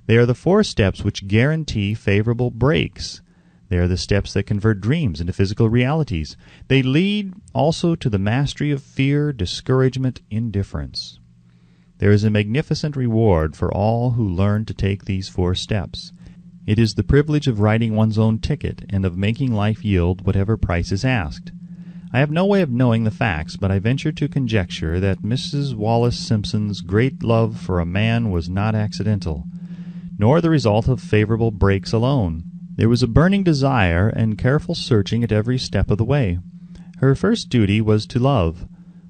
They are the 4 steps which guarantee favorable breaks. They are the steps that convert dreams into physical realities. They lead also to the mastery of fear, discouragement, indifference. There is a magnificent reward for all who learn to take these 4 steps. It is the privilege of writing one's own ticket and of making life yield whatever price is asked. I have no way of knowing the facts, but I venture to conjecture that Mrs. Wallace Simpson's great love for a man was not accidental, nor the result of favorable breaks alone. There was a burning desire and careful searching at every step of the way. Her first duty was to love.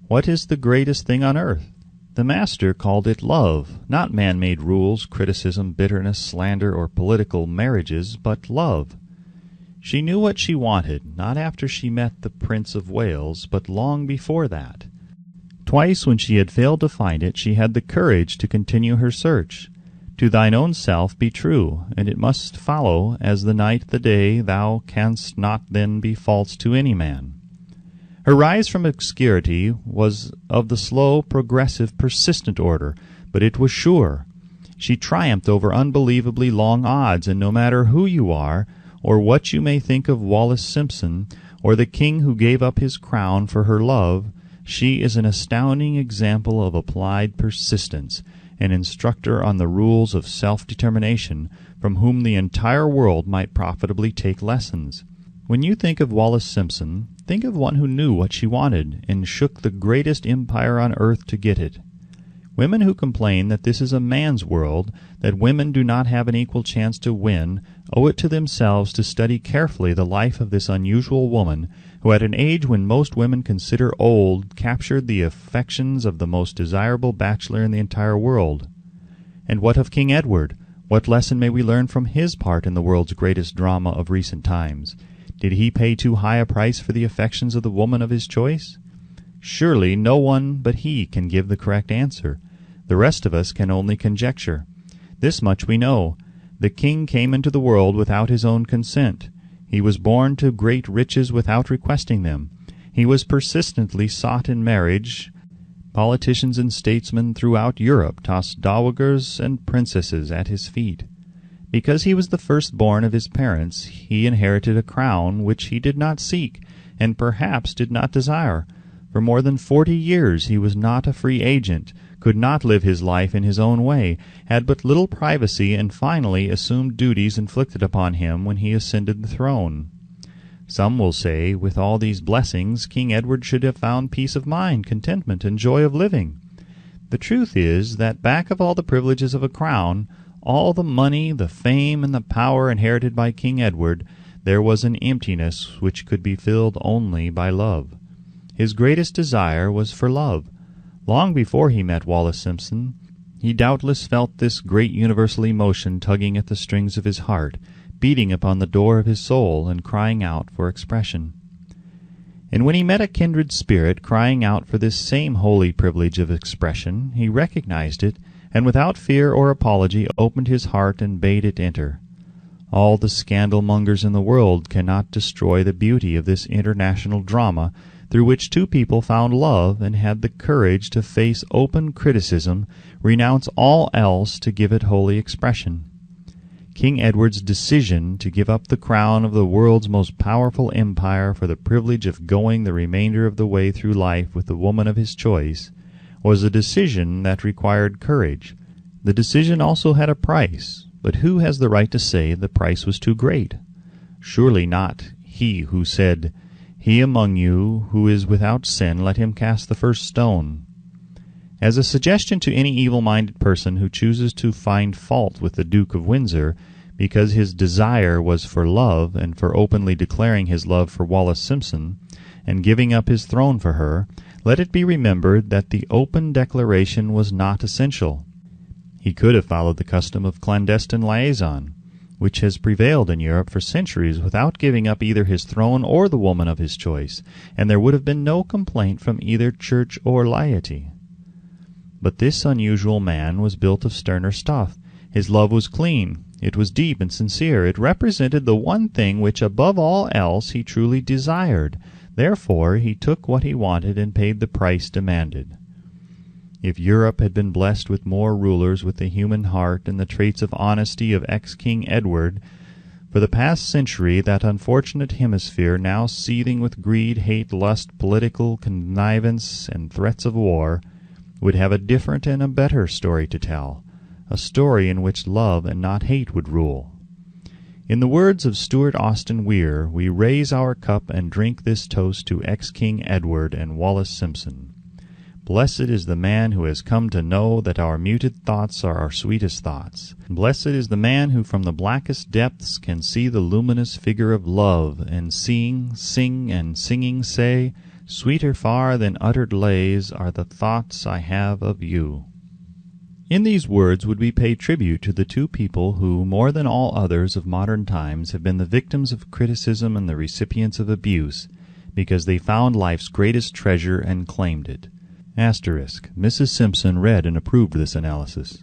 What is the greatest thing on earth? The Master called it love, not man-made rules, criticism, bitterness, slander, or political marriages, but love. She knew what she wanted, not after she met the Prince of Wales, but long before that. Twice when she had failed to find it, she had the courage to continue her search. To thine own self be true, and it must follow, as the night the day, thou canst not then be false to any man. Her rise from obscurity was of the slow, progressive, persistent order, but it was sure. She triumphed over unbelievably long odds, and no matter who you are, or what you may think of Wallace Simpson, or the king who gave up his crown for her love, she is an astounding example of applied persistence, an instructor on the rules of self-determination, from whom the entire world might profitably take lessons. When you think of Wallace Simpson, think of one who knew what she wanted, and shook the greatest empire on earth to get it. Women who complain that this is a man's world, that women do not have an equal chance to win, owe it to themselves to study carefully the life of this unusual woman, who at an age when most women consider old, captured the affections of the most desirable bachelor in the entire world. And what of King Edward? What lesson may we learn from his part in the world's greatest drama of recent times? Did he pay too high a price for the affections of the woman of his choice? Surely no one but he can give the correct answer. The rest of us can only conjecture. This much we know. The king came into the world without his own consent. He was born to great riches without requesting them. He was persistently sought in marriage. Politicians and statesmen throughout Europe tossed dowagers and princesses at his feet. Because he was the firstborn of his parents, he inherited a crown which he did not seek, and perhaps did not desire. For more than 40 years he was not a free agent, could not live his life in his own way, had but little privacy, and finally assumed duties inflicted upon him when he ascended the throne. Some will say, with all these blessings, King Edward should have found peace of mind, contentment, and joy of living. The truth is that back of all the privileges of a crown, all the money, the fame, and the power inherited by King Edward, there was an emptiness which could be filled only by love. His greatest desire was for love. Long before he met Wallace Simpson, he doubtless felt this great universal emotion tugging at the strings of his heart, beating upon the door of his soul, and crying out for expression. And when he met a kindred spirit crying out for this same holy privilege of expression, he recognized it, and without fear or apology opened his heart and bade it enter. All the scandal-mongers in the world cannot destroy the beauty of this international drama, through which 2 people found love and had the courage to face open criticism, renounce all else to give it holy expression. King Edward's decision to give up the crown of the world's most powerful empire for the privilege of going the remainder of the way through life with the woman of his choice was a decision that required courage. The decision also had a price, but who has the right to say the price was too great? Surely not he who said, "He among you who is without sin, let him cast the first stone." As a suggestion to any evil-minded person who chooses to find fault with the Duke of Windsor because his desire was for love and for openly declaring his love for Wallace Simpson and giving up his throne for her, let it be remembered that the open declaration was not essential. He could have followed the custom of clandestine liaison. which has prevailed in Europe for centuries without giving up either his throne or the woman of his choice, and there would have been no complaint from either church or laity. But this unusual man was built of sterner stuff. His love was clean. It was deep and sincere. It represented the one thing which above all else he truly desired. Therefore he took what he wanted and paid the price demanded. If Europe had been blessed with more rulers with the human heart and the traits of honesty of ex-King Edward, for the past century that unfortunate hemisphere, now seething with greed, hate, lust, political connivance, and threats of war, would have a different and a better story to tell, a story in which love and not hate would rule. In the words of Stuart Austin Weir, we raise our cup and drink this toast to ex-King Edward and Wallace Simpson. Blessed is the man who has come to know that our muted thoughts are our sweetest thoughts. Blessed is the man who from the blackest depths can see the luminous figure of love, and seeing, sing, and singing say, sweeter far than uttered lays are the thoughts I have of you. In these words would we pay tribute to the two people who, more than all others of modern times, have been the victims of criticism and the recipients of abuse, because they found life's greatest treasure and claimed it. Mrs. Simpson read and approved this analysis.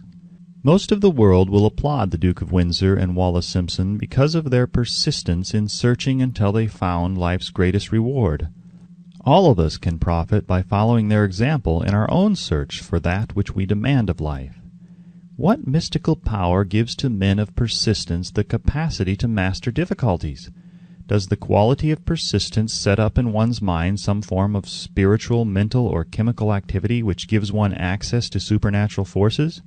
Most of the world will applaud the Duke of Windsor and Wallace Simpson because of their persistence in searching until they found life's greatest reward. All of us can profit by following their example in our own search for that which we demand of life. What mystical power gives to men of persistence the capacity to master difficulties? Does the quality of persistence set up in one's mind some form of spiritual, mental, or chemical activity which gives one access to supernatural forces?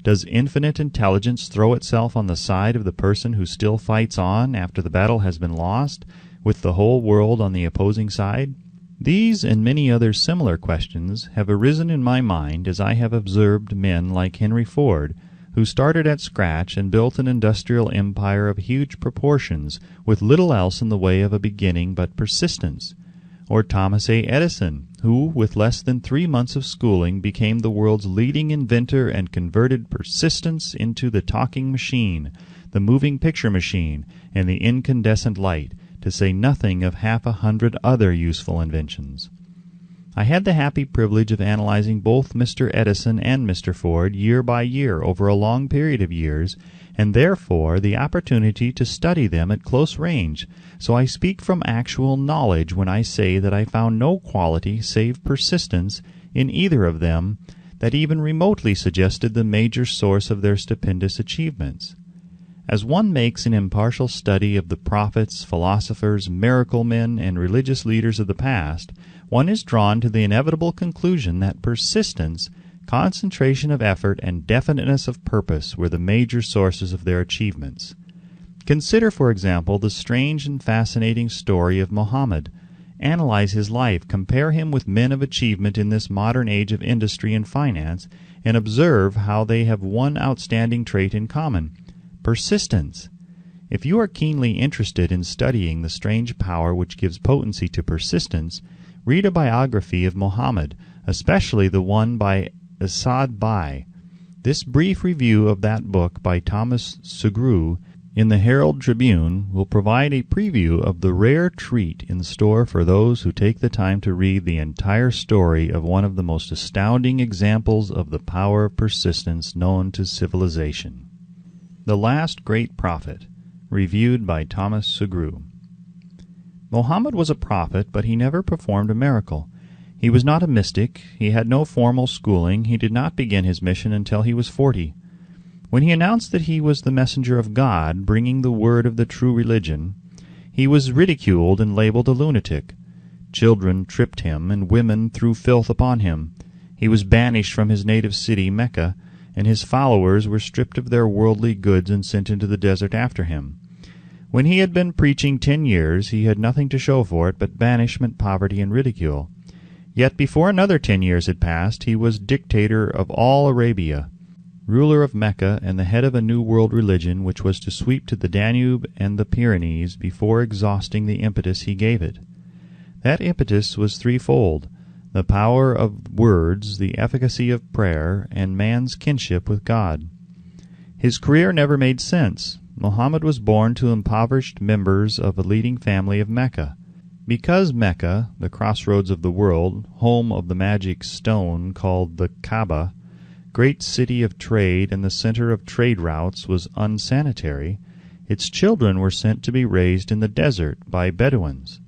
Does infinite intelligence throw itself on the side of the person who still fights on after the battle has been lost, with the whole world on the opposing side? These and many other similar questions have arisen in my mind as I have observed men like Henry Ford, who started at scratch and built an industrial empire of huge proportions with little else in the way of a beginning but persistence, or Thomas A. Edison, who, with less than 3 months of schooling, became the world's leading inventor and converted persistence into the talking machine, the moving picture machine, and the incandescent light, to say nothing of 100 other useful inventions. I had the happy privilege of analyzing both Mr. Edison and Mr. Ford year by year over a long period of years, and therefore the opportunity to study them at close range, so I speak from actual knowledge when I say that I found no quality save persistence in either of them that even remotely suggested the major source of their stupendous achievements. As one makes an impartial study of the prophets, philosophers, miracle men, and religious leaders of the past, one is drawn to the inevitable conclusion that persistence, concentration of effort, and definiteness of purpose were the major sources of their achievements. Consider, for example, the strange and fascinating story of Mohammed. Analyze his life, compare him with men of achievement in this modern age of industry and finance, and observe how they have one outstanding trait in common: persistence. If you are keenly interested in studying the strange power which gives potency to persistence, read a biography of Mohammed, especially the one by Asad Bai. This brief review of that book by Thomas Sugrue in the Herald Tribune will provide a preview of the rare treat in store for those who take the time to read the entire story of one of the most astounding examples of the power of persistence known to civilization. The Last Great Prophet, reviewed by Thomas Sugrue. Mohammed was a prophet, but he never performed a miracle. He was not a mystic, he had no formal schooling, he did not begin his mission until he was 40. When he announced that he was the messenger of God, bringing the word of the true religion, he was ridiculed and labeled a lunatic. Children tripped him, and women threw filth upon him. He was banished from his native city, Mecca, and his followers were stripped of their worldly goods and sent into the desert after him. When he had been preaching 10 years, he had nothing to show for it but banishment, poverty, and ridicule. Yet before another 10 years had passed, he was dictator of all Arabia, ruler of Mecca, and the head of a new world religion which was to sweep to the Danube and the Pyrenees before exhausting the impetus he gave it. That impetus was threefold: the power of words, the efficacy of prayer, and man's kinship with God. His career never made sense. Muhammad was born to impoverished members of a leading family of Mecca. Because Mecca, the crossroads of the world, home of the magic stone called the Kaaba, great city of trade and the center of trade routes, was unsanitary, its children were sent to be raised in the desert by Bedouins.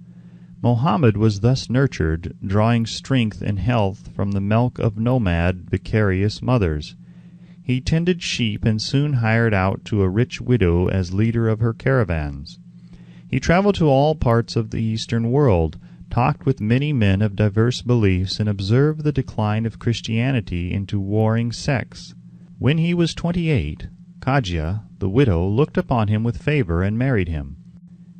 Muhammad was thus nurtured, drawing strength and health from the milk of nomad, vicarious mothers. He tended sheep and soon hired out to a rich widow as leader of her caravans. He traveled to all parts of the Eastern world, talked with many men of diverse beliefs, and observed the decline of Christianity into warring sects. When he was 28, Khadija, the widow, looked upon him with favor and married him.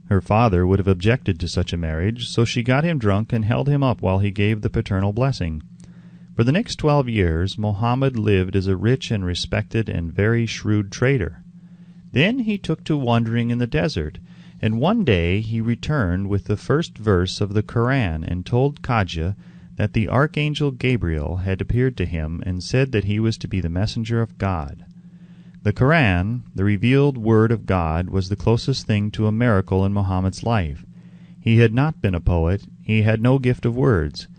Her father would have objected to such a marriage, so she got him drunk and held him up while he gave the paternal blessing. For the next 12 years Muhammad lived as a rich and respected and very shrewd trader. Then he took to wandering in the desert, and one day he returned with the first verse of the Koran and told Khadija that the archangel Gabriel had appeared to him and said that he was to be the messenger of God. The Koran, the revealed word of God, was the closest thing to a miracle in Muhammad's life. He had not been a poet, he had no gift of words.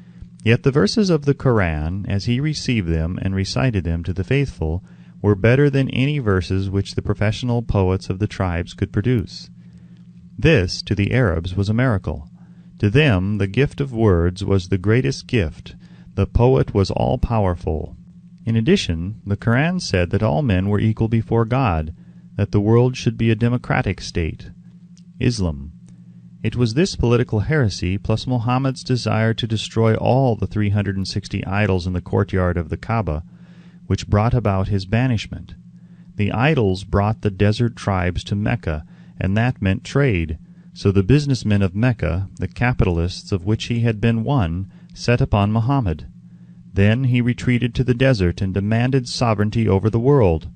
Yet the verses of the Koran, as he received them and recited them to the faithful, were better than any verses which the professional poets of the tribes could produce. This, to the Arabs, was a miracle. To them the gift of words was the greatest gift. The poet was all-powerful. In addition, the Koran said that all men were equal before God, that the world should be a democratic state. Islam. It was this political heresy, plus Muhammad's desire to destroy all the 360 idols in the courtyard of the Kaaba, which brought about his banishment. The idols brought the desert tribes to Mecca, and that meant trade. So the businessmen of Mecca, the capitalists of which he had been one, set upon Muhammad. Then he retreated to the desert and demanded sovereignty over the world.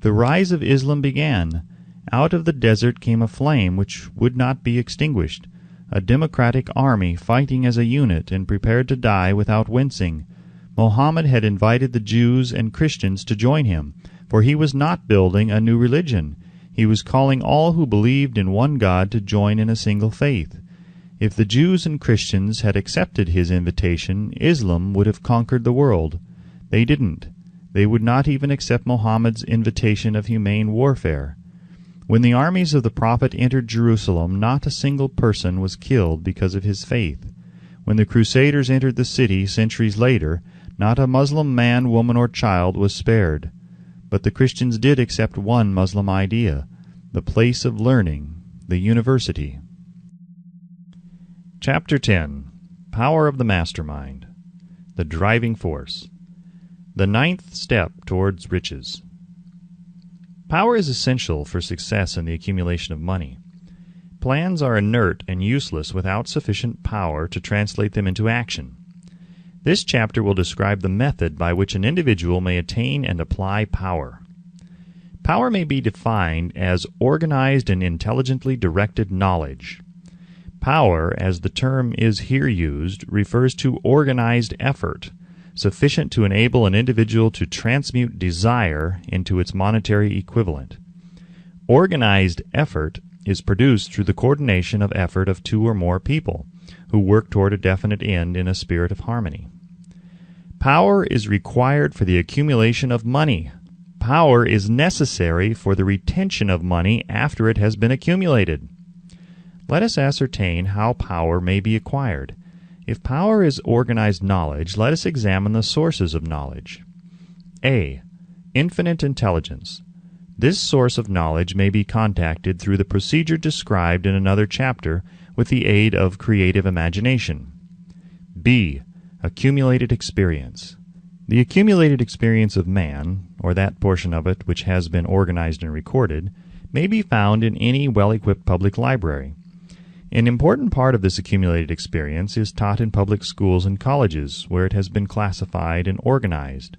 The rise of Islam began. Out of the desert came a flame which would not be extinguished, a democratic army fighting as a unit and prepared to die without wincing. Muhammad had invited the Jews and Christians to join him, for he was not building a new religion. He was calling all who believed in one God to join in a single faith. If the Jews and Christians had accepted his invitation, Islam would have conquered the world. They didn't. They would not even accept Muhammad's invitation of humane warfare. When the armies of the Prophet entered Jerusalem, not a single person was killed because of his faith. When the Crusaders entered the city centuries later, not a Muslim man, woman, or child was spared. But the Christians did accept one Muslim idea, the place of learning, the university. Chapter 10. Power of the Mastermind. The Driving Force. The 9th step towards riches. Power is essential for success in the accumulation of money. Plans are inert and useless without sufficient power to translate them into action. This chapter will describe the method by which an individual may attain and apply power. Power may be defined as organized and intelligently directed knowledge. Power, as the term is here used, refers to organized effort, sufficient to enable an individual to transmute desire into its monetary equivalent. Organized effort is produced through the coordination of effort of two or more people, who work toward a definite end in a spirit of harmony. Power is required for the accumulation of money. Power is necessary for the retention of money after it has been accumulated. Let us ascertain how power may be acquired. If power is organized knowledge, let us examine the sources of knowledge. A. Infinite intelligence. This source of knowledge may be contacted through the procedure described in another chapter with the aid of creative imagination. B. Accumulated experience. The accumulated experience of man, or that portion of it which has been organized and recorded, may be found in any well-equipped public library. An important part of this accumulated experience is taught in public schools and colleges, where it has been classified and organized.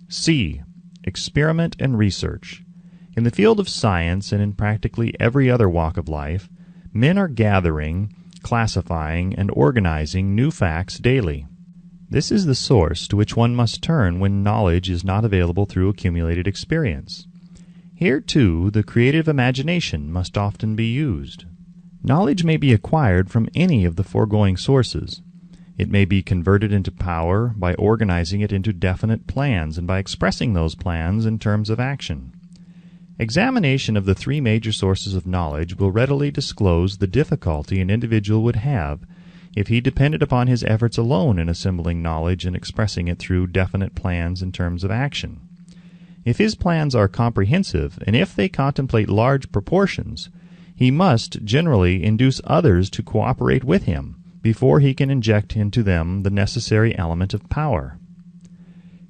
C. Experiment and research. In the field of science and in practically every other walk of life, men are gathering, classifying, and organizing new facts daily. This is the source to which one must turn when knowledge is not available through accumulated experience. Here, too, the creative imagination must often be used. Knowledge may be acquired from any of the foregoing sources. It may be converted into power by organizing it into definite plans and by expressing those plans in terms of action. Examination of the three major sources of knowledge will readily disclose the difficulty an individual would have if he depended upon his efforts alone in assembling knowledge and expressing it through definite plans in terms of action. If his plans are comprehensive, and if they contemplate large proportions, he must generally induce others to cooperate with him before he can inject into them the necessary element of power.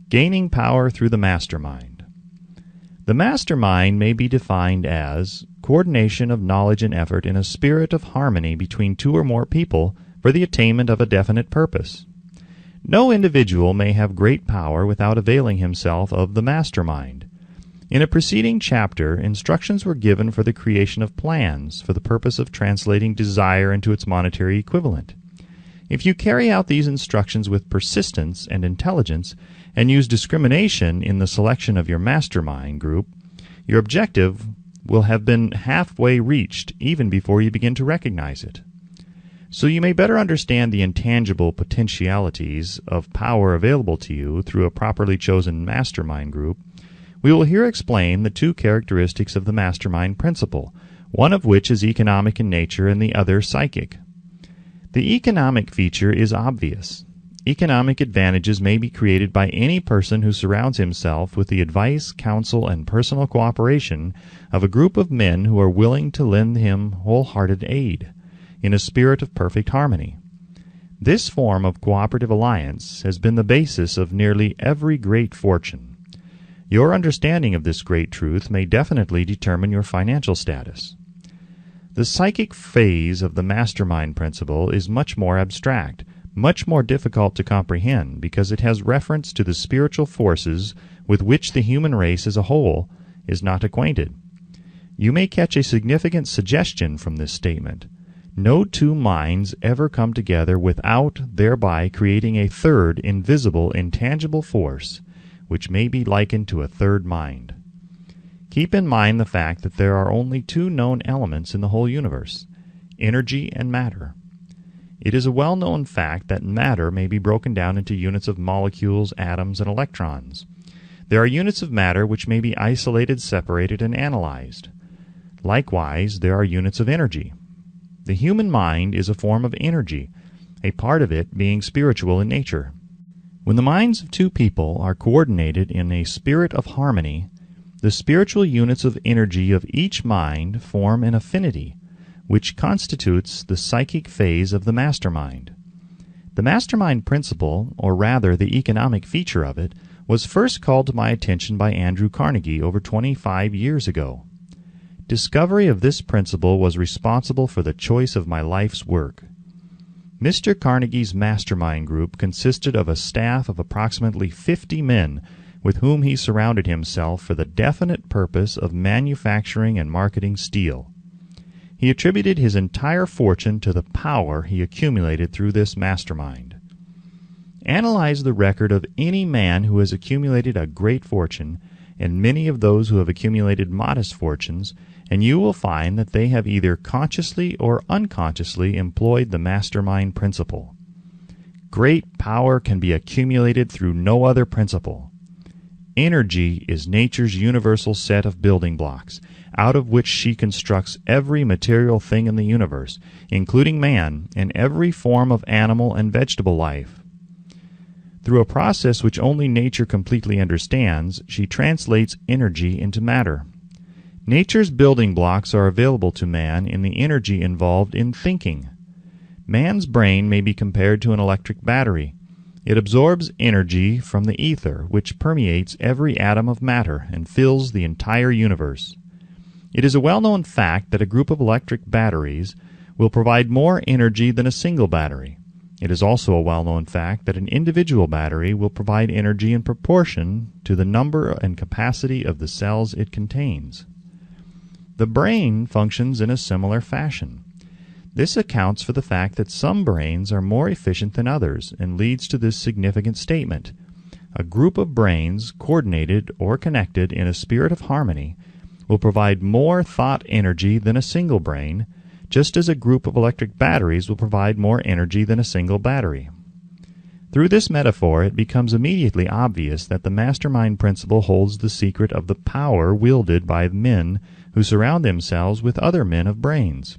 Gaining power through the mastermind. The mastermind may be defined as coordination of knowledge and effort in a spirit of harmony between two or more people for the attainment of a definite purpose. No individual may have great power without availing himself of the mastermind. In a preceding chapter, instructions were given for the creation of plans for the purpose of translating desire into its monetary equivalent. If you carry out these instructions with persistence and intelligence, and use discrimination in the selection of your mastermind group, your objective will have been halfway reached even before you begin to recognize it. So you may better understand the intangible potentialities of power available to you through a properly chosen mastermind group, we will here explain the two characteristics of the mastermind principle, one of which is economic in nature and the other psychic. The economic feature is obvious. Economic advantages may be created by any person who surrounds himself with the advice, counsel, and personal cooperation of a group of men who are willing to lend him wholehearted aid, in a spirit of perfect harmony. This form of cooperative alliance has been the basis of nearly every great fortune. Your understanding of this great truth may definitely determine your financial status. The psychic phase of the mastermind principle is much more abstract, much more difficult to comprehend because it has reference to the spiritual forces with which the human race as a whole is not acquainted. You may catch a significant suggestion from this statement. No two minds ever come together without thereby creating a third invisible, intangible force, which may be likened to a third mind. Keep in mind the fact that there are only two known elements in the whole universe, energy and matter. It is a well-known fact that matter may be broken down into units of molecules, atoms, and electrons. There are units of matter which may be isolated, separated, and analyzed. Likewise, there are units of energy. The human mind is a form of energy, a part of it being spiritual in nature. When the minds of two people are coordinated in a spirit of harmony, the spiritual units of energy of each mind form an affinity, which constitutes the psychic phase of the mastermind. The mastermind principle, or rather the economic feature of it, was first called to my attention by Andrew Carnegie over 25 years ago. Discovery of this principle was responsible for the choice of my life's work. Mr. Carnegie's mastermind group consisted of a staff of approximately 50 men with whom he surrounded himself for the definite purpose of manufacturing and marketing steel. He attributed his entire fortune to the power he accumulated through this mastermind. Analyze the record of any man who has accumulated a great fortune, and many of those who have accumulated modest fortunes, and you will find that they have either consciously or unconsciously employed the mastermind principle. Great power can be accumulated through no other principle. Energy is nature's universal set of building blocks, out of which she constructs every material thing in the universe, including man and every form of animal and vegetable life. Through a process which only nature completely understands, she translates energy into matter. Nature's building blocks are available to man in the energy involved in thinking. Man's brain may be compared to an electric battery. It absorbs energy from the ether, which permeates every atom of matter and fills the entire universe. It is a well-known fact that a group of electric batteries will provide more energy than a single battery. It is also a well-known fact that an individual battery will provide energy in proportion to the number and capacity of the cells it contains. The brain functions in a similar fashion. This accounts for the fact that some brains are more efficient than others and leads to this significant statement. A group of brains, coordinated or connected in a spirit of harmony, will provide more thought energy than a single brain, just as a group of electric batteries will provide more energy than a single battery. Through this metaphor, it becomes immediately obvious that the mastermind principle holds the secret of the power wielded by men who surround themselves with other men of brains.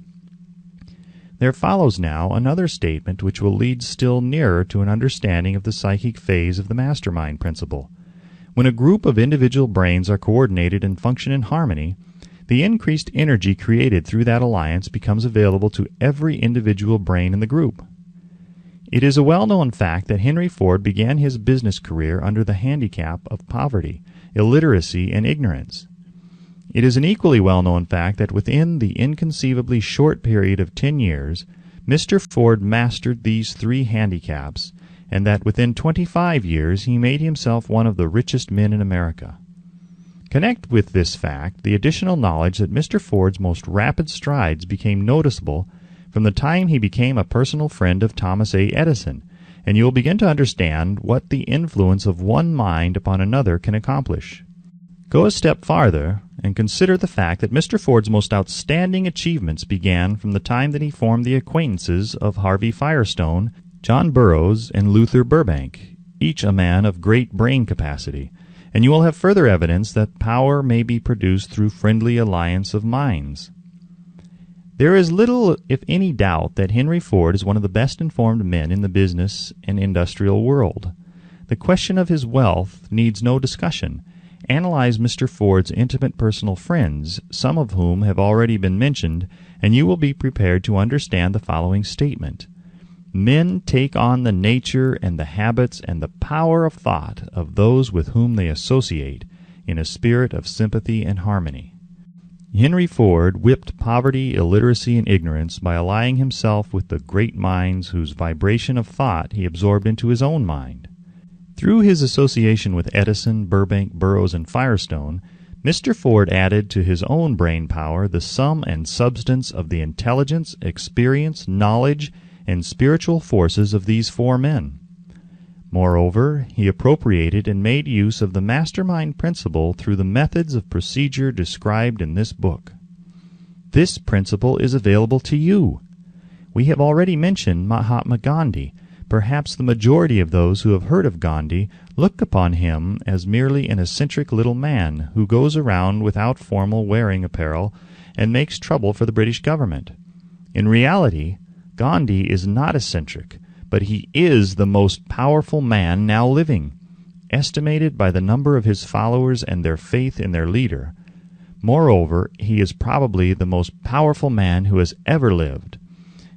There follows now another statement which will lead still nearer to an understanding of the psychic phase of the mastermind principle. When a group of individual brains are coordinated and function in harmony, the increased energy created through that alliance becomes available to every individual brain in the group. It is a well-known fact that Henry Ford began his business career under the handicap of poverty, illiteracy, and ignorance. It is an equally well-known fact that within the inconceivably short period of 10 years, Mr. Ford mastered these three handicaps, and that within 25 years he made himself one of the richest men in America. Connect with this fact the additional knowledge that Mr. Ford's most rapid strides became noticeable from the time he became a personal friend of Thomas A. Edison, and you will begin to understand what the influence of one mind upon another can accomplish. Go a step farther and consider the fact that Mr. Ford's most outstanding achievements began from the time that he formed the acquaintances of Harvey Firestone, John Burroughs, and Luther Burbank, each a man of great brain capacity, and you will have further evidence that power may be produced through friendly alliance of minds. There is little, if any, doubt that Henry Ford is one of the best-informed men in the business and industrial world. The question of his wealth needs no discussion. Analyze Mr. Ford's intimate personal friends, some of whom have already been mentioned, and you will be prepared to understand the following statement. Men take on the nature and the habits and the power of thought of those with whom they associate in a spirit of sympathy and harmony. Henry Ford whipped poverty, illiteracy, and ignorance by allying himself with the great minds whose vibration of thought he absorbed into his own mind. Through his association with Edison, Burbank, Burroughs, and Firestone, Mr. Ford added to his own brain power the sum and substance of the intelligence, experience, knowledge, and spiritual forces of these four men. Moreover, he appropriated and made use of the mastermind principle through the methods of procedure described in this book. This principle is available to you. We have already mentioned Mahatma Gandhi. Perhaps the majority of those who have heard of Gandhi look upon him as merely an eccentric little man who goes around without formal wearing apparel and makes trouble for the British government. In reality, Gandhi is not eccentric, but he is the most powerful man now living, estimated by the number of his followers and their faith in their leader. Moreover, he is probably the most powerful man who has ever lived.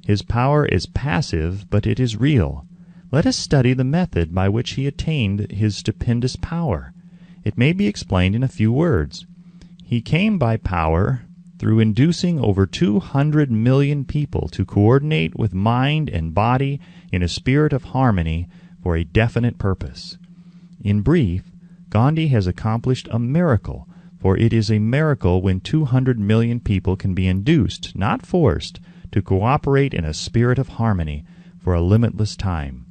His power is passive, but it is real. Let us study the method by which he attained his stupendous power. It may be explained in a few words. He came by power through inducing over 200 million people to coordinate with mind and body in a spirit of harmony for a definite purpose. In brief, Gandhi has accomplished a miracle, for it is a miracle when 200 million people can be induced, not forced, to cooperate in a spirit of harmony for a limitless time.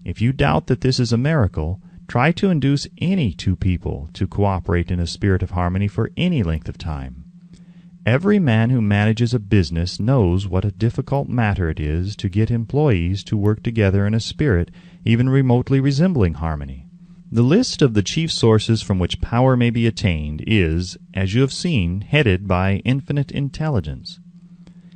If you doubt that this is a miracle, try to induce any two people to cooperate in a spirit of harmony for any length of time. Every man who manages a business knows what a difficult matter it is to get employees to work together in a spirit even remotely resembling harmony. The list of the chief sources from which power may be attained is, as you have seen, headed by infinite intelligence.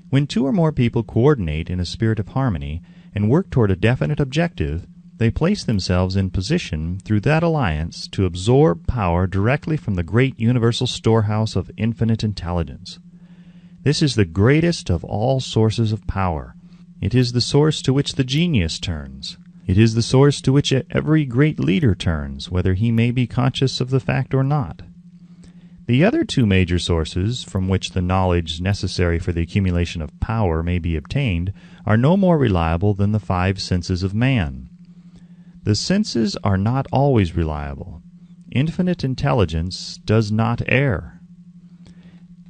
When two or more people coordinate in a spirit of harmony and work toward a definite objective, they place themselves in position through that alliance to absorb power directly from the great universal storehouse of infinite intelligence. This is the greatest of all sources of power. It is the source to which the genius turns. It is the source to which every great leader turns, whether he may be conscious of the fact or not. The other two major sources from which the knowledge necessary for the accumulation of power may be obtained are no more reliable than the five senses of man. The senses are not always reliable. Infinite intelligence does not err.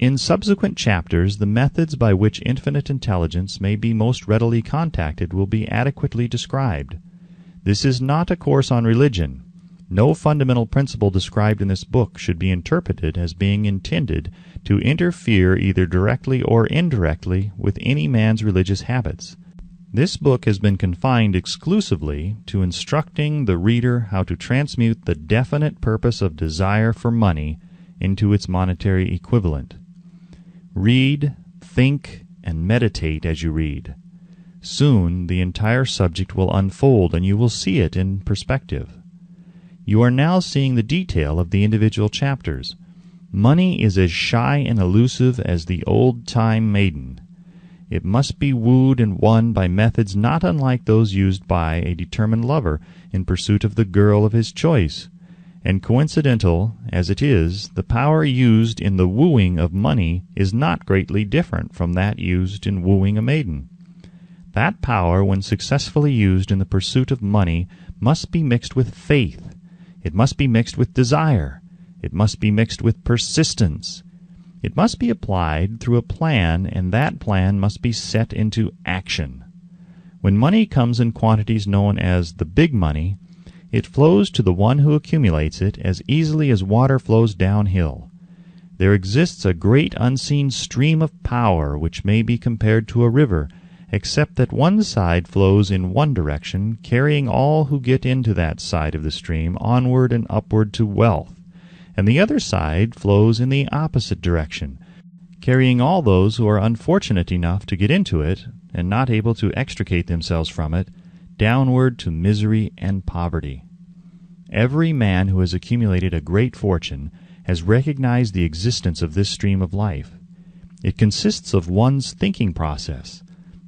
In subsequent chapters, the methods by which infinite intelligence may be most readily contacted will be adequately described. This is not a course on religion. No fundamental principle described in this book should be interpreted as being intended to interfere either directly or indirectly with any man's religious habits. This book has been confined exclusively to instructing the reader how to transmute the definite purpose of desire for money into its monetary equivalent. Read, think, and meditate as you read. Soon the entire subject will unfold and you will see it in perspective. You are now seeing the detail of the individual chapters. Money is as shy and elusive as the old-time maiden. It must be wooed and won by methods not unlike those used by a determined lover in pursuit of the girl of his choice. And coincidental as it is, the power used in the wooing of money is not greatly different from that used in wooing a maiden. That power, when successfully used in the pursuit of money, must be mixed with faith. It must be mixed with desire. It must be mixed with persistence. It must be applied through a plan, and that plan must be set into action. When money comes in quantities known as the big money, it flows to the one who accumulates it as easily as water flows downhill. There exists a great unseen stream of power which may be compared to a river, except that one side flows in one direction, carrying all who get into that side of the stream onward and upward to wealth, and the other side flows in the opposite direction, carrying all those who are unfortunate enough to get into it, and not able to extricate themselves from it, downward to misery and poverty. Every man who has accumulated a great fortune has recognized the existence of this stream of life. It consists of one's thinking process.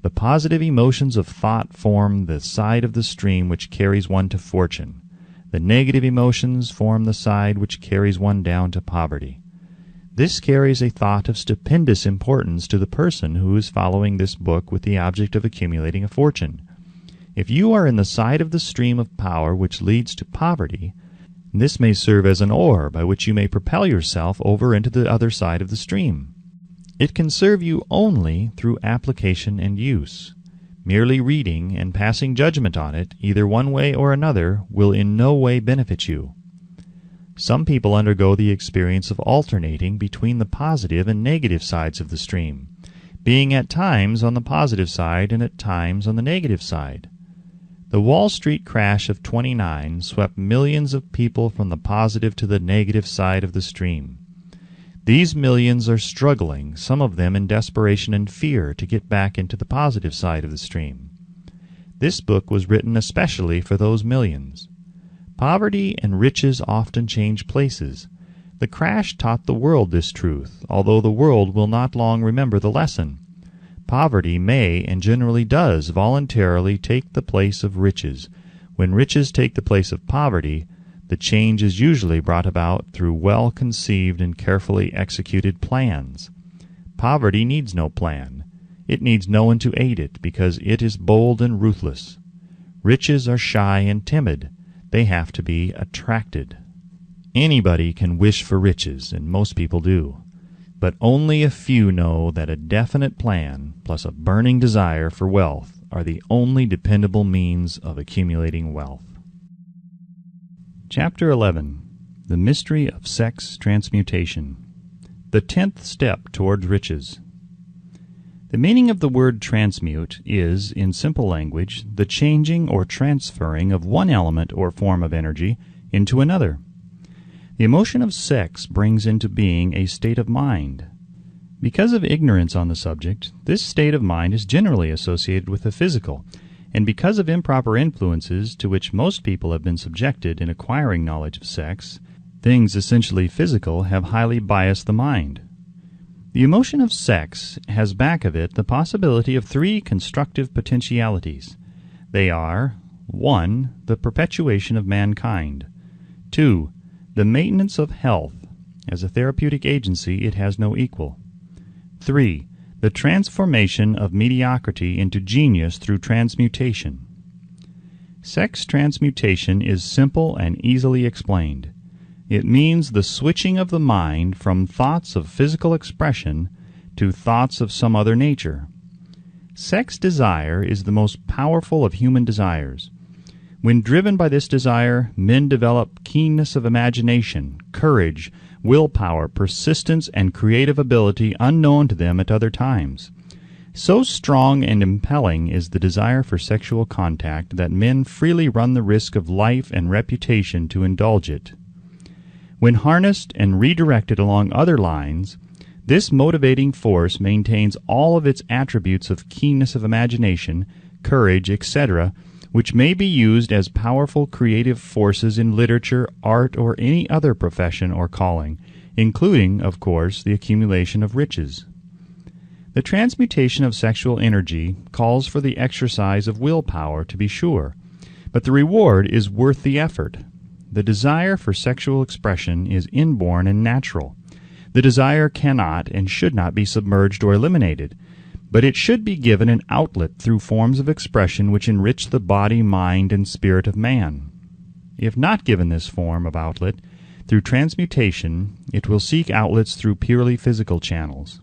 The positive emotions of thought form the side of the stream which carries one to fortune. The negative emotions form the side which carries one down to poverty. This carries a thought of stupendous importance to the person who is following this book with the object of accumulating a fortune. If you are in the side of the stream of power which leads to poverty, this may serve as an oar by which you may propel yourself over into the other side of the stream. It can serve you only through application and use. Merely reading and passing judgment on it, either one way or another, will in no way benefit you. Some people undergo the experience of alternating between the positive and negative sides of the stream, being at times on the positive side and at times on the negative side. The Wall Street crash of '29 swept millions of people from the positive to the negative side of the stream. These millions are struggling, some of them in desperation and fear, to get back into the positive side of the stream. This book was written especially for those millions. Poverty and riches often change places. The crash taught the world this truth, although the world will not long remember the lesson. Poverty may, and generally does, voluntarily take the place of riches. When riches take the place of poverty, the change is usually brought about through well-conceived and carefully executed plans. Poverty needs no plan. It needs no one to aid it, because it is bold and ruthless. Riches are shy and timid. They have to be attracted. Anybody can wish for riches, and most people do. But only a few know that a definite plan, plus a burning desire for wealth, are the only dependable means of accumulating wealth. Chapter 11. The Mystery of Sex Transmutation. The 10th Step Towards Riches. The meaning of the word transmute is, in simple language, the changing or transferring of one element or form of energy into another. The emotion of sex brings into being a state of mind. Because of ignorance on the subject, this state of mind is generally associated with the physical, and because of improper influences to which most people have been subjected in acquiring knowledge of sex, things essentially physical have highly biased the mind. The emotion of sex has back of it the possibility of 3 constructive potentialities. They are 1. The perpetuation of mankind. 2. The maintenance of health. As a therapeutic agency, it has no equal. 3. The transformation of mediocrity into genius through transmutation. Sex transmutation is simple and easily explained. It means the switching of the mind from thoughts of physical expression to thoughts of some other nature. Sex desire is the most powerful of human desires. When driven by this desire, men develop keenness of imagination, courage, willpower, persistence, and creative ability unknown to them at other times. So strong and impelling is the desire for sexual contact that men freely run the risk of life and reputation to indulge it. When harnessed and redirected along other lines, this motivating force maintains all of its attributes of keenness of imagination, courage, etc., which may be used as powerful creative forces in literature, art, or any other profession or calling, including, of course, the accumulation of riches. The transmutation of sexual energy calls for the exercise of willpower, to be sure, but the reward is worth the effort. The desire for sexual expression is inborn and natural. The desire cannot and should not be submerged or eliminated, but it should be given an outlet through forms of expression which enrich the body, mind, and spirit of man. If not given this form of outlet through transmutation, it will seek outlets through purely physical channels.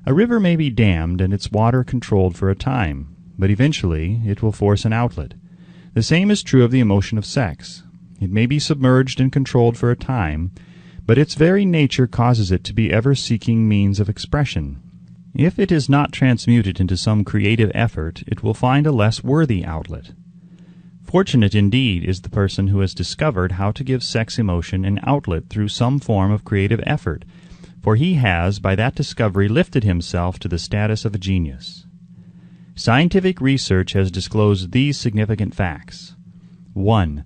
A river may be dammed and its water controlled for a time, but eventually it will force an outlet. The same is true of the emotion of sex. It may be submerged and controlled for a time, but its very nature causes it to be ever seeking means of expression. If it is not transmuted into some creative effort, it will find a less worthy outlet. Fortunate indeed is the person who has discovered how to give sex emotion an outlet through some form of creative effort, for he has, by that discovery, lifted himself to the status of a genius. Scientific research has disclosed these significant facts. 1.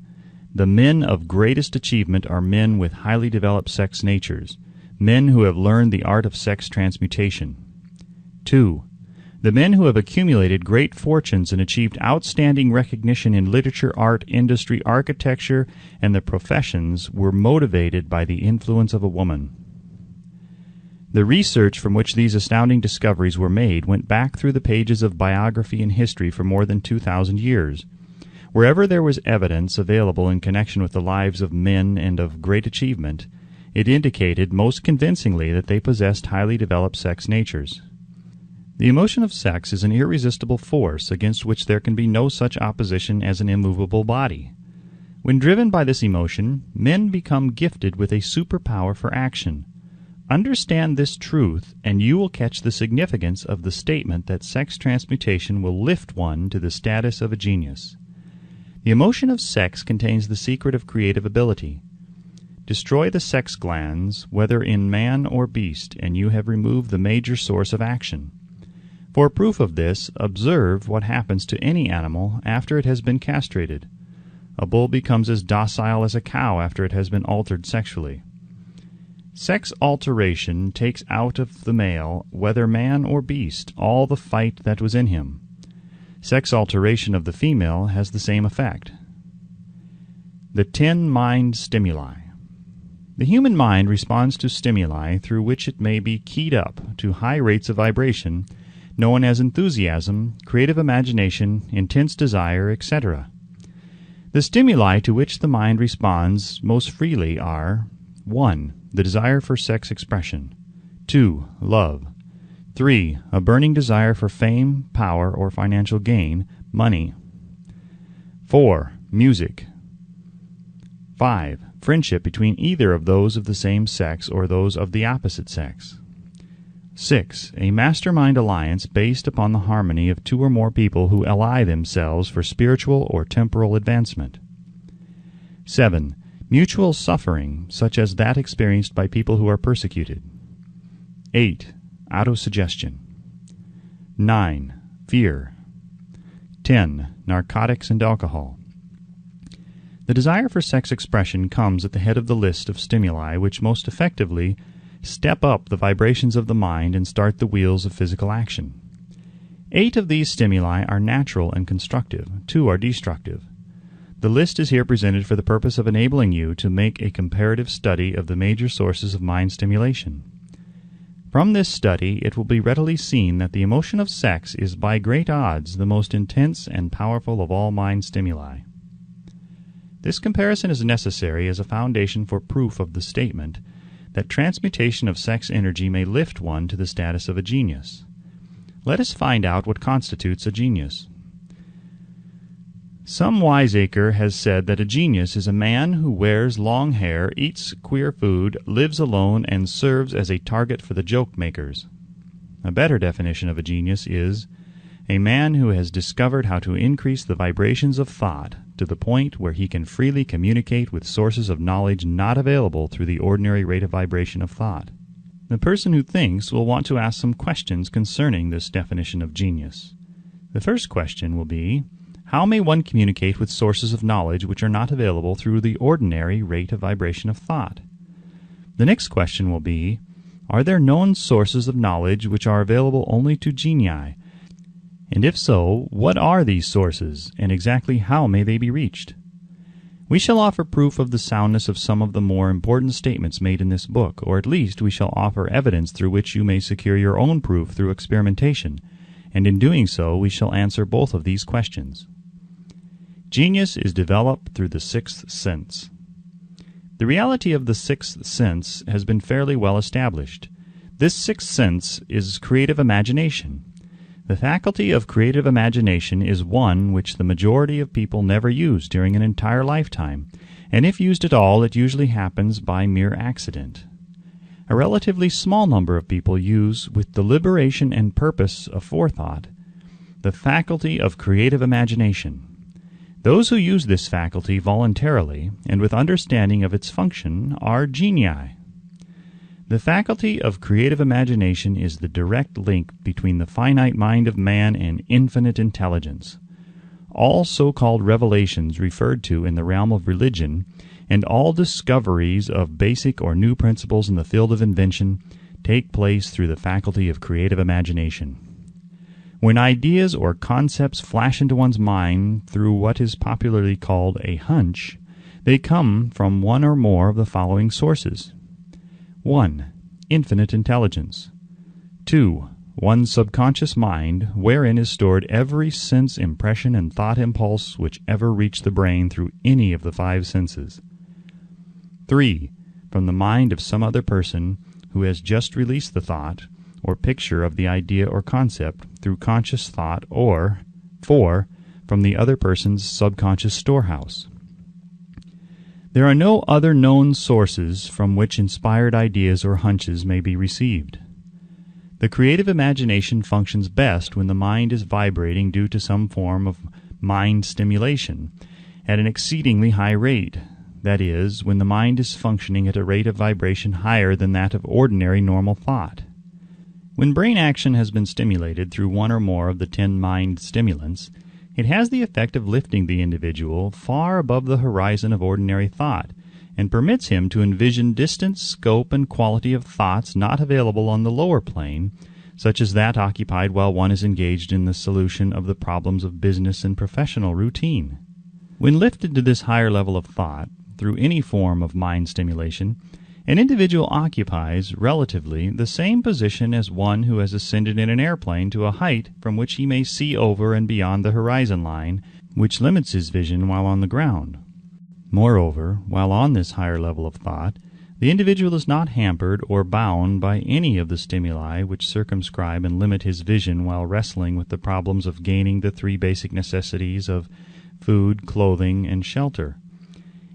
The men of greatest achievement are men with highly developed sex natures, men who have learned the art of sex transmutation. 2. The men who have accumulated great fortunes and achieved outstanding recognition in literature, art, industry, architecture, and the professions were motivated by the influence of a woman. The research from which these astounding discoveries were made went back through the pages of biography and history for more than 2,000 years. Wherever there was evidence available in connection with the lives of men and of great achievement, it indicated most convincingly that they possessed highly developed sex natures. The emotion of sex is an irresistible force against which there can be no such opposition as an immovable body. When driven by this emotion, men become gifted with a superpower for action. Understand this truth, and you will catch the significance of the statement that sex transmutation will lift one to the status of a genius. The emotion of sex contains the secret of creative ability. Destroy the sex glands, whether in man or beast, and you have removed the major source of action. For proof of this, observe what happens to any animal after it has been castrated. A bull becomes as docile as a cow after it has been altered sexually. Sex alteration takes out of the male, whether man or beast, all the fight that was in him. Sex alteration of the female has the same effect. The 10 mind stimuli. The human mind responds to stimuli through which it may be keyed up to high rates of vibration, known as enthusiasm, creative imagination, intense desire, etc. The stimuli to which the mind responds most freely are 1. The desire for sex expression. 2. Love. 3. A burning desire for fame, power, or financial gain, money. 4. Music. 5. Friendship between either of those of the same sex or those of the opposite sex. 6. A mastermind alliance based upon the harmony of 2 or more people who ally themselves for spiritual or temporal advancement. 7. Mutual suffering, such as that experienced by people who are persecuted. 8. Autosuggestion. 9. Fear. 10. Narcotics and alcohol. The desire for sex expression comes at the head of the list of stimuli which most effectively step up the vibrations of the mind and start the wheels of physical action. 8 of these stimuli are natural and constructive. 2 are destructive. The list is here presented for the purpose of enabling you to make a comparative study of the major sources of mind stimulation. From this study, it will be readily seen that the emotion of sex is by great odds the most intense and powerful of all mind stimuli. This comparison is necessary as a foundation for proof of the statement that transmutation of sex energy may lift one to the status of a genius. Let us find out what constitutes a genius. Some wiseacre has said that a genius is a man who wears long hair, eats queer food, lives alone, and serves as a target for the joke-makers. A better definition of a genius is a man who has discovered how to increase the vibrations of thought to the point where he can freely communicate with sources of knowledge not available through the ordinary rate of vibration of thought. The person who thinks will want to ask some questions concerning this definition of genius. The first question will be, how may one communicate with sources of knowledge which are not available through the ordinary rate of vibration of thought? The next question will be, are there known sources of knowledge which are available only to genii? And if so, what are these sources, and exactly how may they be reached? We shall offer proof of the soundness of some of the more important statements made in this book, or at least we shall offer evidence through which you may secure your own proof through experimentation, and in doing so we shall answer both of these questions. Genius is developed through the sixth sense. The reality of the sixth sense has been fairly well established. This sixth sense is creative imagination. The faculty of creative imagination is one which the majority of people never use during an entire lifetime, and if used at all, it usually happens by mere accident. A relatively small number of people use, with deliberation and purpose of forethought, the faculty of creative imagination. Those who use this faculty voluntarily and with understanding of its function are genii. The faculty of creative imagination is the direct link between the finite mind of man and infinite intelligence. All so-called revelations referred to in the realm of religion, and all discoveries of basic or new principles in the field of invention, take place through the faculty of creative imagination. When ideas or concepts flash into one's mind through what is popularly called a hunch, they come from one or more of the following sources. 1. Infinite intelligence. 2. One's subconscious mind, wherein is stored every sense impression and thought impulse which ever reached the brain through any of the five senses. 3. From the mind of some other person who has just released the thought or picture of the idea or concept through conscious thought, or 4. From the other person's subconscious storehouse. There are no other known sources from which inspired ideas or hunches may be received. The creative imagination functions best when the mind is vibrating due to some form of mind stimulation at an exceedingly high rate, that is, when the mind is functioning at a rate of vibration higher than that of ordinary normal thought. When brain action has been stimulated through one or more of the 10 mind stimulants, it has the effect of lifting the individual far above the horizon of ordinary thought, and permits him to envision distance, scope, and quality of thoughts not available on the lower plane, such as that occupied while one is engaged in the solution of the problems of business and professional routine. When lifted to this higher level of thought, through any form of mind stimulation, an individual occupies, relatively, the same position as one who has ascended in an airplane to a height from which he may see over and beyond the horizon line, which limits his vision while on the ground. Moreover, while on this higher level of thought, the individual is not hampered or bound by any of the stimuli which circumscribe and limit his vision while wrestling with the problems of gaining the 3 basic necessities of food, clothing, and shelter.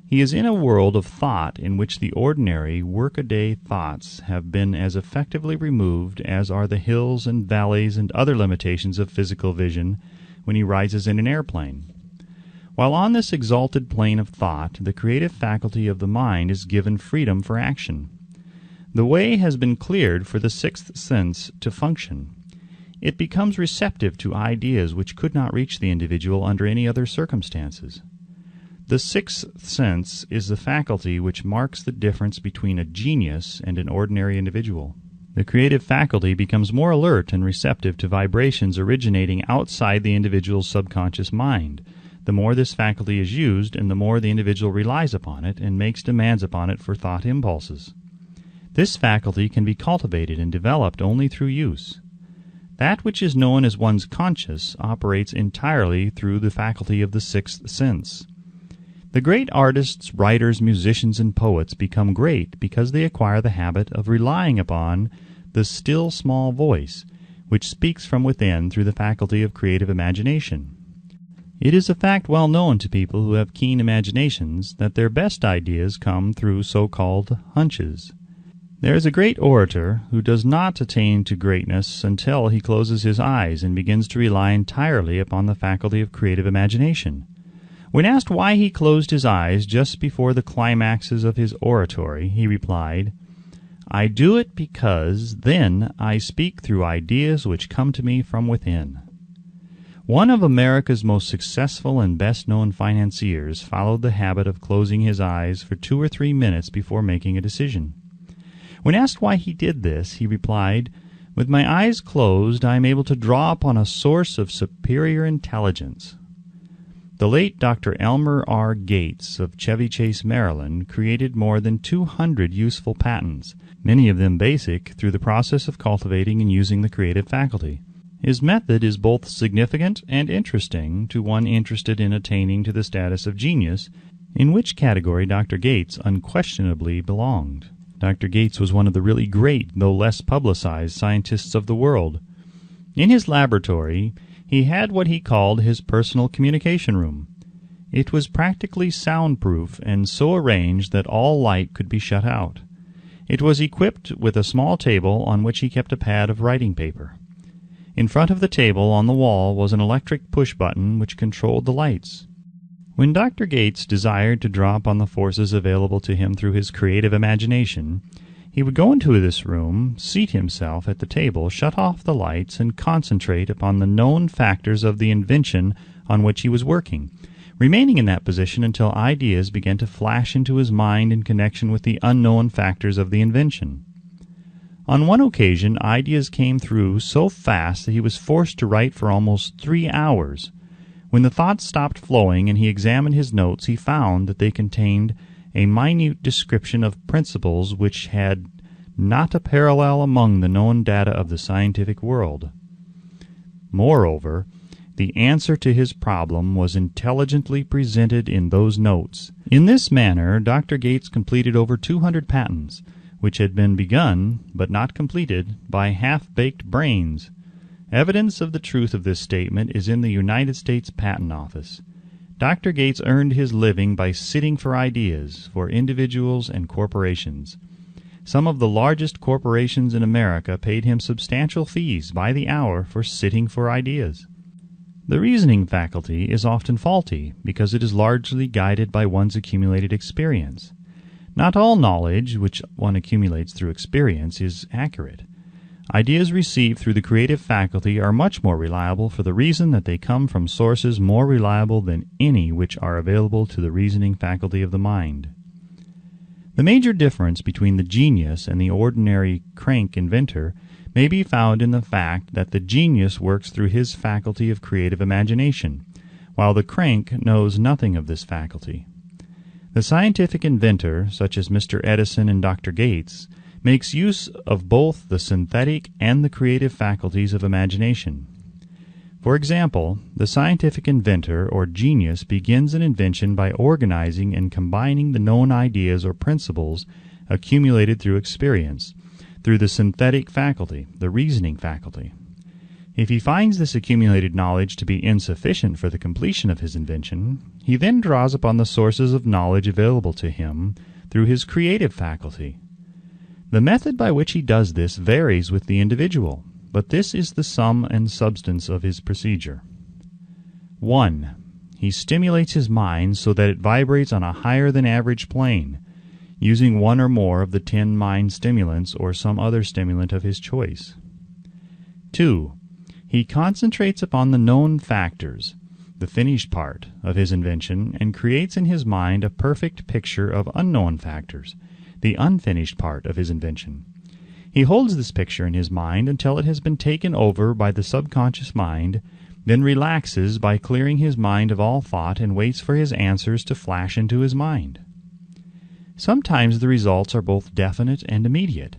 He is in a world of thought in which the ordinary workaday thoughts have been as effectively removed as are the hills and valleys and other limitations of physical vision when he rises in an airplane. While on this exalted plane of thought, the creative faculty of the mind is given freedom for action. The way has been cleared for the sixth sense to function. It becomes receptive to ideas which could not reach the individual under any other circumstances. The sixth sense is the faculty which marks the difference between a genius and an ordinary individual. The creative faculty becomes more alert and receptive to vibrations originating outside the individual's subconscious mind. The more this faculty is used, and the more the individual relies upon it and makes demands upon it for thought impulses. This faculty can be cultivated and developed only through use. That which is known as one's conscious operates entirely through the faculty of the sixth sense. The great artists, writers, musicians, and poets become great because they acquire the habit of relying upon the still small voice, which speaks from within through the faculty of creative imagination. It is a fact well known to people who have keen imaginations that their best ideas come through so-called hunches. There is a great orator who does not attain to greatness until he closes his eyes and begins to rely entirely upon the faculty of creative imagination. When asked why he closed his eyes just before the climaxes of his oratory, he replied, "I do it because then I speak through ideas which come to me from within." One of America's most successful and best-known financiers followed the habit of closing his eyes for 2 or 3 minutes before making a decision. When asked why he did this, he replied, "With my eyes closed, I am able to draw upon a source of superior intelligence." The late Dr. Elmer R. Gates of Chevy Chase, Maryland, created more than 200 useful patents, many of them basic, through the process of cultivating and using the creative faculty. His method is both significant and interesting to one interested in attaining to the status of genius, in which category Dr. Gates unquestionably belonged. Dr. Gates was one of the really great, though less publicized, scientists of the world. In his laboratory, he had what he called his personal communication room. It was practically soundproof and so arranged that all light could be shut out. It was equipped with a small table on which he kept a pad of writing paper. In front of the table on the wall was an electric push-button which controlled the lights. When Dr. Gates desired to draw upon the forces available to him through his creative imagination, he would go into this room, seat himself at the table, shut off the lights, and concentrate upon the known factors of the invention on which he was working, remaining in that position until ideas began to flash into his mind in connection with the unknown factors of the invention. On one occasion, ideas came through so fast that he was forced to write for almost 3 hours. When the thoughts stopped flowing and he examined his notes, he found that they contained a minute description of principles which had not a parallel among the known data of the scientific world. Moreover, the answer to his problem was intelligently presented in those notes. In this manner, Dr. Gates completed over 200 patents, which had been begun, but not completed, by half-baked brains. Evidence of the truth of this statement is in the United States Patent Office. Dr. Gates earned his living by sitting for ideas for individuals and corporations. Some of the largest corporations in America paid him substantial fees by the hour for sitting for ideas. The reasoning faculty is often faulty because it is largely guided by one's accumulated experience. Not all knowledge which one accumulates through experience is accurate. Ideas received through the creative faculty are much more reliable for the reason that they come from sources more reliable than any which are available to the reasoning faculty of the mind. The major difference between the genius and the ordinary crank inventor may be found in the fact that the genius works through his faculty of creative imagination, while the crank knows nothing of this faculty. The scientific inventor, such as Mr. Edison and Dr. Gates, makes use of both the synthetic and the creative faculties of imagination. For example, the scientific inventor or genius begins an invention by organizing and combining the known ideas or principles accumulated through experience, through the synthetic faculty, the reasoning faculty. If he finds this accumulated knowledge to be insufficient for the completion of his invention, he then draws upon the sources of knowledge available to him through his creative faculty. The method by which he does this varies with the individual, but this is the sum and substance of his procedure. 1. He stimulates his mind so that it vibrates on a higher than average plane, using one or more of the 10 mind stimulants or some other stimulant of his choice. 2. He concentrates upon the known factors, the finished part of his invention, and creates in his mind a perfect picture of unknown factors, the unfinished part of his invention. He holds this picture in his mind until it has been taken over by the subconscious mind, then relaxes by clearing his mind of all thought and waits for his answers to flash into his mind. Sometimes the results are both definite and immediate.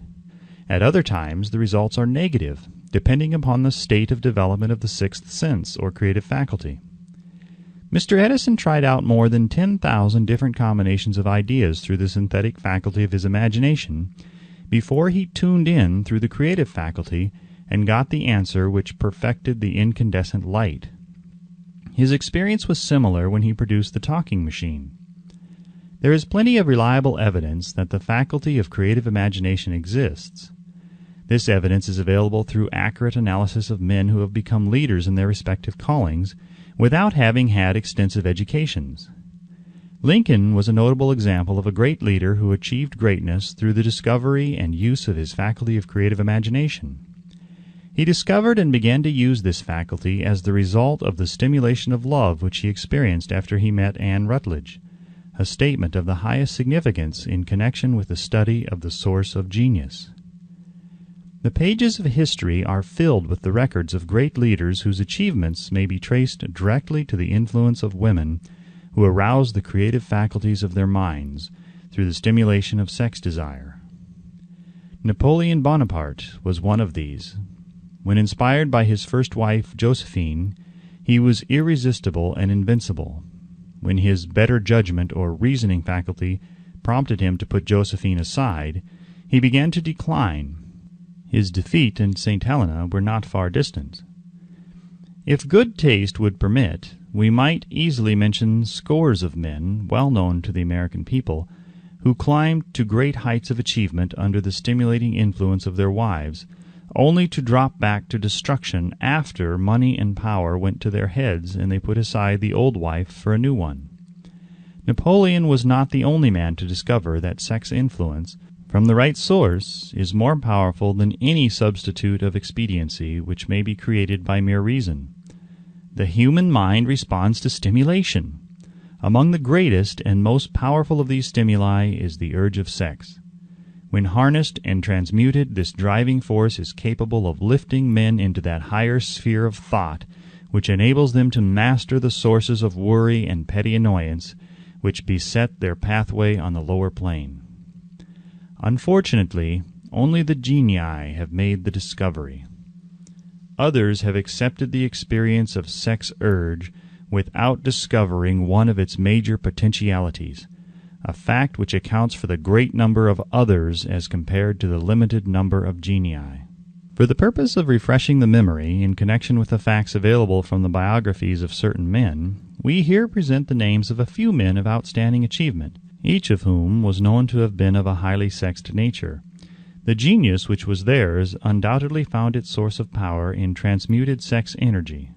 At other times the results are negative, depending upon the state of development of the sixth sense or creative faculty. Mr. Edison tried out more than 10,000 different combinations of ideas through the synthetic faculty of his imagination before he tuned in through the creative faculty and got the answer which perfected the incandescent light. His experience was similar when he produced the talking machine. There is plenty of reliable evidence that the faculty of creative imagination exists. This evidence is available through accurate analysis of men who have become leaders in their respective callings without having had extensive educations. Lincoln was a notable example of a great leader who achieved greatness through the discovery and use of his faculty of creative imagination. He discovered and began to use this faculty as the result of the stimulation of love which he experienced after he met Anne Rutledge, a statement of the highest significance in connection with the study of the source of genius. The pages of history are filled with the records of great leaders whose achievements may be traced directly to the influence of women who aroused the creative faculties of their minds through the stimulation of sex desire. Napoleon Bonaparte was one of these. When inspired by his first wife, Josephine, he was irresistible and invincible. When his better judgment or reasoning faculty prompted him to put Josephine aside, he began to decline. His defeat and St. Helena were not far distant. If good taste would permit, we might easily mention scores of men, well known to the American people, who climbed to great heights of achievement under the stimulating influence of their wives, only to drop back to destruction after money and power went to their heads and they put aside the old wife for a new one. Napoleon was not the only man to discover that sex influence, from the right source, is more powerful than any substitute of expediency which may be created by mere reason. The human mind responds to stimulation. Among the greatest and most powerful of these stimuli is the urge of sex. When harnessed and transmuted, this driving force is capable of lifting men into that higher sphere of thought which enables them to master the sources of worry and petty annoyance which beset their pathway on the lower plane. Unfortunately, only the genii have made the discovery. Others have accepted the experience of sex urge without discovering one of its major potentialities, a fact which accounts for the great number of others as compared to the limited number of genii. For the purpose of refreshing the memory in connection with the facts available from the biographies of certain men, we here present the names of a few men of outstanding achievement, each of whom was known to have been of a highly sexed nature. The genius which was theirs undoubtedly found its source of power in transmuted sex energy.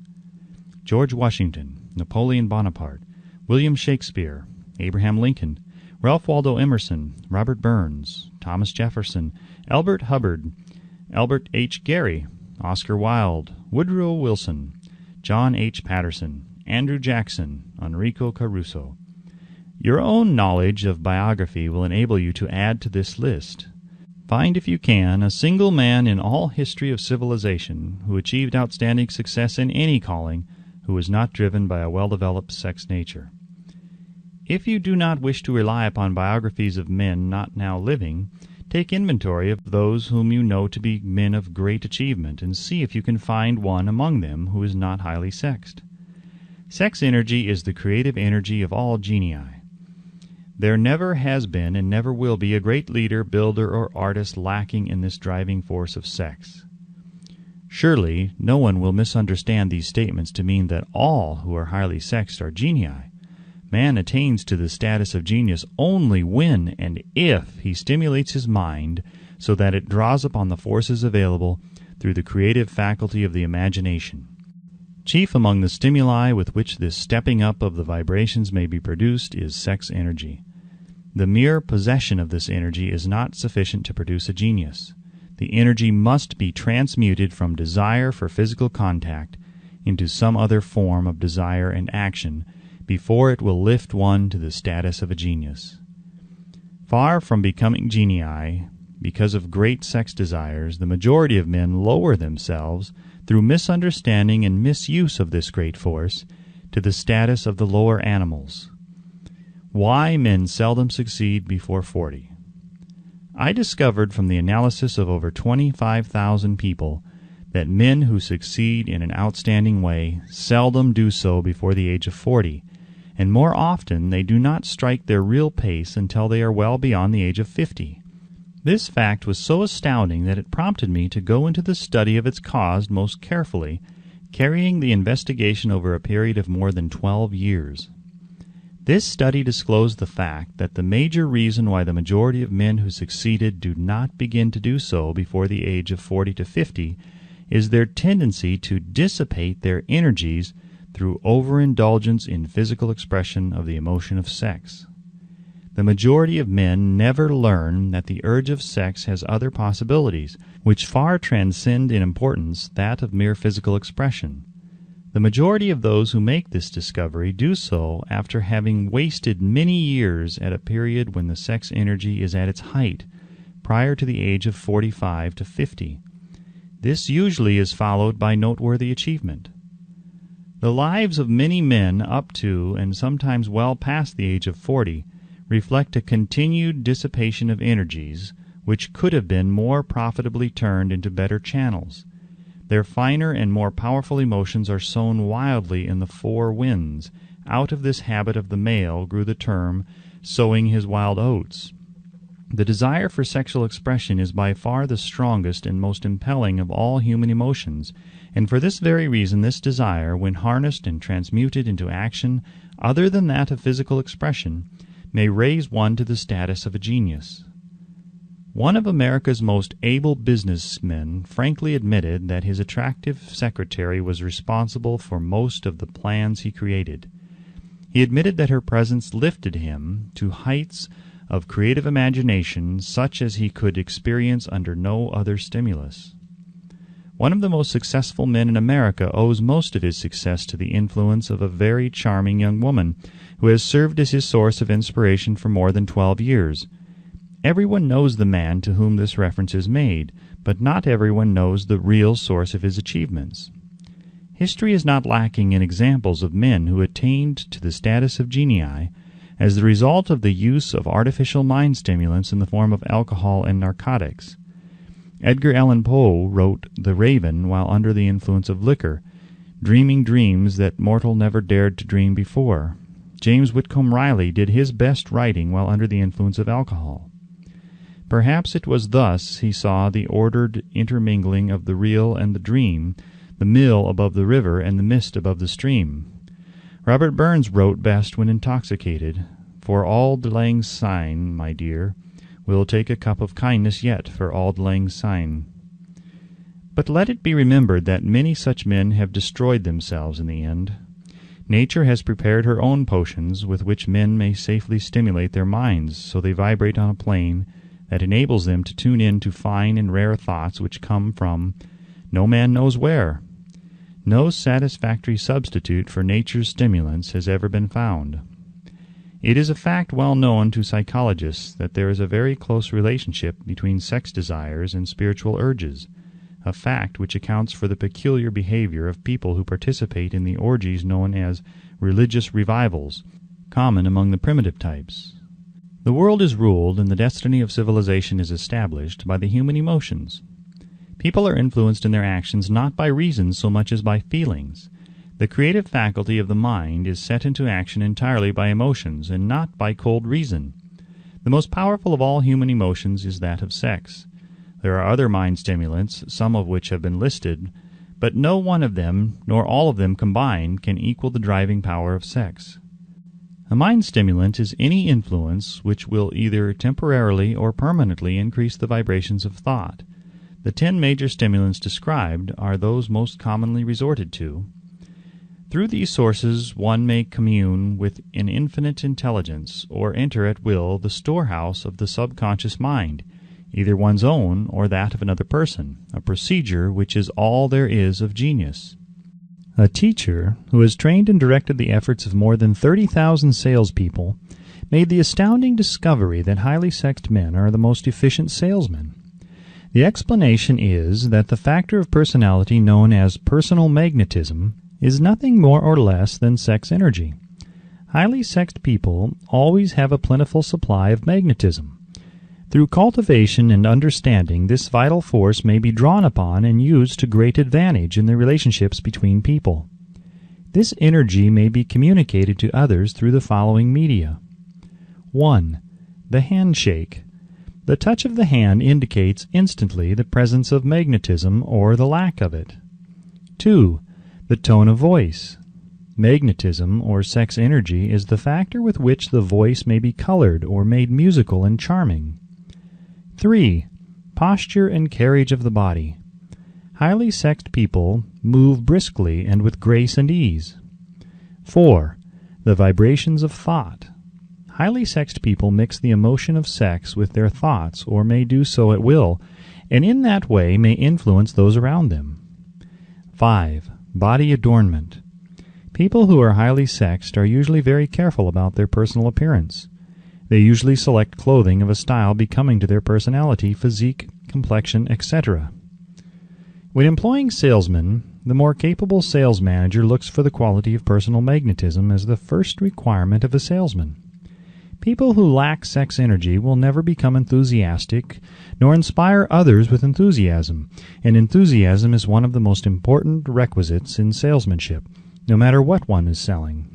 George Washington, Napoleon Bonaparte, William Shakespeare, Abraham Lincoln, Ralph Waldo Emerson, Robert Burns, Thomas Jefferson, Elbert Hubbard, Albert H. Gary, Oscar Wilde, Woodrow Wilson, John H. Patterson, Andrew Jackson, Enrico Caruso. Your own knowledge of biography will enable you to add to this list. Find, if you can, a single man in all history of civilization who achieved outstanding success in any calling who was not driven by a well-developed sex nature. If you do not wish to rely upon biographies of men not now living, take inventory of those whom you know to be men of great achievement, and see if you can find one among them who is not highly sexed. Sex energy is the creative energy of all genii. There never has been and never will be a great leader, builder, or artist lacking in this driving force of sex. Surely no one will misunderstand these statements to mean that all who are highly sexed are genii. Man attains to the status of genius only when and if he stimulates his mind so that it draws upon the forces available through the creative faculty of the imagination. Chief among the stimuli with which this stepping up of the vibrations may be produced is sex energy. The mere possession of this energy is not sufficient to produce a genius. The energy must be transmuted from desire for physical contact into some other form of desire and action before it will lift one to the status of a genius. Far from becoming genii, because of great sex desires, the majority of men lower themselves through misunderstanding and misuse of this great force to the status of the lower animals. Why men seldom succeed before 40. I discovered from the analysis of over 25,000 people that men who succeed in an outstanding way seldom do so before the age of 40, and more often they do not strike their real pace until they are well beyond the age of 50. This fact was so astounding that it prompted me to go into the study of its cause most carefully, carrying the investigation over a period of more than 12 years. This study disclosed the fact that the major reason why the majority of men who succeeded do not begin to do so before the age of 40 to 50 is their tendency to dissipate their energies through overindulgence in physical expression of the emotion of sex. The majority of men never learn that the urge of sex has other possibilities, which far transcend in importance that of mere physical expression. The majority of those who make this discovery do so after having wasted many years at a period when the sex energy is at its height, prior to the age of 45 to 50. This usually is followed by noteworthy achievement. The lives of many men up to and sometimes well past the age of 40 reflect a continued dissipation of energies which could have been more profitably turned into better channels. Their finer and more powerful emotions are sown wildly in the four winds. Out of this habit of the male grew the term, sowing his wild oats. The desire for sexual expression is by far the strongest and most impelling of all human emotions, and for this very reason this desire, when harnessed and transmuted into action other than that of physical expression, may raise one to the status of a genius. One of America's most able businessmen frankly admitted that his attractive secretary was responsible for most of the plans he created. He admitted that her presence lifted him to heights of creative imagination such as he could experience under no other stimulus. One of the most successful men in America owes most of his success to the influence of a very charming young woman who has served as his source of inspiration for more than 12 years. Everyone knows the man to whom this reference is made, but not everyone knows the real source of his achievements. History is not lacking in examples of men who attained to the status of genii as the result of the use of artificial mind stimulants in the form of alcohol and narcotics. Edgar Allan Poe wrote The Raven while under the influence of liquor, dreaming dreams that mortal never dared to dream before. James Whitcomb Riley did his best writing while under the influence of alcohol. Perhaps it was thus he saw the ordered intermingling of the real and the dream, the mill above the river and the mist above the stream. Robert Burns wrote best when intoxicated, "For Auld Lang Syne, my dear, we'll take a cup of kindness yet for Auld Lang Syne." But let it be remembered that many such men have destroyed themselves in the end. Nature has prepared her own potions with which men may safely stimulate their minds, so they vibrate on a plane that enables them to tune in to fine and rare thoughts which come from no man knows where. No satisfactory substitute for nature's stimulants has ever been found. It is a fact well known to psychologists that there is a very close relationship between sex desires and spiritual urges, a fact which accounts for the peculiar behavior of people who participate in the orgies known as religious revivals, common among the primitive types. The world is ruled and the destiny of civilization is established by the human emotions. People are influenced in their actions not by reason so much as by feelings. The creative faculty of the mind is set into action entirely by emotions and not by cold reason. The most powerful of all human emotions is that of sex. There are other mind stimulants, some of which have been listed, but no one of them, nor all of them combined, can equal the driving power of sex. A mind stimulant is any influence which will either temporarily or permanently increase the vibrations of thought. The 10 major stimulants described are those most commonly resorted to. Through these sources one may commune with an infinite intelligence, or enter at will the storehouse of the subconscious mind, either one's own or that of another person, a procedure which is all there is of genius. A teacher who has trained and directed the efforts of more than 30,000 salespeople made the astounding discovery that highly sexed men are the most efficient salesmen. The explanation is that the factor of personality known as personal magnetism is nothing more or less than sex energy. Highly sexed people always have a plentiful supply of magnetism. Through cultivation and understanding, this vital force may be drawn upon and used to great advantage in the relationships between people. This energy may be communicated to others through the following media. 1. The handshake. The touch of the hand indicates instantly the presence of magnetism or the lack of it. 2. The tone of voice. Magnetism, or sex energy, is the factor with which the voice may be colored or made musical and charming. 3. Posture and carriage of the body. Highly sexed people move briskly and with grace and ease. 4. The vibrations of thought. Highly sexed people mix the emotion of sex with their thoughts, or may do so at will, and in that way may influence those around them. 5. Body adornment. People who are highly sexed are usually very careful about their personal appearance. They usually select clothing of a style becoming to their personality, physique, complexion, etc. When employing salesmen, the more capable sales manager looks for the quality of personal magnetism as the first requirement of a salesman. People who lack sex energy will never become enthusiastic, nor inspire others with enthusiasm, and enthusiasm is one of the most important requisites in salesmanship, no matter what one is selling.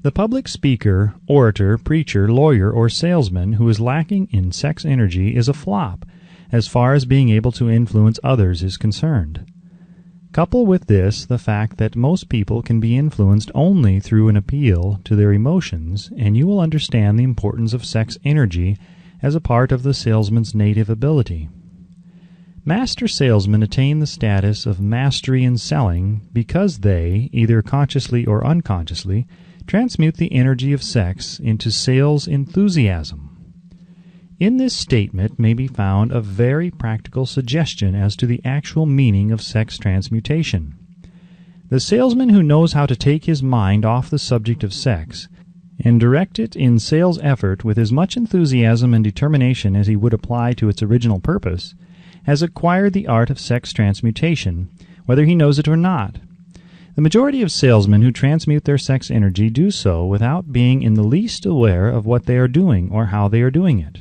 The public speaker, orator, preacher, lawyer, or salesman who is lacking in sex energy is a flop, as far as being able to influence others is concerned. Couple with this the fact that most people can be influenced only through an appeal to their emotions, and you will understand the importance of sex energy as a part of the salesman's native ability. Master salesmen attain the status of mastery in selling because they, either consciously or unconsciously, transmute the energy of sex into sales enthusiasm. In this statement may be found a very practical suggestion as to the actual meaning of sex transmutation. The salesman who knows how to take his mind off the subject of sex and direct it in sales effort with as much enthusiasm and determination as he would apply to its original purpose, has acquired the art of sex transmutation, whether he knows it or not. The majority of salesmen who transmute their sex energy do so without being in the least aware of what they are doing or how they are doing it.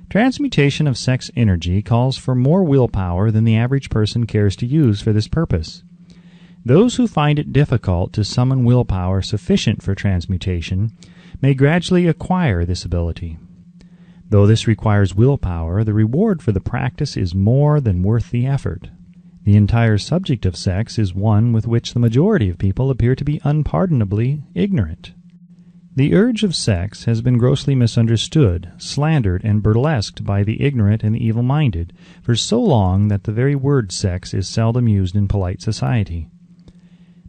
Transmutation of sex energy calls for more willpower than the average person cares to use for this purpose. Those who find it difficult to summon willpower sufficient for transmutation may gradually acquire this ability. Though this requires willpower, the reward for the practice is more than worth the effort. The entire subject of sex is one with which the majority of people appear to be unpardonably ignorant. The urge of sex has been grossly misunderstood, slandered, and burlesqued by the ignorant and the evil-minded for so long that the very word sex is seldom used in polite society.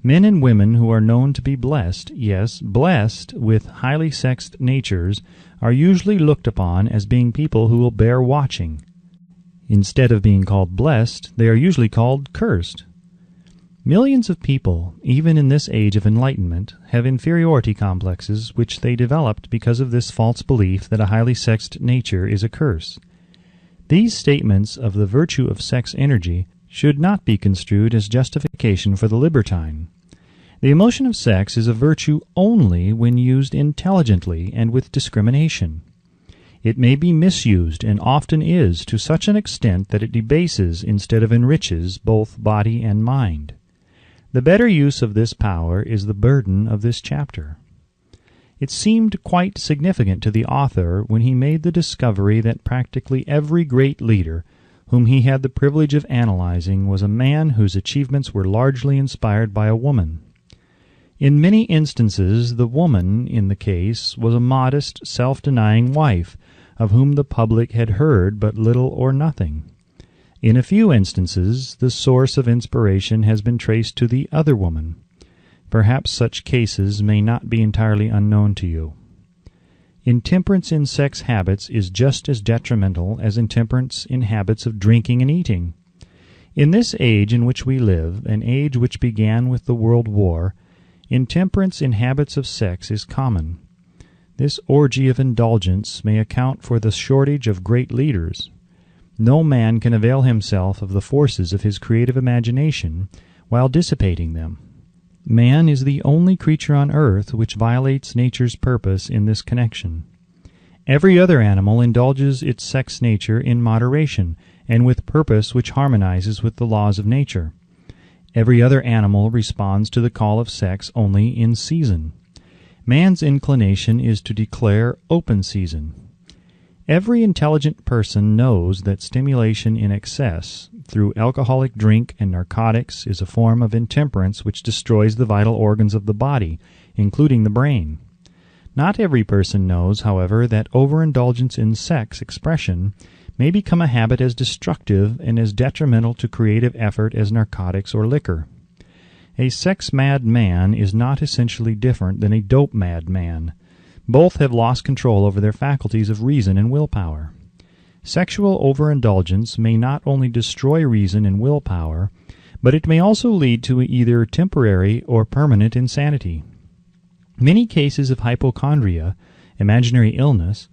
Men and women who are known to be blessed, yes, blessed with highly sexed natures, are usually looked upon as being people who will bear watching. Instead of being called blessed, they are usually called cursed. Millions of people, even in this age of enlightenment, have inferiority complexes which they developed because of this false belief that a highly sexed nature is a curse. These statements of the virtue of sex energy should not be construed as justification for the libertine. The emotion of sex is a virtue only when used intelligently and with discrimination. It may be misused, and often is, to such an extent that it debases instead of enriches both body and mind. The better use of this power is the burden of this chapter. It seemed quite significant to the author when he made the discovery that practically every great leader whom he had the privilege of analyzing was a man whose achievements were largely inspired by a woman. In many instances, the woman in the case was a modest, self-denying wife, of whom the public had heard but little or nothing. In a few instances, the source of inspiration has been traced to the other woman. Perhaps such cases may not be entirely unknown to you. Intemperance in sex habits is just as detrimental as intemperance in habits of drinking and eating. In this age in which we live, an age which began with the World War, intemperance in habits of sex is common. This orgy of indulgence may account for the shortage of great leaders. No man can avail himself of the forces of his creative imagination while dissipating them. Man is the only creature on earth which violates nature's purpose in this connection. Every other animal indulges its sex nature in moderation and with purpose which harmonizes with the laws of nature. Every other animal responds to the call of sex only in season. Man's inclination is to declare open season. Every intelligent person knows that stimulation in excess through alcoholic drink and narcotics is a form of intemperance which destroys the vital organs of the body, including the brain. Not every person knows, however, that overindulgence in sex expression may become a habit as destructive and as detrimental to creative effort as narcotics or liquor. A sex-mad man is not essentially different than a dope-mad man. Both have lost control over their faculties of reason and willpower. Sexual overindulgence may not only destroy reason and willpower, but it may also lead to either temporary or permanent insanity. Many cases of hypochondria, imaginary illness,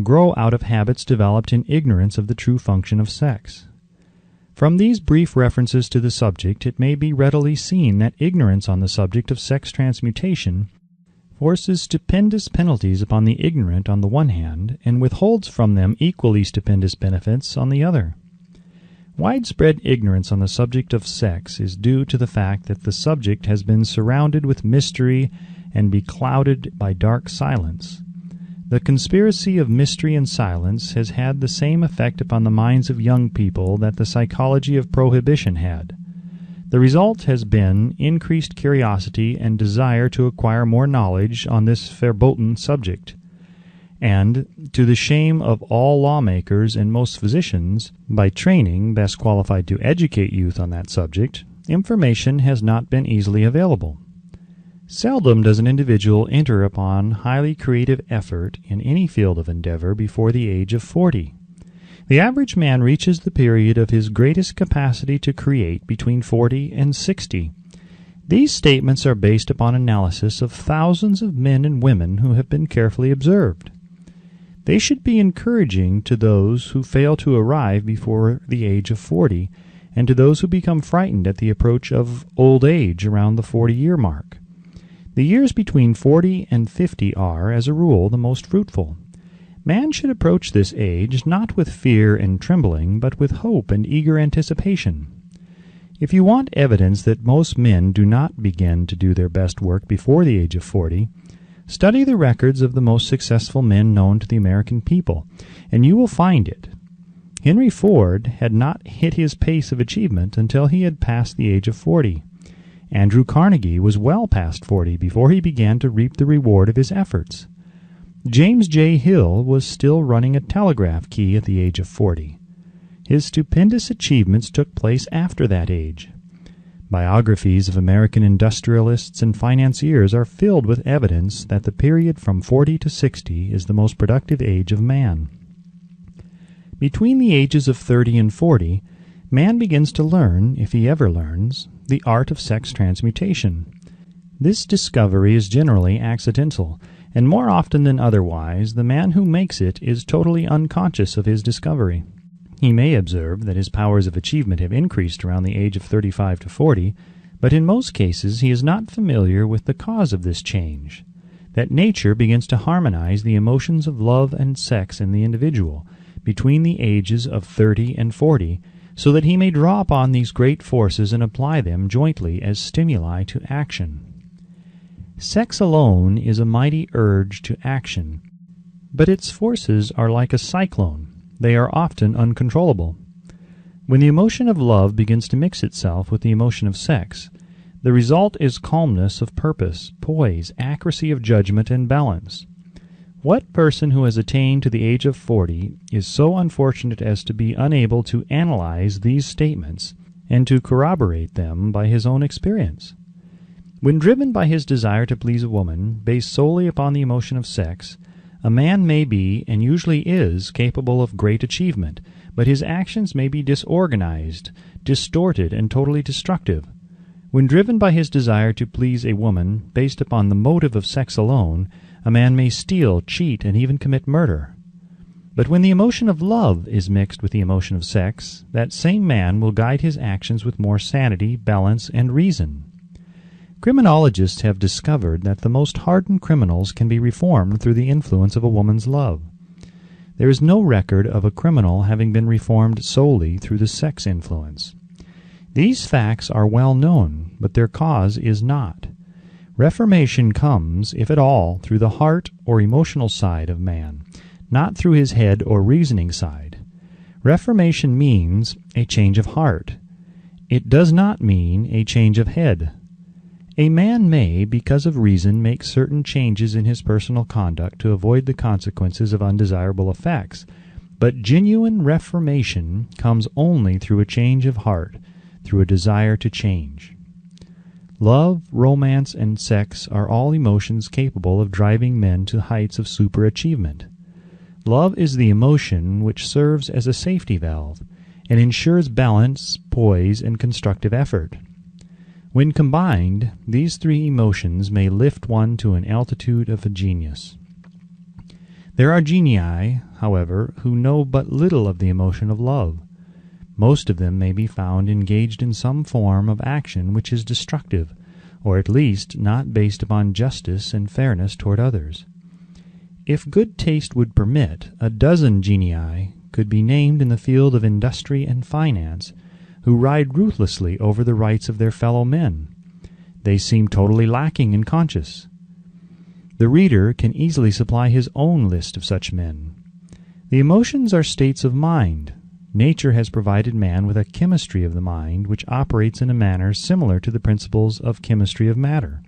grow out of habits developed in ignorance of the true function of sex. From these brief references to the subject, it may be readily seen that ignorance on the subject of sex transmutation forces stupendous penalties upon the ignorant on the one hand, and withholds from them equally stupendous benefits on the other. Widespread ignorance on the subject of sex is due to the fact that the subject has been surrounded with mystery and beclouded by dark silence. The conspiracy of mystery and silence has had the same effect upon the minds of young people that the psychology of prohibition had. The result has been increased curiosity and desire to acquire more knowledge on this verboten subject. And, to the shame of all lawmakers and most physicians, by training best qualified to educate youth on that subject, information has not been easily available. Seldom does an individual enter upon highly creative effort in any field of endeavor before the age of 40. The average man reaches the period of his greatest capacity to create between 40 and 60. These statements are based upon analysis of thousands of men and women who have been carefully observed. They should be encouraging to those who fail to arrive before the age of 40, and to those who become frightened at the approach of old age around the 40-year mark. The years between 40 and 50 are, as a rule, the most fruitful. Man should approach this age not with fear and trembling, but with hope and eager anticipation. If you want evidence that most men do not begin to do their best work before the age of 40, study the records of the most successful men known to the American people, and you will find it. Henry Ford had not hit his pace of achievement until he had passed the age of 40. Andrew Carnegie was well past 40 before he began to reap the reward of his efforts. James J. Hill was still running a telegraph key at the age of 40. His stupendous achievements took place after that age. Biographies of American industrialists and financiers are filled with evidence that the period from 40 to 60 is the most productive age of man. Between the ages of 30 and 40, man begins to learn, if he ever learns, the art of sex transmutation. This discovery is generally accidental, and more often than otherwise, the man who makes it is totally unconscious of his discovery. He may observe that his powers of achievement have increased around the age of 35 to 40, but in most cases he is not familiar with the cause of this change, that nature begins to harmonize the emotions of love and sex in the individual between the ages of 30 and 40, so that he may draw upon these great forces and apply them jointly as stimuli to action. Sex alone is a mighty urge to action, but its forces are like a cyclone. They are often uncontrollable. When the emotion of love begins to mix itself with the emotion of sex, the result is calmness of purpose, poise, accuracy of judgment, and balance. What person who has attained to the age of 40 is so unfortunate as to be unable to analyze these statements and to corroborate them by his own experience? When driven by his desire to please a woman, based solely upon the emotion of sex, a man may be, and usually is, capable of great achievement, but his actions may be disorganized, distorted, and totally destructive. When driven by his desire to please a woman, based upon the motive of sex alone, a man may steal, cheat, and even commit murder. But when the emotion of love is mixed with the emotion of sex, that same man will guide his actions with more sanity, balance, and reason. Criminologists have discovered that the most hardened criminals can be reformed through the influence of a woman's love. There is no record of a criminal having been reformed solely through the sex influence. These facts are well known, but their cause is not. Reformation comes, if at all, through the heart or emotional side of man, not through his head or reasoning side. Reformation means a change of heart. It does not mean a change of head. A man may, because of reason, make certain changes in his personal conduct to avoid the consequences of undesirable effects, but genuine reformation comes only through a change of heart, through a desire to change. Love, romance, and sex are all emotions capable of driving men to heights of superachievement. Love is the emotion which serves as a safety valve and ensures balance, poise, and constructive effort. When combined, these three emotions may lift one to an altitude of a genius. There are genii, however, who know but little of the emotion of love. Most of them may be found engaged in some form of action which is destructive, or at least not based upon justice and fairness toward others. If good taste would permit, a dozen genii could be named in the field of industry and finance, who ride ruthlessly over the rights of their fellow men. They seem totally lacking in conscience. The reader can easily supply his own list of such men. The emotions are states of mind. Nature has provided man with a chemistry of the mind which operates in a manner similar to the principles of chemistry of matter.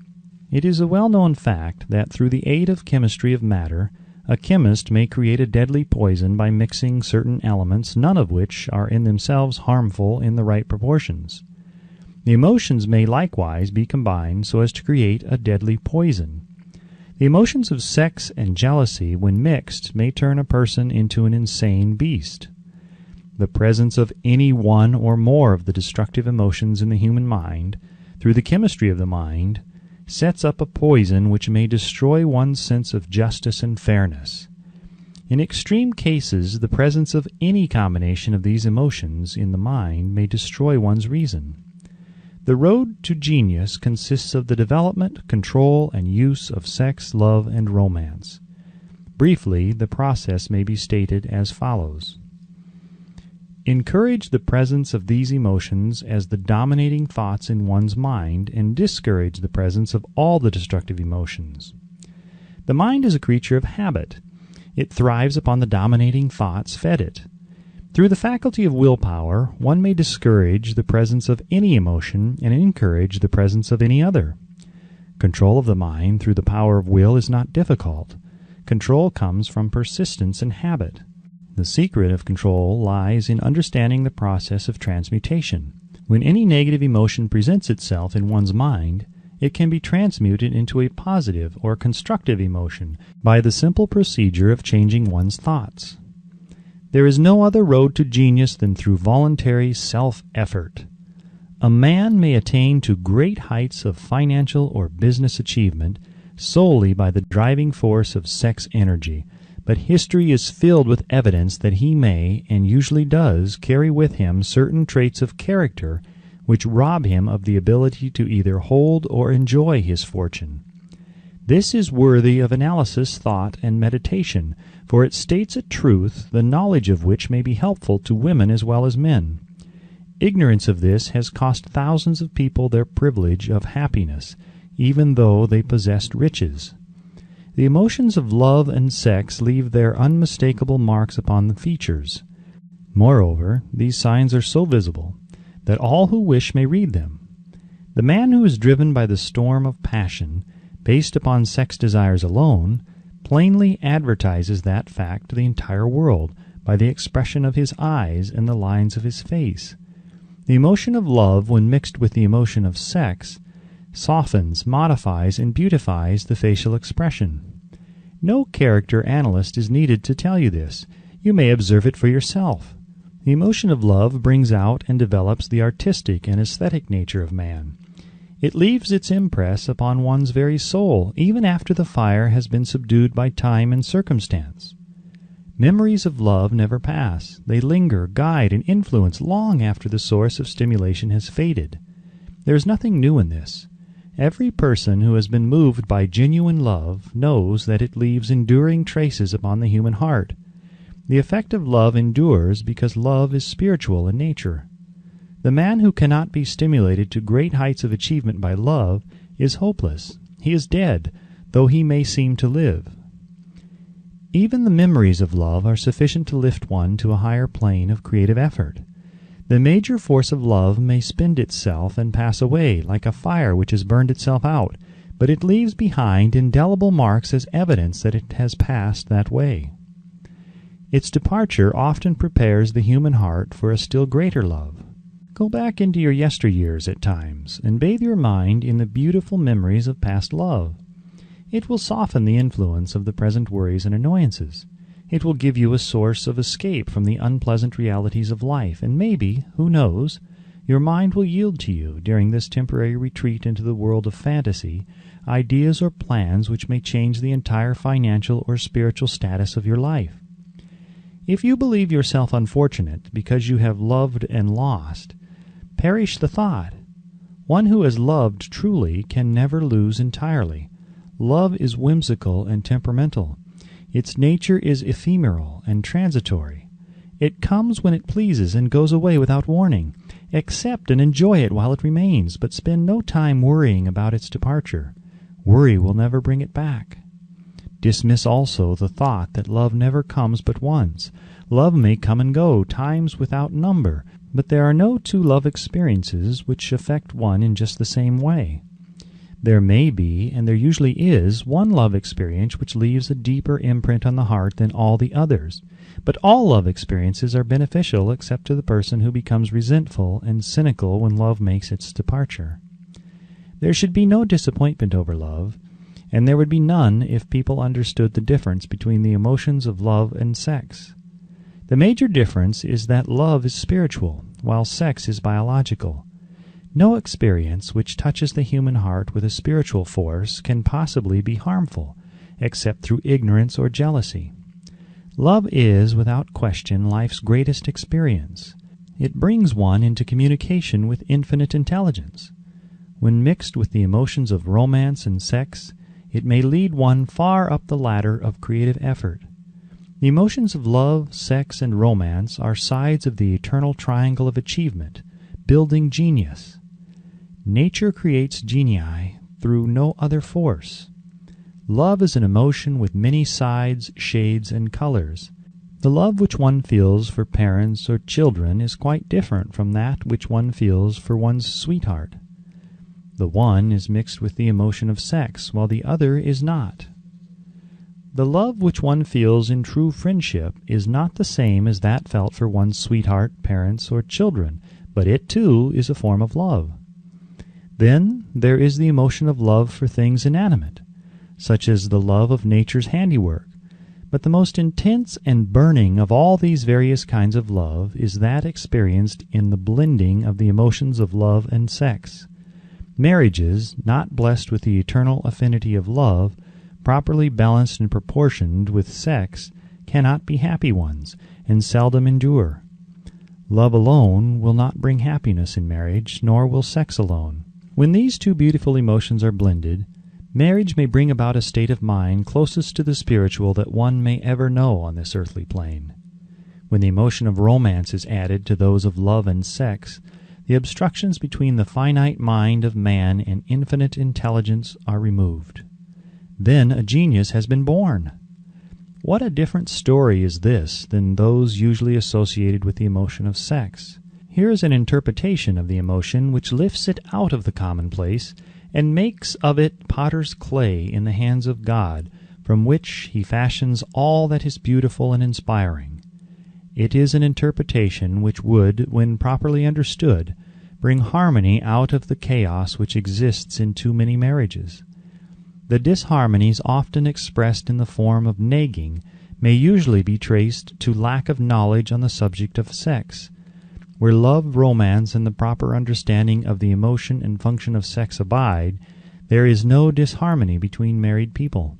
It is a well-known fact that through the aid of chemistry of matter, a chemist may create a deadly poison by mixing certain elements, none of which are in themselves harmful in the right proportions. The emotions may likewise be combined so as to create a deadly poison. The emotions of sex and jealousy, when mixed, may turn a person into an insane beast. The presence of any one or more of the destructive emotions in the human mind, through the chemistry of the mind, sets up a poison which may destroy one's sense of justice and fairness. In extreme cases, the presence of any combination of these emotions in the mind may destroy one's reason. The road to genius consists of the development, control, and use of sex, love, and romance. Briefly, the process may be stated as follows. Encourage the presence of these emotions as the dominating thoughts in one's mind, and discourage the presence of all the destructive emotions. The mind is a creature of habit. It thrives upon the dominating thoughts fed it. Through the faculty of willpower, one may discourage the presence of any emotion and encourage the presence of any other. Control of the mind through the power of will is not difficult. Control comes from persistence and habit. The secret of control lies in understanding the process of transmutation. When any negative emotion presents itself in one's mind, it can be transmuted into a positive or constructive emotion by the simple procedure of changing one's thoughts. There is no other road to genius than through voluntary self-effort. A man may attain to great heights of financial or business achievement solely by the driving force of sex energy, but history is filled with evidence that he may, and usually does, carry with him certain traits of character which rob him of the ability to either hold or enjoy his fortune. This is worthy of analysis, thought, and meditation, for it states a truth, the knowledge of which may be helpful to women as well as men. Ignorance of this has cost thousands of people their privilege of happiness, even though they possessed riches. The emotions of love and sex leave their unmistakable marks upon the features. Moreover, these signs are so visible that all who wish may read them. The man who is driven by the storm of passion, based upon sex desires alone, plainly advertises that fact to the entire world by the expression of his eyes and the lines of his face. The emotion of love, when mixed with the emotion of sex, softens, modifies, and beautifies the facial expression. No character analyst is needed to tell you this. You may observe it for yourself. The emotion of love brings out and develops the artistic and aesthetic nature of man. It leaves its impress upon one's very soul, even after the fire has been subdued by time and circumstance. Memories of love never pass. They linger, guide, and influence long after the source of stimulation has faded. There is nothing new in this. Every person who has been moved by genuine love knows that it leaves enduring traces upon the human heart. The effect of love endures because love is spiritual in nature. The man who cannot be stimulated to great heights of achievement by love is hopeless. He is dead, though he may seem to live. Even the memories of love are sufficient to lift one to a higher plane of creative effort. The major force of love may spend itself and pass away, like a fire which has burned itself out, but it leaves behind indelible marks as evidence that it has passed that way. Its departure often prepares the human heart for a still greater love. Go back into your yesteryears at times, and bathe your mind in the beautiful memories of past love. It will soften the influence of the present worries and annoyances. It will give you a source of escape from the unpleasant realities of life, and maybe, who knows, your mind will yield to you, during this temporary retreat into the world of fantasy, ideas or plans which may change the entire financial or spiritual status of your life. If you believe yourself unfortunate because you have loved and lost, perish the thought. One who has loved truly can never lose entirely. Love is whimsical and temperamental. Its nature is ephemeral and transitory. It comes when it pleases and goes away without warning. Accept and enjoy it while it remains, but spend no time worrying about its departure. Worry will never bring it back. Dismiss also the thought that love never comes but once. Love may come and go, times without number, but there are no two love experiences which affect one in just the same way. There may be, and there usually is, one love experience which leaves a deeper imprint on the heart than all the others. But all love experiences are beneficial except to the person who becomes resentful and cynical when love makes its departure. There should be no disappointment over love, and there would be none if people understood the difference between the emotions of love and sex. The major difference is that love is spiritual, while sex is biological. No experience which touches the human heart with a spiritual force can possibly be harmful, except through ignorance or jealousy. Love is, without question, life's greatest experience. It brings one into communication with infinite intelligence. When mixed with the emotions of romance and sex, it may lead one far up the ladder of creative effort. The emotions of love, sex, and romance are sides of the eternal triangle of achievement, building genius. Nature creates genii through no other force. Love is an emotion with many sides, shades, and colors. The love which one feels for parents or children is quite different from that which one feels for one's sweetheart. The one is mixed with the emotion of sex, while the other is not. The love which one feels in true friendship is not the same as that felt for one's sweetheart, parents, or children, but it too is a form of love. Then there is the emotion of love for things inanimate, such as the love of nature's handiwork. But the most intense and burning of all these various kinds of love is that experienced in the blending of the emotions of love and sex. Marriages, not blessed with the eternal affinity of love, properly balanced and proportioned with sex, cannot be happy ones, and seldom endure. Love alone will not bring happiness in marriage, nor will sex alone. When these two beautiful emotions are blended, marriage may bring about a state of mind closest to the spiritual that one may ever know on this earthly plane. When the emotion of romance is added to those of love and sex, the obstructions between the finite mind of man and infinite intelligence are removed. Then a genius has been born. What a different story is this than those usually associated with the emotion of sex. Here is an interpretation of the emotion which lifts it out of the commonplace and makes of it potter's clay in the hands of God, from which he fashions all that is beautiful and inspiring. It is an interpretation which would, when properly understood, bring harmony out of the chaos which exists in too many marriages. The disharmonies often expressed in the form of nagging may usually be traced to lack of knowledge on the subject of sex. Where love, romance, and the proper understanding of the emotion and function of sex abide, there is no disharmony between married people.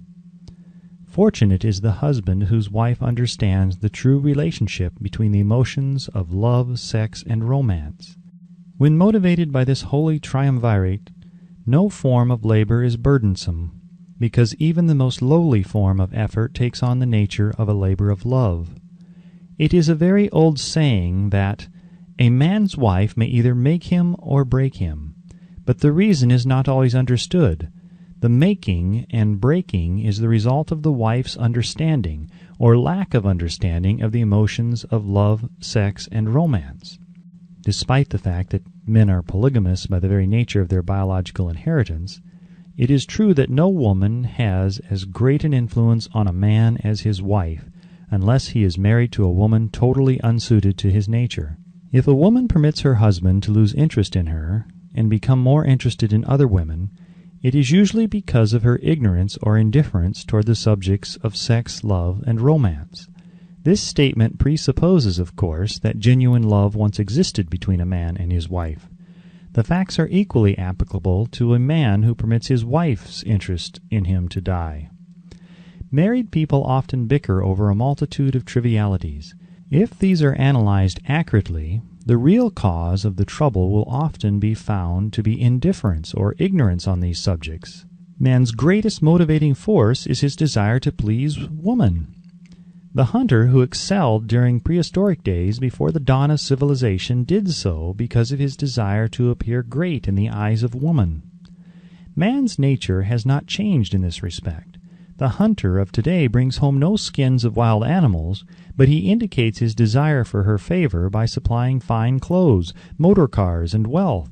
Fortunate is the husband whose wife understands the true relationship between the emotions of love, sex, and romance. When motivated by this holy triumvirate, no form of labor is burdensome, because even the most lowly form of effort takes on the nature of a labor of love. It is a very old saying that a man's wife may either make him or break him, but the reason is not always understood. The making and breaking is the result of the wife's understanding or lack of understanding of the emotions of love, sex, and romance. Despite the fact that men are polygamous by the very nature of their biological inheritance, it is true that no woman has as great an influence on a man as his wife, unless he is married to a woman totally unsuited to his nature. If a woman permits her husband to lose interest in her and become more interested in other women, it is usually because of her ignorance or indifference toward the subjects of sex, love, and romance. This statement presupposes, of course, that genuine love once existed between a man and his wife. The facts are equally applicable to a man who permits his wife's interest in him to die. Married people often bicker over a multitude of trivialities. If these are analyzed accurately, the real cause of the trouble will often be found to be indifference or ignorance on these subjects. Man's greatest motivating force is his desire to please woman. The hunter who excelled during prehistoric days before the dawn of civilization did so because of his desire to appear great in the eyes of woman. Man's nature has not changed in this respect. The hunter of today brings home no skins of wild animals, but he indicates his desire for her favor by supplying fine clothes, motor cars, and wealth.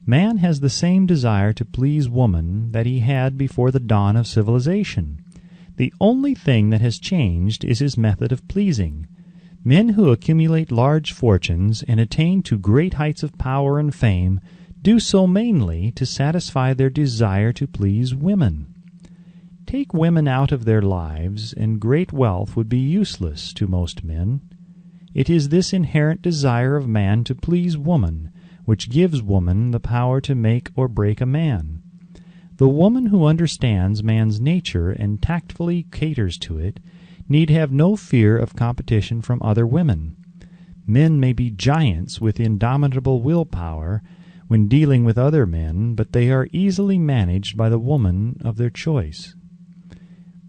Man has the same desire to please woman that he had before the dawn of civilization. The only thing that has changed is his method of pleasing. Men who accumulate large fortunes and attain to great heights of power and fame do so mainly to satisfy their desire to please women. Take women out of their lives, and great wealth would be useless to most men. It is this inherent desire of man to please woman which gives woman the power to make or break a man. The woman who understands man's nature and tactfully caters to it need have no fear of competition from other women. Men may be giants with indomitable willpower when dealing with other men, but they are easily managed by the woman of their choice.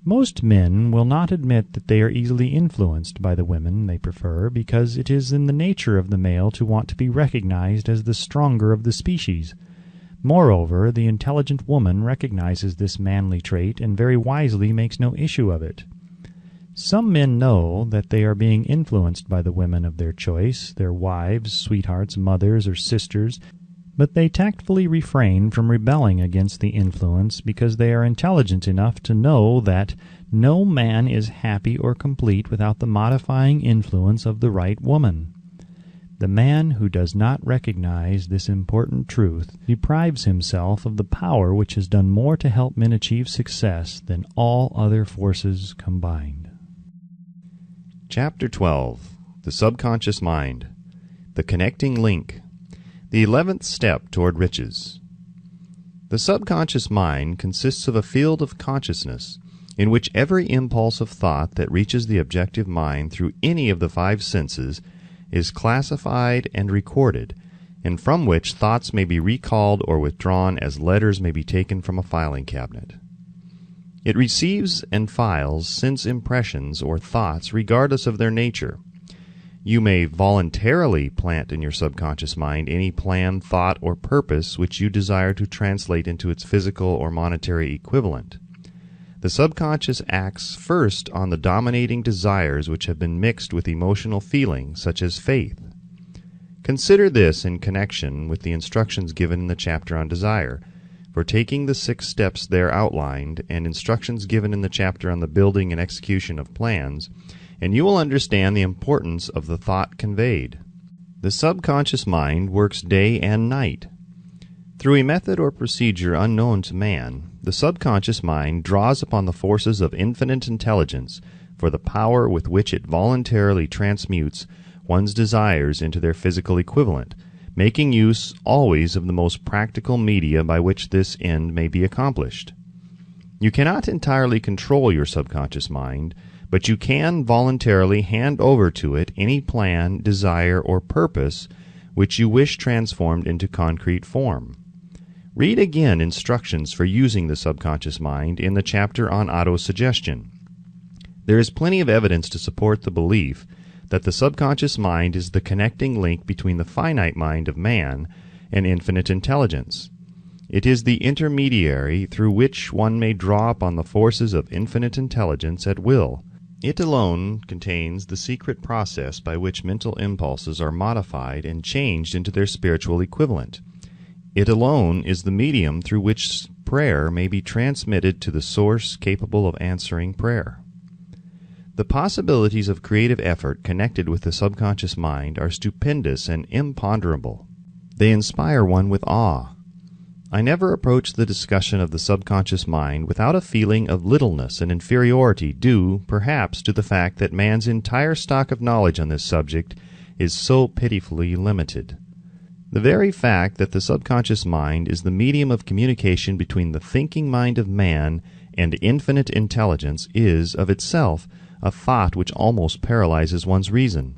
Most men will not admit that they are easily influenced by the women they prefer, because it is in the nature of the male to want to be recognized as the stronger of the species. Moreover, the intelligent woman recognizes this manly trait and very wisely makes no issue of it. Some men know that they are being influenced by the women of their choice, their wives, sweethearts, mothers, or sisters, but they tactfully refrain from rebelling against the influence because they are intelligent enough to know that no man is happy or complete without the modifying influence of the right woman. The man who does not recognize this important truth deprives himself of the power which has done more to help men achieve success than all other forces combined. Chapter 12. The Subconscious Mind. The Connecting Link. The 11th Step Toward Riches. The subconscious mind consists of a field of consciousness in which every impulse of thought that reaches the objective mind through any of the five senses is classified and recorded, and from which thoughts may be recalled or withdrawn as letters may be taken from a filing cabinet. It receives and files sense impressions or thoughts regardless of their nature. You may voluntarily plant in your subconscious mind any plan, thought, or purpose which you desire to translate into its physical or monetary equivalent. The subconscious acts first on the dominating desires which have been mixed with emotional feelings, such as faith. Consider this in connection with the instructions given in the chapter on desire, for taking the 6 steps there outlined, and instructions given in the chapter on the building and execution of plans, and you will understand the importance of the thought conveyed. The subconscious mind works day and night. Through a method or procedure unknown to man, the subconscious mind draws upon the forces of infinite intelligence for the power with which it voluntarily transmutes one's desires into their physical equivalent, making use always of the most practical media by which this end may be accomplished. You cannot entirely control your subconscious mind, but you can voluntarily hand over to it any plan, desire, or purpose which you wish transformed into concrete form. Read again instructions for using the subconscious mind in the chapter on autosuggestion. There is plenty of evidence to support the belief that the subconscious mind is the connecting link between the finite mind of man and infinite intelligence. It is the intermediary through which one may draw upon the forces of infinite intelligence at will. It alone contains the secret process by which mental impulses are modified and changed into their spiritual equivalent. It alone is the medium through which prayer may be transmitted to the source capable of answering prayer. The possibilities of creative effort connected with the subconscious mind are stupendous and imponderable. They inspire one with awe. I never approach the discussion of the subconscious mind without a feeling of littleness and inferiority due, perhaps, to the fact that man's entire stock of knowledge on this subject is so pitifully limited. The very fact that the subconscious mind is the medium of communication between the thinking mind of man and infinite intelligence is, of itself, a thought which almost paralyzes one's reason.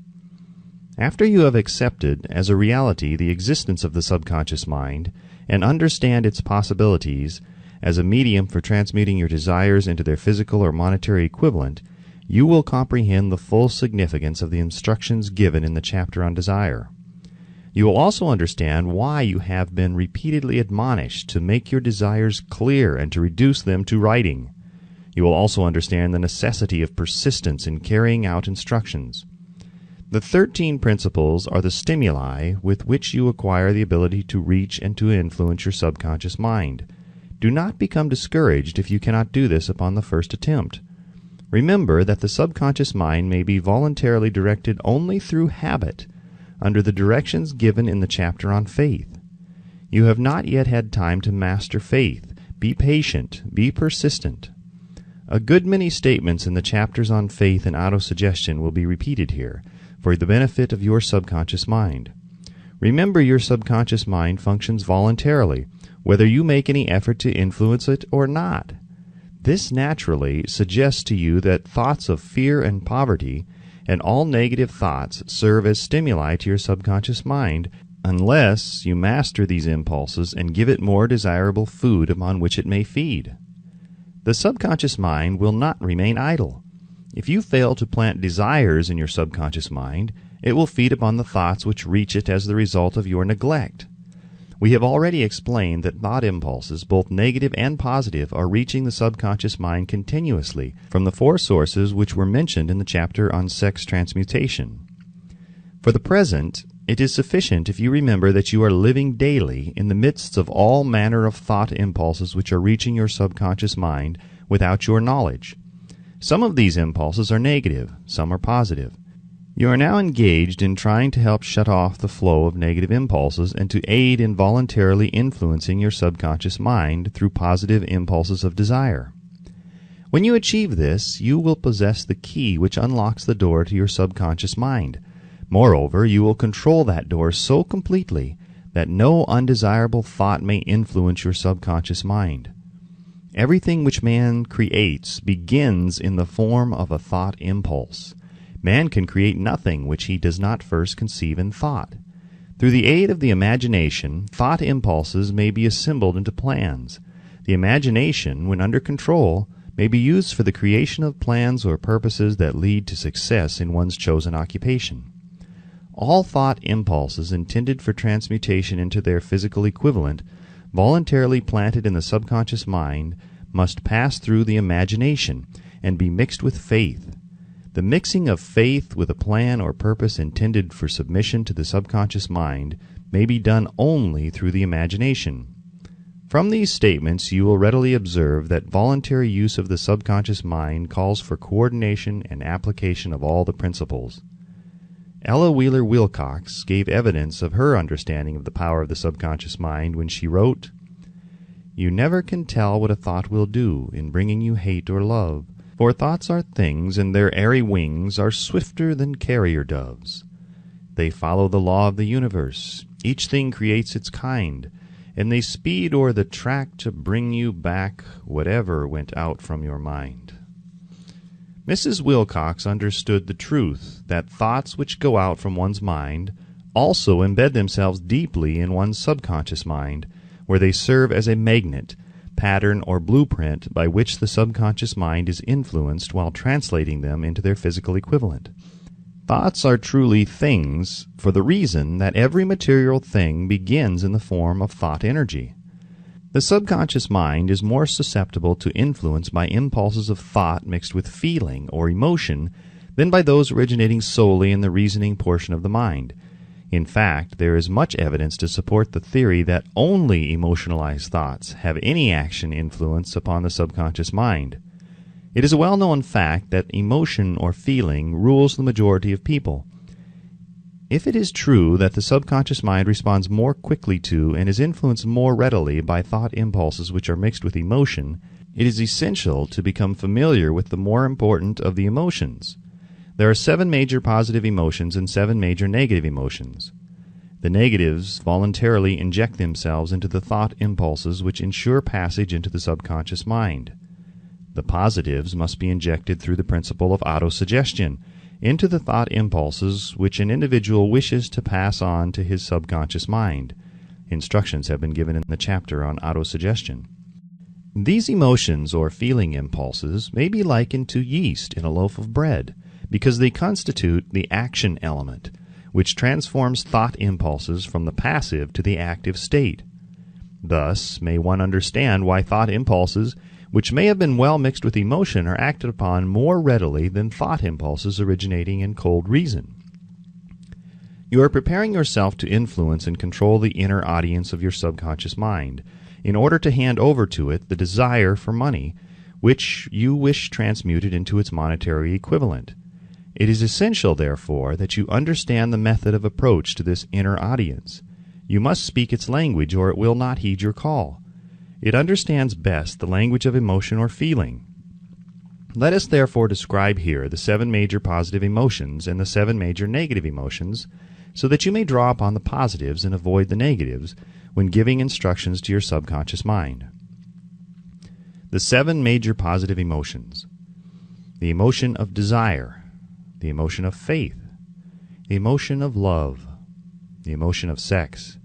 After you have accepted as a reality the existence of the subconscious mind, and understand its possibilities as a medium for transmuting your desires into their physical or monetary equivalent, you will comprehend the full significance of the instructions given in the chapter on desire. You will also understand why you have been repeatedly admonished to make your desires clear and to reduce them to writing. You will also understand the necessity of persistence in carrying out instructions. The 13 principles are the stimuli with which you acquire the ability to reach and to influence your subconscious mind. Do not become discouraged if you cannot do this upon the first attempt. Remember that the subconscious mind may be voluntarily directed only through habit, under the directions given in the chapter on faith. You have not yet had time to master faith. Be patient. Be persistent. A good many statements in the chapters on faith and autosuggestion will be repeated here, for the benefit of your subconscious mind. Remember, your subconscious mind functions voluntarily, whether you make any effort to influence it or not. This naturally suggests to you that thoughts of fear and poverty and all negative thoughts serve as stimuli to your subconscious mind unless you master these impulses and give it more desirable food upon which it may feed. The subconscious mind will not remain idle. If you fail to plant desires in your subconscious mind, it will feed upon the thoughts which reach it as the result of your neglect. We have already explained that thought impulses, both negative and positive, are reaching the subconscious mind continuously from the 4 sources which were mentioned in the chapter on sex transmutation. For the present, it is sufficient if you remember that you are living daily in the midst of all manner of thought impulses which are reaching your subconscious mind without your knowledge. Some of these impulses are negative, some are positive. You are now engaged in trying to help shut off the flow of negative impulses and to aid in voluntarily influencing your subconscious mind through positive impulses of desire. When you achieve this, you will possess the key which unlocks the door to your subconscious mind. Moreover, you will control that door so completely that no undesirable thought may influence your subconscious mind. Everything which man creates begins in the form of a thought impulse. Man can create nothing which he does not first conceive in thought. Through the aid of the imagination, thought impulses may be assembled into plans. The imagination, when under control, may be used for the creation of plans or purposes that lead to success in one's chosen occupation. All thought impulses intended for transmutation into their physical equivalent, voluntarily planted in the subconscious mind, must pass through the imagination and be mixed with faith. The mixing of faith with a plan or purpose intended for submission to the subconscious mind may be done only through the imagination. From these statements you will readily observe that voluntary use of the subconscious mind calls for coordination and application of all the principles. Ella Wheeler Wilcox gave evidence of her understanding of the power of the subconscious mind when she wrote, "You never can tell what a thought will do in bringing you hate or love, for thoughts are things, and their airy wings are swifter than carrier doves. They follow the law of the universe, each thing creates its kind, and they speed o'er the track to bring you back whatever went out from your mind." Mrs. Wilcox understood the truth that thoughts which go out from one's mind also embed themselves deeply in one's subconscious mind, where they serve as a magnet, pattern, or blueprint by which the subconscious mind is influenced while translating them into their physical equivalent. Thoughts are truly things for the reason that every material thing begins in the form of thought energy. The subconscious mind is more susceptible to influence by impulses of thought mixed with feeling or emotion than by those originating solely in the reasoning portion of the mind. In fact, there is much evidence to support the theory that only emotionalized thoughts have any action influence upon the subconscious mind. It is a well-known fact that emotion or feeling rules the majority of people. If it is true that the subconscious mind responds more quickly to and is influenced more readily by thought impulses which are mixed with emotion, it is essential to become familiar with the more important of the emotions. There are 7 major positive emotions and 7 major negative emotions. The negatives voluntarily inject themselves into the thought impulses which ensure passage into the subconscious mind. The positives must be injected through the principle of autosuggestion into the thought impulses which an individual wishes to pass on to his subconscious mind. Instructions have been given in the chapter on autosuggestion. These emotions or feeling impulses may be likened to yeast in a loaf of bread, because they constitute the action element, which transforms thought impulses from the passive to the active state. Thus may one understand why thought impulses, which may have been well mixed with emotion, are acted upon more readily than thought impulses originating in cold reason. You are preparing yourself to influence and control the inner audience of your subconscious mind, in order to hand over to it the desire for money, which you wish transmuted into its monetary equivalent. It is essential, therefore, that you understand the method of approach to this inner audience. You must speak its language, or it will not heed your call. It understands best the language of emotion or feeling. Let us therefore describe here the 7 major positive emotions and the 7 major negative emotions, so that you may draw upon the positives and avoid the negatives when giving instructions to your subconscious mind. The 7 major positive emotions. The emotion of desire, the emotion of faith, the emotion of love, the emotion of sex,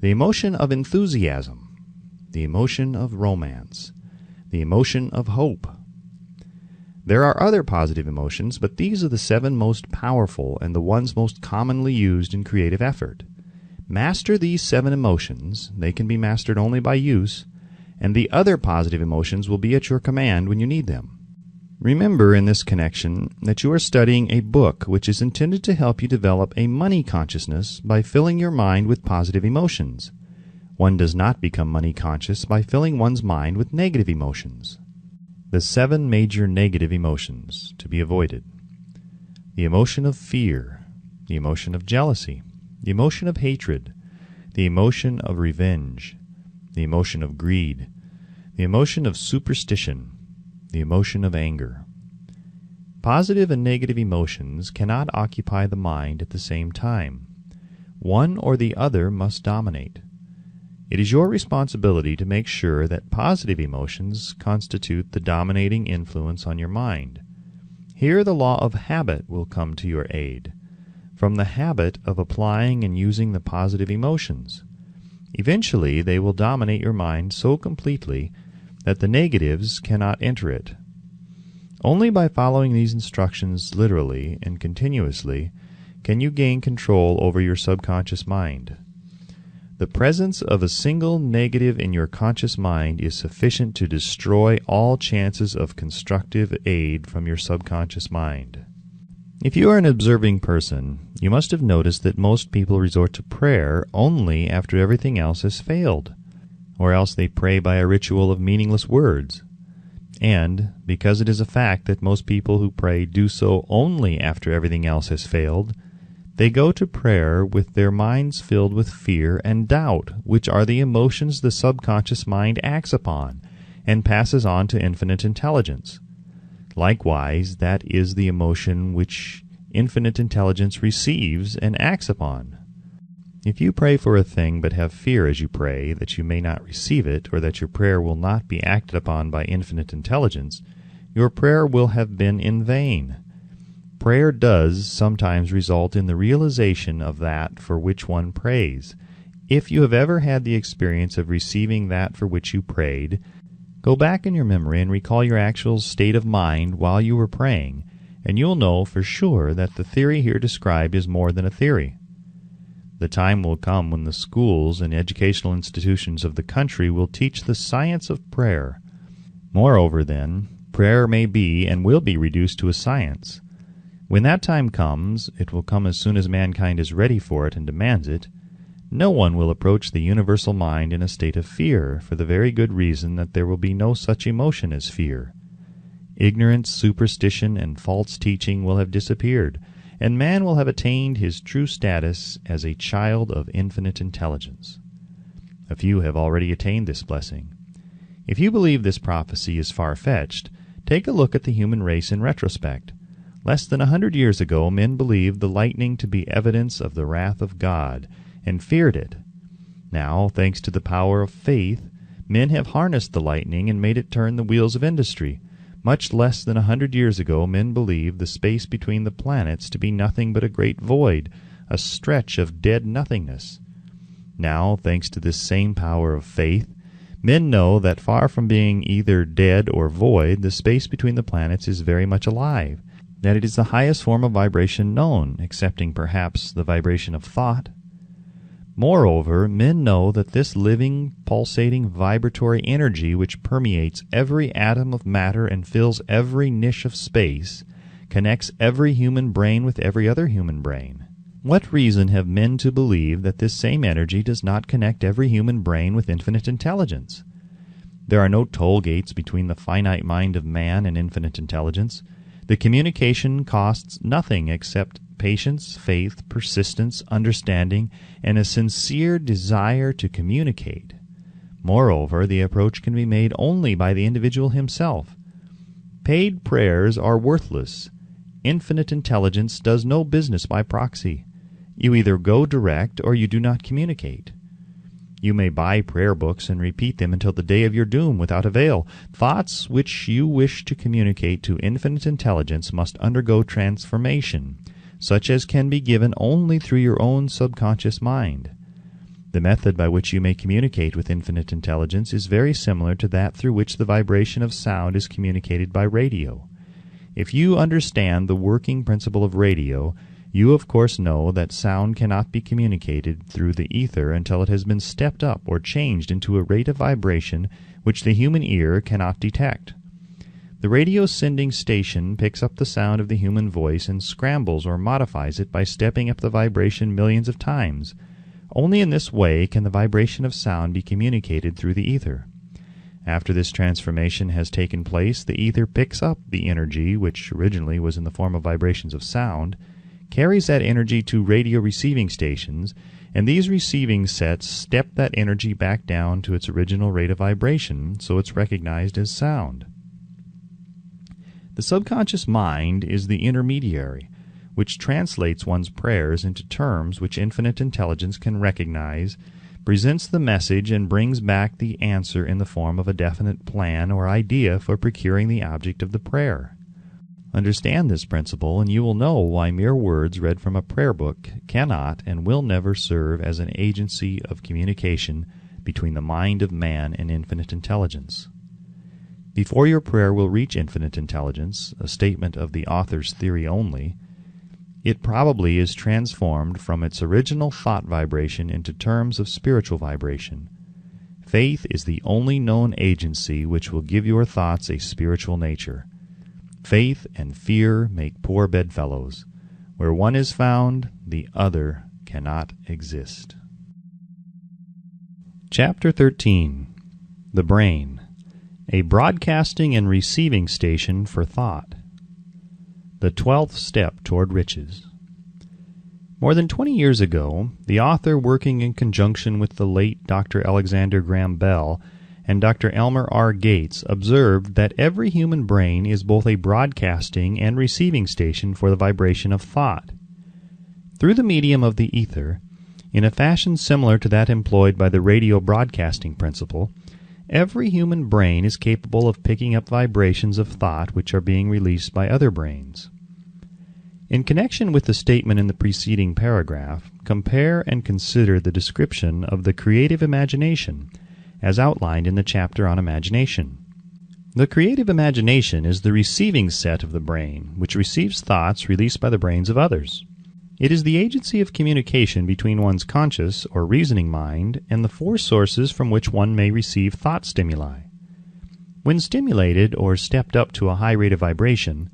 the emotion of enthusiasm, the emotion of romance, the emotion of hope. There are other positive emotions, but these are the 7 most powerful and the ones most commonly used in creative effort. Master these 7 emotions, they can be mastered only by use, and the other positive emotions will be at your command when you need them. Remember in this connection that you are studying a book which is intended to help you develop a money consciousness by filling your mind with positive emotions. One does not become money conscious by filling one's mind with negative emotions. The 7 major negative emotions to be avoided. The emotion of fear, the emotion of jealousy, the emotion of hatred, the emotion of revenge, the emotion of greed, the emotion of superstition, the emotion of anger. Positive and negative emotions cannot occupy the mind at the same time. One or the other must dominate. It is your responsibility to make sure that positive emotions constitute the dominating influence on your mind. Here the law of habit will come to your aid, from the habit of applying and using the positive emotions. Eventually they will dominate your mind so completely that the negatives cannot enter it. Only by following these instructions literally and continuously can you gain control over your subconscious mind. The presence of a single negative in your conscious mind is sufficient to destroy all chances of constructive aid from your subconscious mind. If you are an observing person, you must have noticed that most people resort to prayer only after everything else has failed, or else they pray by a ritual of meaningless words. And, because it is a fact that most people who pray do so only after everything else has failed, they go to prayer with their minds filled with fear and doubt, which are the emotions the subconscious mind acts upon and passes on to infinite intelligence. Likewise, that is the emotion which infinite intelligence receives and acts upon. If you pray for a thing but have fear as you pray that you may not receive it, or that your prayer will not be acted upon by infinite intelligence, your prayer will have been in vain. Prayer does sometimes result in the realization of that for which one prays. If you have ever had the experience of receiving that for which you prayed, go back in your memory and recall your actual state of mind while you were praying, and you'll know for sure that the theory here described is more than a theory. The time will come when the schools and educational institutions of the country will teach the science of prayer. Moreover, then, prayer may be and will be reduced to a science. When that time comes, it will come as soon as mankind is ready for it and demands it. No one will approach the universal mind in a state of fear, for the very good reason that there will be no such emotion as fear. Ignorance, superstition, and false teaching will have disappeared, and man will have attained his true status as a child of infinite intelligence. A few have already attained this blessing. If you believe this prophecy is far-fetched, take a look at the human race in retrospect. Less than 100 years ago, men believed the lightning to be evidence of the wrath of God, and feared it. Now, thanks to the power of faith, men have harnessed the lightning and made it turn the wheels of industry. Much less than 100 years ago, men believed the space between the planets to be nothing but a great void, a stretch of dead nothingness. Now, thanks to this same power of faith, men know that far from being either dead or void, the space between the planets is very much alive, that it is the highest form of vibration known, excepting perhaps the vibration of thought. Moreover, men know that this living, pulsating, vibratory energy which permeates every atom of matter and fills every niche of space, connects every human brain with every other human brain. What reason have men to believe that this same energy does not connect every human brain with infinite intelligence? There are no toll gates between the finite mind of man and infinite intelligence. The communication costs nothing except patience, faith, persistence, understanding, and a sincere desire to communicate. Moreover, the approach can be made only by the individual himself. Paid prayers are worthless. Infinite intelligence does no business by proxy. You either go direct or you do not communicate. You may buy prayer books and repeat them until the day of your doom without avail. Thoughts which you wish to communicate to infinite intelligence must undergo transformation, such as can be given only through your own subconscious mind. The method by which you may communicate with infinite intelligence is very similar to that through which the vibration of sound is communicated by radio. If you understand the working principle of radio, you of course know that sound cannot be communicated through the ether until it has been stepped up or changed into a rate of vibration which the human ear cannot detect. The radio sending station picks up the sound of the human voice and scrambles or modifies it by stepping up the vibration millions of times. Only in this way can the vibration of sound be communicated through the ether. After this transformation has taken place, the ether picks up the energy, which originally was in the form of vibrations of sound, carries that energy to radio receiving stations, and these receiving sets step that energy back down to its original rate of vibration, so it's recognized as sound. The subconscious mind is the intermediary, which translates one's prayers into terms which infinite intelligence can recognize, presents the message, and brings back the answer in the form of a definite plan or idea for procuring the object of the prayer. Understand this principle, and you will know why mere words read from a prayer book cannot and will never serve as an agency of communication between the mind of man and infinite intelligence. Before your prayer will reach infinite intelligence, a statement of the author's theory only, it probably is transformed from its original thought vibration into terms of spiritual vibration. Faith is the only known agency which will give your thoughts a spiritual nature. Faith and fear make poor bedfellows. Where one is found, the other cannot exist. Chapter 13. The Brain, a broadcasting and receiving station for thought. The 12th step toward riches. More than 20 years ago, the author, working in conjunction with the late Dr. Alexander Graham Bell and Dr. Elmer R. Gates, observed that every human brain is both a broadcasting and receiving station for the vibration of thought. Through the medium of the ether, in a fashion similar to that employed by the radio broadcasting principle, every human brain is capable of picking up vibrations of thought which are being released by other brains. In connection with the statement in the preceding paragraph, compare and consider the description of the creative imagination, as outlined in the chapter on imagination. The creative imagination is the receiving set of the brain, which receives thoughts released by the brains of others. It is the agency of communication between one's conscious or reasoning mind and the four sources from which one may receive thought stimuli. When stimulated or stepped up to a high rate of vibration,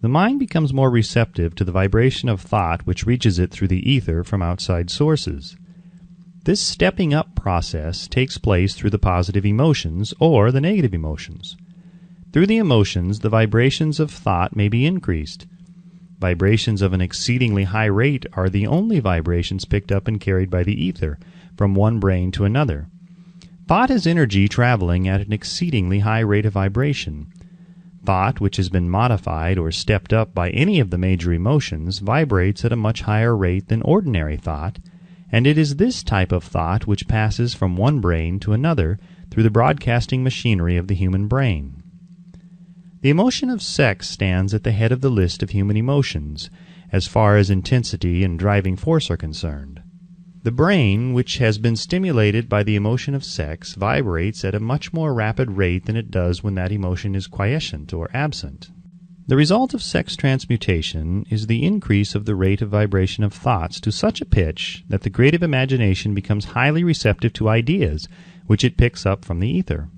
the mind becomes more receptive to the vibration of thought which reaches it through the ether from outside sources. This stepping up process takes place through the positive emotions or the negative emotions. Through the emotions, the vibrations of thought may be increased. Vibrations of an exceedingly high rate are the only vibrations picked up and carried by the ether from one brain to another. Thought is energy traveling at an exceedingly high rate of vibration. Thought which has been modified or stepped up by any of the major emotions vibrates at a much higher rate than ordinary thought, and it is this type of thought which passes from one brain to another through the broadcasting machinery of the human brain. The emotion of sex stands at the head of the list of human emotions, as far as intensity and driving force are concerned. The brain, which has been stimulated by the emotion of sex, vibrates at a much more rapid rate than it does when that emotion is quiescent or absent. The result of sex transmutation is the increase of the rate of vibration of thoughts to such a pitch that the creative imagination becomes highly receptive to ideas which it picks up from the ether.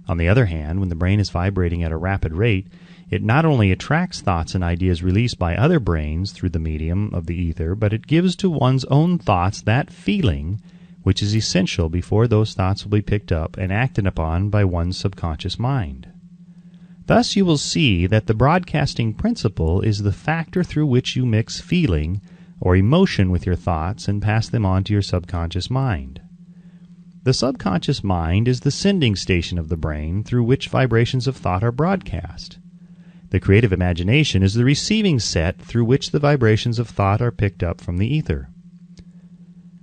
On the other hand, when the brain is vibrating at a rapid rate, it not only attracts thoughts and ideas released by other brains through the medium of the ether, but it gives to one's own thoughts that feeling which is essential before those thoughts will be picked up and acted upon by one's subconscious mind. Thus you will see that the broadcasting principle is the factor through which you mix feeling or emotion with your thoughts and pass them on to your subconscious mind. The subconscious mind is the sending station of the brain through which vibrations of thought are broadcast. The creative imagination is the receiving set through which the vibrations of thought are picked up from the ether.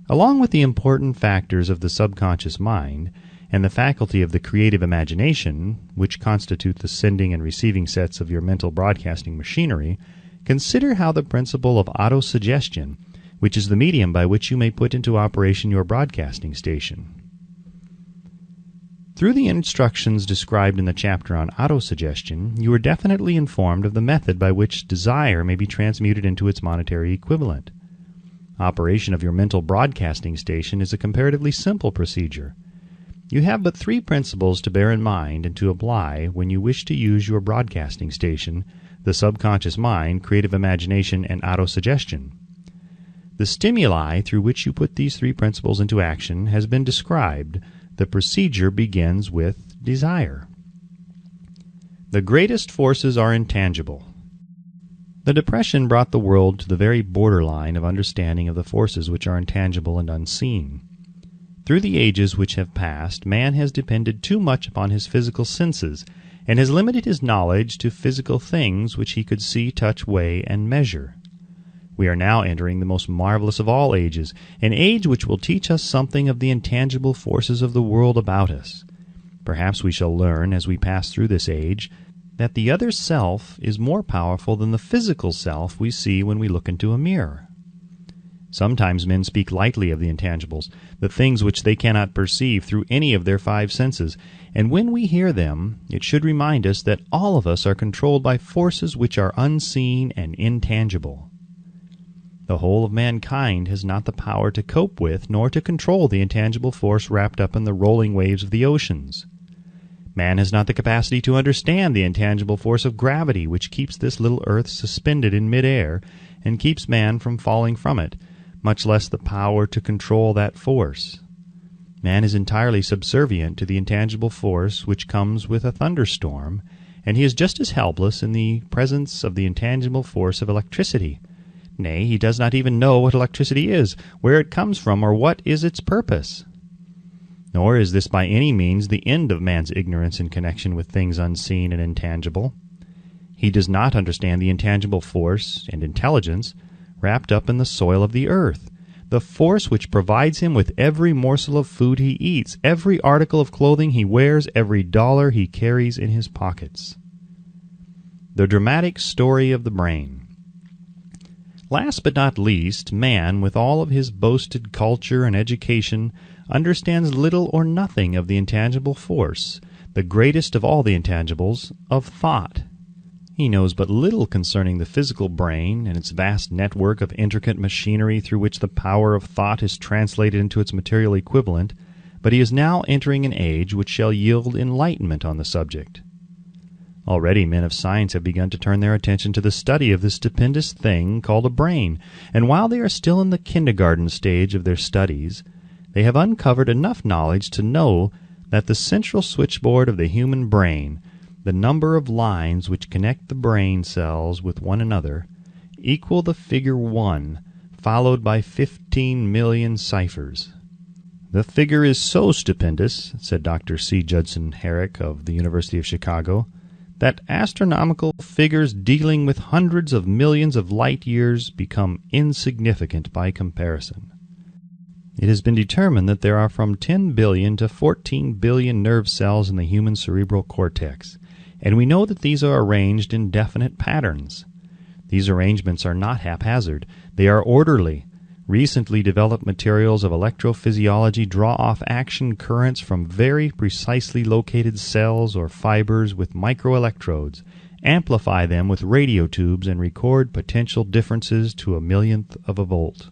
Along with the important factors of the subconscious mind and the faculty of the creative imagination, which constitute the sending and receiving sets of your mental broadcasting machinery, consider how the principle of autosuggestion, which is the medium by which you may put into operation your broadcasting station. Through the instructions described in the chapter on autosuggestion, you are definitely informed of the method by which desire may be transmuted into its monetary equivalent. Operation of your mental broadcasting station is a comparatively simple procedure. You have but three principles to bear in mind and to apply when you wish to use your broadcasting station, the subconscious mind, creative imagination, and autosuggestion. The stimuli through which you put these three principles into action has been described. The procedure begins with desire. The greatest forces are intangible. The Depression brought the world to the very borderline of understanding of the forces which are intangible and unseen. Through the ages which have passed, man has depended too much upon his physical senses, and has limited his knowledge to physical things which he could see, touch, weigh, and measure. We are now entering the most marvelous of all ages, an age which will teach us something of the intangible forces of the world about us. Perhaps we shall learn, as we pass through this age, that the other self is more powerful than the physical self we see when we look into a mirror. Sometimes men speak lightly of the intangibles, the things which they cannot perceive through any of their five senses, and when we hear them, it should remind us that all of us are controlled by forces which are unseen and intangible. The whole of mankind has not the power to cope with nor to control the intangible force wrapped up in the rolling waves of the oceans. Man has not the capacity to understand the intangible force of gravity which keeps this little earth suspended in mid-air and keeps man from falling from it, much less the power to control that force. Man is entirely subservient to the intangible force which comes with a thunderstorm, and he is just as helpless in the presence of the intangible force of electricity. Nay, he does not even know what electricity is, where it comes from, or what is its purpose. Nor is this by any means the end of man's ignorance in connection with things unseen and intangible. He does not understand the intangible force and intelligence wrapped up in the soil of the earth, the force which provides him with every morsel of food he eats, every article of clothing he wears, every dollar he carries in his pockets. The dramatic story of the brain. Last but not least, man, with all of his boasted culture and education, understands little or nothing of the intangible force, the greatest of all the intangibles, of thought. He knows but little concerning the physical brain and its vast network of intricate machinery through which the power of thought is translated into its material equivalent, but he is now entering an age which shall yield enlightenment on the subject. Already men of science have begun to turn their attention to the study of this stupendous thing called a brain, and while they are still in the kindergarten stage of their studies, they have uncovered enough knowledge to know that the central switchboard of the human brain, the number of lines which connect the brain cells with one another, equal the figure 1, followed by 15 million ciphers. "The figure is so stupendous," said Dr. C. Judson Herrick of the University of Chicago, "that astronomical figures dealing with hundreds of millions of light years become insignificant by comparison. It has been determined that there are from 10 billion to 14 billion nerve cells in the human cerebral cortex, and we know that these are arranged in definite patterns. These arrangements are not haphazard. They are orderly. Recently developed materials of electrophysiology draw off action currents from very precisely located cells or fibers with microelectrodes, amplify them with radio tubes, and record potential differences to a millionth of a volt.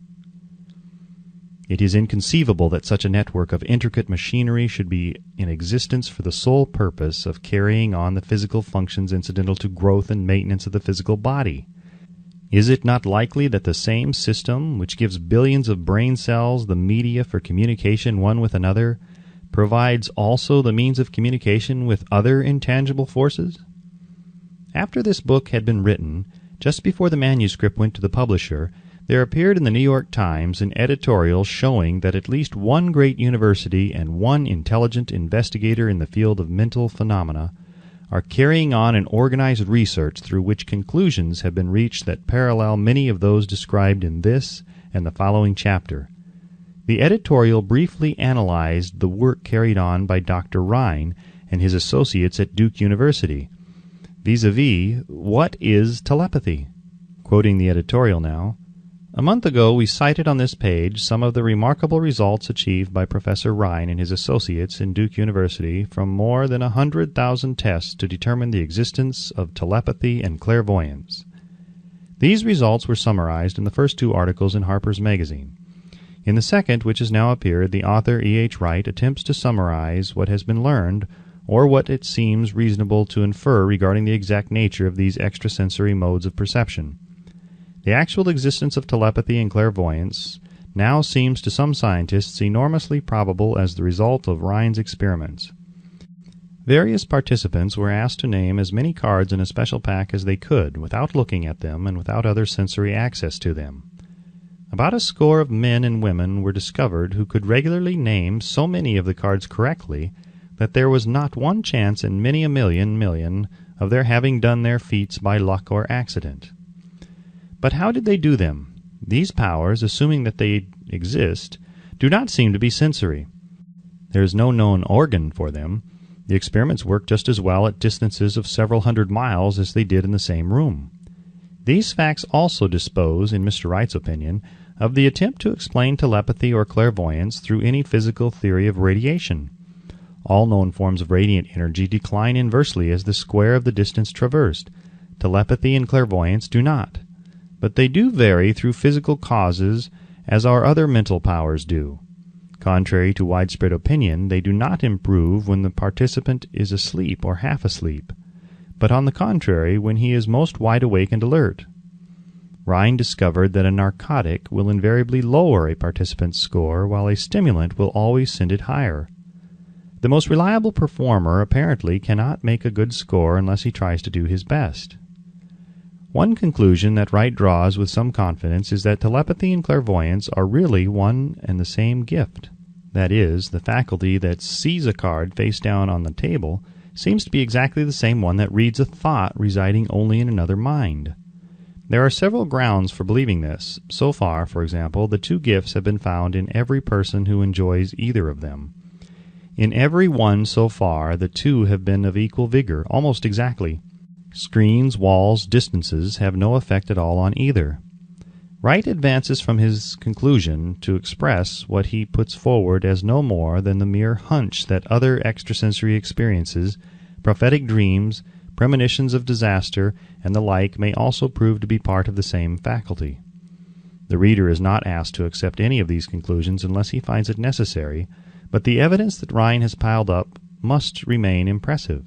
It is inconceivable that such a network of intricate machinery should be in existence for the sole purpose of carrying on the physical functions incidental to growth and maintenance of the physical body. Is it not likely that the same system, which gives billions of brain cells the media for communication one with another, provides also the means of communication with other intangible forces? After this book had been written, just before the manuscript went to the publisher, there appeared in the New York Times an editorial showing that at least one great university and one intelligent investigator in the field of mental phenomena are carrying on an organized research through which conclusions have been reached that parallel many of those described in this and the following chapter. The editorial briefly analyzed the work carried on by Dr. Rhine and his associates at Duke University, vis-a-vis, what is telepathy? Quoting the editorial now, "A month ago we cited on this page some of the remarkable results achieved by Professor Rhine and his associates in Duke University from more than 100,000 tests to determine the existence of telepathy and clairvoyance. These results were summarized in the first 2 articles in Harper's Magazine. In the second, which has now appeared, the author E.H. Wright attempts to summarize what has been learned, or what it seems reasonable to infer regarding the exact nature of these extrasensory modes of perception. The actual existence of telepathy and clairvoyance now seems to some scientists enormously probable as the result of Rhine's experiments. Various participants were asked to name as many cards in a special pack as they could, without looking at them and without other sensory access to them. About a score of men and women were discovered who could regularly name so many of the cards correctly that there was not one chance in many a million of their having done their feats by luck or accident. But how did they do them? These powers, assuming that they exist, do not seem to be sensory. There is no known organ for them. The experiments work just as well at distances of several hundred miles as they did in the same room. These facts also dispose, in Mr. Wright's opinion, of the attempt to explain telepathy or clairvoyance through any physical theory of radiation. All known forms of radiant energy decline inversely as the square of the distance traversed. Telepathy and clairvoyance do not. But they do vary through physical causes as our other mental powers do. Contrary to widespread opinion, they do not improve when the participant is asleep or half asleep, but on the contrary when he is most wide awake and alert. Rhine discovered that a narcotic will invariably lower a participant's score, while a stimulant will always send it higher. The most reliable performer apparently cannot make a good score unless he tries to do his best. One conclusion that Wright draws with some confidence is that telepathy and clairvoyance are really one and the same gift. That is, the faculty that sees a card face down on the table seems to be exactly the same one that reads a thought residing only in another mind. There are several grounds for believing this. So far, for example, the 2 gifts have been found in every person who enjoys either of them. In every one so far, the 2 have been of equal vigor, almost exactly. Screens, walls, distances have no effect at all on either. Wright advances from his conclusion to express what he puts forward as no more than the mere hunch that other extrasensory experiences, prophetic dreams, premonitions of disaster, and the like may also prove to be part of the same faculty. The reader is not asked to accept any of these conclusions unless he finds it necessary, but the evidence that Rhine has piled up must remain impressive.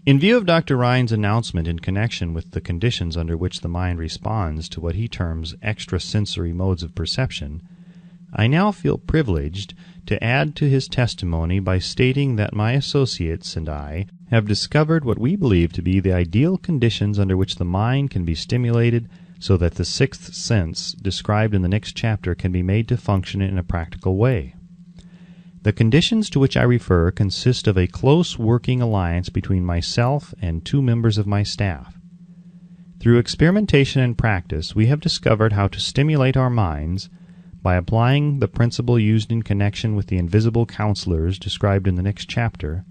In view of Dr. Rhine's announcement in connection with the conditions under which the mind responds to what he terms extrasensory modes of perception, I now feel privileged to add to his testimony by stating that my associates and I have discovered what we believe to be the ideal conditions under which the mind can be stimulated so that the sixth sense described in the next chapter can be made to function in a practical way. The conditions to which I refer consist of a close working alliance between myself and 2 members of my staff. Through experimentation and practice, we have discovered how to stimulate our minds by applying the principle used in connection with the invisible counselors described in the next chapter,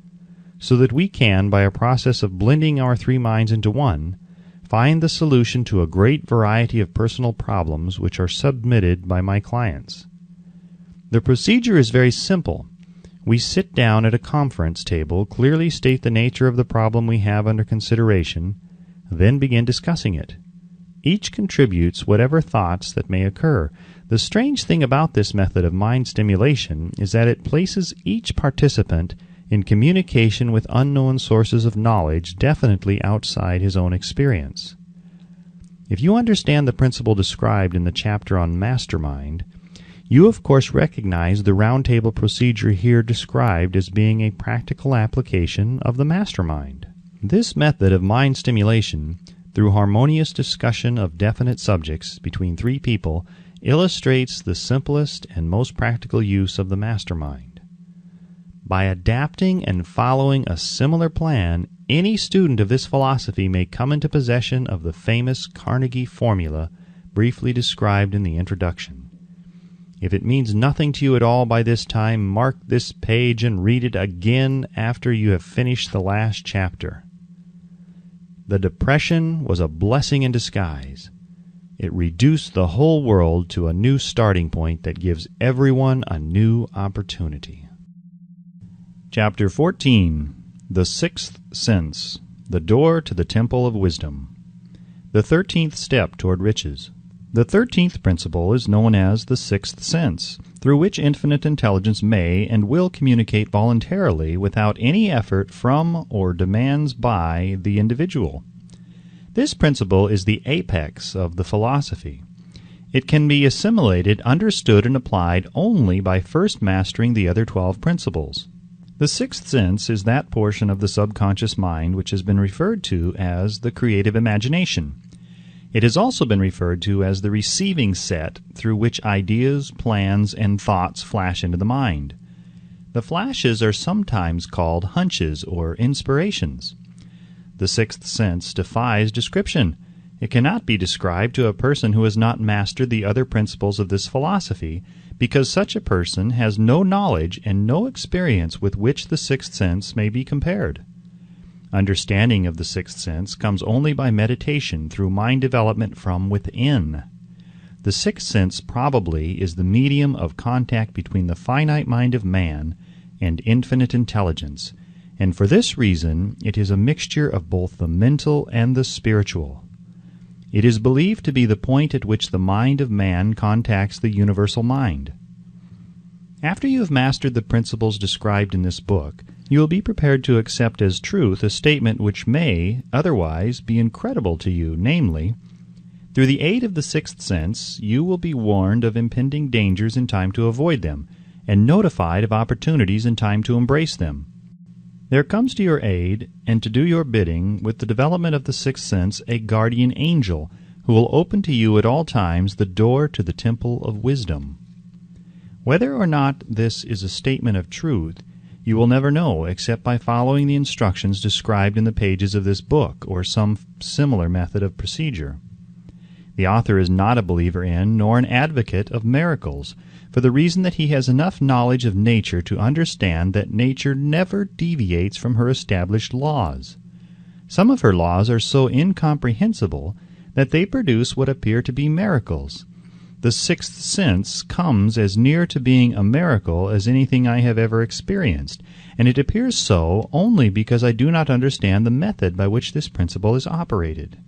so that we can, by a process of blending our 3 minds into one, find the solution to a great variety of personal problems which are submitted by my clients. The procedure is very simple. We sit down at a conference table, clearly state the nature of the problem we have under consideration, then begin discussing it. Each contributes whatever thoughts that may occur. The strange thing about this method of mind stimulation is that it places each participant in communication with unknown sources of knowledge definitely outside his own experience. If you understand the principle described in the chapter on mastermind, you of course recognize the roundtable procedure here described as being a practical application of the mastermind. This method of mind stimulation, through harmonious discussion of definite subjects between 3 people, illustrates the simplest and most practical use of the mastermind. By adapting and following a similar plan, any student of this philosophy may come into possession of the famous Carnegie formula briefly described in the introduction. If it means nothing to you at all by this time, mark this page and read it again after you have finished the last chapter. The depression was a blessing in disguise. It reduced the whole world to a new starting point that gives everyone a new opportunity. Chapter 14. The Sixth Sense, the Door to the Temple of Wisdom. The 13th Step Toward Riches. The 13th principle is known as the Sixth Sense, through which infinite intelligence may and will communicate voluntarily without any effort from or demands by the individual. This principle is the apex of the philosophy. It can be assimilated, understood, and applied only by first mastering the other 12 principles. The sixth sense is that portion of the subconscious mind which has been referred to as the creative imagination. It has also been referred to as the receiving set through which ideas, plans, and thoughts flash into the mind. The flashes are sometimes called hunches or inspirations. The sixth sense defies description. It cannot be described to a person who has not mastered the other principles of this philosophy, because such a person has no knowledge and no experience with which the sixth sense may be compared. Understanding of the sixth sense comes only by meditation through mind development from within. The sixth sense probably is the medium of contact between the finite mind of man and infinite intelligence, and for this reason it is a mixture of both the mental and the spiritual. It is believed to be the point at which the mind of man contacts the universal mind. After you have mastered the principles described in this book, you will be prepared to accept as truth a statement which may, otherwise, be incredible to you, namely, through the aid of the sixth sense, you will be warned of impending dangers in time to avoid them, and notified of opportunities in time to embrace them. There comes to your aid, and to do your bidding, with the development of the sixth sense, a guardian angel, who will open to you at all times the door to the temple of wisdom. Whether or not this is a statement of truth, you will never know except by following the instructions described in the pages of this book, or some similar method of procedure. The author is not a believer in, nor an advocate of miracles, for the reason that he has enough knowledge of nature to understand that nature never deviates from her established laws. Some of her laws are so incomprehensible that they produce what appear to be miracles. the sixth sense comes as near to being a miracle as anything I have ever experienced, and it appears so only because I do not understand the method by which this principle is operated.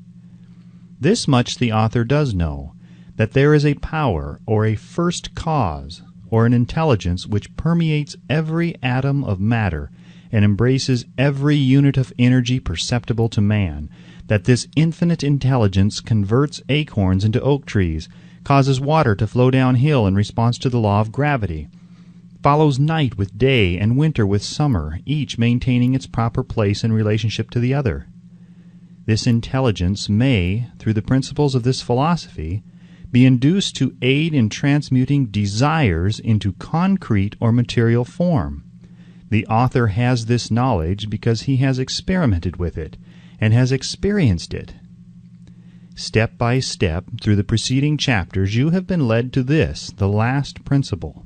This much the author does know, that there is a power, or a first cause, or an intelligence which permeates every atom of matter and embraces every unit of energy perceptible to man, that this infinite intelligence converts acorns into oak trees, causes water to flow downhill in response to the law of gravity, follows night with day and winter with summer, each maintaining its proper place in relationship to the other. This intelligence may, through the principles of this philosophy, be induced to aid in transmuting desires into concrete or material form. The author has this knowledge because he has experimented with it and has experienced it. Step by step, through the preceding chapters, you have been led to this, the last principle.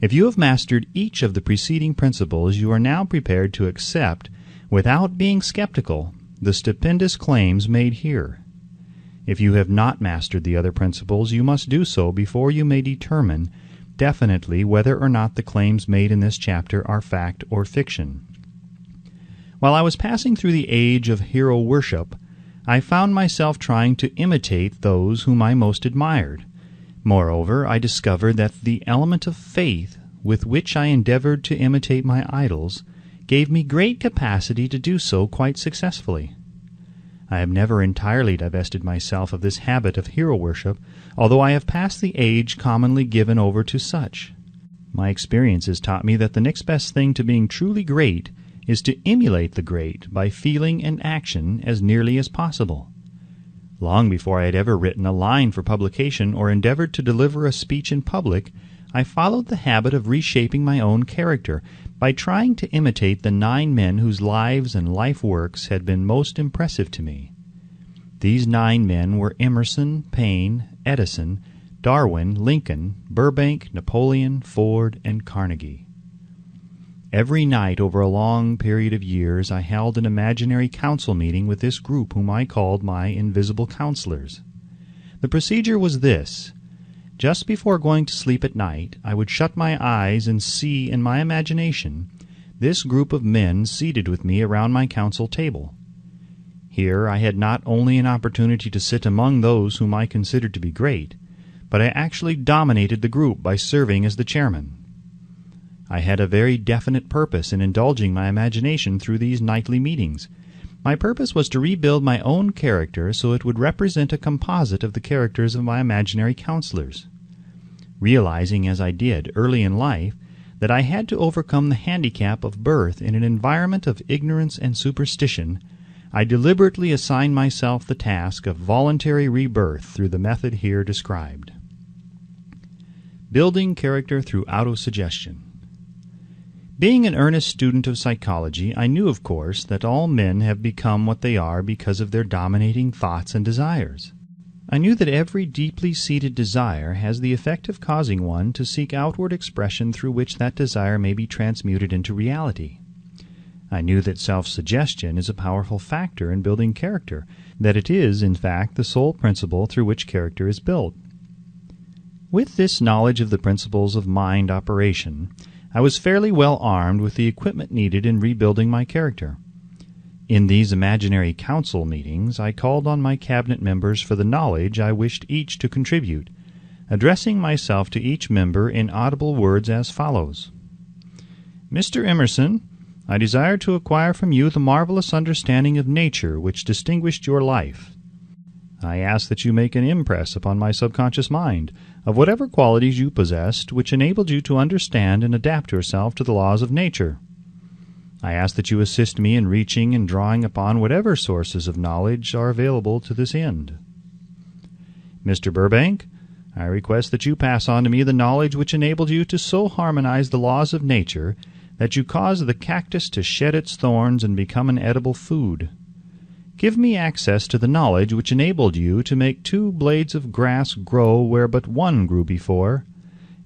If you have mastered each of the preceding principles, you are now prepared to accept, without being skeptical, the stupendous claims made here. If you have not mastered the other principles, you must do so before you may determine definitely whether or not the claims made in this chapter are fact or fiction. While I was passing through the age of hero worship, I found myself trying to imitate those whom I most admired. Moreover, I discovered that the element of faith with which I endeavored to imitate my idols gave me great capacity to do so quite successfully. I have never entirely divested myself of this habit of hero worship, although I have passed the age commonly given over to such. My experience has taught me that the next best thing to being truly great is to emulate the great by feeling and action as nearly as possible. Long before I had ever written a line for publication or endeavored to deliver a speech in public, I followed the habit of reshaping my own character by trying to imitate the 9 men whose lives and life works had been most impressive to me. These 9 men were Emerson, Paine, Edison, Darwin, Lincoln, Burbank, Napoleon, Ford, and Carnegie. Every night over a long period of years I held an imaginary council meeting with this group whom I called my invisible counselors. The procedure was this. Just before going to sleep at night, I would shut my eyes and see in my imagination this group of men seated with me around my council table. Here I had not only an opportunity to sit among those whom I considered to be great, but I actually dominated the group by serving as the chairman. I had a very definite purpose in indulging my imagination through these nightly meetings. My purpose was to rebuild my own character so it would represent a composite of the characters of my imaginary counselors. Realizing, as I did early in life, that I had to overcome the handicap of birth in an environment of ignorance and superstition, I deliberately assigned myself the task of voluntary rebirth through the method here described. Building character through autosuggestion. Being an earnest student of psychology, I knew, of course, that all men have become what they are because of their dominating thoughts and desires. I knew that every deeply seated desire has the effect of causing one to seek outward expression through which that desire may be transmuted into reality. I knew that self-suggestion is a powerful factor in building character, that it is, in fact, the sole principle through which character is built. With this knowledge of the principles of mind operation, I was fairly well armed with the equipment needed in rebuilding my character. In these imaginary council meetings, I called on my cabinet members for the knowledge I wished each to contribute, addressing myself to each member in audible words as follows. Mr. Emerson, I desire to acquire from you the marvelous understanding of nature which distinguished your life. I ask that you make an impress upon my subconscious mind of whatever qualities you possessed which enabled you to understand and adapt yourself to the laws of nature. I ask that you assist me in reaching and drawing upon whatever sources of knowledge are available to this end. Mr. Burbank, I request that you pass on to me the knowledge which enabled you to so harmonize the laws of nature that you caused the cactus to shed its thorns and become an edible food. Give me access to the knowledge which enabled you to make 2 blades of grass grow where but 1 grew before,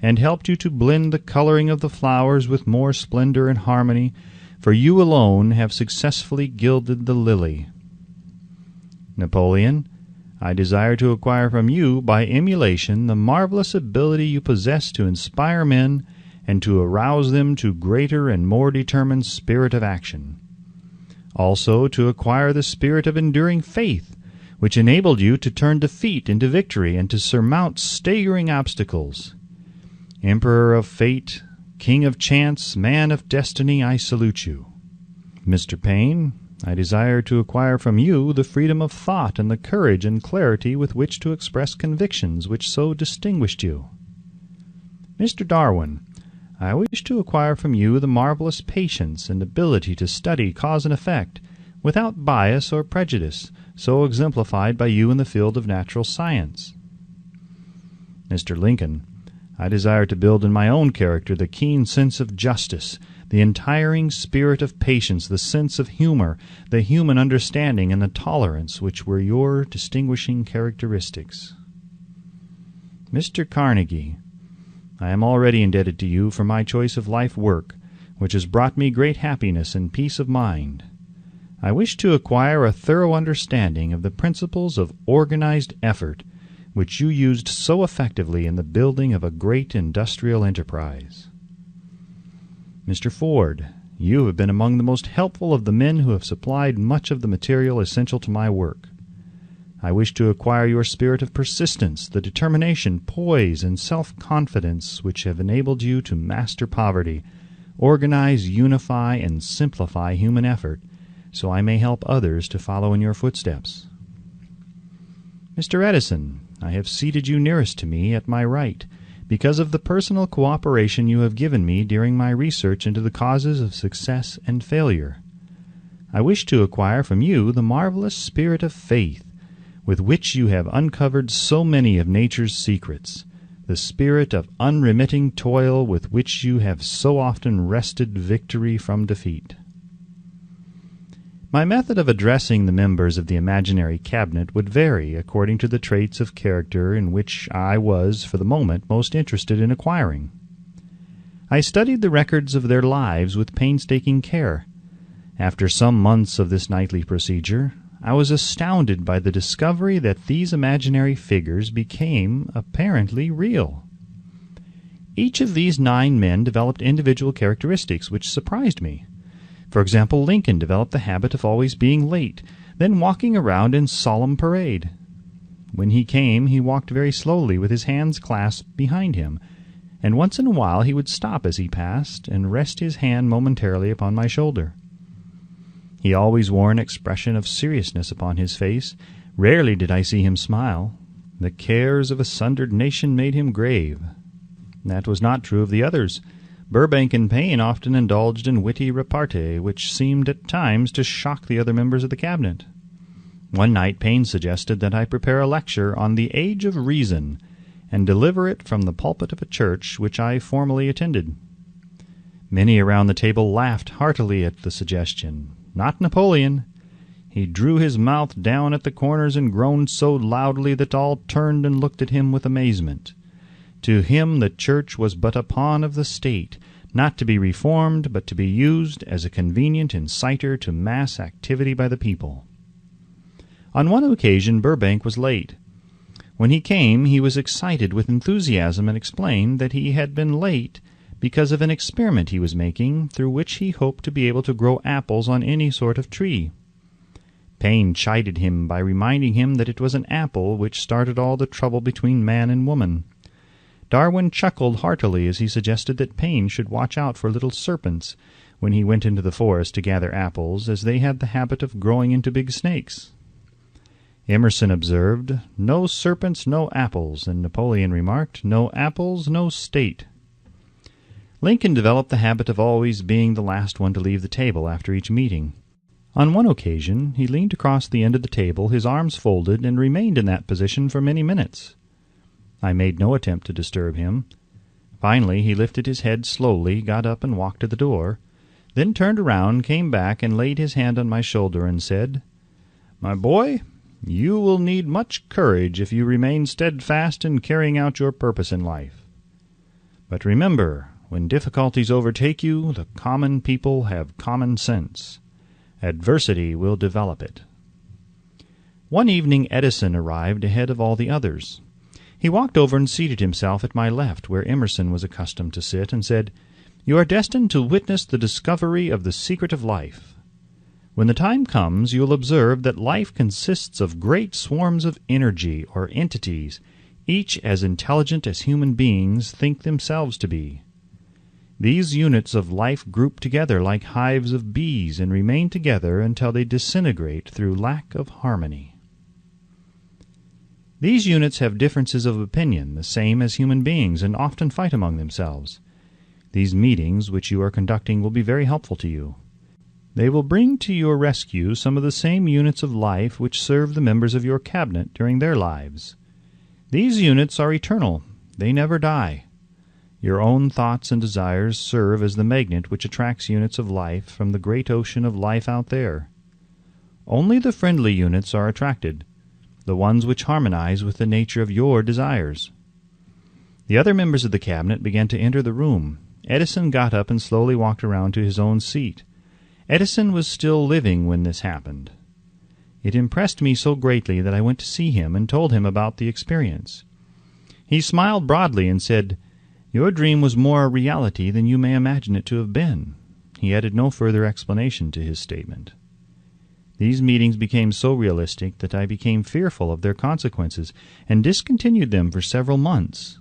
and helped you to blend the coloring of the flowers with more splendor and harmony, for you alone have successfully gilded the lily. Napoleon, I desire to acquire from you, by emulation, the marvelous ability you possess to inspire men and to arouse them to greater and more determined spirit of action. Also to acquire the spirit of enduring faith, which enabled you to turn defeat into victory and to surmount staggering obstacles. Emperor of fate, king of chance, man of destiny, I salute you. Mr. Payne, I desire to acquire from you the freedom of thought and the courage and clarity with which to express convictions which so distinguished you. Mr. Darwin, I wish to acquire from you the marvelous patience and ability to study cause and effect, without bias or prejudice, so exemplified by you in the field of natural science. Mr. Lincoln, I desire to build in my own character the keen sense of justice, the untiring spirit of patience, the sense of humor, the human understanding, and the tolerance which were your distinguishing characteristics. Mr. Carnegie, I am already indebted to you for my choice of life work, which has brought me great happiness and peace of mind. I wish to acquire a thorough understanding of the principles of organized effort, which you used so effectively in the building of a great industrial enterprise. Mr. Ford, you have been among the most helpful of the men who have supplied much of the material essential to my work. I wish to acquire your spirit of persistence, the determination, poise, and self-confidence which have enabled you to master poverty, organize, unify, and simplify human effort, so I may help others to follow in your footsteps. Mr. Edison, I have seated you nearest to me at my right, because of the personal cooperation you have given me during my research into the causes of success and failure. I wish to acquire from you the marvelous spirit of faith, with which you have uncovered so many of nature's secrets, the spirit of unremitting toil with which you have so often wrested victory from defeat. My method of addressing the members of the imaginary cabinet would vary according to the traits of character in which I was, for the moment, most interested in acquiring. I studied the records of their lives with painstaking care. After some months of this nightly procedure, I was astounded by the discovery that these imaginary figures became apparently real. Each of these 9 men developed individual characteristics which surprised me. For example, Lincoln developed the habit of always being late, then walking around in solemn parade. When he came, he walked very slowly with his hands clasped behind him, and once in a while he would stop as he passed and rest his hand momentarily upon my shoulder. He always wore an expression of seriousness upon his face. Rarely did I see him smile. The cares of a sundered nation made him grave. That was not true of the others. Burbank and Payne often indulged in witty repartee, which seemed at times to shock the other members of the cabinet. One night Payne suggested that I prepare a lecture on the Age of Reason, and deliver it from the pulpit of a church which I formerly attended. Many around the table laughed heartily at the suggestion. Not Napoleon. He drew his mouth down at the corners and groaned so loudly that all turned and looked at him with amazement. To him the church was but a pawn of the state, not to be reformed, but to be used as a convenient inciter to mass activity by the people. On one occasion Burbank was late. When he came he was excited with enthusiasm and explained that he had been late because of an experiment he was making, through which he hoped to be able to grow apples on any sort of tree. Payne chided him by reminding him that it was an apple which started all the trouble between man and woman. Darwin chuckled heartily as he suggested that Payne should watch out for little serpents when he went into the forest to gather apples, as they had the habit of growing into big snakes. Emerson observed, "No serpents, no apples," and Napoleon remarked, "No apples, no state." Lincoln developed the habit of always being the last one to leave the table after each meeting. On one occasion he leaned across the end of the table, his arms folded, and remained in that position for many minutes. I made no attempt to disturb him. Finally he lifted his head slowly, got up and walked to the door, then turned around, came back, and laid his hand on my shoulder and said, "My boy, you will need much courage if you remain steadfast in carrying out your purpose in life. But remember, when difficulties overtake you, the common people have common sense. Adversity will develop it." One evening Edison arrived ahead of all the others. He walked over and seated himself at my left, where Emerson was accustomed to sit, and said, "You are destined to witness the discovery of the secret of life. When the time comes, you will observe that life consists of great swarms of energy or entities, each as intelligent as human beings think themselves to be. These units of life group together like hives of bees and remain together until they disintegrate through lack of harmony. These units have differences of opinion, the same as human beings, and often fight among themselves. These meetings which you are conducting will be very helpful to you. They will bring to your rescue some of the same units of life which serve the members of your cabinet during their lives. These units are eternal. They never die. Your own thoughts and desires serve as the magnet which attracts units of life from the great ocean of life out there. Only the friendly units are attracted, the ones which harmonize with the nature of your desires." The other members of the cabinet began to enter the room. Edison got up and slowly walked around to his own seat. Edison was still living when this happened. It impressed me so greatly that I went to see him and told him about the experience. He smiled broadly and said, "Your dream was more a reality than you may imagine it to have been." He added no further explanation to his statement. These meetings became so realistic that I became fearful of their consequences and discontinued them for several months.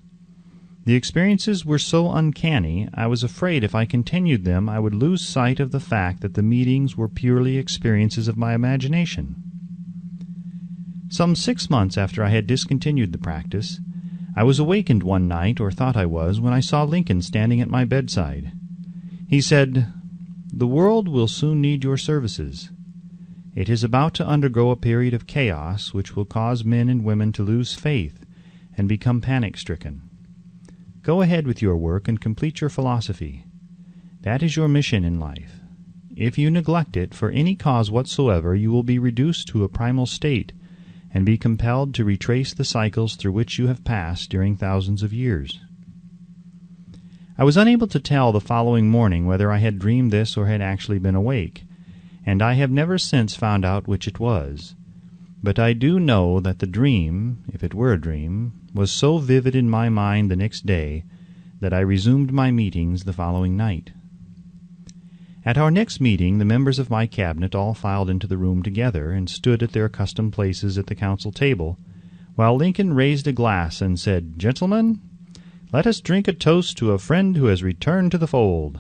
The experiences were so uncanny, I was afraid if I continued them I would lose sight of the fact that the meetings were purely experiences of my imagination. Some 6 months after I had discontinued the practice, I was awakened one night, or thought I was, when I saw Lincoln standing at my bedside. He said, "The world will soon need your services. It is about to undergo a period of chaos which will cause men and women to lose faith and become panic-stricken. Go ahead with your work and complete your philosophy. That is your mission in life. If you neglect it for any cause whatsoever, you will be reduced to a primal state and be compelled to retrace the cycles through which you have passed during thousands of years." I was unable to tell the following morning whether I had dreamed this or had actually been awake, and I have never since found out which it was. But I do know that the dream, if it were a dream, was so vivid in my mind the next day that I resumed my meetings the following night. At our next meeting, the members of my cabinet all filed into the room together and stood at their accustomed places at the council table, while Lincoln raised a glass and said, "Gentlemen, let us drink a toast to a friend who has returned to the fold."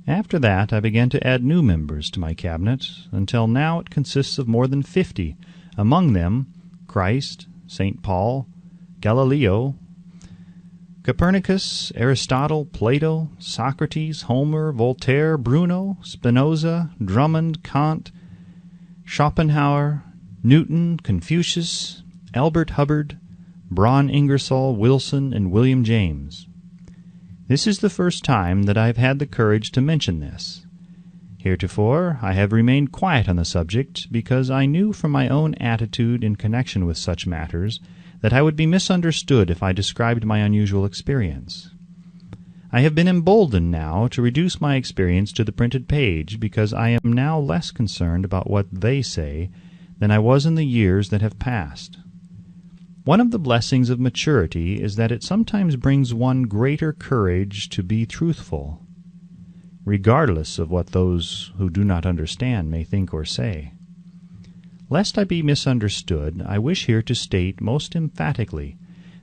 After that I began to add new members to my cabinet, until now it consists of more than 50, among them Christ, St. Paul, Galileo, Copernicus, Aristotle, Plato, Socrates, Homer, Voltaire, Bruno, Spinoza, Drummond, Kant, Schopenhauer, Newton, Confucius, Albert Hubbard, Braun Ingersoll, Wilson, and William James. This is the first time that I have had the courage to mention this. Heretofore I have remained quiet on the subject because I knew from my own attitude in connection with such matters that I would be misunderstood if I described my unusual experience. I have been emboldened now to reduce my experience to the printed page because I am now less concerned about what they say than I was in the years that have passed. One of the blessings of maturity is that it sometimes brings one greater courage to be truthful, regardless of what those who do not understand may think or say. Lest I be misunderstood, I wish here to state most emphatically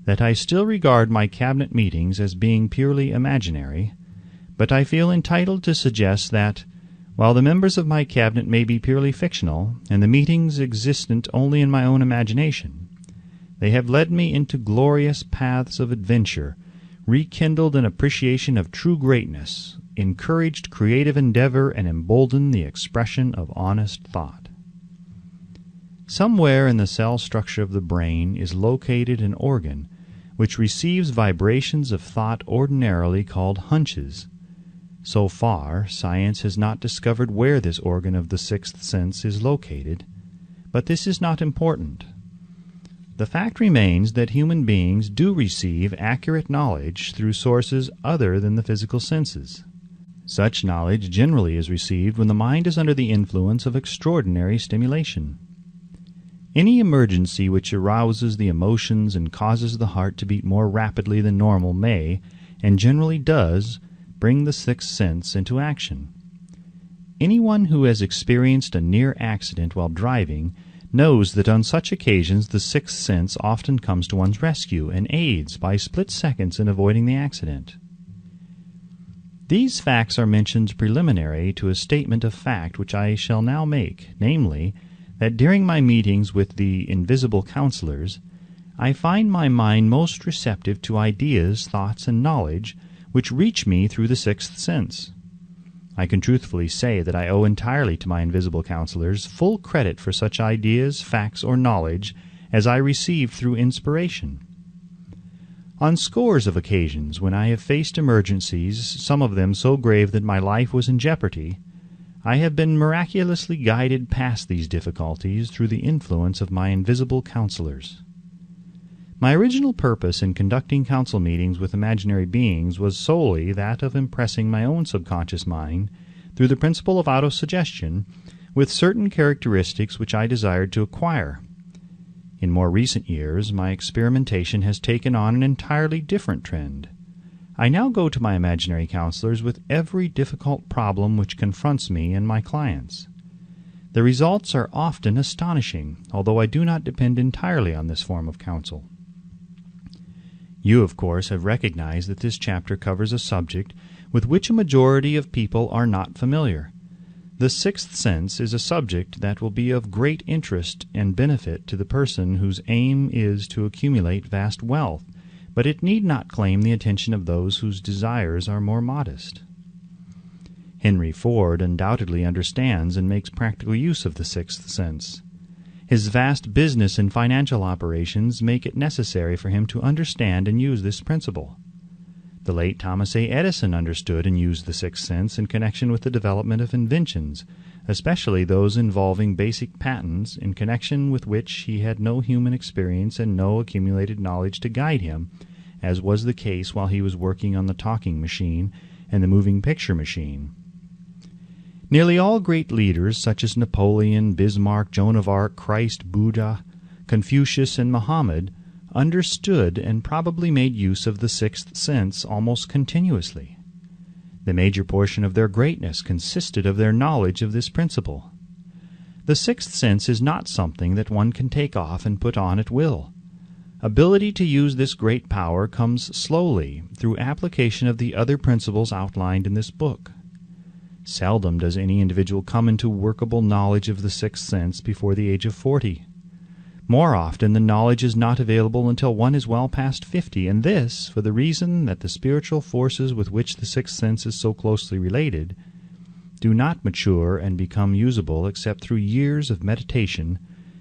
that I still regard my cabinet meetings as being purely imaginary, but I feel entitled to suggest that, while the members of my cabinet may be purely fictional, and the meetings existent only in my own imagination, they have led me into glorious paths of adventure, rekindled an appreciation of true greatness, encouraged creative endeavor, and emboldened the expression of honest thought. Somewhere in the cell structure of the brain is located an organ which receives vibrations of thought ordinarily called hunches. So far, science has not discovered where this organ of the sixth sense is located, but this is not important. The fact remains that human beings do receive accurate knowledge through sources other than the physical senses. Such knowledge generally is received when the mind is under the influence of extraordinary stimulation. Any emergency which arouses the emotions and causes the heart to beat more rapidly than normal may, and generally does, bring the sixth sense into action. Anyone who has experienced a near accident while driving knows that on such occasions the sixth sense often comes to one's rescue and aids by split seconds in avoiding the accident. These facts are mentioned preliminary to a statement of fact which I shall now make, namely, that during my meetings with the invisible counselors, I find my mind most receptive to ideas, thoughts, and knowledge which reach me through the sixth sense. I can truthfully say that I owe entirely to my invisible counselors full credit for such ideas, facts, or knowledge as I received through inspiration. On scores of occasions when I have faced emergencies, some of them so grave that my life was in jeopardy, I have been miraculously guided past these difficulties through the influence of my invisible counselors. My original purpose in conducting council meetings with imaginary beings was solely that of impressing my own subconscious mind, through the principle of autosuggestion, with certain characteristics which I desired to acquire. In more recent years, my experimentation has taken on an entirely different trend. I now go to my imaginary counselors with every difficult problem which confronts me and my clients. The results are often astonishing, although I do not depend entirely on this form of counsel. You, of course, have recognized that this chapter covers a subject with which a majority of people are not familiar. The sixth sense is a subject that will be of great interest and benefit to the person whose aim is to accumulate vast wealth, but it need not claim the attention of those whose desires are more modest. Henry Ford undoubtedly understands and makes practical use of the sixth sense. His vast business and financial operations make it necessary for him to understand and use this principle. The late Thomas A. Edison understood and used the sixth sense in connection with the development of inventions, especially those involving basic patents, in connection with which he had no human experience and no accumulated knowledge to guide him, as was the case while he was working on the talking machine and the moving picture machine. Nearly all great leaders, such as Napoleon, Bismarck, Joan of Arc, Christ, Buddha, Confucius, and Muhammad, understood and probably made use of the sixth sense almost continuously. The major portion of their greatness consisted of their knowledge of this principle. The sixth sense is not something that one can take off and put on at will. Ability to use this great power comes slowly through application of the other principles outlined in this book. Seldom does any individual come into workable knowledge of the sixth sense before the age of 40. More often, the knowledge is not available until one is well past 50, and this for the reason that the spiritual forces with which the sixth sense is so closely related do not mature and become usable except through years of meditation,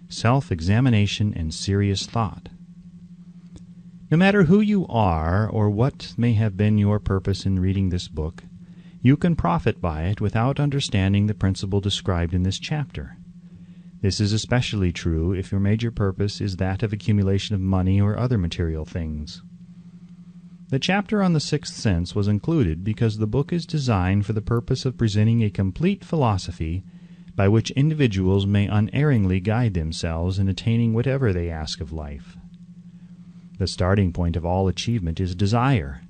self-examination, and serious thought. No matter who you are or what may have been your purpose in reading this book, you can profit by it without understanding the principle described in this chapter. This is especially true if your major purpose is that of accumulation of money or other material things. The chapter on the sixth sense was included because the book is designed for the purpose of presenting a complete philosophy by which individuals may unerringly guide themselves in attaining whatever they ask of life. The starting point of all achievement is desire.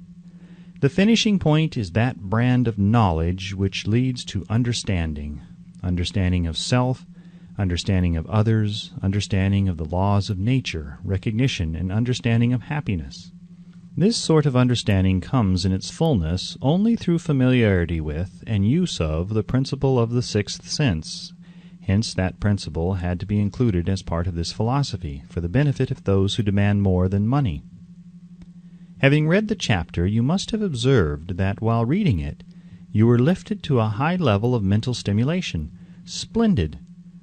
The finishing point is that brand of knowledge which leads to understanding of self, understanding of others, understanding of the laws of nature, recognition, and understanding of happiness. This sort of understanding comes in its fullness only through familiarity with and use of the principle of the sixth sense. Hence that principle had to be included as part of this philosophy, for the benefit of those who demand more than money. Having read the chapter, you must have observed that while reading it, you were lifted to a high level of mental stimulation. Splendid!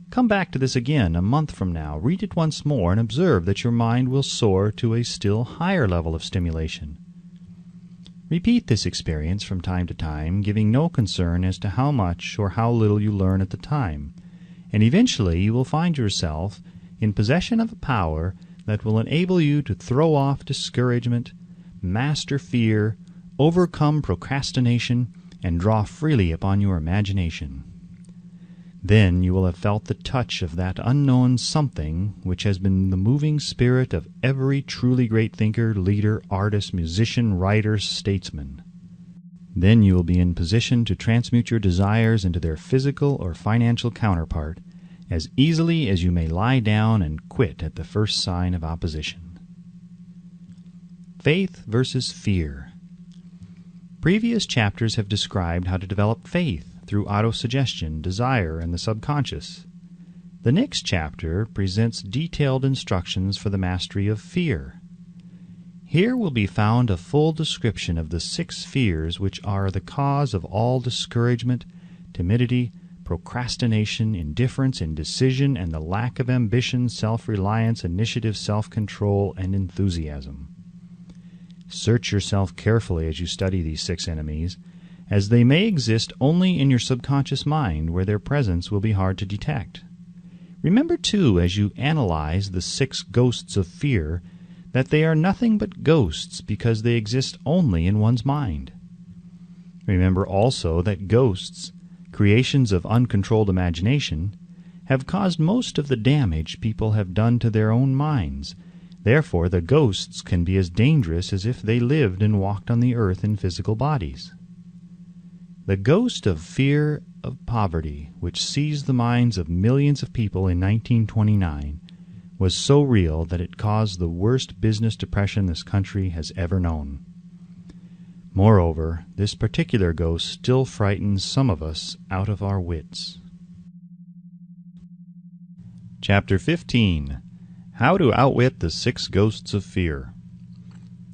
Come back to this again a month from now, read it once more, and observe that your mind will soar to a still higher level of stimulation. Repeat this experience from time to time, giving no concern as to how much or how little you learn at the time, and eventually you will find yourself in possession of a power that will enable you to throw off discouragement, master fear, overcome procrastination, and draw freely upon your imagination. Then you will have felt the touch of that unknown something which has been the moving spirit of every truly great thinker, leader, artist, musician, writer, statesman. Then you will be in position to transmute your desires into their physical or financial counterpart as easily as you may lie down and quit at the first sign of opposition. Faith versus fear. Previous chapters have described how to develop faith through autosuggestion, desire, and the subconscious. The next chapter presents detailed instructions for the mastery of fear. Here will be found a full description of the 6 fears which are the cause of all discouragement, timidity, procrastination, indifference, indecision, and the lack of ambition, self-reliance, initiative, self-control, and enthusiasm. Search yourself carefully as you study these 6 enemies, as they may exist only in your subconscious mind, where their presence will be hard to detect. Remember, too, as you analyze the 6 ghosts of fear, that they are nothing but ghosts because they exist only in one's mind. Remember also that ghosts, creations of uncontrolled imagination, have caused most of the damage people have done to their own minds. Therefore, the ghosts can be as dangerous as if they lived and walked on the earth in physical bodies. The ghost of fear of poverty, which seized the minds of millions of people in 1929, was so real that it caused the worst business depression this country has ever known. Moreover, this particular ghost still frightens some of us out of our wits. Chapter 15. How to Outwit the 6 Ghosts of Fear.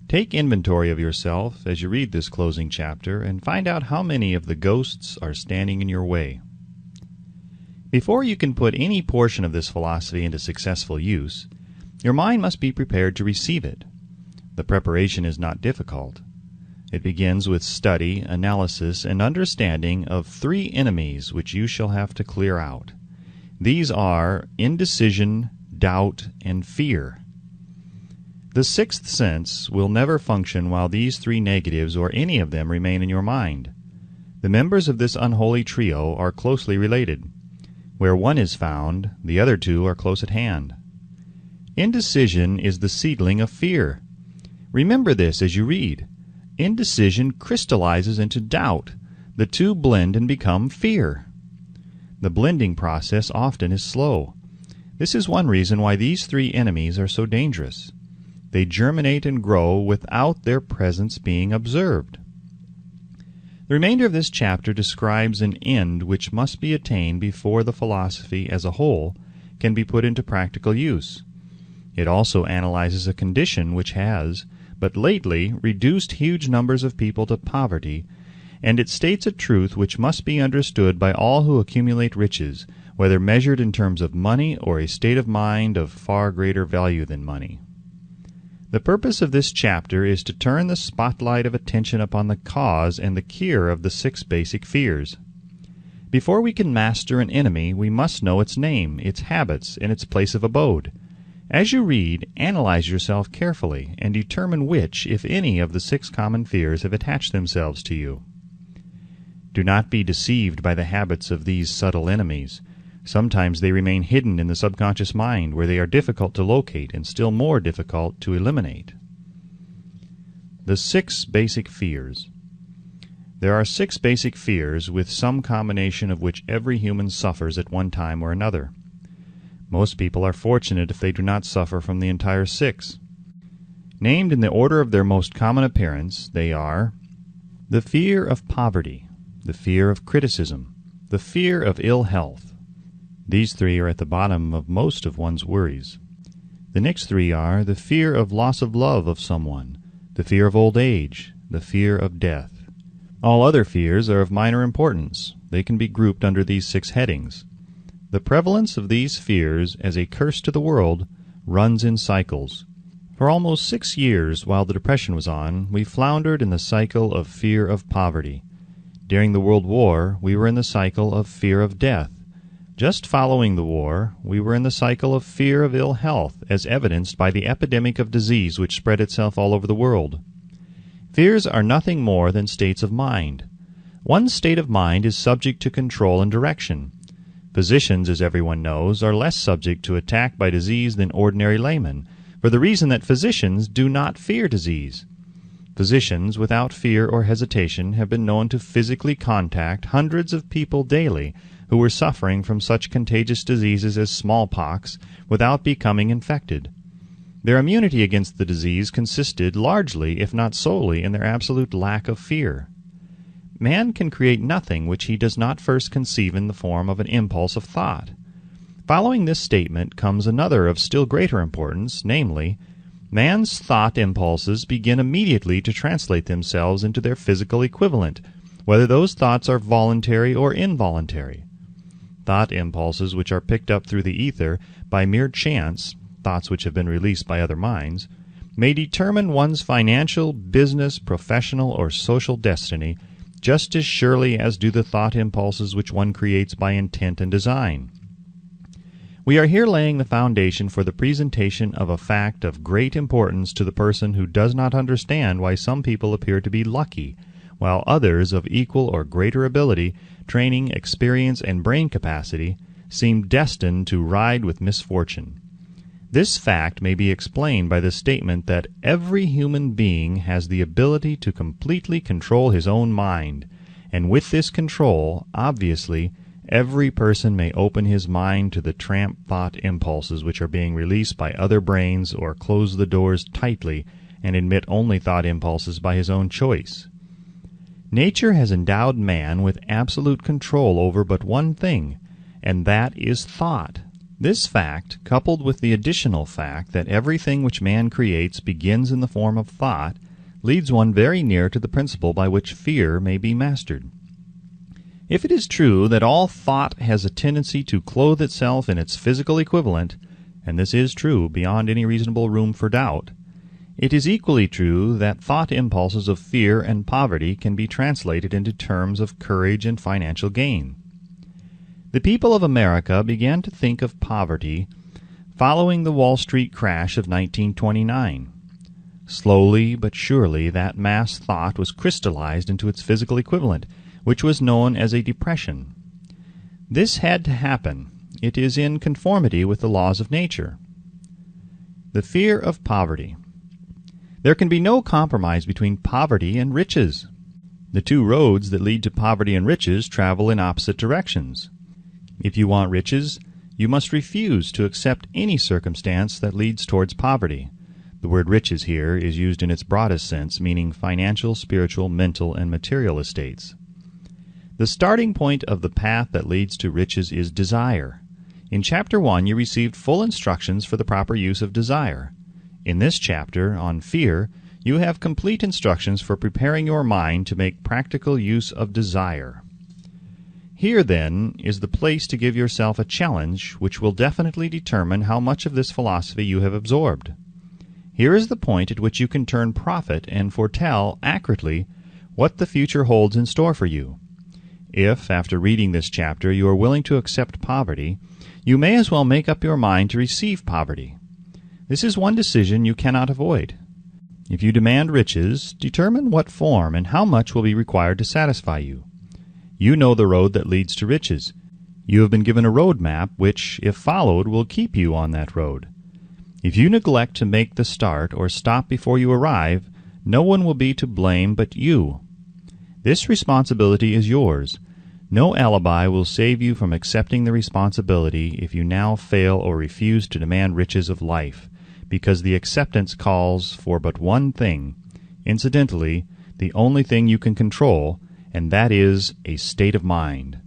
Take inventory of yourself as you read this closing chapter and find out how many of the ghosts are standing in your way. Before you can put any portion of this philosophy into successful use, your mind must be prepared to receive it. The preparation is not difficult. It begins with study, analysis, and understanding of 3 enemies which you shall have to clear out. These are indecision, doubt, and fear. The 6th sense will never function while these 3 negatives or any of them remain in your mind. The members of this unholy trio are closely related. Where one is found, the other 2 are close at hand. Indecision is the seedling of fear. Remember this as you read. Indecision crystallizes into doubt. The 2 blend and become fear. The blending process often is slow. This is one reason why these 3 enemies are so dangerous. They germinate and grow without their presence being observed. The remainder of this chapter describes an end which must be attained before the philosophy as a whole can be put into practical use. It also analyzes a condition which has, but lately, reduced huge numbers of people to poverty, and it states a truth which must be understood by all who accumulate riches, whether measured in terms of money or a state of mind of far greater value than money. The purpose of this chapter is to turn the spotlight of attention upon the cause and the cure of the 6 basic fears. Before we can master an enemy, we must know its name, its habits, and its place of abode. As you read, analyze yourself carefully and determine which, if any, of the 6 common fears have attached themselves to you. Do not be deceived by the habits of these subtle enemies. Sometimes they remain hidden in the subconscious mind, where they are difficult to locate and still more difficult to eliminate. The 6 basic fears. There are 6 basic fears, with some combination of which every human suffers at one time or another. Most people are fortunate if they do not suffer from the entire 6. Named in the order of their most common appearance, they are the fear of poverty, the fear of criticism, the fear of ill health. These 3 are at the bottom of most of one's worries. The next 3 are the fear of loss of love of someone, the fear of old age, the fear of death. All other fears are of minor importance. They can be grouped under these 6 headings. The prevalence of these fears as a curse to the world runs in cycles. For almost 6 years, while the Depression was on, we floundered in the cycle of fear of poverty. During the World War, we were in the cycle of fear of death. Just following the war, we were in the cycle of fear of ill health, as evidenced by the epidemic of disease which spread itself all over the world. Fears are nothing more than states of mind. One state of mind is subject to control and direction. Physicians, as everyone knows, are less subject to attack by disease than ordinary laymen, for the reason that physicians do not fear disease. Physicians, without fear or hesitation, have been known to physically contact hundreds of people daily who were suffering from such contagious diseases as smallpox without becoming infected. Their immunity against the disease consisted largely, if not solely, in their absolute lack of fear. Man can create nothing which he does not first conceive in the form of an impulse of thought. Following this statement comes another of still greater importance, namely, man's thought impulses begin immediately to translate themselves into their physical equivalent, whether those thoughts are voluntary or involuntary. Thought impulses which are picked up through the ether by mere chance, thoughts which have been released by other minds, may determine one's financial, business, professional, or social destiny just as surely as do the thought impulses which one creates by intent and design. We are here laying the foundation for the presentation of a fact of great importance to the person who does not understand why some people appear to be lucky, while others of equal or greater ability, training, experience, and brain capacity seem destined to ride with misfortune. This fact may be explained by the statement that every human being has the ability to completely control his own mind, and with this control, obviously, every person may open his mind to the tramp thought impulses which are being released by other brains, or close the doors tightly and admit only thought impulses by his own choice. Nature has endowed man with absolute control over but one thing, and that is thought. This fact, coupled with the additional fact that everything which man creates begins in the form of thought, leads one very near to the principle by which fear may be mastered. If it is true that all thought has a tendency to clothe itself in its physical equivalent, and this is true beyond any reasonable room for doubt, it is equally true that thought impulses of fear and poverty can be translated into terms of courage and financial gain. The people of America began to think of poverty following the Wall Street crash of 1929. Slowly but surely that mass thought was crystallized into its physical equivalent, which was known as a depression. This had to happen. It is in conformity with the laws of nature. The fear of poverty. There can be no compromise between poverty and riches. The two roads that lead to poverty and riches travel in opposite directions. If you want riches, you must refuse to accept any circumstance that leads towards poverty. The word riches here is used in its broadest sense, meaning financial, spiritual, mental, and material estates. The starting point of the path that leads to riches is desire. In Chapter 1, you received full instructions for the proper use of desire. In this chapter, on fear, you have complete instructions for preparing your mind to make practical use of desire. Here, then, is the place to give yourself a challenge which will definitely determine how much of this philosophy you have absorbed. Here is the point at which you can turn prophet and foretell accurately what the future holds in store for you. If, after reading this chapter, you are willing to accept poverty, you may as well make up your mind to receive poverty. This is one decision you cannot avoid. If you demand riches, determine what form and how much will be required to satisfy you. You know the road that leads to riches. You have been given a road map which, if followed, will keep you on that road. If you neglect to make the start or stop before you arrive, no one will be to blame but you. This responsibility is yours. No alibi will save you from accepting the responsibility if you now fail or refuse to demand riches of life, because the acceptance calls for but one thing, incidentally, the only thing you can control, and that is a state of mind.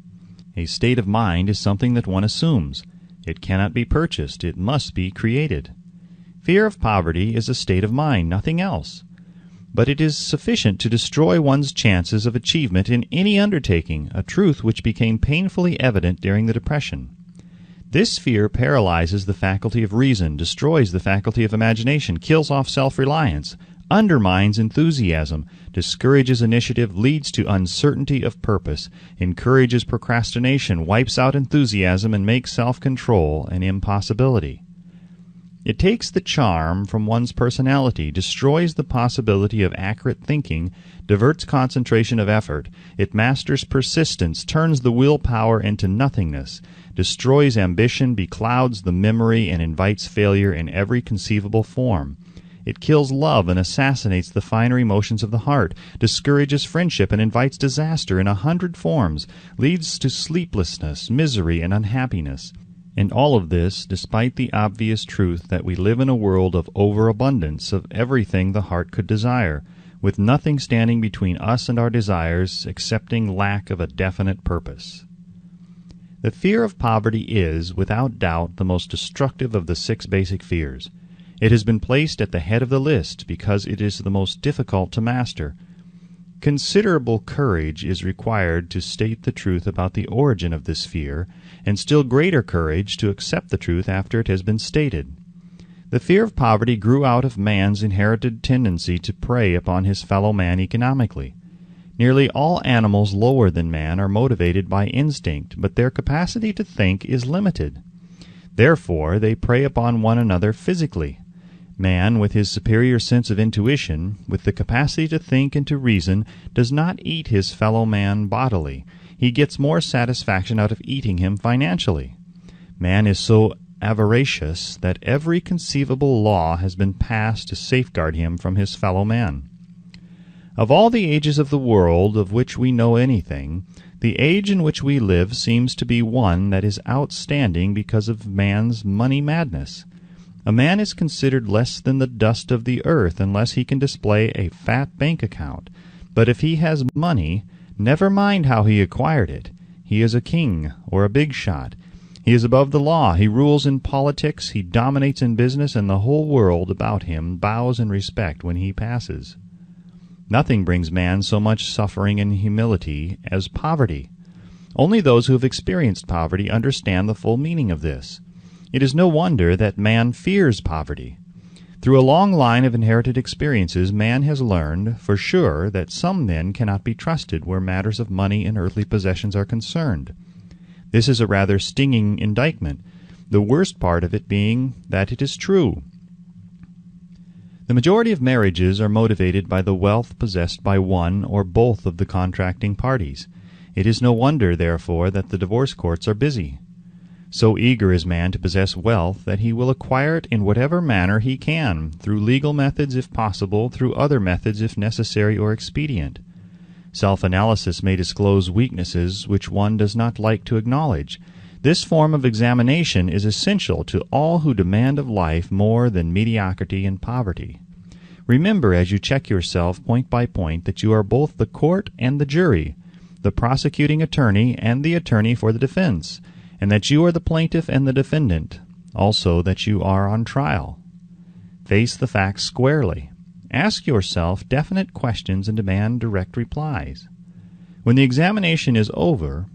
A state of mind is something that one assumes. It cannot be purchased. It must be created. Fear of poverty is a state of mind, nothing else. But it is sufficient to destroy one's chances of achievement in any undertaking, a truth which became painfully evident during the Depression. This fear paralyzes the faculty of reason, destroys the faculty of imagination, kills off self-reliance, undermines enthusiasm, discourages initiative, leads to uncertainty of purpose, encourages procrastination, wipes out enthusiasm, and makes self-control an impossibility. It takes the charm from one's personality, destroys the possibility of accurate thinking, diverts concentration of effort. It masters persistence, turns the willpower into nothingness, destroys ambition, beclouds the memory, and invites failure in every conceivable form. It kills love and assassinates the finer emotions of the heart, discourages friendship and invites disaster in 100 forms, leads to sleeplessness, misery, and unhappiness. And all of this despite the obvious truth that we live in a world of overabundance of everything the heart could desire, with nothing standing between us and our desires excepting lack of a definite purpose. The fear of poverty is, without doubt, the most destructive of the 6 basic fears. It has been placed at the head of the list because it is the most difficult to master. Considerable courage is required to state the truth about the origin of this fear, and still greater courage to accept the truth after it has been stated. The fear of poverty grew out of man's inherited tendency to prey upon his fellow man economically. Nearly all animals lower than man are motivated by instinct, but their capacity to think is limited. Therefore, they prey upon one another physically. Man, with his superior sense of intuition, with the capacity to think and to reason, does not eat his fellow man bodily. He gets more satisfaction out of eating him financially. Man is so avaricious that every conceivable law has been passed to safeguard him from his fellow man. Of all the ages of the world of which we know anything, the age in which we live seems to be one that is outstanding because of man's money madness. A man is considered less than the dust of the earth unless he can display a fat bank account. But if he has money, never mind how he acquired it. He is a king or a big shot. He is above the law. He rules in politics. He dominates in business, and the whole world about him bows in respect when he passes. Nothing brings man so much suffering and humility as poverty. Only those who have experienced poverty understand the full meaning of this. It is no wonder that man fears poverty. Through a long line of inherited experiences, man has learned, for sure, that some men cannot be trusted where matters of money and earthly possessions are concerned. This is a rather stinging indictment, the worst part of it being that it is true. The majority of marriages are motivated by the wealth possessed by one or both of the contracting parties. It is no wonder, therefore, that the divorce courts are busy. So eager is man to possess wealth that he will acquire it in whatever manner he can, through legal methods if possible, through other methods if necessary or expedient. Self-analysis may disclose weaknesses which one does not like to acknowledge. This form of examination is essential to all who demand of life more than mediocrity and poverty. Remember as you check yourself point by point that you are both the court and the jury, the prosecuting attorney and the attorney for the defense, and that you are the plaintiff and the defendant, also that you are on trial. Face the facts squarely. Ask yourself definite questions and demand direct replies. When the examination is over,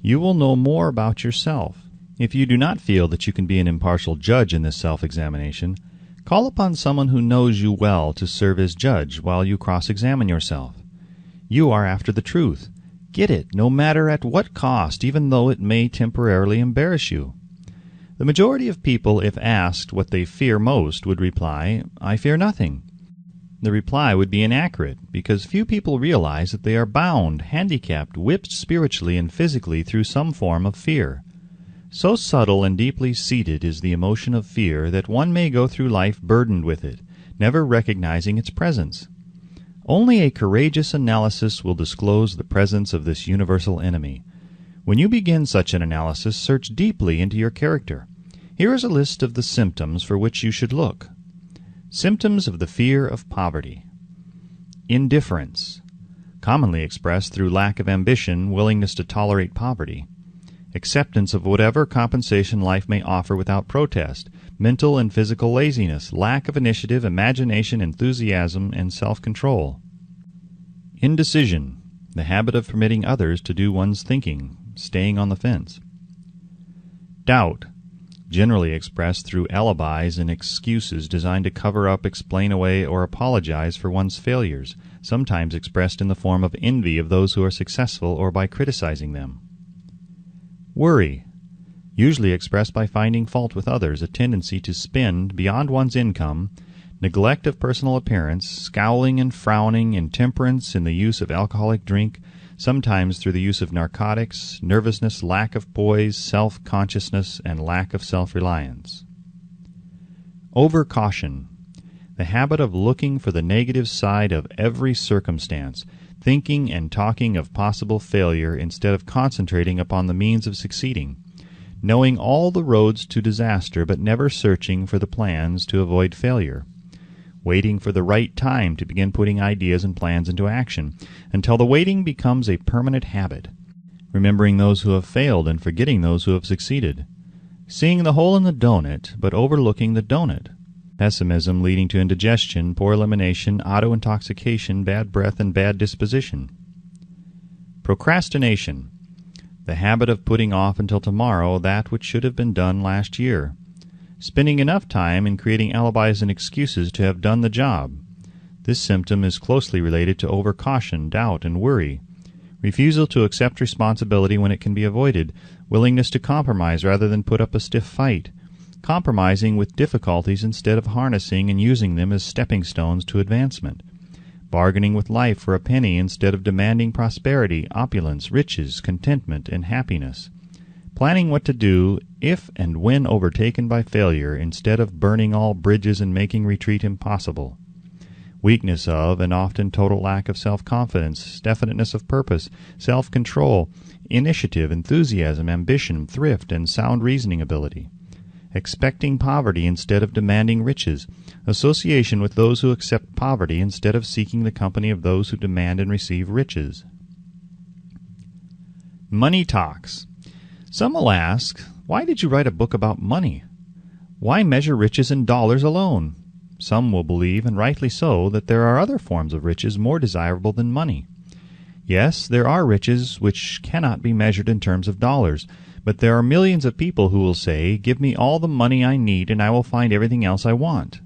you will know more about yourself. If you do not feel that you can be an impartial judge in this self-examination, call upon someone who knows you well to serve as judge while you cross-examine yourself. You are after the truth. Get it, no matter at what cost, even though it may temporarily embarrass you. The majority of people, if asked what they fear most, would reply, "I fear nothing." The reply would be inaccurate, because few people realize that they are bound, handicapped, whipped spiritually and physically through some form of fear. So subtle and deeply seated is the emotion of fear that one may go through life burdened with it, never recognizing its presence. Only a courageous analysis will disclose the presence of this universal enemy. When you begin such an analysis, search deeply into your character. Here is a list of the symptoms for which you should look. Symptoms of the fear of poverty. Indifference, commonly expressed through lack of ambition, willingness to tolerate poverty. Acceptance of whatever compensation life may offer without protest. Mental and physical laziness, lack of initiative, imagination, enthusiasm, and self-control. Indecision, the habit of permitting others to do one's thinking, staying on the fence. Doubt, generally expressed through alibis and excuses designed to cover up, explain away, or apologize for one's failures, sometimes expressed in the form of envy of those who are successful or by criticizing them. Worry, usually expressed by finding fault with others, a tendency to spend beyond one's income, neglect of personal appearance, scowling and frowning, intemperance in the use of alcoholic drink, sometimes through the use of narcotics, nervousness, lack of poise, self-consciousness, and lack of self-reliance. Over-caution, the habit of looking for the negative side of every circumstance, thinking and talking of possible failure instead of concentrating upon the means of succeeding, knowing all the roads to disaster but never searching for the plans to avoid failure, waiting for the right time to begin putting ideas and plans into action, until the waiting becomes a permanent habit, remembering those who have failed and forgetting those who have succeeded, seeing the hole in the donut but overlooking the donut, pessimism leading to indigestion, poor elimination, auto-intoxication, bad breath, and bad disposition. Procrastination, the habit of putting off until tomorrow that which should have been done last year, spending enough time in creating alibis and excuses to have done the job. This symptom is closely related to over-caution, doubt, and worry, refusal to accept responsibility when it can be avoided, willingness to compromise rather than put up a stiff fight, compromising with difficulties instead of harnessing and using them as stepping stones to advancement, bargaining with life for a penny instead of demanding prosperity, opulence, riches, contentment, and happiness, planning what to do if and when overtaken by failure instead of burning all bridges and making retreat impossible, weakness of and often total lack of self-confidence, definiteness of purpose, self-control, initiative, enthusiasm, ambition, thrift, and sound reasoning ability, expecting poverty instead of demanding riches, association with those who accept poverty instead of seeking the company of those who demand and receive riches. Money talks. Some will ask, why did you write a book about money? Why measure riches in dollars alone? Some will believe, and rightly so, that there are other forms of riches more desirable than money. Yes, there are riches which cannot be measured in terms of dollars, but there are millions of people who will say, give me all the money I need and I will find everything else I want.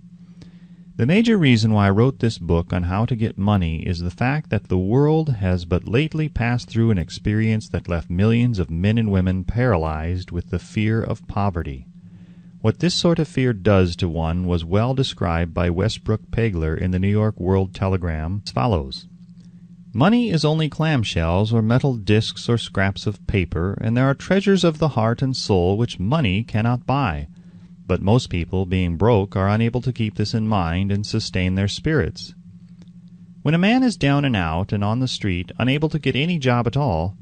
The major reason why I wrote this book on how to get money is the fact that the world has but lately passed through an experience that left millions of men and women paralyzed with the fear of poverty. What this sort of fear does to one was well described by Westbrook Pegler in the New York World Telegram as follows. Money is only clamshells or metal discs or scraps of paper, and there are treasures of the heart and soul which money cannot buy. But most people, being broke, are unable to keep this in mind and sustain their spirits. When a man is down and out and on the street, unable to get any job at all,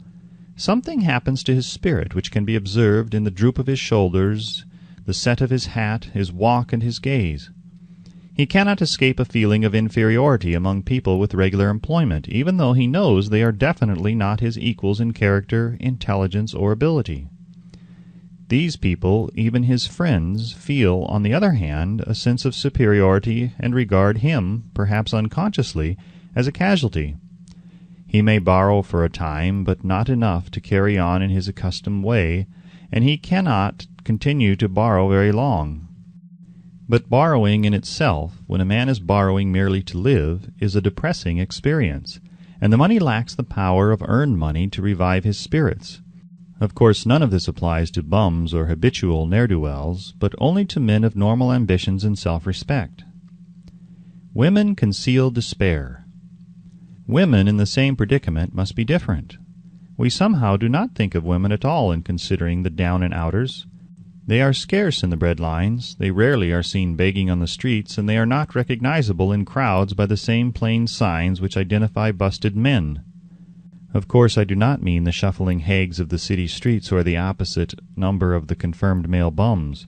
something happens to his spirit which can be observed in the droop of his shoulders, the set of his hat, his walk, and his gaze. He cannot escape a feeling of inferiority among people with regular employment, even though he knows they are definitely not his equals in character, intelligence, or ability. These people, even his friends, feel, on the other hand, a sense of superiority and regard him, perhaps unconsciously, as a casualty. He may borrow for a time, but not enough to carry on in his accustomed way, and he cannot continue to borrow very long. But borrowing in itself, when a man is borrowing merely to live, is a depressing experience, and the money lacks the power of earned money to revive his spirits. Of course, none of this applies to bums or habitual ne'er-do-wells, but only to men of normal ambitions and self-respect. Women conceal despair. Women in the same predicament must be different. We somehow do not think of women at all in considering the down-and-outers. They are scarce in the bread lines, they rarely are seen begging on the streets, and they are not recognizable in crowds by the same plain signs which identify busted men. Of course, I do not mean the shuffling hags of the city streets or the opposite number of the confirmed male bums.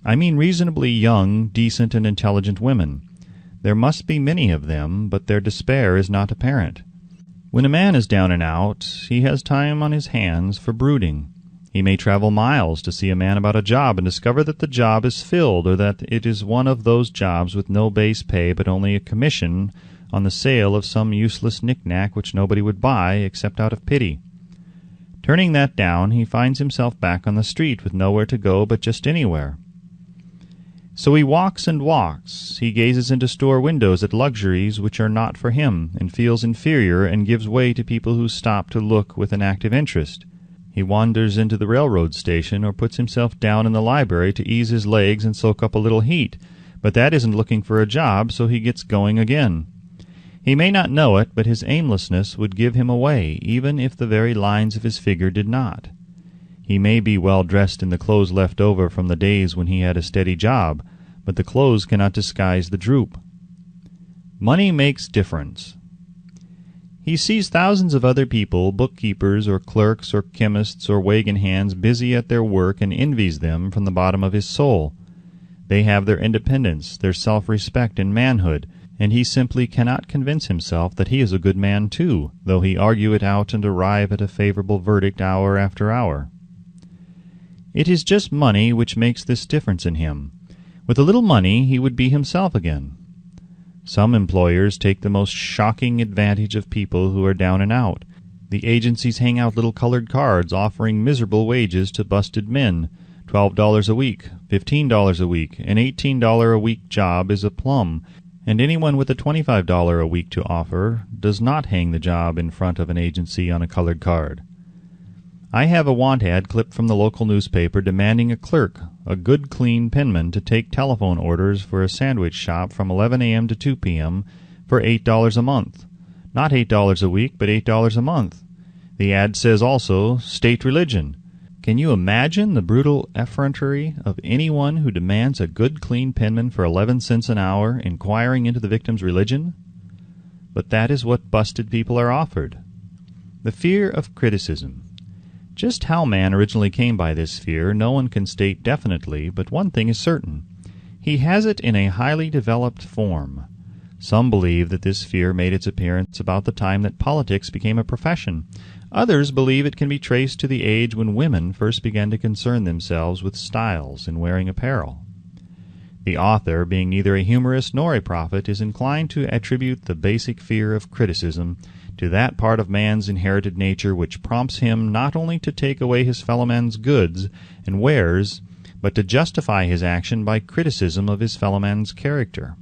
I mean reasonably young, decent, and intelligent women. There must be many of them, but their despair is not apparent. When a man is down and out, he has time on his hands for brooding. He may travel miles to see a man about a job and discover that the job is filled, or that it is one of those jobs with no base pay but only a commission on the sale of some useless knick-knack which nobody would buy except out of pity. Turning that down, he finds himself back on the street with nowhere to go but just anywhere. So he walks and walks. He gazes into store windows at luxuries which are not for him, and feels inferior and gives way to people who stop to look with an active interest. He wanders into the railroad station or puts himself down in the library to ease his legs and soak up a little heat, but that isn't looking for a job, so he gets going again. He may not know it, but his aimlessness would give him away, even if the very lines of his figure did not. He may be well dressed in the clothes left over from the days when he had a steady job, but the clothes cannot disguise the droop. Money makes difference. He sees thousands of other people, bookkeepers or clerks or chemists or wagon hands, busy at their work, and envies them from the bottom of his soul. They have their independence, their self-respect and manhood, and he simply cannot convince himself that he is a good man too, though he argue it out and arrive at a favorable verdict hour after hour. It is just money which makes this difference in him. With a little money he would be himself again. Some employers take the most shocking advantage of people who are down and out. The agencies hang out little colored cards offering miserable wages to busted men. $12 a week, $15 a week, an $18 a week job is a plum, and anyone with a $25 a week to offer does not hang the job in front of an agency on a colored card. I have a want ad clipped from the local newspaper demanding a clerk, a good clean penman, to take telephone orders for a sandwich shop from 11 a.m. to 2 p.m. for $8 a month. Not $8 a week, but $8 a month. The ad says also, state religion. Can you imagine the brutal effrontery of anyone who demands a good clean penman for 11 cents an hour, inquiring into the victim's religion? But that is what busted people are offered. The fear of criticism. Just how man originally came by this fear no one can state definitely, but one thing is certain. He has it in a highly developed form. Some believe that this fear made its appearance about the time that politics became a profession. Others believe it can be traced to the age when women first began to concern themselves with styles in wearing apparel. The author, being neither a humorist nor a prophet, is inclined to attribute the basic fear of criticism to that part of man's inherited nature which prompts him not only to take away his fellow man's goods and wares, but to justify his action by criticism of his fellow man's character.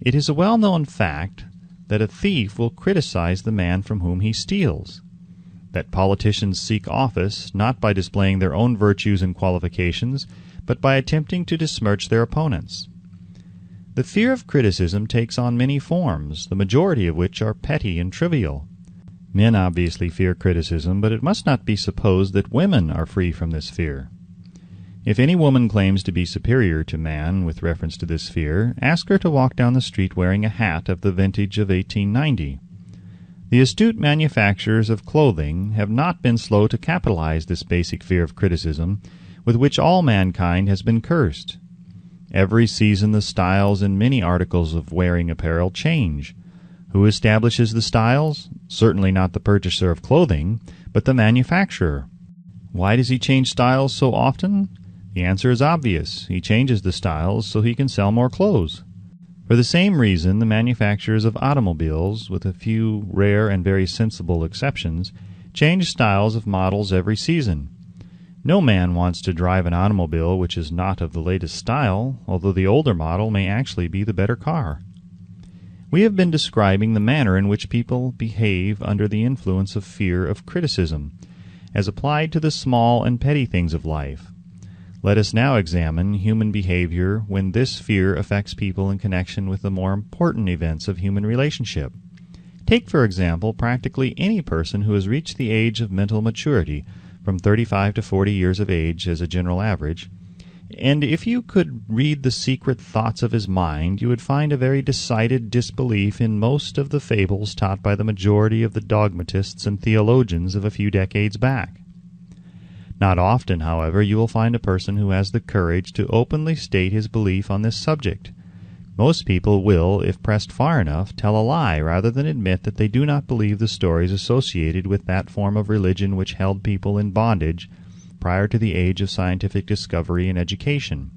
It is a well-known fact that a thief will criticize the man from whom he steals, that politicians seek office not by displaying their own virtues and qualifications, but by attempting to besmirch their opponents. The fear of criticism takes on many forms, the majority of which are petty and trivial. Men obviously fear criticism, but it must not be supposed that women are free from this fear. If any woman claims to be superior to man with reference to this fear, ask her to walk down the street wearing a hat of the vintage of 1890. The astute manufacturers of clothing have not been slow to capitalize this basic fear of criticism, with which all mankind has been cursed. Every season the styles in many articles of wearing apparel change. Who establishes the styles? Certainly not the purchaser of clothing, but the manufacturer. Why does he change styles so often? The answer is obvious. He changes the styles so he can sell more clothes. For the same reason, the manufacturers of automobiles, with a few rare and very sensible exceptions, change styles of models every season. No man wants to drive an automobile which is not of the latest style, although the older model may actually be the better car. We have been describing the manner in which people behave under the influence of fear of criticism, as applied to the small and petty things of life. Let us now examine human behavior when this fear affects people in connection with the more important events of human relationship. Take, for example, practically any person who has reached the age of mental maturity, from 35 to 40 years of age as a general average, and if you could read the secret thoughts of his mind, you would find a very decided disbelief in most of the fables taught by the majority of the dogmatists and theologians of a few decades back. Not often, however, you will find a person who has the courage to openly state his belief on this subject. Most people will, if pressed far enough, tell a lie rather than admit that they do not believe the stories associated with that form of religion which held people in bondage prior to the age of scientific discovery and education.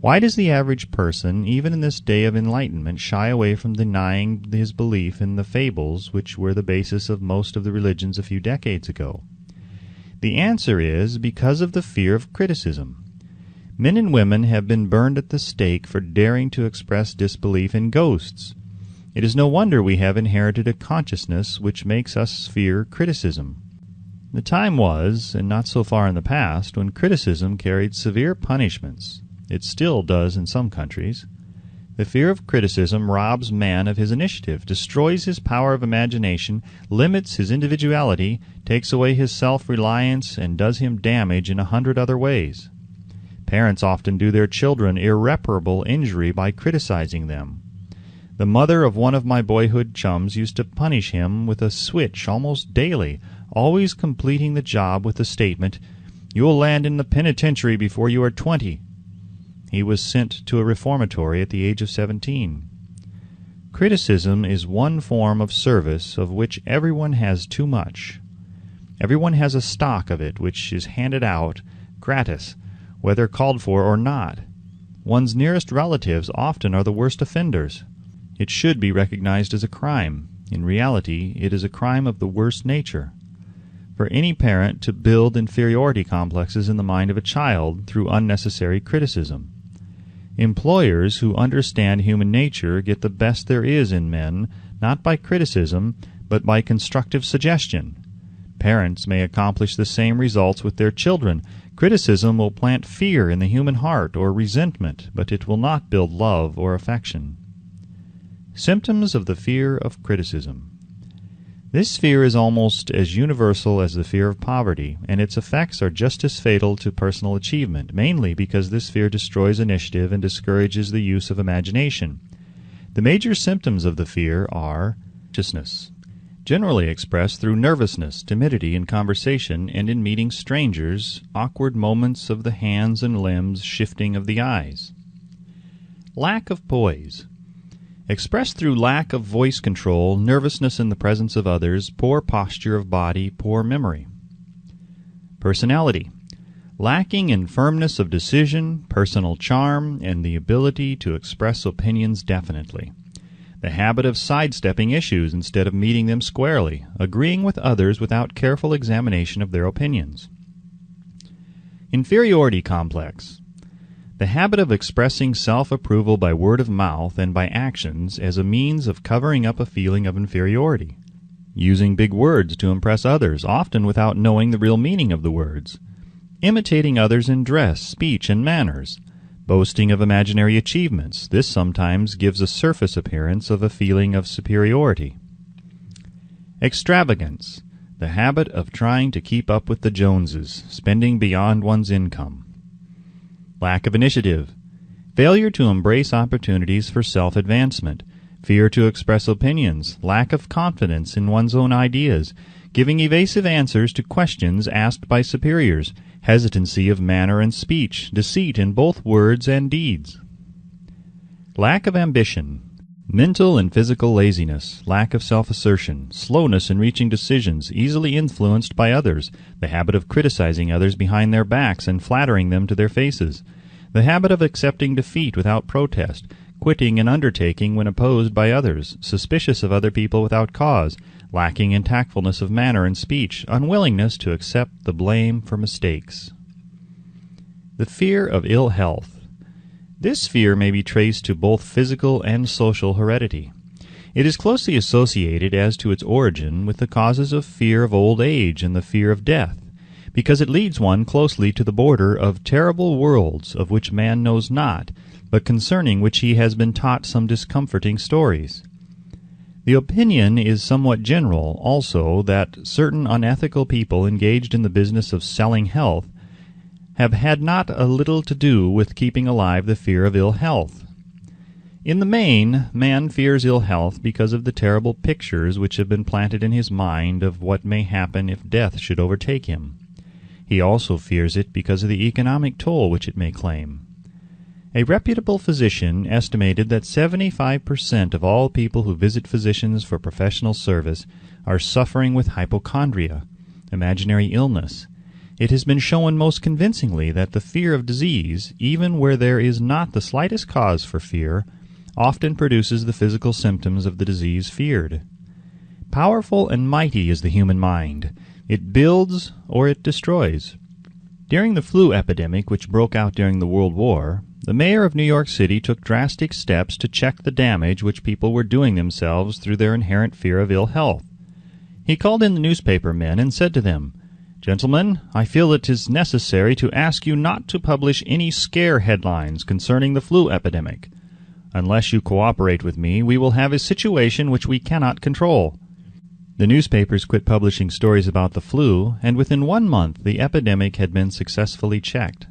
Why does the average person, even in this day of enlightenment, shy away from denying his belief in the fables which were the basis of most of the religions a few decades ago? The answer is because of the fear of criticism. Men and women have been burned at the stake for daring to express disbelief in ghosts. It is no wonder we have inherited a consciousness which makes us fear criticism. The time was, and not so far in the past, when criticism carried severe punishments. It still does in some countries. The fear of criticism robs man of his initiative, destroys his power of imagination, limits his individuality, takes away his self-reliance, and does him damage in 100 other ways. Parents often do their children irreparable injury by criticizing them. The mother of one of my boyhood chums used to punish him with a switch almost daily, always completing the job with the statement, "You'll land in the penitentiary before you are 20. He was sent to a reformatory at the age of 17. Criticism is one form of service of which everyone has too much. Everyone has a stock of it which is handed out gratis, whether called for or not. One's nearest relatives often are the worst offenders. It should be recognized as a crime. In reality, it is a crime of the worst nature. For any parent to build inferiority complexes in the mind of a child through unnecessary criticism. Employers who understand human nature get the best there is in men, not by criticism, but by constructive suggestion. Parents may accomplish the same results with their children. Criticism will plant fear in the human heart or resentment, but it will not build love or affection. Symptoms of the fear of criticism. This fear is almost as universal as the fear of poverty, and its effects are just as fatal to personal achievement, mainly because this fear destroys initiative and discourages the use of imagination. The major symptoms of the fear are anxiousness, generally expressed through nervousness, timidity in conversation and in meeting strangers, awkward moments of the hands and limbs, shifting of the eyes. Lack of poise, expressed through lack of voice control, nervousness in the presence of others, poor posture of body, poor memory. Personality, lacking in firmness of decision, personal charm, and the ability to express opinions definitely. The habit of sidestepping issues instead of meeting them squarely, agreeing with others without careful examination of their opinions. Inferiority complex, the habit of expressing self-approval by word of mouth and by actions as a means of covering up a feeling of inferiority. Using big words to impress others, often without knowing the real meaning of the words. Imitating others in dress, speech, and manners. Boasting of imaginary achievements. This sometimes gives a surface appearance of a feeling of superiority. Extravagance, the habit of trying to keep up with the Joneses, spending beyond one's income. Lack of initiative, failure to embrace opportunities for self-advancement, fear to express opinions, lack of confidence in one's own ideas, giving evasive answers to questions asked by superiors, hesitancy of manner and speech, deceit in both words and deeds. Lack of ambition, mental and physical laziness, lack of self-assertion, slowness in reaching decisions, easily influenced by others, the habit of criticizing others behind their backs and flattering them to their faces, the habit of accepting defeat without protest, quitting an undertaking when opposed by others, suspicious of other people without cause, lacking in tactfulness of manner and speech, unwillingness to accept the blame for mistakes. The fear of ill health. This fear may be traced to both physical and social heredity. It is closely associated as to its origin with the causes of fear of old age and the fear of death, because it leads one closely to the border of terrible worlds of which man knows not, but concerning which he has been taught some discomforting stories. The opinion is somewhat general, also, that certain unethical people engaged in the business of selling health have had not a little to do with keeping alive the fear of ill health. In the main, man fears ill health because of the terrible pictures which have been planted in his mind of what may happen if death should overtake him. He also fears it because of the economic toll which it may claim. A reputable physician estimated that 75% of all people who visit physicians for professional service are suffering with hypochondria, imaginary illness. It has been shown most convincingly that the fear of disease, even where there is not the slightest cause for fear, often produces the physical symptoms of the disease feared. Powerful and mighty is the human mind. It builds or it destroys. During the flu epidemic which broke out during the World War, the mayor of New York City took drastic steps to check the damage which people were doing themselves through their inherent fear of ill health. He called in the newspaper men and said to them, Gentlemen, I feel it is necessary to ask you not to publish any scare headlines concerning the flu epidemic. Unless you cooperate with me, we will have a situation which we cannot control. The newspapers quit publishing stories about the flu, and within 1 month the epidemic had been successfully checked.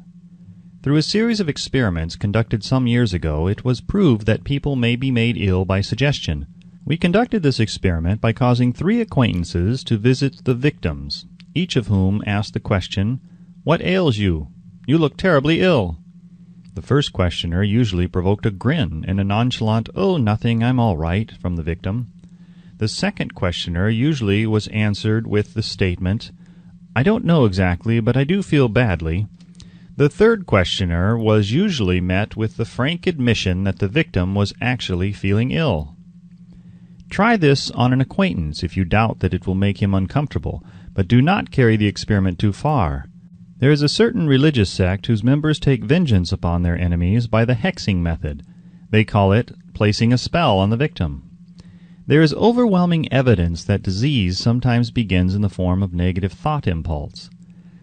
Through a series of experiments conducted some years ago, it was proved that people may be made ill by suggestion. We conducted this experiment by causing 3 acquaintances to visit the victims, each of whom asked the question, "What ails you? You look terribly ill." The first questioner usually provoked a grin and a nonchalant, "Oh, nothing, I'm all right," from the victim. The second questioner usually was answered with the statement, "I don't know exactly, but I do feel badly." The third questioner was usually met with the frank admission that the victim was actually feeling ill. Try this on an acquaintance if you doubt that it will make him uncomfortable, but do not carry the experiment too far. There is a certain religious sect whose members take vengeance upon their enemies by the hexing method. They call it placing a spell on the victim. There is overwhelming evidence that disease sometimes begins in the form of negative thought impulse.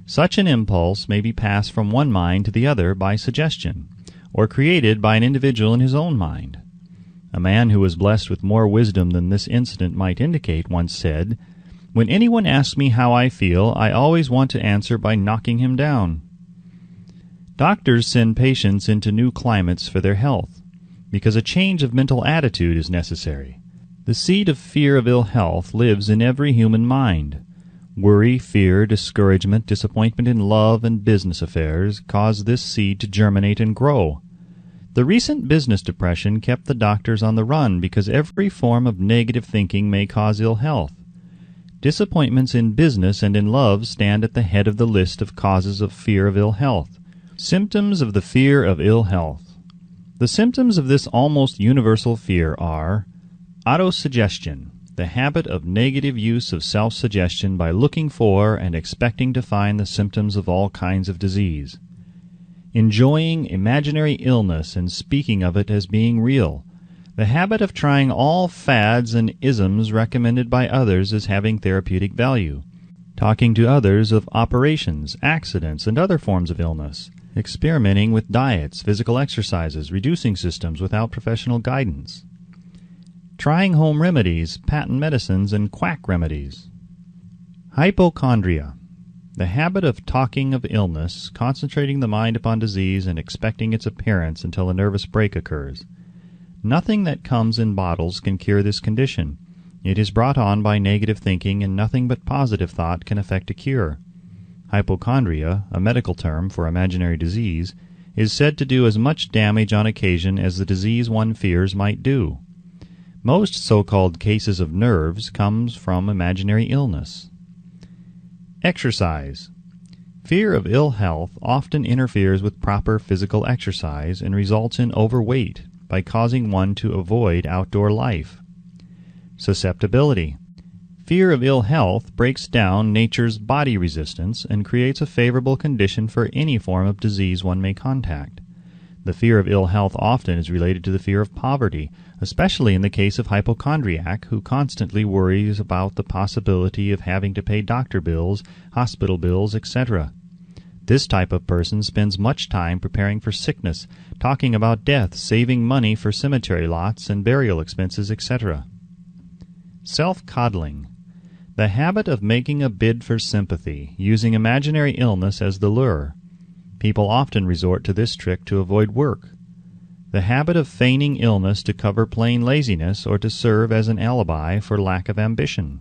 Such an impulse may be passed from one mind to the other by suggestion, or created by an individual in his own mind. A man who was blessed with more wisdom than this incident might indicate once said, "When anyone asks me how I feel, I always want to answer by knocking him down." Doctors send patients into new climates for their health, because a change of mental attitude is necessary. The seed of fear of ill health lives in every human mind. Worry, fear, discouragement, disappointment in love and business affairs cause this seed to germinate and grow. The recent business depression kept the doctors on the run because every form of negative thinking may cause ill health. Disappointments in business and in love stand at the head of the list of causes of fear of ill health. Symptoms of the fear of ill health. The symptoms of this almost universal fear are autosuggestion, the habit of negative use of self-suggestion by looking for and expecting to find the symptoms of all kinds of disease. Enjoying imaginary illness and speaking of it as being real. The habit of trying all fads and isms recommended by others as having therapeutic value. Talking to others of operations, accidents, and other forms of illness. Experimenting with diets, physical exercises, reducing systems without professional guidance. Trying home remedies, patent medicines, and quack remedies. Hypochondria. The habit of talking of illness, concentrating the mind upon disease, and expecting its appearance until a nervous break occurs. Nothing that comes in bottles can cure this condition. It is brought on by negative thinking, and nothing but positive thought can effect a cure. Hypochondria, a medical term for imaginary disease, is said to do as much damage on occasion as the disease one fears might do. Most so-called cases of nerves comes from imaginary illness. Exercise. Fear of ill health often interferes with proper physical exercise and results in overweight by causing one to avoid outdoor life. Susceptibility. Fear of ill health breaks down nature's body resistance and creates a favorable condition for any form of disease one may contact. The fear of ill health often is related to the fear of poverty, especially in the case of hypochondriac who constantly worries about the possibility of having to pay doctor bills, hospital bills, etc. This type of person spends much time preparing for sickness, talking about death, saving money for cemetery lots and burial expenses, etc. Self-coddling. The habit of making a bid for sympathy, using imaginary illness as the lure. People often resort to this trick to avoid work. The habit of feigning illness to cover plain laziness or to serve as an alibi for lack of ambition.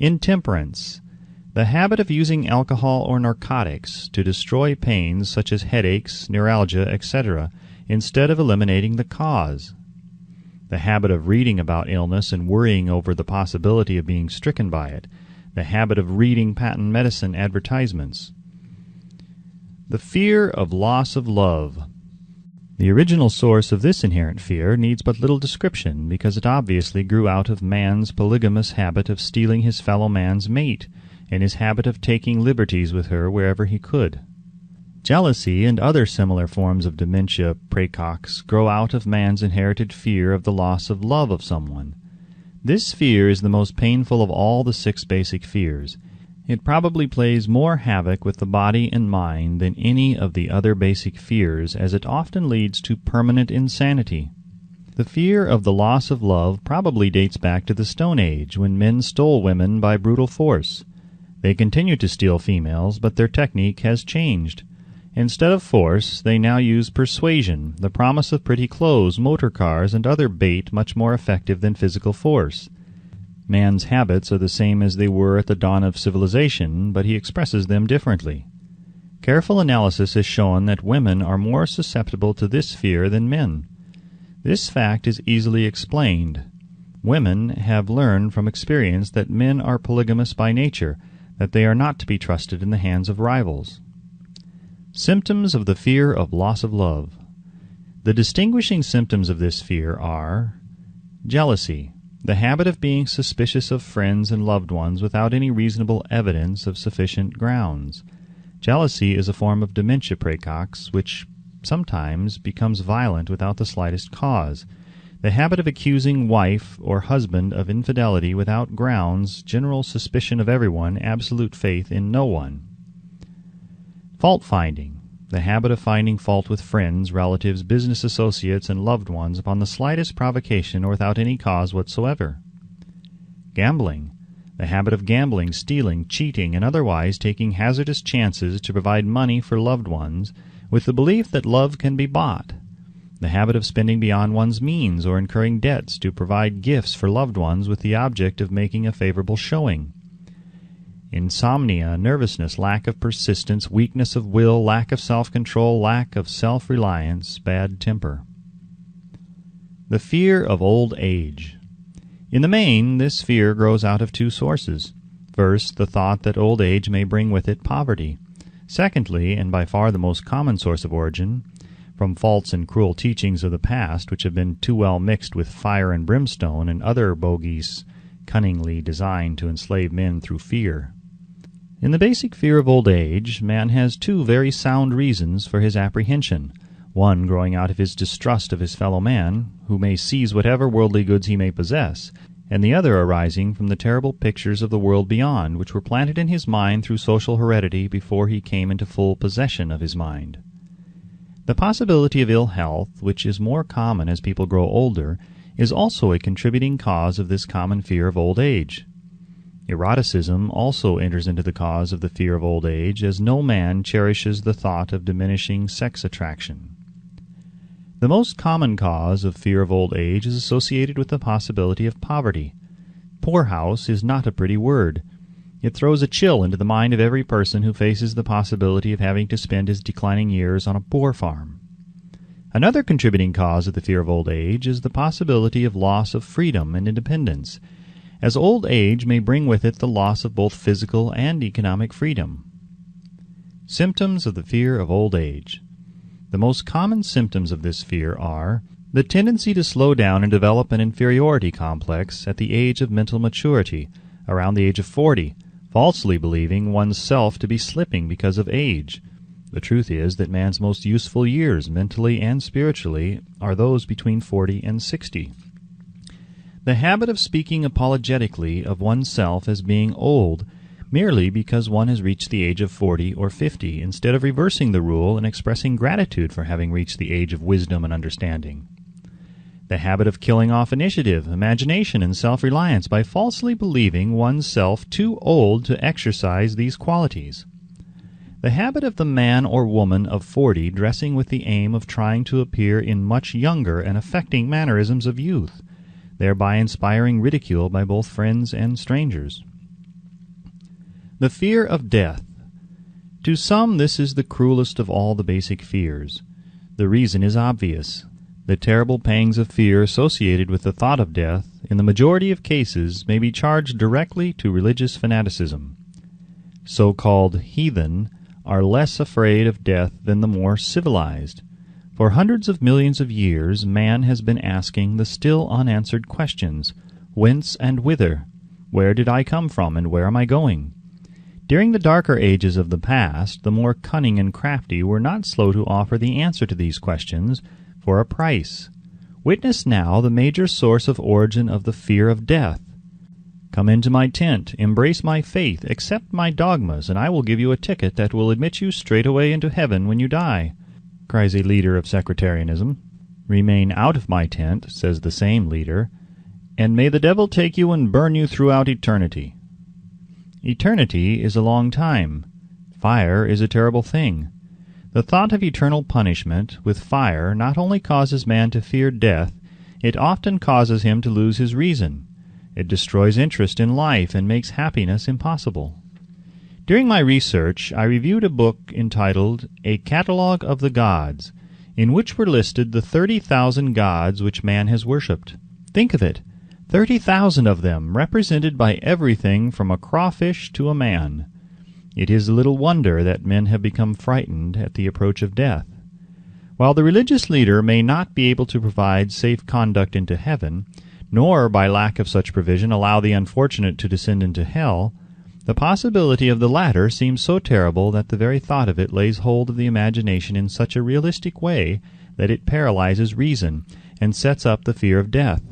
Intemperance. The habit of using alcohol or narcotics to destroy pains such as headaches, neuralgia, etc., instead of eliminating the cause. The habit of reading about illness and worrying over the possibility of being stricken by it. The habit of reading patent medicine advertisements. The fear of loss of love. The original source of this inherent fear needs but little description because it obviously grew out of man's polygamous habit of stealing his fellow man's mate and his habit of taking liberties with her wherever he could. Jealousy and other similar forms of dementia praecox grow out of man's inherited fear of the loss of love of someone. This fear is the most painful of all the 6 basic fears. It probably plays more havoc with the body and mind than any of the other basic fears, as it often leads to permanent insanity. The fear of the loss of love probably dates back to the Stone Age, when men stole women by brutal force. They continue to steal females, but their technique has changed. Instead of force, they now use persuasion, the promise of pretty clothes, motor cars, and other bait much more effective than physical force. Man's habits are the same as they were at the dawn of civilization, but he expresses them differently. Careful analysis has shown that women are more susceptible to this fear than men. This fact is easily explained. Women have learned from experience that men are polygamous by nature, that they are not to be trusted in the hands of rivals. Symptoms of the fear of loss of love. The distinguishing symptoms of this fear are jealousy, the habit of being suspicious of friends and loved ones without any reasonable evidence of sufficient grounds. Jealousy is a form of dementia praecox, which sometimes becomes violent without the slightest cause. The habit of accusing wife or husband of infidelity without grounds, general suspicion of everyone, absolute faith in no one. Fault-finding, the habit of finding fault with friends, relatives, business associates, and loved ones upon the slightest provocation or without any cause whatsoever. Gambling, the habit of gambling, stealing, cheating, and otherwise taking hazardous chances to provide money for loved ones, with the belief that love can be bought. The habit of spending beyond one's means or incurring debts to provide gifts for loved ones with the object of making a favorable showing. Insomnia, nervousness, lack of persistence, weakness of will, lack of self-control, lack of self-reliance, bad temper. The fear of old age. In the main, this fear grows out of two sources. First, the thought that old age may bring with it poverty. Secondly, and by far the most common source of origin, from false and cruel teachings of the past which have been too well mixed with fire and brimstone and other bogies cunningly designed to enslave men through fear. In the basic fear of old age, man has two very sound reasons for his apprehension, one growing out of his distrust of his fellow man, who may seize whatever worldly goods he may possess, and the other arising from the terrible pictures of the world beyond, which were planted in his mind through social heredity before he came into full possession of his mind. The possibility of ill health, which is more common as people grow older, is also a contributing cause of this common fear of old age. Eroticism also enters into the cause of the fear of old age, as no man cherishes the thought of diminishing sex attraction. The most common cause of fear of old age is associated with the possibility of poverty. Poorhouse is not a pretty word. It throws a chill into the mind of every person who faces the possibility of having to spend his declining years on a poor farm. Another contributing cause of the fear of old age is the possibility of loss of freedom and independence, as old age may bring with it the loss of both physical and economic freedom. Symptoms of the fear of old age. The most common symptoms of this fear are the tendency to slow down and develop an inferiority complex at the age of mental maturity, around the age of 40, falsely believing one's self to be slipping because of age. The truth is that man's most useful years, mentally and spiritually, are those between 40 and 60. The habit of speaking apologetically of oneself as being old merely because one has reached the age of 40 or 50, instead of reversing the rule and expressing gratitude for having reached the age of wisdom and understanding. The habit of killing off initiative, imagination, and self-reliance by falsely believing one's self too old to exercise these qualities. The habit of the man or woman of 40 dressing with the aim of trying to appear in much younger and affecting mannerisms of youth, thereby inspiring ridicule by both friends and strangers. The fear of death. To some this is the cruelest of all the basic fears. The reason is obvious. The terrible pangs of fear associated with the thought of death, in the majority of cases, may be charged directly to religious fanaticism. So-called heathen are less afraid of death than the more civilized. For hundreds of millions of years, man has been asking the still unanswered questions: whence and whither? Where did I come from, and where am I going? During the darker ages of the past, the more cunning and crafty were not slow to offer the answer to these questions for a price. Witness now the major source of origin of the fear of death. Come into my tent, embrace my faith, accept my dogmas, and I will give you a ticket that will admit you straight away into heaven when you die," cries a leader of sectarianism. "Remain out of my tent," says the same leader, "and may the devil take you and burn you throughout eternity." Eternity is a long time. Fire is a terrible thing. The thought of eternal punishment with fire not only causes man to fear death, it often causes him to lose his reason. It destroys interest in life and makes happiness impossible. During my research, I reviewed a book entitled A Catalogue of the Gods, in which were listed the 30,000 gods which man has worshipped. Think of it! 30,000 of them, represented by everything from a crawfish to a man. It is little wonder that men have become frightened at the approach of death. While the religious leader may not be able to provide safe conduct into heaven, nor by lack of such provision allow the unfortunate to descend into hell, the possibility of the latter seems so terrible that the very thought of it lays hold of the imagination in such a realistic way that it paralyzes reason and sets up the fear of death.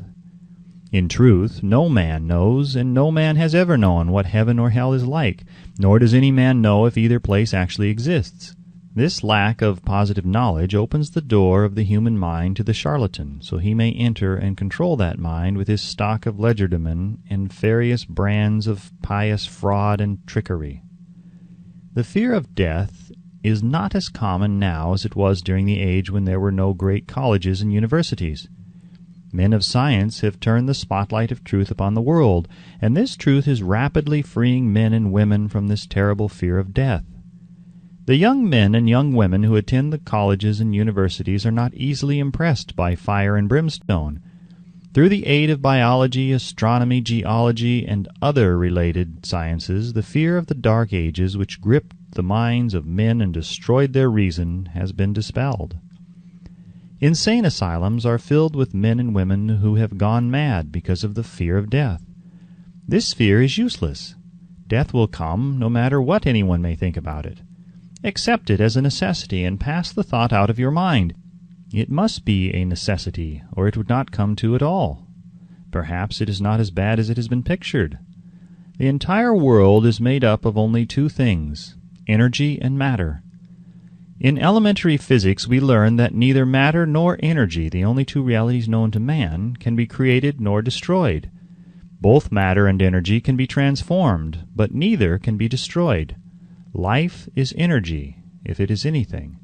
In truth, no man knows, and no man has ever known what heaven or hell is like, nor does any man know if either place actually exists. This lack of positive knowledge opens the door of the human mind to the charlatan, so he may enter and control that mind with his stock of legerdemain and various brands of pious fraud and trickery. The fear of death is not as common now as it was during the age when there were no great colleges and universities. Men of science have turned the spotlight of truth upon the world, and this truth is rapidly freeing men and women from this terrible fear of death. The young men and young women who attend the colleges and universities are not easily impressed by fire and brimstone. Through the aid of biology, astronomy, geology, and other related sciences, the fear of the Dark Ages which gripped the minds of men and destroyed their reason has been dispelled. Insane asylums are filled with men and women who have gone mad because of the fear of death. This fear is useless. Death will come no matter what anyone may think about it. Accept it as a necessity and pass the thought out of your mind. It must be a necessity, or it would not come to at all. Perhaps it is not as bad as it has been pictured. The entire world is made up of only two things, energy and matter. In elementary physics we learn that neither matter nor energy, the only two realities known to man, can be created nor destroyed. Both matter and energy can be transformed, but neither can be destroyed. Life is energy, if it is anything.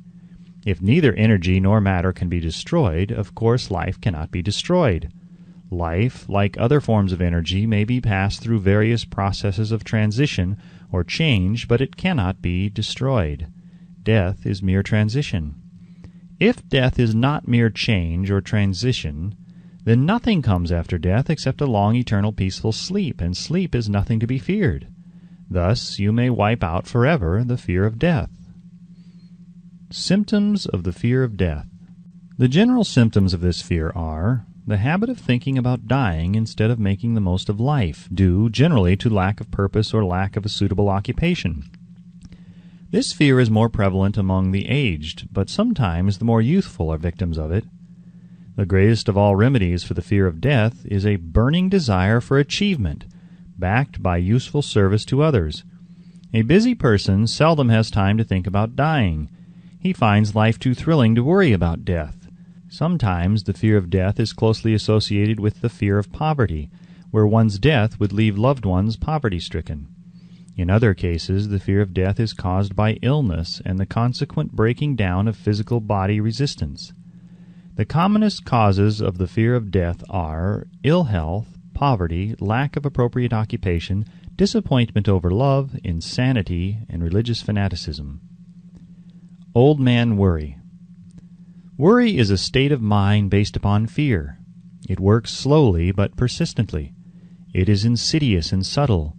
If neither energy nor matter can be destroyed, of course life cannot be destroyed. Life, like other forms of energy, may be passed through various processes of transition or change, but it cannot be destroyed. Death is mere transition. If death is not mere change or transition, then nothing comes after death except a long, eternal, peaceful sleep, and sleep is nothing to be feared. Thus you may wipe out forever the fear of death. Symptoms of the fear of death. The general symptoms of this fear are the habit of thinking about dying instead of making the most of life, due generally to lack of purpose or lack of a suitable occupation. This fear is more prevalent among the aged, but sometimes the more youthful are victims of it. The greatest of all remedies for the fear of death is a burning desire for achievement, backed by useful service to others. A busy person seldom has time to think about dying. He finds life too thrilling to worry about death. Sometimes the fear of death is closely associated with the fear of poverty, where one's death would leave loved ones poverty-stricken. In other cases, the fear of death is caused by illness and the consequent breaking down of physical body resistance. The commonest causes of the fear of death are ill health, poverty, lack of appropriate occupation, disappointment over love, insanity, and religious fanaticism. Old man worry. Worry is a state of mind based upon fear. It works slowly but persistently. It is insidious and subtle.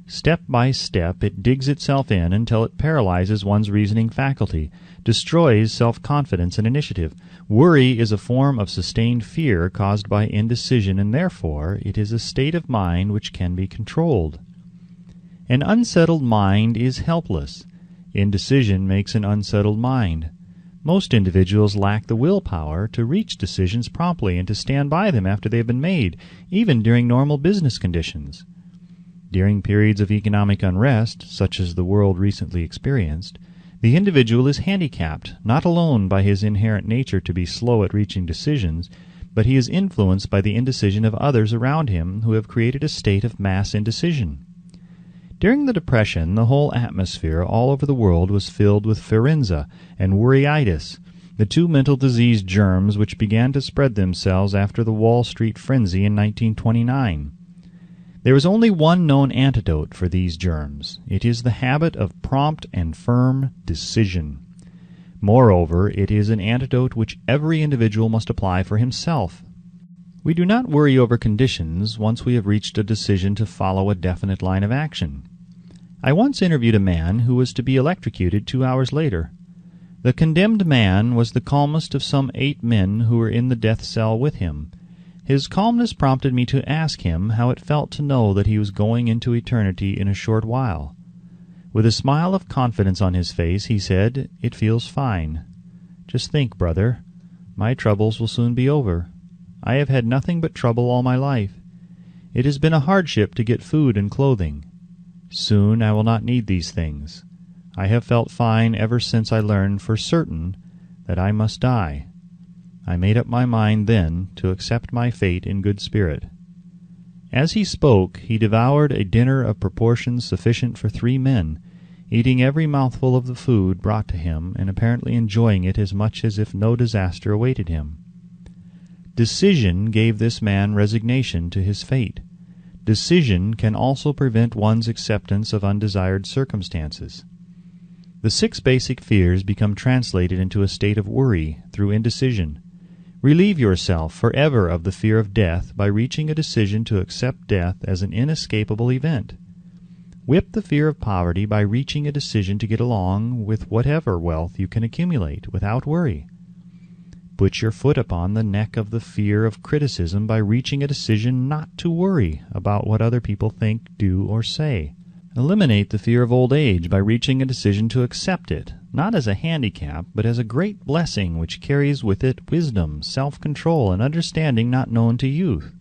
Step by step it digs itself in until it paralyzes one's reasoning faculty, destroys self-confidence and initiative. Worry is a form of sustained fear caused by indecision, and therefore it is a state of mind which can be controlled. An unsettled mind is helpless. Indecision makes an unsettled mind. Most individuals lack the willpower to reach decisions promptly and to stand by them after they have been made, even during normal business conditions. During periods of economic unrest, such as the world recently experienced, the individual is handicapped not alone by his inherent nature to be slow at reaching decisions, but he is influenced by the indecision of others around him who have created a state of mass indecision. During the Depression, the whole atmosphere all over the world was filled with pharynxa and worryitis, the two mental disease germs which began to spread themselves after the Wall Street frenzy in 1929. There is only one known antidote for these germs. It is the habit of prompt and firm decision. Moreover, it is an antidote which every individual must apply for himself. We do not worry over conditions once we have reached a decision to follow a definite line of action. I once interviewed a man who was to be electrocuted 2 hours later. The condemned man was the calmest of some 8 men who were in the death cell with him. His calmness prompted me to ask him how it felt to know that he was going into eternity in a short while. With a smile of confidence on his face, he said, "It feels fine. Just think, brother, my troubles will soon be over. I have had nothing but trouble all my life. It has been a hardship to get food and clothing. Soon I will not need these things. I have felt fine ever since I learned for certain that I must die. I made up my mind then to accept my fate in good spirit." As he spoke, he devoured a dinner of proportions sufficient for 3 men, eating every mouthful of the food brought to him, and apparently enjoying it as much as if no disaster awaited him. Decision gave this man resignation to his fate. Decision can also prevent one's acceptance of undesired circumstances. The 6 basic fears become translated into a state of worry through indecision. Relieve yourself forever of the fear of death by reaching a decision to accept death as an inescapable event. Whip the fear of poverty by reaching a decision to get along with whatever wealth you can accumulate without worry. Put your foot upon the neck of the fear of criticism by reaching a decision not to worry about what other people think, do, or say. Eliminate the fear of old age by reaching a decision to accept it, not as a handicap, but as a great blessing which carries with it wisdom, self-control, and understanding not known to youth.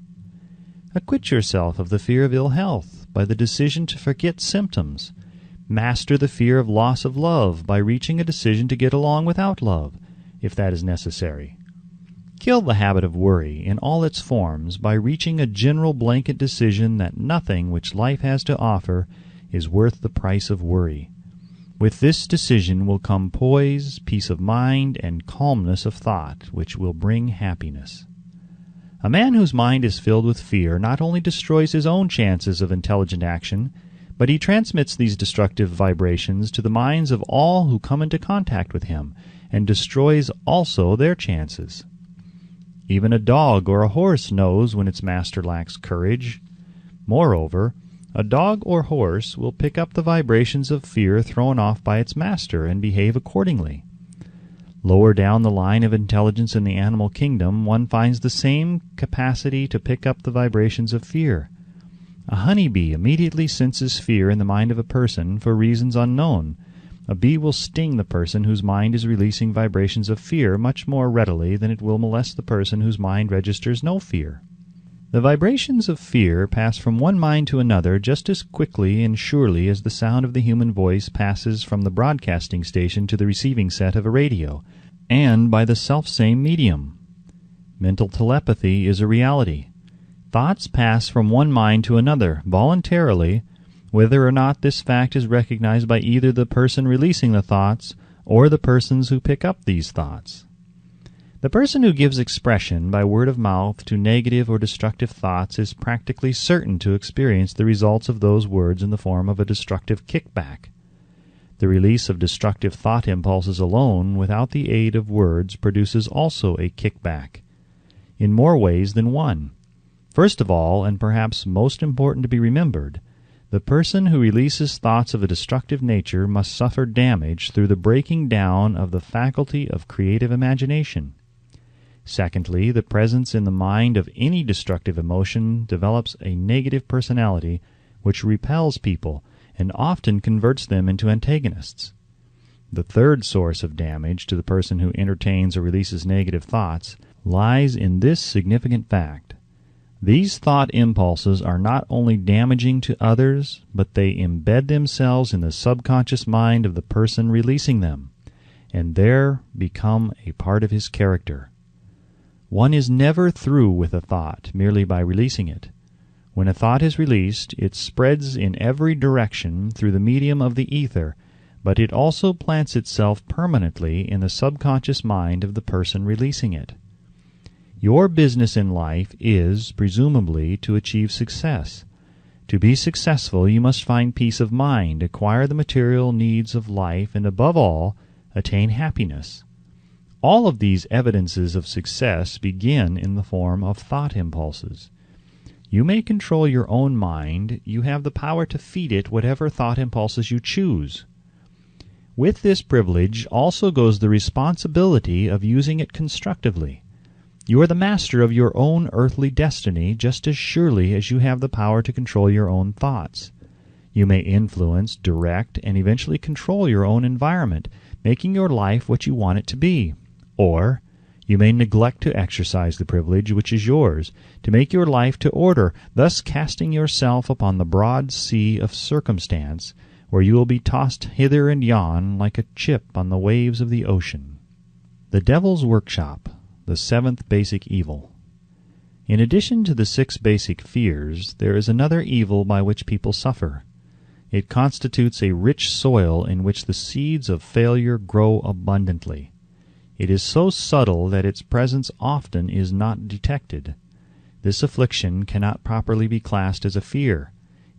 Acquit yourself of the fear of ill health by the decision to forget symptoms. Master the fear of loss of love by reaching a decision to get along without love, if that is necessary. Kill the habit of worry in all its forms by reaching a general blanket decision that nothing which life has to offer is worth the price of worry. With this decision will come poise, peace of mind, and calmness of thought, which will bring happiness. A man whose mind is filled with fear not only destroys his own chances of intelligent action, but he transmits these destructive vibrations to the minds of all who come into contact with him, and destroys also their chances. Even a dog or a horse knows when its master lacks courage. Moreover, a dog or horse will pick up the vibrations of fear thrown off by its master and behave accordingly. Lower down the line of intelligence in the animal kingdom, one finds the same capacity to pick up the vibrations of fear. A honeybee immediately senses fear in the mind of a person for reasons unknown. A bee will sting the person whose mind is releasing vibrations of fear much more readily than it will molest the person whose mind registers no fear. The vibrations of fear pass from one mind to another just as quickly and surely as the sound of the human voice passes from the broadcasting station to the receiving set of a radio, and by the selfsame medium. Mental telepathy is a reality. Thoughts pass from one mind to another voluntarily, whether or not this fact is recognized by either the person releasing the thoughts or the persons who pick up these thoughts. The person who gives expression by word of mouth to negative or destructive thoughts is practically certain to experience the results of those words in the form of a destructive kickback. The release of destructive thought impulses alone, without the aid of words, produces also a kickback, in more ways than one. First of all, and perhaps most important to be remembered, the person who releases thoughts of a destructive nature must suffer damage through the breaking down of the faculty of creative imagination. Secondly, the presence in the mind of any destructive emotion develops a negative personality which repels people and often converts them into antagonists. The third source of damage to the person who entertains or releases negative thoughts lies in this significant fact. These thought impulses are not only damaging to others, but they embed themselves in the subconscious mind of the person releasing them, and there become a part of his character. One is never through with a thought merely by releasing it. When a thought is released, it spreads in every direction through the medium of the ether, but it also plants itself permanently in the subconscious mind of the person releasing it. Your business in life is, presumably, to achieve success. To be successful, you must find peace of mind, acquire the material needs of life, and above all, attain happiness. All of these evidences of success begin in the form of thought impulses. You may control your own mind. You have the power to feed it whatever thought impulses you choose. With this privilege also goes the responsibility of using it constructively. You are the master of your own earthly destiny just as surely as you have the power to control your own thoughts. You may influence, direct, and eventually control your own environment, making your life what you want it to be. Or you may neglect to exercise the privilege which is yours, to make your life to order, thus casting yourself upon the broad sea of circumstance, where you will be tossed hither and yon like a chip on the waves of the ocean. The Devil's Workshop, the seventh basic evil. In addition to the 6 basic fears, there is another evil by which people suffer. It constitutes a rich soil in which the seeds of failure grow abundantly. It is so subtle that its presence often is not detected. This affliction cannot properly be classed as a fear.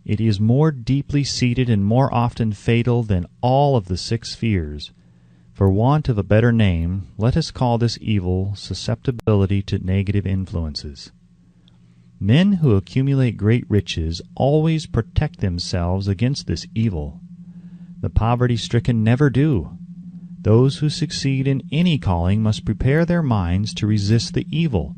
It is more deeply seated and more often fatal than all of the 6 fears. For want of a better name, let us call this evil susceptibility to negative influences. Men who accumulate great riches always protect themselves against this evil. The poverty-stricken never do. Those who succeed in any calling must prepare their minds to resist the evil.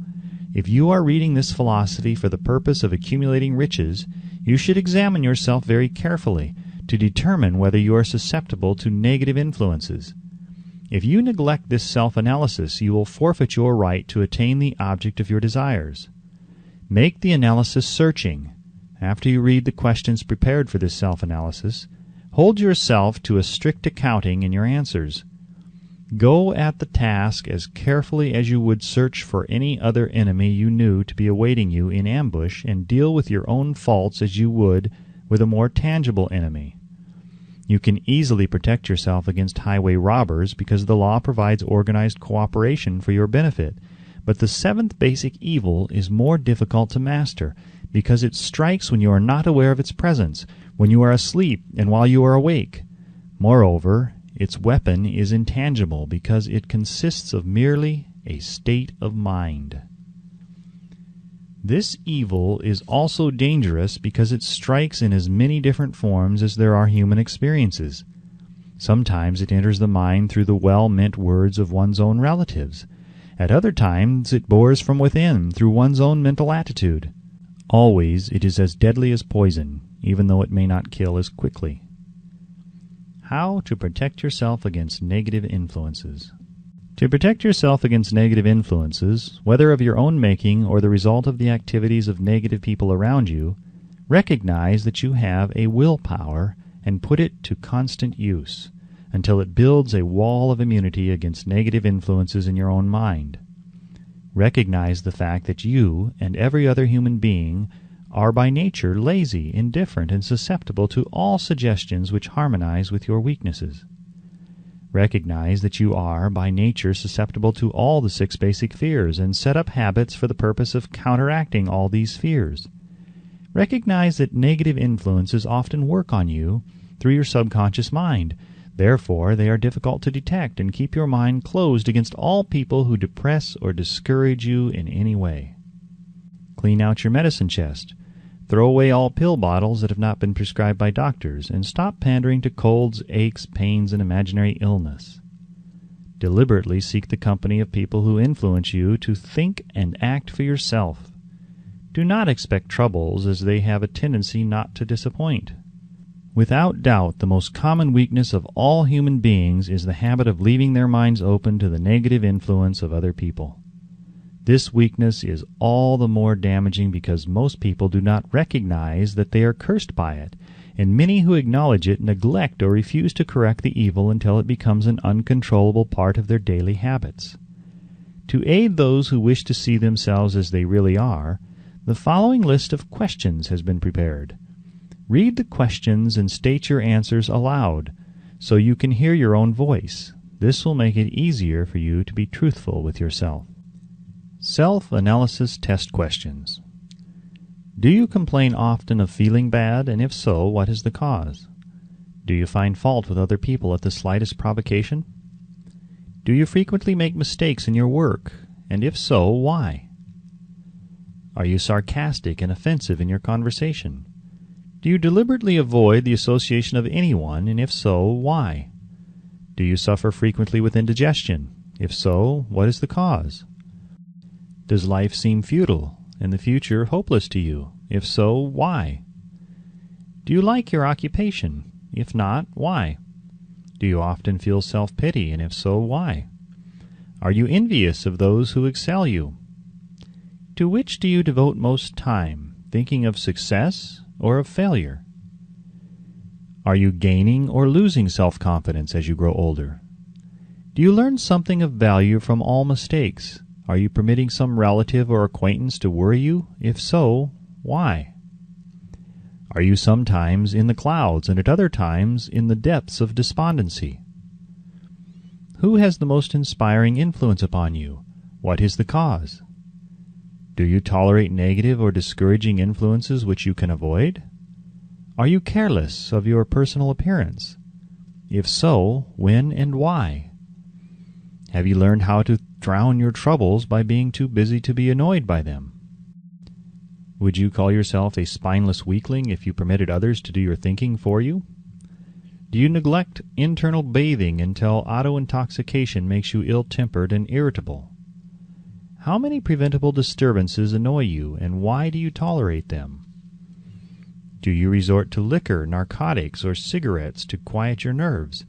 If you are reading this philosophy for the purpose of accumulating riches, you should examine yourself very carefully to determine whether you are susceptible to negative influences. If you neglect this self-analysis, you will forfeit your right to attain the object of your desires. Make the analysis searching. After you read the questions prepared for this self-analysis, hold yourself to a strict accounting in your answers. Go at the task as carefully as you would search for any other enemy you knew to be awaiting you in ambush, and deal with your own faults as you would with a more tangible enemy. You can easily protect yourself against highway robbers because the law provides organized cooperation for your benefit. But the 7th basic evil is more difficult to master because it strikes when you are not aware of its presence, when you are asleep and while you are awake. Moreover, its weapon is intangible because it consists of merely a state of mind. This evil is also dangerous because it strikes in as many different forms as there are human experiences. Sometimes it enters the mind through the well-meant words of one's own relatives. At other times it bores from within through one's own mental attitude. Always it is as deadly as poison, even though it may not kill as quickly. How to protect yourself against negative influences. To protect yourself against negative influences, whether of your own making or the result of the activities of negative people around you, recognize that you have a willpower and put it to constant use until it builds a wall of immunity against negative influences in your own mind. Recognize the fact that you and every other human being are by nature lazy, indifferent, and susceptible to all suggestions which harmonize with your weaknesses. Recognize that you are, by nature, susceptible to all the 6 basic fears, and set up habits for the purpose of counteracting all these fears. Recognize that negative influences often work on you through your subconscious mind. Therefore, they are difficult to detect, and keep your mind closed against all people who depress or discourage you in any way. Clean out your medicine chest. Throw away all pill bottles that have not been prescribed by doctors, and stop pandering to colds, aches, pains, and imaginary illness. Deliberately seek the company of people who influence you to think and act for yourself. Do not expect troubles, as they have a tendency not to disappoint. Without doubt, the most common weakness of all human beings is the habit of leaving their minds open to the negative influence of other people. This weakness is all the more damaging because most people do not recognize that they are cursed by it, and many who acknowledge it neglect or refuse to correct the evil until it becomes an uncontrollable part of their daily habits. To aid those who wish to see themselves as they really are, the following list of questions has been prepared. Read the questions and state your answers aloud, so you can hear your own voice. This will make it easier for you to be truthful with yourself. Self-analysis test questions. Do you complain often of feeling bad, and if so, what is the cause? Do you find fault with other people at the slightest provocation? Do you frequently make mistakes in your work, and if so, why? Are you sarcastic and offensive in your conversation? Do you deliberately avoid the association of anyone, and if so, why? Do you suffer frequently with indigestion? If so, what is the cause? Does life seem futile, and the future hopeless to you? If so, why? Do you like your occupation? If not, why? Do you often feel self-pity, and if so, why? Are you envious of those who excel you? To which do you devote most time, thinking of success or of failure? Are you gaining or losing self-confidence as you grow older? Do you learn something of value from all mistakes? Are you permitting some relative or acquaintance to worry you? If so, why? Are you sometimes in the clouds and at other times in the depths of despondency? Who has the most inspiring influence upon you? What is the cause? Do you tolerate negative or discouraging influences which you can avoid? Are you careless of your personal appearance? If so, when and why? Have you learned how to drown your troubles by being too busy to be annoyed by them? Would you call yourself a spineless weakling if you permitted others to do your thinking for you? Do you neglect internal bathing until auto-intoxication makes you ill-tempered and irritable? How many preventable disturbances annoy you, and why do you tolerate them? Do you resort to liquor, narcotics, or cigarettes to quiet your nerves?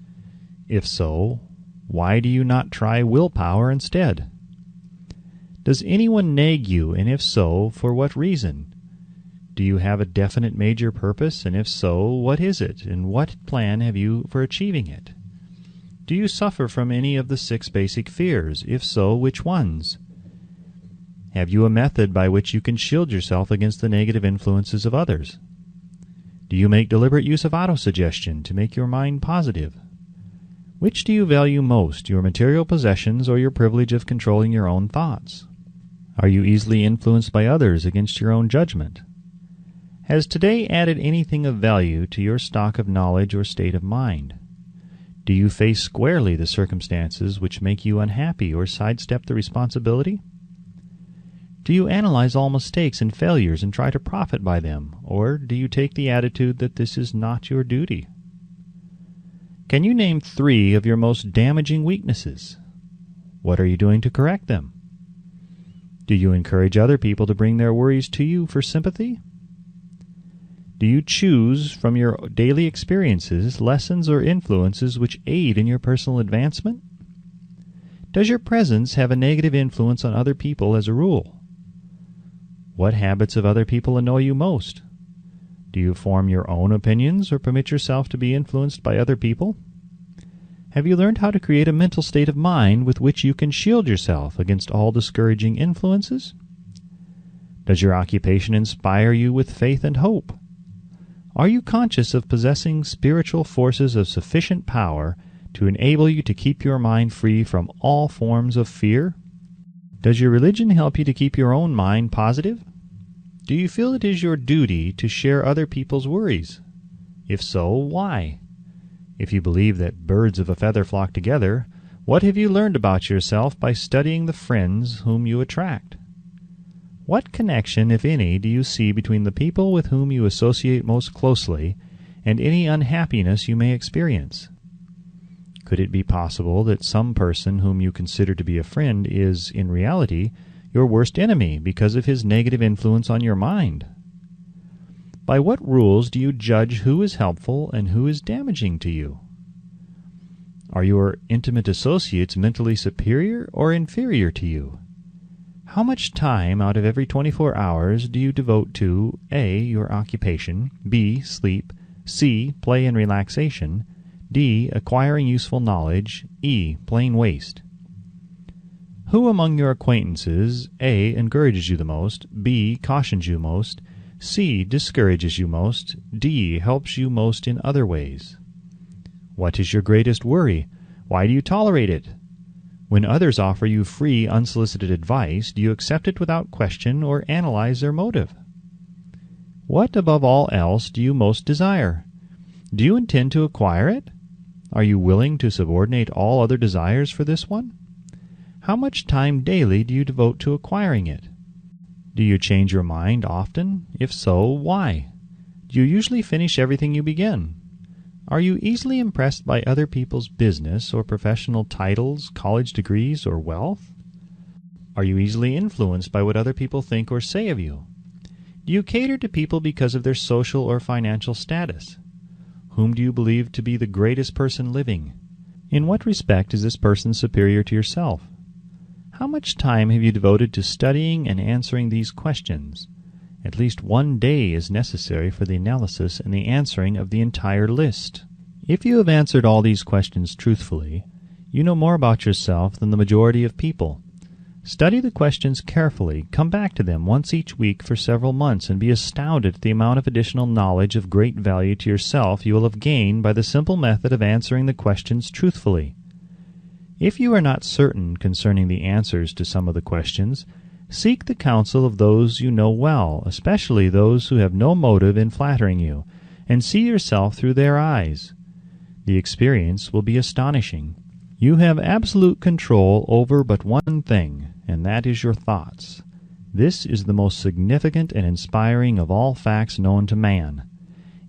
If so, why do you not try willpower instead? Does anyone nag you, and if so, for what reason? Do you have a definite major purpose, and if so, what is it, and what plan have you for achieving it? Do you suffer from any of the 6 basic fears? If so, which ones? Have you a method by which you can shield yourself against the negative influences of others? Do you make deliberate use of autosuggestion to make your mind positive? Which do you value most, your material possessions or your privilege of controlling your own thoughts? Are you easily influenced by others against your own judgment? Has today added anything of value to your stock of knowledge or state of mind? Do you face squarely the circumstances which make you unhappy or sidestep the responsibility? Do you analyze all mistakes and failures and try to profit by them, or do you take the attitude that this is not your duty? Can you name 3 of your most damaging weaknesses? What are you doing to correct them? Do you encourage other people to bring their worries to you for sympathy? Do you choose from your daily experiences lessons or influences which aid in your personal advancement? Does your presence have a negative influence on other people as a rule? What habits of other people annoy you most? Do you form your own opinions or permit yourself to be influenced by other people? Have you learned how to create a mental state of mind with which you can shield yourself against all discouraging influences? Does your occupation inspire you with faith and hope? Are you conscious of possessing spiritual forces of sufficient power to enable you to keep your mind free from all forms of fear? Does your religion help you to keep your own mind positive? Do you feel it is your duty to share other people's worries? If so, why? If you believe that birds of a feather flock together, what have you learned about yourself by studying the friends whom you attract? What connection, if any, do you see between the people with whom you associate most closely and any unhappiness you may experience? Could it be possible that some person whom you consider to be a friend is, in reality, your worst enemy because of his negative influence on your mind? By what rules do you judge who is helpful and who is damaging to you? Are your intimate associates mentally superior or inferior to you? How much time out of every 24 hours do you devote to A. Your occupation, B. Sleep, C. Play and relaxation, D. Acquiring useful knowledge, E. Plain waste? Who among your acquaintances A. encourages you the most, B. cautions you most, C. discourages you most, D. helps you most in other ways? What is your greatest worry? Why do you tolerate it? When others offer you free, unsolicited advice, do you accept it without question or analyze their motive? What, above all else, do you most desire? Do you intend to acquire it? Are you willing to subordinate all other desires for this one? How much time daily do you devote to acquiring it? Do you change your mind often? If so, why? Do you usually finish everything you begin? Are you easily impressed by other people's business or professional titles, college degrees, or wealth? Are you easily influenced by what other people think or say of you? Do you cater to people because of their social or financial status? Whom do you believe to be the greatest person living? In what respect is this person superior to yourself? How much time have you devoted to studying and answering these questions? At least one day is necessary for the analysis and the answering of the entire list. If you have answered all these questions truthfully, you know more about yourself than the majority of people. Study the questions carefully, come back to them once each week for several months, and be astounded at the amount of additional knowledge of great value to yourself you will have gained by the simple method of answering the questions truthfully. If you are not certain concerning the answers to some of the questions, seek the counsel of those you know well, especially those who have no motive in flattering you, and see yourself through their eyes. The experience will be astonishing. You have absolute control over but one thing, and that is your thoughts. This is the most significant and inspiring of all facts known to man.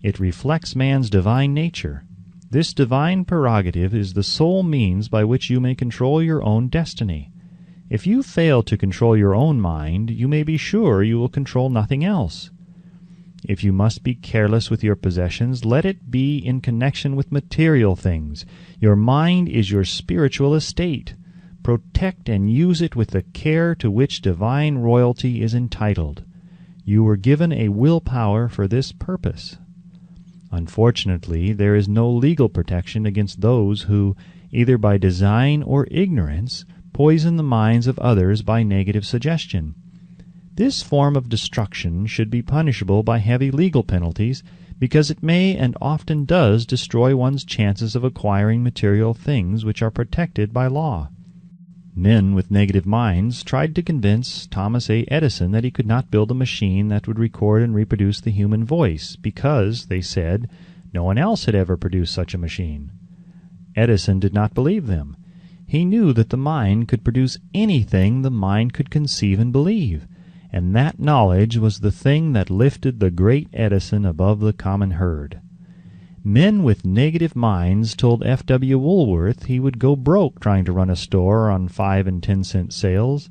It reflects man's divine nature. This divine prerogative is the sole means by which you may control your own destiny. If you fail to control your own mind, you may be sure you will control nothing else. If you must be careless with your possessions, let it be in connection with material things. Your mind is your spiritual estate. Protect and use it with the care to which divine royalty is entitled. You were given a willpower for this purpose. Unfortunately, there is no legal protection against those who, either by design or ignorance, poison the minds of others by negative suggestion. This form of destruction should be punishable by heavy legal penalties, because it may and often does destroy one's chances of acquiring material things which are protected by law. Men with negative minds tried to convince Thomas A. Edison that he could not build a machine that would record and reproduce the human voice, because, they said, no one else had ever produced such a machine. Edison did not believe them. He knew that the mind could produce anything the mind could conceive and believe, and that knowledge was the thing that lifted the great Edison above the common herd. Men with negative minds told F.W. Woolworth he would go broke trying to run a store on 5 and 10 cent sales.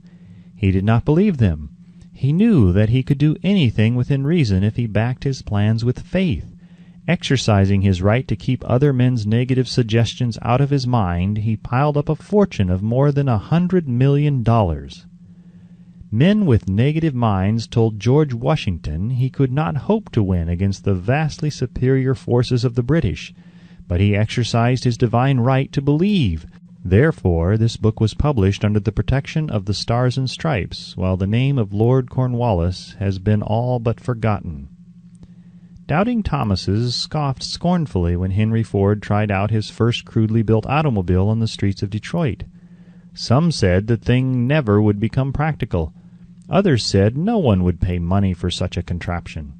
He did not believe them. He knew that he could do anything within reason if he backed his plans with faith. Exercising his right to keep other men's negative suggestions out of his mind, he piled up a fortune of more than $100 million. Men with negative minds told George Washington he could not hope to win against the vastly superior forces of the British, but he exercised his divine right to believe. Therefore, this book was published under the protection of the Stars and Stripes, while the name of Lord Cornwallis has been all but forgotten. Doubting Thomases scoffed scornfully when Henry Ford tried out his first crudely built automobile on the streets of Detroit. Some said the thing never would become practical. Others said no one would pay money for such a contraption.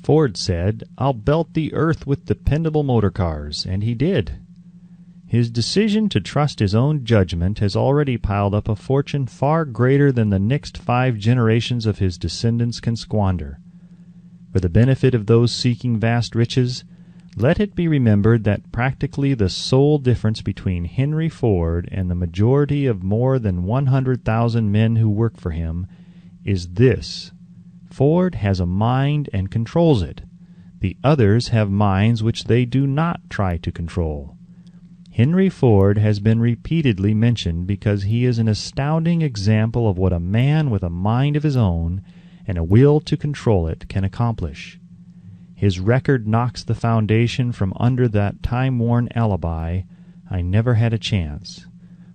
Ford said, "I'll belt the earth with dependable motor cars," and he did. His decision to trust his own judgment has already piled up a fortune far greater than the next 5 generations of his descendants can squander. For the benefit of those seeking vast riches, let it be remembered that practically the sole difference between Henry Ford and the majority of more than 100,000 men who work for him is this: Ford has a mind and controls it. The others have minds which they do not try to control. Henry Ford has been repeatedly mentioned because he is an astounding example of what a man with a mind of his own and a will to control it can accomplish. His record knocks the foundation from under that time-worn alibi, "I never had a chance."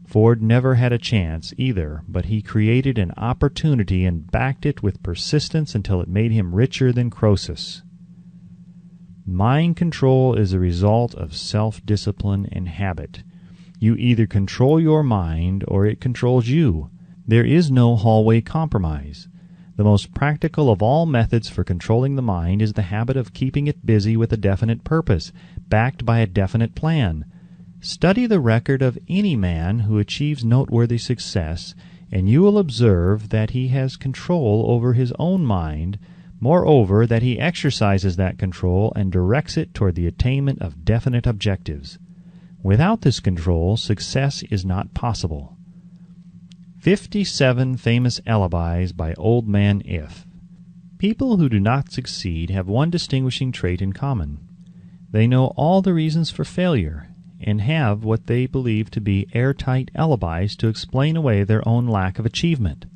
Ford never had a chance either, but he created an opportunity and backed it with persistence until it made him richer than Croesus. Mind control is a result of self-discipline and habit. You either control your mind or it controls you. There is no hallway compromise. The most practical of all methods for controlling the mind is the habit of keeping it busy with a definite purpose, backed by a definite plan. Study the record of any man who achieves noteworthy success, and you will observe that he has control over his own mind, moreover that he exercises that control and directs it toward the attainment of definite objectives. Without this control, success is not possible. 57 Famous Alibis by Old Man If. People who do not succeed have one distinguishing trait in common. They know all the reasons for failure, and have what they believe to be airtight alibis to explain away their own lack of achievement.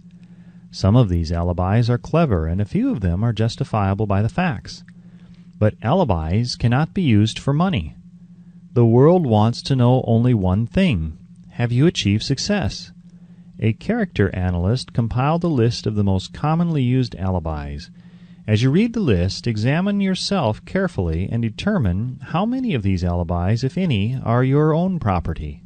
Some of these alibis are clever, and a few of them are justifiable by the facts. But alibis cannot be used for money. The world wants to know only one thing: have you achieved success? A character analyst compiled a list of the most commonly used alibis. As you read the list, examine yourself carefully and determine how many of these alibis, if any, are your own property.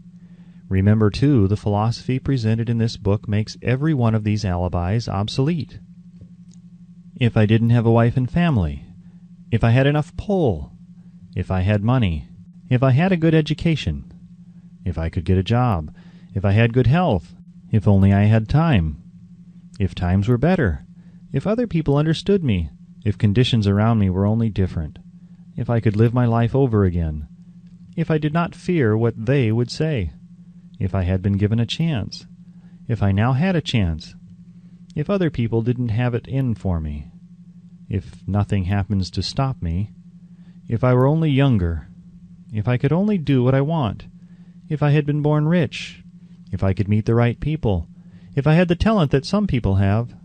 Remember, too, the philosophy presented in this book makes every one of these alibis obsolete. If I didn't have a wife and family, if I had enough pull, if I had money, if I had a good education, if I could get a job, if I had good health, if only I had time, if times were better, if other people understood me, if conditions around me were only different, if I could live my life over again, if I did not fear what they would say, if I had been given a chance, if I now had a chance, if other people didn't have it in for me, if nothing happens to stop me, if I were only younger, if I could only do what I want, if I had been born rich, if I could meet the right people, if I had the talent that some people have,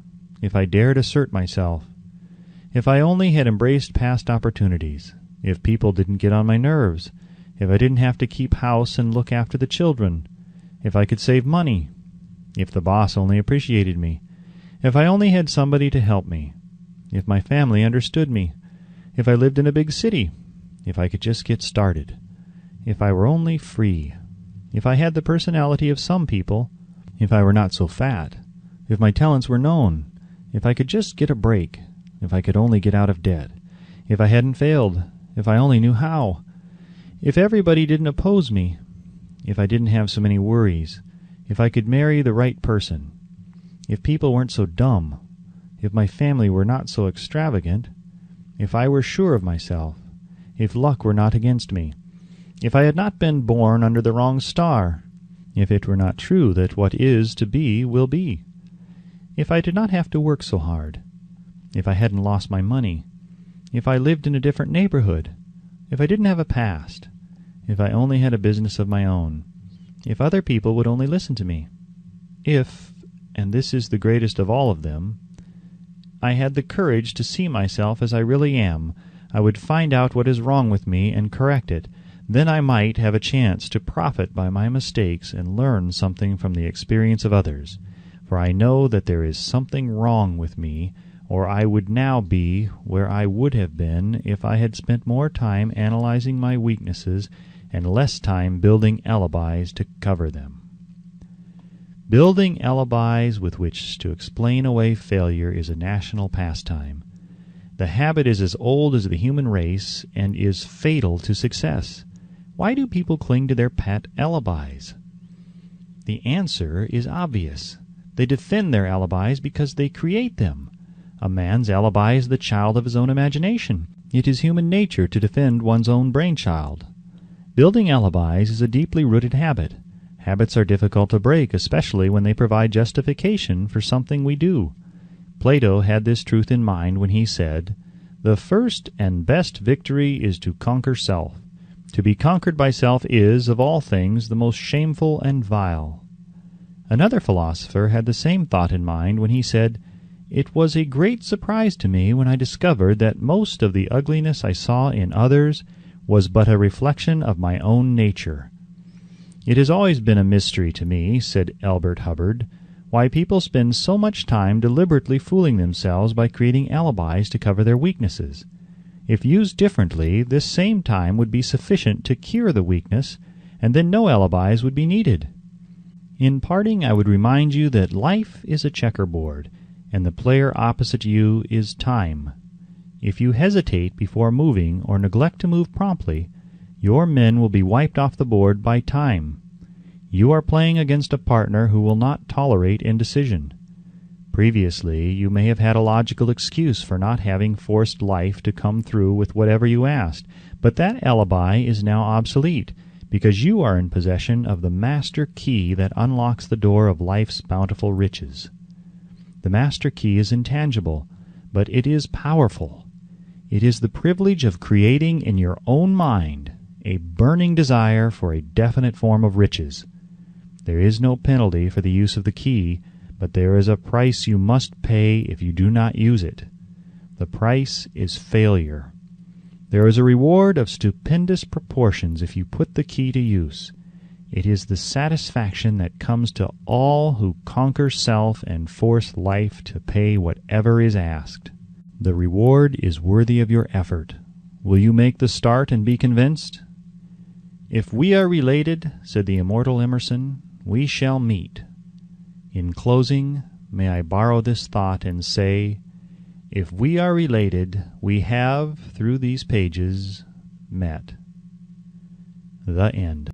if I dared assert myself, if I only had embraced past opportunities, if people didn't get on my nerves, if I didn't have to keep house and look after the children, if I could save money, if the boss only appreciated me, if I only had somebody to help me, if my family understood me, if I lived in a big city, if I could just get started, if I were only free, if I had the personality of some people, if I were not so fat, if my talents were known, if I could just get a break, if I could only get out of debt, if I hadn't failed, if I only knew how, if everybody didn't oppose me, if I didn't have so many worries, if I could marry the right person, if people weren't so dumb, if my family were not so extravagant, if I were sure of myself, if luck were not against me, if I had not been born under the wrong star, if it were not true that what is to be will be, if I did not have to work so hard, if I hadn't lost my money, if I lived in a different neighborhood, if I didn't have a past, if I only had a business of my own, if other people would only listen to me, if, and this is the greatest of all of them, I had the courage to see myself as I really am, I would find out what is wrong with me and correct it. Then I might have a chance to profit by my mistakes and learn something from the experience of others. For I know that there is something wrong with me, or I would now be where I would have been if I had spent more time analyzing my weaknesses and less time building alibis to cover them. Building alibis with which to explain away failure is a national pastime. The habit is as old as the human race and is fatal to success. Why do people cling to their pet alibis? The answer is obvious. They defend their alibis because they create them. A man's alibi is the child of his own imagination. It is human nature to defend one's own brainchild. Building alibis is a deeply rooted habit. Habits are difficult to break, especially when they provide justification for something we do. Plato had this truth in mind when he said, "The first and best victory is to conquer self. To be conquered by self is, of all things, the most shameful and vile. Another philosopher had the same thought in mind when he said, "It was a great surprise to me when I discovered that most of the ugliness I saw in others was but a reflection of my own nature." "It has always been a mystery to me," said Elbert Hubbard, "why people spend so much time deliberately fooling themselves by creating alibis to cover their weaknesses. If used differently, this same time would be sufficient to cure the weakness, and then no alibis would be needed. In parting, I would remind you that life is a checkerboard, and the player opposite you is time. If you hesitate before moving or neglect to move promptly, your men will be wiped off the board by time. You are playing against a partner who will not tolerate indecision. Previously, you may have had a logical excuse for not having forced life to come through with whatever you asked, but that alibi is now obsolete, because you are in possession of the master key that unlocks the door of life's bountiful riches. The master key is intangible, but it is powerful. It is the privilege of creating in your own mind a burning desire for a definite form of riches. There is no penalty for the use of the key, but there is a price you must pay if you do not use it. The price is failure. There is a reward of stupendous proportions if you put the key to use. It is the satisfaction that comes to all who conquer self and force life to pay whatever is asked. The reward is worthy of your effort. Will you make the start and be convinced? "If we are related," said the immortal Emerson, "we shall meet." In closing, may I borrow this thought and say, if we are related, we have, through these pages, met. The end.